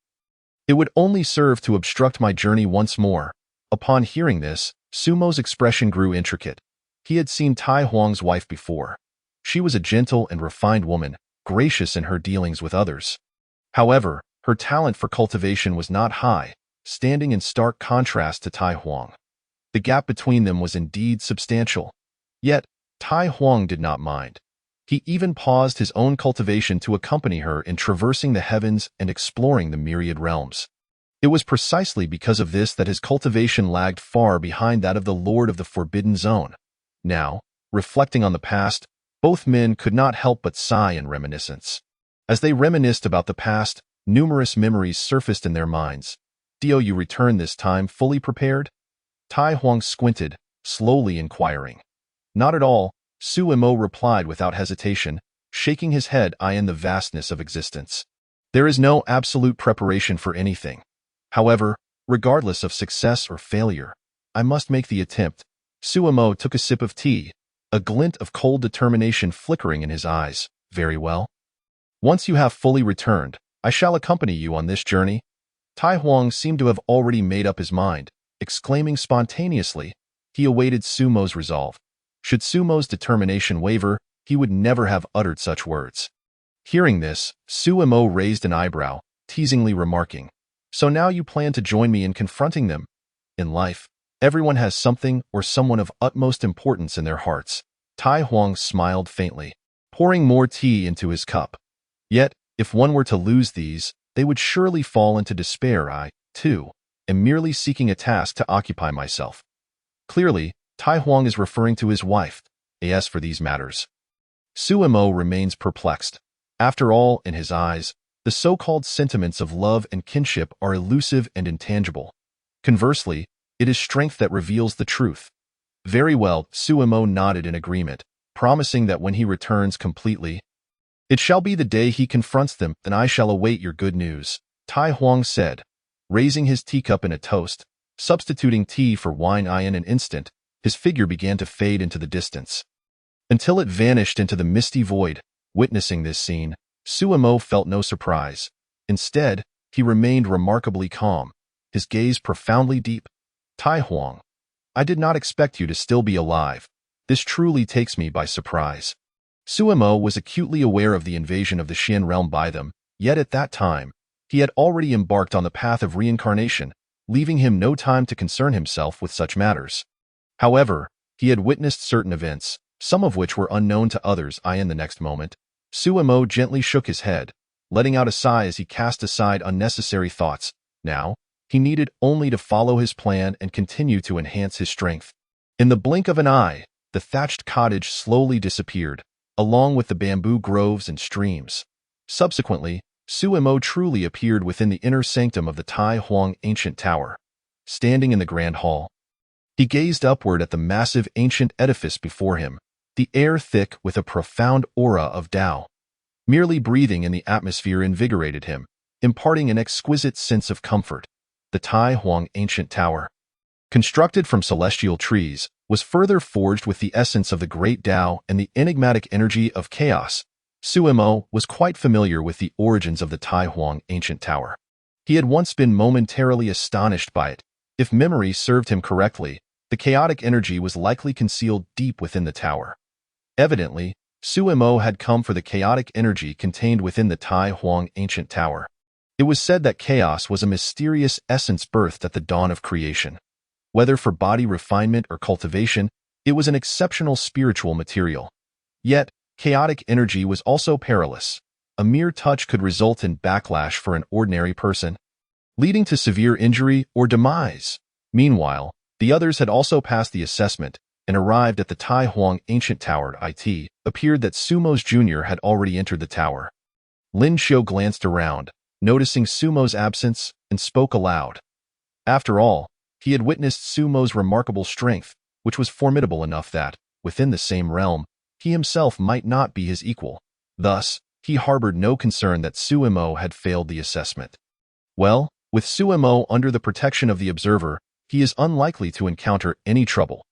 it would only serve to obstruct my journey once more. Upon hearing this, Sumo's expression grew intricate. He had seen Tai Huang's wife before. She was a gentle and refined woman, gracious in her dealings with others. However, her talent for cultivation was not high, standing in stark contrast to Tai Huang. The gap between them was indeed substantial. Yet, Tai Huang did not mind. He even paused his own cultivation to accompany her in traversing the heavens and exploring the myriad realms. It was precisely because of this that his cultivation lagged far behind that of the Lord of the Forbidden Zone. Now, reflecting on the past, both men could not help but sigh in reminiscence. As they reminisced about the past, numerous memories surfaced in their minds. Dio, you returned this time fully prepared? Tai Huang squinted, slowly inquiring. Not at all, Suemo replied without hesitation, shaking his head in the vastness of existence. There is no absolute preparation for anything. However, regardless of success or failure, I must make the attempt. Suemo took a sip of tea, a glint of cold determination flickering in his eyes. Very well. Once you have fully returned, I shall accompany you on this journey. Tai Huang seemed to have already made up his mind, exclaiming spontaneously. He awaited Sumo's resolve. Should Sumo's determination waver, he would never have uttered such words. Hearing this, Suemo raised an eyebrow, teasingly remarking, So now you plan to join me in confronting them? In life, everyone has something or someone of utmost importance in their hearts. Tai Huang smiled faintly, pouring more tea into his cup. Yet, if one were to lose these, they would surely fall into despair. I, too, am merely seeking a task to occupy myself. Clearly, Tai Huang is referring to his wife, as for these matters. Suemo remains perplexed. After all, in his eyes, the so-called sentiments of love and kinship are elusive and intangible. Conversely, it is strength that reveals the truth. Very well, Suemo nodded in agreement, promising that when he returns completely, it shall be the day he confronts them, and I shall await your good news, Tai Huang said, raising his teacup in a toast. Substituting tea for wine in an instant, his figure began to fade into the distance, until it vanished into the misty void. Witnessing this scene, Suemo felt no surprise. Instead, he remained remarkably calm, his gaze profoundly deep. Tai Huang, I did not expect you to still be alive. This truly takes me by surprise. Suemo was acutely aware of the invasion of the Xian realm by them, yet at that time, he had already embarked on the path of reincarnation, leaving him no time to concern himself with such matters. However, he had witnessed certain events, some of which were unknown to others. In the next moment, Suemo gently shook his head, letting out a sigh as he cast aside unnecessary thoughts. Now, he needed only to follow his plan and continue to enhance his strength. In the blink of an eye, the thatched cottage slowly disappeared, along with the bamboo groves and streams. Subsequently, Suemo truly appeared within the inner sanctum of the Tai Huang ancient tower. Standing in the grand hall, he gazed upward at the massive ancient edifice before him, the air thick with a profound aura of Tao. Merely breathing in the atmosphere invigorated him, imparting an exquisite sense of comfort. The Tai Huang ancient tower, constructed from celestial trees, was further forged with the essence of the great Tao and the enigmatic energy of chaos. Suemo was quite familiar with the origins of the Tai Huang ancient tower. He had once been momentarily astonished by it. If memory served him correctly, the chaotic energy was likely concealed deep within the tower. Evidently, Suemo had come for the chaotic energy contained within the Tai Huang ancient tower. It was said that chaos was a mysterious essence birthed at the dawn of creation. Whether for body refinement or cultivation, it was an exceptional spiritual material. Yet, chaotic energy was also perilous. A mere touch could result in backlash for an ordinary person, leading to severe injury or demise. Meanwhile, the others had also passed the assessment and arrived at the Tai Huang ancient tower. It appeared that Sumo's junior had already entered the tower. Lin Xiu glanced around, noticing Sumo's absence, and spoke aloud. After all, he had witnessed Sumo's remarkable strength, which was formidable enough that, within the same realm, he himself might not be his equal. Thus, he harbored no concern that Suemo had failed the assessment. Well, with Suemo under the protection of the observer, he is unlikely to encounter any trouble.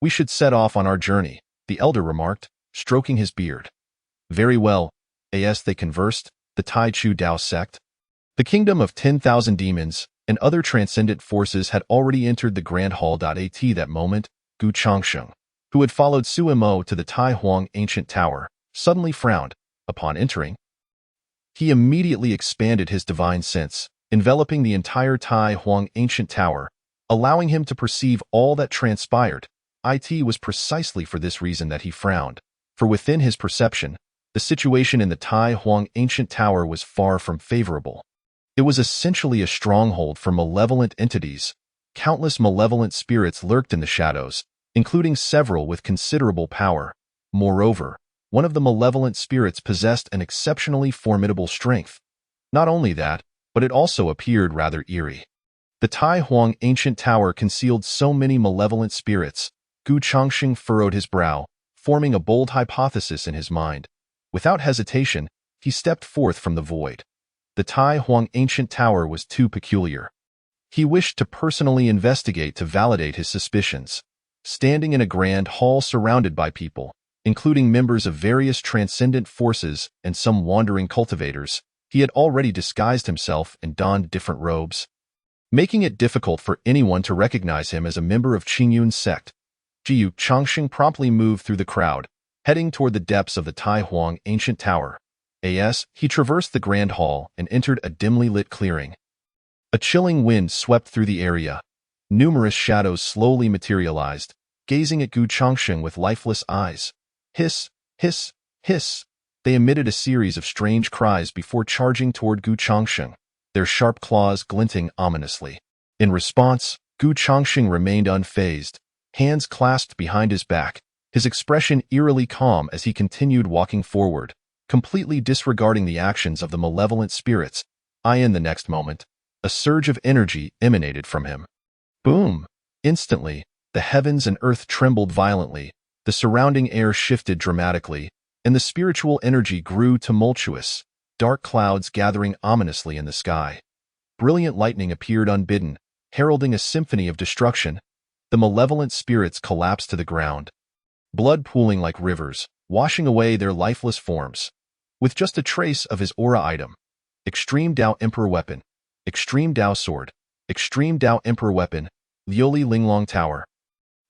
We should set off on our journey, the elder remarked, stroking his beard. Very well. As they conversed, the Tai Chu Dao sect, the kingdom of 10,000 demons, and other transcendent forces had already entered the grand hall. At that moment, Gu Changsheng, who had followed Suemo to the Tai Huang ancient tower, suddenly frowned. Upon entering, he immediately expanded his divine sense, enveloping the entire Tai Huang ancient tower, allowing him to perceive all that transpired. It was precisely for this reason that he frowned, for within his perception, the situation in the Tai Huang ancient tower was far from favorable. It was essentially a stronghold for malevolent entities. Countless malevolent spirits lurked in the shadows, including several with considerable power. Moreover, one of the malevolent spirits possessed an exceptionally formidable strength. Not only that, but it also appeared rather eerie. The Tai Huang ancient tower concealed so many malevolent spirits. Gu Changsheng furrowed his brow, forming a bold hypothesis in his mind. Without hesitation, he stepped forth from the void. The Tai Huang ancient tower was too peculiar. He wished to personally investigate to validate his suspicions. Standing in a grand hall surrounded by people, including members of various transcendent forces and some wandering cultivators, he had already disguised himself and donned different robes, making it difficult for anyone to recognize him as a member of Qingyun's sect. Gu Changsheng promptly moved through the crowd, heading toward the depths of the Tai Huang ancient tower. As he traversed the grand hall and entered a dimly lit clearing, a chilling wind swept through the area. Numerous shadows slowly materialized, gazing at Gu Changsheng with lifeless eyes. Hiss, hiss, hiss. They emitted a series of strange cries before charging toward Gu Changsheng, their sharp claws glinting ominously. In response, Gu Changsheng remained unfazed, hands clasped behind his back, his expression eerily calm as he continued walking forward, completely disregarding the actions of the malevolent spirits. In the next moment, a surge of energy emanated from him. Boom! Instantly, the heavens and earth trembled violently, the surrounding air shifted dramatically, and the spiritual energy grew tumultuous, dark clouds gathering ominously in the sky. Brilliant lightning appeared unbidden, heralding a symphony of destruction. The malevolent spirits collapsed to the ground, blood pooling like rivers, washing away their lifeless forms. With just a trace of his aura item, Extreme Dao Emperor Weapon, Extreme Dao Sword, Extreme Dao Emperor Weapon, Liuli Linglong Tower,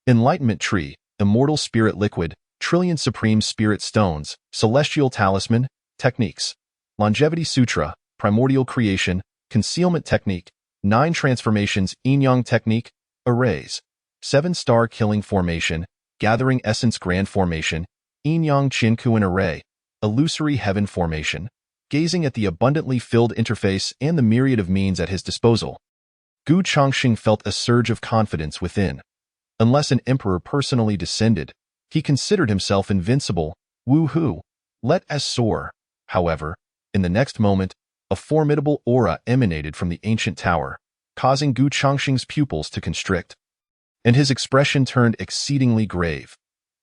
Enlightenment Tree, Immortal Spirit Liquid, Trillion Supreme Spirit Stones, Celestial Talisman, Techniques. Longevity Sutra, Primordial Creation, Concealment Technique, 9 Transformations Yin-Yang Technique, Arrays. 7-Star Killing Formation, Gathering Essence Grand Formation, Yin-Yang Qin-Kuan Array, Illusory Heaven Formation, gazing at the abundantly filled interface and the myriad of means at his disposal. Gu Chongqing felt a surge of confidence within. Unless an emperor personally descended, he considered himself invincible. Woo-hoo! Let us soar. However, in the next moment, a formidable aura emanated from the ancient tower, causing Gu Chongqing's pupils to constrict, and his expression turned exceedingly grave.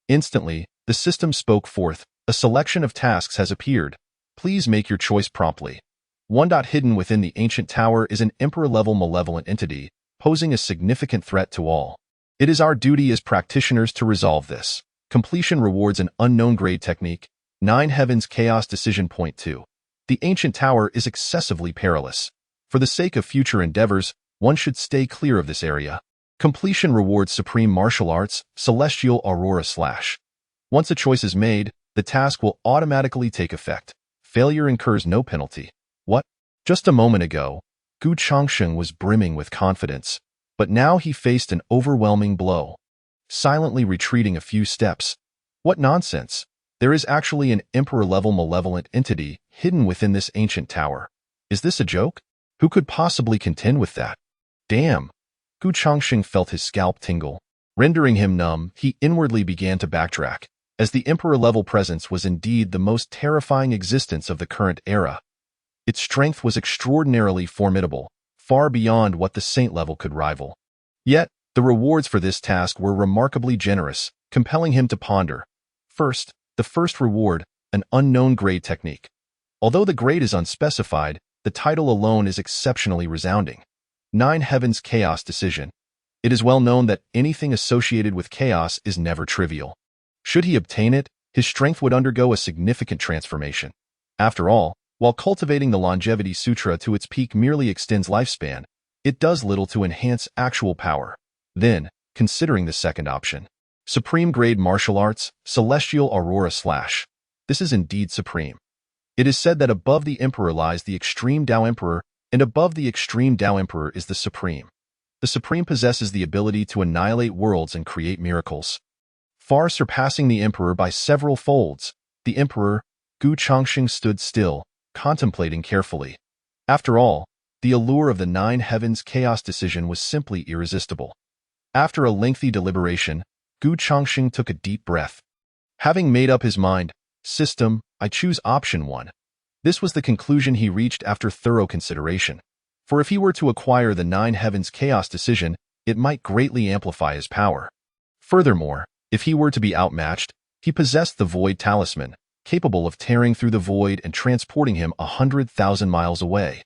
Instantly, the system spoke forth. A selection of tasks has appeared. Please make your choice promptly. Hidden within the ancient tower is an emperor-level malevolent entity, posing a significant threat to all. It is our duty as practitioners to resolve this. Completion rewards an unknown grade technique. 9 Heavens Chaos Decision. Point 2. The ancient tower is excessively perilous. For the sake of future endeavors, one should stay clear of this area. Completion rewards Supreme Martial Arts, Celestial Aurora / Once a choice is made, the task will automatically take effect. Failure incurs no penalty. What? Just a moment ago, Gu Chongqing was brimming with confidence, but now he faced an overwhelming blow. Silently retreating a few steps. What nonsense! There is actually an emperor-level malevolent entity hidden within this ancient tower. Is this a joke? Who could possibly contend with that? Damn! Gu Chongqing felt his scalp tingle. Rendering him numb, he inwardly began to backtrack, as the emperor-level presence was indeed the most terrifying existence of the current era. Its strength was extraordinarily formidable, far beyond what the saint level could rival. Yet, the rewards for this task were remarkably generous, compelling him to ponder. First, the first reward, an unknown grade technique. Although the grade is unspecified, the title alone is exceptionally resounding. 9 Heavens Chaos Decision. It is well known that anything associated with chaos is never trivial. Should he obtain it, his strength would undergo a significant transformation. After all, while cultivating the Longevity Sutra to its peak merely extends lifespan, it does little to enhance actual power. Then, considering the second option, Supreme Grade Martial Arts, Celestial Aurora / This is indeed supreme. It is said that above the Emperor lies the Extreme Tao Emperor, and above the Extreme Tao Emperor is the Supreme. The Supreme possesses the ability to annihilate worlds and create miracles. Far surpassing the Emperor by several folds, the Emperor, Gu Chongqing, stood still, contemplating carefully. After all, the allure of the 9 Heavens Chaos Decision was simply irresistible. After a lengthy deliberation, Gu Chongqing took a deep breath. Having made up his mind, system, I choose option 1. This was the conclusion he reached after thorough consideration. For if he were to acquire the 9 Heavens Chaos Decision, it might greatly amplify his power. Furthermore, if he were to be outmatched, he possessed the Void Talisman, capable of tearing through the void and transporting him 100,000 miles away.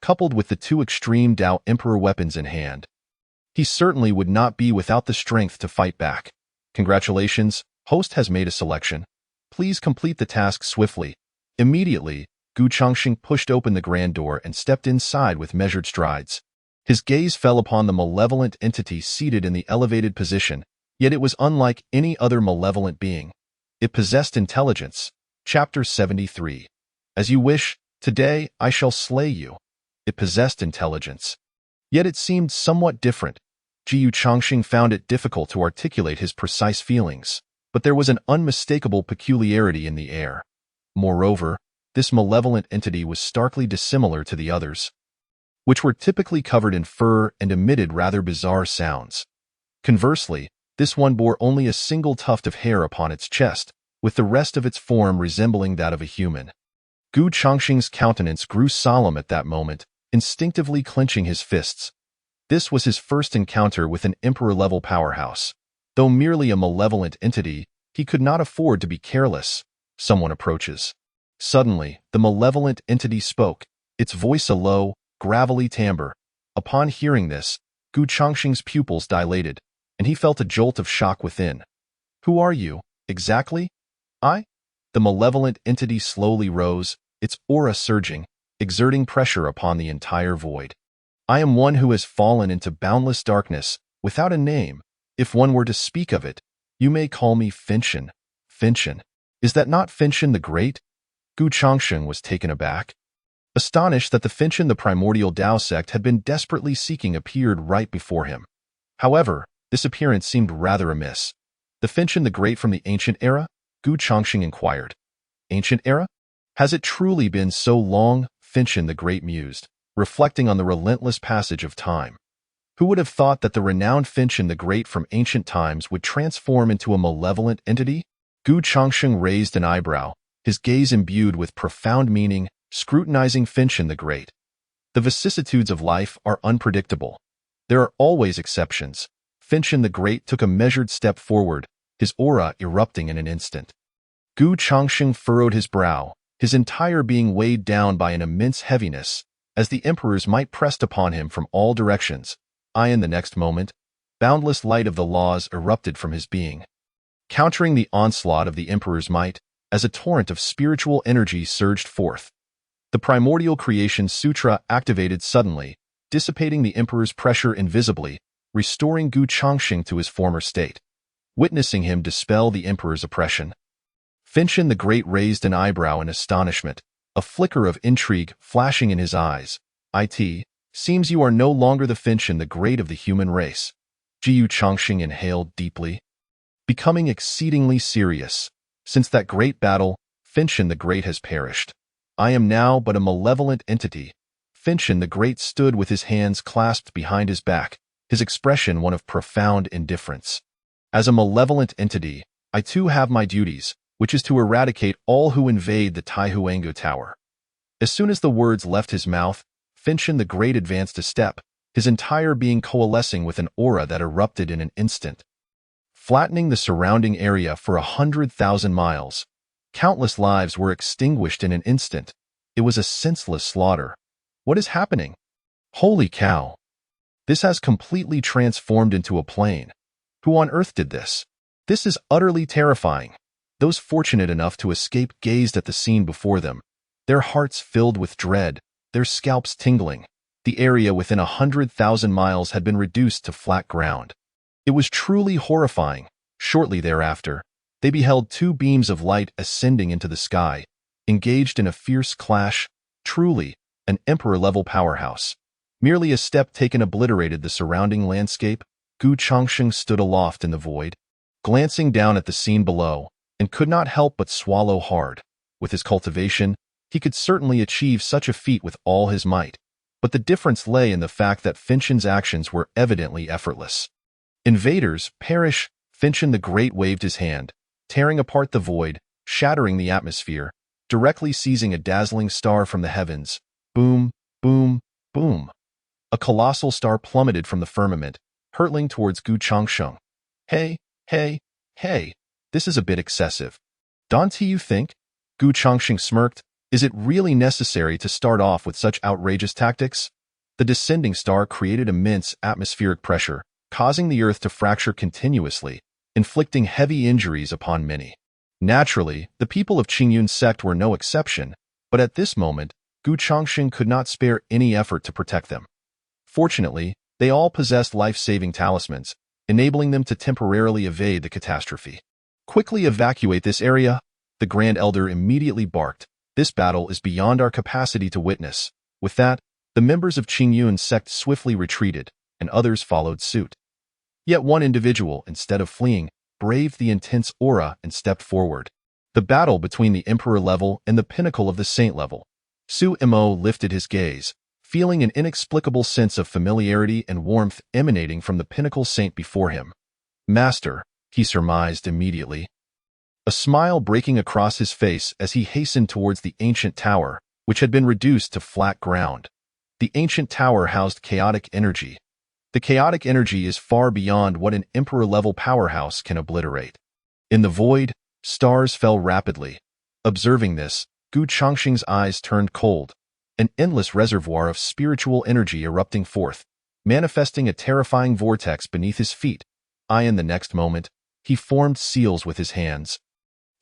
Coupled with the 2 extreme Tao Emperor weapons in hand, he certainly would not be without the strength to fight back. Congratulations, host has made a selection. Please complete the task swiftly. Immediately, Gu Chongqing pushed open the grand door and stepped inside with measured strides. His gaze fell upon the malevolent entity seated in the elevated position, yet it was unlike any other malevolent being. It possessed intelligence. Chapter 73. As you wish, today I shall slay you. It possessed intelligence. Yet it seemed somewhat different. Gu Chongqing found it difficult to articulate his precise feelings, but there was an unmistakable peculiarity in the air. Moreover, this malevolent entity was starkly dissimilar to the others, which were typically covered in fur and emitted rather bizarre sounds. Conversely, this one bore only a single tuft of hair upon its chest, with the rest of its form resembling that of a human. Gu Chongqing's countenance grew solemn at that moment, instinctively clenching his fists. This was his first encounter with an emperor-level powerhouse. Though merely a malevolent entity, he could not afford to be careless. Someone approaches. Suddenly, the malevolent entity spoke, its voice a low, gravelly timbre. Upon hearing this, Gu Chongqing's pupils dilated, and he felt a jolt of shock within. Who are you, exactly? I? The malevolent entity slowly rose, its aura surging, exerting pressure upon the entire void. I am one who has fallen into boundless darkness, without a name. If one were to speak of it, you may call me Finchen. Finchen. Is that not Finchen the Great? Gu Changsheng was taken aback. Astonished that the Finchen the primordial Tao sect had been desperately seeking appeared right before him. However, this appearance seemed rather amiss. The Finchen the Great from the ancient era? Gu Changsheng inquired. Ancient era? Has it truly been so long? Finchen the Great mused, reflecting on the relentless passage of time. Who would have thought that the renowned Finchen the Great from ancient times would transform into a malevolent entity? Gu Changsheng raised an eyebrow, his gaze imbued with profound meaning, scrutinizing Finchen the Great. The vicissitudes of life are unpredictable. There are always exceptions. Finchen the Great took a measured step forward, his aura erupting in an instant. Gu Changsheng furrowed his brow, his entire being weighed down by an immense heaviness, as the emperor's might pressed upon him from all directions. In the next moment, boundless light of the laws erupted from his being. Countering the onslaught of the emperor's might, as a torrent of spiritual energy surged forth. The primordial creation sutra activated suddenly, dissipating the emperor's pressure invisibly, restoring Gu Changsheng to his former state. Witnessing him dispel the emperor's oppression, Finchen the Great raised an eyebrow in astonishment, a flicker of intrigue flashing in his eyes. It seems you are no longer the Finchen the Great of the human race. Gu Changsheng inhaled deeply, becoming exceedingly serious. Since that great battle, Finchen the Great has perished. I am now but a malevolent entity. Finchen the Great stood with his hands clasped behind his back, his expression one of profound indifference. As a malevolent entity, I too have my duties, which is to eradicate all who invade the Taihuangu Tower. As soon as the words left his mouth, Finchen the Great advanced a step, his entire being coalescing with an aura that erupted in an instant, flattening the surrounding area for 100,000 miles. Countless lives were extinguished in an instant. It was a senseless slaughter. What is happening? Holy cow! This has completely transformed into a plane. Who on earth did this? This is utterly terrifying. Those fortunate enough to escape gazed at the scene before them, their hearts filled with dread, their scalps tingling. The area within 100,000 miles had been reduced to flat ground. It was truly horrifying. Shortly thereafter, they beheld two beams of light ascending into the sky, engaged in a fierce clash. Truly, an emperor-level powerhouse. Merely a step taken obliterated the surrounding landscape. Gu Changsheng stood aloft in the void, glancing down at the scene below, and could not help but swallow hard. With his cultivation, he could certainly achieve such a feat with all his might, but the difference lay in the fact that Finchen's actions were evidently effortless. Invaders, perish! Finchen the Great waved his hand, tearing apart the void, shattering the atmosphere, directly seizing a dazzling star from the heavens. Boom, boom, boom. A colossal star plummeted from the firmament, hurtling towards Gu Changsheng. Hey, this is a bit excessive. Don't you think? Gu Changsheng smirked. Is it really necessary to start off with such outrageous tactics? The descending star created immense atmospheric pressure, causing the earth to fracture continuously, inflicting heavy injuries upon many. Naturally, the people of Qingyun's sect were no exception, but at this moment, Gu Changsheng could not spare any effort to protect them. Fortunately, they all possessed life-saving talismans, enabling them to temporarily evade the catastrophe. Quickly evacuate this area, the Grand Elder immediately barked. This battle is beyond our capacity to witness. With that, the members of Qingyun's sect swiftly retreated, and others followed suit. Yet one individual, instead of fleeing, braved the intense aura and stepped forward. The battle between the Emperor level and the pinnacle of the Saint level. Su Mo lifted his gaze, feeling an inexplicable sense of familiarity and warmth emanating from the pinnacle saint before him. Master, he surmised immediately, a smile breaking across his face as he hastened towards the ancient tower, which had been reduced to flat ground. The ancient tower housed chaotic energy. The chaotic energy is far beyond what an emperor-level powerhouse can obliterate. In the void, stars fell rapidly. Observing this, Gu Changsheng's eyes turned cold, an endless reservoir of spiritual energy erupting forth, manifesting a terrifying vortex beneath his feet. In the next moment, he formed seals with his hands.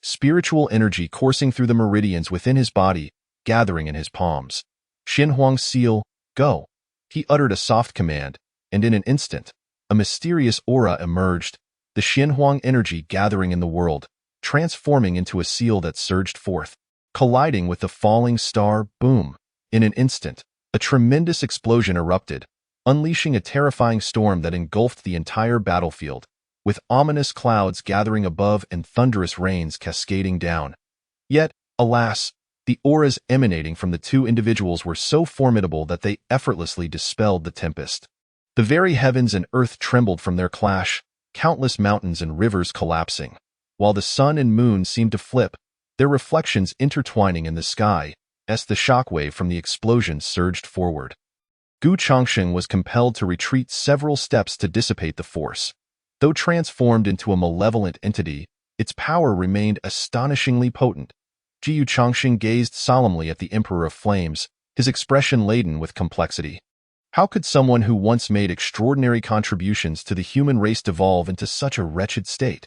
Spiritual energy coursing through the meridians within his body, gathering in his palms. Xinhuang seal, go! He uttered a soft command, and in an instant, a mysterious aura emerged, the Xinhuang energy gathering in the world, transforming into a seal that surged forth. Colliding with the falling star, boom! In an instant, a tremendous explosion erupted, unleashing a terrifying storm that engulfed the entire battlefield, with ominous clouds gathering above and thunderous rains cascading down. Yet, alas, the auras emanating from the two individuals were so formidable that they effortlessly dispelled the tempest. The very heavens and earth trembled from their clash, countless mountains and rivers collapsing, while the sun and moon seemed to flip, their reflections intertwining in the sky, as the shockwave from the explosion surged forward. Gu Changsheng was compelled to retreat several steps to dissipate the force. Though transformed into a malevolent entity, its power remained astonishingly potent. Jiyu Changsheng gazed solemnly at the Emperor of Flames, his expression laden with complexity. How could someone who once made extraordinary contributions to the human race devolve into such a wretched state?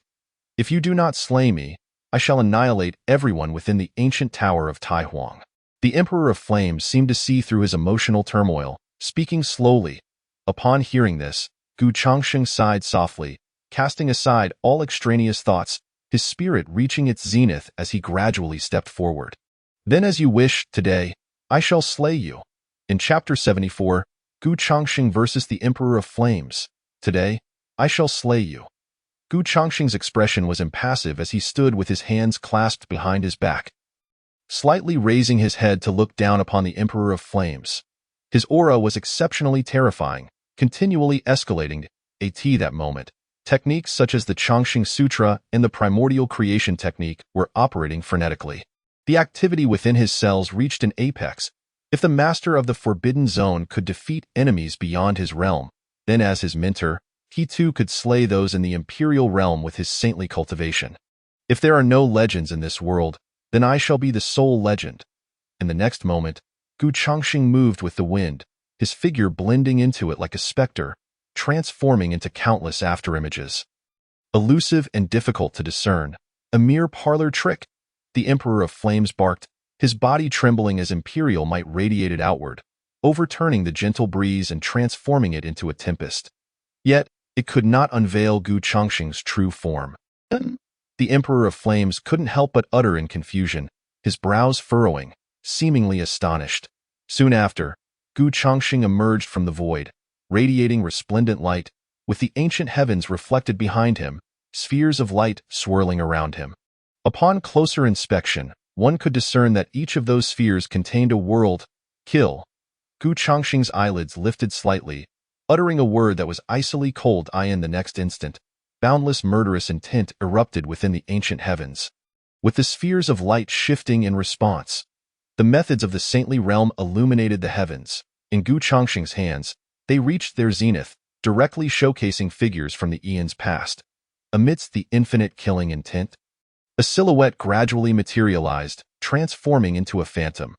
If you do not slay me, I shall annihilate everyone within the ancient tower of Taihuang. The Emperor of Flames seemed to see through his emotional turmoil, speaking slowly. Upon hearing this, Gu Changsheng sighed softly, casting aside all extraneous thoughts, his spirit reaching its zenith as he gradually stepped forward. Then as you wish, today, I shall slay you. In Chapter 74, Gu Changsheng versus the Emperor of Flames. Today, I shall slay you. Gu Changsheng's expression was impassive as he stood with his hands clasped behind his back, slightly raising his head to look down upon the Emperor of Flames. His aura was exceptionally terrifying, continually escalating. That moment, techniques such as the Changsheng Sutra and the primordial creation technique were operating frenetically. The activity within his cells reached an apex. If the master of the Forbidden Zone could defeat enemies beyond his realm, then as his mentor, he too could slay those in the imperial realm with his saintly cultivation. If there are no legends in this world, then I shall be the sole legend. In the next moment, Gu Changsheng moved with the wind, his figure blending into it like a specter, transforming into countless afterimages. Elusive and difficult to discern, a mere parlor trick, the Emperor of Flames barked, his body trembling as imperial might radiated outward, overturning the gentle breeze and transforming it into a tempest. Yet, it could not unveil Gu Changsheng's true form. The Emperor of Flames couldn't help but utter in confusion, his brows furrowing, seemingly astonished. Soon after, Gu Changsheng emerged from the void, radiating resplendent light, with the ancient heavens reflected behind him, spheres of light swirling around him. Upon closer inspection, one could discern that each of those spheres contained a world. Kill. Gu Changsheng's eyelids lifted slightly, uttering a word that was icily cold. In the next instant, boundless murderous intent erupted within the ancient heavens, with the spheres of light shifting in response. The methods of the saintly realm illuminated the heavens. In Gu Changsheng's hands, they reached their zenith, directly showcasing figures from the eons past. Amidst the infinite killing intent, a silhouette gradually materialized, transforming into a phantom.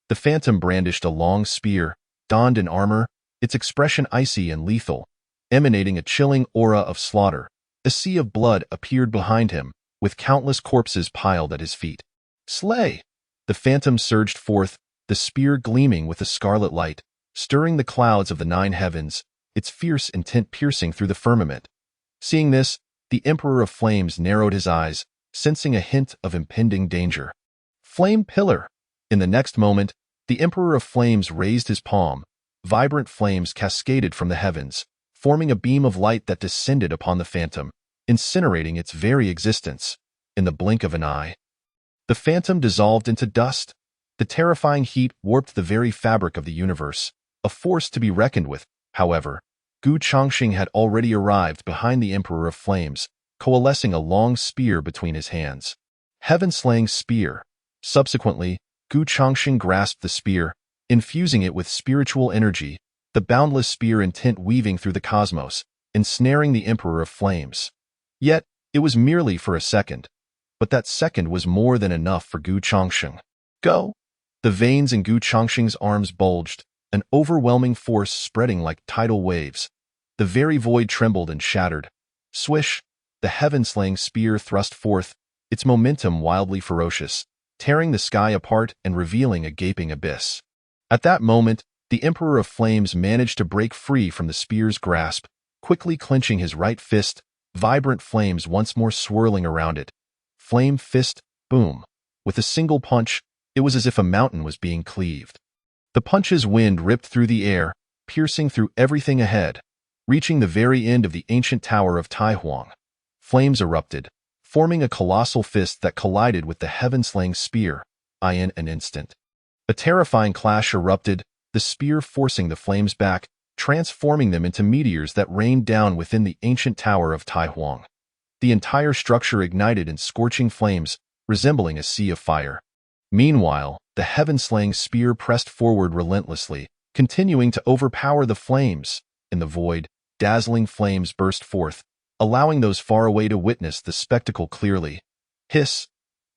The phantom brandished a long spear, donned in armor, its expression icy and lethal, emanating a chilling aura of slaughter. A sea of blood appeared behind him, with countless corpses piled at his feet. Slay! The phantom surged forth, the spear gleaming with a scarlet light, stirring the clouds of the nine heavens, its fierce intent piercing through the firmament. Seeing this, the Emperor of Flames narrowed his eyes, sensing a hint of impending danger. Flame Pillar! In the next moment, the Emperor of Flames raised his palm. Vibrant flames cascaded from the heavens, forming a beam of light that descended upon the phantom, incinerating its very existence. In the blink of an eye, the phantom dissolved into dust. The terrifying heat warped the very fabric of the universe, a force to be reckoned with. However, Gu Changsheng had already arrived behind the Emperor of Flames, coalescing a long spear between his hands. Heaven-slaying spear. Subsequently, Gu Changsheng grasped the spear, infusing it with spiritual energy, the boundless spear intent weaving through the cosmos, ensnaring the Emperor of Flames. Yet, it was merely for a second. But that second was more than enough for Gu Changsheng. Go! The veins in Gu Changsheng's arms bulged, an overwhelming force spreading like tidal waves. The very void trembled and shattered. Swish! The heaven-slaying spear thrust forth, its momentum wildly ferocious, tearing the sky apart and revealing a gaping abyss. At that moment, the Emperor of Flames managed to break free from the spear's grasp, quickly clenching his right fist, vibrant flames once more swirling around it. flame fist, boom. With a single punch, it was as if a mountain was being cleaved. The punch's wind ripped through the air, piercing through everything ahead, reaching the very end of the ancient tower of Taihuang. Flames erupted, forming a colossal fist that collided with the heaven-slaying spear, in an instant. A terrifying clash erupted, the spear forcing the flames back, transforming them into meteors that rained down within the ancient tower of Taihuang. The entire structure ignited in scorching flames, resembling a sea of fire. Meanwhile, the heaven-slaying spear pressed forward relentlessly, continuing to overpower the flames. In the void, dazzling flames burst forth, allowing those far away to witness the spectacle clearly. Hiss!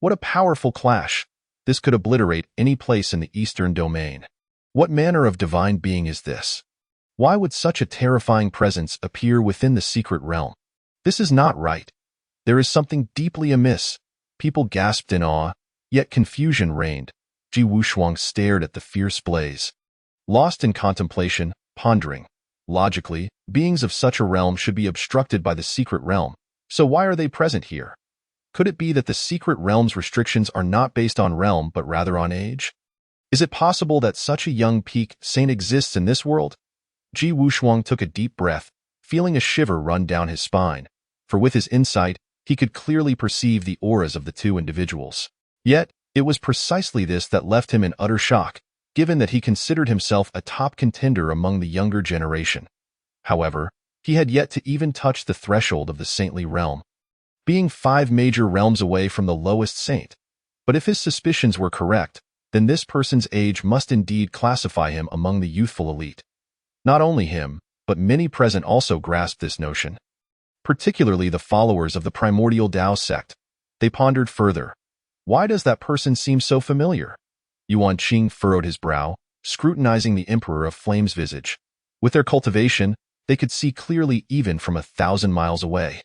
What a powerful clash! This could obliterate any place in the eastern domain. What manner of divine being is this? Why would such a terrifying presence appear within the secret realm? This is not right. There is something deeply amiss. People gasped in awe, yet confusion reigned. Ji Wushuang stared at the fierce blaze. Lost in contemplation, pondering. Logically, beings of such a realm should be obstructed by the secret realm. So why are they present here? Could it be that the secret realm's restrictions are not based on realm but rather on age? Is it possible that such a young peak saint exists in this world? Ji Wushuang took a deep breath, feeling a shiver run down his spine, for with his insight, he could clearly perceive the auras of the two individuals. Yet, it was precisely this that left him in utter shock, given that he considered himself a top contender among the younger generation. However, he had yet to even touch the threshold of the saintly realm, being 5 major realms away from the lowest saint. But if his suspicions were correct, then this person's age must indeed classify him among the youthful elite. Not only him, but many present also grasped this notion, particularly the followers of the primordial Tao sect. They pondered further. Why does that person seem so familiar? Yuan Qing furrowed his brow, scrutinizing the Emperor of Flame's visage. With their cultivation, they could see clearly even from 1,000 miles away.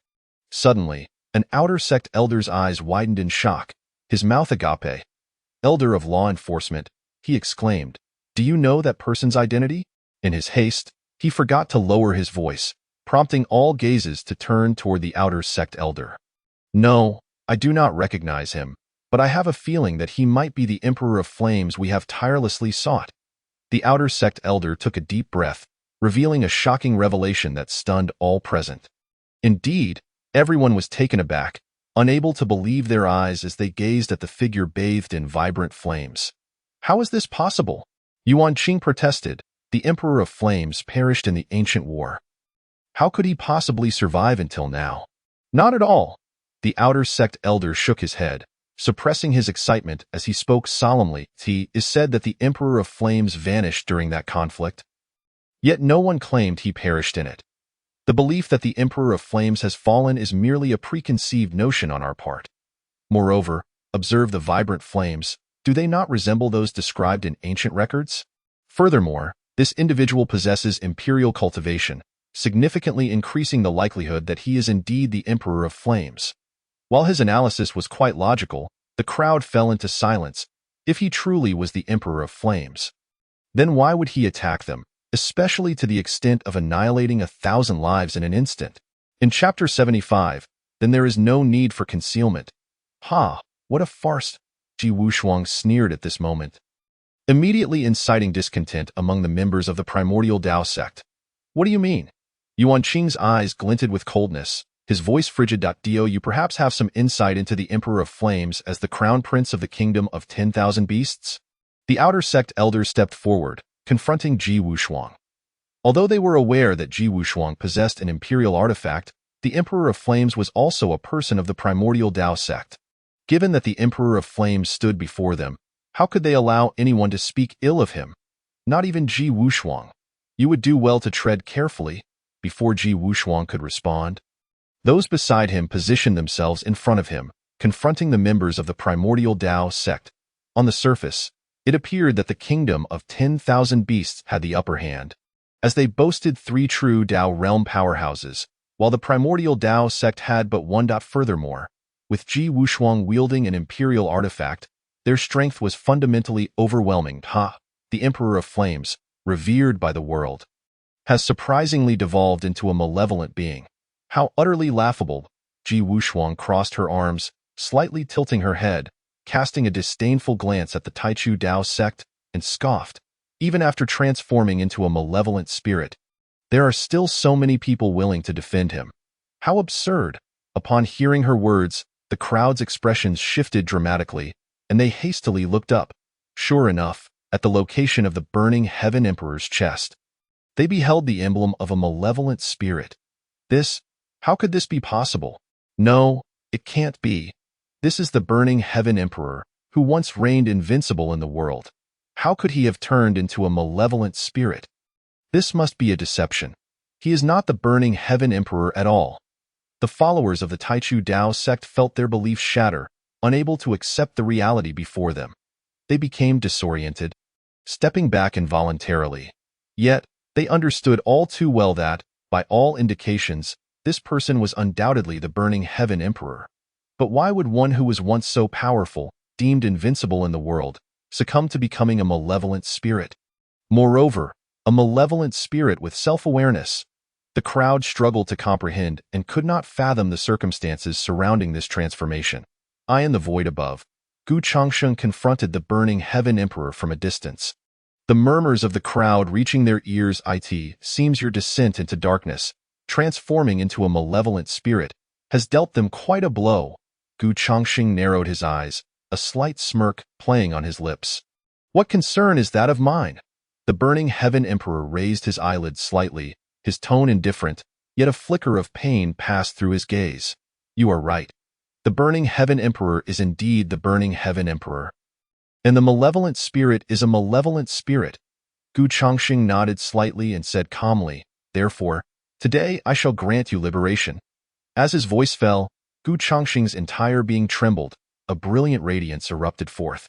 Suddenly, an outer sect elder's eyes widened in shock, his mouth agape. Elder of law enforcement, he exclaimed, "Do you know that person's identity?" In his haste, he forgot to lower his voice, prompting all gazes to turn toward the outer sect elder. "No, I do not recognize him, but I have a feeling that he might be the Emperor of Flames we have tirelessly sought." The outer sect elder took a deep breath, revealing a shocking revelation that stunned all present. Indeed, everyone was taken aback, unable to believe their eyes as they gazed at the figure bathed in vibrant flames. "How is this possible?" Yuan Qing protested. "The Emperor of Flames perished in the ancient war. How could he possibly survive until now?" "Not at all." The outer sect elder shook his head, suppressing his excitement as he spoke solemnly. "It is said that the Emperor of Flames vanished during that conflict. Yet no one claimed he perished in it. The belief that the Emperor of Flames has fallen is merely a preconceived notion on our part. Moreover, observe the vibrant flames. Do they not resemble those described in ancient records? Furthermore, this individual possesses imperial cultivation, significantly increasing the likelihood that he is indeed the Emperor of Flames." While his analysis was quite logical, the crowd fell into silence. If he truly was the Emperor of Flames, then why would he attack them, especially to the extent of annihilating 1,000 lives in an instant? In Chapter 75, then there is no need for concealment. "Ha, what a farce!" Ji Wushuang sneered at this moment, immediately inciting discontent among the members of the primordial Tao sect. "What do you mean?" Yuan Qing's eyes glinted with coldness, his voice frigid. "Do you perhaps have some insight into the Emperor of Flames as the crown prince of the kingdom of 10,000 beasts?" The outer sect elders stepped forward, confronting Ji Wushuang. Although they were aware that Ji Wushuang possessed an imperial artifact, the Emperor of Flames was also a person of the primordial Tao sect. Given that the Emperor of Flames stood before them, how could they allow anyone to speak ill of him? Not even Ji Wushuang. You would do well to tread carefully. Before Ji Wushuang could respond, those beside him positioned themselves in front of him, confronting the members of the primordial Tao sect. On the surface, it appeared that the kingdom of 10,000 beasts had the upper hand, as they boasted 3 true Tao realm powerhouses, while the primordial Tao sect had but one. Furthermore, with Ji Wushuang wielding an imperial artifact, their strength was fundamentally overwhelming. The Emperor of Flames, revered by the world, has surprisingly devolved into a malevolent being. How utterly laughable! Ji Wushuang crossed her arms, slightly tilting her head, casting a disdainful glance at the Taichu Dao sect, and scoffed. Even after transforming into a malevolent spirit, there are still so many people willing to defend him. How absurd! Upon hearing her words, the crowd's expressions shifted dramatically, and they hastily looked up. Sure enough, at the location of the burning Heaven Emperor's chest, they beheld the emblem of a malevolent spirit. How could this be possible? No, it can't be. This is the burning Heaven Emperor, who once reigned invincible in the world. How could he have turned into a malevolent spirit? This must be a deception. He is not the burning Heaven Emperor at all. The followers of the Taichu Dao sect felt their beliefs shatter, unable to accept the reality before them. They became disoriented, stepping back involuntarily. Yet, they understood all too well that, by all indications, this person was undoubtedly the burning Heaven Emperor. But why would one who was once so powerful, deemed invincible in the world, succumb to becoming a malevolent spirit? Moreover, a malevolent spirit with self-awareness. The crowd struggled to comprehend and could not fathom the circumstances surrounding this transformation. I in the void above, Gu Changsheng confronted the burning Heaven Emperor from a distance. The murmurs of the crowd reaching their ears. It seems your descent into darkness, transforming into a malevolent spirit, has dealt them quite a blow. Gu Changsheng narrowed his eyes, a slight smirk playing on his lips. What concern is that of mine? The burning Heaven Emperor raised his eyelids slightly, his tone indifferent, yet a flicker of pain passed through his gaze. You are right. The burning Heaven Emperor is indeed the burning Heaven Emperor. And the malevolent spirit is a malevolent spirit. Gu Changsheng nodded slightly and said calmly, Therefore, today I shall grant you liberation. As his voice fell, Gu Changsheng's entire being trembled, a brilliant radiance erupted forth.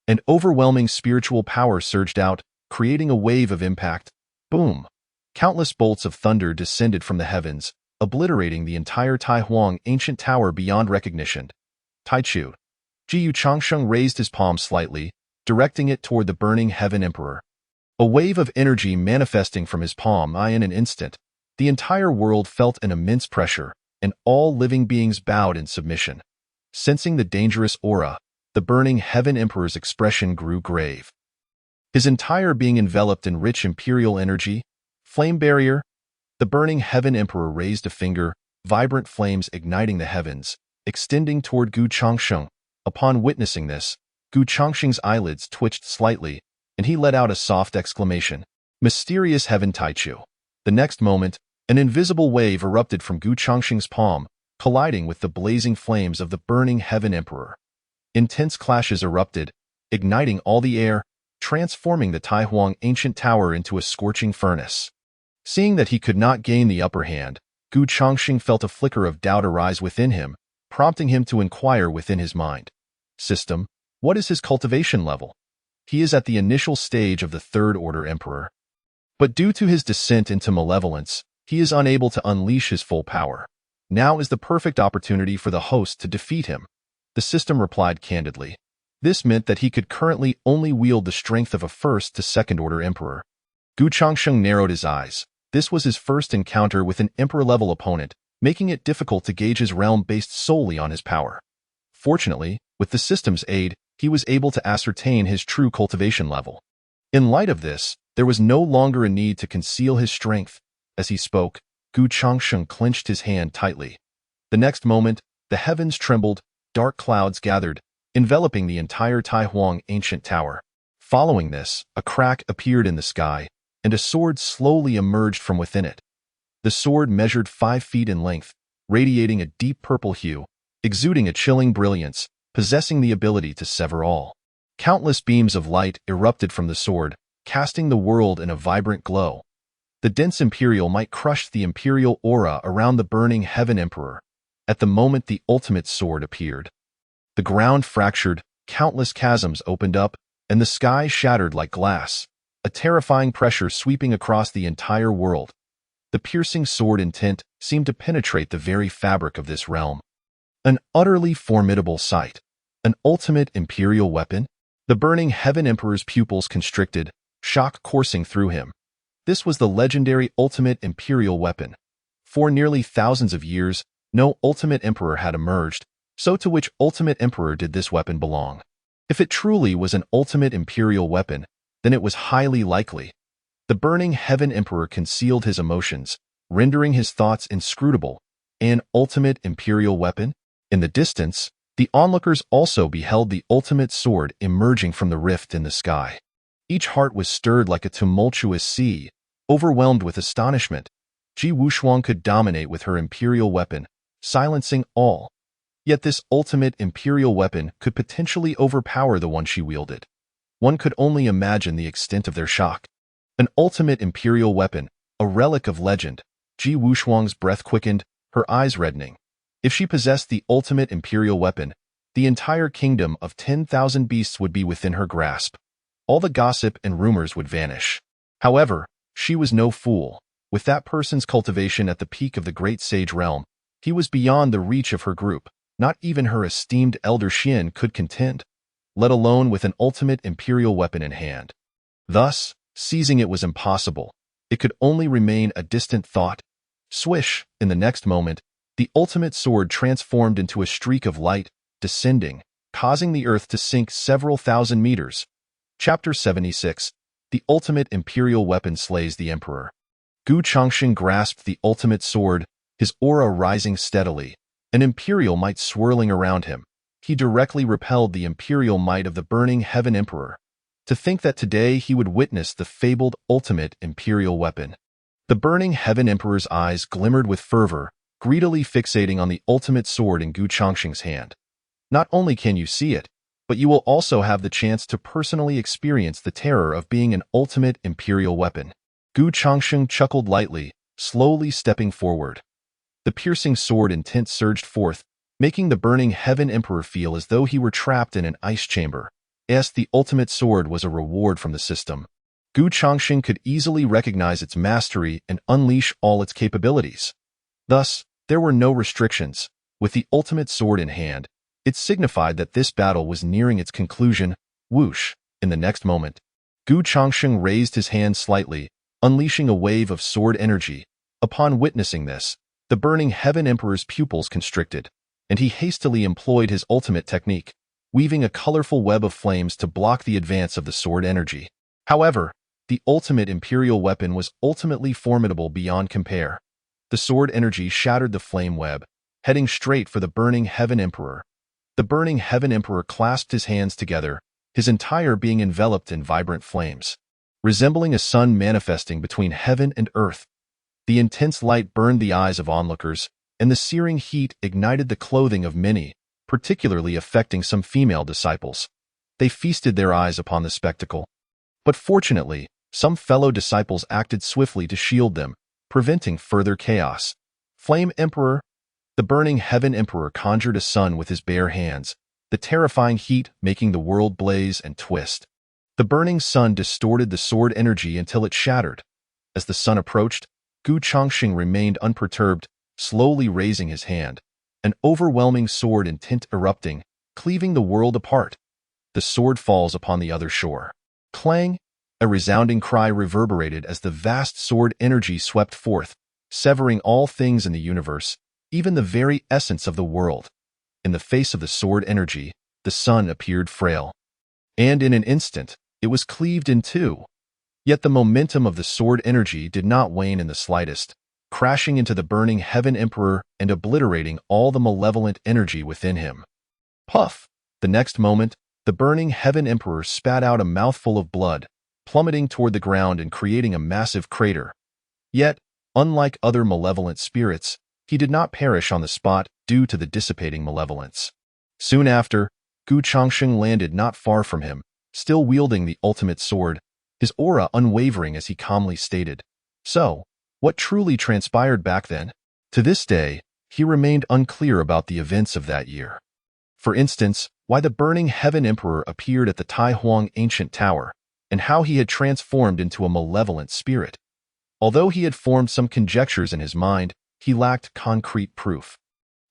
An overwhelming spiritual power surged out, creating a wave of impact. Boom! Countless bolts of thunder descended from the heavens, obliterating the entire Taihuang ancient tower beyond recognition. Taichu. Gu Changsheng raised his palm slightly, directing it toward the burning Heaven Emperor. A wave of energy manifesting from his palm. In an instant, the entire world felt an immense pressure, and all living beings bowed in submission. Sensing the dangerous aura, the burning Heaven Emperor's expression grew grave. His entire being enveloped in rich imperial energy. Flame barrier. The burning Heaven Emperor raised a finger, vibrant flames igniting the heavens, extending toward Gu Changsheng. Upon witnessing this, Gu Changsheng's eyelids twitched slightly, and he let out a soft exclamation. Mysterious Heaven Taichu. The next moment, an invisible wave erupted from Gu Changsheng's palm, colliding with the blazing flames of the burning Heaven Emperor. Intense clashes erupted, igniting all the air, transforming the Taihuang ancient tower into a scorching furnace. Seeing that he could not gain the upper hand, Gu Changsheng felt a flicker of doubt arise within him, prompting him to inquire within his mind. System, what is his cultivation level? He is at the initial stage of the Third Order Emperor. But due to his descent into malevolence, he is unable to unleash his full power. Now is the perfect opportunity for the host to defeat him. The system replied candidly. This meant that he could currently only wield the strength of a first to second order emperor. Gu Changsheng narrowed his eyes. This was his first encounter with an emperor-level opponent, making it difficult to gauge his realm based solely on his power. Fortunately, with the system's aid, he was able to ascertain his true cultivation level. In light of this, there was no longer a need to conceal his strength. As he spoke, Gu Changsheng clenched his hand tightly. The next moment, the heavens trembled, dark clouds gathered, enveloping the entire Taihuang ancient tower. Following this, a crack appeared in the sky, and a sword slowly emerged from within it. The sword measured 5 feet in length, radiating a deep purple hue, exuding a chilling brilliance, possessing the ability to sever all. Countless beams of light erupted from the sword, casting the world in a vibrant glow. The dense imperial might crush the imperial aura around the burning Heaven Emperor. At the moment the ultimate sword appeared, the ground fractured, countless chasms opened up, and the sky shattered like glass, a terrifying pressure sweeping across the entire world. The piercing sword intent seemed to penetrate the very fabric of this realm. An utterly formidable sight. An ultimate imperial weapon? The burning Heaven Emperor's pupils constricted, shock coursing through him. This was the legendary ultimate imperial weapon. For nearly thousands of years, no ultimate emperor had emerged, So to which ultimate emperor did this weapon belong? If it truly was an ultimate imperial weapon, then it was highly likely. The burning heaven emperor concealed his emotions, rendering his thoughts inscrutable. An ultimate imperial weapon? In the distance, the onlookers also beheld the ultimate sword emerging from the rift in the sky. Each heart was stirred like a tumultuous sea, overwhelmed with astonishment. Ji Wushuang could dominate with her imperial weapon, silencing all. Yet this ultimate imperial weapon could potentially overpower the one she wielded. One could only imagine the extent of their shock. An ultimate imperial weapon, a relic of legend. Ji Wushuang's breath quickened, her eyes reddening. If she possessed the ultimate imperial weapon, the entire kingdom of 10,000 beasts would be within her grasp. All the gossip and rumors would vanish. However, she was no fool. With that person's cultivation at the peak of the great sage realm, he was beyond the reach of her group. Not even her esteemed elder Xian could contend, let alone with an ultimate imperial weapon in hand. Thus, seizing it was impossible. It could only remain a distant thought. Swish! In the next moment, the ultimate sword transformed into a streak of light, descending, causing the earth to sink several thousand meters. Chapter 76. The ultimate imperial weapon slays the emperor. Gu Changxing grasped the ultimate sword, his aura rising steadily, an imperial might swirling around him. He directly repelled the imperial might of the burning heaven emperor. To think that today he would witness the fabled ultimate imperial weapon. The burning heaven emperor's eyes glimmered with fervor, greedily fixating on the ultimate sword in Gu Changxing's hand. Not only can you see it, but you will also have the chance to personally experience the terror of being an ultimate imperial weapon. Gu Changxing chuckled lightly, slowly stepping forward. The piercing sword intent surged forth, making the burning heaven emperor feel as though he were trapped in an ice chamber. The ultimate sword was a reward from the system. Gu Changxing could easily recognize its mastery and unleash all its capabilities. Thus, there were no restrictions. With the ultimate sword in hand, it signified that this battle was nearing its conclusion. Whoosh! In the next moment, Gu Changxing raised his hand slightly, unleashing a wave of sword energy. Upon witnessing this, the burning heaven emperor's pupils constricted, and he hastily employed his ultimate technique, weaving a colorful web of flames to block the advance of the sword energy. However, the ultimate imperial weapon was ultimately formidable beyond compare. The sword energy shattered the flame web, heading straight for the burning heaven emperor. The burning heaven emperor clasped his hands together, his entire being enveloped in vibrant flames. Resembling a sun manifesting between heaven and earth, the intense light burned the eyes of onlookers, and the searing heat ignited the clothing of many, particularly affecting some female disciples. They feasted their eyes upon the spectacle. But fortunately, some fellow disciples acted swiftly to shield them, preventing further chaos. Flame Emperor. The burning heaven emperor conjured a sun with his bare hands, the terrifying heat making the world blaze and twist. The burning sun distorted the sword energy until it shattered. As the sun approached, Gu Changxing remained unperturbed, slowly raising his hand, an overwhelming sword intent erupting, cleaving the world apart. The sword falls upon the other shore. Clang! A resounding cry reverberated as the vast sword energy swept forth, severing all things in the universe, even the very essence of the world. In the face of the sword energy, the sun appeared frail. And in an instant, it was cleaved in two. Yet the momentum of the sword energy did not wane in the slightest, crashing into the burning heaven emperor and obliterating all the malevolent energy within him. Puff! The next moment, the burning heaven emperor spat out a mouthful of blood, plummeting toward the ground and creating a massive crater. Yet, unlike other malevolent spirits, he did not perish on the spot due to the dissipating malevolence. Soon after, Gu Changxing landed not far from him, still wielding the ultimate sword, his aura unwavering as he calmly stated, "So, what truly transpired back then?" To this day, he remained unclear about the events of that year. For instance, why the burning heaven emperor appeared at the Tai Huang ancient tower, and how he had transformed into a malevolent spirit. Although he had formed some conjectures in his mind, he lacked concrete proof.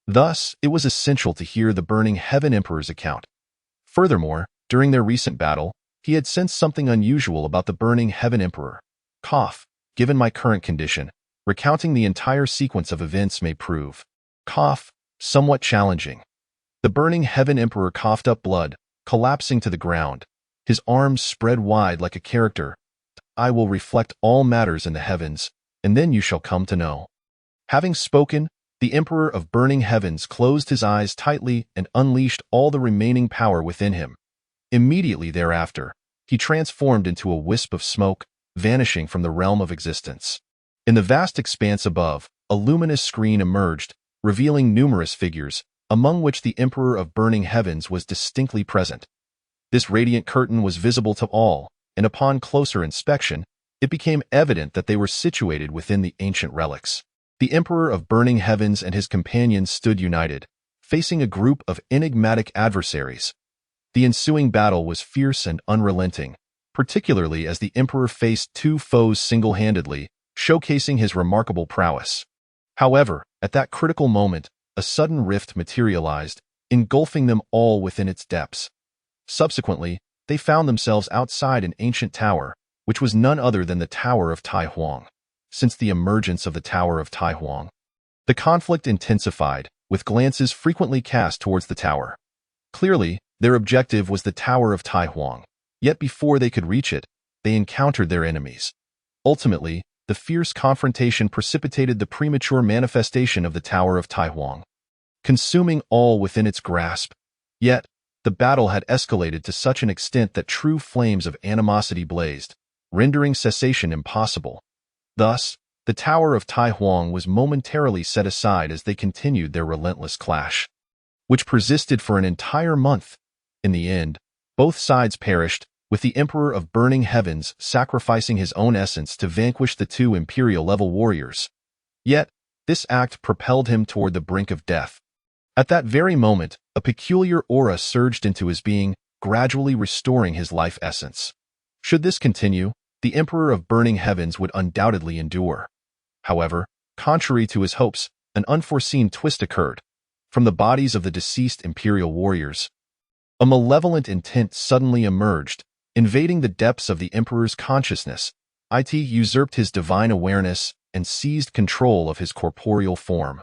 Thus, it was essential to hear the burning heaven emperor's account. Furthermore, during their recent battle, he had sensed something unusual about the burning heaven emperor. Cough. Given my current condition, recounting the entire sequence of events may prove, cough, somewhat challenging. The burning heaven emperor coughed up blood, collapsing to the ground. His arms spread wide like a character. I will reflect all matters in the heavens, and then you shall come to know. Having spoken, the emperor of burning heavens closed his eyes tightly and unleashed all the remaining power within him. Immediately thereafter, he transformed into a wisp of smoke, vanishing from the realm of existence. In the vast expanse above, a luminous screen emerged, revealing numerous figures, among which the emperor of burning heavens was distinctly present. This radiant curtain was visible to all, and upon closer inspection, it became evident that they were situated within the ancient relics. The emperor of burning heavens and his companions stood united, facing a group of enigmatic adversaries. The ensuing battle was fierce and unrelenting, particularly as the emperor faced two foes single-handedly, showcasing his remarkable prowess. However, at that critical moment, a sudden rift materialized, engulfing them all within its depths. Subsequently, they found themselves outside an ancient tower, which was none other than the Tower of Tai Huang. Since the emergence of the Tower of Tai Huang, the conflict intensified, with glances frequently cast towards the tower. Clearly, their objective was the Tower of Tai Huang, yet before they could reach it, they encountered their enemies. Ultimately, the fierce confrontation precipitated the premature manifestation of the Tower of Tai Huang, consuming all within its grasp. Yet, the battle had escalated to such an extent that true flames of animosity blazed, rendering cessation impossible. Thus, the Tower of Tai Huang was momentarily set aside as they continued their relentless clash, which persisted for an entire month. In the end, both sides perished, with the Emperor of Burning Heavens sacrificing his own essence to vanquish the two Imperial-level warriors. Yet, this act propelled him toward the brink of death. At that very moment, a peculiar aura surged into his being, gradually restoring his life essence. Should this continue, the Emperor of Burning Heavens would undoubtedly endure. However, contrary to his hopes, an unforeseen twist occurred. From the bodies of the deceased Imperial warriors, a malevolent intent suddenly emerged, invading the depths of the Emperor's consciousness. It usurped his divine awareness and seized control of his corporeal form.